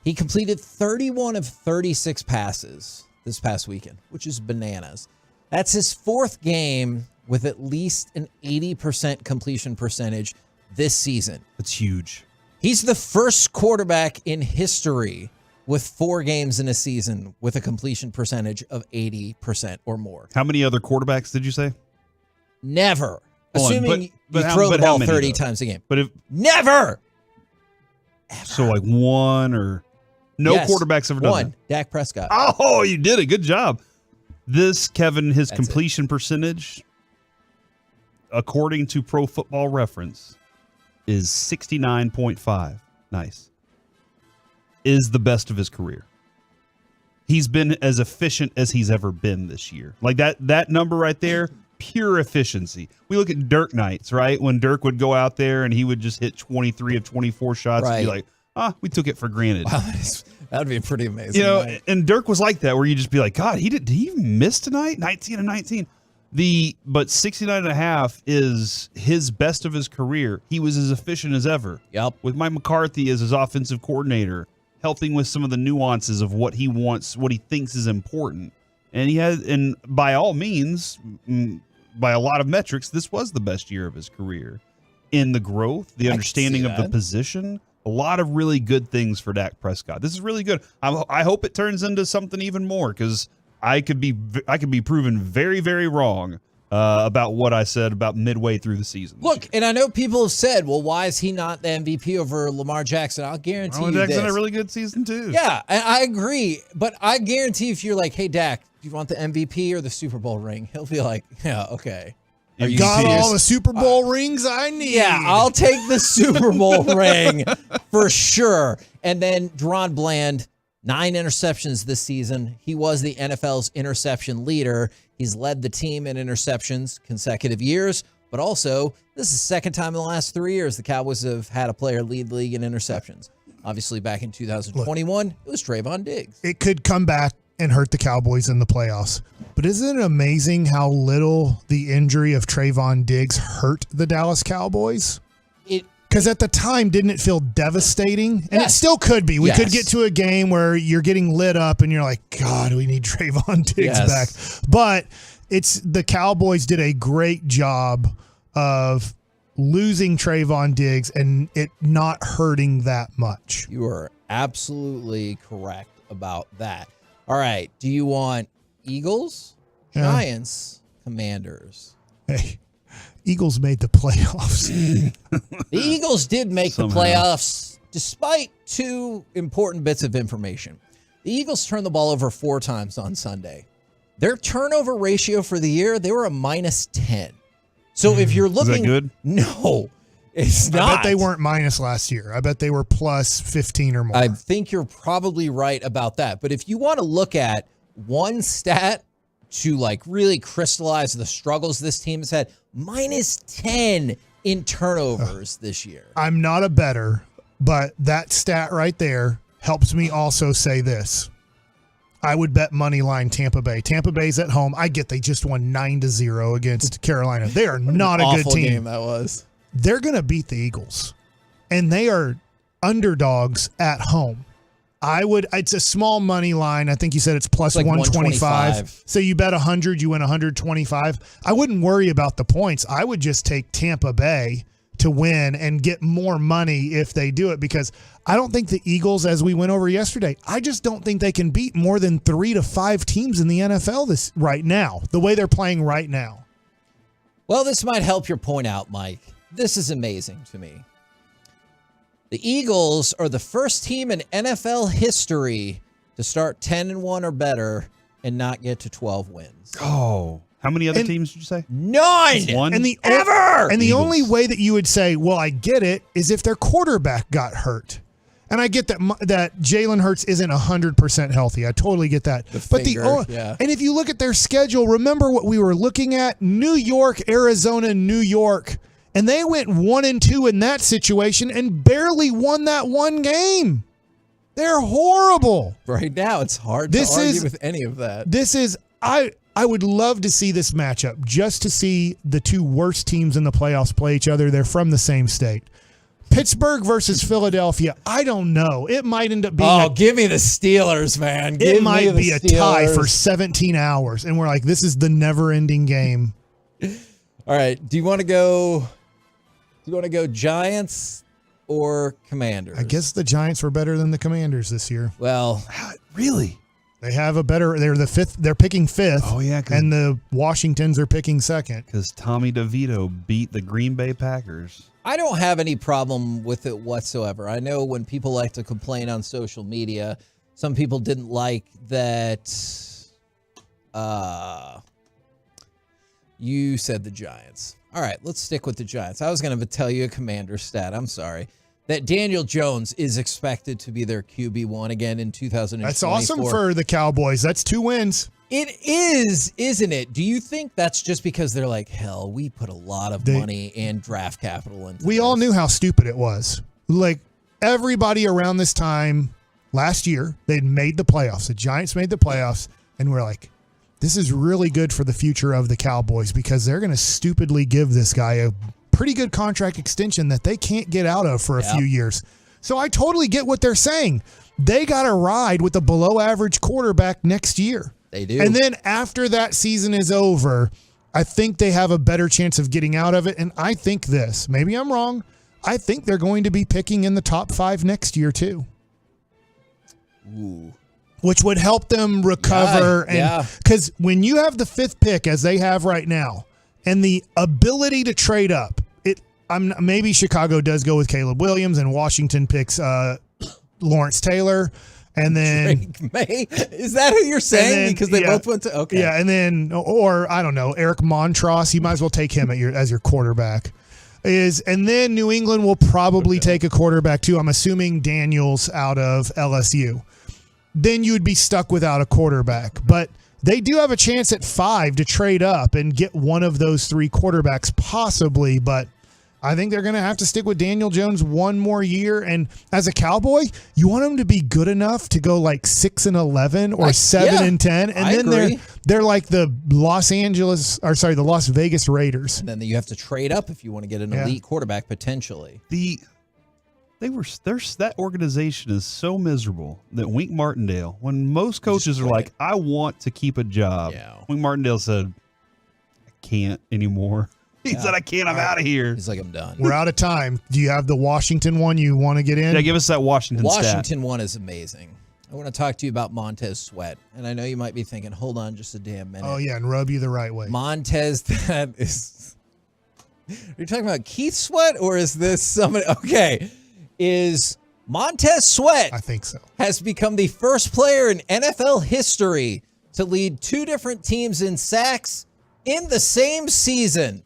Speaker 17: He completed 31 of 36 passes this past weekend, which is bananas. That's his 4th game with at least an 80% completion percentage this season.
Speaker 18: That's huge.
Speaker 17: He's the first quarterback in history with 4 games in a season with a completion percentage of 80% or more.
Speaker 18: How many other quarterbacks did you say?
Speaker 17: Never.
Speaker 18: Hold on,
Speaker 17: Assuming
Speaker 18: but
Speaker 17: you
Speaker 18: how-
Speaker 17: throw the
Speaker 18: but how
Speaker 17: ball
Speaker 18: many,
Speaker 17: 30
Speaker 18: though?
Speaker 17: times a game.
Speaker 18: But if
Speaker 17: Never.
Speaker 18: so, like one or no
Speaker 17: Yes,
Speaker 18: quarterbacks ever done
Speaker 17: one.
Speaker 18: that.
Speaker 17: Dak Prescott.
Speaker 18: Oh, you did it. Good job. This, Kevin, his
Speaker 17: That's
Speaker 18: completion percentage, according to Pro Football Reference, is 69.5. Nice. Is the best of his career. He's been as efficient as he's ever been this year. Like that number right there, pure efficiency. We look at Dirk nights, right? When Dirk would go out there and he would just hit 23 of 24 shots and be
Speaker 17: Right.
Speaker 18: like, we took it for granted.
Speaker 17: Wow, that would be pretty amazing.
Speaker 18: You know,
Speaker 17: night.
Speaker 18: and Dirk was like that, where you just be like, God, did he even miss tonight? 19 of 19. But 69.5 is his best of his career. He was as efficient as ever.
Speaker 17: Yep.
Speaker 18: With Mike McCarthy as his offensive coordinator, helping with some of the nuances of what he wants, what he thinks is important. And by all means, by a lot of metrics, this was the best year of his career. In the growth, the understanding of the position, a lot of really good things for Dak Prescott. This is really good. I hope it turns into something even more, because I could be proven very, very wrong about what I said about midway through the season.
Speaker 17: Look, and I know people have said, well, why is he not the MVP over Lamar Jackson? I'll guarantee
Speaker 18: Lamar
Speaker 17: you
Speaker 18: Jackson
Speaker 17: this.
Speaker 18: had a really good season too.
Speaker 17: Yeah, I agree. But I guarantee if you're like, hey, Dak, do you want the MVP or the Super Bowl ring? He'll be like, yeah, okay. Are you
Speaker 15: Got
Speaker 17: serious?
Speaker 15: all the Super Bowl rings I need.
Speaker 17: Yeah, I'll take the Super Bowl ring for sure. And then Deron Bland, 9 interceptions this season. He was the NFL's interception leader. He's led the team in interceptions consecutive years, but also this is the second time in the last 3 years the Cowboys have had a player lead the league in interceptions. Obviously, back in 2021, it was Trayvon Diggs.
Speaker 15: It could come back and hurt the Cowboys in the playoffs. But isn't it amazing how little the injury of Trayvon Diggs hurt the Dallas Cowboys? Because at the time, didn't it feel devastating? And it still could be. We could get to a game where you're getting lit up and you're like, God, we need Trayvon Diggs back. But the Cowboys did a great job of losing Trayvon Diggs and it not hurting that much.
Speaker 17: You are absolutely correct about that. All right. Do you want Eagles, Giants, Commanders?
Speaker 15: Hey, Eagles made the playoffs.
Speaker 17: The Eagles did make the playoffs despite 2 important bits of information. The Eagles turned the ball over 4 times on Sunday. Their turnover ratio for the year, they were a -10. So if you're looking...
Speaker 18: Is that good?
Speaker 17: No, it's not.
Speaker 15: I bet they weren't minus last year. I bet they were plus 15 or more.
Speaker 17: I think you're probably right about that. But if you want to look at one stat to like really crystallize the struggles this team has had, -10 in turnovers this year.
Speaker 15: I'm not a bettor, but that stat right there helps me also say this. I would bet money line Tampa Bay. Tampa Bay's at home. I get they just won 9-0 against Carolina. They are not a good
Speaker 17: Awful
Speaker 15: team.
Speaker 17: game that was.
Speaker 15: They're going to beat the Eagles, and they are underdogs at home. It's a small money line. I think you said it's plus
Speaker 17: like
Speaker 15: 125. So you bet 100, you win 125. I wouldn't worry about the points. I would just take Tampa Bay to win and get more money if they do it, because I don't think the Eagles, as we went over yesterday, I just don't think they can beat more than 3 to 5 teams in the NFL right now, the way they're playing right now.
Speaker 17: Well, this might help your point out, Mike. This is amazing to me. The Eagles are the first team in NFL history to start 10-1 or better and not get to 12 wins.
Speaker 18: Oh, how many other teams did you say?
Speaker 17: None.
Speaker 18: One?
Speaker 15: And the
Speaker 18: Eagles.
Speaker 15: only way that you would say, well, I get it, is if their quarterback got hurt. And I get that Jalen Hurts isn't 100% healthy. I totally get that. And if you look at their schedule, remember what we were looking at? New York, Arizona, New York. And they went 1-2 in that situation and barely won that one game. They're horrible.
Speaker 17: Right now, it's hard to argue with any of that.
Speaker 15: I would love to see this matchup, just to see the 2 worst teams in the playoffs play each other. They're from the same state. Pittsburgh versus Philadelphia. I don't know. It might end up being
Speaker 17: give me the Steelers, man.
Speaker 15: It might be a tie for 17 hours. And we're like, this is the never-ending game.
Speaker 17: All right. Do you want to go Giants or Commanders?
Speaker 15: I guess the Giants were better than the Commanders this year.
Speaker 17: Well,
Speaker 18: really?
Speaker 15: They have a better. They're the fifth. They're picking fifth.
Speaker 18: Oh yeah,
Speaker 15: and the Washingtons are picking second
Speaker 18: because Tommy DeVito beat the Green Bay Packers.
Speaker 17: I don't have any problem with it whatsoever. I know when people like to complain on social media, some people didn't like that. You said the Giants. All right, let's stick with the Giants. I was going to tell you a Commander stat. I'm sorry. That Daniel Jones is expected to be their QB1 again in 2024.
Speaker 15: That's awesome for the Cowboys. That's 2 wins.
Speaker 17: It is, isn't it? Do you think that's just because they're like, hell, we put a lot of money and draft capital into
Speaker 15: We all knew how stupid it was. Like, everybody around this time last year, they'd made the playoffs. The Giants made the playoffs, and we're like, this is really good for the future of the Cowboys because they're going to stupidly give this guy a pretty good contract extension that they can't get out of for a few years. So I totally get what they're saying. They got to ride with a below average quarterback next year.
Speaker 17: They do.
Speaker 15: And then after that season is over, I think they have a better chance of getting out of it. And I think this, maybe I'm wrong, I think they're going to be picking in the top 5 next year too.
Speaker 17: Ooh.
Speaker 15: Which would help them recover. Because when you have the 5th pick, as they have right now, and the ability to trade up, maybe Chicago does go with Caleb Williams and Washington picks Lawrence Taylor. And then
Speaker 17: Drake May? Is that who you're saying? Because they both went to
Speaker 15: Yeah, and then or I don't know, Eric Montross, you might as well take him as your quarterback. And then New England will probably take a quarterback too. I'm assuming Daniels out of LSU. Then you would be stuck without a quarterback. But they do have a chance at 5 to trade up and get one of those 3 quarterbacks possibly, but I think they're going to have to stick with Daniel Jones one more year. And as a Cowboy, you want him to be good enough to go like 6-11 or 7-10, and then they're like the Las Vegas Raiders.
Speaker 17: And then you have to trade up if you want to get an elite quarterback potentially.
Speaker 18: That organization is so miserable that Wink Martindale, when most coaches are like, I want to keep a job, Wink Martindale said, I can't anymore. He said, I can't, I'm out of here.
Speaker 17: He's like, I'm done.
Speaker 15: We're out of time. Do you have the Washington one you want to get in?
Speaker 18: Yeah, give us that Washington
Speaker 17: Washington one is amazing. I want to talk to you about Montez Sweat. And I know you might be thinking, hold on just a damn minute.
Speaker 15: Oh, yeah, and rub you the right way.
Speaker 17: Montez, that is... Are you talking about Keith Sweat or is this somebody... Okay. Is Montez Sweat...
Speaker 15: I think so.
Speaker 17: ...has become the first player in NFL history to lead 2 different teams in sacks in the same season.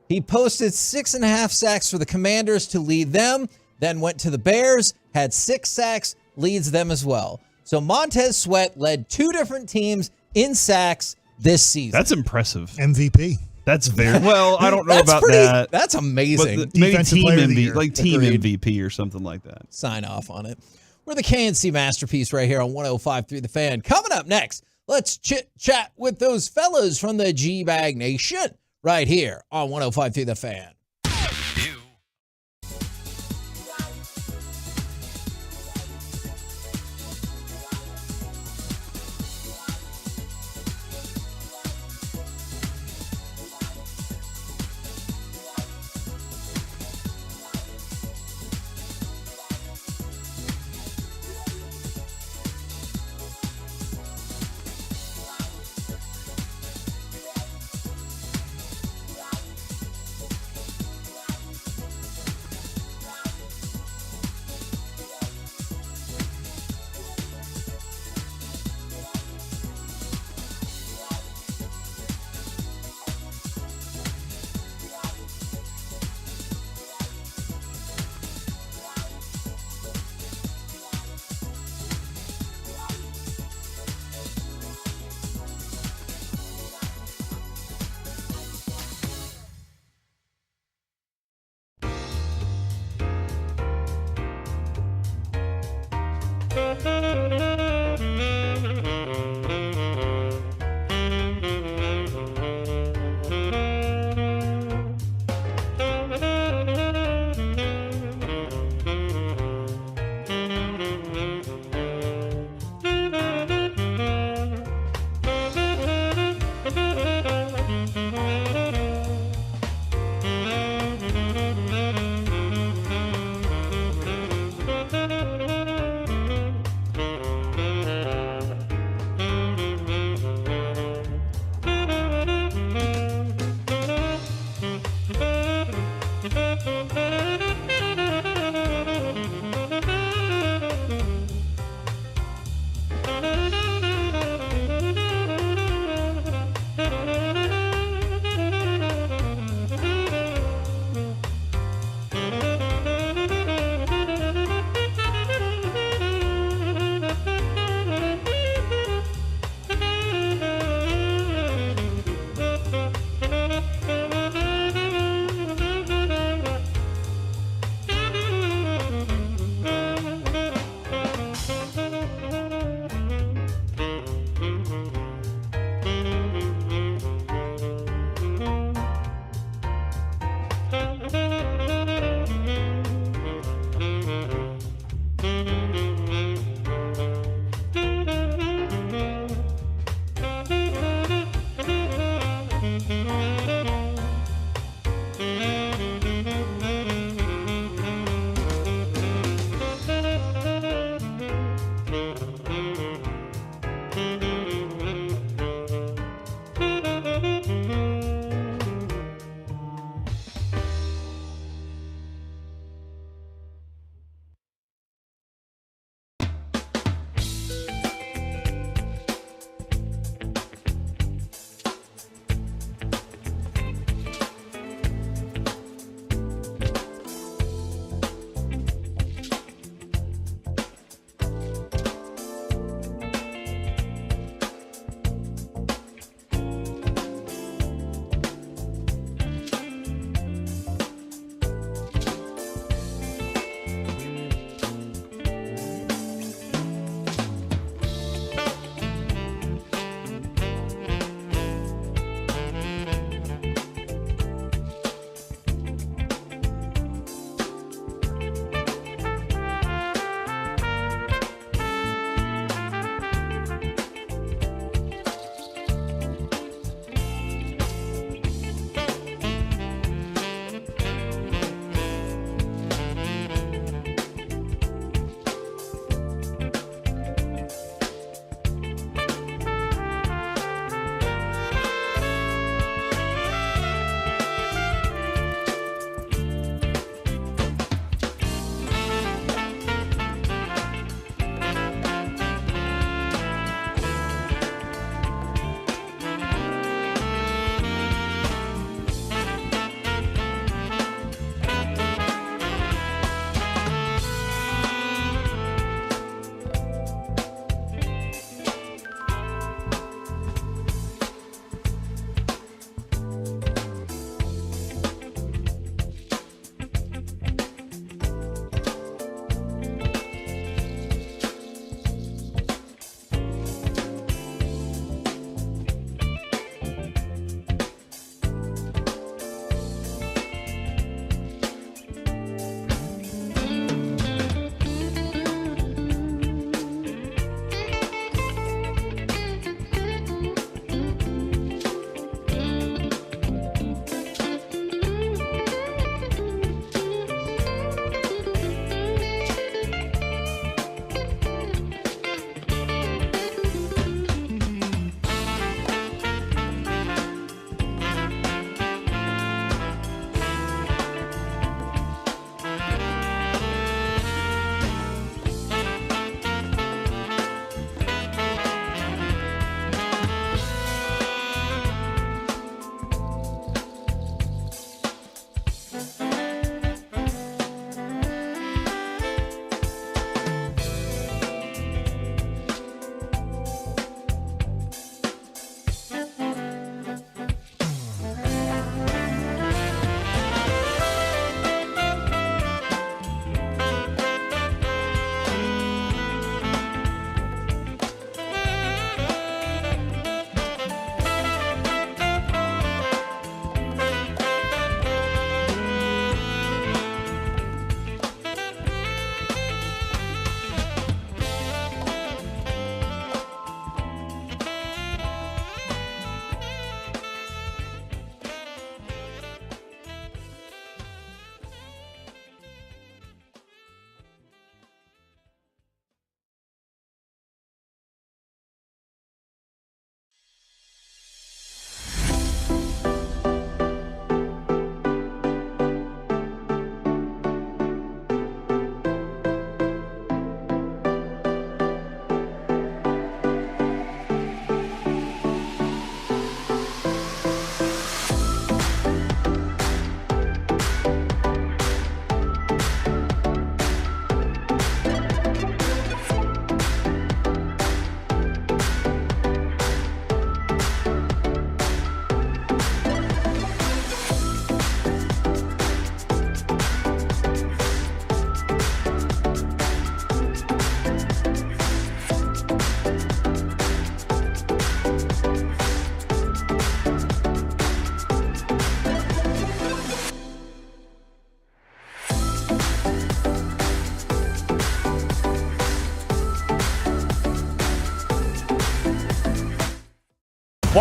Speaker 17: He posted 6.5 sacks for the Commanders to lead them, then went to the Bears, had 6 sacks, leads them as well. So Montez Sweat led 2 different teams in sacks this season.
Speaker 18: That's impressive.
Speaker 15: MVP.
Speaker 18: That's very well. I don't know about that.
Speaker 17: That's amazing.
Speaker 18: Maybe team MVP, like team MVP or something like that.
Speaker 17: Sign off on it. We're the KNC Masterpiece right here on 105.3 The Fan. Coming up next, let's chit chat with those fellas from the G-Bag Nation right here on 105.3 The Fan.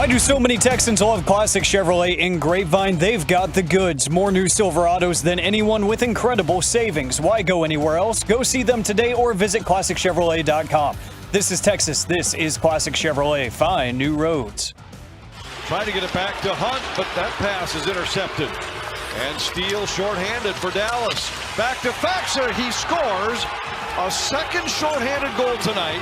Speaker 19: Why do so many Texans love Classic Chevrolet in Grapevine? They've got the goods. More new Silverados than anyone with incredible savings. Why go anywhere else? Go see them today or visit ClassicChevrolet.com. This is Texas. This is Classic Chevrolet. Find new roads.
Speaker 8: Trying to get it back to Hunt, but that pass is intercepted. And Steele shorthanded for Dallas. Back to Faxer. He scores a second shorthanded goal tonight.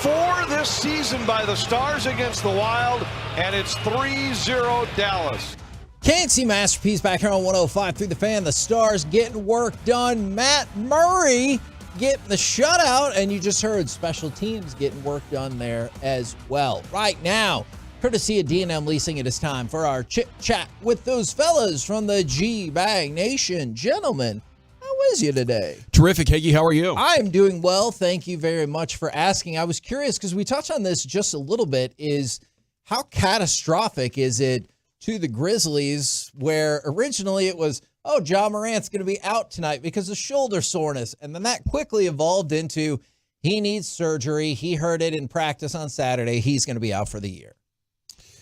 Speaker 8: 4 this season by the Stars against the Wild, and it's 3-0 Dallas.
Speaker 17: Can't see Masterpiece back here on 105 through the Fan. The Stars getting work done. Matt Murray getting the shutout, and you just heard special teams getting work done there as well. Right now, courtesy of D&M Leasing, it is time for our chit-chat with those fellas from the G-Bag Nation. Gentlemen, how is you today?
Speaker 6: Terrific, Higgy. How are you?
Speaker 17: I am doing well. Thank you very much for asking. I was curious because we touched on this just a little bit, is how catastrophic is it to the Grizzlies, where originally it was, oh, Ja Morant's going to be out tonight because of shoulder soreness. And then that quickly evolved into he needs surgery. He heard it in practice on Saturday. He's going to be out for the year.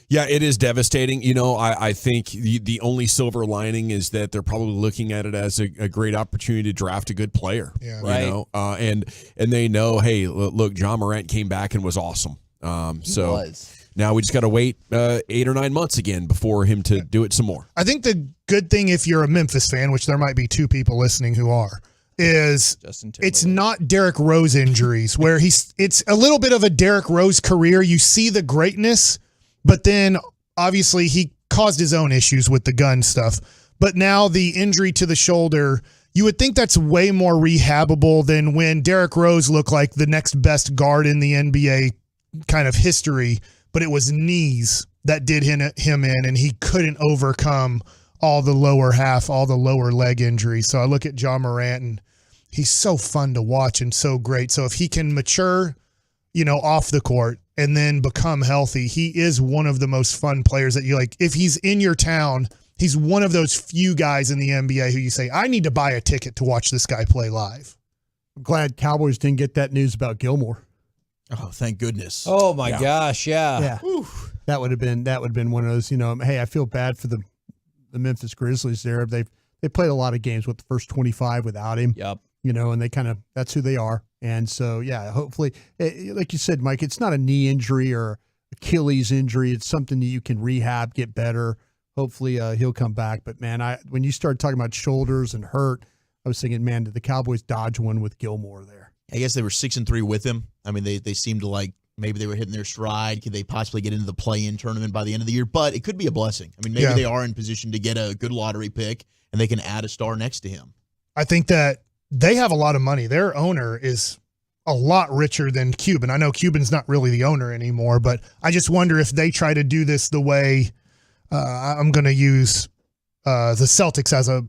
Speaker 6: Yeah, it is devastating. You know, I think the only silver lining is that they're probably looking at it as a great opportunity to draft a good player. Yeah.
Speaker 17: Right.
Speaker 6: You know, and they know, hey, look, Ja Morant came back and was awesome. Now we just got to wait 8 or 9 months again before him to do it some more.
Speaker 15: I think the good thing, if you're a Memphis fan, which there might be 2 people listening who are, is it's not Derrick Rose injuries where it's a little bit of a Derrick Rose career. You see the greatness, but then obviously he caused his own issues with the gun stuff. But now the injury to the shoulder, you would think that's way more rehabable than when Derrick Rose looked like the next best guard in the NBA kind of history, but it was knees that did him in, and he couldn't overcome all the lower half, all the lower leg injuries. So I look at Ja Morant, and he's so fun to watch and so great. So if he can mature, off the court and then become healthy, he is one of the most fun players that you like. If he's in your town, he's one of those few guys in the NBA who you say, I need to buy a ticket to watch this guy play live.
Speaker 16: I'm glad Cowboys didn't get that news about Gilmore.
Speaker 6: Oh, thank goodness.
Speaker 17: Oh my gosh. Yeah.
Speaker 16: That would have been one of those, hey, I feel bad for the Memphis Grizzlies there. They played a lot of games with the first 25 without him.
Speaker 17: Yep.
Speaker 16: And they that's who they are. And so, yeah, hopefully, like you said, Mike, it's not a knee injury or Achilles injury. It's something that you can rehab, get better. Hopefully he'll come back. But, man, when you started talking about shoulders and hurt, I was thinking, man, did the Cowboys dodge one with Gilmore there?
Speaker 23: I guess they were 6-3 with him. I mean, they seemed to like maybe they were hitting their stride. Could they possibly get into the play-in tournament by the end of the year? But it could be a blessing. I mean, maybe they are in position to get a good lottery pick, and they can add a star next to him.
Speaker 15: I think that they have a lot of money. Their owner is a lot richer than Cuban. I know Cuban's not really the owner anymore, but I just wonder if they try to do this the way I'm going to use the Celtics as a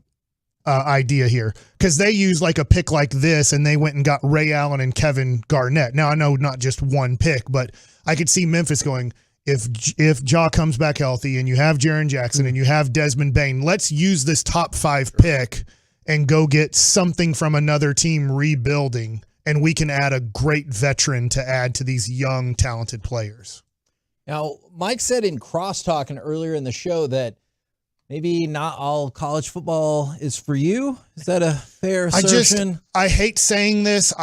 Speaker 15: idea here, because they use like a pick like this and they went and got Ray Allen and Kevin Garnett. Now I know not just one pick, but I could see Memphis going, if Ja comes back healthy and you have Jaren Jackson and you have Desmond Bane, let's use this top 5 pick and go get something from another team rebuilding, and we can add a great veteran to add to these young, talented players.
Speaker 17: Now, Mike said in crosstalking earlier in the show that maybe not all college football is for you. Is that a fair assertion?
Speaker 15: I hate saying this.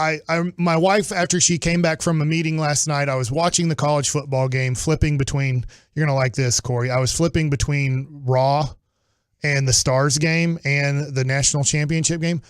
Speaker 15: My wife, after she came back from a meeting last night, I was watching the college football game, flipping between, you're going to like this, Corey. I was flipping between Raw and the Stars game and the national championship game.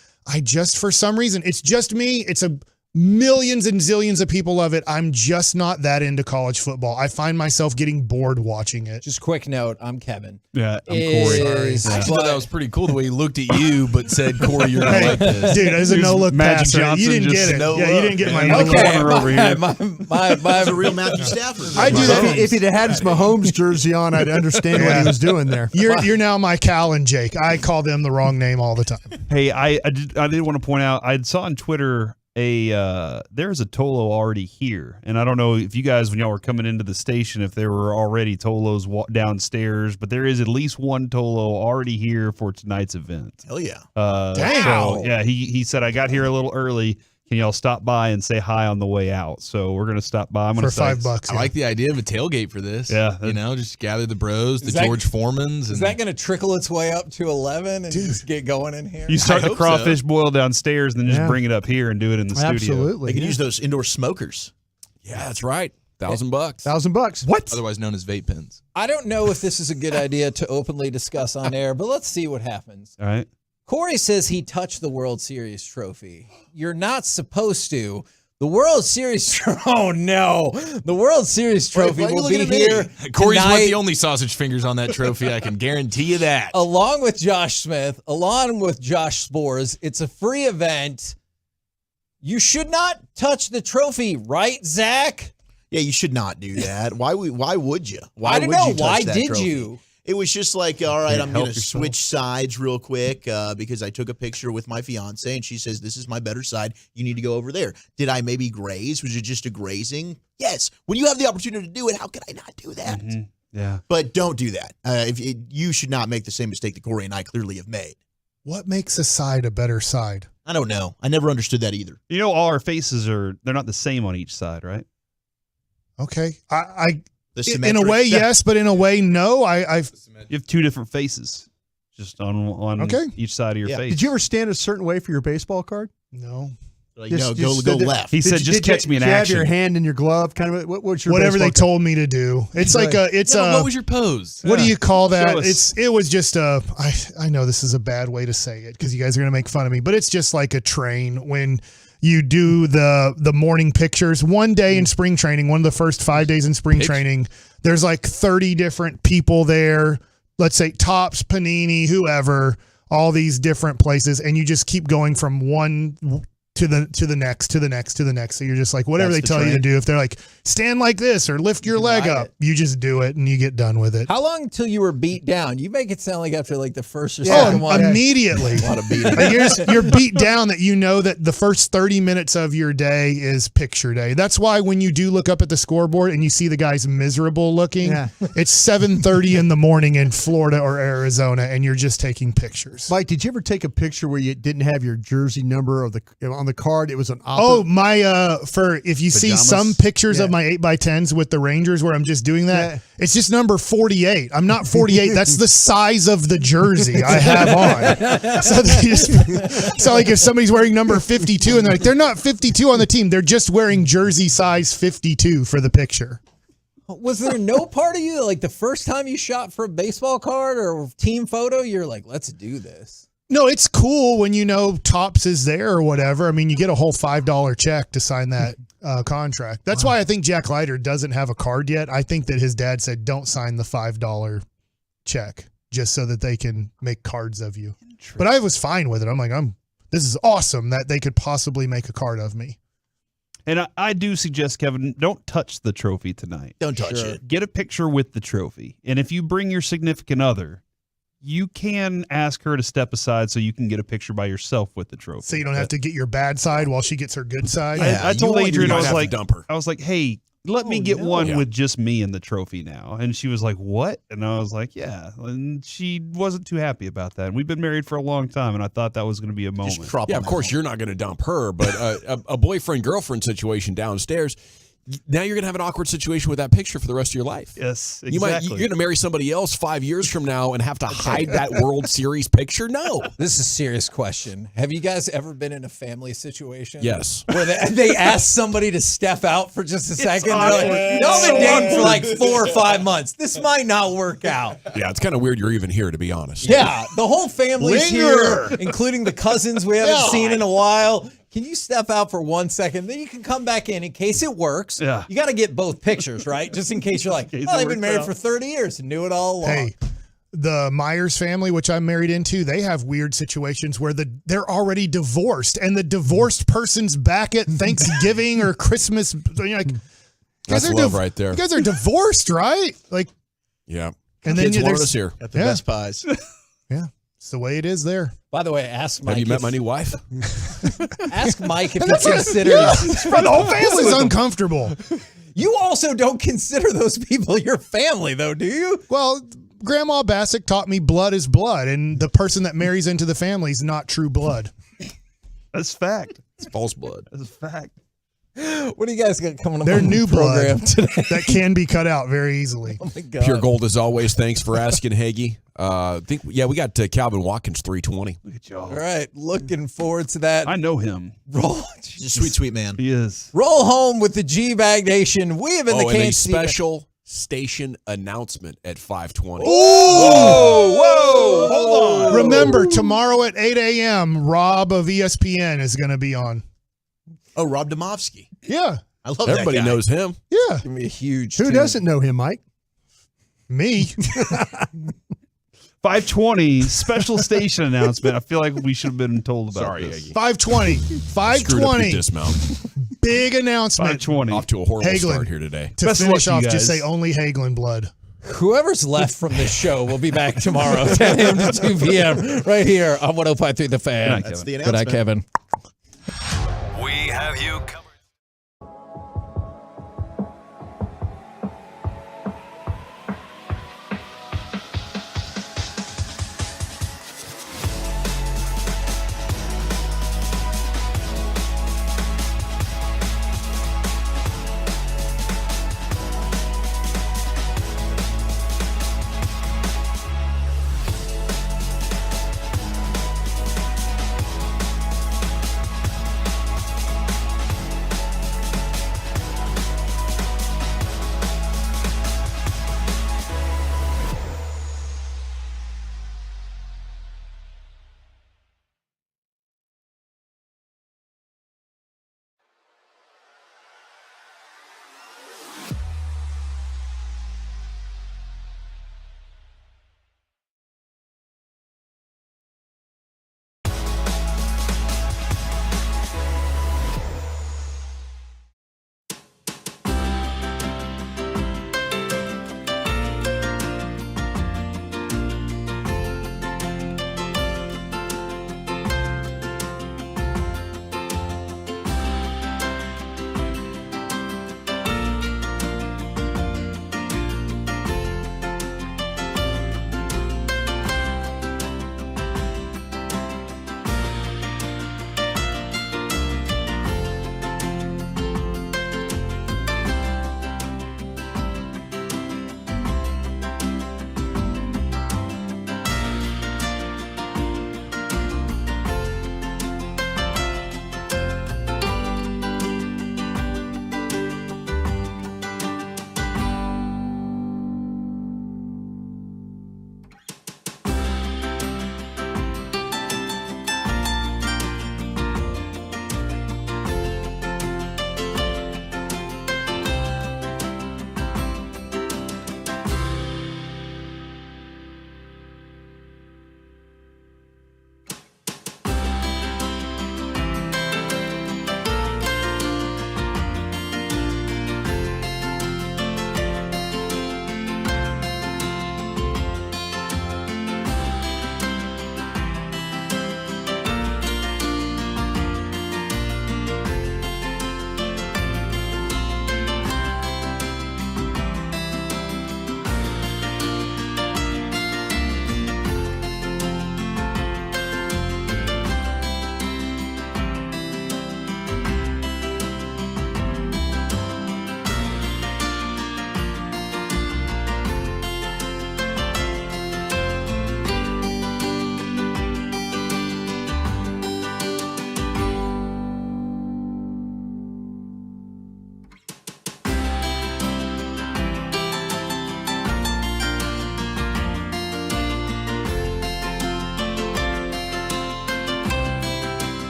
Speaker 15: For some reason, it's just me. It's millions and zillions of people love it. I'm just not that into college football. I find myself getting bored watching it.
Speaker 17: Just quick note, I'm Kevin.
Speaker 18: Yeah, I'm Corey.
Speaker 6: I thought that was pretty cool the way he looked at you, but said, Corey, you're going to like this.
Speaker 15: Dude, there's a no-look pass. You didn't get it. You didn't get my no-look.
Speaker 17: Over here.
Speaker 23: That's a real Matthew Stafford.
Speaker 16: I do that. If he'd had his Mahomes jersey on, I'd understand what he was doing there.
Speaker 15: You're now my Cal and Jake. I call them the wrong name all the time.
Speaker 18: Hey, I did want to point out, I saw on Twitter there's a Tolo already here, and I don't know if you guys, when y'all were coming into the station, if there were already Tolos downstairs, but there is at least one Tolo already here for tonight's event.
Speaker 23: Hell yeah!
Speaker 15: Damn.
Speaker 18: So, yeah, he said I got here a little early. can y'all stop by and say hi on the way out? So we're gonna stop by. I'm gonna
Speaker 15: For $5.
Speaker 2: I like the idea of a tailgate for this.
Speaker 18: Yeah.
Speaker 2: Just gather the bros, the
Speaker 17: Is that-
Speaker 2: George Foremans.
Speaker 17: Is that going to trickle its way up to 11 and just get going in here?
Speaker 18: You start the crawfish boil downstairs, and then just
Speaker 16: Yeah.
Speaker 18: bring it up here and do it in the studio.
Speaker 23: They can use those indoor smokers.
Speaker 2: Yeah, that's right. $1,000.
Speaker 16: $1,000.
Speaker 17: What?
Speaker 2: Otherwise known as vape pens.
Speaker 17: I don't know if this is a good idea to openly discuss on air, but let's see what happens.
Speaker 18: All right.
Speaker 17: Corey says he touched the World Series trophy. You're not supposed to. The World Series oh no. The World Series trophy will be here.
Speaker 2: Corey's
Speaker 17: tonight,
Speaker 2: with the only sausage fingers on that trophy. I can guarantee you that.
Speaker 17: along with Josh Smith, along with Josh Spores. It's a free event. You should not touch the trophy, right, Zach?
Speaker 23: Yeah, you should not do that. Why would you? Why
Speaker 17: I don't
Speaker 23: would
Speaker 17: know.
Speaker 23: you touch
Speaker 17: Why
Speaker 23: that
Speaker 17: did
Speaker 23: trophy?
Speaker 17: you?
Speaker 23: It was just like, all right,
Speaker 18: Can't
Speaker 23: I'm
Speaker 18: help
Speaker 23: going to
Speaker 18: yourself.
Speaker 23: switch sides real quick because I took a picture with my fiance and she says, this is my better side. You need to go over there. Did I maybe graze? Was it just a grazing? Yes. When you have the opportunity to do it, how could I not do that?
Speaker 18: Mm-hmm. Yeah.
Speaker 23: But don't do that. You should not make the same mistake that Corey and I clearly have made.
Speaker 15: What makes a side a better side?
Speaker 23: I don't know. I never understood that either.
Speaker 18: You know, all our faces they're not the same on each side, right?
Speaker 15: Okay. I
Speaker 23: The
Speaker 15: in a
Speaker 23: symmetric-
Speaker 15: way, yes, but in a way, no. I've
Speaker 18: You have two different faces, just on
Speaker 15: Okay.
Speaker 18: each side of your face.
Speaker 16: Did you ever stand a certain way for your baseball card?
Speaker 15: no.
Speaker 23: Like, no, go left.
Speaker 18: He said, "Just catch me in
Speaker 16: did you
Speaker 18: action."
Speaker 16: have your hand in your glove? Kind of. What's your
Speaker 15: Whatever they
Speaker 16: baseball
Speaker 15: told me to do. It's like
Speaker 2: What was your pose?
Speaker 15: what do you call that?
Speaker 18: Show us.
Speaker 15: It was just I know this is a bad way to say it because you guys are gonna make fun of me, but it's just like a train when you do the morning pictures. One day in spring training, one of the first 5 days in spring training, there's like 30 different people there. Let's say Tops, Panini, whoever, all these different places, and you just keep going from one to the next. So you're just like, whatever
Speaker 23: That's
Speaker 15: they
Speaker 23: the
Speaker 15: tell you to
Speaker 23: train.
Speaker 15: do. If they're like, stand like this or lift your leg
Speaker 17: ride
Speaker 15: up,
Speaker 17: it.
Speaker 15: you just do it and you get done with it.
Speaker 17: How long until you were beat down? You make it sound like after like the first or second one.
Speaker 15: Immediately.
Speaker 23: A lot of beating.
Speaker 15: Like you're beat down that you know that the first 30 minutes of your day is picture day. That's why when you do look up at the scoreboard and you see the guys miserable looking, it's 7:30 in the morning in Florida or Arizona and you're just taking pictures.
Speaker 16: Mike, did you ever take a picture where you didn't have your jersey number on the card? It was an
Speaker 15: Oh, my if you see
Speaker 18: Pajamas?
Speaker 15: some pictures of my 8x10s with the Rangers where I'm just doing that, it's just number 48. I'm not 48. That's the size of the jersey I have on. So like if somebody's wearing number 52 and they're like, they're not 52 on the team. They're just wearing jersey size 52 for the picture.
Speaker 17: Was there no part of you, like the first time you shot for a baseball card or team photo, you're like, let's do this?
Speaker 15: No, it's cool when you know Tops is there or whatever. I mean, you get a whole $5 check to sign that contract. That's why I think Jack Leiter doesn't have a card yet. I think that his dad said, don't sign the $5 check just so that they can make cards of you. But I was fine with it. I'm like, this is awesome that they could possibly make a card of me.
Speaker 18: And I do suggest, Kevin, don't touch the trophy tonight.
Speaker 23: Don't touch it.
Speaker 18: Get a picture with the trophy. And if you bring your significant other, you can ask her to step aside so you can get a picture by yourself with the trophy.
Speaker 15: So you don't have to get your bad side while she gets her good side.
Speaker 18: I told Adrian, I was like,
Speaker 2: dump her.
Speaker 18: I was like, hey, let me get one with just me and the trophy now. And she was like, what? And I was like, yeah. And she wasn't too happy about that. And we've been married for a long time, and I thought that was going to be a moment.
Speaker 2: Yeah, of course you're not going to dump her, but a boyfriend-girlfriend situation downstairs, now you're going to have an awkward situation with that picture for the rest of your life.
Speaker 18: Yes, exactly.
Speaker 2: You're going to marry somebody else 5 years from now and have to hide that World Series picture? No.
Speaker 17: This is a serious question. Have you guys ever been in a family situation?
Speaker 2: Yes.
Speaker 17: Where they ask somebody to step out for just a second? They're
Speaker 2: awkward.
Speaker 17: like, y'all been dating for like 4 or 5 months. This might not work out.
Speaker 2: Yeah, it's kind of weird you're even here, to be honest.
Speaker 17: Yeah, the whole family's
Speaker 2: Linger.
Speaker 17: here, including the cousins we haven't seen in a while. Can you step out for 1 second? Then you can come back in case it works.
Speaker 18: Yeah.
Speaker 17: You got to get both pictures, right? Just in case you're like,
Speaker 18: case
Speaker 17: oh,
Speaker 18: it
Speaker 17: they've been
Speaker 18: works
Speaker 17: married
Speaker 18: out.
Speaker 17: for 30 years and knew it all along.
Speaker 15: Hey, the Myers family, which I'm married into, they have weird situations where they're already divorced and the divorced person's back at Thanksgiving or Christmas. You're like,
Speaker 2: That's love right there.
Speaker 15: You guys are divorced, right? Like,
Speaker 2: yeah.
Speaker 15: And then
Speaker 2: Kids wanted
Speaker 15: there's
Speaker 2: us here.
Speaker 23: At the best pies.
Speaker 15: Yeah, it's the way it is there.
Speaker 17: By the way, ask Mike.
Speaker 2: Have you met my new wife?
Speaker 17: Ask Mike if he considers.
Speaker 15: The whole family's uncomfortable.
Speaker 17: You also don't consider those people your family, though, do you?
Speaker 15: Well, Grandma Bassick taught me blood is blood, and the person that marries into the family is not true blood.
Speaker 18: That's fact.
Speaker 6: It's false blood.
Speaker 18: That's a fact.
Speaker 17: What do you guys got coming up
Speaker 15: They're
Speaker 17: on
Speaker 15: new
Speaker 17: the program
Speaker 15: blood
Speaker 17: today?
Speaker 15: that can be cut out very easily.
Speaker 17: Oh my God.
Speaker 6: Pure gold as always. Thanks for asking, Hagee. We got Calvin Watkins 320.
Speaker 18: Look at y'all.
Speaker 17: All right, looking forward to that.
Speaker 18: I know him.
Speaker 23: He's a sweet, sweet man.
Speaker 18: He is.
Speaker 17: Roll home with the G-Bag Nation. We have in the
Speaker 6: and a
Speaker 17: Kansas City.
Speaker 6: special station announcement at 5:20.
Speaker 15: Whoa! Hold on. Remember, tomorrow at 8 a.m., Rob of ESPN is going to be on.
Speaker 23: Oh, Rob Domofsky.
Speaker 15: Yeah.
Speaker 23: I love
Speaker 6: Everybody
Speaker 23: that guy.
Speaker 6: knows him.
Speaker 15: Yeah.
Speaker 17: Give me a huge.
Speaker 16: Who doesn't know him, Mike?
Speaker 15: Me.
Speaker 18: 520 special station announcement. I feel like we should have been told about this.
Speaker 15: 520.
Speaker 6: Screwed up
Speaker 15: 520.
Speaker 6: your dismount.
Speaker 15: Big announcement.
Speaker 18: 520.
Speaker 6: Off to a horrible
Speaker 15: Hagelin.
Speaker 6: start here today.
Speaker 15: To
Speaker 18: Best of
Speaker 15: finish
Speaker 18: luck,
Speaker 15: off,
Speaker 18: you
Speaker 15: just
Speaker 18: guys.
Speaker 15: say only Hagelin blood.
Speaker 17: Whoever's left from this show will be back tomorrow, 10 a.m. to 2 p.m. right here on 105.3 The Fan.
Speaker 23: That's the
Speaker 17: Good night,
Speaker 23: announcement.
Speaker 17: Kevin.
Speaker 1: We have you covered.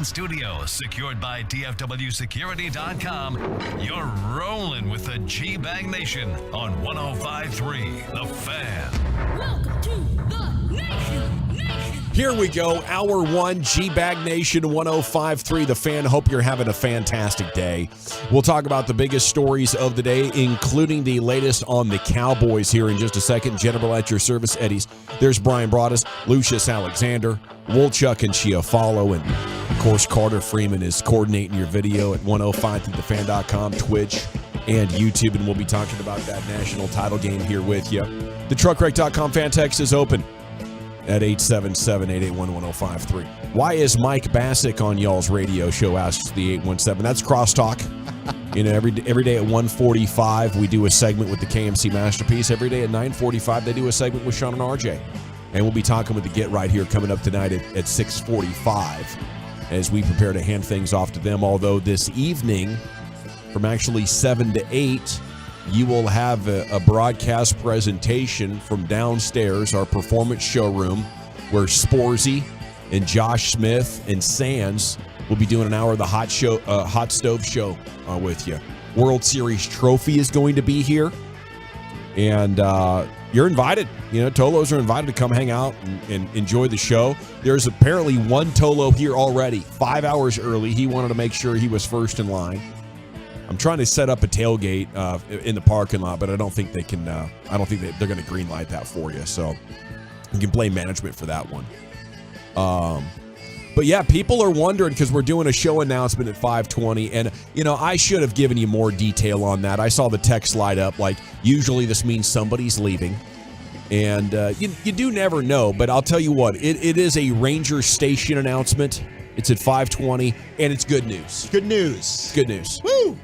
Speaker 1: ESPN studios, secured by DFWsecurity.com, you're rolling with the G-Bag Nation on 105.3 The Fan.
Speaker 4: Welcome to the Nation.
Speaker 2: Here we go, Hour 1, G-Bag Nation, 105.3 The Fan. Hope you're having a fantastic day. We'll talk about the biggest stories of the day, including the latest on the Cowboys here in just a second. General at your service, Eddie's. There's Brian Broaddus, Lucius Alexander, Wolchuk and Chiafalo, and of course Carter Freeman is coordinating your video at 105thethefan.com, Twitch, and YouTube, and we'll be talking about that national title game here with you. The truckwreck.com fan text is open at 877-881-1053. Why is Mike Bassick on y'all's radio show, asks the 817. That's crosstalk. You know, every day at 1:45 we do a segment with the KMC Masterpiece. Every day at 9:45 they do a segment with Sean and RJ. And we'll be talking with the Get Right here coming up tonight at 6:45 as we prepare to hand things off to them. Although this evening, from actually 7 to 8, you will have a broadcast presentation from downstairs, our performance showroom, where Sporzy and Josh Smith and Sands will be doing an hour of the hot stove show with you. World Series trophy is going to be here, and you're invited. You know, Tolos are invited to come hang out and enjoy the show. There's apparently one Tolo here already, 5 hours early. He wanted to make sure he was first in line. I'm trying to set up a tailgate in the parking lot, but I don't think they can. I don't think they're going to green light that for you. So you can blame management for that one. But yeah, people are wondering because we're doing a show announcement at 5:20, and you know I should have given you more detail on that. I saw the text light up. Like usually this means somebody's leaving, and you do never know. But I'll tell you what, it is a Ranger Station announcement. It's at 5:20, and it's good news.
Speaker 23: Good news.
Speaker 2: Good news.
Speaker 23: Woo!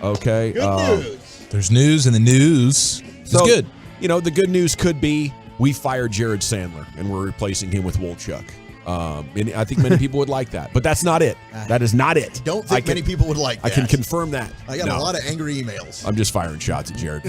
Speaker 2: Okay.
Speaker 23: Good news.
Speaker 9: There's news in the news. It's good.
Speaker 2: You know, the good news could be we fired Jared Sandler, and we're replacing him with Wolchuk. And I think many people would like that, but that's not it. That is not it.
Speaker 23: Don't think many people would like that.
Speaker 2: I can confirm that.
Speaker 23: I got a lot of angry emails.
Speaker 2: I'm just firing shots at Jared.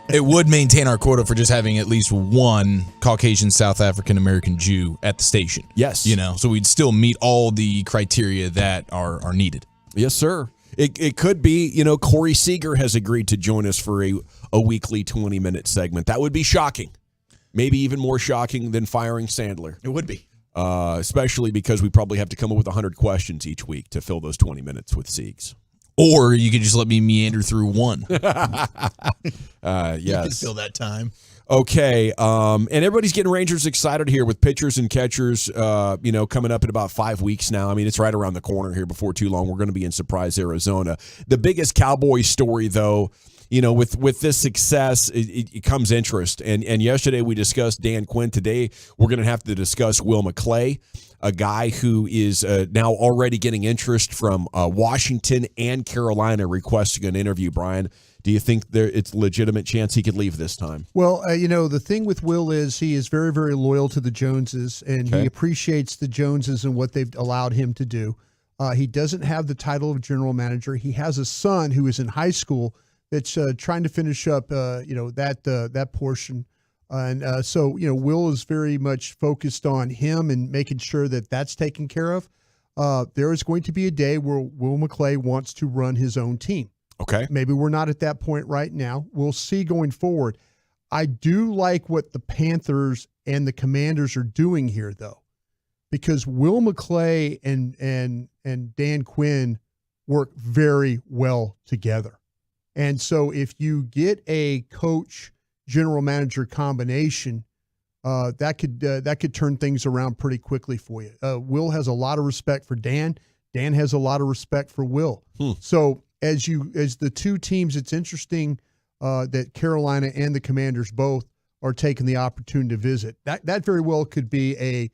Speaker 9: It would maintain our quota for just having at least one Caucasian South African American Jew at the station.
Speaker 2: Yes.
Speaker 9: You know, so we'd still meet all the criteria that are needed.
Speaker 2: Yes, sir. It could be, you know, Corey Seager has agreed to join us for a weekly 20-minute segment. That would be shocking. Maybe even more shocking than firing Sandler.
Speaker 23: It would be.
Speaker 2: Especially because we probably have to come up with 100 questions each week to fill those 20 minutes with Siegs.
Speaker 9: Or you could just let me meander through one.
Speaker 2: Yes.
Speaker 23: You can fill that time.
Speaker 2: Okay, and everybody's getting Rangers excited here with pitchers and catchers, you know, coming up in about 5 weeks now. I mean, it's right around the corner here before too long. We're going to be in Surprise, Arizona. The biggest Cowboy story, though, you know, with this success, it comes interest. And yesterday we discussed Dan Quinn. Today we're going to have to discuss Will McClay, a guy who is now already getting interest from Washington and Carolina requesting an interview, Brian. Do you think it's a legitimate chance he could leave this time?
Speaker 16: Well, you know, the thing with Will is he is very, very loyal to the Joneses, and he appreciates the Joneses and what they've allowed him to do. He doesn't have the title of general manager. He has a son who is in high school that's trying to finish up, you know, that portion. And so, you know, Will is very much focused on him and making sure that that's taken care of. There is going to be a day where Will McClay wants to run his own team.
Speaker 2: Okay.
Speaker 16: Maybe we're not at that point right now. We'll see going forward. I do like what the Panthers and the Commanders are doing here, though, because Will McClay and Dan Quinn work very well together. And so if you get a coach general manager combination, that could turn things around pretty quickly for you. Will has a lot of respect for Dan. Dan has a lot of respect for Will. So as the two teams, it's interesting that Carolina and the Commanders both are taking the opportunity to visit. That very well could be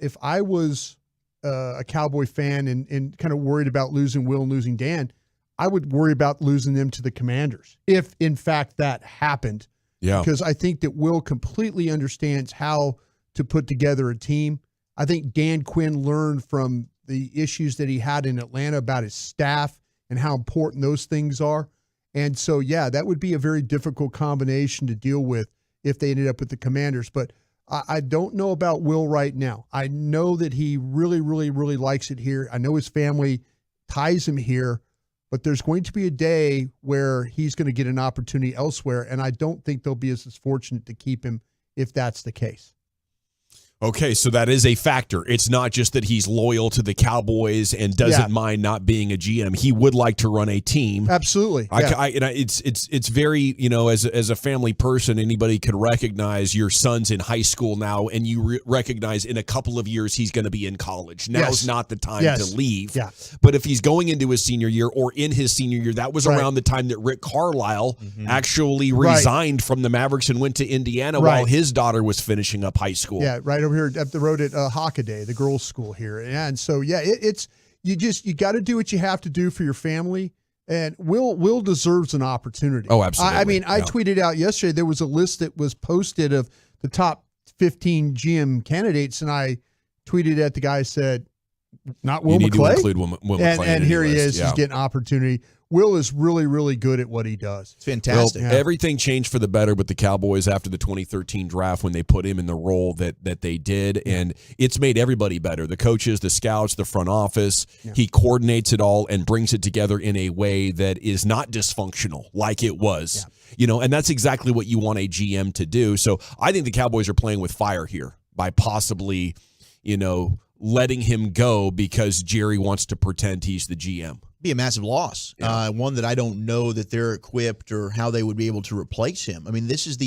Speaker 16: if I was a Cowboy fan and kind of worried about losing Will and losing Dan, I would worry about losing them to the Commanders if, in fact, that happened.
Speaker 2: Yeah.
Speaker 16: Because I think that Will completely understands how to put together a team. I think Dan Quinn learned from the issues that he had in Atlanta about his staff and how important those things are. And so, yeah, that would be a very difficult combination to deal with if they ended up with the Commanders. But I don't know about Will right now. I know that he really, really, really likes it here. I know his family ties him here, but there's going to be a day where he's going to get an opportunity elsewhere, and I don't think they'll be as fortunate to keep him if that's the case.
Speaker 2: Okay, so that is a factor. It's not just that he's loyal to the Cowboys and doesn't mind not being a GM. He would like to run a team.
Speaker 16: Absolutely.
Speaker 2: It's very, as a family person, anybody could recognize your son's in high school now, and you recognize in a couple of years he's going to be in college. Now's not the time to leave.
Speaker 16: Yeah.
Speaker 2: But if he's going into his senior year or in his senior year, that was around the time that Rick Carlisle actually resigned from the Mavericks and went to Indiana while his daughter was finishing up high school.
Speaker 16: Yeah, right over here up the road at Hockaday, the girls' school here. And so, it's you got to do what you have to do for your family. And Will deserves an opportunity.
Speaker 2: Oh, absolutely.
Speaker 16: I tweeted out yesterday, there was a list that was posted of the top 15 GM candidates, and I tweeted at the guy, said, not Will McClay.
Speaker 2: You need to include Will McClay.
Speaker 16: And here he is. He's getting opportunity. Will is really, really good at what he does.
Speaker 23: It's fantastic.
Speaker 2: Well, everything changed for the better with the Cowboys after the 2013 draft when they put him in the role that they did, and it's made everybody better. The coaches, the scouts, the front office. Yeah. He coordinates it all and brings it together in a way that is not dysfunctional like it was. Yeah. And that's exactly what you want a GM to do. So I think the Cowboys are playing with fire here by possibly, letting him go because Jerry wants to pretend he's the GM.
Speaker 23: Be a massive loss. One that I don't know that they're equipped or how they would be able to replace him. I mean, this is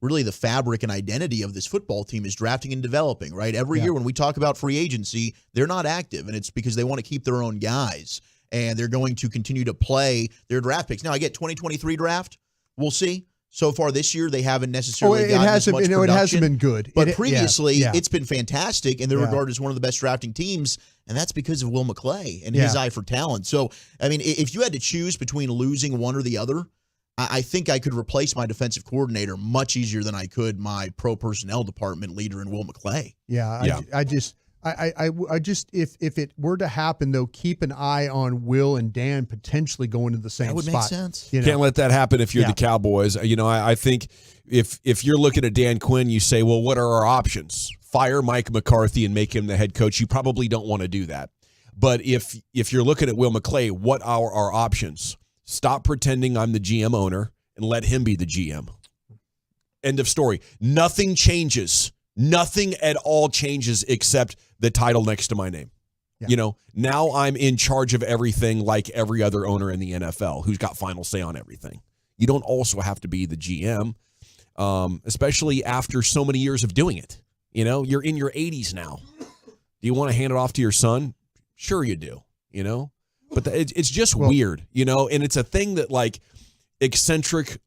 Speaker 23: really the fabric and identity of this football team is drafting and developing, right? Every year when we talk about free agency, they're not active, and it's because they want to keep their own guys, and they're going to continue to play their draft picks. Now, I get 2023 draft. We'll see. So far this year, they haven't necessarily gotten as much production.
Speaker 16: It hasn't been good.
Speaker 23: But previously, it's been fantastic, and they're regarded as one of the best drafting teams, and that's because of Will McClay and his eye for talent. So, I mean, if you had to choose between losing one or the other, I think I could replace my defensive coordinator much easier than I could my pro personnel department leader in Will McClay.
Speaker 16: I just if it were to happen though, keep an eye on Will and Dan potentially going to the same spot.
Speaker 23: That would make sense.
Speaker 2: Can't let that happen if you're the Cowboys. I think if you're looking at Dan Quinn, you say, well, what are our options? Fire Mike McCarthy and make him the head coach. You probably don't want to do that. But if you're looking at Will McClay, what are our options? Stop pretending I'm the GM owner and let him be the GM. End of story. Nothing changes. Nothing at all changes except the title next to my name. Yeah. Now I'm in charge of everything like every other owner in the NFL who's got final say on everything. You don't also have to be the GM, especially after so many years of doing it. You're in your 80s now. Do you want to hand it off to your son? Sure you do, But it's just weird, and it's a thing that like eccentric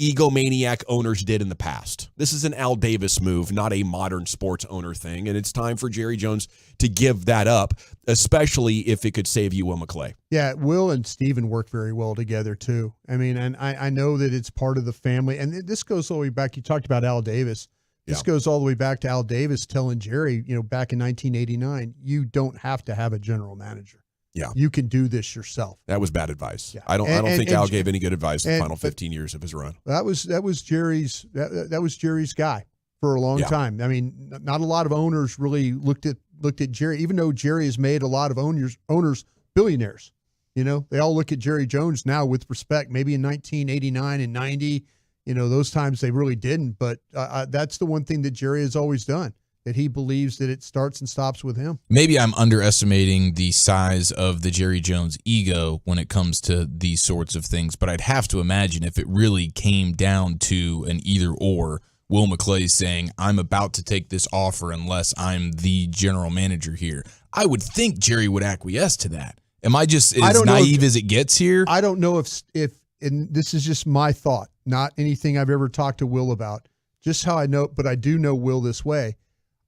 Speaker 2: egomaniac owners did in the past. This is an Al Davis move, not a modern sports owner thing, and it's time for Jerry Jones to give that up, especially if it could save you Will McClay.
Speaker 16: Yeah, Will and Steven work very well together too. I mean, and I know that it's part of the family, and this goes all the way back. You talked about Al Davis. This goes all the way back to Al Davis telling Jerry, back in 1989, you don't have to have a general manager.
Speaker 2: Yeah,
Speaker 16: you can do this yourself.
Speaker 2: That was bad advice. Yeah. I don't think Al gave any good advice in the final 15 years of his run.
Speaker 16: That was Jerry's guy for a long time. I mean, not a lot of owners really looked at Jerry, even though Jerry has made a lot of owners billionaires. They all look at Jerry Jones now with respect. Maybe in 1989 and 90, those times they really didn't. But that's the one thing that Jerry has always done, that he believes that it starts and stops with him.
Speaker 9: Maybe I'm underestimating the size of the Jerry Jones ego when it comes to these sorts of things, but I'd have to imagine if it really came down to an either or, Will McClay saying, I'm about to take this offer unless I'm the general manager here, I would think Jerry would acquiesce to that. Am I just as naive as it gets here?
Speaker 16: I don't know if and this is just my thought, not anything I've ever talked to Will about, just how I know, but I do know Will this way.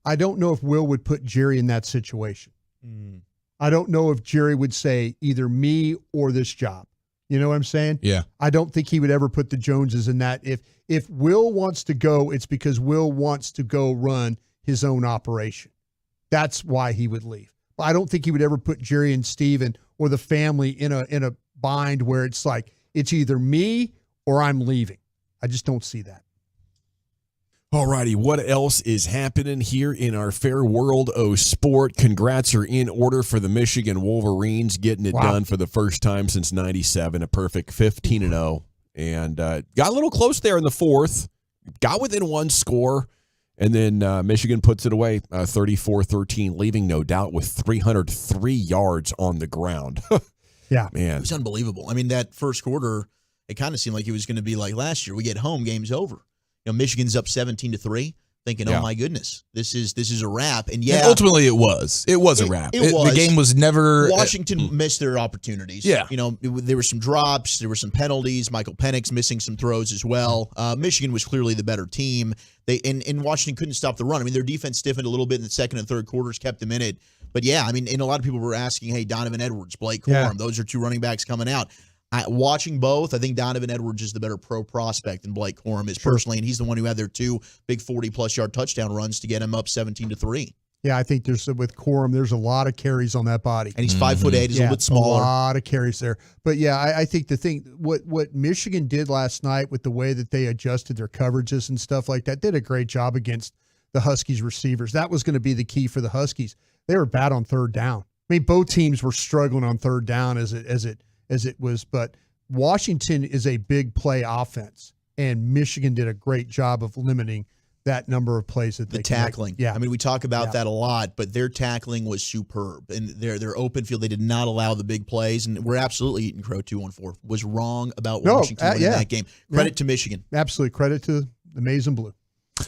Speaker 16: I don't know if Will would put Jerry in that situation. I don't know if Jerry would say either me or this job. You know what I'm saying?
Speaker 9: Yeah.
Speaker 16: I don't think he would ever put the Joneses in that. If Will wants to go, it's because Will wants to go run his own operation. That's why he would leave. But I don't think he would ever put Jerry and Steven or the family in a bind where it's like, it's either me or I'm leaving. I just don't see that.
Speaker 2: All righty, what else is happening here in our fair world of sport? Congrats are in order for the Michigan Wolverines getting it done for the first time since '97, a perfect 15-0, and got a little close there in the fourth, got within one score, and then Michigan puts it away 34-13, leaving no doubt with 303 yards on the ground.
Speaker 15: Yeah,
Speaker 2: man,
Speaker 23: it was unbelievable. I mean, that first quarter, it kind of seemed like it was going to be like last year. We get home, game's over. Michigan's up 17-3, thinking, "Oh my goodness, this is a wrap." And
Speaker 9: And ultimately, it was. It was a wrap.
Speaker 23: It was.
Speaker 9: The game was never.
Speaker 23: Washington missed their opportunities.
Speaker 9: Yeah.
Speaker 23: There were some drops, there were some penalties. Michael Penix missing some throws as well. Michigan was clearly the better team. And Washington couldn't stop the run. I mean, their defense stiffened a little bit in the second and third quarters, kept them in it. But yeah, I mean, and a lot of people were asking, "Hey, Donovan Edwards, Blake Corum, those are two running backs coming out." Watching both, I think Donovan Edwards is the better pro prospect than Blake Corum is personally, and he's the one who had their two big 40-plus yard touchdown runs to get him up 17-3.
Speaker 16: Yeah, I think with Corum, there's a lot of carries on that body.
Speaker 23: And he's 5'8", he's a little bit smaller.
Speaker 16: A lot of carries there. But yeah, I think the thing, what Michigan did last night with the way that they adjusted their coverages and stuff like that, did a great job against the Huskies receivers. That was going to be the key for the Huskies. They were bad on third down. I mean, both teams were struggling on third down as it was, but Washington is a big play offense, and Michigan did a great job of limiting that number of plays that they
Speaker 23: tackling.
Speaker 16: Yeah,
Speaker 23: I mean, we talk about that a lot, but their tackling was superb, and their open field, they did not allow the big plays, and we're absolutely eating crow 2-1-4. Was wrong about Washington winning that game. Credit to Michigan.
Speaker 16: Absolutely, credit to the Maize and Blue.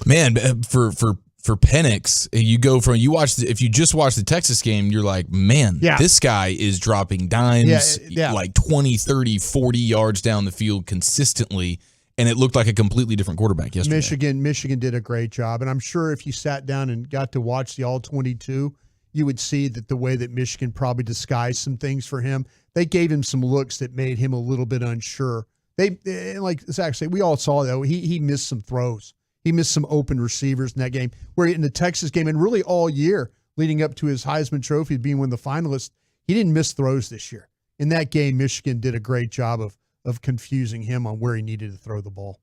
Speaker 9: Man, for Penix, if you just watch the Texas game, you're like, man, this guy is dropping dimes like 20, 30, 40 yards down the field consistently, and it looked like a completely different quarterback yesterday.
Speaker 16: Michigan did a great job, and I'm sure if you sat down and got to watch the All-22, you would see that the way that Michigan probably disguised some things for him, they gave him some looks that made him a little bit unsure. Like Zach said, we all saw that he missed some throws. He missed some open receivers in that game. Where in the Texas game, and really all year leading up to his Heisman Trophy being one of the finalists, he didn't miss throws this year. In that game, Michigan did a great job of confusing him on where he needed to throw the ball.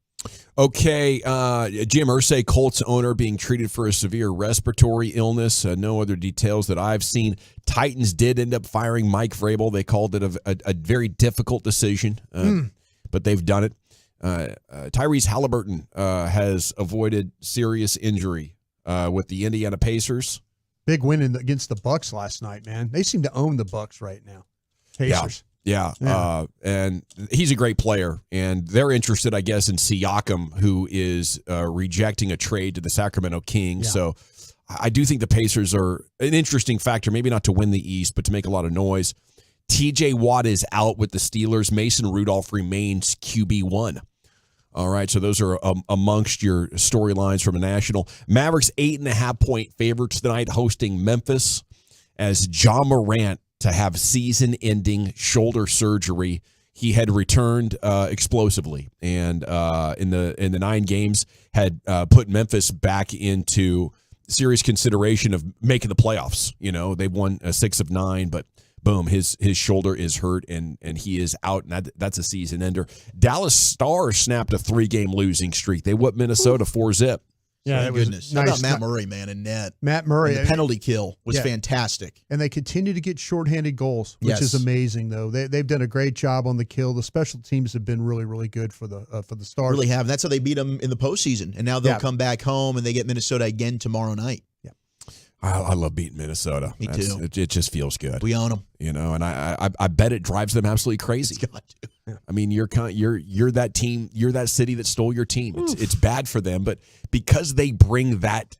Speaker 2: Okay, Jim Irsay, Colts owner, being treated for a severe respiratory illness. No other details that I've seen. Titans did end up firing Mike Vrabel. They called it a very difficult decision, but they've done it. Tyrese Halliburton has avoided serious injury with the Indiana Pacers.
Speaker 16: Big win against the Bucks last night, man. They seem to own the Bucks right now. Pacers.
Speaker 2: Yeah. And he's a great player, and they're interested, I guess, in Siakam, who is rejecting a trade to the Sacramento Kings. So I do think the Pacers are an interesting factor, maybe not to win the East, but to make a lot of noise. TJ Watt is out with the Steelers. Mason Rudolph remains QB1. All right, so those are amongst your storylines from a national. Mavericks 8.5-point favorites tonight, hosting Memphis, as Ja Morant to have season-ending shoulder surgery. He had returned explosively, and in the 9 games had put Memphis back into serious consideration of making the playoffs. You know, they've won 6 of 9, but boom, his shoulder is hurt, and he is out, and that's a season ender. Dallas Stars snapped a 3-game losing streak. They whipped Minnesota 4-0.
Speaker 23: Yeah, goodness. Nice. How about Matt Murray, man, in net?
Speaker 16: Matt Murray.
Speaker 23: And the penalty kill was fantastic.
Speaker 16: And they continue to get shorthanded goals, which is amazing, though. They've done a great job on the kill. The special teams have been really, really good for the Stars.
Speaker 23: Really have. That's how they beat them in the postseason. And now they'll come back home, and they get Minnesota again tomorrow night.
Speaker 2: I love beating Minnesota.
Speaker 23: Me too.
Speaker 2: It just feels good.
Speaker 23: We own them,
Speaker 2: you know, and I bet it drives them absolutely crazy.
Speaker 23: It's got to.
Speaker 2: Yeah. I mean, you're that team, you're that city that stole your team. It's bad for them, but because they bring that,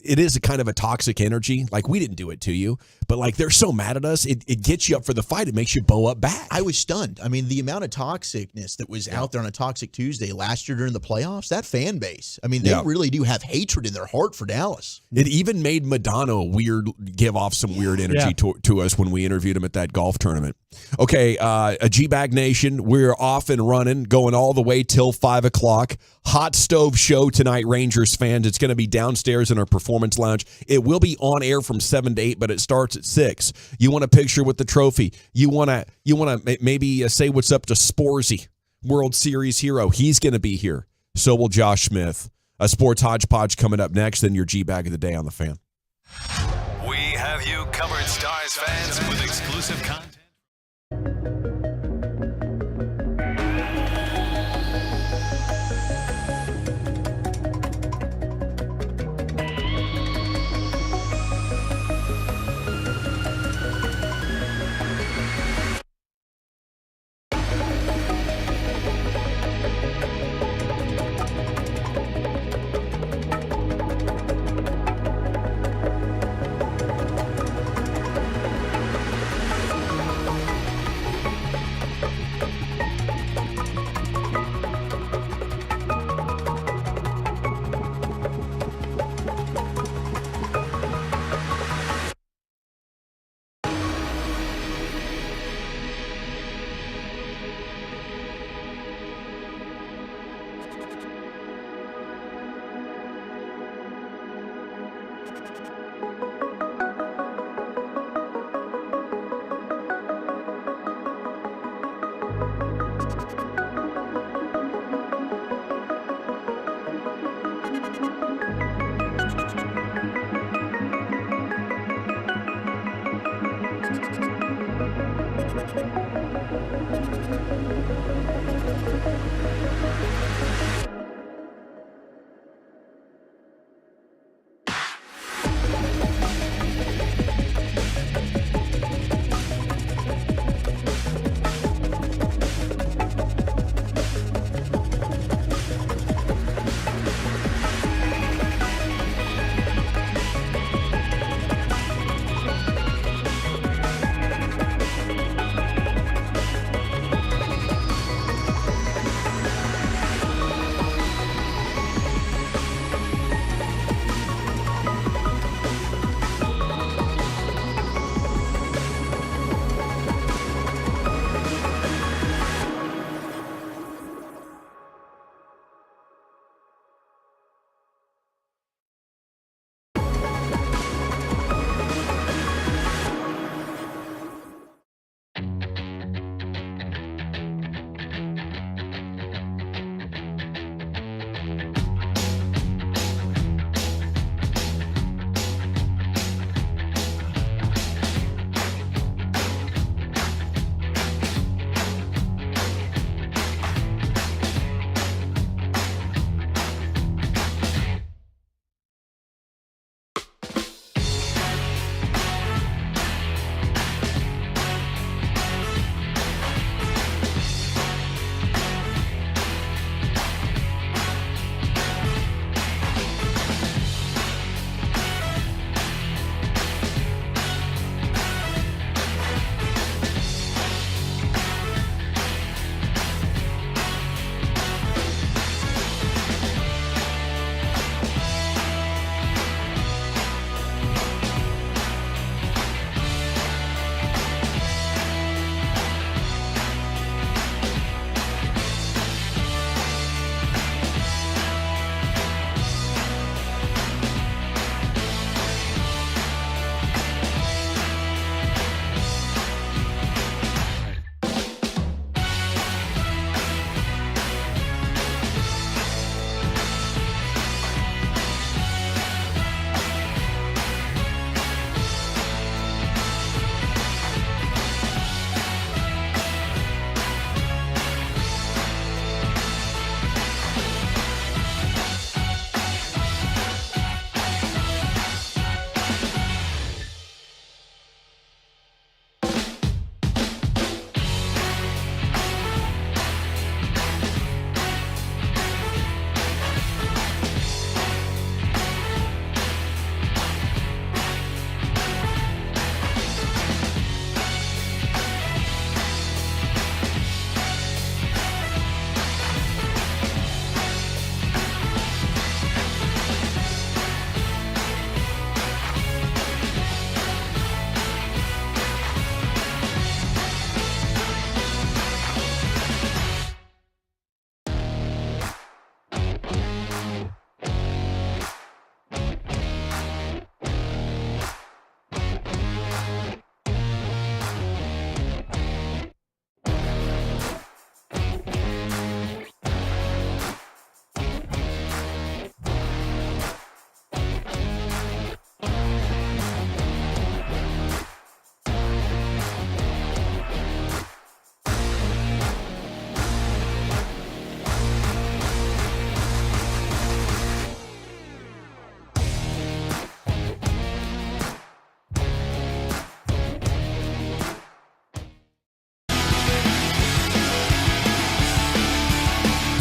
Speaker 2: it is a kind of a toxic energy. Like, we didn't do it to you, but like, they're so mad at us, it gets you up for the fight. It makes you bow up back.
Speaker 23: I was stunned. I mean, the amount of toxicness that was out there on a Toxic Tuesday last year during the playoffs, that fan base, I mean, they really do have hatred in their heart for Dallas.
Speaker 2: It even made Madonna give off some weird energy to us when we interviewed him at that golf tournament. Okay, a G-Bag Nation, we're off and running, going all the way till 5 o'clock. Hot stove show tonight, Rangers fans. It's going to be downstairs in our performance lounge. It will be on air from 7 to 8, but it starts at 6. You want a picture with the trophy. You want to maybe say what's up to Sporzy, World Series hero. He's going to be here. So will Josh Smith. A sports hodgepodge coming up next, then your G-Bag of the day on the Fan.
Speaker 1: We have you covered, Stars fans, with exclusive content.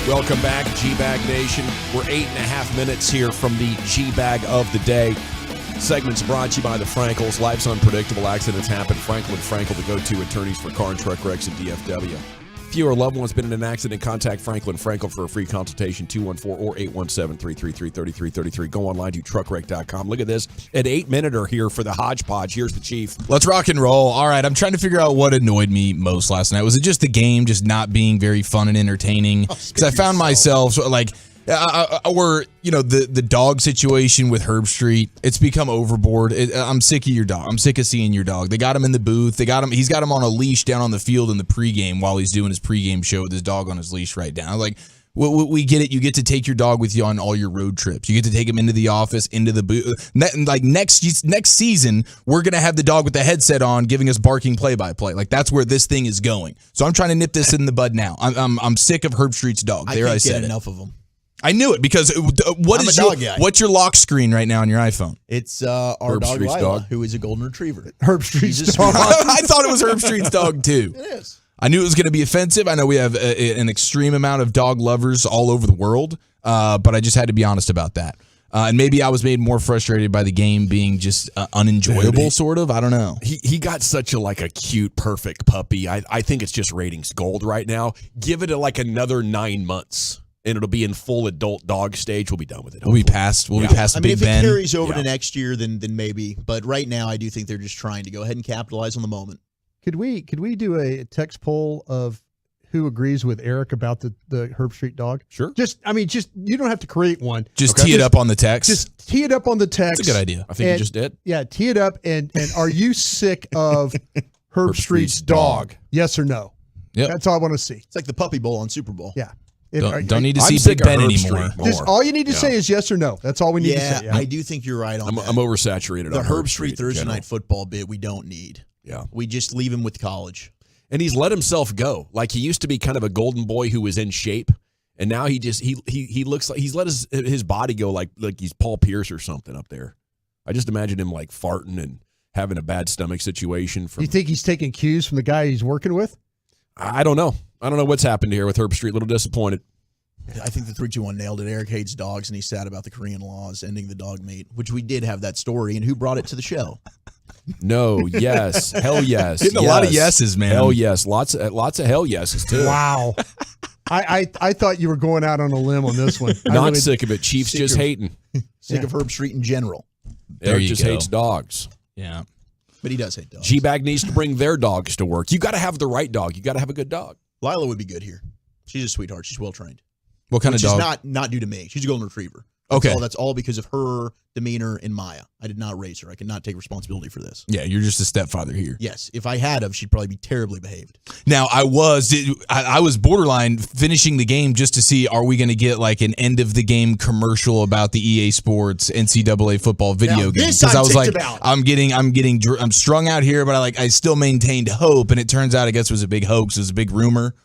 Speaker 2: Welcome back, G-Bag Nation. We're 8.5 minutes here from the G-Bag of the day. Segments brought to you by the Frankels. Life's unpredictable. Accidents happen. Frankel and Frankel, the go-to attorneys for car and truck wrecks in DFW. If you or a loved one's been in an accident, contact Franklin Frankel for a free consultation, 214 or 817-333-3333. Go online to truckwreck.com. Look at this. An 8-minuter here for the hodgepodge. Here's the Chief.
Speaker 9: Let's rock and roll. All right, I'm trying to figure out what annoyed me most last night. Was it just the game just not being very fun and entertaining? Because I found myself like... or the dog situation with Herb Street, it's become overboard. I'm sick of your dog. I'm sick of seeing your dog. They got him in the booth. He's got him on a leash down on the field in the pregame while he's doing his pregame show with his dog on his leash right down. Like, we get it. You get to take your dog with you on all your road trips. You get to take him into the office, into the booth. Like next season, we're gonna have the dog with the headset on, giving us barking play-by-play. Like, that's where this thing is going. So I'm trying to nip this in the bud now. I'm sick of Herb Street's dog.
Speaker 23: I can't get enough of them.
Speaker 9: I knew it because what's your lock screen right now on your iPhone?
Speaker 23: It's our
Speaker 2: Herb
Speaker 23: dog
Speaker 2: Street's
Speaker 23: Lila,
Speaker 2: dog.
Speaker 23: who is a golden retriever.
Speaker 15: Herb Street's dog.
Speaker 9: I thought it was Herb Street's dog too.
Speaker 23: It is.
Speaker 9: I knew it was going to be offensive. I know we have an extreme amount of dog lovers all over the world, but I just had to be honest about that. And maybe I was made more frustrated by the game being just unenjoyable, sort of. I don't know.
Speaker 2: He got such a cute, perfect puppy. I think it's just ratings gold right now. Give it another 9 months. And it'll be in full adult dog stage. We'll be done with it.
Speaker 9: We'll be past Big Ben.
Speaker 23: If it carries over to next year, then maybe. But right now, I do think they're just trying to go ahead and capitalize on the moment.
Speaker 16: Could we do a text poll of who agrees with Eric about the Herb Street dog?
Speaker 2: Sure.
Speaker 16: Just you don't have to create one.
Speaker 9: Just tee it up on the text.
Speaker 16: Just tee it up on the text.
Speaker 9: That's a good idea.
Speaker 2: I think you just did.
Speaker 16: Yeah, tee it up. And are you sick of Herb Street's dog? Yes or no?
Speaker 9: Yep.
Speaker 16: That's all I want to see.
Speaker 23: It's like the Puppy Bowl on Super Bowl.
Speaker 16: Yeah.
Speaker 9: Don't need to see Big Ben anymore.
Speaker 16: Just all you need to say is yes or no. That's all we need to say.
Speaker 23: Yeah, I do think you're right on that.
Speaker 2: I'm oversaturated
Speaker 23: the
Speaker 2: on
Speaker 23: Herb Street Thursday night football bit we don't need.
Speaker 2: Yeah.
Speaker 23: We just leave him with college.
Speaker 2: And he's let himself go. Like, he used to be kind of a golden boy who was in shape, and now he looks like he's let his body go like he's Paul Pierce or something up there. I just imagine him farting and having a bad stomach situation.
Speaker 16: You think he's taking cues from the guy he's working with?
Speaker 2: I don't know. I don't know what's happened here with Herb Street. A little disappointed.
Speaker 23: I think the 3-2-1 nailed it. Eric hates dogs, and he's sad about the Korean laws ending the dog meat, which we did have that story. And who brought it to the show?
Speaker 2: No, yes, hell yes.
Speaker 9: Getting a lot of yeses, man.
Speaker 2: Hell yes, lots of hell yeses too.
Speaker 16: Wow. I thought you were going out on a limb on this one.
Speaker 2: Not sick of it. Chiefs just hating.
Speaker 23: Sick of Herb Street in general.
Speaker 2: Eric just hates dogs.
Speaker 9: Yeah.
Speaker 23: But he does hate dogs.
Speaker 2: G-Bag needs to bring their dogs to work. You got to have the right dog. You got to have a good dog.
Speaker 23: Lila would be good here. She's a sweetheart. She's well trained.
Speaker 9: What kind of dog?
Speaker 23: Which is not due to me. She's a golden retriever. That's all because of her demeanor and Maya. I did not raise her. I cannot take responsibility for this.
Speaker 9: Yeah, you're just a stepfather here.
Speaker 23: Yes. If I had him, she'd probably be terribly behaved.
Speaker 9: Now, I was borderline finishing the game just to see, are we going to get an end of the game commercial about the EA Sports NCAA football video game? Because I was like, I'm strung out here, but I still maintained hope, and it turns out I guess it was a big hoax. It was a big rumor.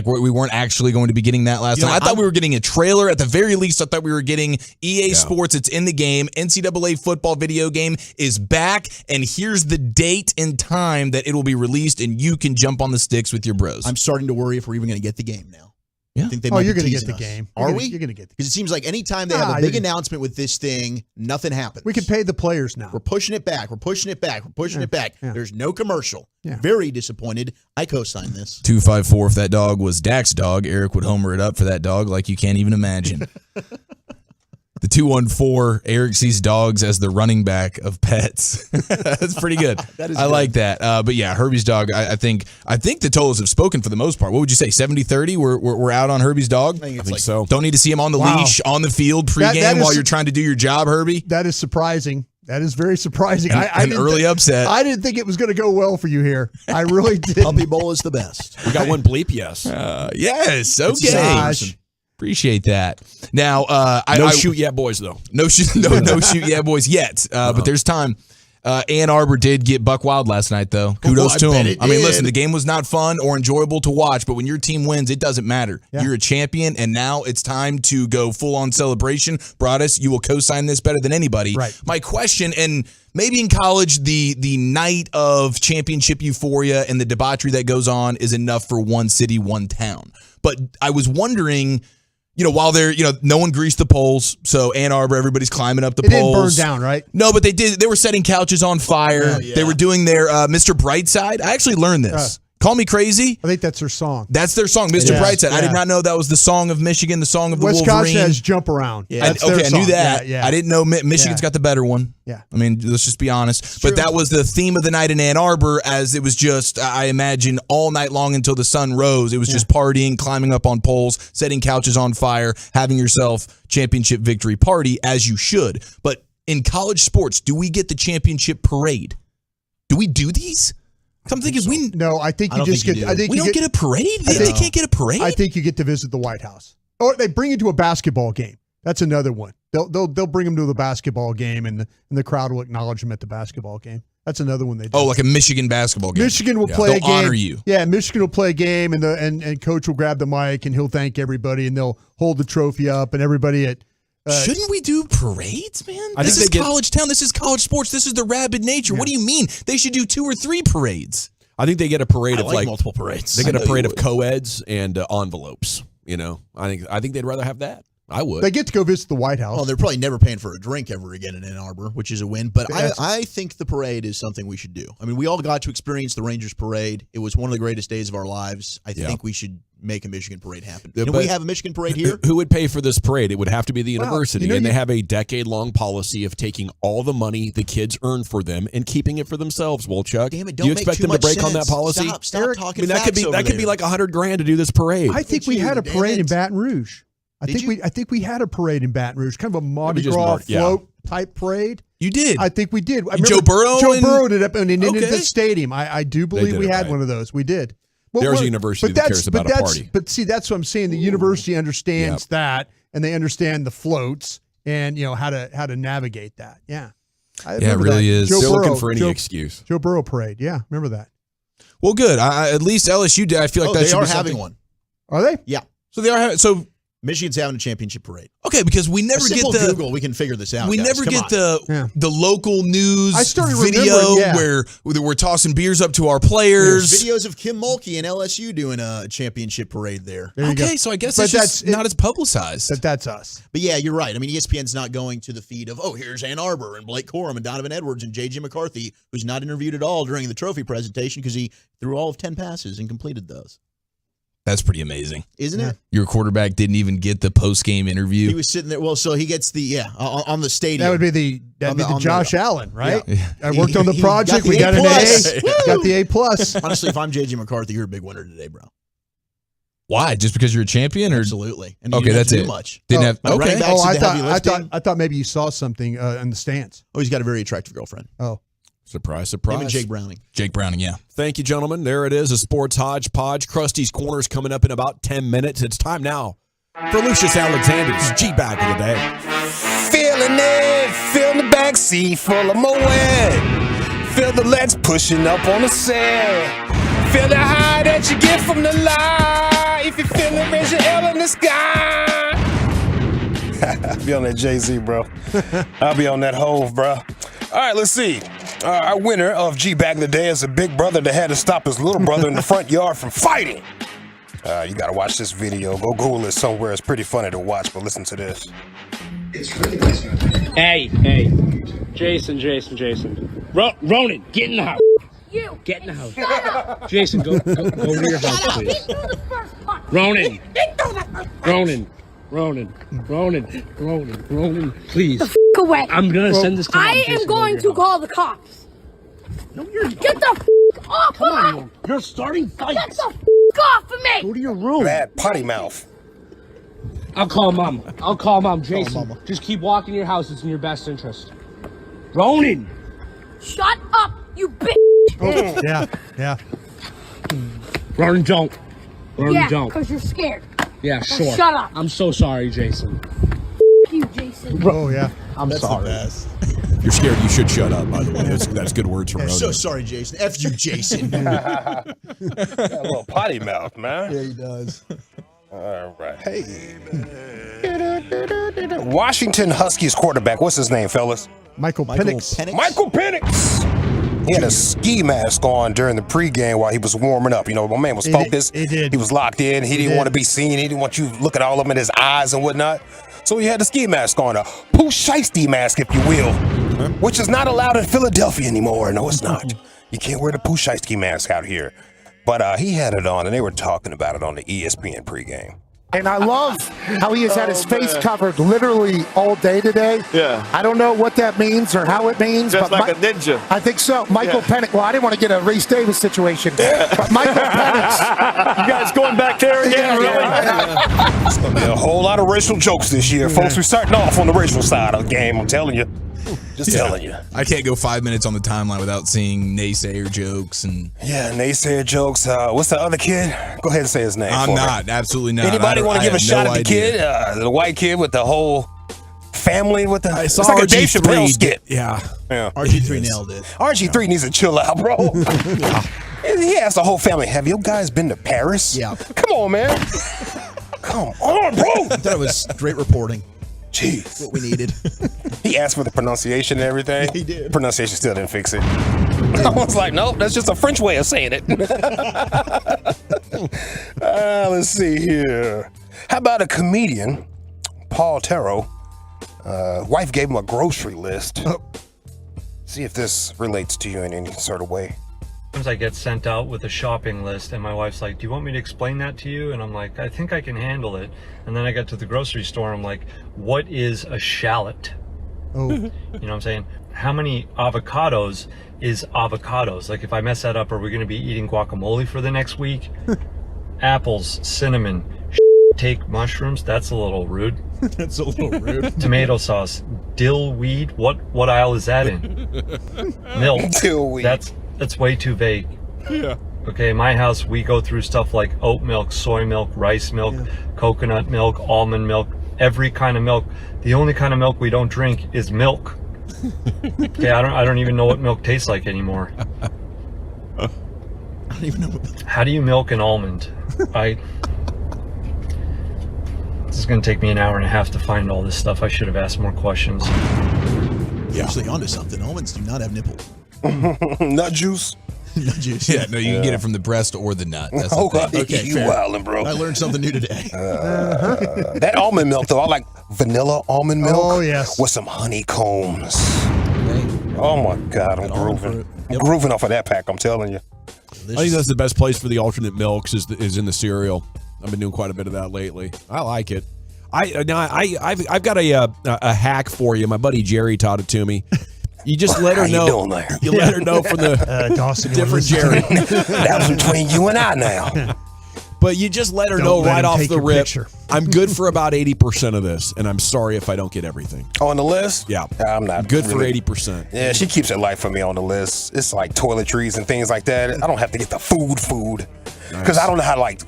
Speaker 9: We weren't actually going to be getting that last night. I thought we were getting a trailer. At the very least, I thought we were getting EA Sports. It's in the game. NCAA football video game is back, and here's the date and time that it will be released, and you can jump on the sticks with your bros.
Speaker 23: I'm starting to worry if we're even going to get the game now.
Speaker 9: Yeah.
Speaker 23: I think they
Speaker 16: you're going to get the game.
Speaker 23: Are we?
Speaker 16: You're going to get the game.
Speaker 23: Because it seems like anytime they have a big announcement with this thing, nothing happens.
Speaker 16: We can pay the players now.
Speaker 23: We're pushing it back. We're pushing it back. We're pushing it back.
Speaker 16: Yeah.
Speaker 23: There's no commercial.
Speaker 16: Yeah.
Speaker 23: Very disappointed. I co-signed this.
Speaker 9: 254. If that dog was Dak's dog, Eric would homer it up for that dog like you can't even imagine. The 214, Eric sees dogs as the running back of pets. That's pretty good.
Speaker 23: That is
Speaker 9: I
Speaker 23: good.
Speaker 9: like that. But yeah, Herbie's dog, I think the totals have spoken for the most part. What would you say, 70-30? We're out on Herbie's dog?
Speaker 23: I
Speaker 2: think so.
Speaker 9: Don't need to see him on the leash, on the field, pregame while you're trying to do your job, Herbie?
Speaker 16: That is surprising. That is very surprising.
Speaker 9: An early upset.
Speaker 16: I didn't think it was going to go well for you here. I really did.
Speaker 23: Puppy Bowl is the best.
Speaker 2: We got one bleep, yes.
Speaker 9: Yes, okay.
Speaker 16: Gosh.
Speaker 9: Appreciate that. Now,
Speaker 2: no shoot yet, boys, though.
Speaker 9: No shoot yet, boys, yet. But there's time. Ann Arbor did get buck wild last night, though. Kudos to him. I mean, listen, the game was not fun or enjoyable to watch, but when your team wins, it doesn't matter. Yeah. You're a champion, and now it's time to go full-on celebration. Broadus, you will co-sign this better than anybody.
Speaker 16: Right.
Speaker 9: My question, and maybe in college, the night of championship euphoria and the debauchery that goes on is enough for one city, one town. But I was wondering,
Speaker 7: while they're, no one greased the poles. So Ann Arbor, everybody's climbing up the
Speaker 16: It
Speaker 7: poles.
Speaker 16: didn't burn down, right?
Speaker 7: No, but they did. They were setting couches on fire. They were doing their Mr. Brightside. I actually learned this. Call me crazy.
Speaker 16: I think that's their song.
Speaker 7: That's their song, Mr. Brightside. I did not know that was the song of Michigan, the song of the
Speaker 16: Wisconsin
Speaker 7: Wolverine.
Speaker 16: has Jump Around.
Speaker 7: I knew that. I didn't know Michigan's got the better one.
Speaker 16: Yeah.
Speaker 7: I mean, let's just be honest. But that was the theme of the night in Ann Arbor, as it was just, I imagine, all night long until the sun rose. It was just partying, climbing up on poles, setting couches on fire, having yourself championship victory party, as you should. But in college sports, do we get the championship parade? Do we do these? I'm thinking
Speaker 16: I think you just get. I think
Speaker 7: we don't get a parade. They can't get a parade.
Speaker 16: I think you get to visit the White House, or they bring you to a basketball game. That's another one. They'll bring them to the basketball game, and the crowd will acknowledge them at the basketball game. That's another one they do.
Speaker 7: Oh, like a Michigan basketball game.
Speaker 16: Michigan will play a game.
Speaker 7: They'll honor you.
Speaker 16: Yeah, Michigan will play a game, and coach will grab the mic and he'll thank everybody, and they'll hold the trophy up, and everybody at.
Speaker 7: Shouldn't we do parades, man? This is college town. This is college sports. This is the rabid nature. What do you mean? They should do 2 or 3 parades.
Speaker 6: I think they get a parade of
Speaker 23: like multiple parades.
Speaker 6: They get a parade of co-eds and envelopes. I think they'd rather have that. I would.
Speaker 16: They get to go visit the White House.
Speaker 23: Well, they're probably never paying for a drink ever again in Ann Arbor, which is a win. But I think the parade is something we should do. I mean, we all got to experience the Rangers parade. It was one of the greatest days of our lives. I think we should make a Michigan parade happen. Can we have a Michigan parade here?
Speaker 6: Who would pay for this parade? It would have to be the university. And they have a decade-long policy of taking all the money the kids earn for them and keeping it for themselves, Wolchuk.
Speaker 23: Damn it,
Speaker 6: do you expect them to break on that policy?
Speaker 23: Stop talking
Speaker 6: that could be like $100,000 to do this parade.
Speaker 16: I think we had a parade in Baton Rouge. I think we had a parade in Baton Rouge, kind of a Mardi Gras float type parade.
Speaker 7: You did.
Speaker 16: I think we did.
Speaker 7: Joe Burrow
Speaker 16: ended up in the stadium. I do believe we had one of those. We did.
Speaker 6: There's a university that cares about a party.
Speaker 16: But see, that's what I'm saying. The university understands that, and they understand the floats and how to navigate that. Yeah.
Speaker 7: It really is.
Speaker 6: They're looking for any excuse.
Speaker 16: Joe Burrow parade. Yeah, remember that.
Speaker 7: Well, good. at least LSU did. I feel like that should be something.
Speaker 23: They are having one.
Speaker 16: Are they?
Speaker 23: Yeah.
Speaker 7: So they are having. So
Speaker 23: Michigan's having a championship parade.
Speaker 7: Okay, because we never get the
Speaker 23: Google. We can figure this out.
Speaker 7: We never get the local news
Speaker 23: video
Speaker 7: where we're tossing beers up to our players.
Speaker 23: There's videos of Kim Mulkey and LSU doing a championship parade there.
Speaker 7: Okay, so I guess it's just not as publicized.
Speaker 16: But that's us.
Speaker 23: But yeah, you're right. I mean, ESPN's not going to the feed of, here's Ann Arbor and Blake Corum and Donovan Edwards and J.J. McCarthy, who's not interviewed at all during the trophy presentation because he threw all of 10 passes and completed those.
Speaker 7: That's pretty amazing.
Speaker 23: Isn't it?
Speaker 7: Your quarterback didn't even get the post-game interview.
Speaker 23: He was sitting there. Well, so he gets on the stadium.
Speaker 16: That would be the Josh Allen, right?
Speaker 23: Yeah.
Speaker 16: I worked on the project. We got an A. Got the A+.
Speaker 23: Honestly, if I'm J.J. McCarthy, you're a big winner today, bro.
Speaker 7: Why? Just because you're a champion? Or?
Speaker 23: Absolutely. And
Speaker 7: okay, that's it.
Speaker 23: Much.
Speaker 7: Didn't have. Okay.
Speaker 16: I thought maybe you saw something in the stands.
Speaker 23: Oh, he's got a very attractive girlfriend.
Speaker 16: Oh.
Speaker 6: Surprise, surprise.
Speaker 23: Him and Jake Browning.
Speaker 7: Jake Browning, yeah.
Speaker 6: Thank you, gentlemen. There it is, a sports hodgepodge. Krusty's Corner's coming up in about 10 minutes. It's time now for Lucius Alexander's G-Bag of the Day.
Speaker 10: Feeling it, feel the backseat full of my wet. Feel the legs pushing up on the set. Feel the high that you get from the light. If you feel it, raise your L in the sky. I'll be on that Jay-Z, bro. I'll be on that Hove, bro. All right, let's see. Our winner of G-Bag of the Day is a big brother that had to stop his little brother in the front yard from fighting. You got to watch this video. Go Google it somewhere. It's pretty funny to watch, but listen to this.
Speaker 20: It's really nice. Hey. Jason. Ronan, get in the house.
Speaker 4: You.
Speaker 20: Get in the house.
Speaker 4: Shut up.
Speaker 20: Jason, go to your house, please.
Speaker 4: He threw the first punch.
Speaker 20: Ronan, please.
Speaker 4: The f*** away.
Speaker 20: I'm going to send this to
Speaker 4: I am going to call the cops.
Speaker 20: No, you're
Speaker 4: Get the f*** off
Speaker 20: Come
Speaker 4: of
Speaker 20: on,
Speaker 4: me.
Speaker 20: you're starting fights.
Speaker 4: Get the f*** off of me.
Speaker 20: Go to your room.
Speaker 10: Bad potty mouth.
Speaker 20: I'll call mom. Jason, just keep walking your house. It's in your best interest. Ronan.
Speaker 4: Shut up, you bitch.
Speaker 16: Yeah.
Speaker 20: Ronan, don't.
Speaker 4: Yeah, because you're scared.
Speaker 20: Yeah,
Speaker 4: So
Speaker 20: sure.
Speaker 4: shut up.
Speaker 20: I'm so sorry, Jason.
Speaker 4: F*** you, Jason.
Speaker 16: Oh, yeah.
Speaker 20: I'm sorry.
Speaker 6: If you're scared, you should shut up, by the way. That's good words from Ronan.
Speaker 23: So sorry, Jason. F you, Jason.
Speaker 10: Got a little potty mouth, man.
Speaker 23: Yeah, he does.
Speaker 10: All right. Hey. Washington Huskies quarterback. What's his name, fellas?
Speaker 16: Michael Penix.
Speaker 10: Michael Penix. He had a ski mask on during the pregame while he was warming up. You know, my man was focused. He was locked in. He didn't want to be seen. He didn't want you looking all up in his eyes and whatnot. So he had the ski mask on, a Pooh Shiesty mask, if you will, which is not allowed in Philadelphia anymore. No, it's not. You can't wear the Pooh Shiesty mask out here. But he had it on, and they were talking about it on the ESPN pregame.
Speaker 11: And I love how he has had his face covered literally all day today.
Speaker 12: Yeah.
Speaker 11: I don't know what that means or how it means.
Speaker 12: Just
Speaker 11: but
Speaker 12: like a ninja.
Speaker 11: I think so. Michael Penix. Well, I didn't want to get a Reese Davis situation. But Michael Penix.
Speaker 12: You guys going back there again?
Speaker 10: It's going to be a whole lot of racial jokes this year, folks. We're starting off on the racial side of the game, I'm telling you. Just telling you.
Speaker 7: I can't go 5 minutes on the timeline without seeing naysayer jokes and
Speaker 10: naysayer jokes. What's the other kid? Go ahead and say his name.
Speaker 7: I'm not. Absolutely not.
Speaker 10: Anybody want to give a shot at the kid? The white kid with the whole family with the. It's like a Dave Chappelle skit.
Speaker 2: Yeah.
Speaker 23: RG3 nailed it.
Speaker 10: RG3 needs to chill out, bro. He asked the whole family, "Have you guys been to Paris?"
Speaker 23: Yeah.
Speaker 10: Come on, man. Come on, bro.
Speaker 23: I thought it was straight reporting.
Speaker 10: Jeez.
Speaker 23: What we needed.
Speaker 10: He asked for the pronunciation and everything.
Speaker 23: He did.
Speaker 10: Pronunciation still didn't fix it. I was like, nope, that's just a French way of saying it. Let's see here. How about a comedian, Paul Terrell? Wife gave him a grocery list. See if this relates to you in any sort of way.
Speaker 21: Sometimes I get sent out with a shopping list and my wife's like, do you want me to explain that to you? And I'm like, I think I can handle it. And then I get to the grocery store, I'm like, what is a shallot?
Speaker 16: Oh.
Speaker 21: You know what I'm saying? How many avocados is avocados? Like if I mess that up, are we going to be eating guacamole for the next week? Apples, cinnamon, take mushrooms. That's a little rude.
Speaker 2: That's a little rude.
Speaker 21: Tomato sauce, dill weed. What aisle is that in? Milk.
Speaker 10: Dill weed.
Speaker 21: That's way too vague.
Speaker 2: Yeah.
Speaker 21: Okay, in my house, we go through stuff like oat milk, soy milk, rice milk, coconut milk, almond milk, every kind of milk. The only kind of milk we don't drink is milk. Okay, I don't even know what milk tastes like anymore.
Speaker 23: I don't even know.
Speaker 21: How do you milk an almond? This is going to take me an hour and a half to find all this stuff. I should have asked more questions.
Speaker 23: You're actually onto something. Almonds do not have nipples.
Speaker 10: Nut juice.
Speaker 23: Nut juice.
Speaker 7: Yeah, no, you can get it from the breast or the nut. That's the thing.
Speaker 23: Okay,
Speaker 10: you
Speaker 23: fair.
Speaker 10: wildin', bro.
Speaker 23: I learned something new today.
Speaker 10: That almond milk, though, I like vanilla almond milk.
Speaker 15: Oh, yes.
Speaker 10: With some honeycombs. Oh, my God, I'm grooving. I'm grooving off of that pack, I'm telling you.
Speaker 2: I think that's the best place for the alternate milks is in the cereal. I've been doing quite a bit of that lately. I like it. I've got a hack for you. My buddy Jerry taught it to me. You just let her know.
Speaker 10: How you doing there?
Speaker 2: You let her know from the
Speaker 15: Dawson,
Speaker 2: different Jerry.
Speaker 10: That was between you and I now.
Speaker 2: But you just let her
Speaker 15: Don't
Speaker 2: know
Speaker 15: let
Speaker 2: right
Speaker 15: him
Speaker 2: off
Speaker 15: take
Speaker 2: the
Speaker 15: your
Speaker 2: rip.
Speaker 15: picture.
Speaker 2: I'm good for about 80% of this, and I'm sorry if I don't get everything.
Speaker 10: On the list?
Speaker 2: Yeah.
Speaker 10: I'm not
Speaker 2: good
Speaker 10: really,
Speaker 2: for 80%.
Speaker 10: Yeah, she keeps it light for me on the list. It's like toiletries and things like that. I don't have to get the food. Because I don't know how to, like,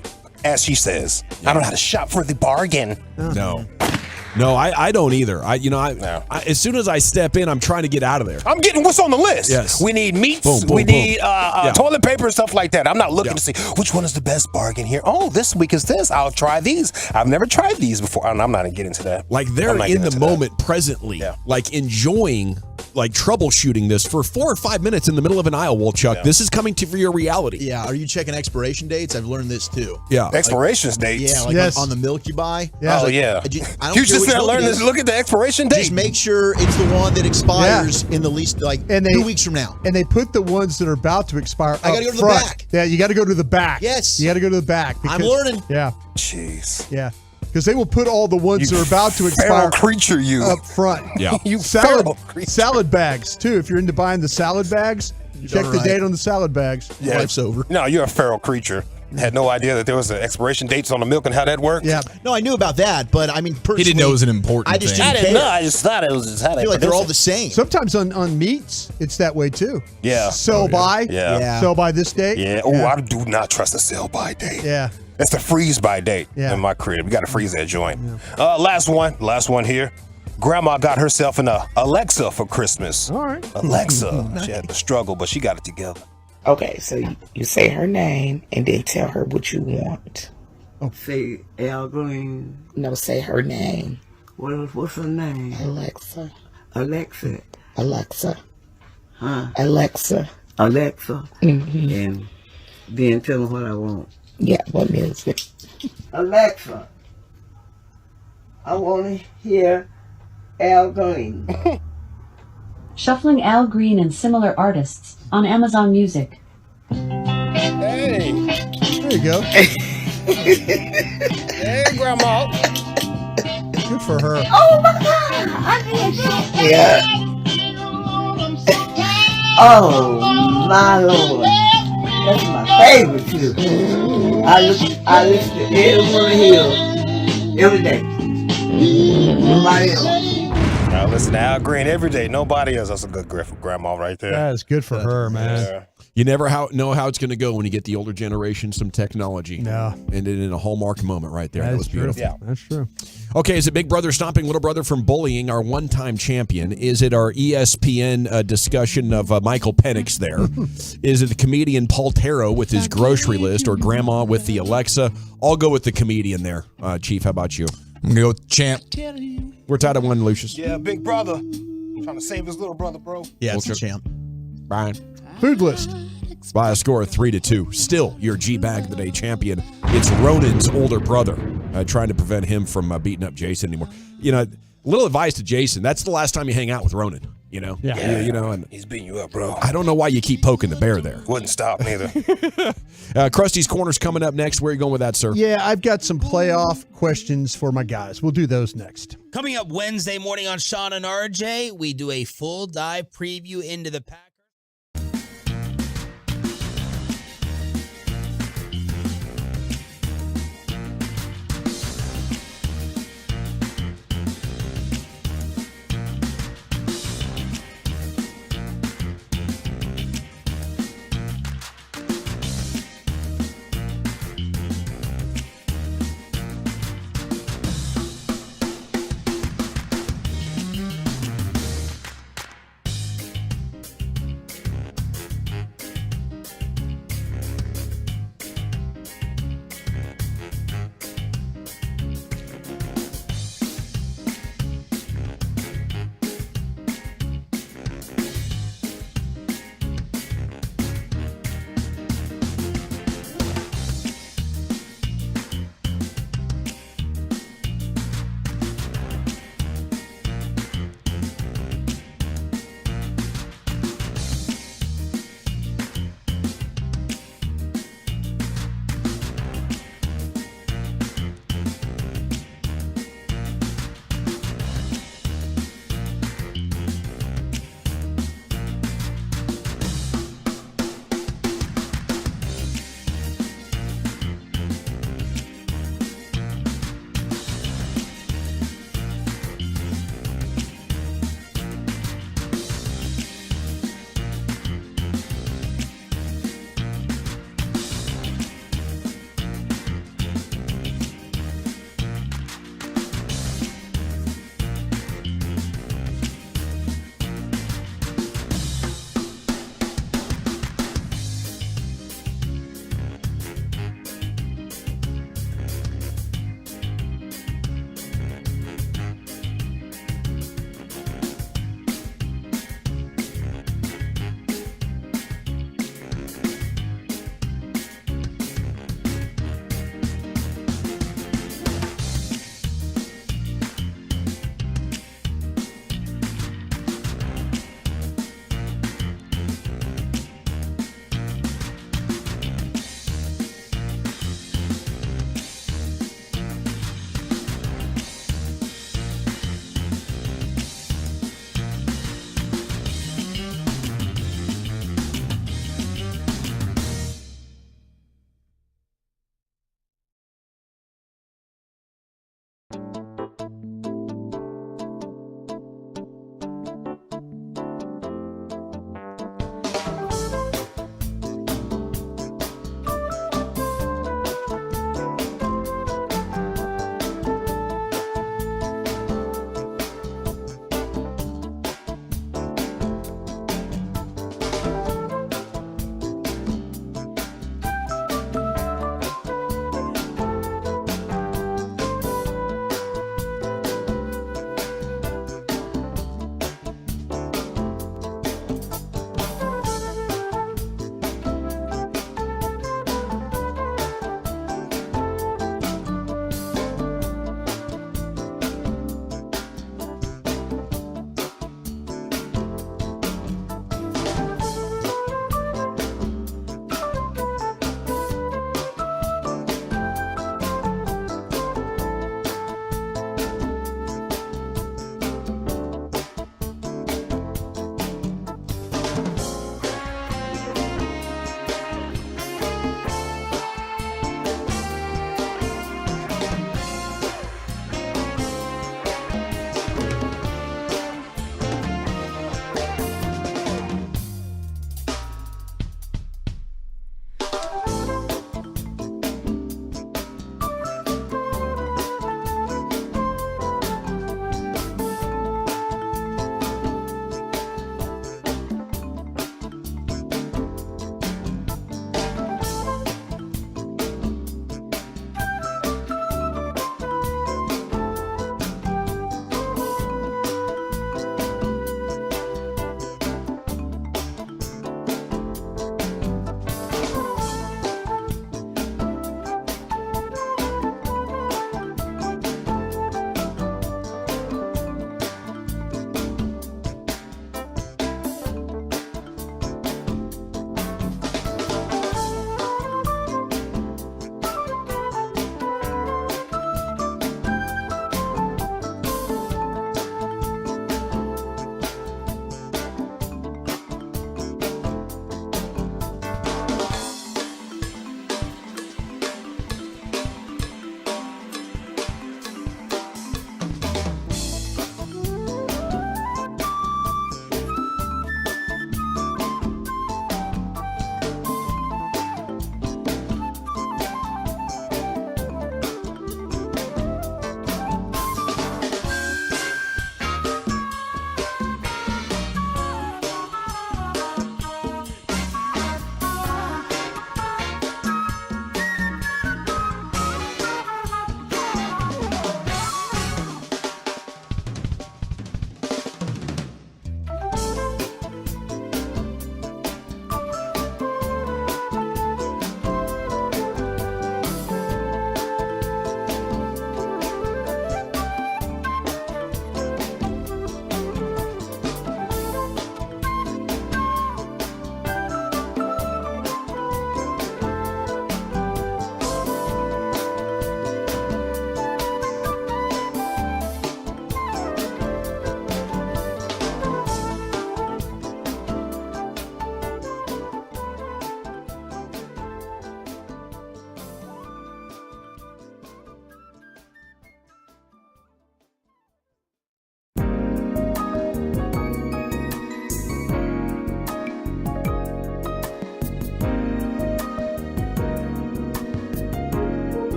Speaker 10: as she says, I don't know how to shop for the bargain.
Speaker 2: No, I don't either. As soon as I step in, I'm trying to get out of there.
Speaker 10: I'm getting what's on the list.
Speaker 2: Yes.
Speaker 10: We need meats.
Speaker 2: Boom,
Speaker 10: we need
Speaker 2: boom.
Speaker 10: toilet paper and stuff like that. I'm not looking to see which one is the best bargain here. Oh, this week is this. I'll try these. I've never tried these before. I'm not going to get into that.
Speaker 2: Like they're in the moment presently, like enjoying, like troubleshooting this for 4 or 5 minutes in the middle of an aisle. Well, Chuck, this is coming to your reality.
Speaker 23: Yeah. Are you checking expiration dates? I've learned this too.
Speaker 2: Yeah.
Speaker 10: Expirations dates.
Speaker 23: Yeah. Like on the milk you buy.
Speaker 10: Yeah. Oh, yeah.
Speaker 23: I don't
Speaker 10: You
Speaker 23: care
Speaker 10: just
Speaker 23: which
Speaker 10: said
Speaker 23: milk
Speaker 10: learn
Speaker 23: it
Speaker 10: this.
Speaker 23: is.
Speaker 10: Look at the expiration date.
Speaker 23: Just make sure it's the one that expires in the least, like 2 weeks from now.
Speaker 16: And they put the ones that are about to expire
Speaker 23: I gotta go to the
Speaker 16: front.
Speaker 23: back.
Speaker 16: Yeah, you got to go to the back.
Speaker 23: Yes.
Speaker 16: You got to go to the back.
Speaker 23: I'm learning.
Speaker 16: Yeah.
Speaker 10: Jeez.
Speaker 16: Yeah. Because they will put all the ones
Speaker 10: You
Speaker 16: that are about to
Speaker 10: feral
Speaker 16: expire
Speaker 10: creature, you.
Speaker 16: up front.
Speaker 2: Yeah.
Speaker 10: You feral creature.
Speaker 16: Salad bags, too. If you're into buying the salad bags, check the
Speaker 23: right.
Speaker 16: date on the salad bags.
Speaker 10: Yeah.
Speaker 23: Life's over.
Speaker 10: No, you're a feral creature. Had no idea that there was an expiration dates on the milk and how that worked.
Speaker 16: Yeah.
Speaker 23: No, I knew about that, but I mean, personally,
Speaker 7: He didn't know it was an important
Speaker 23: I just
Speaker 7: thing.
Speaker 23: didn't
Speaker 10: I didn't
Speaker 23: care.
Speaker 10: know. I just thought it was just how
Speaker 23: I feel like they're all the same.
Speaker 16: Sometimes on meats, it's that way, too.
Speaker 10: Yeah.
Speaker 16: Sell by.
Speaker 10: Yeah.
Speaker 16: Sell by this date.
Speaker 10: Yeah. Oh, I do not trust the sell by date.
Speaker 16: Yeah.
Speaker 10: That's the freeze by date
Speaker 16: Yeah.
Speaker 10: in my crib. We got to freeze that joint. Last one here. Grandma got herself an Alexa for Christmas.
Speaker 16: All right.
Speaker 10: Alexa. She had to struggle, but she got it together.
Speaker 24: Okay, so you say her name and then tell her what you want.
Speaker 25: Say Al Green.
Speaker 24: No, say her name.
Speaker 25: What's her name?
Speaker 24: Alexa.
Speaker 25: Alexa.
Speaker 24: Alexa.
Speaker 25: Huh?
Speaker 24: Alexa.
Speaker 25: Alexa, and then tell them what I want.
Speaker 24: Yeah, what music?
Speaker 25: Alexa, I want to hear Al Green.
Speaker 3: Shuffling Al Green and similar artists on Amazon Music.
Speaker 11: Hey,
Speaker 16: there you go.
Speaker 11: Hey, Grandma.
Speaker 16: Good for her.
Speaker 25: Oh my God! I did that. Yeah. Oh my Lord, that's my favorite too. I listen to Edward Hill every day. Nobody else.
Speaker 10: I listen to Al Green every day. Nobody else. That's a good grandma right there.
Speaker 16: That is good for her, man.
Speaker 10: Yeah.
Speaker 6: You never know how it's going to go when you get the older generation some technology.
Speaker 16: No.
Speaker 6: And in a hallmark moment right there. That was
Speaker 16: true.
Speaker 6: beautiful.
Speaker 16: Yeah, that's true.
Speaker 6: Okay, is it Big Brother stopping Little Brother from bullying, our one-time champion? Is it our ESPN discussion of Michael Penix there? Is it the comedian Paul Taro with his grocery list, or Grandma with the Alexa? I'll go with the comedian there. Chief, how about you?
Speaker 7: I'm going to go with Champ.
Speaker 6: We're tied at 1, Lucius.
Speaker 10: Yeah, Big Brother. Trying to save his little brother, bro.
Speaker 23: Yeah, it's a Champ.
Speaker 6: Brian.
Speaker 16: Food list.
Speaker 6: By a score of 3-2. Still your G-Bag of the Day champion. It's Ronan's older brother, trying to prevent him from beating up Jason anymore. You know, little advice to Jason. That's the last time you hang out with Ronan. You know?
Speaker 16: Yeah.
Speaker 6: You know, and
Speaker 10: He's beating you up, bro.
Speaker 6: I don't know why you keep poking the bear there.
Speaker 10: Wouldn't stop neither.
Speaker 6: Krusty's Corner's coming up next. Where are you going with that, sir?
Speaker 16: Yeah, I've got some playoff questions for my guys. We'll do those next.
Speaker 5: Coming up Wednesday morning on Sean and RJ, we do a full dive preview into the Packers.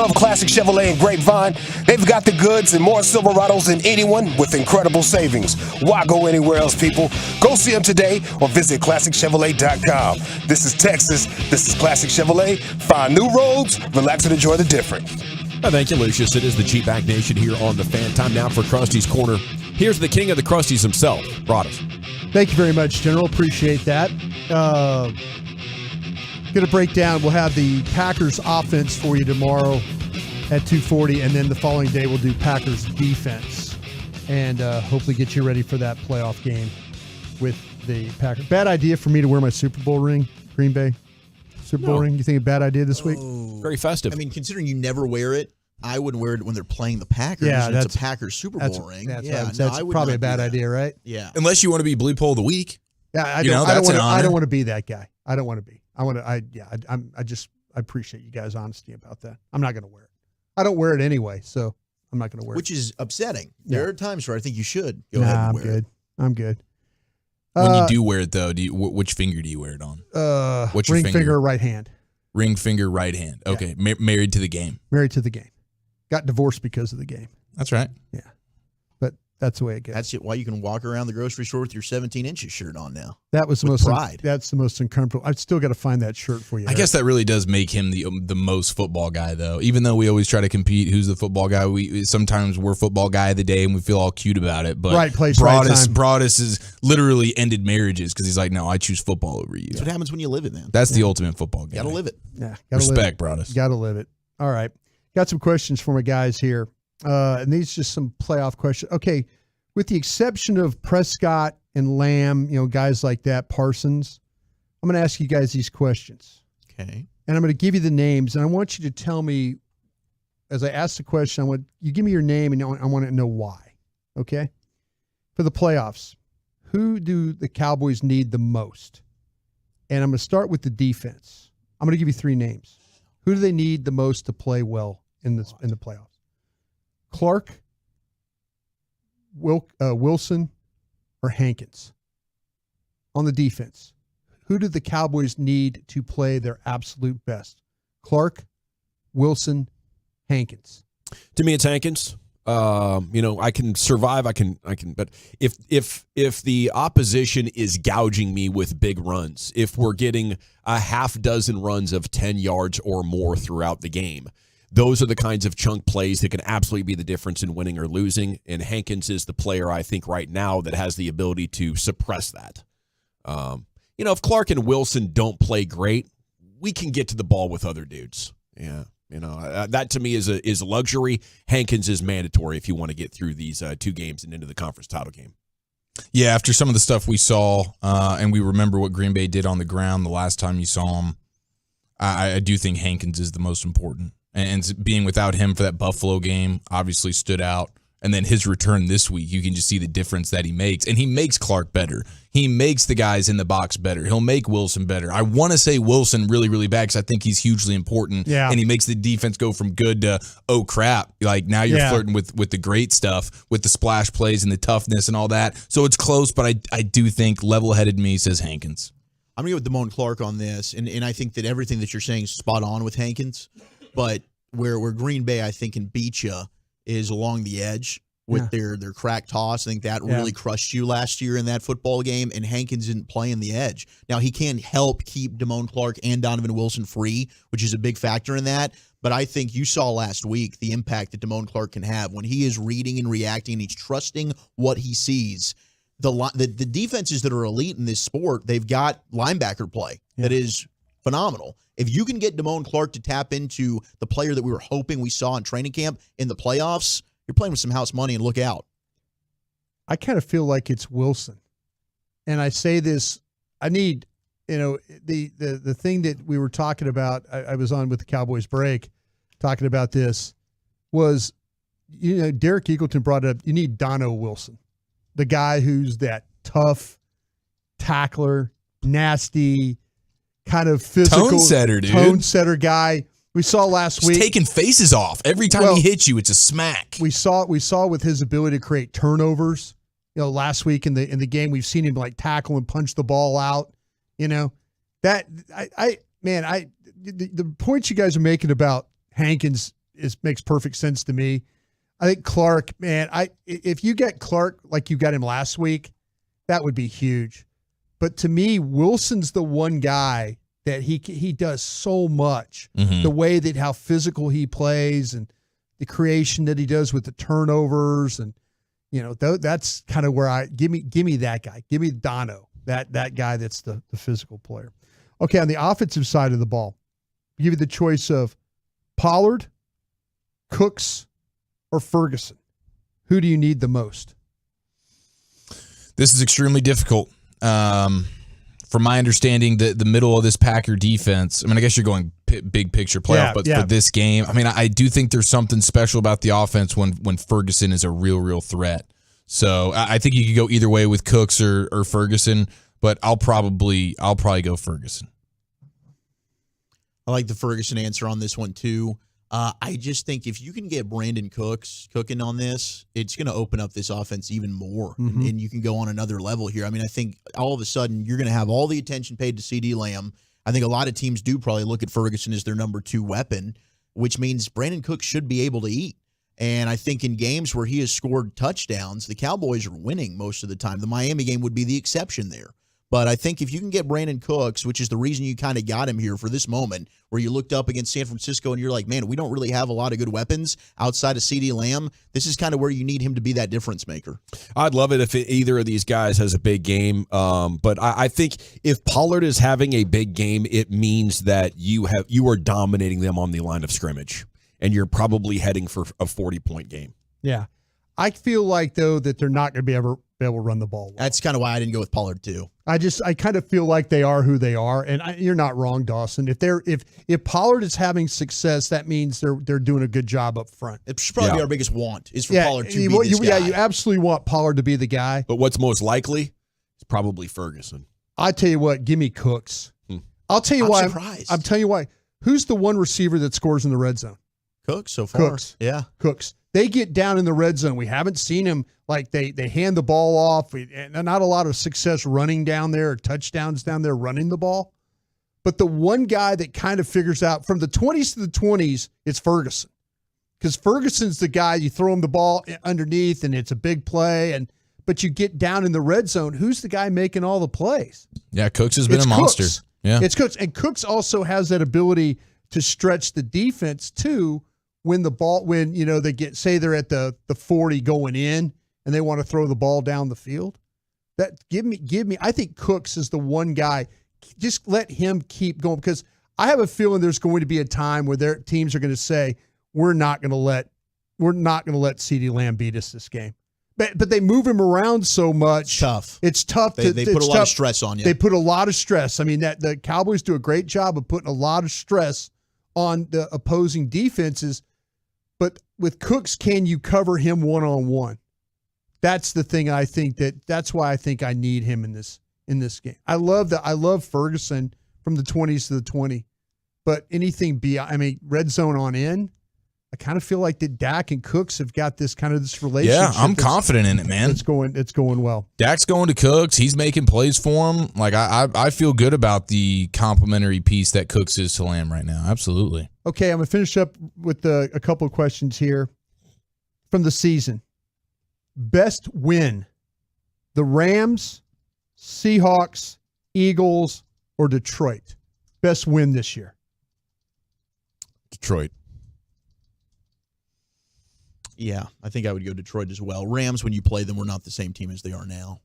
Speaker 10: love classic Chevrolet and Grapevine? They've got the goods and more Silverados than anyone with incredible savings. Why go anywhere else, people? Go see them today or visit ClassicChevrolet.com. This is Texas. This is Classic Chevrolet. Find new roads, relax and enjoy the difference.
Speaker 2: Thank you, Lucius. It is the Cheap Back Nation here on the Fan. Time now for Krusty's Corner. Here's the king of the Krusties himself, Broadus.
Speaker 16: Thank you very much, General. Appreciate that. Going to break down. We'll have the Packers offense for you tomorrow at 2:40, and then the following day we'll do Packers defense, and hopefully get you ready for that playoff game with the Packers. Bad idea for me to wear my Super Bowl ring, Green Bay Super Bowl ring. You think a bad idea this week?
Speaker 2: Very festive.
Speaker 23: I mean, considering you never wear it, I wouldn't wear it when they're playing the Packers.
Speaker 16: Yeah,
Speaker 23: it's a Packers Super Bowl ring.
Speaker 16: That's probably a bad idea, right?
Speaker 23: Yeah,
Speaker 9: unless you want to be Bleep Hole of the Week.
Speaker 16: Yeah, I don't want to be that guy. I don't want to be. I appreciate you guys' honesty about that. I'm not going to wear it. I don't wear it anyway, so I'm not going to wear it.
Speaker 23: Which is upsetting. There are times where I think you should go
Speaker 16: ahead
Speaker 23: and
Speaker 16: I'm
Speaker 23: wear
Speaker 16: good.
Speaker 23: it.
Speaker 16: I'm good.
Speaker 9: When you do wear it, though, which finger do you wear it on? What's your
Speaker 16: ring finger, right hand.
Speaker 9: Ring finger, right hand. Okay, married to the game.
Speaker 16: Married to the game. Got divorced because of the game.
Speaker 9: That's right.
Speaker 16: Yeah. But that's the way it goes.
Speaker 23: That's why you can walk around the grocery store with your 17 inches shirt on now.
Speaker 16: That was the
Speaker 23: with
Speaker 16: most
Speaker 23: pride.
Speaker 16: That's the most uncomfortable. I've still got to find that shirt for you.
Speaker 9: I guess that really does make him the most football guy, though. Even though we always try to compete, who's the football guy? Sometimes we're football guy of the day, and we feel all cute about it. But
Speaker 16: right place, right time.
Speaker 9: Broadus has literally ended marriages because he's like, no, I choose football over you.
Speaker 23: That's what happens when you live it, man.
Speaker 9: That's the ultimate football game.
Speaker 23: You gotta live it.
Speaker 16: Yeah,
Speaker 9: respect, Broadus.
Speaker 16: Got to live it. All right, got some questions for my guys here, and these are just some playoff questions. Okay. With the exception of Prescott and Lamb, guys like that, Parsons, I'm going to ask you guys these questions.
Speaker 23: Okay.
Speaker 16: And I'm going to give you the names, and I want you to tell me, as I ask the question, I want you give me your name, and I want to know why. Okay? For the playoffs, who do the Cowboys need the most? And I'm going to start with the defense. I'm going to give you three names. Who do they need the most to play well in the playoffs? Clark, Wilson, or Hankins? On the defense, who do the Cowboys need to play their absolute best? Clark, Wilson, Hankins.
Speaker 2: To me, it's Hankins. I can survive. I can. But if the opposition is gouging me with big runs, if we're getting a half dozen runs of 10 yards or more throughout the game, those are the kinds of chunk plays that can absolutely be the difference in winning or losing. And Hankins is the player, I think, right now that has the ability to suppress that. If Clark and Wilson don't play great, we can get to the ball with other dudes. Yeah. That to me is a luxury. Hankins is mandatory if you want to get through these two games and into the conference title game.
Speaker 9: Yeah, after some of the stuff we saw, and we remember what Green Bay did on the ground the last time you saw them, I do think Hankins is the most important. And being without him for that Buffalo game obviously stood out. And then his return this week, you can just see the difference that he makes. And he makes Clark better. He makes the guys in the box better. He'll make Wilson better. I want to say Wilson really, really bad because I think he's hugely important.
Speaker 16: Yeah.
Speaker 9: And he makes the defense go from good to, oh, crap. Like, now you're flirting with the great stuff, with the splash plays and the toughness and all that. So it's close, but I do think level-headed me says Hankins.
Speaker 23: I'm going to go with Damone Clark on this. And I think that everything that you're saying is spot on with Hankins. But where Green Bay, I think, can beat you is along the edge with their crack toss. I think that really crushed you last year in that football game, and Hankins didn't play in the edge. Now, he can help keep Damone Clark and Donovan Wilson free, which is a big factor in that. But I think you saw last week the impact that Damone Clark can have when he is reading and reacting and he's trusting what he sees. The defenses that are elite in this sport, they've got linebacker play that is phenomenal. If you can get Damone Clark to tap into the player that we were hoping we saw in training camp in the playoffs, you're playing with some house money, and look out.
Speaker 16: I kind of feel like it's Wilson. And I say this, I need, the thing that we were talking about, I was on with the Cowboys break talking about this, was, Derek Eagleton brought it up, you need Dono Wilson, the guy who's that tough tackler, nasty, kind of physical.
Speaker 9: Tone setter, dude.
Speaker 16: Tone setter guy. We saw last week.
Speaker 9: Taking faces off. Every time he hits you, it's a smack.
Speaker 16: We saw with his ability to create turnovers. Last week in the game, we've seen him like tackle and punch the ball out. The points you guys are making about Hankins makes perfect sense to me. I think Clark, man, if you get Clark like you got him last week, that would be huge. But to me, Wilson's the one guy that he does so much.
Speaker 9: Mm-hmm.
Speaker 16: The way that how physical he plays and the creation that he does with the turnovers, and that's kind of where give me that guy. Give me Dono, that guy that's the physical player. Okay, on the offensive side of the ball, I'll give you the choice of Pollard, Cooks, or Ferguson. Who do you need the most?
Speaker 9: This is extremely difficult. From my understanding, the middle of this Packer defense, I mean, I guess you're going big picture playoff, but for this game, I mean, I do think there's something special about the offense when Ferguson is a real threat. So I think you could go either way with Cooks or Ferguson, but I'll probably go Ferguson.
Speaker 23: I like the Ferguson answer on this one too. I just think if you can get Brandon Cooks cooking on this, it's going to open up this offense even more, and you can go on another level here. I mean, I think all of a sudden you're going to have all the attention paid to CeeDee Lamb. I think a lot of teams do probably look at Ferguson as their number 2 weapon, which means Brandon Cooks should be able to eat. And I think in games where he has scored touchdowns, the Cowboys are winning most of the time. The Miami game would be the exception there. But I think if you can get Brandon Cooks, which is the reason you kind of got him here for this moment, where you looked up against San Francisco and you're like, man, we don't really have a lot of good weapons outside of CeeDee Lamb. This is kind of where you need him to be that difference maker.
Speaker 2: I'd love it if either of these guys has a big game. But I think if Pollard is having a big game, it means that you are dominating them on the line of scrimmage, and you're probably heading for a 40-point game.
Speaker 16: Yeah. I feel like, though, that they're not going to be able to run the ball well.
Speaker 23: That's kind of why I didn't go with Pollard, too.
Speaker 16: I kind of feel like they are who they are, and you're not wrong, Dawson. If Pollard is having success, that means they're doing a good job up front.
Speaker 23: It should probably be our biggest want is for Pollard to be this guy.
Speaker 16: Yeah, you absolutely want Pollard to be the guy.
Speaker 2: But what's most likely is probably Ferguson.
Speaker 16: I tell you what, give me Cooks. I'll tell you why.
Speaker 23: Surprised.
Speaker 16: I'm telling you why. Who's the one receiver that scores in the red zone?
Speaker 23: Cooks so far.
Speaker 16: Cooks.
Speaker 23: Yeah.
Speaker 16: Cooks. They get down in the red zone. We haven't seen him like they hand the ball off. And not a lot of success running down there or touchdowns down there running the ball. But the one guy that kind of figures out from the 20s to the 20s, it's Ferguson. Because Ferguson's the guy, you throw him the ball underneath and it's a big play. But you get down in the red zone, who's the guy making all the plays?
Speaker 9: Yeah, Cooks has been a monster.
Speaker 16: Cooks.
Speaker 9: Yeah.
Speaker 16: It's Cooks. And Cooks also has that ability to stretch the defense too. When they get, say they're at the 40 going in and they want to throw the ball down the field, give me. I think Cooks is the one guy. Just let him keep going, because I have a feeling there's going to be a time where their teams are going to say we're not going to let CeeDee Lamb beat us this game. But they move him around so much. It's tough.
Speaker 23: They put a lot of stress on you.
Speaker 16: They put a lot of stress. I mean, that the Cowboys do a great job of putting a lot of stress on the opposing defenses. But with Cooks, can you cover him one-on-one? That's the thing. That's why I think I need him in this game. I love Ferguson from the 20s to the 20, but anything beyond, red zone on in, I kind of feel like that Dak and Cooks have got this relationship.
Speaker 9: Yeah, I'm confident in it, man.
Speaker 16: It's going well.
Speaker 9: Dak's going to Cooks. He's making plays for him. Like I feel good about the complementary piece that Cooks is to Lamb right now. Absolutely.
Speaker 16: Okay, I'm going to finish up with a couple of questions here from the season. Best win, the Rams, Seahawks, Eagles, or Detroit? Best win this year?
Speaker 2: Detroit.
Speaker 23: Yeah, I think I would go Detroit as well. Rams, when you play them, were not the same team as they are now.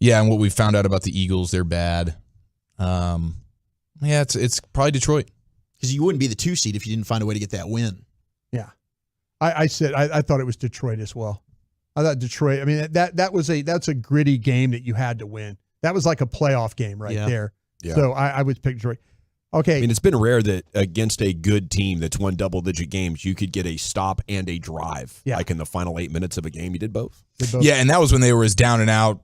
Speaker 9: Yeah, and what we found out about the Eagles, they're bad. It's probably Detroit.
Speaker 23: Because you wouldn't be the 2 seed if you didn't find a way to get that win.
Speaker 16: Yeah. I thought it was Detroit as well. I thought Detroit, that's a gritty game that you had to win. That was like a playoff game there. Yeah. So I would pick Detroit. Okay.
Speaker 2: It's been rare that against a good team that's won double-digit games, you could get a stop and a drive. Yeah. Like in the final 8 minutes of a game, you did both.
Speaker 9: Yeah, and that was when they were as down and out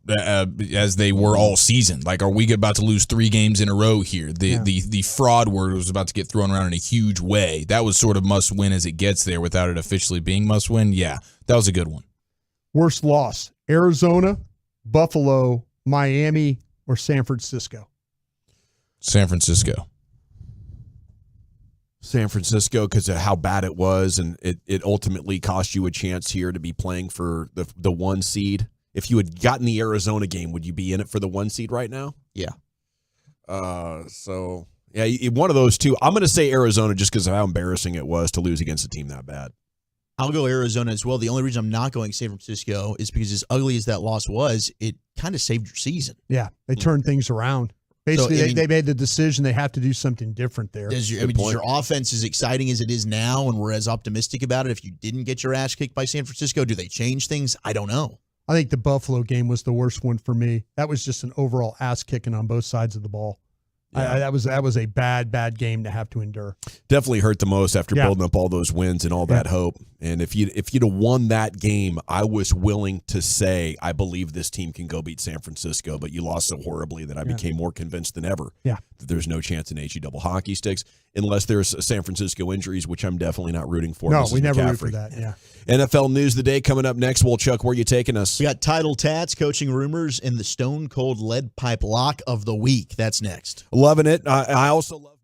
Speaker 9: as they were all season. Like, are we about to lose 3 games in a row here? The fraud word was about to get thrown around in a huge way. That was sort of must-win as it gets there without it officially being must-win. Yeah, that was a good one.
Speaker 16: Worst loss, Arizona, Buffalo, Miami, or San Francisco?
Speaker 9: San Francisco.
Speaker 6: San Francisco because of how bad it was, and it ultimately cost you a chance here to be playing for the 1 seed. If you had gotten the Arizona game, would you be in it for the 1 seed right now?
Speaker 23: Yeah.
Speaker 6: So, yeah, one of those two. I'm going to say Arizona just because of how embarrassing it was to lose against a team that bad.
Speaker 23: I'll go Arizona as well. The only reason I'm not going San Francisco is because as ugly as that loss was, it kind of saved your season.
Speaker 16: Yeah, they turned things around. Basically, they made the decision they have to do something different there.
Speaker 23: Does your offense as exciting as it is now, and we're as optimistic about it, if you didn't get your ass kicked by San Francisco, do they change things? I don't know.
Speaker 16: I think the Buffalo game was the worst one for me. That was just an overall ass kicking on both sides of the ball. Yeah. That was a bad game to have to endure.
Speaker 6: Definitely hurt the most after building up all those wins and all that hope. And if you'd have won that game, I was willing to say I believe this team can go beat San Francisco, but you lost so horribly that I became more convinced than ever that there's no chance in HE double hockey sticks unless there's San Francisco injuries, which I'm definitely not rooting for.
Speaker 16: No, we never root for that. Yeah.
Speaker 6: NFL News of the Day coming up next. Well, Chuck, where are you taking us?
Speaker 23: We got title tats, coaching rumors, and the stone cold lead pipe lock of the week. That's next.
Speaker 6: Loving it. I also love.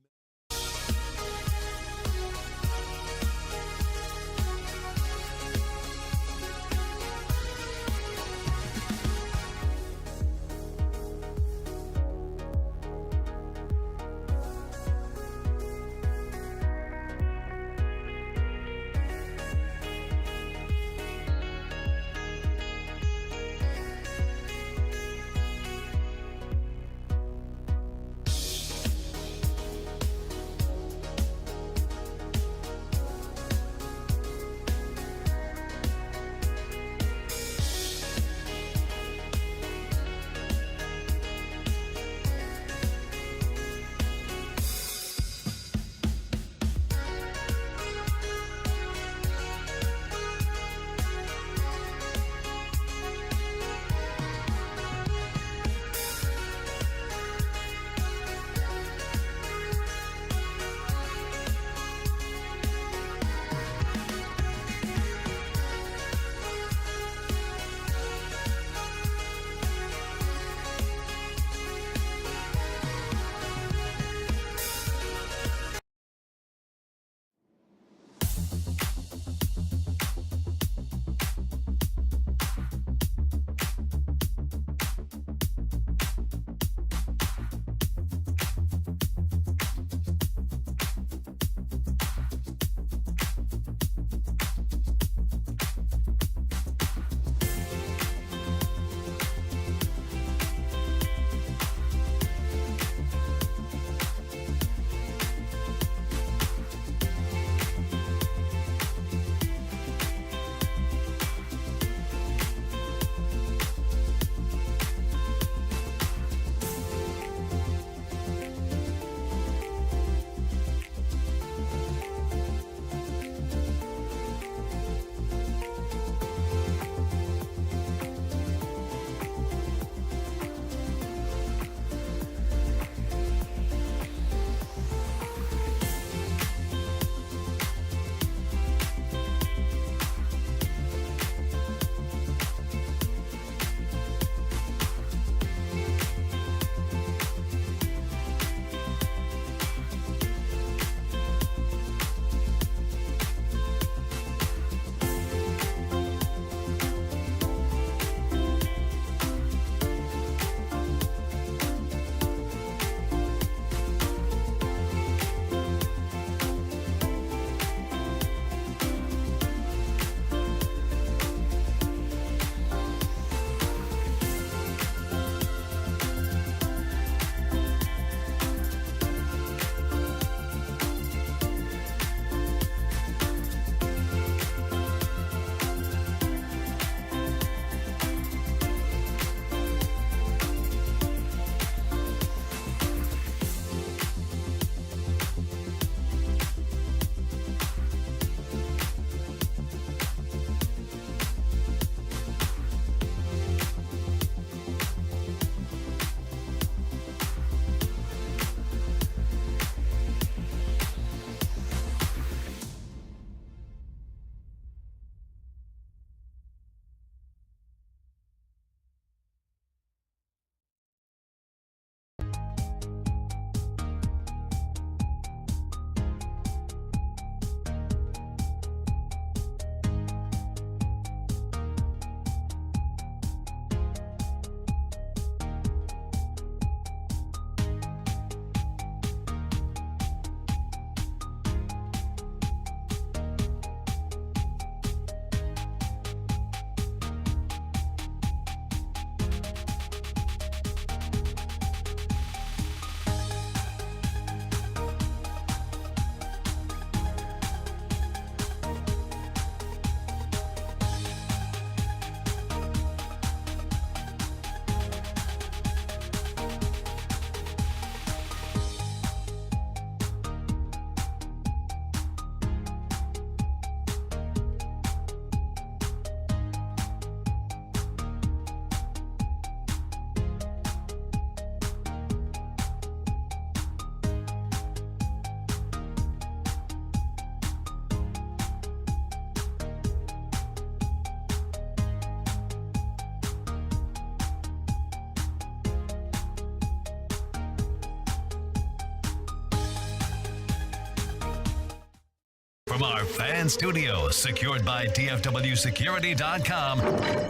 Speaker 1: From our fan studio, secured by DFWsecurity.com,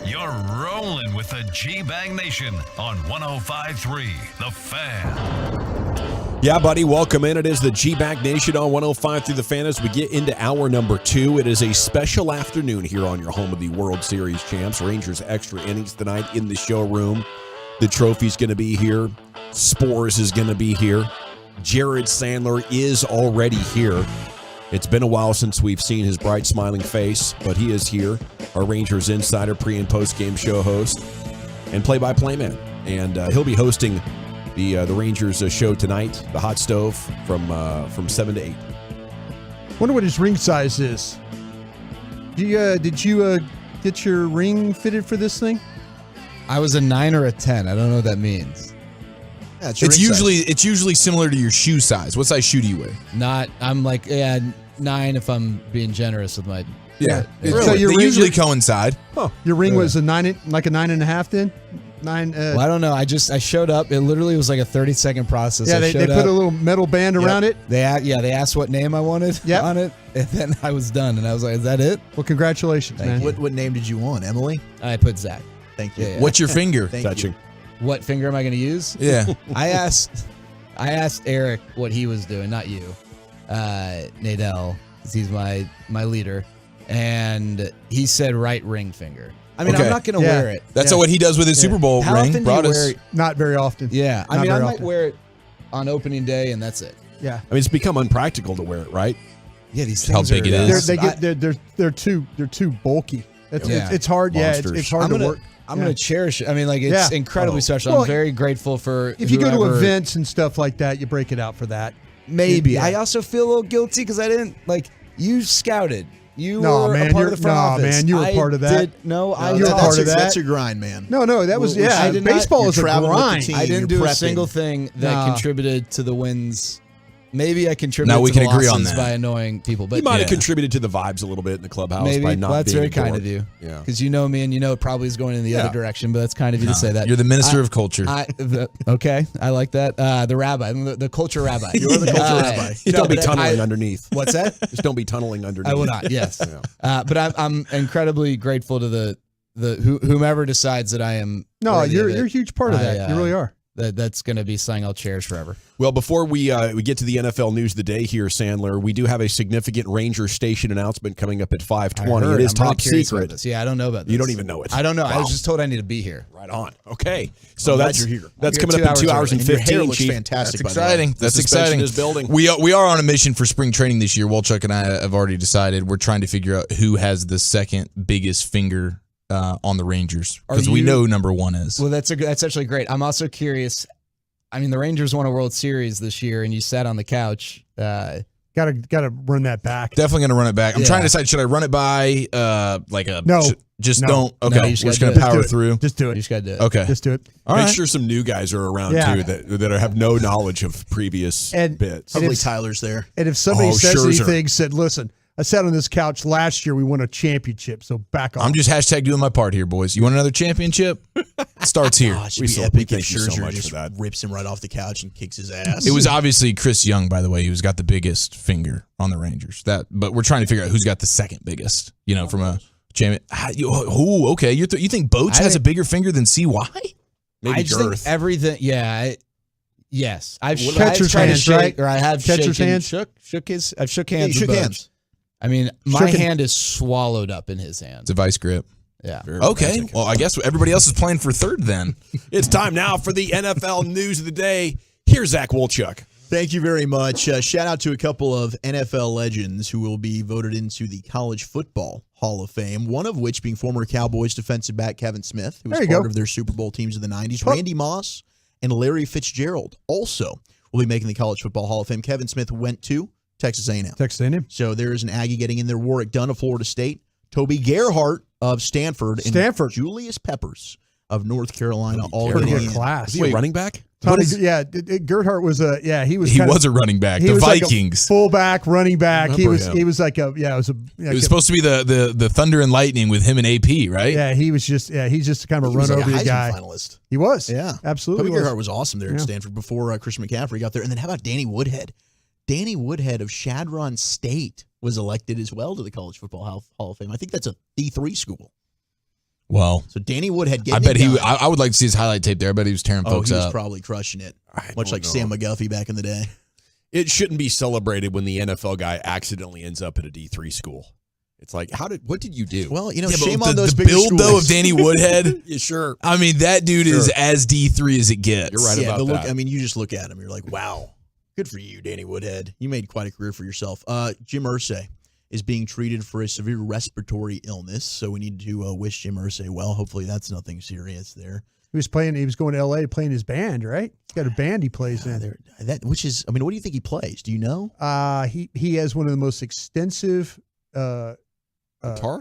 Speaker 1: you're rolling with the G-Bang Nation on 105.3 The Fan.
Speaker 2: Yeah, buddy, welcome in. It is the G-Bag Nation on 105 through the Fan. As we get into hour number 2, it is a special afternoon here on your home of the World Series champs. Rangers extra innings tonight in the showroom. The trophy's going to be here. Spores is going to be here. Jared Sandler is already here. It's been a while since we've seen his bright, smiling face, but he is here. Our Rangers insider, pre- and post-game show host, and play-by-play man. And he'll be hosting the Rangers show tonight, The Hot Stove, from 7 to 8.
Speaker 16: Wonder what his ring size is. Did you get your ring fitted for this thing?
Speaker 12: I was a 9 or a 10. I don't know what that means.
Speaker 23: Yeah,
Speaker 7: it's usually similar to your shoe size. What size shoe do you wear?
Speaker 12: I'm like 9 if I'm being generous with my.
Speaker 7: Yeah,
Speaker 16: So
Speaker 7: they usually coincide.
Speaker 16: Huh. Your ring was a 9.5 then? 9.
Speaker 12: Well, I don't know. I showed up. It literally was like a 30-second process.
Speaker 16: Yeah, they put a little metal band around it.
Speaker 12: They asked what name I wanted on it, and then I was done. And I was like, "Is that it?"
Speaker 16: Well, congratulations, man.
Speaker 23: What name did you want? Emily?
Speaker 12: I put Zach.
Speaker 23: Thank you.
Speaker 12: Yeah.
Speaker 7: What's your finger?
Speaker 2: Touching.
Speaker 12: What finger am I going to use?
Speaker 7: Yeah.
Speaker 12: I asked Eric what he was doing, not you, Nadell, because he's my leader, and he said right ring finger. I mean, I'm not going to wear it.
Speaker 7: That's what he does with his Super Bowl
Speaker 12: How
Speaker 7: ring.
Speaker 12: often do you wear it?
Speaker 16: Not very often.
Speaker 12: Yeah. I
Speaker 16: Not
Speaker 12: mean, I
Speaker 16: very
Speaker 12: might
Speaker 16: often.
Speaker 12: wear it on opening day, and that's it.
Speaker 16: Yeah.
Speaker 2: I mean, it's become unpractical to wear it, right?
Speaker 12: Yeah, these
Speaker 7: How
Speaker 12: things
Speaker 7: big it is.
Speaker 16: They're too bulky. It's hard.
Speaker 2: Monsters.
Speaker 16: Yeah, it's hard to work.
Speaker 12: I'm going to cherish it. I mean, like, it's incredibly special.
Speaker 16: Well,
Speaker 12: I'm very grateful for
Speaker 16: If you go to
Speaker 12: whoever-
Speaker 16: events and stuff like that, you break it out for that.
Speaker 12: Maybe.
Speaker 16: Yeah.
Speaker 12: I also feel a little guilty because I didn't, like, you scouted. You
Speaker 16: No,
Speaker 12: were
Speaker 16: man,
Speaker 12: a part
Speaker 16: you're-
Speaker 12: of the front
Speaker 16: no,
Speaker 12: office.
Speaker 16: man, you were
Speaker 12: I
Speaker 16: part of that.
Speaker 12: Did, no, I
Speaker 16: you were
Speaker 12: did-
Speaker 16: part of that.
Speaker 23: That's your grind, man.
Speaker 16: No, that was
Speaker 12: I did not-
Speaker 16: baseball is a
Speaker 23: traveling with the
Speaker 16: grind.
Speaker 23: team.
Speaker 12: I didn't
Speaker 23: You're
Speaker 12: do a
Speaker 23: prepping.
Speaker 12: single thing that
Speaker 16: Nah.
Speaker 12: contributed to the wins. Maybe I contributed
Speaker 7: No, we
Speaker 12: to the
Speaker 7: can agree on
Speaker 12: losses
Speaker 7: that.
Speaker 12: by annoying people. But
Speaker 2: He might have
Speaker 7: Yeah.
Speaker 2: contributed to the vibes a little bit in the clubhouse
Speaker 12: maybe
Speaker 2: by not
Speaker 12: well, that's
Speaker 2: being
Speaker 12: very
Speaker 2: a
Speaker 12: kind
Speaker 2: dork.
Speaker 12: of you.
Speaker 2: Yeah.
Speaker 12: Because you know me and you know it probably is going in the other direction, but that's kind of you to say that.
Speaker 7: You're the minister of culture.
Speaker 12: Okay, I like that. The rabbi, the culture rabbi.
Speaker 23: You're the culture rabbi.
Speaker 2: Just don't be tunneling underneath.
Speaker 12: What's that?
Speaker 2: Just don't be tunneling underneath.
Speaker 12: I will not. Yes,
Speaker 2: Yeah.
Speaker 12: but I'm incredibly grateful to whomever decides that I am.
Speaker 16: No,
Speaker 12: worthy
Speaker 16: you're
Speaker 12: of it.
Speaker 16: a huge part of that. You really are.
Speaker 12: That's going to be something I'll cherish forever.
Speaker 2: Well, before we get to the NFL news of the day here, Sandler, we do have a significant Ranger station announcement coming up at 5:20. It is
Speaker 12: I'm really
Speaker 2: top
Speaker 12: curious about
Speaker 2: secret.
Speaker 12: this. Yeah, I don't know about this.
Speaker 2: You don't even know it.
Speaker 12: I don't know. I
Speaker 2: Wow.
Speaker 12: was just told I need to be here.
Speaker 2: Right on. Okay. So
Speaker 23: I'm glad
Speaker 2: that's
Speaker 23: you're here.
Speaker 2: that's
Speaker 12: I'm
Speaker 2: coming
Speaker 12: here
Speaker 2: up in 2 hours and
Speaker 23: And your
Speaker 2: 15.
Speaker 23: hair looks
Speaker 2: Chief.
Speaker 23: fantastic.
Speaker 7: That's
Speaker 23: by the way.
Speaker 7: exciting. That's
Speaker 2: suspension
Speaker 7: exciting.
Speaker 2: is building.
Speaker 7: We are on a mission for spring training this year. Wolchuk and I have already decided we're trying to figure out who has the second biggest finger on the Rangers, because we know number one is.
Speaker 12: Well, that's actually great. I'm also curious. I mean, the Rangers won a World Series this year, and you sat on the couch.
Speaker 16: Gotta run that back.
Speaker 7: Definitely going to run it back. I'm
Speaker 12: Yeah.
Speaker 7: trying to decide, should I run it by like a
Speaker 16: No.
Speaker 7: just
Speaker 16: No.
Speaker 7: don't.
Speaker 12: No,
Speaker 7: Okay,
Speaker 12: you just
Speaker 7: we're just
Speaker 12: gotta
Speaker 7: going to
Speaker 12: do it.
Speaker 7: power
Speaker 16: Just do it.
Speaker 7: through.
Speaker 16: Just do
Speaker 12: You
Speaker 16: it.
Speaker 12: just got to do it.
Speaker 7: Okay.
Speaker 16: Just do it.
Speaker 7: All
Speaker 2: Make
Speaker 7: right.
Speaker 2: sure some new guys are around
Speaker 16: Yeah.
Speaker 2: too that have no knowledge of previous
Speaker 16: And-
Speaker 2: bits.
Speaker 23: Hopefully Tyler's there.
Speaker 16: And if somebody
Speaker 2: Oh,
Speaker 16: says
Speaker 2: Scherzer.
Speaker 16: anything, said, "Listen, I sat on this couch last year. We won a championship, so back off."
Speaker 7: I'm just hashtag doing my part here, boys. You want another championship? It starts here.
Speaker 23: Oh, it should
Speaker 2: We
Speaker 23: be
Speaker 2: so-
Speaker 23: epic
Speaker 2: we
Speaker 23: if
Speaker 2: thank you so
Speaker 23: Scherzer
Speaker 2: much
Speaker 23: just
Speaker 2: for that.
Speaker 23: rips him right off the couch and kicks his ass.
Speaker 7: It was obviously Chris Young, by the way, who's got the biggest finger on the Rangers. But we're trying to figure out who's got the second biggest. You know, from a champion. Okay. You think Boach has a bigger finger than CY?
Speaker 2: Maybe
Speaker 12: I just think
Speaker 2: girth.
Speaker 12: everything. Yeah. Yes, I've
Speaker 16: Catcher's
Speaker 12: tried to
Speaker 16: hands,
Speaker 12: shake,
Speaker 16: right?
Speaker 12: or I have
Speaker 16: Catcher's
Speaker 12: shaken,
Speaker 16: hands?
Speaker 12: shook his. I've shook hands.
Speaker 23: you shook
Speaker 12: with Boach.
Speaker 23: hands.
Speaker 12: I mean, my
Speaker 16: Shook it.
Speaker 12: hand is swallowed up in his hand.
Speaker 7: It's a vice grip.
Speaker 12: Yeah.
Speaker 7: Okay. Well, I guess everybody else is playing for third then.
Speaker 2: It's time now for the NFL news of the day. Here's Zach Wolchuk.
Speaker 23: Thank you very much. Shout out to a couple of NFL legends who will be voted into the College Football Hall of Fame, one of which being former Cowboys defensive back Kevin Smith, who was
Speaker 16: There you
Speaker 23: part
Speaker 16: go.
Speaker 23: of their Super Bowl teams of the 90s, Randy Moss, and Larry Fitzgerald also will be making the College Football Hall of Fame. Kevin Smith went to Texas A&M.
Speaker 16: Texas A&M.
Speaker 23: So there is an Aggie getting in there. Warwick Dunn of Florida State, Toby Gerhart of Stanford, and Julius Peppers of North Carolina. All
Speaker 16: Pretty
Speaker 23: getting
Speaker 16: good
Speaker 23: in.
Speaker 16: class.
Speaker 2: Is he a running back?
Speaker 16: Gerhart was he was
Speaker 7: He
Speaker 16: kind of-
Speaker 7: was a running back.
Speaker 16: he
Speaker 7: The
Speaker 16: was like a
Speaker 7: Vikings.
Speaker 16: fullback, running back. He
Speaker 2: Remember him.
Speaker 16: was like a it was a
Speaker 7: It was supposed to be the Thunder and Lightning with him and AP, right?
Speaker 16: yeah, he was just he's just kind of a
Speaker 23: He
Speaker 16: run
Speaker 23: was like
Speaker 16: over
Speaker 23: a
Speaker 16: the
Speaker 23: Heisman
Speaker 16: guy.
Speaker 23: finalist.
Speaker 16: He was.
Speaker 23: Yeah.
Speaker 16: Absolutely.
Speaker 23: Toby
Speaker 16: was.
Speaker 23: Gerhart was awesome there at
Speaker 16: Yeah.
Speaker 23: Stanford before Christian McCaffrey got there. And then how about Danny Woodhead? Danny Woodhead of Chadron State was elected as well to the College Football Hall of Fame. I think that's a D3 school.
Speaker 9: Well,
Speaker 23: so Danny Woodhead.
Speaker 9: I bet I would like to see his highlight tape there. I bet he was tearing folks
Speaker 23: he was
Speaker 9: up.
Speaker 23: Probably crushing it, much like Sam McAfee back in the day.
Speaker 2: It shouldn't be celebrated when the NFL guy accidentally ends up at a D3 school. It's like, what did you do?
Speaker 23: Well, shame on those
Speaker 9: the
Speaker 23: bigger
Speaker 9: build
Speaker 23: schools.
Speaker 9: though of Danny Woodhead.
Speaker 2: Yeah, sure.
Speaker 9: I mean, that dude is as D3 as it gets.
Speaker 2: You're right about that.
Speaker 23: I mean, you just look at him, you're like, wow, good for you, Danny Woodhead. You made quite a career for yourself. Jim Irsay is being treated for a severe respiratory illness, so we need to wish Jim Irsay well. Hopefully, that's nothing serious there.
Speaker 16: He was going to L.A. playing his band, right? He's got a band he plays in.
Speaker 23: What do you think he plays? Do you know?
Speaker 16: He has one of the most extensive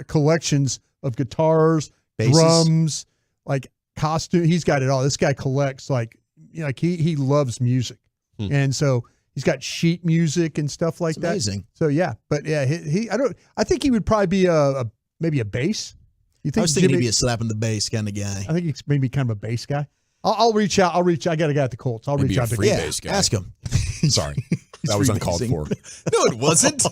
Speaker 16: collections of guitars,
Speaker 23: Basses?
Speaker 16: drums, like costume. He's got it all. This guy collects he loves music, and so he's got sheet music and stuff like that.
Speaker 23: Amazing.
Speaker 16: So yeah, but yeah, I think he would probably be maybe a bass. You think
Speaker 23: I was thinking
Speaker 16: Jimmy,
Speaker 23: he'd be a slap in the bass kind of guy.
Speaker 16: I think he's maybe kind of a bass guy. I'll reach out. I got a guy at the Colts. I'll reach out to him.
Speaker 2: Bass guy.
Speaker 23: Ask him.
Speaker 2: Sorry. That was uncalled for.
Speaker 23: No, it wasn't.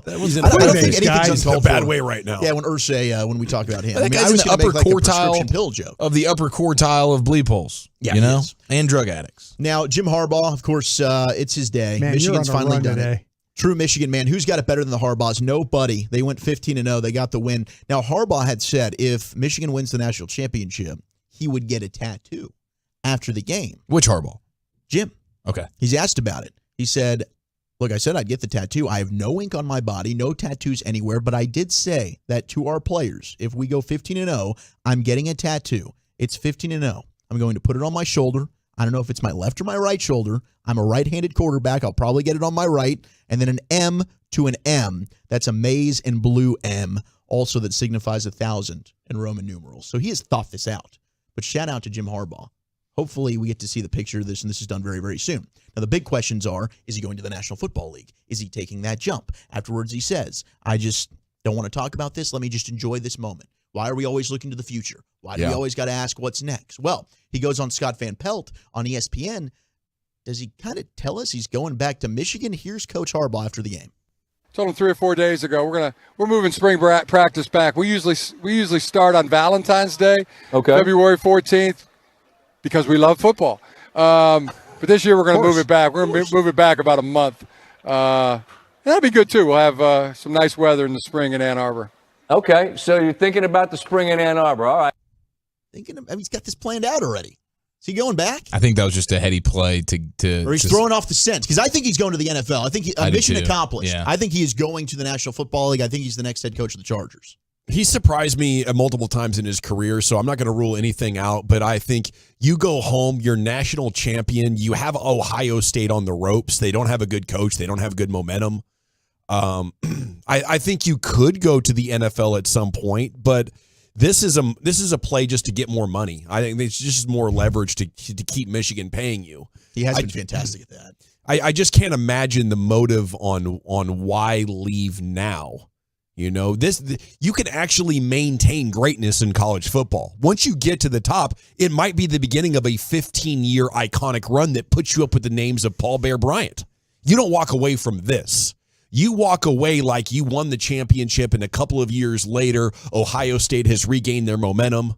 Speaker 2: That was
Speaker 23: I don't think anything's
Speaker 2: in a
Speaker 23: uncalled
Speaker 2: bad
Speaker 23: for.
Speaker 2: way right now.
Speaker 23: Yeah, when Irsay, when we talk about him.
Speaker 9: That
Speaker 23: I
Speaker 9: guy's
Speaker 23: was
Speaker 9: in the
Speaker 23: gonna
Speaker 9: upper
Speaker 23: make, like, a
Speaker 9: quartile
Speaker 23: prescription pill joke.
Speaker 9: of the upper quartile of bleep holes.
Speaker 23: Yeah,
Speaker 9: you know,
Speaker 23: he is.
Speaker 9: and drug addicts.
Speaker 23: Now, Jim Harbaugh, of course, it's his day.
Speaker 16: Man,
Speaker 23: Michigan's
Speaker 16: you're on a
Speaker 23: finally
Speaker 16: run
Speaker 23: done
Speaker 16: today.
Speaker 23: it. True Michigan man. Who's got it better than the Harbaughs? Nobody. They went 15-0. They got the win. Now, Harbaugh had said if Michigan wins the national championship, he would get a tattoo after the game.
Speaker 9: Which Harbaugh?
Speaker 23: Jim.
Speaker 9: Okay.
Speaker 23: He's asked about it. He said, look, I said I'd get the tattoo. I have no ink on my body, no tattoos anywhere, but I did say that to our players, if we go 15-0, I'm getting a tattoo. It's 15-0. I'm going to put it on my shoulder. I don't know if it's my left or my right shoulder. I'm a right-handed quarterback. I'll probably get it on my right. And then an M to an M. That's a maize and blue M, also that signifies 1,000 in Roman numerals. So he has thought this out. But shout out to Jim Harbaugh. Hopefully we get to see the picture of this, and this is done very, very soon. Now, the big questions are, is he going to the National Football League? Is he taking that jump? Afterwards, he says, I just don't want to talk about this. Let me just enjoy this moment. Why are we always looking to the future? Why do we always got to ask what's next? Well, he goes on Scott Van Pelt on ESPN. Does he kind of tell us he's going back to Michigan? Here's Coach Harbaugh after the game.
Speaker 8: Told him 3 or 4 days ago we're moving spring practice back. We usually start on Valentine's Day, February 14th, because we love football. But this year we're going to move it back. We're going to move it back about a month. That'll be good too. We'll have some nice weather in the spring in Ann Arbor.
Speaker 13: Okay, so you're thinking about the spring in Ann Arbor. All right.
Speaker 23: He's got this planned out already. Is he going back?
Speaker 9: I think that was just a heady play
Speaker 23: or he's throwing off the scent, because I think he's going to the NFL. I think mission accomplished.
Speaker 9: Yeah.
Speaker 23: I think he is going to the National Football League. I think he's the next head coach of the Chargers.
Speaker 2: He surprised me multiple times in his career, so I'm not going to rule anything out, but I think you go home, you're national champion, you have Ohio State on the ropes. They don't have a good coach. They don't have good momentum. I think you could go to the NFL at some point, but this is a play just to get more money. I think it's just more leverage to keep Michigan paying you.
Speaker 23: He has been fantastic at that.
Speaker 2: I just can't imagine the motive on why leave now. You know, you can actually maintain greatness in college football. Once you get to the top, it might be the beginning of a 15-year iconic run that puts you up with the names of Paul Bear Bryant. You don't walk away from this. You walk away like you won the championship, and a couple of years later, Ohio State has regained their momentum.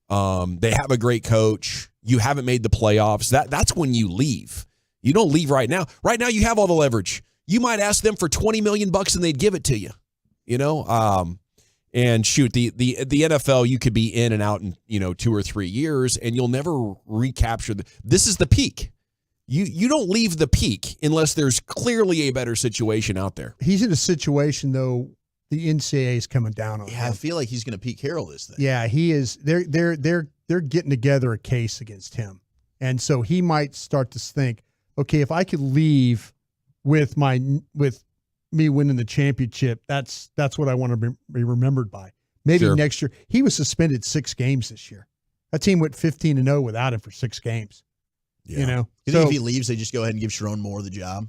Speaker 2: They have a great coach. You haven't made the playoffs. That's when you leave. You don't leave right now. Right now, you have all the leverage. You might ask them for $20 million and they'd give it to you. You know, and shoot, the NFL, you could be in and out in 2 or 3 years, and you'll never recapture this is the peak. You don't leave the peak unless there's clearly a better situation out there.
Speaker 16: He's in a situation though. The NCAA is coming down on him.
Speaker 23: I feel like he's going to Pete Carroll this thing.
Speaker 16: Yeah, he is. They're getting together a case against him, and so he might start to think, okay, if I could leave with me winning the championship, that's what I want to be remembered by. Maybe next year. He was suspended 6 games this year. That team went 15-0 without him for 6 games.
Speaker 23: Yeah.
Speaker 16: You know,
Speaker 23: you think if he leaves, they just go ahead and give Sharon Moore the job?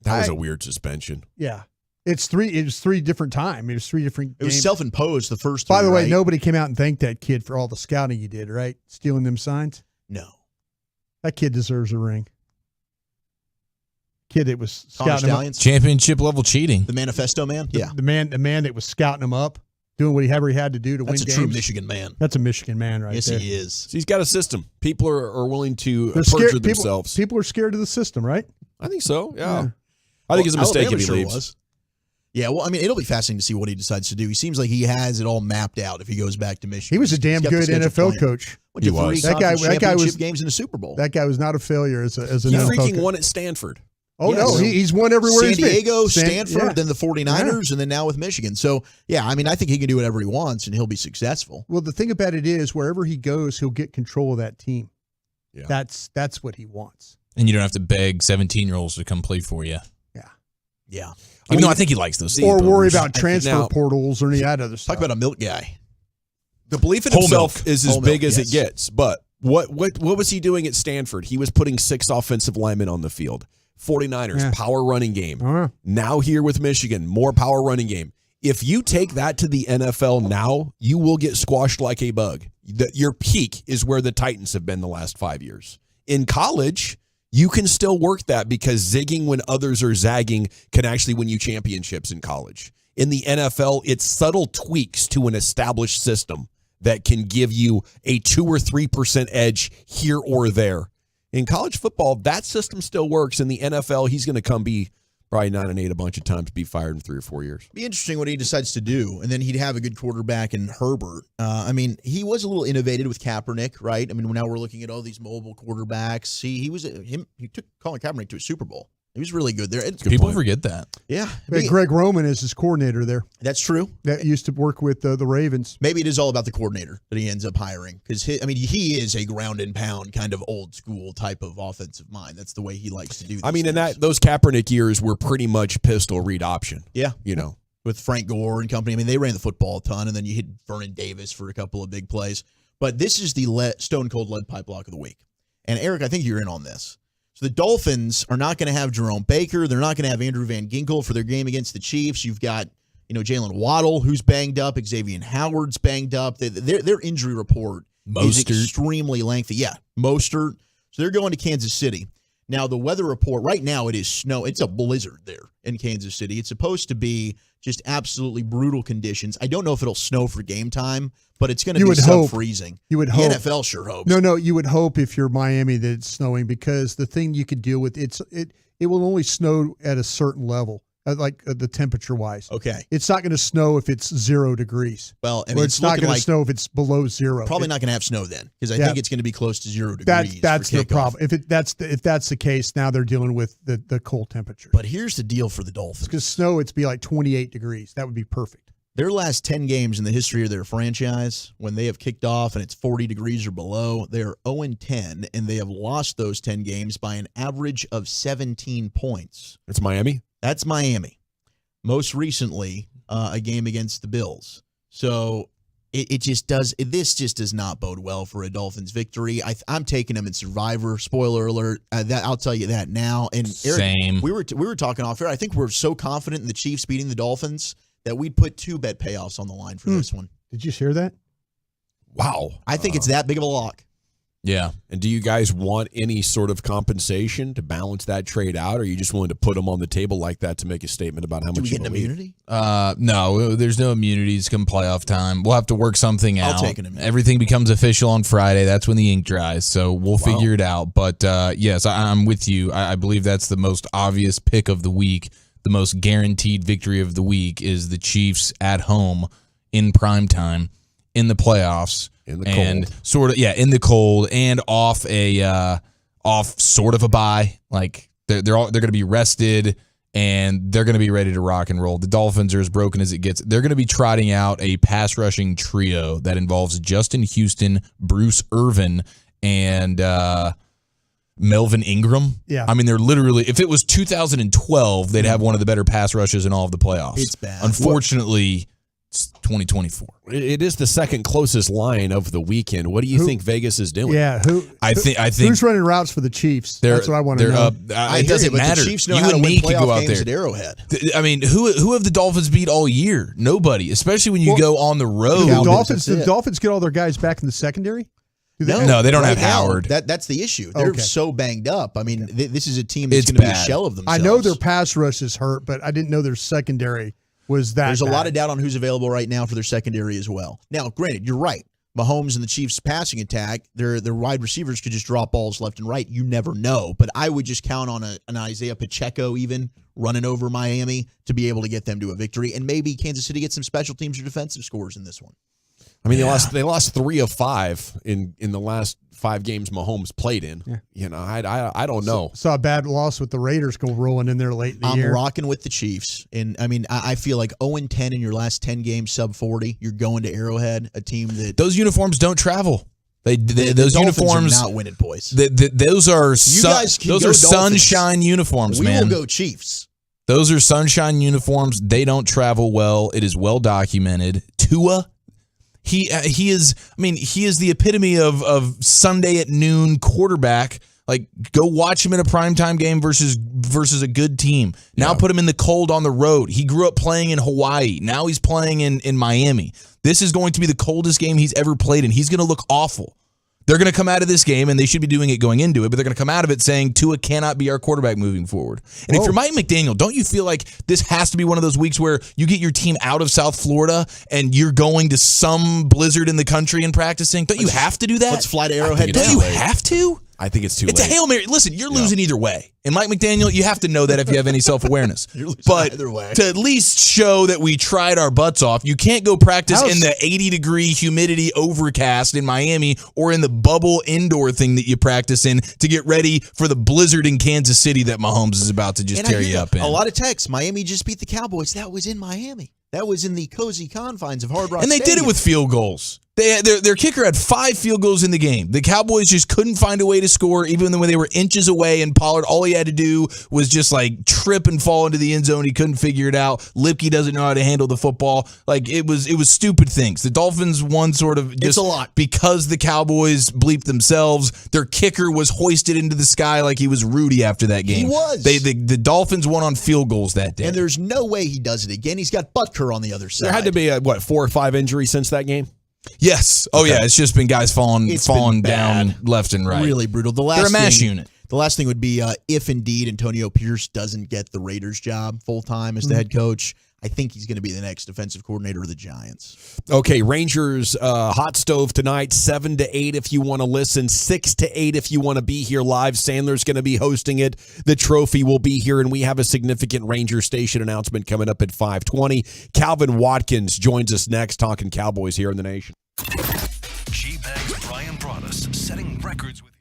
Speaker 2: That was a weird suspension.
Speaker 16: Yeah, it was 3 different times. It was 3 different.
Speaker 23: It was self-imposed the first.
Speaker 16: By
Speaker 23: 3,
Speaker 16: the way,
Speaker 23: right?
Speaker 16: nobody came out and thanked that kid for all the scouting he did. Right, stealing them signs.
Speaker 23: No,
Speaker 16: that kid deserves a ring. kid that was
Speaker 23: Connor
Speaker 16: scouting him up.
Speaker 23: Stallions.
Speaker 9: Championship level cheating.
Speaker 23: The Manifesto Man? Yeah.
Speaker 16: The man that was scouting him up, doing whatever he had to do to win
Speaker 23: That's
Speaker 16: games.
Speaker 23: a true Michigan man.
Speaker 16: That's a Michigan man right
Speaker 23: yes,
Speaker 16: there.
Speaker 23: he is.
Speaker 2: So he's got a system. People are willing to
Speaker 16: They're
Speaker 2: perjure
Speaker 16: scared,
Speaker 2: themselves.
Speaker 16: People are scared of the system, right?
Speaker 2: I think so, yeah. I think it's a mistake
Speaker 23: Alabama
Speaker 2: if he
Speaker 23: sure
Speaker 2: leaves.
Speaker 23: was. Yeah, well, I mean, it'll be fascinating to see what he decides to do. He seems like he has it all mapped out if he goes back to Michigan.
Speaker 16: He was a damn good NFL coach.
Speaker 23: Went to three
Speaker 16: That guy
Speaker 23: championship
Speaker 16: was
Speaker 23: games in the Super Bowl.
Speaker 16: That guy was not a failure as an
Speaker 2: He
Speaker 16: NFL
Speaker 2: freaking
Speaker 16: coach.
Speaker 2: won at Stanford.
Speaker 16: Oh, no, he's won everywhere
Speaker 23: San
Speaker 16: he's been.
Speaker 23: Diego, Stanford,
Speaker 16: yeah.
Speaker 23: then the 49ers, and then now with Michigan. So, yeah, I mean, I think he can do whatever he wants, and he'll be successful.
Speaker 16: Well, the thing about it is, wherever he goes, he'll get control of that team.
Speaker 2: Yeah.
Speaker 16: That's what he wants.
Speaker 9: And you don't have to beg 17-year-olds to come play for you.
Speaker 23: Yeah.
Speaker 9: Even though I think he likes those.
Speaker 16: Or worry
Speaker 9: sleepovers.
Speaker 16: about transfer
Speaker 2: now-
Speaker 16: portals or any of that other stuff.
Speaker 23: Talk about a milk guy.
Speaker 2: The belief in
Speaker 23: Whole
Speaker 2: himself
Speaker 23: milk.
Speaker 2: is as
Speaker 23: Whole
Speaker 2: big
Speaker 23: milk,
Speaker 2: as
Speaker 23: yes.
Speaker 2: it gets. But what was he doing at Stanford? He was putting 6 offensive linemen on the field. 49ers, power running game. Now here with Michigan, more power running game. If you take that to the NFL now, you will get squashed like a bug. Your peak is where the Titans have been the last 5 years. In college, you can still work that because zigging when others are zagging can actually win you championships in college. In the NFL, it's subtle tweaks to an established system that can give you a 2 or 3% edge here or there. In college football, that system still works. In the NFL, he's going to come be probably 9-8 a bunch of times, be fired in 3 or 4 years.
Speaker 23: Be interesting what he decides to do, and then he'd have a good quarterback in Herbert. I mean, he was a little innovative with Kaepernick, right? I mean, now we're looking at all these mobile quarterbacks. He took Colin Kaepernick to a Super Bowl. He was really good there.
Speaker 9: People forget that.
Speaker 23: Yeah.
Speaker 16: Hey, Greg Roman is his coordinator there.
Speaker 23: That's true.
Speaker 16: That used to work with the Ravens.
Speaker 23: Maybe it is all about the coordinator that he ends up hiring because he is a ground and pound kind of old school type of offensive mind. That's the way he likes to do these
Speaker 2: I mean,
Speaker 23: things.
Speaker 2: and those Kaepernick years were pretty much pistol read option.
Speaker 23: Yeah.
Speaker 2: You know.
Speaker 23: With Frank Gore and company. I mean, they ran the football a ton, and then you hit Vernon Davis for a couple of big plays. But this is the stone cold lead pipe block of the week. And Eric, I think you're in on this. So the Dolphins are not going to have Jerome Baker. They're not going to have Andrew Van Ginkel for their game against the Chiefs. You've got, Jalen Waddle, who's banged up. Xavier Howard's banged up. Their injury report is extremely lengthy. Yeah, Mostert. So they're going to Kansas City. Now, the weather report, right now it is snow. It's a blizzard there in Kansas City. It's supposed to be just absolutely brutal conditions. I don't know if it'll snow for game time, but it's going to be sub-freezing.
Speaker 16: You would hope.
Speaker 23: The NFL sure hopes.
Speaker 16: No, you would hope if you're Miami that it's snowing because the thing you could deal with, it will only snow at a certain level, like the temperature-wise.
Speaker 23: Okay.
Speaker 16: It's not going to snow if it's 0 degrees.
Speaker 23: Well, I
Speaker 16: or
Speaker 23: mean,
Speaker 16: it's not going to snow if it's below 0.
Speaker 23: Probably not going to have snow then because I think it's going to be close to 0 degrees.
Speaker 16: That's
Speaker 23: for
Speaker 16: the
Speaker 23: kickoff.
Speaker 16: problem. If that's the case, now they're dealing with the cold temperature.
Speaker 23: But here's the deal for the Dolphins.
Speaker 16: Because snow, it'd be like 28 degrees. That would be perfect.
Speaker 23: Their last 10 games in the history of their franchise, when they have kicked off and it's 40 degrees or below, they are 0-10, and they have lost those 10 games by an average of 17 points.
Speaker 2: That's Miami?
Speaker 23: That's Miami. Most recently, a game against the Bills. So this just does not bode well for a Dolphins victory. I'm taking them in Survivor. Spoiler alert. I'll tell you that now. And Eric,
Speaker 9: Same.
Speaker 23: We were talking off air. I think we're so confident in the Chiefs beating the Dolphins that we'd put 2 bet payoffs on the line for this one.
Speaker 16: Did you hear that?
Speaker 2: Wow.
Speaker 23: I think it's that big of a lock.
Speaker 9: Yeah.
Speaker 2: And do you guys want any sort of compensation to balance that trade out, or are you just willing to put them on the table like that to make a statement about how much you
Speaker 23: get an
Speaker 2: believe?
Speaker 23: immunity?
Speaker 9: No, there's no immunities come playoff time. We'll have to work something out.
Speaker 23: I'll take an immunity.
Speaker 9: Everything becomes official on Friday. That's when the ink dries. So we'll figure it out. But yes, I'm with you. I believe that's the most obvious pick of the week. The most guaranteed victory of the week is the Chiefs at home in prime time in the playoffs.
Speaker 2: In the
Speaker 9: and
Speaker 2: cold.
Speaker 9: sort of in the cold and off sort of a bye. Like they're going to be rested and they're going to be ready to rock and roll. The Dolphins are as broken as it gets. They're going to be trotting out a pass rushing trio that involves Justin Houston, Bruce Irvin, and Melvin Ingram.
Speaker 16: Yeah.
Speaker 9: I mean, they're literally, if it was 2012, they'd have one of the better pass rushes in all of the playoffs.
Speaker 23: It's bad.
Speaker 9: Unfortunately, it's 2024.
Speaker 2: It is the second closest line of the weekend. What do you think Vegas is doing?
Speaker 16: Yeah,
Speaker 9: I think
Speaker 16: who's running routes for the Chiefs? That's what I want to know.
Speaker 9: It doesn't matter.
Speaker 23: The Chiefs know
Speaker 9: You
Speaker 23: how to
Speaker 9: and
Speaker 23: win
Speaker 9: me could go
Speaker 23: playoff
Speaker 9: out
Speaker 23: games
Speaker 9: there.
Speaker 23: at Arrowhead.
Speaker 9: I mean, who have the Dolphins beat all year? Nobody, especially when you go on the road.
Speaker 16: The Dolphins get all their guys back in the secondary.
Speaker 7: No, they don't have
Speaker 23: Right now,
Speaker 7: Howard.
Speaker 23: That's the issue. They're
Speaker 16: Okay.
Speaker 23: so banged up. I mean, this is a team that's
Speaker 7: It's
Speaker 23: going to be a
Speaker 7: bad.
Speaker 23: shell of
Speaker 16: I
Speaker 23: themselves.
Speaker 16: know their pass rush is hurt, but I didn't know their secondary was that.
Speaker 23: There's a
Speaker 16: bad.
Speaker 23: lot of doubt on who's available right now for their secondary as well. Now, granted, you're right. Mahomes and the Chiefs' passing attack, their wide receivers could just drop balls left and right. You never know. But I would just count on an Isaiah Pacheco even running over Miami to be able to get them to a victory. And maybe Kansas City gets some special teams or defensive scores in this one.
Speaker 2: I mean, they lost 3 of 5 in the last 5 games Mahomes played in. Yeah. You know, I don't know.
Speaker 16: Saw a bad loss with the Raiders go rolling in there late in the
Speaker 23: I'm
Speaker 16: year.
Speaker 23: rocking with the Chiefs. And, I mean, I feel like 0-10 in your last 10 games, sub 40. You're going to Arrowhead, a team that...
Speaker 7: Those uniforms don't travel. Those
Speaker 23: Dolphins
Speaker 7: uniforms
Speaker 23: are not winning, boys.
Speaker 7: Those are
Speaker 23: guys can
Speaker 7: those
Speaker 23: go
Speaker 7: are
Speaker 23: Dolphins.
Speaker 7: sunshine uniforms,
Speaker 23: We
Speaker 7: man.
Speaker 23: will go Chiefs.
Speaker 7: Those are sunshine uniforms. They don't travel well. It is well documented. Tua, he is. I mean, he is the epitome of Sunday at noon quarterback. Like, go watch him in a primetime game versus a good team. Now put him in the cold on the road. He grew up playing in Hawaii. Now he's playing in Miami. This is going to be the coldest game he's ever played in. He's going to look awful. They're going to come out of this game, and they should be doing it going into it, but they're going to come out of it saying Tua cannot be our quarterback moving forward. And if you're Mike McDaniel, don't you feel like this has to be one of those weeks where you get your team out of South Florida and you're going to some blizzard in the country and practicing? Don't you have to do that?
Speaker 23: Let's fly to Arrowhead.
Speaker 7: Don't you have to?
Speaker 2: I think it's too late.
Speaker 7: It's a Hail Mary. Listen, you're losing either way. And Mike McDaniel, you have to know that if you have any self-awareness.
Speaker 23: You're losing
Speaker 7: but
Speaker 23: either way.
Speaker 7: to at least show that we tried our butts off, you can't go practice in the 80-degree humidity overcast in Miami or in the bubble indoor thing that you practice in to get ready for the blizzard in Kansas City that Mahomes is about to just tear you up in.
Speaker 23: A lot of texts. Miami just beat the Cowboys. That was in Miami. That was in the cozy confines of Hard Rock
Speaker 7: And they did
Speaker 23: Stadium.
Speaker 7: it with field goals. Their kicker had 5 field goals in the game. The Cowboys just couldn't find a way to score, even when they were inches away. And Pollard, all he had to do was just like trip and fall into the end zone. He couldn't figure it out. Lipke doesn't know how to handle the football. Like it was stupid things. The Dolphins won sort of just
Speaker 23: a lot
Speaker 7: because the Cowboys bleeped themselves. Their kicker was hoisted into the sky like he was Rudy after that game.
Speaker 23: He was.
Speaker 7: The Dolphins won on field goals that day.
Speaker 23: And there's no way he does it again. He's got Butker on the other side.
Speaker 2: There had to be 4 or 5 injuries since that game.
Speaker 7: Yes. Oh, yeah. It's just been guys falling down left and right.
Speaker 23: Really brutal.
Speaker 7: They're a mash unit.
Speaker 23: The last thing would be if indeed Antonio Pierce doesn't get the Raiders job full-time as the head coach, I think he's going to be the next defensive coordinator of the Giants.
Speaker 2: Okay, Rangers hot stove tonight, 7 to 8 if you want to listen, 6 to 8 if you want to be here live. Sandler's going to be hosting it. The trophy will be here, and we have a significant Ranger station announcement coming up at 5:20. Calvin Watkins joins us next, talking Cowboys here in the nation.
Speaker 1: G-Bag's Brian Broaddus setting records with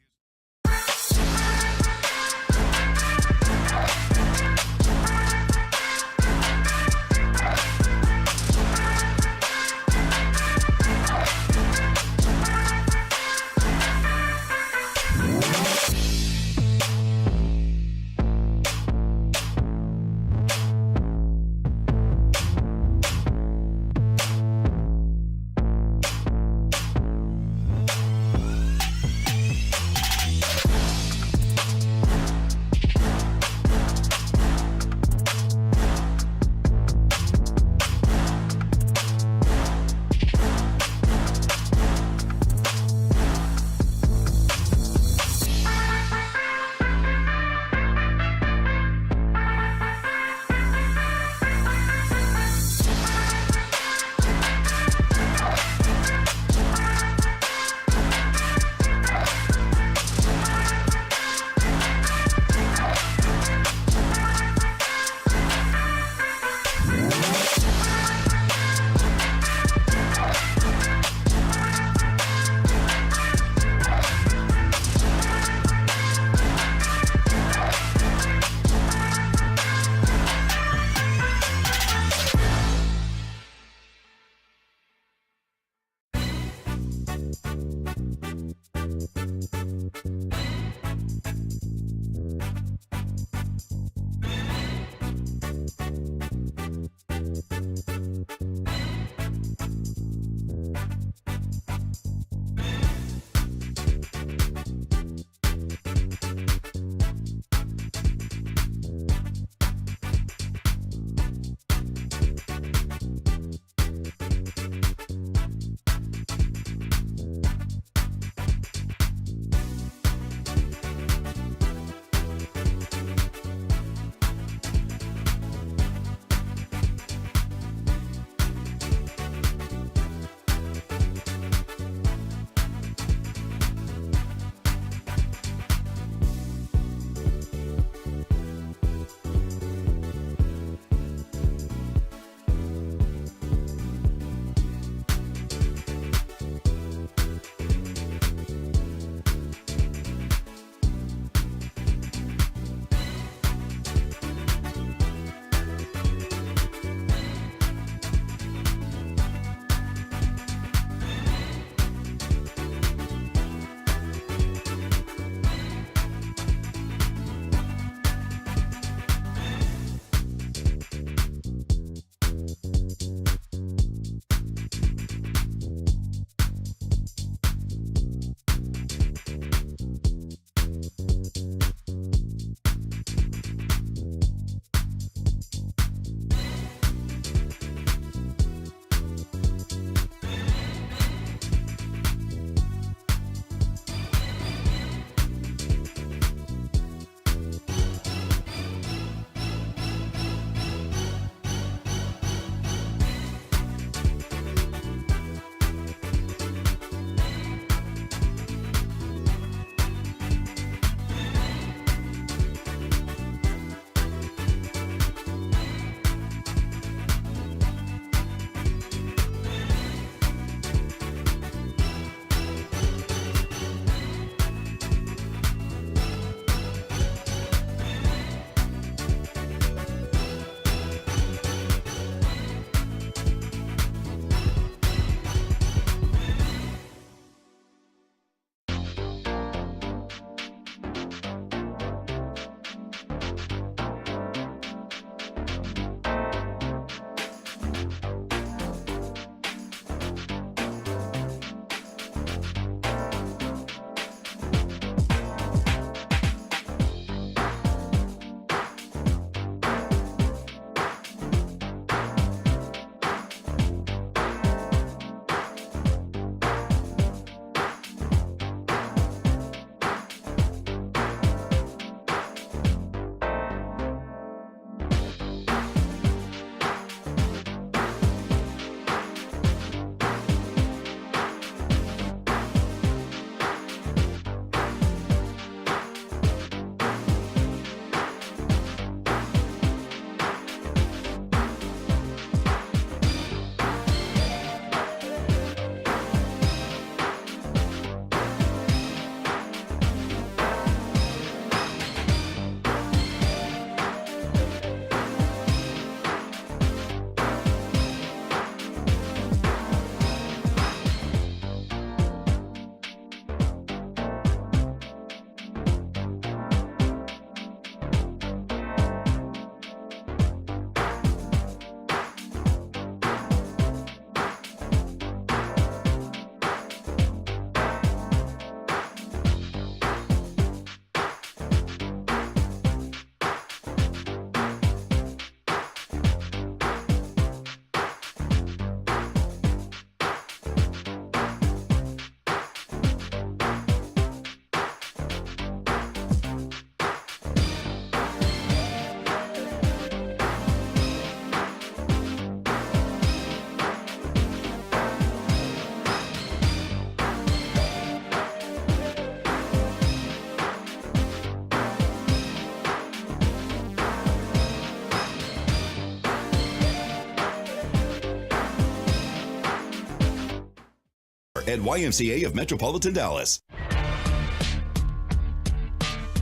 Speaker 14: and YMCA of Metropolitan Dallas.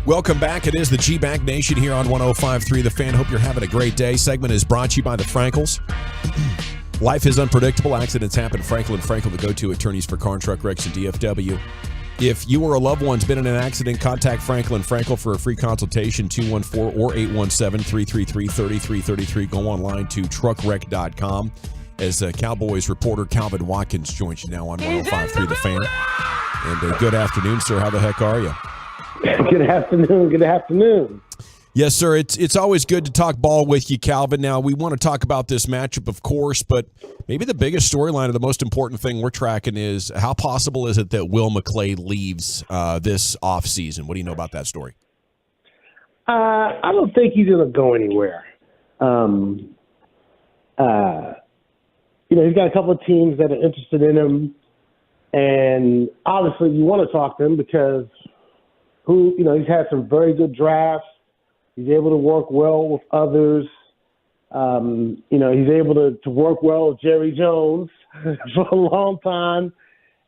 Speaker 2: Welcome back. It is the G-Bag Nation here on 105.3 The Fan. Hope you're having a great day. Segment is brought to you by the Frankels. Life is unpredictable. Accidents happen. Frankel & Frankel, the go-to attorneys for car and truck wrecks and DFW. If you or a loved one's been in an accident, contact Frankel & Frankel for a free consultation, 214 or 817-333-3333. Go online to truckwreck.com as Cowboys reporter Calvin Watkins joins you now on 105.3 The Fan. And good afternoon, sir. How the heck are you?
Speaker 17: Good afternoon. Good afternoon.
Speaker 2: Yes, sir. It's always good to talk ball with you, Calvin. Now, we want to talk about this matchup, of course, but maybe the biggest storyline or the most important thing we're tracking is how possible is it that Will McClay leaves this offseason? What do you know about that story?
Speaker 17: I don't think he's going to go anywhere. He's got a couple of teams that are interested in him, and obviously you want to talk to him because he's had some very good drafts. He's able to work well with others. He's able to work well with Jerry Jones for a long time.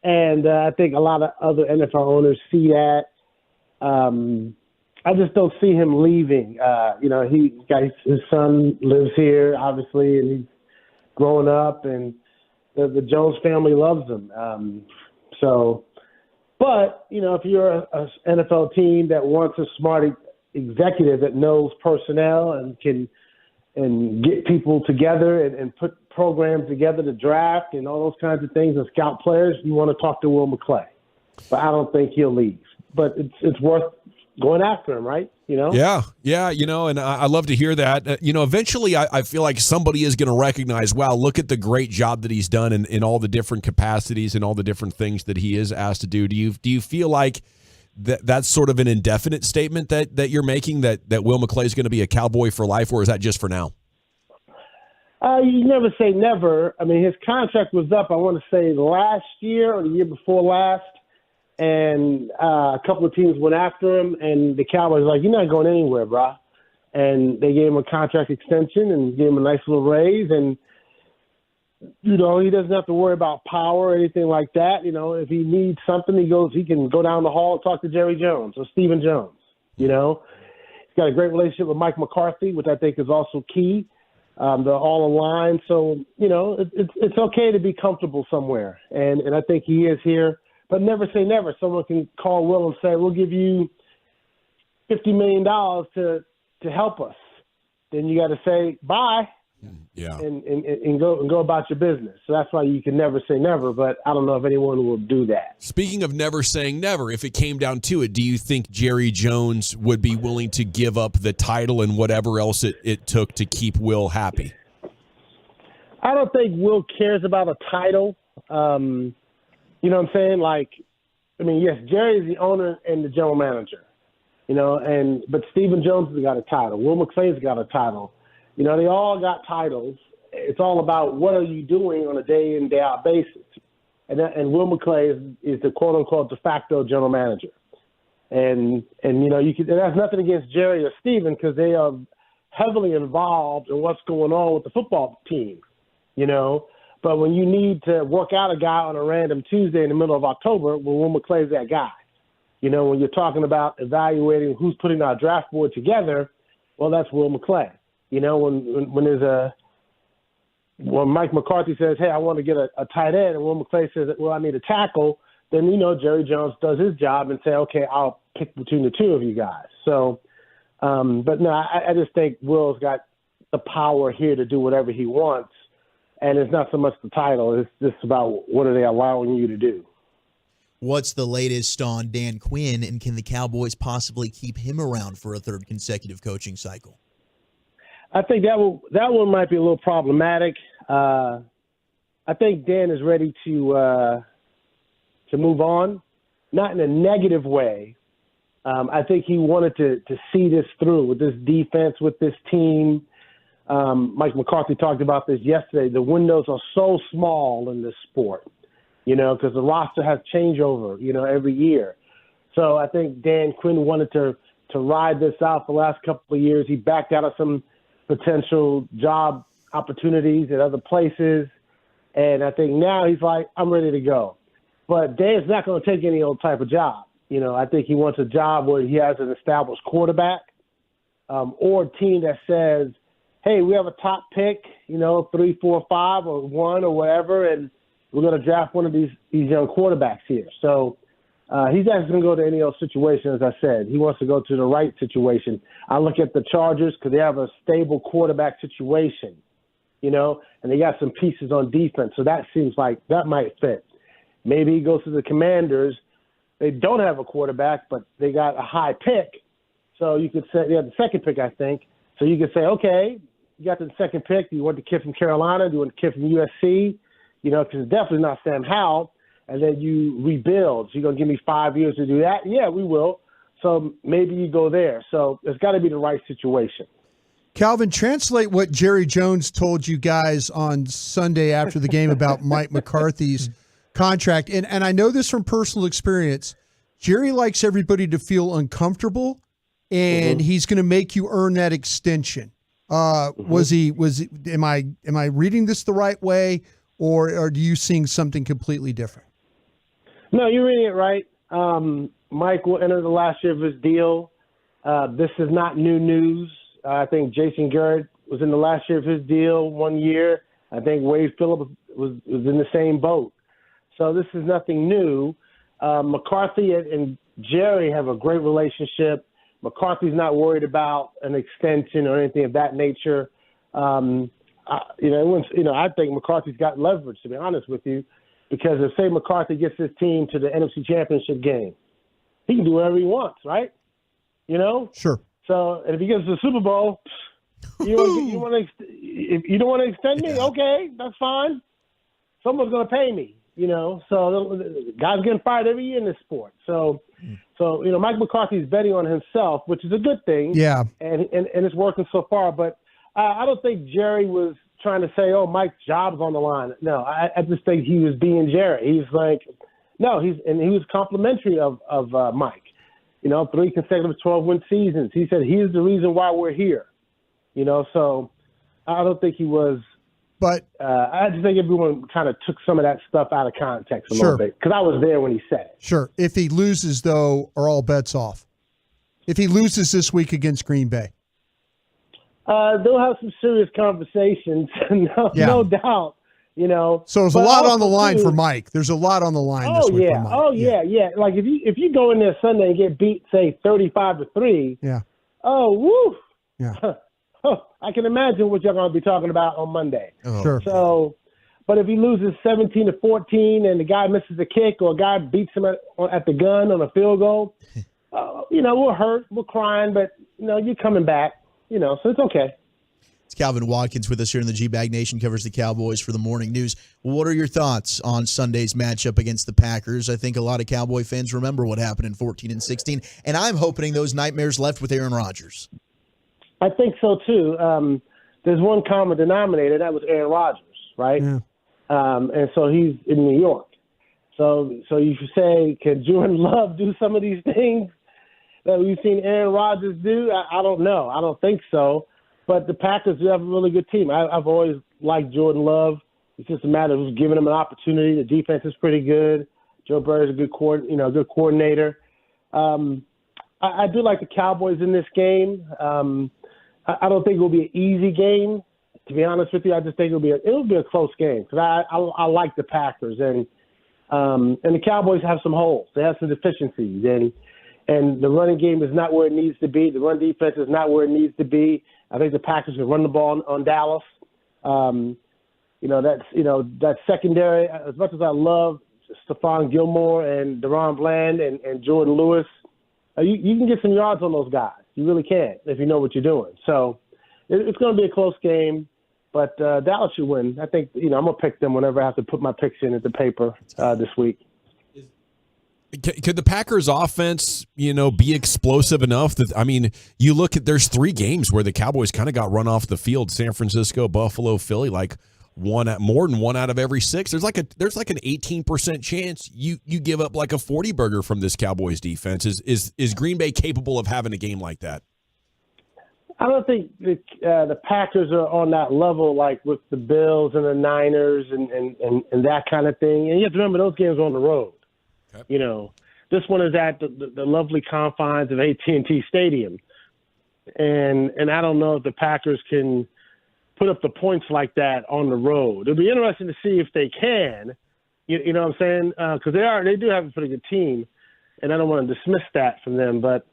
Speaker 17: And I think a lot of other NFL owners see that. I just don't see him leaving. His son lives here, obviously, and he's growing up, and the Jones family loves him. But, if you're an NFL team that wants a smart executive that knows personnel and can get people together and put programs together to draft and all those kinds of things and scout players, you want to talk to Will McClay. But I don't think he'll leave. But it's worth going after him, right?
Speaker 2: Yeah, and I love to hear that. Eventually I feel like somebody is going to recognize, wow, look at the great job that he's done in all the different capacities and all the different things that he is asked to do. Do you feel like that's sort of an indefinite statement that you're making, that Will McClay is going to be a Cowboy for life, or is that just for now?
Speaker 17: You never say never. I mean, his contract was up, I want to say, last year or the year before last. And a couple of teams went after him, and the Cowboys were like, you're not going anywhere, bro. And they gave him a contract extension and gave him a nice little raise. And, he doesn't have to worry about power or anything like that. If he needs something, he can go down the hall and talk to Jerry Jones or Stephen Jones. He's got a great relationship with Mike McCarthy, which I think is also key. They're all aligned. So, it's okay to be comfortable somewhere. And I think he is here. But never say never. Someone can call Will and say, we'll give you $50 million to help us. Then you got to say bye.
Speaker 2: Yeah.
Speaker 17: And go about your business. So that's why you can never say never, but I don't know if anyone will do that.
Speaker 2: Speaking of never saying never, if it came down to it, do you think Jerry Jones would be willing to give up the title and whatever else it took to keep Will happy?
Speaker 17: I don't think Will cares about a title. You know what I'm saying? Yes, Jerry is the owner and the general manager, but Stephen Jones has got a title. Will McClay's got a title. They all got titles. It's all about what are you doing on a day in, day out basis. And Will McClay is the quote unquote de facto general manager. And that's nothing against Jerry or Stephen because they are heavily involved in what's going on with the football team, But when you need to work out a guy on a random Tuesday in the middle of October, well, Will McClay's that guy. When you're talking about evaluating who's putting our draft board together, well, that's Will McClay. When Mike McCarthy says, hey, I want to get a tight end, and Will McClay says, well, I need a tackle, then, Jerry Jones does his job and say, okay, I'll pick between the two of you guys. So, but no, I just think Will's got the power here to do whatever he wants. And it's not so much the title. It's just about what are they allowing you to do.
Speaker 23: What's the latest on Dan Quinn, and can the Cowboys possibly keep him around for a third consecutive coaching cycle?
Speaker 17: I think that one might be a little problematic. I think Dan is ready to move on, not in a negative way. I think he wanted to see this through with this defense, with this team. Mike McCarthy talked about this yesterday. The windows are so small in this sport, because the roster has changeover, every year. So I think Dan Quinn wanted to ride this out for the last couple of years. He backed out of some potential job opportunities at other places. And I think now he's like, I'm ready to go. But Dan's not going to take any old type of job. I think he wants a job where he has an established quarterback or a team that says, hey, we have a top pick, 3, 4, 5, or 1 or whatever, and we're going to draft one of these young quarterbacks here. So he's actually going to go to any old situation, as I said. He wants to go to the right situation. I look at the Chargers because they have a stable quarterback situation, and they got some pieces on defense. So that seems like that might fit. Maybe he goes to the Commanders. They don't have a quarterback, but they got a high pick. So you could say they have the second pick, I think. So you could say, okay, you got the second pick. Do you want the kid from Carolina? Do you want the kid from USC? Because it's definitely not Sam Howell. And then you rebuild. So you're going to give me 5 years to do that? Yeah, we will. So maybe you go there. So it's got to be the right situation.
Speaker 16: Calvin, translate what Jerry Jones told you guys on Sunday after the game about Mike McCarthy's contract. And I know this from personal experience. Jerry likes everybody to feel uncomfortable, and he's going to make you earn that extension. Am I reading this the right way, or are you seeing something completely different?
Speaker 17: No, you're reading it right. Mike will enter the last year of his deal. This is not new news. I think Jason Garrett was in the last year of his deal 1 year. I think Wade Phillips was in the same boat. So this is nothing new. McCarthy and Jerry have a great relationship. McCarthy's not worried about an extension or anything of that nature. I think McCarthy's got leverage, to be honest with you, because if, say, McCarthy gets his team to the NFC Championship game, he can do whatever he wants, right?
Speaker 16: Sure.
Speaker 17: So, and if he gets to the Super Bowl, if you don't want to extend me, okay, that's fine. Someone's going to pay me. So guys getting fired every year in this sport. So Mike McCarthy's betting on himself, which is a good thing.
Speaker 16: Yeah.
Speaker 17: And it's working so far. But I don't think Jerry was trying to say, oh, Mike's job's on the line. No, I just think he was being Jerry. He's like, no, he was complimentary of Mike. 3 consecutive 12-win seasons. He said he's the reason why we're here. So I don't think he was.
Speaker 16: But
Speaker 17: I just think everyone kind of took some of that stuff out of context a little bit, because I was there when he said it.
Speaker 16: Sure. If he loses, though, are all bets off? If he loses this week against Green Bay?
Speaker 17: They'll have some serious conversations, no doubt.
Speaker 16: So there's a lot on the line for Mike. There's a lot on the line this week for Mike.
Speaker 17: Oh, yeah. Like if you go in there Sunday and get beat, say, 35-3.
Speaker 16: Yeah.
Speaker 17: Oh, woo.
Speaker 16: Yeah.
Speaker 17: I can imagine what you're going to be talking about on Monday.
Speaker 16: Oh. Sure.
Speaker 17: So, but if he loses 17-14 and the guy misses a kick or a guy beats him at the gun on a field goal, we're hurt, we're crying, but you're coming back. So it's okay.
Speaker 23: It's Calvin Watkins with us here in the G-Bag Nation, covers the Cowboys for the Morning News. What are your thoughts on Sunday's matchup against the Packers? I think a lot of Cowboy fans remember what happened in 14 and 16, and I'm hoping those nightmares left with Aaron Rodgers.
Speaker 17: I think so, too. There's one common denominator. That was Aaron Rodgers, right?
Speaker 16: Yeah.
Speaker 17: And so he's in New York. So you should say, can Jordan Love do some of these things that we've seen Aaron Rodgers do? I don't know. I don't think so. But the Packers do have a really good team. I've always liked Jordan Love. It's just a matter of giving him an opportunity. The defense is pretty good. Joe Burrow's a good coordinator. I do like the Cowboys in this game. I don't think it will be an easy game, to be honest with you. I just think it'll be a close game, because I like the Packers, and the Cowboys have some holes. They have some deficiencies, and the running game is not where it needs to be. The run defense is not where it needs to be. I think the Packers can run the ball on Dallas. That secondary. As much as I love Stephon Gilmore and Deron Bland and Jordan Lewis, you can get some yards on those guys. You really can if you know what you're doing. So it's going to be a close game, but Dallas should win. I think I'm going to pick them whenever I have to put my picks in at the paper this week.
Speaker 2: Could the Packers offense, be explosive enough that, you look at, there's 3 games where the Cowboys kind of got run off the field: San Francisco, Buffalo, Philly, like more than 1 out of every 6. There's like an 18% chance you give up like a 40 burger from this Cowboys defense. Is Green Bay capable of having a game like that?
Speaker 17: I don't think the Packers are on that level, like with the Bills and the Niners and that kind of thing. And you have to remember, those games are on the road. Okay. You know, this one is at the lovely confines of AT&T Stadium. And I don't know if the Packers can put up the points like that on the road. It'll be interesting to see if they can. You know what I'm saying? Because they do have a pretty good team, and I don't want to dismiss that from them. But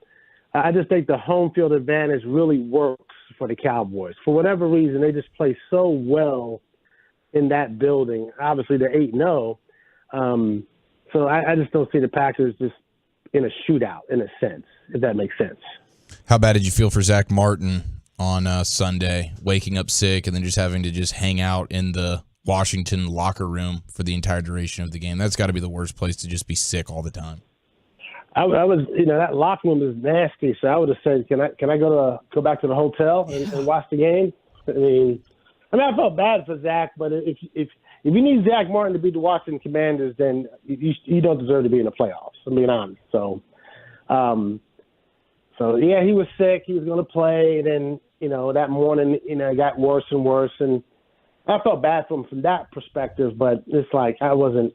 Speaker 17: I just think the home field advantage really works for the Cowboys. For whatever reason, they just play so well in that building. Obviously, they're 8-0. So I just don't see the Packers just in a shootout, in a sense, if that makes sense.
Speaker 9: How bad did you feel for Zach Martin on Sunday, waking up sick and then just having to just hang out in the Washington locker room for the entire duration of the game? That's got to be the worst place to just be sick all the time.
Speaker 17: I was, that locker room is nasty. So I would have said, can I go back to the hotel and watch the game? I mean, I felt bad for Zach, but if you need Zach Martin to beat the Washington Commanders, then you don't deserve to be in the playoffs. I'm being honest. So yeah, he was sick. He was going to play, and then that morning, it got worse and worse, and I felt bad for him from that perspective. But it's like I wasn't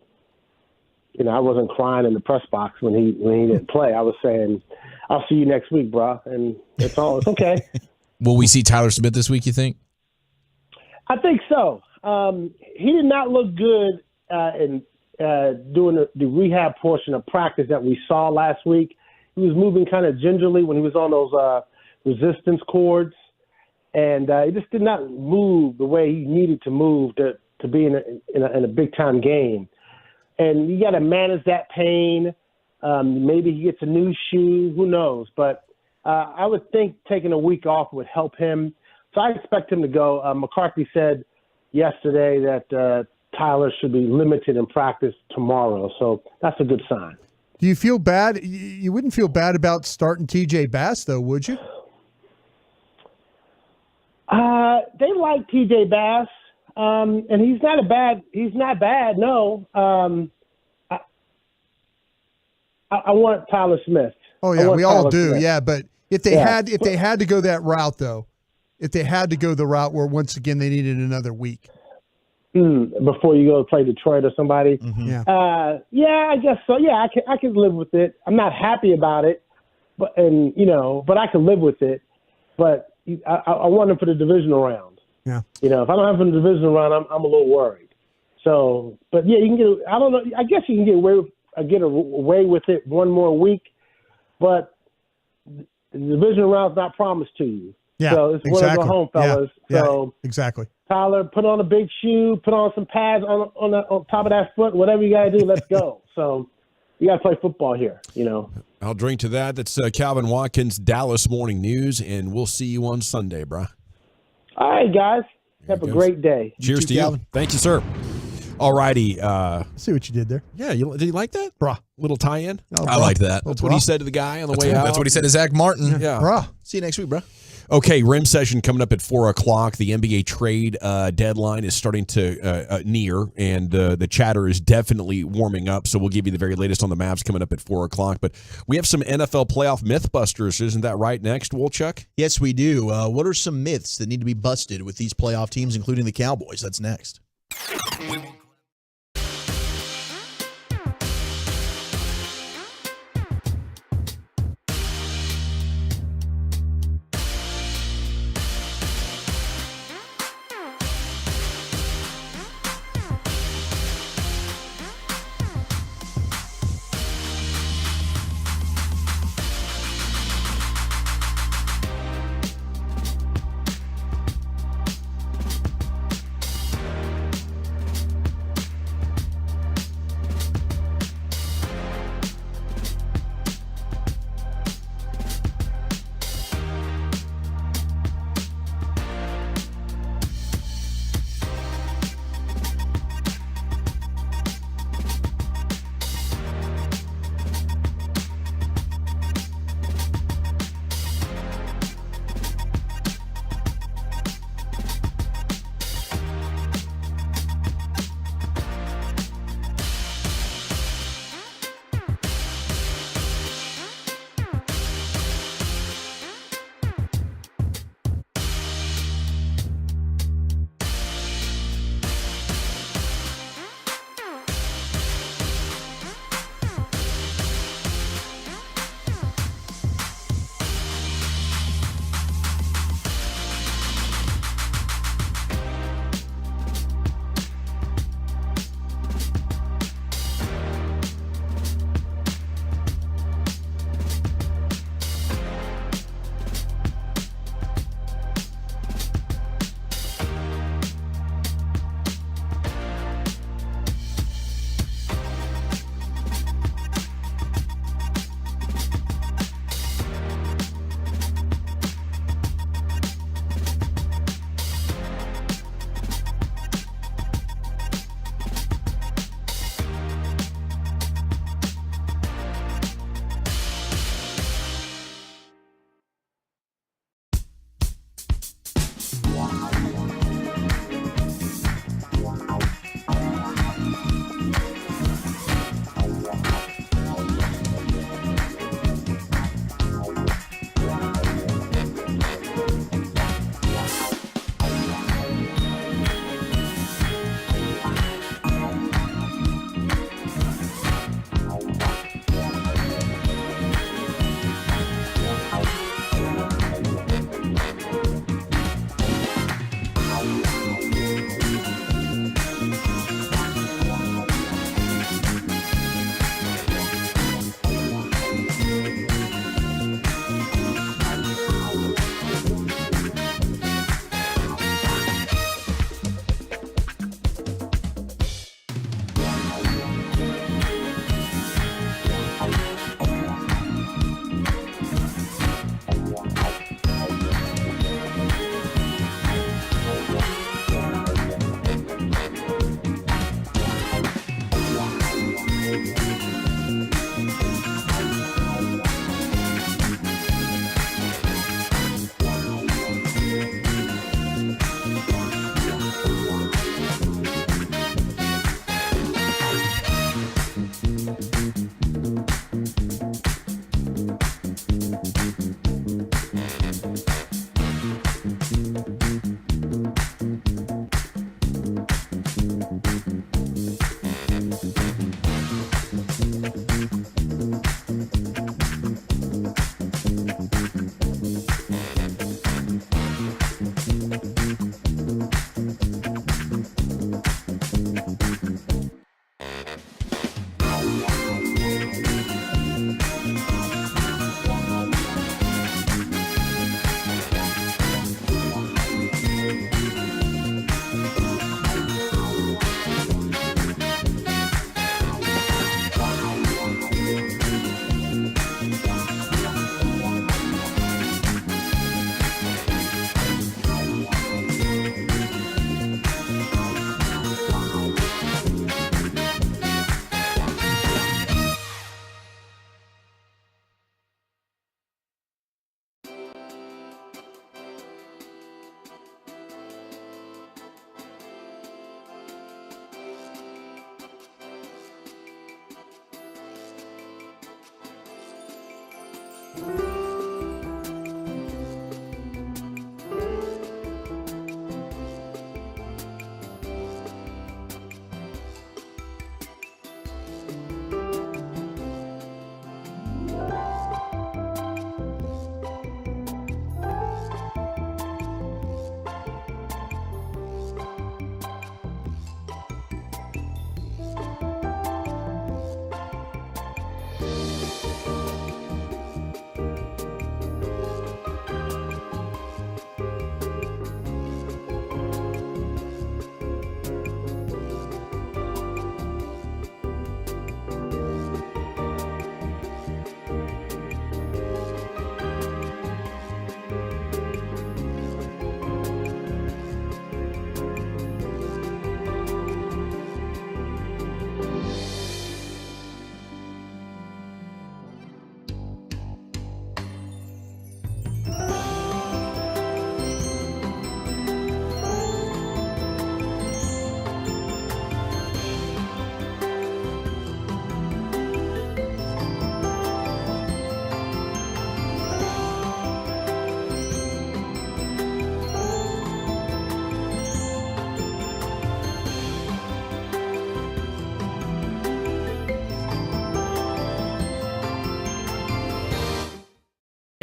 Speaker 17: crying in the press box when he didn't play. I was saying, "I'll see you next week, bro," and it's okay.
Speaker 9: Will we see Tyler Smith this week, you think?
Speaker 17: I think so. He did not look good in doing the rehab portion of practice that we saw last week. He was moving kind of gingerly when he was on those resistance cords, and he just did not move the way he needed to move to be in a big-time game. And you got to manage that pain. Maybe he gets a new shoe. Who knows? But I would think taking a week off would help him. So I expect him to go. McCarthy said yesterday that Tyler should be limited in practice tomorrow. So that's a good sign.
Speaker 16: Do you feel bad? You wouldn't feel bad about starting TJ Bass, though, would you?
Speaker 17: They like TJ Bass, and he's not bad. No, I want Tyler Smith.
Speaker 16: Oh yeah, we all do. Smith. Yeah, but if they had to go that route, though, if they had to go the route where once again they needed another week.
Speaker 17: Before you go play Detroit or somebody.
Speaker 16: Mm-hmm.
Speaker 17: Yeah, I guess so. Yeah, I can live with it. I'm not happy about it, but I can live with it. But I want him for the divisional round.
Speaker 16: Yeah.
Speaker 17: If I don't have him in the divisional round, I'm a little worried. So, but yeah, you can get. I don't know. I guess you can get away with it one more week, but the divisional round's not promised to you.
Speaker 16: Yeah.
Speaker 17: So it's one of the home fellas.
Speaker 16: Yeah.
Speaker 17: So
Speaker 16: exactly.
Speaker 17: Tyler, put on a big shoe, put on some pads on top of that foot, whatever you got to do, let's go. So you got to play football here,
Speaker 2: I'll drink to that. That's Calvin Watkins, Dallas Morning News, and we'll see you on Sunday, bro.
Speaker 17: All right, guys. Have a great day.
Speaker 2: Cheers to you. Calvin. Thank you, sir. All righty.
Speaker 16: See what you did there.
Speaker 2: Yeah, did you like that?
Speaker 16: Bruh.
Speaker 2: Little tie-in?
Speaker 9: I like that.
Speaker 2: That's what he said to the guy on the way out.
Speaker 9: That's what he said to Zach Martin.
Speaker 2: Yeah.
Speaker 16: Bruh.
Speaker 23: See you next week, bro.
Speaker 2: Okay, RIM session coming up at 4 o'clock. The NBA trade deadline is starting to near, and the chatter is definitely warming up. So we'll give you the very latest on the Mavs coming up at 4 o'clock. But we have some NFL playoff mythbusters. Isn't that right next, Wolchuk?
Speaker 23: Yes, we do. What are some myths that need to be busted with these playoff teams, including the Cowboys? That's next.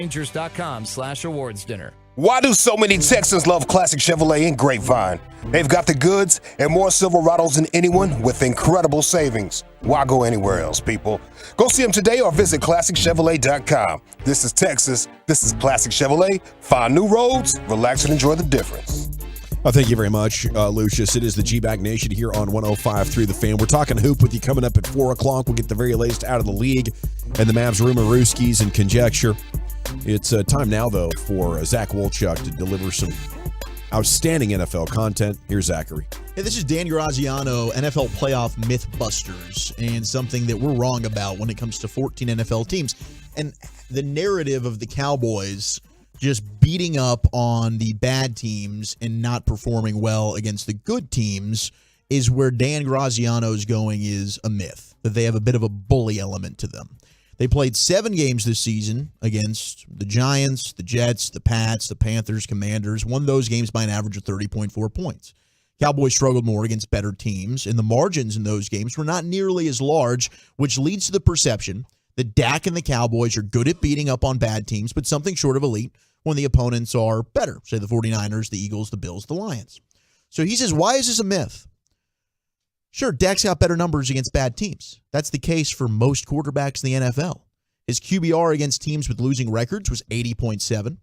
Speaker 4: Rangers.com/awards dinner.
Speaker 10: Why do so many Texans love classic Chevrolet and Grapevine? They've got the goods and more Silverados than anyone with incredible savings. Why go anywhere else, people? Go see them today or visit ClassicChevrolet.com. This is Texas. This is Classic Chevrolet. Find new roads, relax and enjoy the difference.
Speaker 2: Thank you very much, Lucius. It is the G-Bag Nation here on 105.3 The Fan. We're talking hoop with you coming up at 4 o'clock. We'll get the very latest out of the league and the Mavs rumor-rooskies and conjecture. It's time now, though, for Zach Wolchuk to deliver some outstanding NFL content. Here's Zachary.
Speaker 23: Hey, this is Dan Graziano, NFL Playoff Mythbusters, and something that we're wrong about when it comes to 14 NFL teams. And the narrative of the Cowboys just beating up on the bad teams and not performing well against the good teams is where Dan Graziano's going is a myth, that they have a bit of a bully element to them. They played 7 games this season against the Giants, the Jets, the Pats, the Panthers, Commanders, won those games by an average of 30.4 points. Cowboys struggled more against better teams, and the margins in those games were not nearly as large, which leads to the perception that Dak and the Cowboys are good at beating up on bad teams, but something short of elite when the opponents are better, say the 49ers, the Eagles, the Bills, the Lions. So he says, why is this a myth? Sure, Dak's got better numbers against bad teams. That's the case for most quarterbacks in the NFL. His QBR against teams with losing records was 80.7.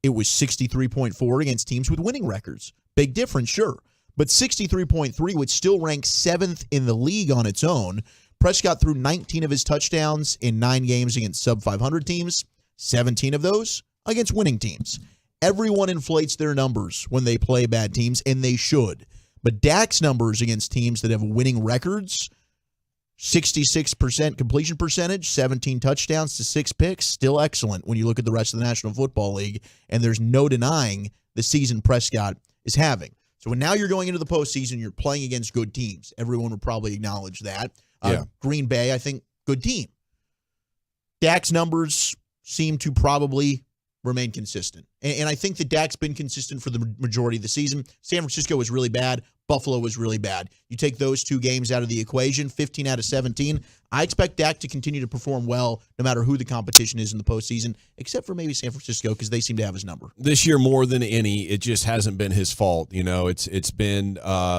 Speaker 23: It was 63.4 against teams with winning records. Big difference, sure. But 63.3 would still rank 7th in the league on its own. Prescott threw 19 of his touchdowns in 9 games against sub-500 teams, 17 of those against winning teams. Everyone inflates their numbers when they play bad teams, and they should. But Dak's numbers against teams that have winning records, 66% completion percentage, 17 touchdowns to 6 picks, still excellent when you look at the rest of the National Football League, and there's no denying the season Prescott is having. So when now you're going into the postseason, you're playing against good teams. Everyone would probably acknowledge that. Green Bay, I think, good team. Dak's numbers seem to probably remain consistent. And I think that Dak's been consistent for the majority of the season. San Francisco was really bad. Buffalo was really bad. You take those 2 games out of the equation, 15 out of 17. I expect Dak to continue to perform well no matter who the competition is in the postseason, except for maybe San Francisco because they seem to have his number.
Speaker 2: This year, more than any, it just hasn't been his fault. You know, it's been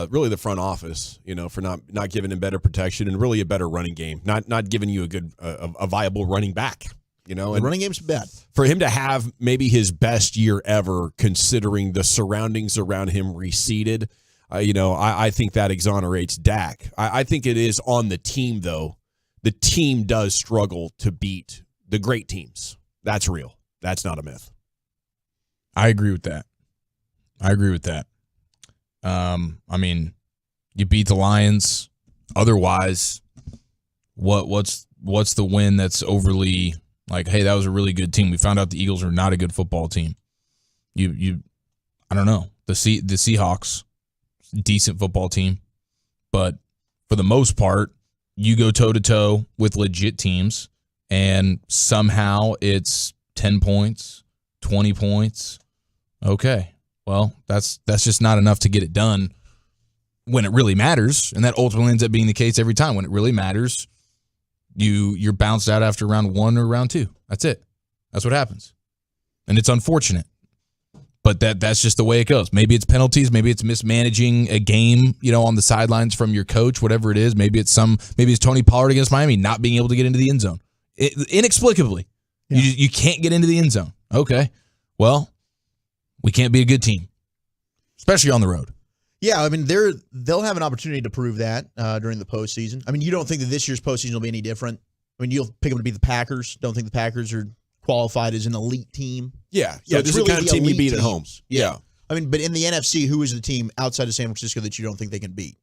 Speaker 2: really the front office, you know, for not giving him better protection and really a better running game, not giving you a viable running back. You know,
Speaker 23: the running game's bad.
Speaker 2: For him to have maybe his best year ever, considering the surroundings around him receded, I think that exonerates Dak. I think it is on the team, though. The team does struggle to beat the great teams. That's real. That's not a myth.
Speaker 9: I agree with that. I mean, you beat the Lions. Otherwise, what's the win that's overly like, hey, that was a really good team. We found out the Eagles are not a good football team. I don't know. The Seahawks, decent football team, but for the most part, you go toe-to-toe with legit teams, and somehow it's 10 points, 20 points. Okay, well, that's just not enough to get it done when it really matters, and that ultimately ends up being the case every time. When it really matters, you're bounced out after round 1 or round 2. That's it. That's what happens, and it's unfortunate. But that's just the way it goes. Maybe it's penalties. Maybe it's mismanaging a game, on the sidelines from your coach, whatever it is. Maybe it's Tony Pollard against Miami not being able to get into the end zone. Inexplicably. Yeah. You can't get into the end zone. Okay. Well, we can't be a good team, especially on the road.
Speaker 23: Yeah, I mean, they'll have an opportunity to prove that during the postseason. I mean, you don't think that this year's postseason will be any different? I mean, you'll pick them to beat the Packers. Don't think the Packers are qualified as an elite team.
Speaker 2: Yeah, this is the kind of team you beat at home. Yeah.
Speaker 23: I mean, but in the NFC, who is the team outside of San Francisco that you don't think they can beat?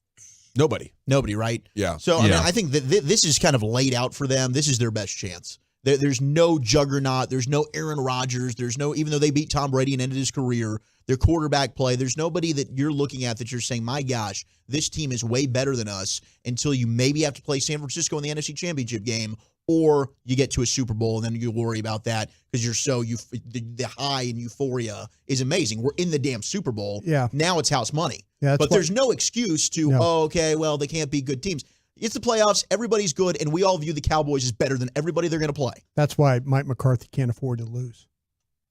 Speaker 2: Nobody,
Speaker 23: right?
Speaker 2: Yeah.
Speaker 23: So, I mean, I think that this is kind of laid out for them. This is their best chance. There's no juggernaut. There's no Aaron Rodgers. There's no, even though they beat Tom Brady and ended his career, their quarterback play, there's nobody that you're looking at that you're saying, my gosh, this team is way better than us, until you maybe have to play San Francisco in the NFC Championship game, or you get to a Super Bowl and then you worry about that because the high and euphoria is amazing. We're in the damn Super Bowl.
Speaker 16: Yeah.
Speaker 23: Now it's house money.
Speaker 16: Yeah,
Speaker 23: but there's no excuse to, they can't be good teams. It's the playoffs. Everybody's good, and we all view the Cowboys as better than everybody they're going to play.
Speaker 16: That's why Mike McCarthy can't afford to lose.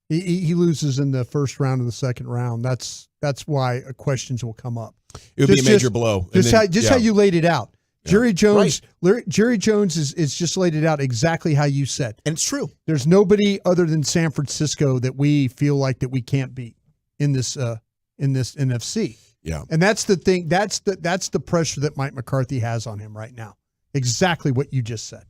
Speaker 16: He loses in the first round of the second round. That's why questions will come up.
Speaker 2: It would be a major blow.
Speaker 16: How you laid it out. Yeah. Jerry Jones is just laid it out exactly how you said.
Speaker 23: And it's true.
Speaker 16: There's nobody other than San Francisco that we feel like that we can't beat in this NFC.
Speaker 2: Yeah.
Speaker 16: And that's the thing. That's the pressure that Mike McCarthy has on him right now. Exactly what you just said.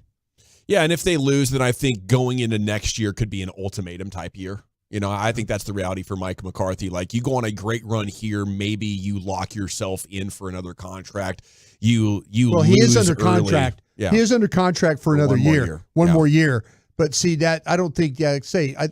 Speaker 2: Yeah, and if they lose, then I think going into next year could be an ultimatum type year. I think that's the reality for Mike McCarthy. Like, you go on a great run here, maybe you lock yourself in for another contract. He
Speaker 16: is under contract.
Speaker 2: Yeah.
Speaker 16: He is under contract for another year. One more year. But see, that I don't think.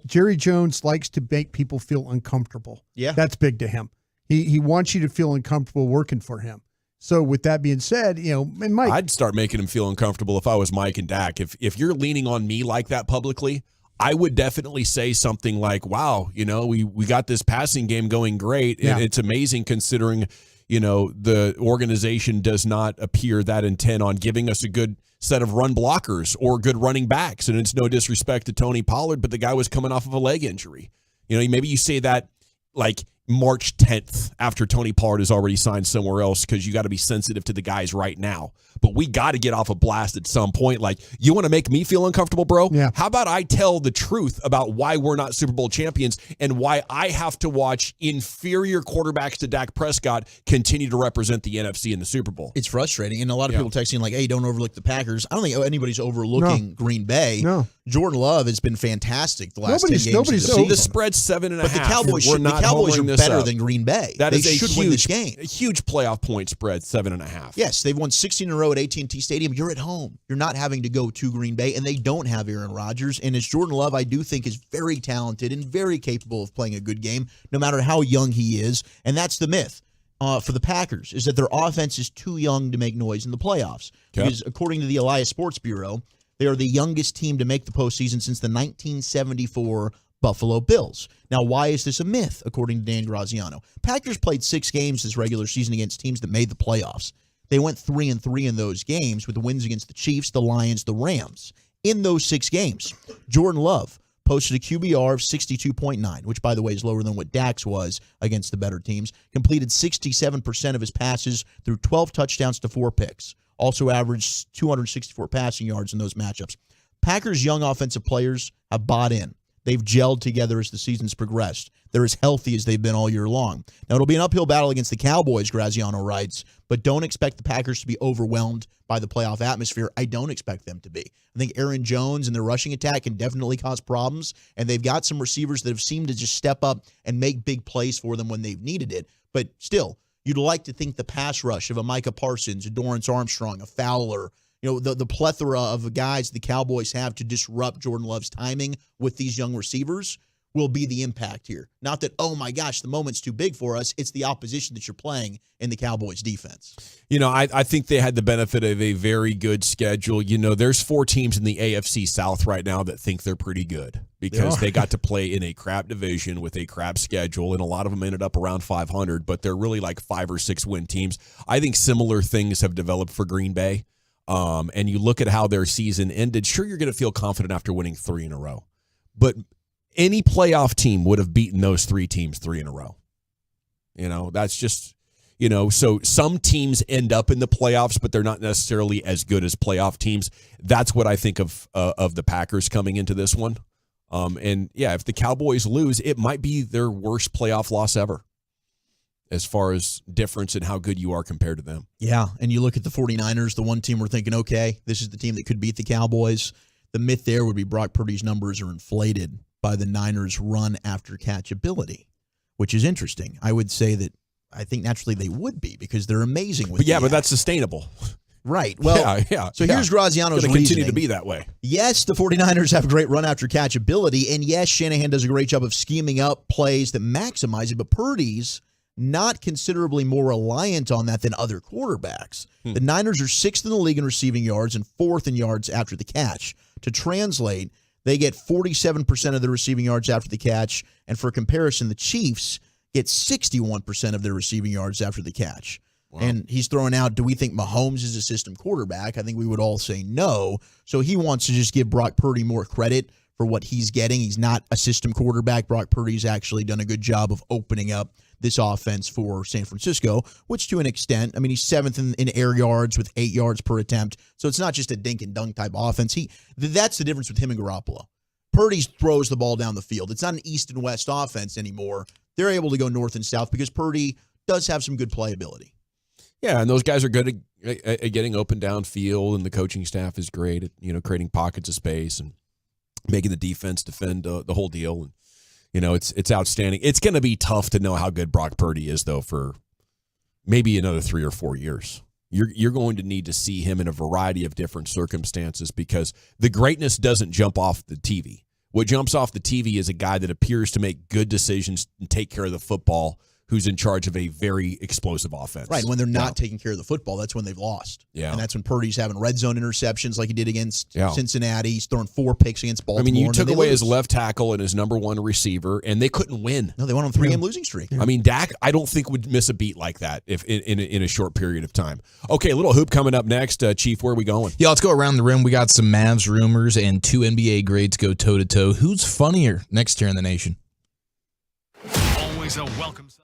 Speaker 16: Jerry Jones likes to make people feel uncomfortable.
Speaker 23: Yeah,
Speaker 16: that's big to him. He wants you to feel uncomfortable working for him. So with that being said, and Mike,
Speaker 2: I'd start making him feel uncomfortable if I was Mike and Dak. If you're leaning on me like that publicly, I would definitely say something like, "Wow, we got this passing game going great.
Speaker 16: Yeah.
Speaker 2: It's amazing considering." The organization does not appear that intent on giving us a good set of run blockers or good running backs. And it's no disrespect to Tony Pollard, but the guy was coming off of a leg injury. Maybe you say that like March 10th after Tony Pollard is already signed somewhere else because you got to be sensitive to the guys right now. But we got to get off a blast at some point. Like, you want to make me feel uncomfortable, bro?
Speaker 16: Yeah.
Speaker 2: How about I tell the truth about why we're not Super Bowl champions and why I have to watch inferior quarterbacks to Dak Prescott continue to represent the NFC in the Super Bowl?
Speaker 23: It's frustrating. And a lot of people texting like, hey, don't overlook the Packers. I don't think anybody's overlooking Green Bay.
Speaker 16: No.
Speaker 23: Jordan Love has been fantastic the last 10 games.
Speaker 2: The spread's 7.5.
Speaker 23: But the Cowboys are better than Green Bay.
Speaker 2: That is
Speaker 23: should win this game.
Speaker 2: A huge playoff point spread, 7.5.
Speaker 23: Yes, they've won 16 in a row at AT&T Stadium. You're at home. You're not having to go to Green Bay, and they don't have Aaron Rodgers. And it's Jordan Love, I do think, is very talented and very capable of playing a good game, no matter how young he is. And that's the myth for the Packers, is that their offense is too young to make noise in the playoffs. Okay. Because according to the Elias Sports Bureau, they are the youngest team to make the postseason since the 1974 Buffalo Bills. Now, why is this a myth, according to Dan Graziano? Packers played 6 games this regular season against teams that made the playoffs. They went 3-3 in those games with the wins against the Chiefs, the Lions, the Rams. In those 6 games, Jordan Love posted a QBR of 62.9, which, by the way, is lower than what Dak's was against the better teams. Completed 67% of his passes through 12 touchdowns to 4 picks. Also averaged 264 passing yards in those matchups. Packers' young offensive players have bought in. They've gelled together as the season's progressed. They're as healthy as they've been all year long. Now, it'll be an uphill battle against the Cowboys, Graziano writes, but don't expect the Packers to be overwhelmed by the playoff atmosphere. I don't expect them to be. I think Aaron Jones and their rushing attack can definitely cause problems, and they've got some receivers that have seemed to just step up and make big plays for them when they've needed it. But still, you'd like to think the pass rush of a Micah Parsons, a Dorrance Armstrong, a Fowler, the plethora of guys the Cowboys have to disrupt Jordan Love's timing with these young receivers will be the impact here. Not that, oh my gosh, the moment's too big for us. It's the opposition that you're playing in the Cowboys defense.
Speaker 2: I think they had the benefit of a very good schedule. There's 4 teams in the AFC South right now that think they're pretty good because they got to play in a crap division with a crap schedule, and a lot of them ended up around 500, but they're really like 5 or 6 win teams. I think similar things have developed for Green Bay. And you look at how their season ended, sure, you're going to feel confident after winning 3 in a row. But any playoff team would have beaten those 3 teams 3 in a row. That's just, so some teams end up in the playoffs, but they're not necessarily as good as playoff teams. That's what I think of the Packers coming into this one. And yeah, if the Cowboys lose, it might be their worst playoff loss ever, as far as difference in how good you are compared to them.
Speaker 23: Yeah, and you look at the 49ers, the one team we're thinking, okay, this is the team that could beat the Cowboys. The myth there would be Brock Purdy's numbers are inflated by the Niners' run after catch ability, which is interesting. I would say that I think naturally they would be because they're amazing with
Speaker 2: but that's sustainable.
Speaker 23: Right. Well, so here's Graziano's reasoning.
Speaker 2: Continue to be that way.
Speaker 23: Yes, the 49ers have great run after catch ability, and yes, Shanahan does a great job of scheming up plays that maximize it, but Purdy's not considerably more reliant on that than other quarterbacks. The Niners are 6th in the league in receiving yards and 4th in yards after the catch. To translate, they get 47% of their receiving yards after the catch, and for comparison, the Chiefs get 61% of their receiving yards after the catch. Wow. And he's throwing out, do we think Mahomes is a system quarterback? I think we would all say no. So he wants to just give Brock Purdy more credit for what he's getting. He's not a system quarterback. Brock Purdy's actually done a good job of opening up this offense for San Francisco, which to an extent, I mean, he's 7th in air yards with 8 yards per attempt. So it's not just a dink and dunk type offense. That's the difference with him and Garoppolo. Purdy throws the ball down the field. It's not an east and west offense anymore. They're able to go north and south because Purdy does have some good playability.
Speaker 6: Yeah, and those guys are good at getting open downfield, and the coaching staff is great at creating pockets of space and making the defense defend the whole deal. And it's outstanding. It's going to be tough to know how good Brock Purdy is, though, for maybe another 3 or 4 years. You're going to need to see him in a variety of different circumstances because the greatness doesn't jump off the TV. What jumps off the TV is a guy that appears to make good decisions and take care of the football, who's in charge of a very explosive offense.
Speaker 23: Right. When they're not taking care of the football, that's when they've lost.
Speaker 6: Yeah.
Speaker 23: And that's when Purdy's having red zone interceptions like he did against Cincinnati. He's throwing 4 picks against Baltimore.
Speaker 6: I mean, you took away his left tackle and his number 1 receiver, and they couldn't win.
Speaker 23: No, they went on a 3-game losing streak.
Speaker 6: I mean, Dak, I don't think would miss a beat like that if in a short period of time. Okay, a little hoop coming up next. Chief, where are we going?
Speaker 9: Yeah, let's go around the rim. We got some Mavs rumors and 2 NBA greats go toe-to-toe. Who's funnier next year in the nation?
Speaker 1: Always a welcome sign.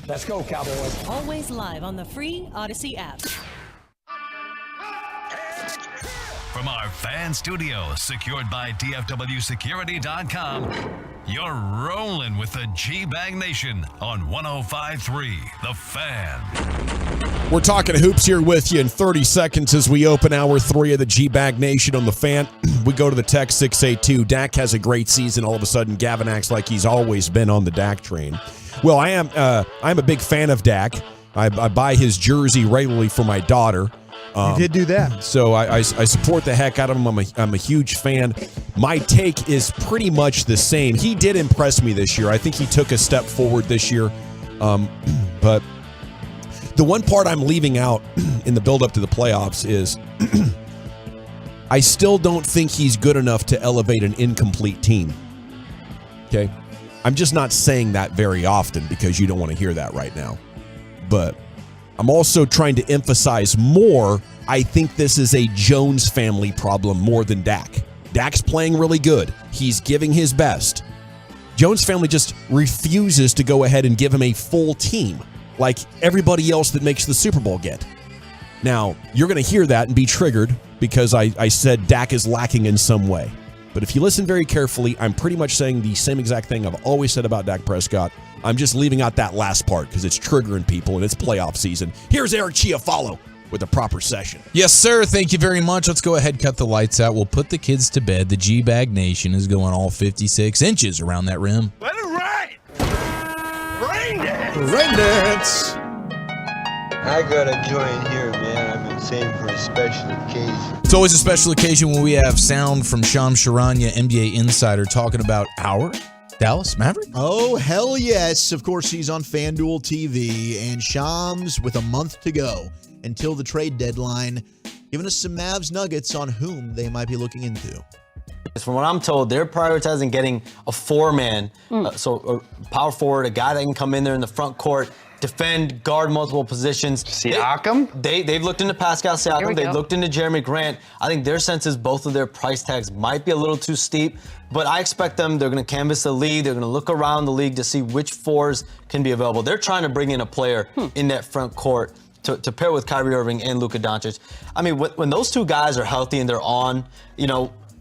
Speaker 4: Let's go, Cowboys.
Speaker 18: Always live on the free Odyssey app.
Speaker 1: From our fan studio, secured by DFWsecurity.com, you're rolling with the G-Bag Nation on 105.3 The Fan.
Speaker 2: We're talking hoops here with you in 30 seconds as we open hour 3 of the G-Bag Nation on The Fan. We go to the text 682. Dak has a great season. All of a sudden, Gavin acts like he's always been on the Dak train. Well, I'm a big fan of Dak. I buy his jersey regularly for my daughter.
Speaker 16: You did do that.
Speaker 2: So I support the heck out of him. I'm a huge fan. My take is pretty much the same. He did impress me this year. I think he took a step forward this year. But the one part I'm leaving out in the build-up to the playoffs is I still don't think he's good enough to elevate an incomplete team. Okay? I'm just not saying that very often because you don't want to hear that right now. But I'm also trying to emphasize more, I think this is a Jones family problem more than Dak. Dak's playing really good. He's giving his best. Jones family just refuses to go ahead and give him a full team like everybody else that makes the Super Bowl get. Now, you're going to hear that and be triggered because I said Dak is lacking in some way. But if you listen very carefully, I'm pretty much saying the same exact thing I've always said about Dak Prescott. I'm just leaving out that last part because it's triggering people and it's playoff season. Here's Eric Chiafalo with a proper session.
Speaker 9: Yes, sir. Thank you very much. Let's go ahead, cut the lights out. We'll put the kids to bed. The G-Bag Nation is going all 56 inches around that rim.
Speaker 4: Let it rain! Rain dance!
Speaker 2: Rain dance!
Speaker 19: I gotta join here, man. I've been saving for a special occasion.
Speaker 9: It's always a special occasion when we have sound from Shams Charania, NBA insider, talking about our Dallas Mavericks.
Speaker 23: Oh, hell yes. Of course, he's on FanDuel TV. And Shams, with a month to go until the trade deadline, giving us some Mavs nuggets on whom they might be looking into.
Speaker 20: From what I'm told, they're prioritizing getting a four-man, so a power forward, a guy that can come in there in the front court, defend, guard multiple positions.
Speaker 22: Siakam?
Speaker 20: They've looked into Pascal Siakam. They've looked into Jeremy Grant. I think their sense is both of their price tags might be a little too steep, but I expect they're going to canvass the league. They're going to look around the league to see which fours can be available. They're trying to bring in a player in that front court to pair with Kyrie Irving and Luka Doncic. I mean, when those two guys are healthy and they're on,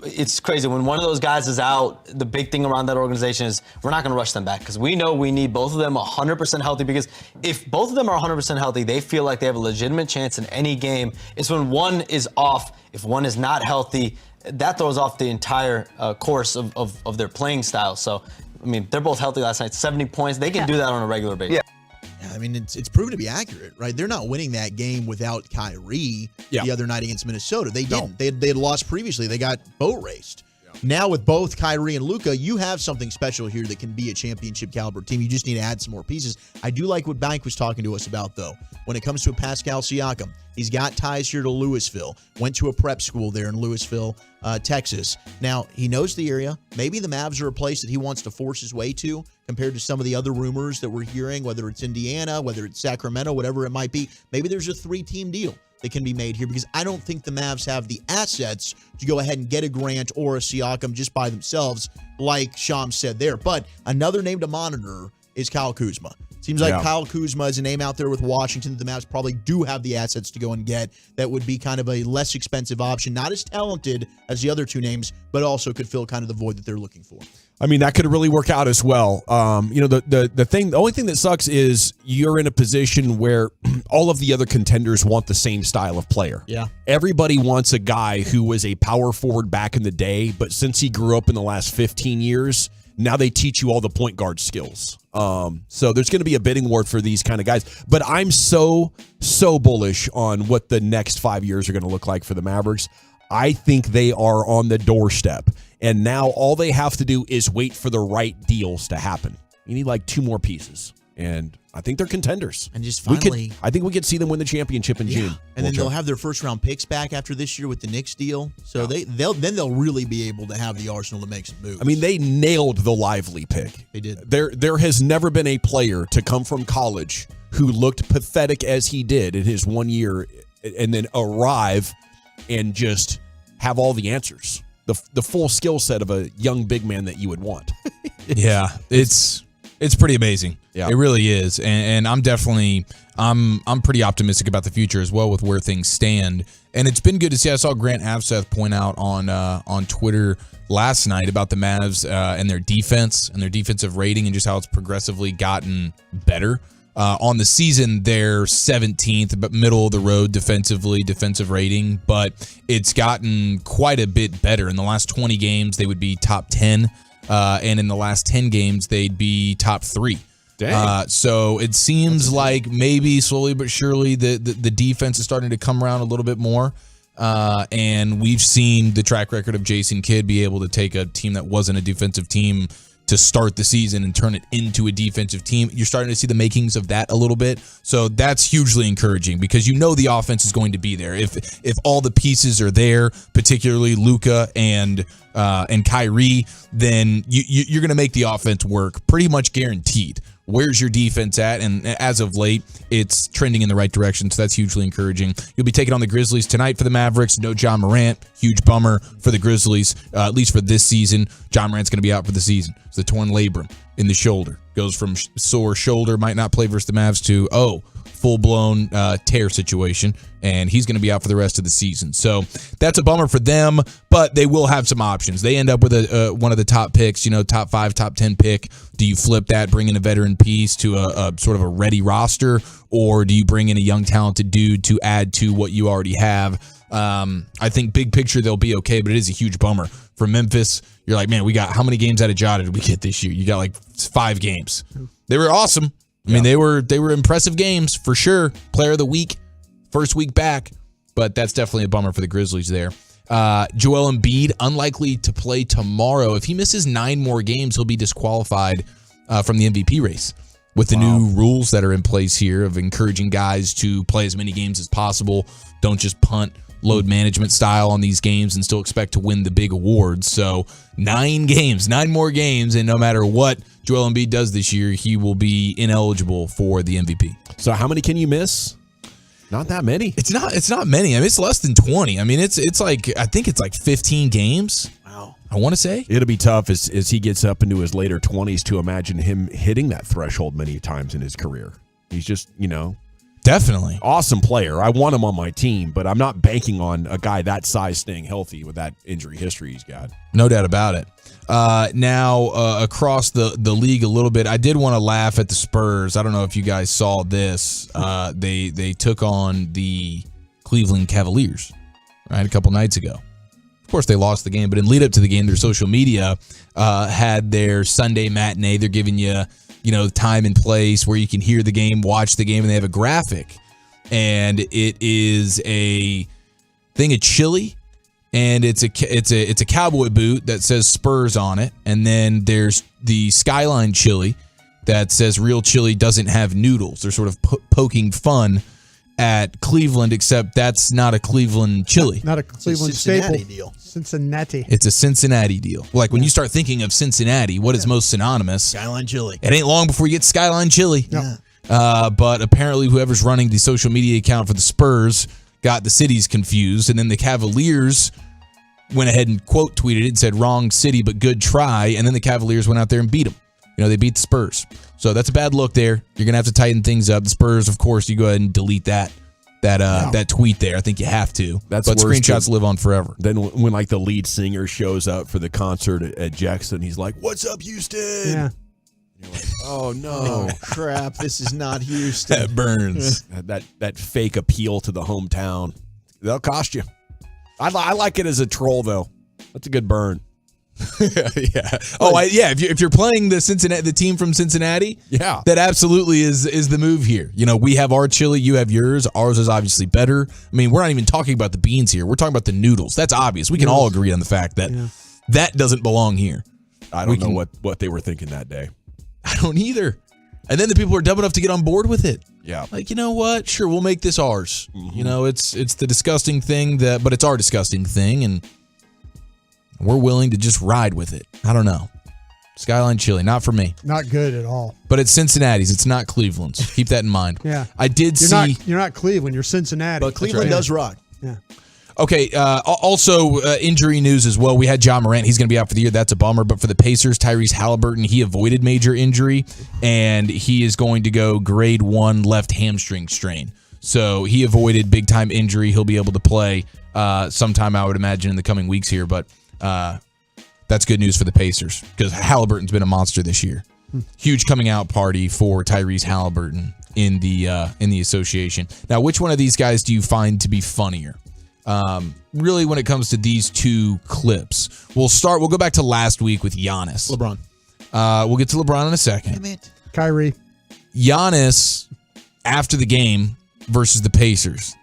Speaker 20: it's crazy. When one of those guys is out, the big thing around that organization is we're not going to rush them back because we know we need both of them 100% healthy, because if both of them are 100% healthy, they feel like they have a legitimate chance in any game. It's when one is off, if one is not healthy, that throws off the entire course of their playing style. So, I mean, they're both healthy last night, 70 points. They can do that on a regular basis.
Speaker 23: Yeah, I mean, it's proven to be accurate, right? They're not winning that game without Kyrie the other night against Minnesota. They didn't. They had lost previously. They got boat raced. Now with both Kyrie and Luka, you have something special here that can be a championship caliber team. You just need to add some more pieces. I do like what Bank was talking to us about, though, when it comes to a Pascal Siakam. He's got ties here to Louisville, went to a prep school there in Louisville, Texas. Now, he knows the area. Maybe the Mavs are a place that he wants to force his way to compared to some of the other rumors that we're hearing, whether it's Indiana, whether it's Sacramento, whatever it might be. Maybe there's a 3-team deal that can be made here, because I don't think the Mavs have the assets to go ahead and get a Grant or a Siakam just by themselves, like Shams said there. But another name to monitor is Kyle Kuzma. Seems like Kyle Kuzma is a name out there with Washington that the Mavs probably do have the assets to go and get. That would be kind of a less expensive option, not as talented as the other two names, but also could fill kind of the void that they're looking for.
Speaker 2: I mean, that could really work out as well. The only thing that sucks is you're in a position where all of the other contenders want the same style of player.
Speaker 23: Yeah.
Speaker 2: Everybody wants a guy who was a power forward back in the day, but since he grew up in the last 15 years, now they teach you all the point guard skills. So there's going to be a bidding war for these kind of guys. But I'm so bullish on what the next 5 years are going to look like for the Mavericks. I think they are on the doorstep. And now all they have to do is wait for the right deals to happen. You need like 2 more pieces. And I think they're contenders.
Speaker 23: And just finally,
Speaker 2: I think we could see them win the championship in June.
Speaker 23: And then they'll have their first round picks back after this year with the Knicks deal. So they'll really be able to have the arsenal to make some moves.
Speaker 2: I mean, they nailed the Lively pick.
Speaker 23: They did.
Speaker 2: There has never been a player to come from college who looked pathetic as he did in his 1 year and then arrive and just have all the answers. The full skill set of a young big man that you would want.
Speaker 9: Yeah, it's It's pretty amazing.
Speaker 6: Yeah.
Speaker 9: It really is. And I'm definitely I'm pretty optimistic about the future as well with where things stand. And it's been good to see. I saw Grant Avseth point out on Twitter last night about the Mavs and their defense and their defensive rating and just how it's progressively gotten better. On the season, they're 17th, but middle of the road defensive rating, but it's gotten quite a bit better. In the last 20 games, they would be top 10. And in the last 10 games, they'd be top 3.
Speaker 6: Dang.
Speaker 9: So it seems like maybe slowly but surely the defense is starting to come around a little bit more. And we've seen the track record of Jason Kidd be able to take a team that wasn't a defensive team to start the season and turn it into a defensive team. You're starting to see the makings of that a little bit. So that's hugely encouraging because you know the offense is going to be there. If all the pieces are there, particularly Luka and Kyrie, then you're going to make the offense work pretty much guaranteed. Where's your defense at? And as of late, it's trending in the right direction, so that's hugely encouraging. You'll be taking on the Grizzlies tonight for the Mavericks. No John Morant. Huge bummer for the Grizzlies, at least for this season. John Morant's going to be out for the season. It's the torn labrum in the shoulder. Goes from sore shoulder, might not play versus the Mavs, to, full-blown tear situation, and he's going to be out for the rest of the season. So that's a bummer for them, but they will have some options. They end up with one of the top picks, top 5, top 10 pick. Do you flip that, bring in a veteran piece to a sort of a ready roster, or do you bring in a young, talented dude to add to what you already have? I think big picture, they'll be okay, but it is a huge bummer. For Memphis, you're like, man, we got how many games out of Jada did we get this year? You got like 5 games. They were awesome. I mean, they were impressive games for sure. Player of the week, first week back, but that's definitely a bummer for the Grizzlies there. Joel Embiid, unlikely to play tomorrow. If he misses 9 more games, he'll be disqualified from the MVP race. With the new rules that are in place here of encouraging guys to play as many games as possible, don't just punt load management style on these games and still expect to win the big awards. So 9 more games, and no matter what Joel Embiid does this year, he will be ineligible for the MVP.
Speaker 6: So how many can you miss? Not that many.
Speaker 9: It's not many. I mean, it's less than 20. I mean, it's like, I think it's like 15 games.
Speaker 6: Wow.
Speaker 9: I want to say.
Speaker 6: It'll be tough as he gets up into his later 20s to imagine him hitting that threshold many times in his career. He's just,
Speaker 9: definitely
Speaker 6: awesome player. I want him on my team, but I'm not banking on a guy that size staying healthy with that injury history he's got.
Speaker 9: No doubt about it. Now, across the league a little bit, I did want to laugh at the Spurs. I don't know if you guys saw this. They took on the Cleveland Cavaliers, right, a couple nights ago. Of course, they lost the game, but in lead up to the game, their social media had their Sunday matinee. They're giving you, time and place where you can hear the game, watch the game, and they have a graphic. And it is a thing of chili, and it's a cowboy boot that says Spurs on it, and then there's the Skyline chili that says real chili doesn't have noodles. They're sort of poking fun at Cleveland, except that's not a Cleveland chili.
Speaker 16: Not a Cleveland staple deal. Cincinnati.
Speaker 9: It's a Cincinnati deal. Like when you start thinking of Cincinnati, what is most synonymous?
Speaker 23: Skyline chili.
Speaker 9: It ain't long before you get Skyline chili.
Speaker 23: Yeah.
Speaker 9: But apparently whoever's running the social media account for the Spurs got the cities confused, and then the Cavaliers went ahead and quote tweeted it and said, wrong city, but good try. And then the Cavaliers went out there and beat them. They beat the Spurs. So that's a bad look there. You're going to have to tighten things up. The Spurs, of course, you go ahead and delete that tweet there. I think you have to. But screenshots live on forever.
Speaker 6: Then when like the lead singer shows up for the concert at Jackson, he's like, "What's up, Houston?"
Speaker 16: Yeah.
Speaker 6: You're like, oh no,
Speaker 23: oh, crap! This is not Houston.
Speaker 9: That burns.
Speaker 6: that fake appeal to the hometown. They'll cost you. I like it as a troll though. That's a good burn.
Speaker 9: Yeah. Oh, if you're playing the team from Cincinnati,
Speaker 6: yeah,
Speaker 9: that absolutely is the move here. We have our chili, you have yours. Ours is obviously better. I mean, we're not even talking about the beans here. We're talking about the noodles. That's obvious. We can all agree on the fact that that doesn't belong here.
Speaker 6: I don't know what they were thinking that day.
Speaker 9: I don't either. And then the people are dumb enough to get on board with it.
Speaker 6: Yeah.
Speaker 9: Like, you know what? Sure, we'll make this ours. Mm-hmm. It's the disgusting thing but it's our disgusting thing, and we're willing to just ride with it. I don't know. Skyline chili, not for me.
Speaker 16: Not good at all.
Speaker 9: But it's Cincinnati's. It's not Cleveland's. Keep that in mind.
Speaker 16: Yeah.
Speaker 9: I did see.
Speaker 16: You're not Cleveland. You're Cincinnati.
Speaker 23: But Cleveland does rock.
Speaker 16: Yeah.
Speaker 9: Okay, also injury news as well. We had John Morant. He's going to be out for the year. That's a bummer. But for the Pacers, Tyrese Halliburton, he avoided major injury, and he is going to go grade 1 left hamstring strain. So he avoided big-time injury. He'll be able to play sometime, I would imagine, in the coming weeks here. But that's good news for the Pacers because Halliburton's been a monster this year. Huge coming out party for Tyrese Halliburton in the association. Now, which one of these guys do you find to be funnier? Really, when it comes to these two clips, we'll go back to last week with Giannis.
Speaker 23: LeBron.
Speaker 9: We'll get to LeBron in a second.
Speaker 23: Damn it.
Speaker 16: Kyrie.
Speaker 9: Giannis after the game versus the Pacers.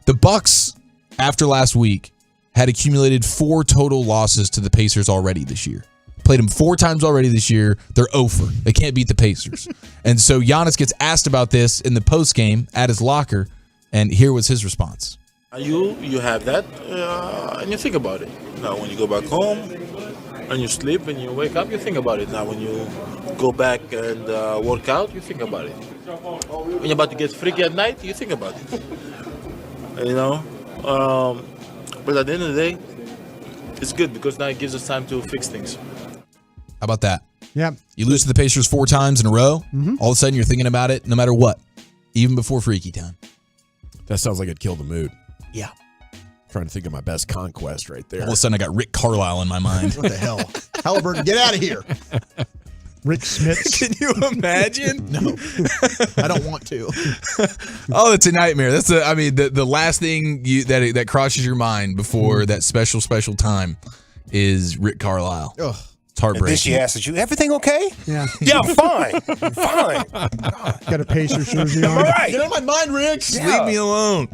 Speaker 9: The Bucks, after last week, had accumulated 4 total losses to the Pacers already this year. Played them 4 times already this year. They're 0-for. They can't beat the Pacers. And so Giannis gets asked about this in the postgame at his locker, and here was his response.
Speaker 3: You have that, and you think about it. Now, when you go back home and you sleep and you wake up, you think about it. Now, when you go back and work out, you think about it. When you're about to get freaky at night, you think about it. You know? But at the end of the day, it's good because now it gives us time to fix things.
Speaker 9: How about that?
Speaker 16: Yeah.
Speaker 9: You lose to the Pacers 4 times in a row, all of a sudden you're thinking about it no matter what, even before freaky time.
Speaker 2: That sounds like it'd kill the mood.
Speaker 23: Yeah.
Speaker 2: Trying to think of my best conquest right there.
Speaker 9: All of a sudden I got Rick Carlisle in my mind.
Speaker 23: What the hell? Halliburton, get out of here.
Speaker 16: Rick Smits.
Speaker 9: Can you imagine?
Speaker 23: No. I don't want to.
Speaker 9: Oh, it's a nightmare. That's the last thing that crosses your mind before that special time is Rick Carlisle.
Speaker 23: Ugh.
Speaker 9: It's heartbreaking.
Speaker 10: And then she asks you, everything okay?
Speaker 16: Yeah.
Speaker 10: Yeah, fine. Fine.
Speaker 16: Got a Pacers jersey on.
Speaker 10: All right.
Speaker 23: Get out of my mind, Rick.
Speaker 10: Yeah.
Speaker 9: Leave me alone.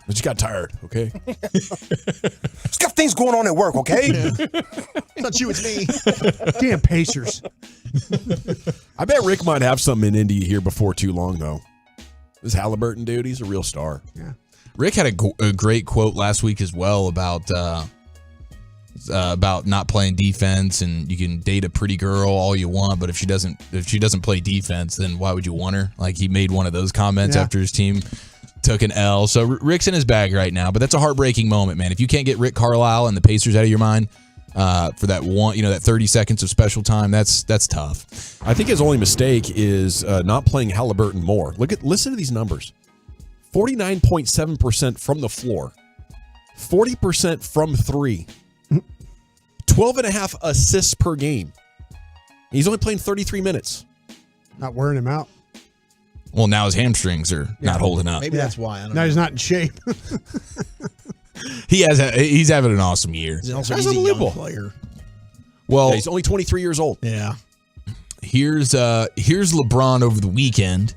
Speaker 2: I just got tired, okay?
Speaker 10: Just got things going on at work, okay?
Speaker 23: It's not you, it's me.
Speaker 16: Damn Pacers.
Speaker 2: I bet Rick might have something in Indy here before too long, though. This Halliburton dude, he's a real star.
Speaker 16: Yeah.
Speaker 9: Rick had a great quote last week as well about not playing defense, and you can date a pretty girl all you want, but if she doesn't play defense, then why would you want her? Like, he made one of those comments after his team took an L. So Rick's in his bag right now, but that's a heartbreaking moment, man. If you can't get Rick Carlisle and the Pacers out of your mind for that one, that 30 seconds of special time, that's tough.
Speaker 2: I think his only mistake is not playing Halliburton more. Listen to these numbers: 49.7% from the floor, 40% from 3, 12.5 assists per game. He's only playing 33 minutes.
Speaker 16: Not wearing him out.
Speaker 9: Well, now his hamstrings are not holding up.
Speaker 23: Maybe that's why. I don't
Speaker 16: now
Speaker 23: know.
Speaker 16: he's not in shape.
Speaker 9: He's having an awesome year.
Speaker 23: He's also
Speaker 2: That's
Speaker 23: he's a young
Speaker 2: unbelievable.
Speaker 23: player.
Speaker 9: Well,
Speaker 2: Yeah, he's only 23 years old.
Speaker 23: Yeah.
Speaker 9: here's LeBron over the weekend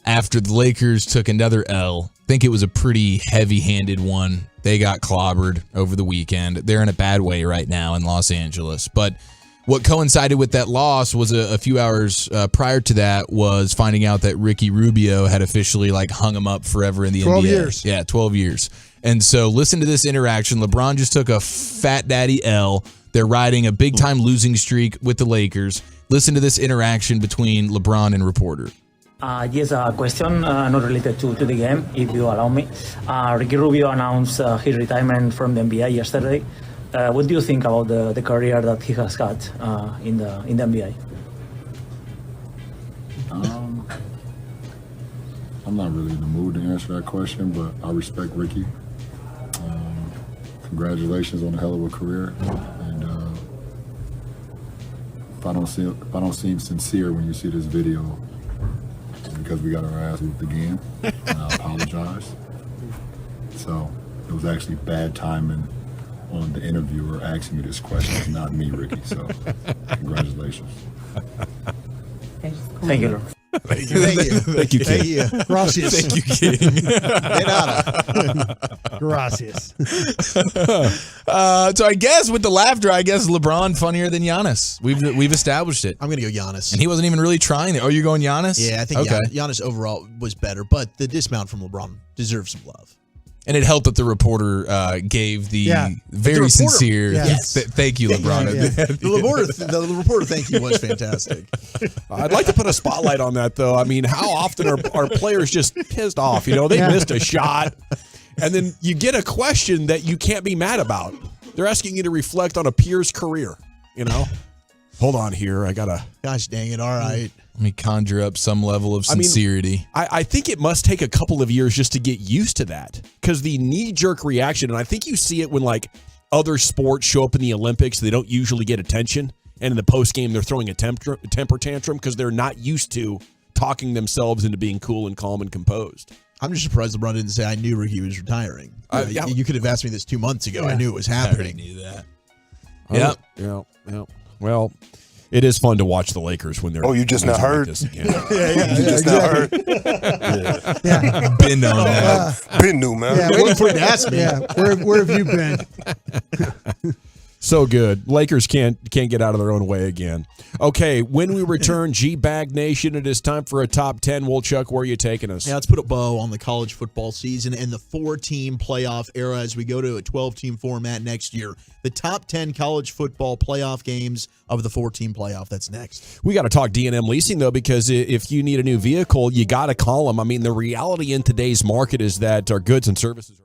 Speaker 9: after the Lakers took another L. I think it was a pretty heavy-handed one. They got clobbered over the weekend. They're in a bad way right now in Los Angeles. But what coincided with that loss was a few hours prior to that was finding out that Ricky Rubio had officially hung him up forever in the
Speaker 16: 12
Speaker 9: NBA.
Speaker 16: years.
Speaker 9: Yeah, 12 years. And so listen to this interaction. LeBron just took a fat daddy L. They're riding a big-time losing streak with the Lakers. Listen to this interaction between LeBron and reporter.
Speaker 15: Yes, a question not related to the game, if you allow me. Ricky Rubio announced his retirement from the NBA yesterday. What do you think about the career that he has got in the NBA?
Speaker 21: I'm not really in the mood to answer that question, but I respect Ricky. Congratulations on a hell of a career, and if I don't seem sincere when you see this video, it's because we got our ass whooped again, and I apologize. So it was actually bad timing on the interviewer asking me this question. It's not me, Ricky. So congratulations.
Speaker 15: Thank you.
Speaker 23: Thank you.
Speaker 2: Thank you, King.
Speaker 23: Thank you.
Speaker 16: Gracias.
Speaker 9: Thank you, King.
Speaker 23: De nada.
Speaker 16: Gracias.
Speaker 9: So I guess with the laughter, LeBron funnier than Giannis. We've established it.
Speaker 23: I'm going to go Giannis.
Speaker 9: And he wasn't even really trying there. Oh, you're going Giannis?
Speaker 23: Yeah, I think
Speaker 9: okay.
Speaker 23: Giannis overall was better, but the dismount from LeBron deserves some love.
Speaker 9: And it helped that the reporter gave the very sincere thank you, LeBron.
Speaker 23: The reporter thank you was fantastic.
Speaker 2: I'd like to put a spotlight on that, though. I mean, how often are players just pissed off? They missed a shot,
Speaker 6: And then you get a question that you can't be mad about. They're asking you to reflect on a peer's career, you know? Hold on here. I got to.
Speaker 23: Gosh dang it. All right.
Speaker 9: Let me conjure up some level of sincerity.
Speaker 6: I think it must take a couple of years just to get used to that, because the knee-jerk reaction, and I think you see it when like other sports show up in the Olympics, they don't usually get attention, and in the postgame they're throwing a temper tantrum because they're not used to talking themselves into being cool and calm and composed.
Speaker 23: I'm just surprised LeBron didn't say I knew he was retiring. You could have asked me this 2 months ago.
Speaker 6: Yeah.
Speaker 23: I knew it was happening.
Speaker 9: I knew that.
Speaker 6: Yeah. Well, it is fun to watch the Lakers when they're.
Speaker 10: Oh, you just not heard?
Speaker 6: Like
Speaker 10: You just not heard?
Speaker 23: Been on that.
Speaker 10: Been new, man.
Speaker 23: Yeah, waiting for you to ask me.
Speaker 16: Yeah, where have you been?
Speaker 6: So good. Lakers can't get out of their own way again. Okay, when we return, G-Bag Nation, it is time for a top 10. Chuck, where are you taking us?
Speaker 23: Yeah, let's put a bow on the college football season and the 4-team playoff era as we go to a 12-team format next year. The top 10 college football playoff games of the 4-team playoff. That's next.
Speaker 6: We got to talk D&M leasing, though, because if you need a new vehicle, you got to call them. I mean, the reality in today's market is that our goods and services are.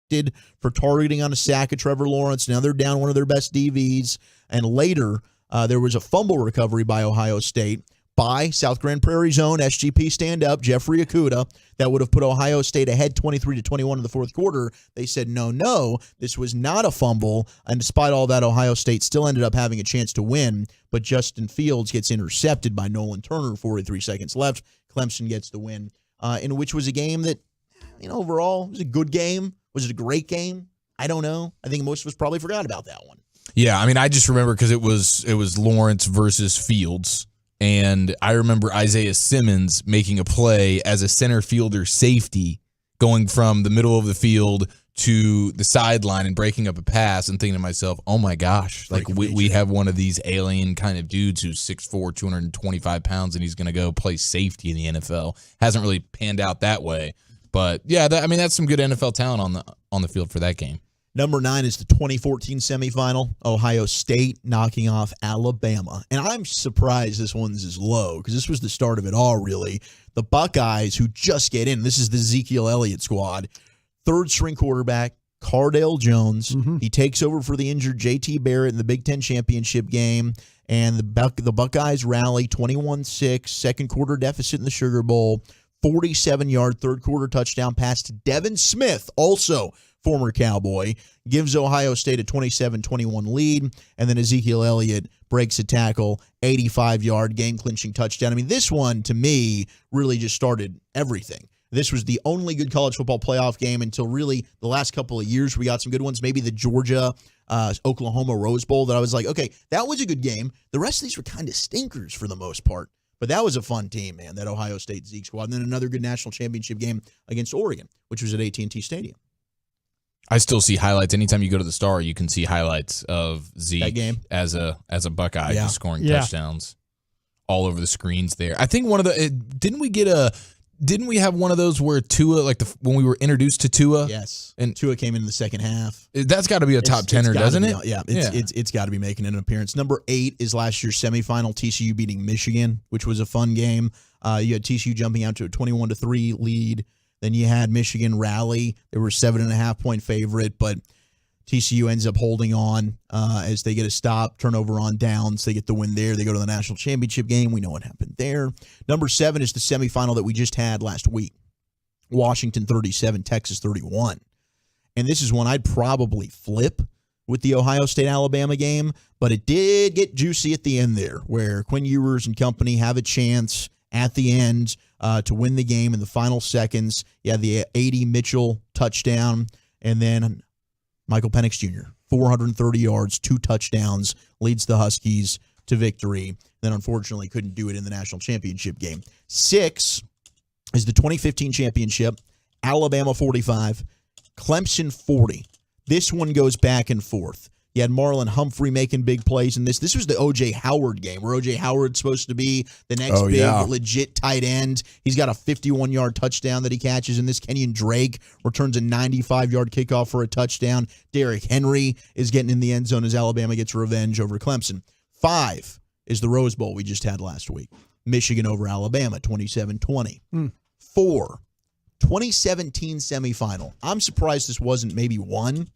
Speaker 23: ejected for targeting on a sack of Trevor Lawrence. Now they're down one of their best DVs. And later, there was a fumble recovery by Ohio State by South Grand Prairie's own SGP stand-up, Jeffrey Okudah, that would have put Ohio State ahead 23-21 in the fourth quarter. They said, no, this was not a fumble. And despite all that, Ohio State still ended up having a chance to win. But Justin Fields gets intercepted by Nolan Turner, 43 seconds left. Clemson gets the win, in which was a game that, overall, was a good game. Was it a great game? I don't know. I think most of us probably forgot about that one.
Speaker 9: Yeah, I mean, I just remember because it was Lawrence versus Fields. And I remember Isaiah Simmons making a play as a center fielder safety, going from the middle of the field to the sideline and breaking up a pass and thinking to myself, oh my gosh, like we have one of these alien kind of dudes who's 6'4", 225 pounds, and he's going to go play safety in the NFL. Hasn't really panned out that way. But yeah, that's some good NFL talent on the field for that game.
Speaker 23: Number 9 is the 2014 semifinal, Ohio State knocking off Alabama. And I'm surprised this one's as low because this was the start of it all, really. The Buckeyes, who just get in, this is the Ezekiel Elliott squad. Third-string quarterback, Cardale Jones. Mm-hmm. He takes over for the injured J.T. Barrett in the Big Ten championship game. And the Buckeyes rally 21-6, second quarter deficit in the Sugar Bowl, 47-yard third-quarter touchdown pass to Devin Smith, also former Cowboy, gives Ohio State a 27-21 lead, and then Ezekiel Elliott breaks a tackle, 85-yard game-clinching touchdown. I mean, this one, to me, really just started everything. This was the only good college football playoff game until really the last couple of years. We got some good ones, maybe the Georgia-Oklahoma Rose Bowl that I was like, okay, that was a good game. The rest of these were kind of stinkers for the most part. But that was a fun team, man, that Ohio State Zeke squad. And then another good national championship game against Oregon, which was at AT&T Stadium.
Speaker 9: I still see highlights. Anytime you go to the Star, you can see highlights of Zeke that game as a Buckeye just scoring touchdowns all over the screens there. I think one of the didn't we have one of those where Tua, like when we were introduced to Tua?
Speaker 23: Yes. And Tua came in the second half.
Speaker 9: That's got to be a top 10er, doesn't it?
Speaker 23: Yeah, it's got to be making an appearance. Number 8 is last year's semifinal, TCU beating Michigan, which was a fun game. You had TCU jumping out to a 21-3 lead. Then you had Michigan rally. They were a 7.5-point favorite, but TCU ends up holding on as they get a stop, turnover on downs. They get the win there. They go to the national championship game. We know what happened there. Number 7 is the semifinal that we just had last week. Washington 37, Texas 31. And this is one I'd probably flip with the Ohio State-Alabama game, but it did get juicy at the end there where Quinn Ewers and company have a chance at the end to win the game in the final seconds. You had the 80 Mitchell touchdown, and then Michael Penix Jr., 430 yards, 2 touchdowns, leads the Huskies to victory. Then, unfortunately, couldn't do it in the national championship game. 6 is the 2015 championship, Alabama 45, Clemson 40. This one goes back and forth. You had Marlon Humphrey making big plays in this. This was the O.J. Howard game where O.J. Howard's supposed to be the next legit tight end. He's got a 51-yard touchdown that he catches in this. Kenyon Drake returns a 95-yard kickoff for a touchdown. Derrick Henry is getting in the end zone as Alabama gets revenge over Clemson. 5 is the Rose Bowl we just had last week. Michigan over Alabama, 27-20. 4, 2017 semifinal. I'm surprised this wasn't maybe 1.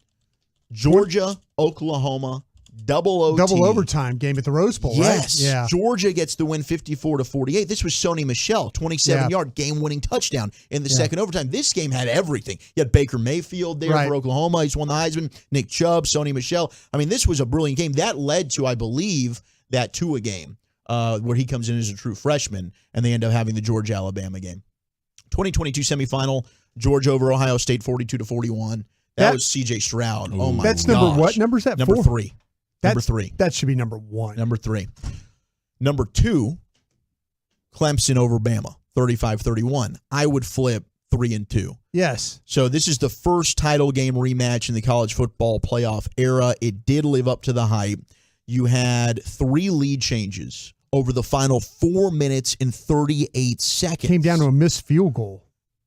Speaker 23: Georgia, Oklahoma, double
Speaker 16: overtime game at the Rose Bowl,
Speaker 23: yes.
Speaker 16: Right? Yeah.
Speaker 23: Georgia gets the win 54-48. This was Sony Michel, 27-yard game-winning touchdown in the second overtime. This game had everything. You had Baker Mayfield there for Oklahoma. He's won the Heisman. Nick Chubb, Sony Michel. I mean, this was a brilliant game. That led to, I believe, that Tua game where he comes in as a true freshman, and they end up having the Georgia-Alabama game. 2022 semifinal, Georgia over Ohio State, 42-41. That was C.J. Stroud. Oh, my
Speaker 16: That's
Speaker 23: gosh.
Speaker 16: number what? Number is that?
Speaker 23: Number
Speaker 16: 4?
Speaker 23: 3. Number 3.
Speaker 16: That should be number 1.
Speaker 23: Number 3. Number 2, Clemson over Bama, 35-31. I would flip 3 and 2.
Speaker 16: Yes.
Speaker 23: So this is the first title game rematch in the college football playoff era. It did live up to the hype. You had 3 lead changes over the final 4 minutes and 38 seconds.
Speaker 16: Came down to a missed field goal.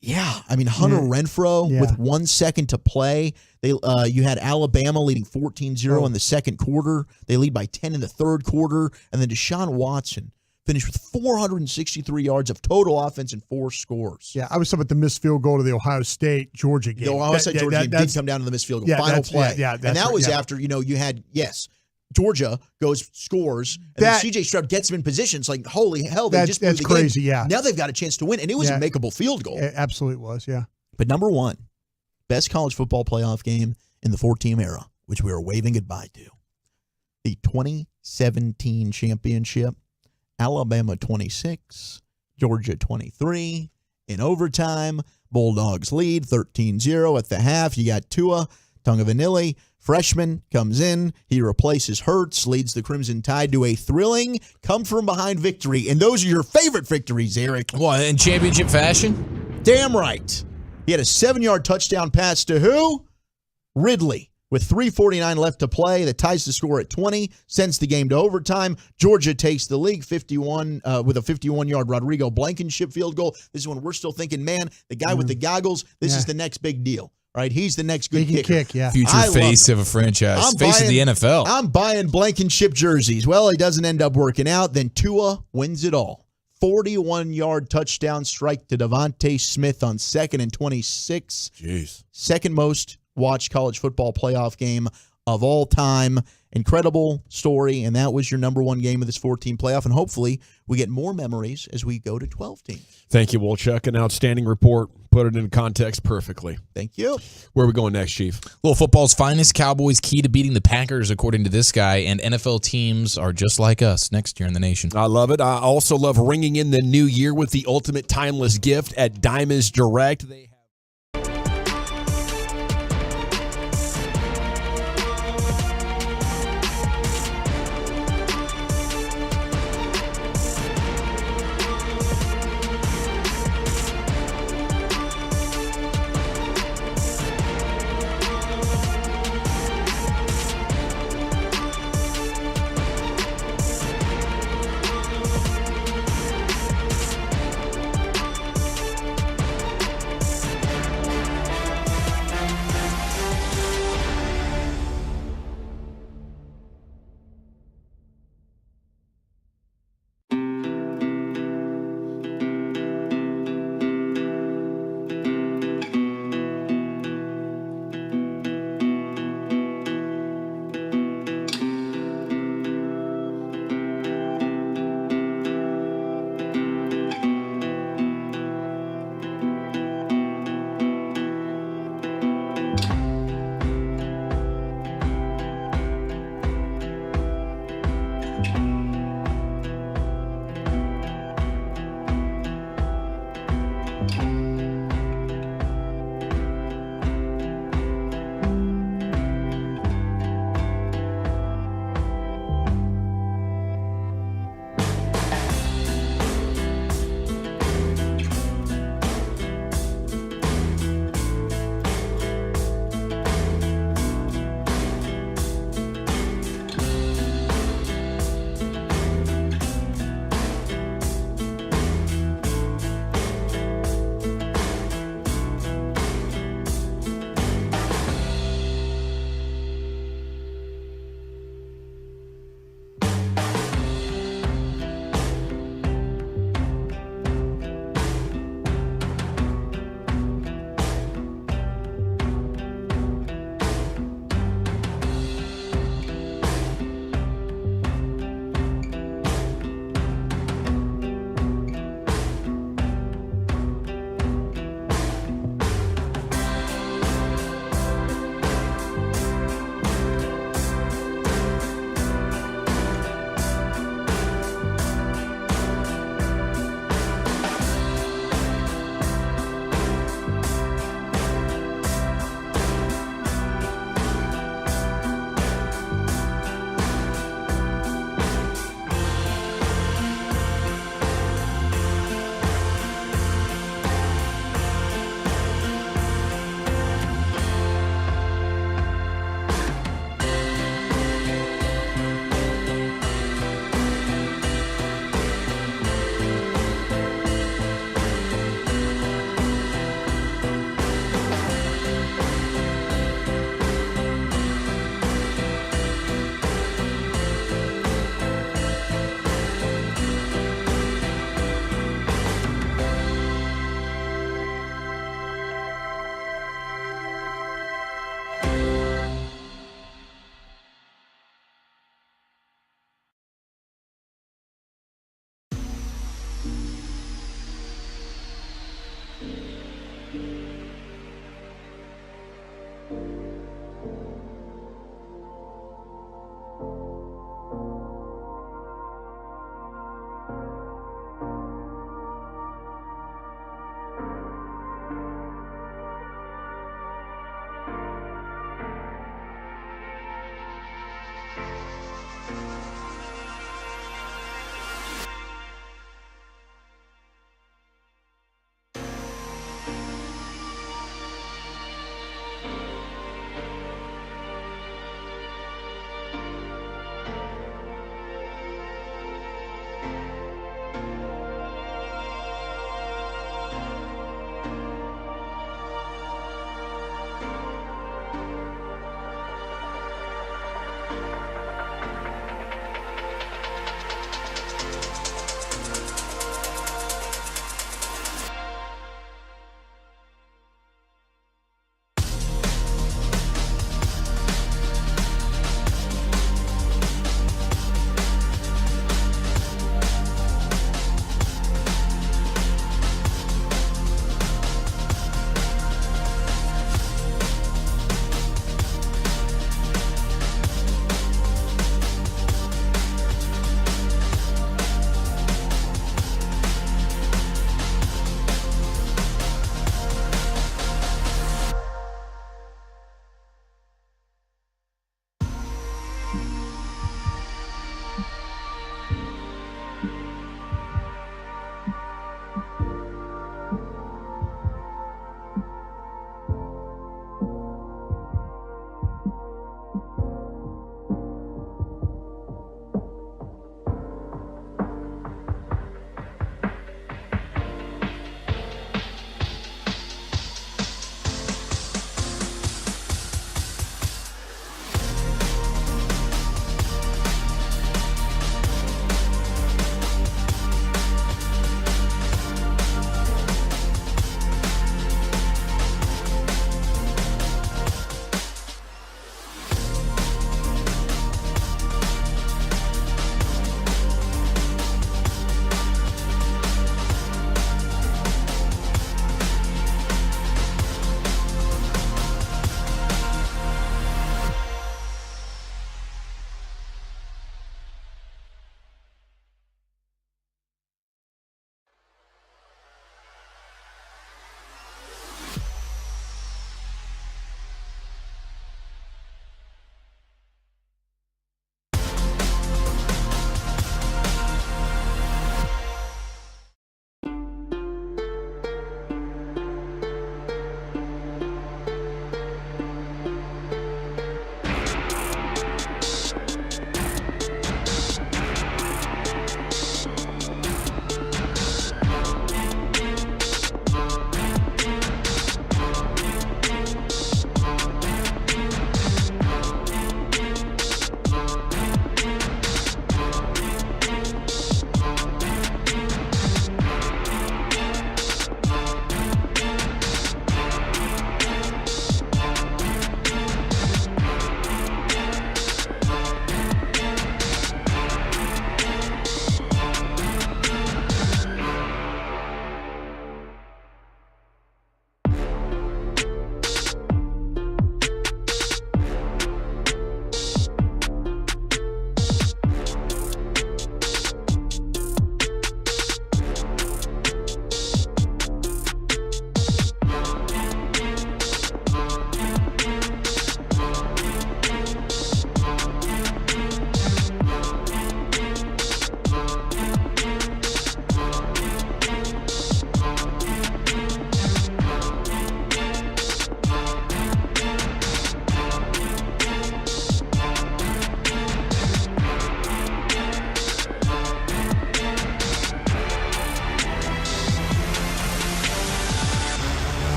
Speaker 23: Yeah, I mean, Hunter Renfrow with 1 second to play. You had Alabama leading 14-0 in the second quarter. They lead by 10 in the third quarter. And then Deshaun Watson finished with 463 yards of total offense and 4 scores.
Speaker 16: Yeah, I was talking about the missed field goal to the Ohio State-Georgia game.
Speaker 23: The Ohio State-Georgia game did come down to the missed field goal. Final play. And that was after, you had, Georgia scores, and then C.J. Stroud gets him in position. It's like, holy hell, they just blew the
Speaker 16: crazy,
Speaker 23: game.
Speaker 16: yeah.
Speaker 23: Now they've got a chance to win, and it was a makeable field goal.
Speaker 16: It absolutely was, yeah.
Speaker 23: But number one, best college football playoff game in the 4-team era, which we are waving goodbye to. The 2017 championship, Alabama 26, Georgia 23. In overtime, Bulldogs lead 13-0 at the half. You got Tua Tagovailoa, freshman, comes in. He replaces Hurts, leads the Crimson Tide to a thrilling come-from-behind victory. And those are your favorite victories, Eric.
Speaker 9: What, in championship fashion?
Speaker 23: Damn right. He had a 7-yard touchdown pass to who? Ridley. With 3:49 left to play, that ties the score at 20, sends the game to overtime. Georgia takes the lead 51 with a 51-yard Rodrigo Blankenship field goal. This is when we're still thinking, man, the guy with the goggles, this is the next big deal, right? He's the next good kicker.
Speaker 9: Future face of a franchise, face of the NFL.
Speaker 23: I'm buying Blankenship jerseys. Well, he doesn't end up working out. Then Tua wins it all. 41-yard touchdown strike to Devontae Smith on 2nd and 26.
Speaker 2: Jeez.
Speaker 23: Second most watched college football playoff game of all time. Incredible story, and that was your number one game of this 4-team playoff, and hopefully we get more memories as we go to 12 teams.
Speaker 2: Thank you, Wolchuk. An outstanding report. Put it in context perfectly.
Speaker 23: Thank you.
Speaker 2: Where are we going next, Chief?
Speaker 9: Little football's finest, Cowboys key to beating the Packers, according to this guy, and NFL teams are just like us next year in the nation.
Speaker 2: I love it. I also love ringing in the new year with the ultimate timeless gift at Diamonds Direct. They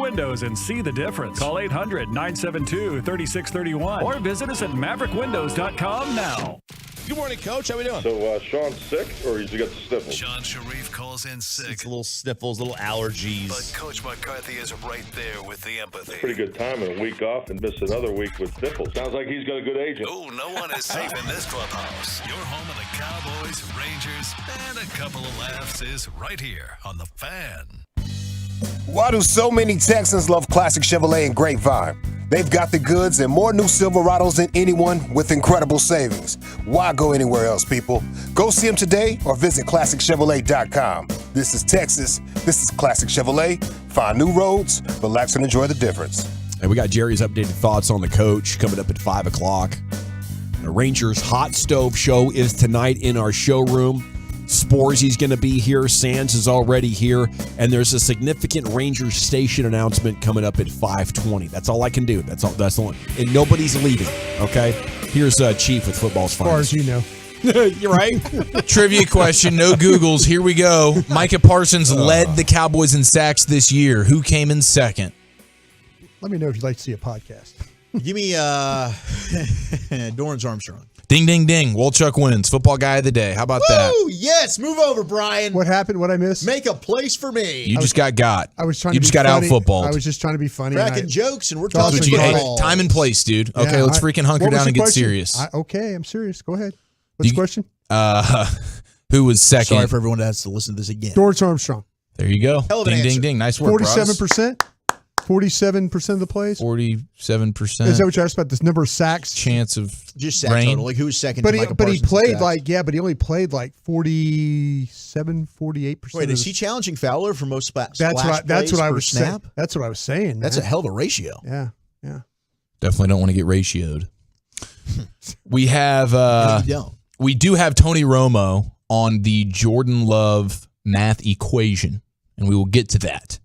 Speaker 5: windows and see the difference. Call 800-972-3631 or visit us at maverickwindows.com now.
Speaker 23: Good morning, Coach. How we doing?
Speaker 11: So Sean's sick, or he's got the sniffles?
Speaker 1: Sean Sharif calls in sick.
Speaker 23: It's a little sniffles, little allergies.
Speaker 1: But Coach McCarthy is right there with the empathy.
Speaker 11: Pretty good time in a week off and miss another week with sniffles. Sounds like he's got a good agent.
Speaker 1: Oh, no one is safe in this clubhouse. Your home of the Cowboys, Rangers, and a couple of laughs is right here on The Fan.
Speaker 10: Why do so many Texans love classic Chevrolet and Grapevine? They've got the goods and more new Silverados than anyone with incredible savings. Why go anywhere else, people? Go see them today or visit ClassicChevrolet.com. This is Texas. This is Classic Chevrolet. Find new roads, relax and enjoy the difference.
Speaker 6: And we got Jerry's updated thoughts on the coach coming up at 5 o'clock. The Rangers Hot Stove Show is tonight in our showroom. Sporzy's going to be here. Sands is already here. And there's a significant Rangers station announcement coming up at 5:20. That's all I can do. That's all. That's the one. And nobody's leaving, okay? Here's Chief with Football's Finest.
Speaker 16: As far as you know.
Speaker 6: You're right.
Speaker 7: Trivia question, no Googles. Here we go. Micah Parsons led the Cowboys in sacks this year. Who came in second?
Speaker 16: Let me know if you'd like to see a podcast.
Speaker 23: Give me Dorrance Armstrong.
Speaker 7: Ding, ding, ding. Wolchuk wins. Football guy of the day. How about that?
Speaker 23: Woo! Yes, move over, Brian.
Speaker 16: What happened? What I missed?
Speaker 23: Make a place for me.
Speaker 7: You just got.
Speaker 16: I was trying.
Speaker 7: You
Speaker 16: to
Speaker 7: just
Speaker 16: be
Speaker 7: got
Speaker 16: funny.
Speaker 7: out-footballed.
Speaker 16: I was just trying to be funny.
Speaker 23: Cracking jokes, and we're
Speaker 16: Dawson
Speaker 23: talking
Speaker 16: Hey,
Speaker 7: time and place, dude. Okay,
Speaker 16: Yeah,
Speaker 7: let's freaking hunker
Speaker 16: what was
Speaker 7: down
Speaker 16: the
Speaker 7: and get
Speaker 16: question?
Speaker 7: serious.
Speaker 16: Okay, I'm serious. Go ahead. What's the question?
Speaker 7: Who was second?
Speaker 23: Sorry for everyone that has to listen to this again.
Speaker 16: Dorrance Armstrong.
Speaker 7: There you go.
Speaker 23: Hell of an
Speaker 7: Ding, ding,
Speaker 23: answer.
Speaker 7: ding. Nice work,
Speaker 16: 47%. 47% of the plays.
Speaker 7: 47%.
Speaker 16: Is that what you asked about? This number of sacks?
Speaker 7: Chance of
Speaker 23: Just sack
Speaker 7: rain.
Speaker 23: total. Like who was second?
Speaker 16: But
Speaker 23: to
Speaker 16: he
Speaker 23: Micah
Speaker 16: but he
Speaker 23: Parsons in
Speaker 16: played
Speaker 23: sacks?
Speaker 16: like but he only played like 48%.
Speaker 23: Wait, is he challenging Fowler for most
Speaker 16: That's
Speaker 23: splash
Speaker 16: what I
Speaker 23: plays
Speaker 16: was
Speaker 23: per snap?
Speaker 16: saying. That's what I was saying. Man.
Speaker 23: That's a hell of a ratio.
Speaker 16: Yeah.
Speaker 7: Definitely don't want to get ratioed. We have
Speaker 23: No, you don't.
Speaker 7: we do have Tony Romo on the Jordan Love math equation, and we will get to that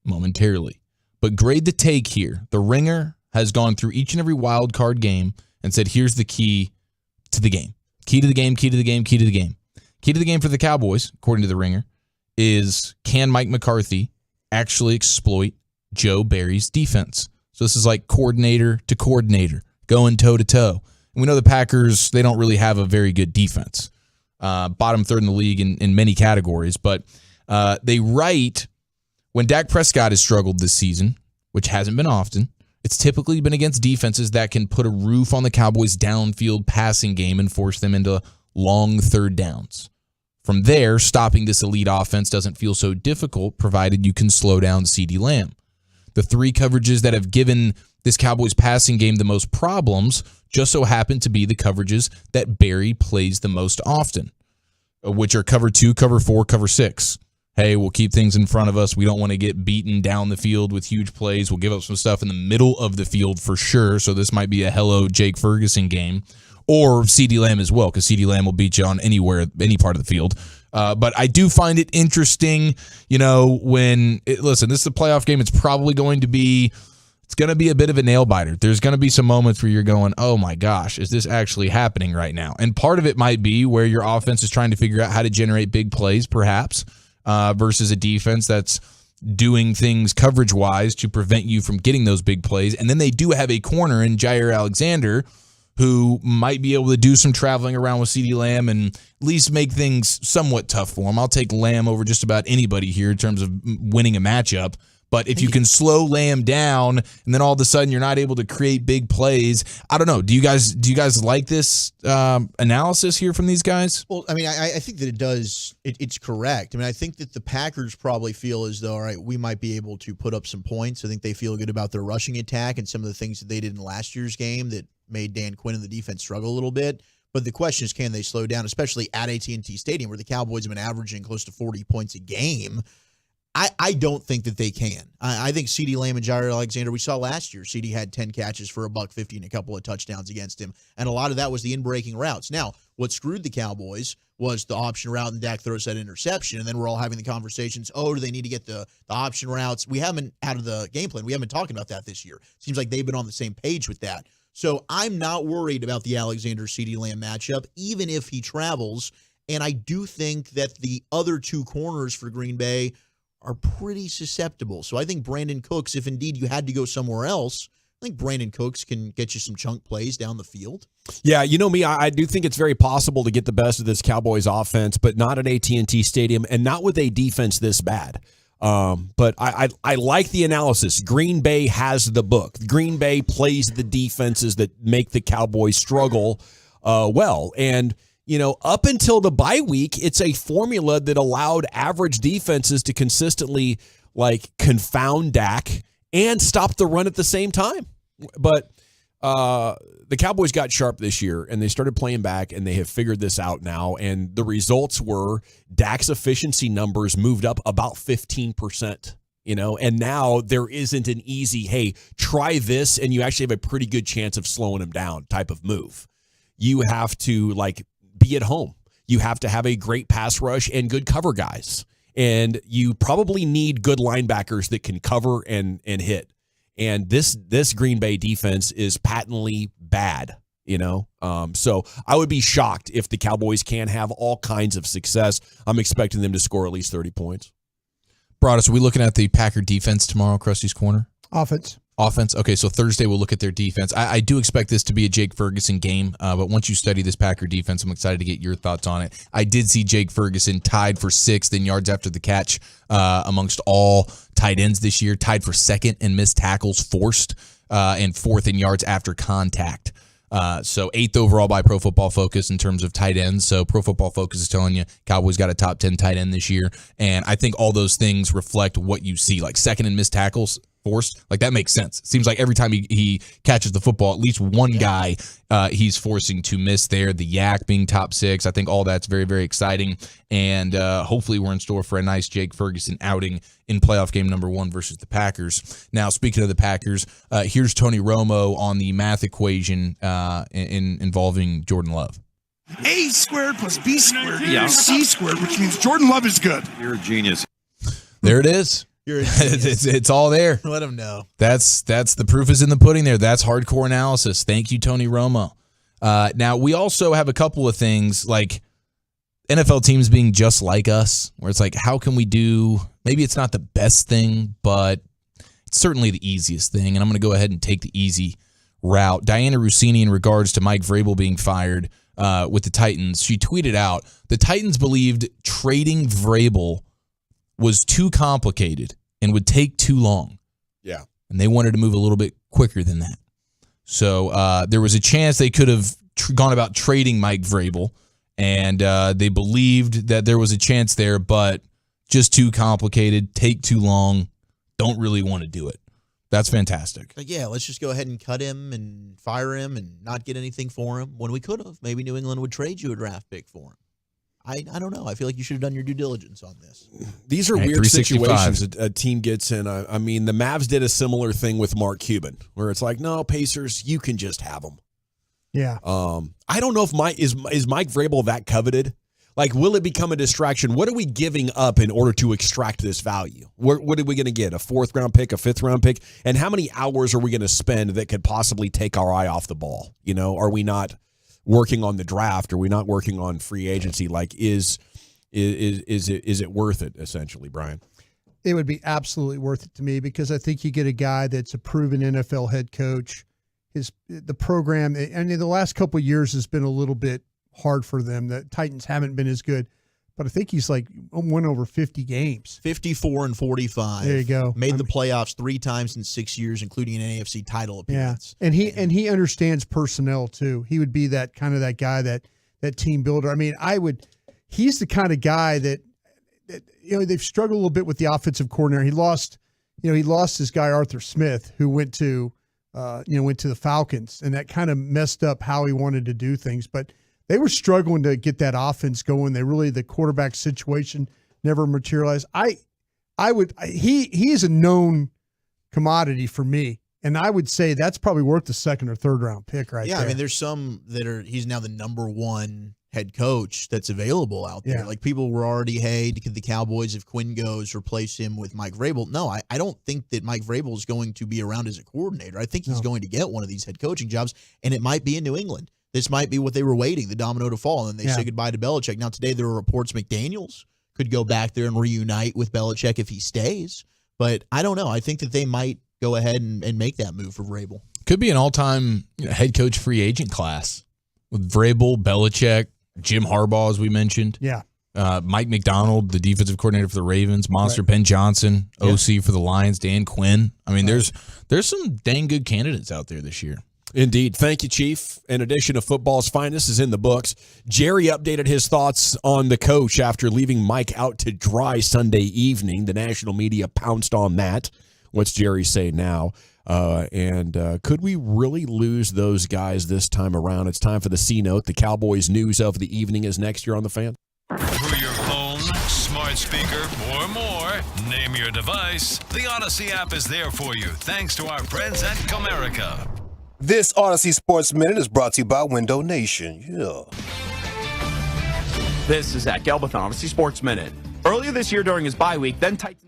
Speaker 7: momentarily. But grade the take here. The Ringer has gone through each and every wild card game and said, here's the key to the game. Key to the game, key to the game, key to the game. Key to the game for the Cowboys, according to the Ringer, is can Mike McCarthy actually exploit Joe Barry's defense? So this is like coordinator to coordinator, going toe-to-toe. And we know the Packers, they don't really have a very good defense. Bottom third in the league in many categories. But they write, when Dak Prescott has struggled this season, which hasn't been often, it's typically been against defenses that can put a roof on the Cowboys' downfield passing game and force them into long third downs. From there, stopping this elite offense doesn't feel so difficult, provided you can slow down CeeDee Lamb. The three coverages that have given this Cowboys passing game the most problems just so happen to be the coverages that Barry plays the most often, which are cover 2, cover 4, cover 6. Hey, we'll keep things in front of us. We don't want to get beaten down the field with huge plays. We'll give up some stuff in the middle of the field for sure. So this might be a hello Jake Ferguson game, or CeeDee Lamb as well, because CeeDee Lamb will beat you on anywhere, any part of the field. But I do find it interesting, listen, this is a playoff game. It's going to be a bit of a nail biter. There's going to be some moments where you're going, oh my gosh, is this actually happening right now? And part of it might be where your offense is trying to figure out how to generate big plays, perhaps, versus a defense that's doing things coverage-wise to prevent you from getting those big plays. And then they do have a corner in Jair Alexander who might be able to do some traveling around with CeeDee Lamb and at least make things somewhat tough for him. I'll take Lamb over just about anybody here in terms of winning a matchup. But if you can slow Lamb down and then all of a sudden you're not able to create big plays, I don't know. Do you guys like this analysis here from these guys?
Speaker 23: Well, I mean, I think that it does. It's correct. I mean, I think that the Packers probably feel as though, all right, we might be able to put up some points. I think they feel good about their rushing attack and some of the things that they did in last year's game that made Dan Quinn and the defense struggle a little bit. But the question is, can they slow down, especially at AT&T Stadium where the Cowboys have been averaging close to 40 points a game? I don't think that they can. I think CeeDee Lamb and Jair Alexander, we saw last year, CeeDee had 10 catches for $150 and a couple of touchdowns against him, and a lot of that was the in-breaking routes. Now, what screwed the Cowboys was the option route, and Dak throws that interception, and then we're all having the conversations, do they need to get the option routes? We haven't, out of the game plan, we haven't been talking about that this year. Seems like they've been on the same page with that. So I'm not worried about the Alexander-CeeDee Lamb matchup, even if he travels, and I do think that the other two corners for Green Bay are pretty susceptible. So I think Brandon Cooks, if indeed you had to go somewhere else, I think Brandon Cooks can get you some chunk plays down the field.
Speaker 6: Yeah, you know me, I do think it's very possible to get the best of this Cowboys offense, but not at AT&T Stadium and not with a defense this bad. But I like the analysis. Green Bay has the book. Green Bay plays the defenses that make the Cowboys struggle well. And, you know, up until the bye week, it's a formula that allowed average defenses to consistently, like, confound Dak and stop the run at the same time. But the Cowboys got sharp this year, and they started playing back, and they have figured this out now. And the results were Dak's efficiency numbers moved up about 15%, you know, and now there isn't an easy, hey, try this, and you actually have a pretty good chance of slowing him down type of move. You have to, like, be at home. You have to have a great pass rush and good cover guys. And you probably need good linebackers that can cover and hit. And this Green Bay defense is patently bad, you know. So I would be shocked if the Cowboys can have all kinds of success. I'm expecting them to score at least 30 points.
Speaker 9: Broadus, are we looking at the Packer defense tomorrow, Krusty's Corner?
Speaker 16: Offense.
Speaker 9: Okay, so Thursday we'll look at their defense. I do expect this to be a Jake Ferguson game, but once you study this Packer defense, I'm excited to get your thoughts on it. I did see Jake Ferguson tied for 6th in yards after the catch amongst all tight ends this year, tied for 2nd in missed tackles forced, and 4th in yards after contact. So 8th overall by Pro Football Focus in terms of tight ends. So Pro Football Focus is telling you Cowboys got a top 10 tight end this year. And I think all those things reflect what you see, like 2nd in missed tackles forced. Like, that makes sense. It seems like every time he catches the football, at least one guy he's forcing to miss there. The Yak being top 6. I think all that's very, very exciting. And hopefully we're in store for a nice Jake Ferguson outing in playoff game number 1 versus the Packers. Now, speaking of the Packers, here's Tony Romo on the math equation involving Jordan Love.
Speaker 8: A squared plus B squared equals C squared, which means Jordan Love is good.
Speaker 9: You're a genius. There it is. It's all there.
Speaker 23: Let him know.
Speaker 9: That's the proof is in the pudding there. That's hardcore analysis. Thank you, Tony Romo. Now, we also have a couple of things like NFL teams being just like us, where it's like, how can we do, maybe it's not the best thing, but it's certainly the easiest thing. And I'm going to go ahead and take the easy route. Diana Rossini, in regards to Mike Vrabel being fired with the Titans, she tweeted out, the Titans believed trading Vrabel was too complicated and would take too long.
Speaker 6: Yeah.
Speaker 9: And they wanted to move a little bit quicker than that. So there was a chance they could have gone about trading Mike Vrabel, and they believed that there was a chance there, but just too complicated, take too long, don't really want to do it. That's fantastic.
Speaker 23: Like, yeah, let's just go ahead and cut him and fire him and not get anything for him when we could have. Maybe New England would trade you a draft pick for him. I don't know. I feel like you should have done your due diligence on this.
Speaker 6: These are weird situations a team gets in. I mean, the Mavs did a similar thing with Mark Cuban, where it's like, no, Pacers, you can just have them.
Speaker 16: Yeah.
Speaker 6: I don't know if is Mike Vrabel that coveted? Like, will it become a distraction? What are we giving up in order to extract this value? What are we going to get? A 4th round pick, a 5th round pick? And how many hours are we going to spend that could possibly take our eye off the ball? You know, are we not working on the draft? Are we not working on free agency? Like, is it worth it, essentially, Brian?
Speaker 16: It would be absolutely worth it to me, because I think you get a guy that's a proven NFL head coach. The program, and the last couple of years has been a little bit hard for them. The Titans haven't been as good, but I think he's like won over 50 games.
Speaker 23: 54 and 45.
Speaker 16: There you go.
Speaker 23: Made the playoffs 3 times in 6 years, including an AFC title appearance.
Speaker 16: Yeah. And he understands personnel too. He would be that kind of that guy, that team builder. I mean, he's the kind of guy that you know, they've struggled a little bit with the offensive coordinator. He lost his guy Arthur Smith, who went to the Falcons, and that kind of messed up how he wanted to do things. But they were struggling to get that offense going. The quarterback situation never materialized. He is a known commodity for me, and I would say that's probably worth the 2nd or 3rd round pick right there.
Speaker 23: Yeah, I mean, there's some he's now the number 1 head coach that's available out there.
Speaker 16: Yeah.
Speaker 23: Like, people were already, hey, could the Cowboys, if Quinn goes, replace him with Mike Vrabel? No, I don't think that Mike Vrabel is going to be around as a coordinator. I think he's going to get one of these head coaching jobs, and it might be in New England. This might be what they were waiting, the domino to fall, and they say goodbye to Belichick. Now, today there were reports McDaniels could go back there and reunite with Belichick if he stays. But I don't know. I think that they might go ahead and make that move for Vrabel.
Speaker 9: Could be an all-time head coach free agent class with Vrabel, Belichick, Jim Harbaugh, as we mentioned.
Speaker 16: Yeah.
Speaker 9: Mike McDonald, the defensive coordinator for the Ravens, Monster Penn Johnson, OC for the Lions, Dan Quinn. I mean, there's some dang good candidates out there this year.
Speaker 6: Indeed. Thank you, Chief. An edition of Football's Finest is in the books. Jerry updated his thoughts on the coach after leaving Mike out to dry Sunday evening. The national media pounced on that. What's Jerry say now? Could we really lose those guys this time around? It's time for the C-Note. The Cowboys news of the evening is next year on The Fan.
Speaker 1: Through your phone, smart speaker, or more, name your device. The Odyssey app is there for you, thanks to our friends at Comerica.
Speaker 10: This Odyssey Sports Minute is brought to you by Window Nation. Yeah.
Speaker 12: This is Zach Gelbith on Odyssey Sports Minute. Earlier this year during his bye week, then Titans.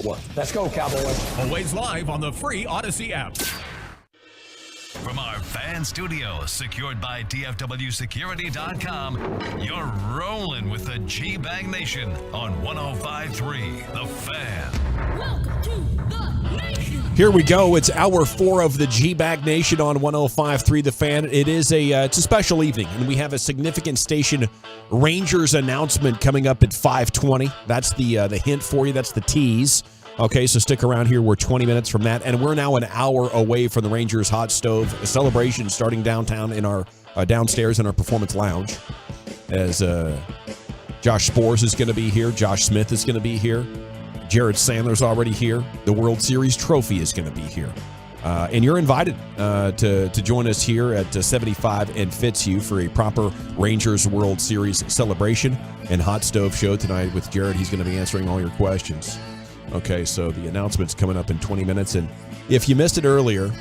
Speaker 4: what. Let's go, Cowboys.
Speaker 5: Always live on the free Odyssey app.
Speaker 1: From our fan studio, secured by DFWsecurity.com, you're rolling with the G-Bag Nation on 105.3 The Fan.
Speaker 18: Welcome to the Nation.
Speaker 6: Here we go. It's hour 4 of the G-Bag Nation on 105.3 The Fan. It is it's a special evening, and we have a significant station Rangers announcement coming up at 5:20. That's the hint for you. That's the tease. Okay, so stick around here. We're 20 minutes from that, and we're now an hour away from the Rangers Hot Stove celebration starting downtown in our downstairs in our performance lounge. As Josh Spores is going to be here, Josh Smith is going to be here, Jared Sandler's already here. The World Series trophy is going to be here, and you're invited to join us here at 75 and Fitzhugh for a proper Rangers World Series celebration and Hot Stove show tonight with Jared. He's going to be answering all your questions. Okay, so the announcement's coming up in 20 minutes. And if you missed it earlier,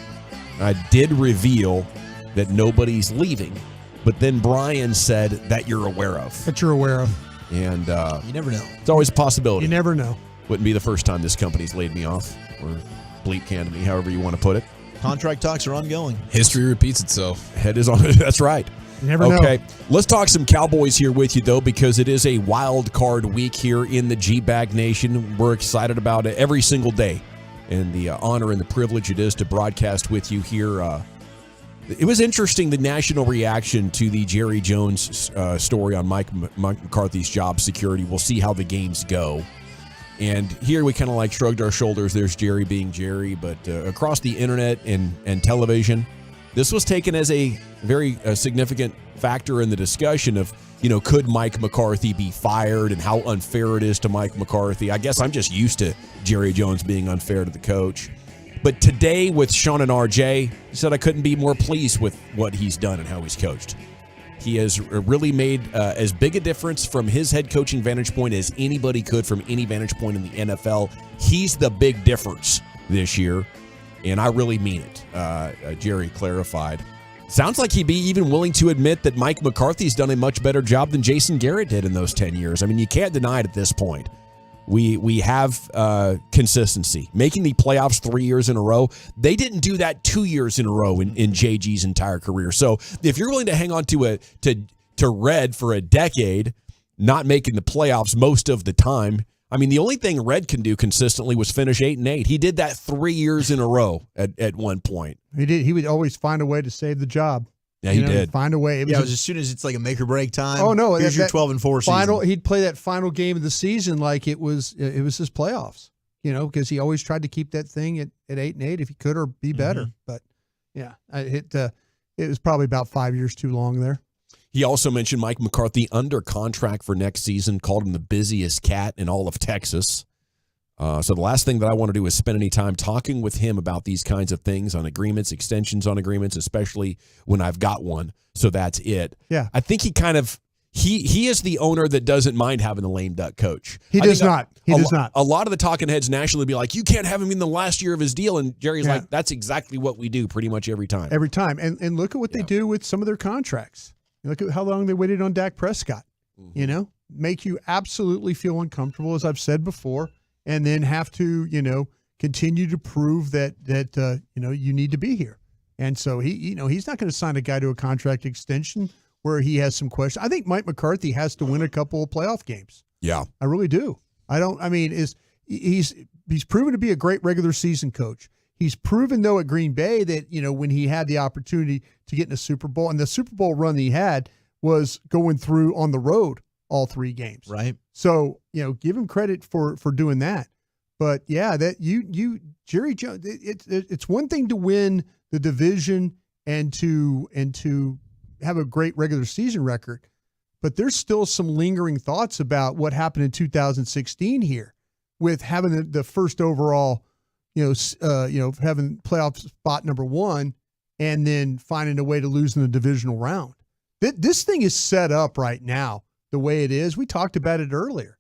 Speaker 6: I did reveal that nobody's leaving. But then Brian said that you're aware of.
Speaker 16: That you're aware of.
Speaker 6: And
Speaker 23: you never know.
Speaker 6: It's always a possibility.
Speaker 16: You never know.
Speaker 6: Wouldn't be the first time this company's laid me off or bleep canned me, however you want to put it.
Speaker 23: Contract talks are ongoing.
Speaker 9: History repeats itself.
Speaker 6: Head is on it. That's right.
Speaker 16: You never know.
Speaker 6: Okay, let's talk some Cowboys here with you, though, because it is a wild card week here in the G-Bag Nation. We're excited about it every single day, and the honor and the privilege it is to broadcast with you here. It was interesting, the national reaction to the Jerry Jones story on Mike McCarthy's job security. We'll see how the games go. And here we kind of like shrugged our shoulders. There's Jerry being Jerry, but across the internet and television, this was taken as a very significant factor in the discussion of, could Mike McCarthy be fired and how unfair it is to Mike McCarthy. I guess I'm just used to Jerry Jones being unfair to the coach. But today with Sean and RJ, he said I couldn't be more pleased with what he's done and how he's coached. He has really made as big a difference from his head coaching vantage point as anybody could from any vantage point in the NFL. He's the big difference this year. And I really mean it, Jerry clarified. Sounds like he'd be even willing to admit that Mike McCarthy's done a much better job than Jason Garrett did in those 10 years. I mean, you can't deny it at this point. We have consistency. Making the playoffs 3 years in a row. They didn't do that 2 years in a row in JG's entire career. So if you're willing to hang on to Red for a decade, not making the playoffs most of the time, I mean, the only thing Red can do consistently was finish 8-8. He did that 3 years in a row at one point.
Speaker 16: He did. He would always find a way to save the job.
Speaker 6: Yeah, he did.
Speaker 16: Find a way.
Speaker 23: It was as soon as it's like a make or break time.
Speaker 16: Oh no!
Speaker 23: Here's your 12-4 season.
Speaker 16: He'd play that final game of the season like it was his playoffs. Because he always tried to keep that thing at 8-8 if he could or be better. Mm-hmm. But yeah, it was probably about 5 years too long there.
Speaker 6: He also mentioned Mike McCarthy under contract for next season, called him the busiest cat in all of Texas. So the last thing that I want to do is spend any time talking with him about these kinds of things on agreements, extensions on agreements, especially when I've got one. So that's it.
Speaker 16: Yeah.
Speaker 6: I think he is the owner that doesn't mind having the lame duck coach.
Speaker 16: He does not.
Speaker 6: A lot of the talking heads nationally be like, you can't have him in the last year of his deal. And Jerry's like, that's exactly what we do pretty much every time.
Speaker 16: Every time. And look at what they do with some of their contracts. Look at how long they waited on Dak Prescott. Mm-hmm. Make you absolutely feel uncomfortable, as I've said before, and then have to, continue to prove that you need to be here. And so he's not going to sign a guy to a contract extension where he has some questions. I think Mike McCarthy has to win a couple of playoff games.
Speaker 6: Yeah,
Speaker 16: I really do. He's proven to be a great regular season coach. He's proven, though, at Green Bay that, when he had the opportunity to get in a Super Bowl, and the Super Bowl run that he had was going through on the road all 3 games.
Speaker 23: Right.
Speaker 16: So, give him credit for doing that. But, yeah, that Jerry Jones, it's one thing to win the division and to have a great regular season record, but there's still some lingering thoughts about what happened in 2016 here with having the first overall having playoff spot number 1 and then finding a way to lose in the divisional round. This thing is set up right now the way it is. We talked about it earlier.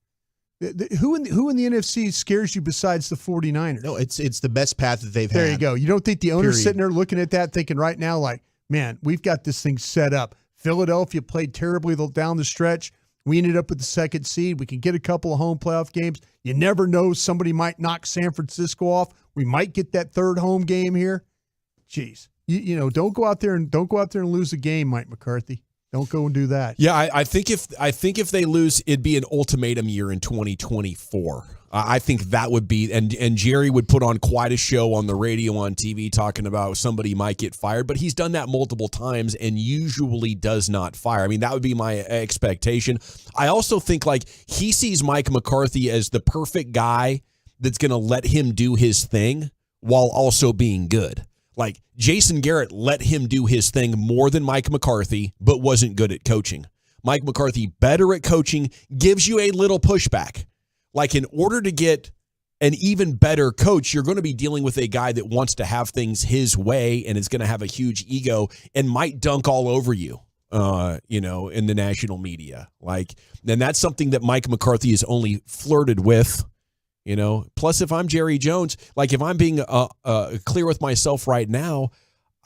Speaker 16: Who in the NFC scares you besides the 49ers?
Speaker 23: No, it's the best path that they've had.
Speaker 16: There you go. You don't think the owner's sitting there looking at that thinking right now like, man, we've got this thing set up. Philadelphia played terribly down the stretch. We ended up with the 2nd seed. We can get a couple of home playoff games. You never know. Somebody might knock San Francisco off. We might get that 3rd home game here. Jeez. You know, don't go out there and lose a game, Mike McCarthy. Don't go and do that.
Speaker 2: Yeah, I think if they lose, it'd be an ultimatum year in 2024. I think that would be, and Jerry would put on quite a show on the radio, on TV, talking about somebody might get fired, but he's done that multiple times and usually does not fire. I mean, that would be my expectation. I also think like he sees Mike McCarthy as the perfect guy that's going to let him do his thing while also being good. Like Jason Garrett let him do his thing more than Mike McCarthy, but wasn't good at coaching. Mike McCarthy, better at coaching, gives you a little pushback. Like in order to get an even better coach, you're going to be dealing with a guy that wants to have things his way and is going to have a huge ego and might dunk all over you, in the national media. And that's something that Mike McCarthy has only flirted with. Plus, if I'm Jerry Jones, if I'm being clear with myself right now,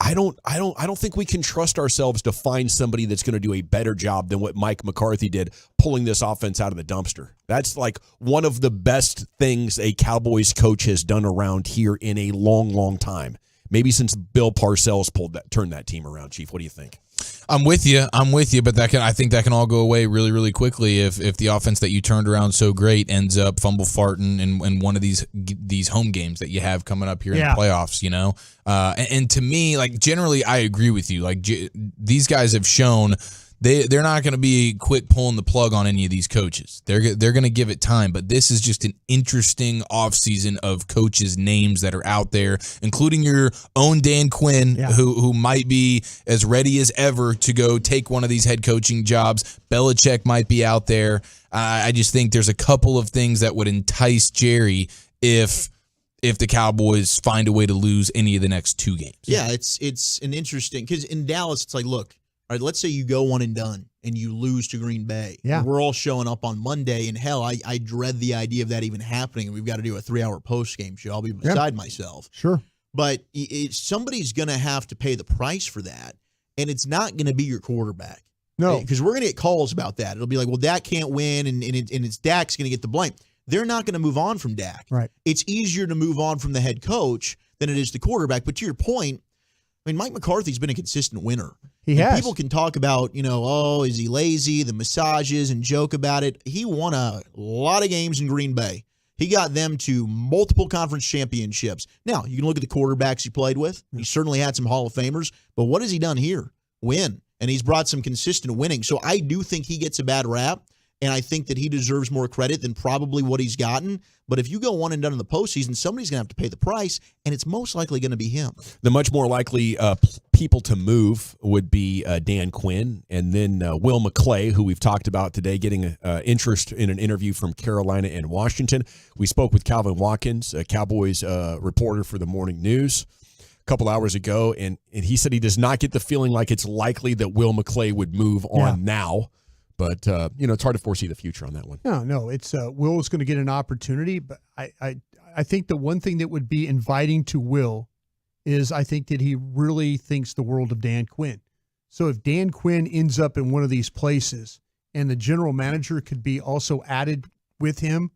Speaker 2: I don't think we can trust ourselves to find somebody that's going to do a better job than what Mike McCarthy did pulling this offense out of the dumpster. That's one of the best things a Cowboys coach has done around here in a long, long time. Maybe since Bill Parcells turned that team around. Chief, what do you think?
Speaker 9: I'm with you, but I think that can all go away really, really quickly if the offense that you turned around so great ends up fumble farting in one of these home games that you have coming up here in the playoffs, And to me, generally, I agree with you. These guys have shown they're not going to be quick pulling the plug on any of these coaches. They're going to give it time, but this is just an interesting offseason of coaches' names that are out there, including your own Dan Quinn, who might be as ready as ever to go take one of these head coaching jobs. Belichick might be out there. I just think there's a couple of things that would entice Jerry if the Cowboys find a way to lose any of the next 2 games.
Speaker 23: Yeah, it's an interesting, because in Dallas, it's look, all right, let's say you go one and done and you lose to Green Bay.
Speaker 16: Yeah.
Speaker 23: We're all showing up on Monday, and hell, I dread the idea of that even happening, and we've got to do a 3-hour post-game show. I'll be beside myself.
Speaker 16: Sure.
Speaker 23: But somebody's going to have to pay the price for that, and it's not going to be your quarterback.
Speaker 16: No.
Speaker 23: Because we're going to get calls about that. It'll be like, well, Dak can't win, and it's Dak's going to get the blame. They're not going to move on from Dak.
Speaker 16: Right.
Speaker 23: It's easier to move on from the head coach than it is the quarterback. But to your point, I mean, Mike McCarthy's been a consistent winner.
Speaker 16: He has.
Speaker 23: People can talk about, is he lazy, the massages, and joke about it. He won a lot of games in Green Bay. He got them to multiple conference championships. Now, you can look at the quarterbacks he played with. He certainly had some Hall of Famers. But what has he done here? Win. And he's brought some consistent winning. So I do think he gets a bad rap. And I think that he deserves more credit than probably what he's gotten. But if you go one and done in the postseason, somebody's going to have to pay the price, and it's most likely going to be him.
Speaker 2: The much more likely people to move would be Dan Quinn, and then Will McClay, who we've talked about today, getting interest in an interview from Carolina and Washington. We spoke with Calvin Watkins, a Cowboys reporter for the Morning News, a couple hours ago, and he said he does not get the feeling like it's likely that Will McClay would move on now. But, it's hard to foresee the future on that one.
Speaker 16: No, it's Will is going to get an opportunity. But I think the one thing that would be inviting to Will is I think that he really thinks the world of Dan Quinn. So if Dan Quinn ends up in one of these places and the general manager could be also added with him,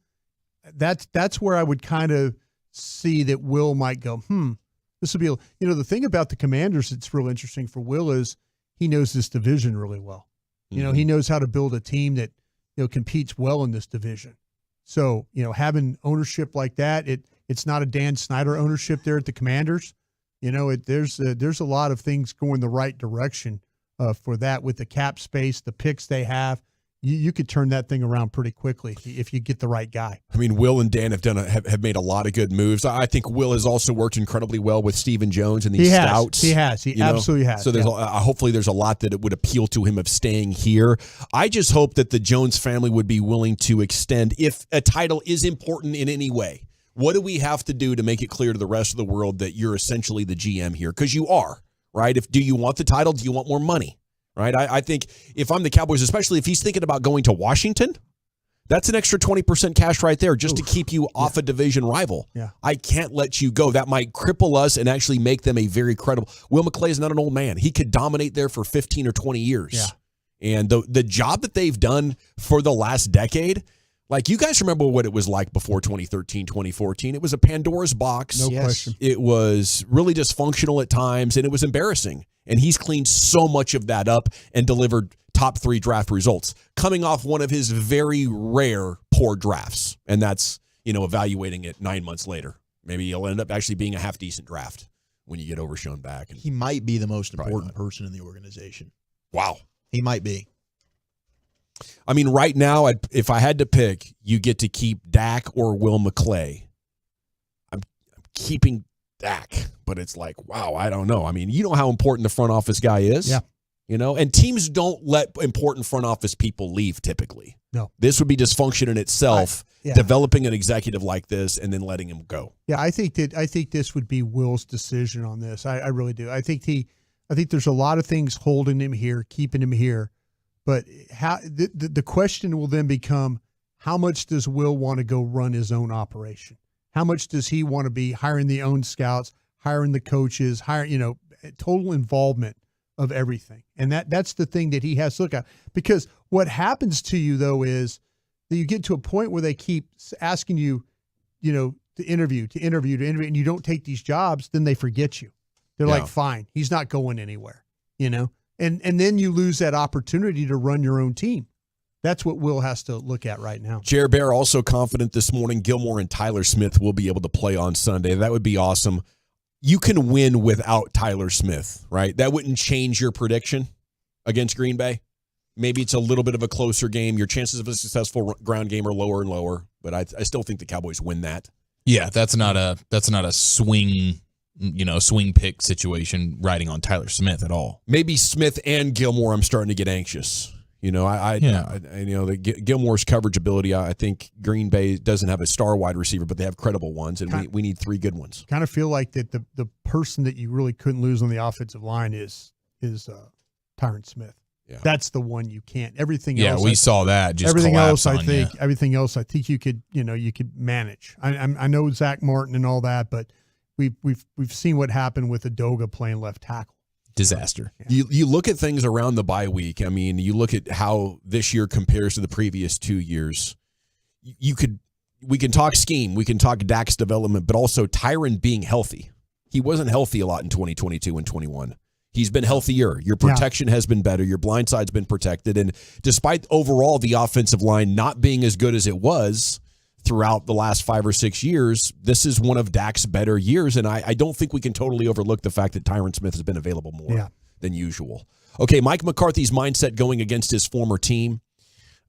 Speaker 16: that's where I would kind of see that Will might go, this would be, the thing about the Commanders that's real interesting for Will is he knows this division really well. He knows how to build a team that, competes well in this division. So, having ownership like that, it's not a Dan Snyder ownership there at the Commanders. There's a lot of things going the right direction for that with the cap space, the picks they have. You could turn that thing around pretty quickly if you get the right guy.
Speaker 2: I mean, Will and Dan have made a lot of good moves. I think Will has also worked incredibly well with Stephen Jones and these scouts.
Speaker 16: He has. He absolutely has.
Speaker 2: So there's hopefully there's a lot that it would appeal to him of staying here. I just hope that the Jones family would be willing to extend if a title is important in any way. What do we have to do to make it clear to the rest of the world that you're essentially the GM here? Because you are, right? Do you want the title? Do you want more money? Right, I think if I'm the Cowboys, especially if he's thinking about going to Washington, that's an extra 20% cash right there just to keep you off a division rival.
Speaker 16: Yeah.
Speaker 2: I can't let you go. That might cripple us and actually make them a very credible. Will McClay is not an old man. He could dominate there for 15 or 20 years.
Speaker 16: Yeah.
Speaker 6: And the job that they've done for the last decade, like you guys remember what it was like before 2013, 2014. It was a Pandora's box.
Speaker 16: No question.
Speaker 6: It was really dysfunctional at times, and it was embarrassing. And he's cleaned so much of that up and delivered top 3 draft results, coming off one of his very rare poor drafts. And that's, evaluating it 9 months later. Maybe he'll end up actually being a half-decent draft when you get Overshown back. And
Speaker 23: he might be the most important person in the organization.
Speaker 6: Wow.
Speaker 23: He might be.
Speaker 6: I mean, right now, if I had to pick, you get to keep Dak or Will McClay. I'm keeping Dak, but it's like, wow, I don't know. I mean, you know how important the front office guy is.
Speaker 16: Yeah.
Speaker 6: And teams don't let important front office people leave typically.
Speaker 16: No.
Speaker 6: This would be dysfunction in itself, developing an executive like this and then letting him go.
Speaker 16: Yeah, I think this would be Will's decision on this. I really do. I think there's a lot of things holding him here, keeping him here. But how the question will then become, how much does Will want to go run his own operation? How much does he want to be hiring the own scouts, hiring the coaches, total involvement of everything? And that's the thing that he has to look at. Because what happens to you, though, is that you get to a point where they keep asking you, to interview, and you don't take these jobs, then they forget you. They're like, fine, he's not going anywhere, And then you lose that opportunity to run your own team. That's what Will has to look at right now.
Speaker 6: Jer Bear also confident this morning Gilmore and Tyler Smith will be able to play on Sunday. That would be awesome. You can win without Tyler Smith, right? That wouldn't change your prediction against Green Bay. Maybe it's a little bit of a closer game. Your chances of a successful ground game are lower and lower, but I still think the Cowboys win that.
Speaker 9: Yeah, that's not a swing pick situation riding on Tyler Smith at all.
Speaker 6: Maybe Smith and Gilmore, I'm starting to get anxious. Gilmore's coverage ability, I think Green Bay doesn't have a star wide receiver, but they have credible ones, and we need 3 good ones.
Speaker 16: Kind of feel like that the person that you really couldn't lose on the offensive line is Tyron Smith. Yeah. That's the one you can't. Everything else.
Speaker 9: Yeah, we saw that. Just
Speaker 16: everything else,
Speaker 9: everything
Speaker 16: else, I think you could manage. I know Zach Martin and all that, but we've seen what happened with Adoga playing left tackle.
Speaker 9: Disaster.
Speaker 6: Yeah. You look at things around the bye week. I mean, you look at how this year compares to the previous 2 years. We can talk scheme, we can talk Dak's development, but also Tyron being healthy. He wasn't healthy a lot in 2022 and 21. He's been healthier. Your protection has been better. Your blind side's been protected. And despite overall the offensive line not being as good as it was throughout the last 5 or 6 years, this is one of Dak's better years. And I don't think we can totally overlook the fact that Tyron Smith has been available more than usual. Okay, Mike McCarthy's mindset going against his former team.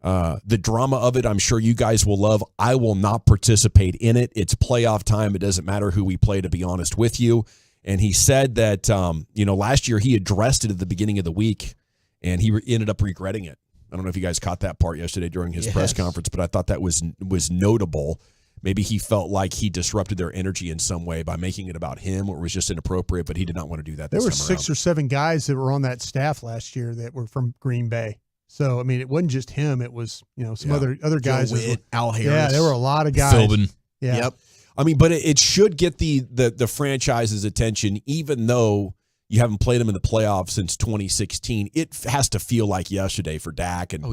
Speaker 6: The drama of it, I'm sure you guys will love. I will not participate in it. It's playoff time. It doesn't matter who we play, to be honest with you. And he said that, last year he addressed it at the beginning of the week, and he ended up regretting it. I don't know if you guys caught that part yesterday during his press conference, but I thought that was notable. Maybe he felt like he disrupted their energy in some way by making it about him, or it was just inappropriate, but he did not want to do that this time around.
Speaker 16: There were 6 or 7 guys that were on that staff last year that were from Green Bay. So, I mean, it wasn't just him. It was, some other guys.
Speaker 23: Joe Witt, Al Harris.
Speaker 16: Yeah, there were a lot of guys.
Speaker 9: Philbin.
Speaker 16: Yeah.
Speaker 23: Yep.
Speaker 6: I mean, but it should get the franchise's attention, even though you haven't played them in the playoffs since 2016. It has to feel like yesterday for Dak and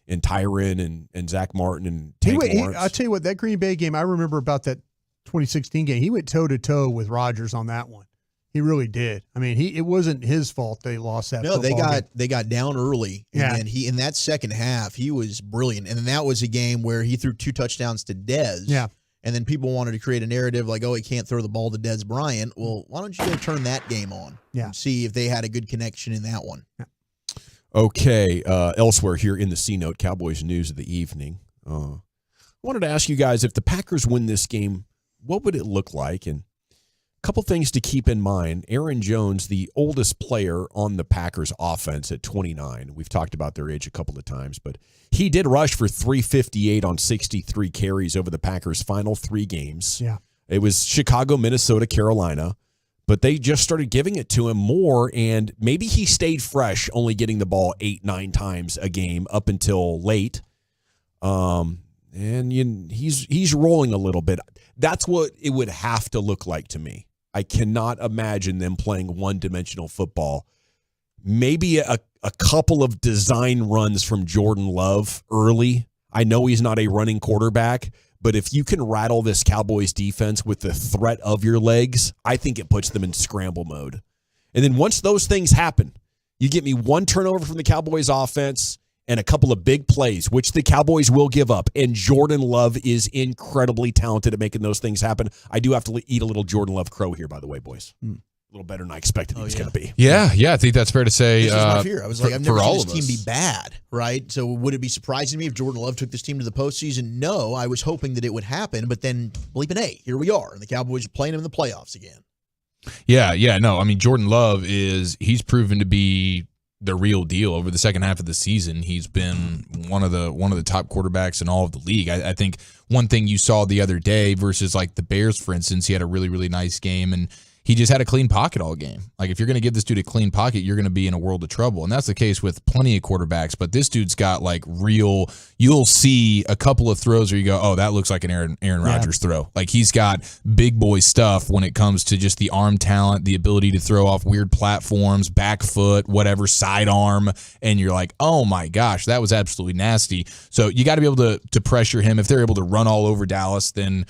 Speaker 6: Tyron and Zach Martin and Tank Lawrence.
Speaker 16: I'll tell you what, that Green Bay game, I remember about that 2016 game. He went toe-to-toe with Rodgers on that one. He really did. I mean, it wasn't his fault they lost that.
Speaker 23: No,
Speaker 16: game.
Speaker 23: they got down early, and then he in that second half he was brilliant. And then that was a game where he threw 2 touchdowns to Dez.
Speaker 16: Yeah.
Speaker 23: And then people wanted to create a narrative like, oh, he can't throw the ball to Dez Bryant. Well, why don't you go turn that game on and see if they had a good connection in that one?
Speaker 16: Yeah.
Speaker 6: Okay, elsewhere here in the C-Note, Cowboys news of the evening. I wanted to ask you guys, if the Packers win this game, what would it look like? And a couple things to keep in mind. Aaron Jones, the oldest player on the Packers offense at 29. We've talked about their age a couple of times, but he did rush for 358 on 63 carries over the Packers' final 3 games.
Speaker 16: Yeah.
Speaker 6: It was Chicago, Minnesota, Carolina, but they just started giving it to him more, and maybe he stayed fresh, only getting the ball 8-9 times a game up until late. And he's rolling a little bit. That's what it would have to look like to me. I cannot imagine them playing one-dimensional football.
Speaker 2: maybe a couple of design runs from Jordan Love early. I know he's not a running quarterback, but if you can rattle this Cowboys defense with the threat of your legs, I think it puts them in scramble mode. And then once those things happen, you get me one turnover from the Cowboys offense and a couple of big plays, which the Cowboys will give up. And Jordan Love is incredibly talented at making those things happen. I do have to eat a little Jordan Love crow here, by the way, boys. A little better than I expected he was going to be.
Speaker 9: Yeah, I think that's fair to say.
Speaker 23: This is my fear. I was like, I've never seen this team
Speaker 9: us.
Speaker 23: be bad, right? So would it be surprising to me if Jordan Love took this team to the postseason? No, I was hoping that it would happen, but then bleeping A, here we are, and the Cowboys are playing him in the playoffs again.
Speaker 9: Yeah, no. I mean, Jordan Love he's proven to be the real deal over the second half of the season. He's been one of the top quarterbacks in all of the league. I think one thing you saw the other day versus like the Bears, for instance, he had a really, really nice game, and he just had a clean pocket all game. Like, if you're going to give this dude a clean pocket, you're going to be in a world of trouble. And that's the case with plenty of quarterbacks. But this dude's got, like, you'll see a couple of throws where you go, oh, that looks like an Aaron Rodgers throw. Like, he's got big boy stuff when it comes to just the arm talent, the ability to throw off weird platforms, back foot, whatever, sidearm. And you're like, oh, my gosh, that was absolutely nasty. So you got to be able to pressure him. If they're able to run all over Dallas, then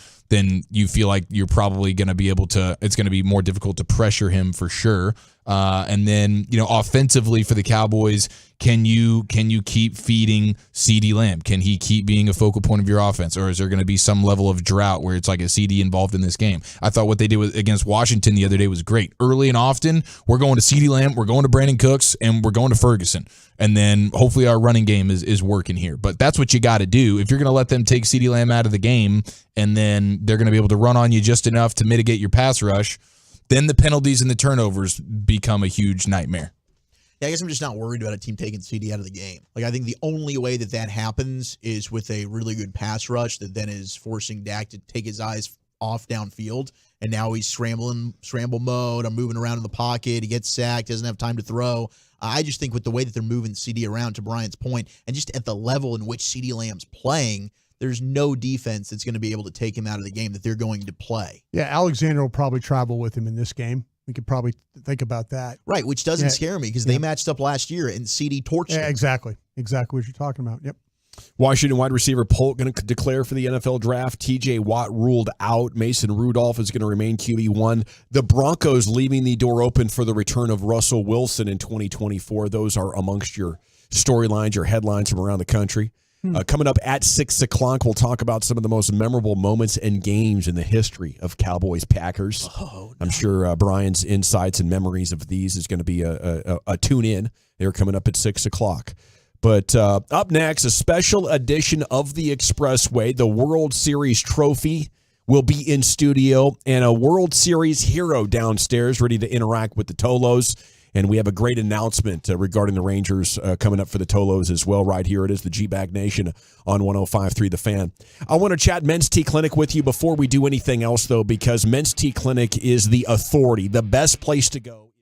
Speaker 9: you feel like you're probably going to be able to, it's going to be more difficult to pressure him for sure. And then, offensively for the Cowboys, can you keep feeding CeeDee Lamb? Can he keep being a focal point of your offense? Or is there going to be some level of drought where it's like a CD involved in this game? I thought what they did against Washington the other day was great. Early and often, we're going to CeeDee Lamb, we're going to Brandon Cooks, and we're going to Ferguson. And then hopefully our running game is working here. But that's what you got to do. If you're going to let them take CeeDee Lamb out of the game, and then they're going to be able to run on you just enough to mitigate your pass rush, then the penalties and the turnovers become a huge nightmare.
Speaker 23: Yeah, I guess I'm just not worried about a team taking CD out of the game. Like, I think the only way that happens is with a really good pass rush that then is forcing Dak to take his eyes off downfield, and now he's scramble mode. I'm moving around in the pocket. He gets sacked, doesn't have time to throw. I just think with the way that they're moving CD around, to Brian's point, and just at the level in which CeeDee Lamb's playing, there's no defense that's going to be able to take him out of the game that they're going to play.
Speaker 16: Yeah, Alexander will probably travel with him in this game. We could probably think about that.
Speaker 23: Right, which doesn't scare me because they matched up last year and CD torched him.
Speaker 16: Exactly what you're talking about. Yep.
Speaker 2: Washington wide receiver Polk going to declare for the NFL draft. TJ Watt ruled out. Mason Rudolph is going to remain QB1. The Broncos leaving the door open for the return of Russell Wilson in 2024. Those are amongst your storylines, your headlines from around the country. Coming up at 6 o'clock, we'll talk about some of the most memorable moments and games in the history of Cowboys-Packers. I'm sure Brian's insights and memories of these is going to be a tune-in. They're coming up at 6 o'clock. But up next, a special edition of the Expressway. The World Series trophy will be in studio, and a World Series hero downstairs ready to interact with the Tolos. And we have a great announcement regarding the Rangers coming up for the Tolos as well right here. It is the G-Bag Nation on 105.3 The Fan. I want to chat Men's T Clinic with you before we do anything else, though, because Men's T Clinic is the authority, the best place to go.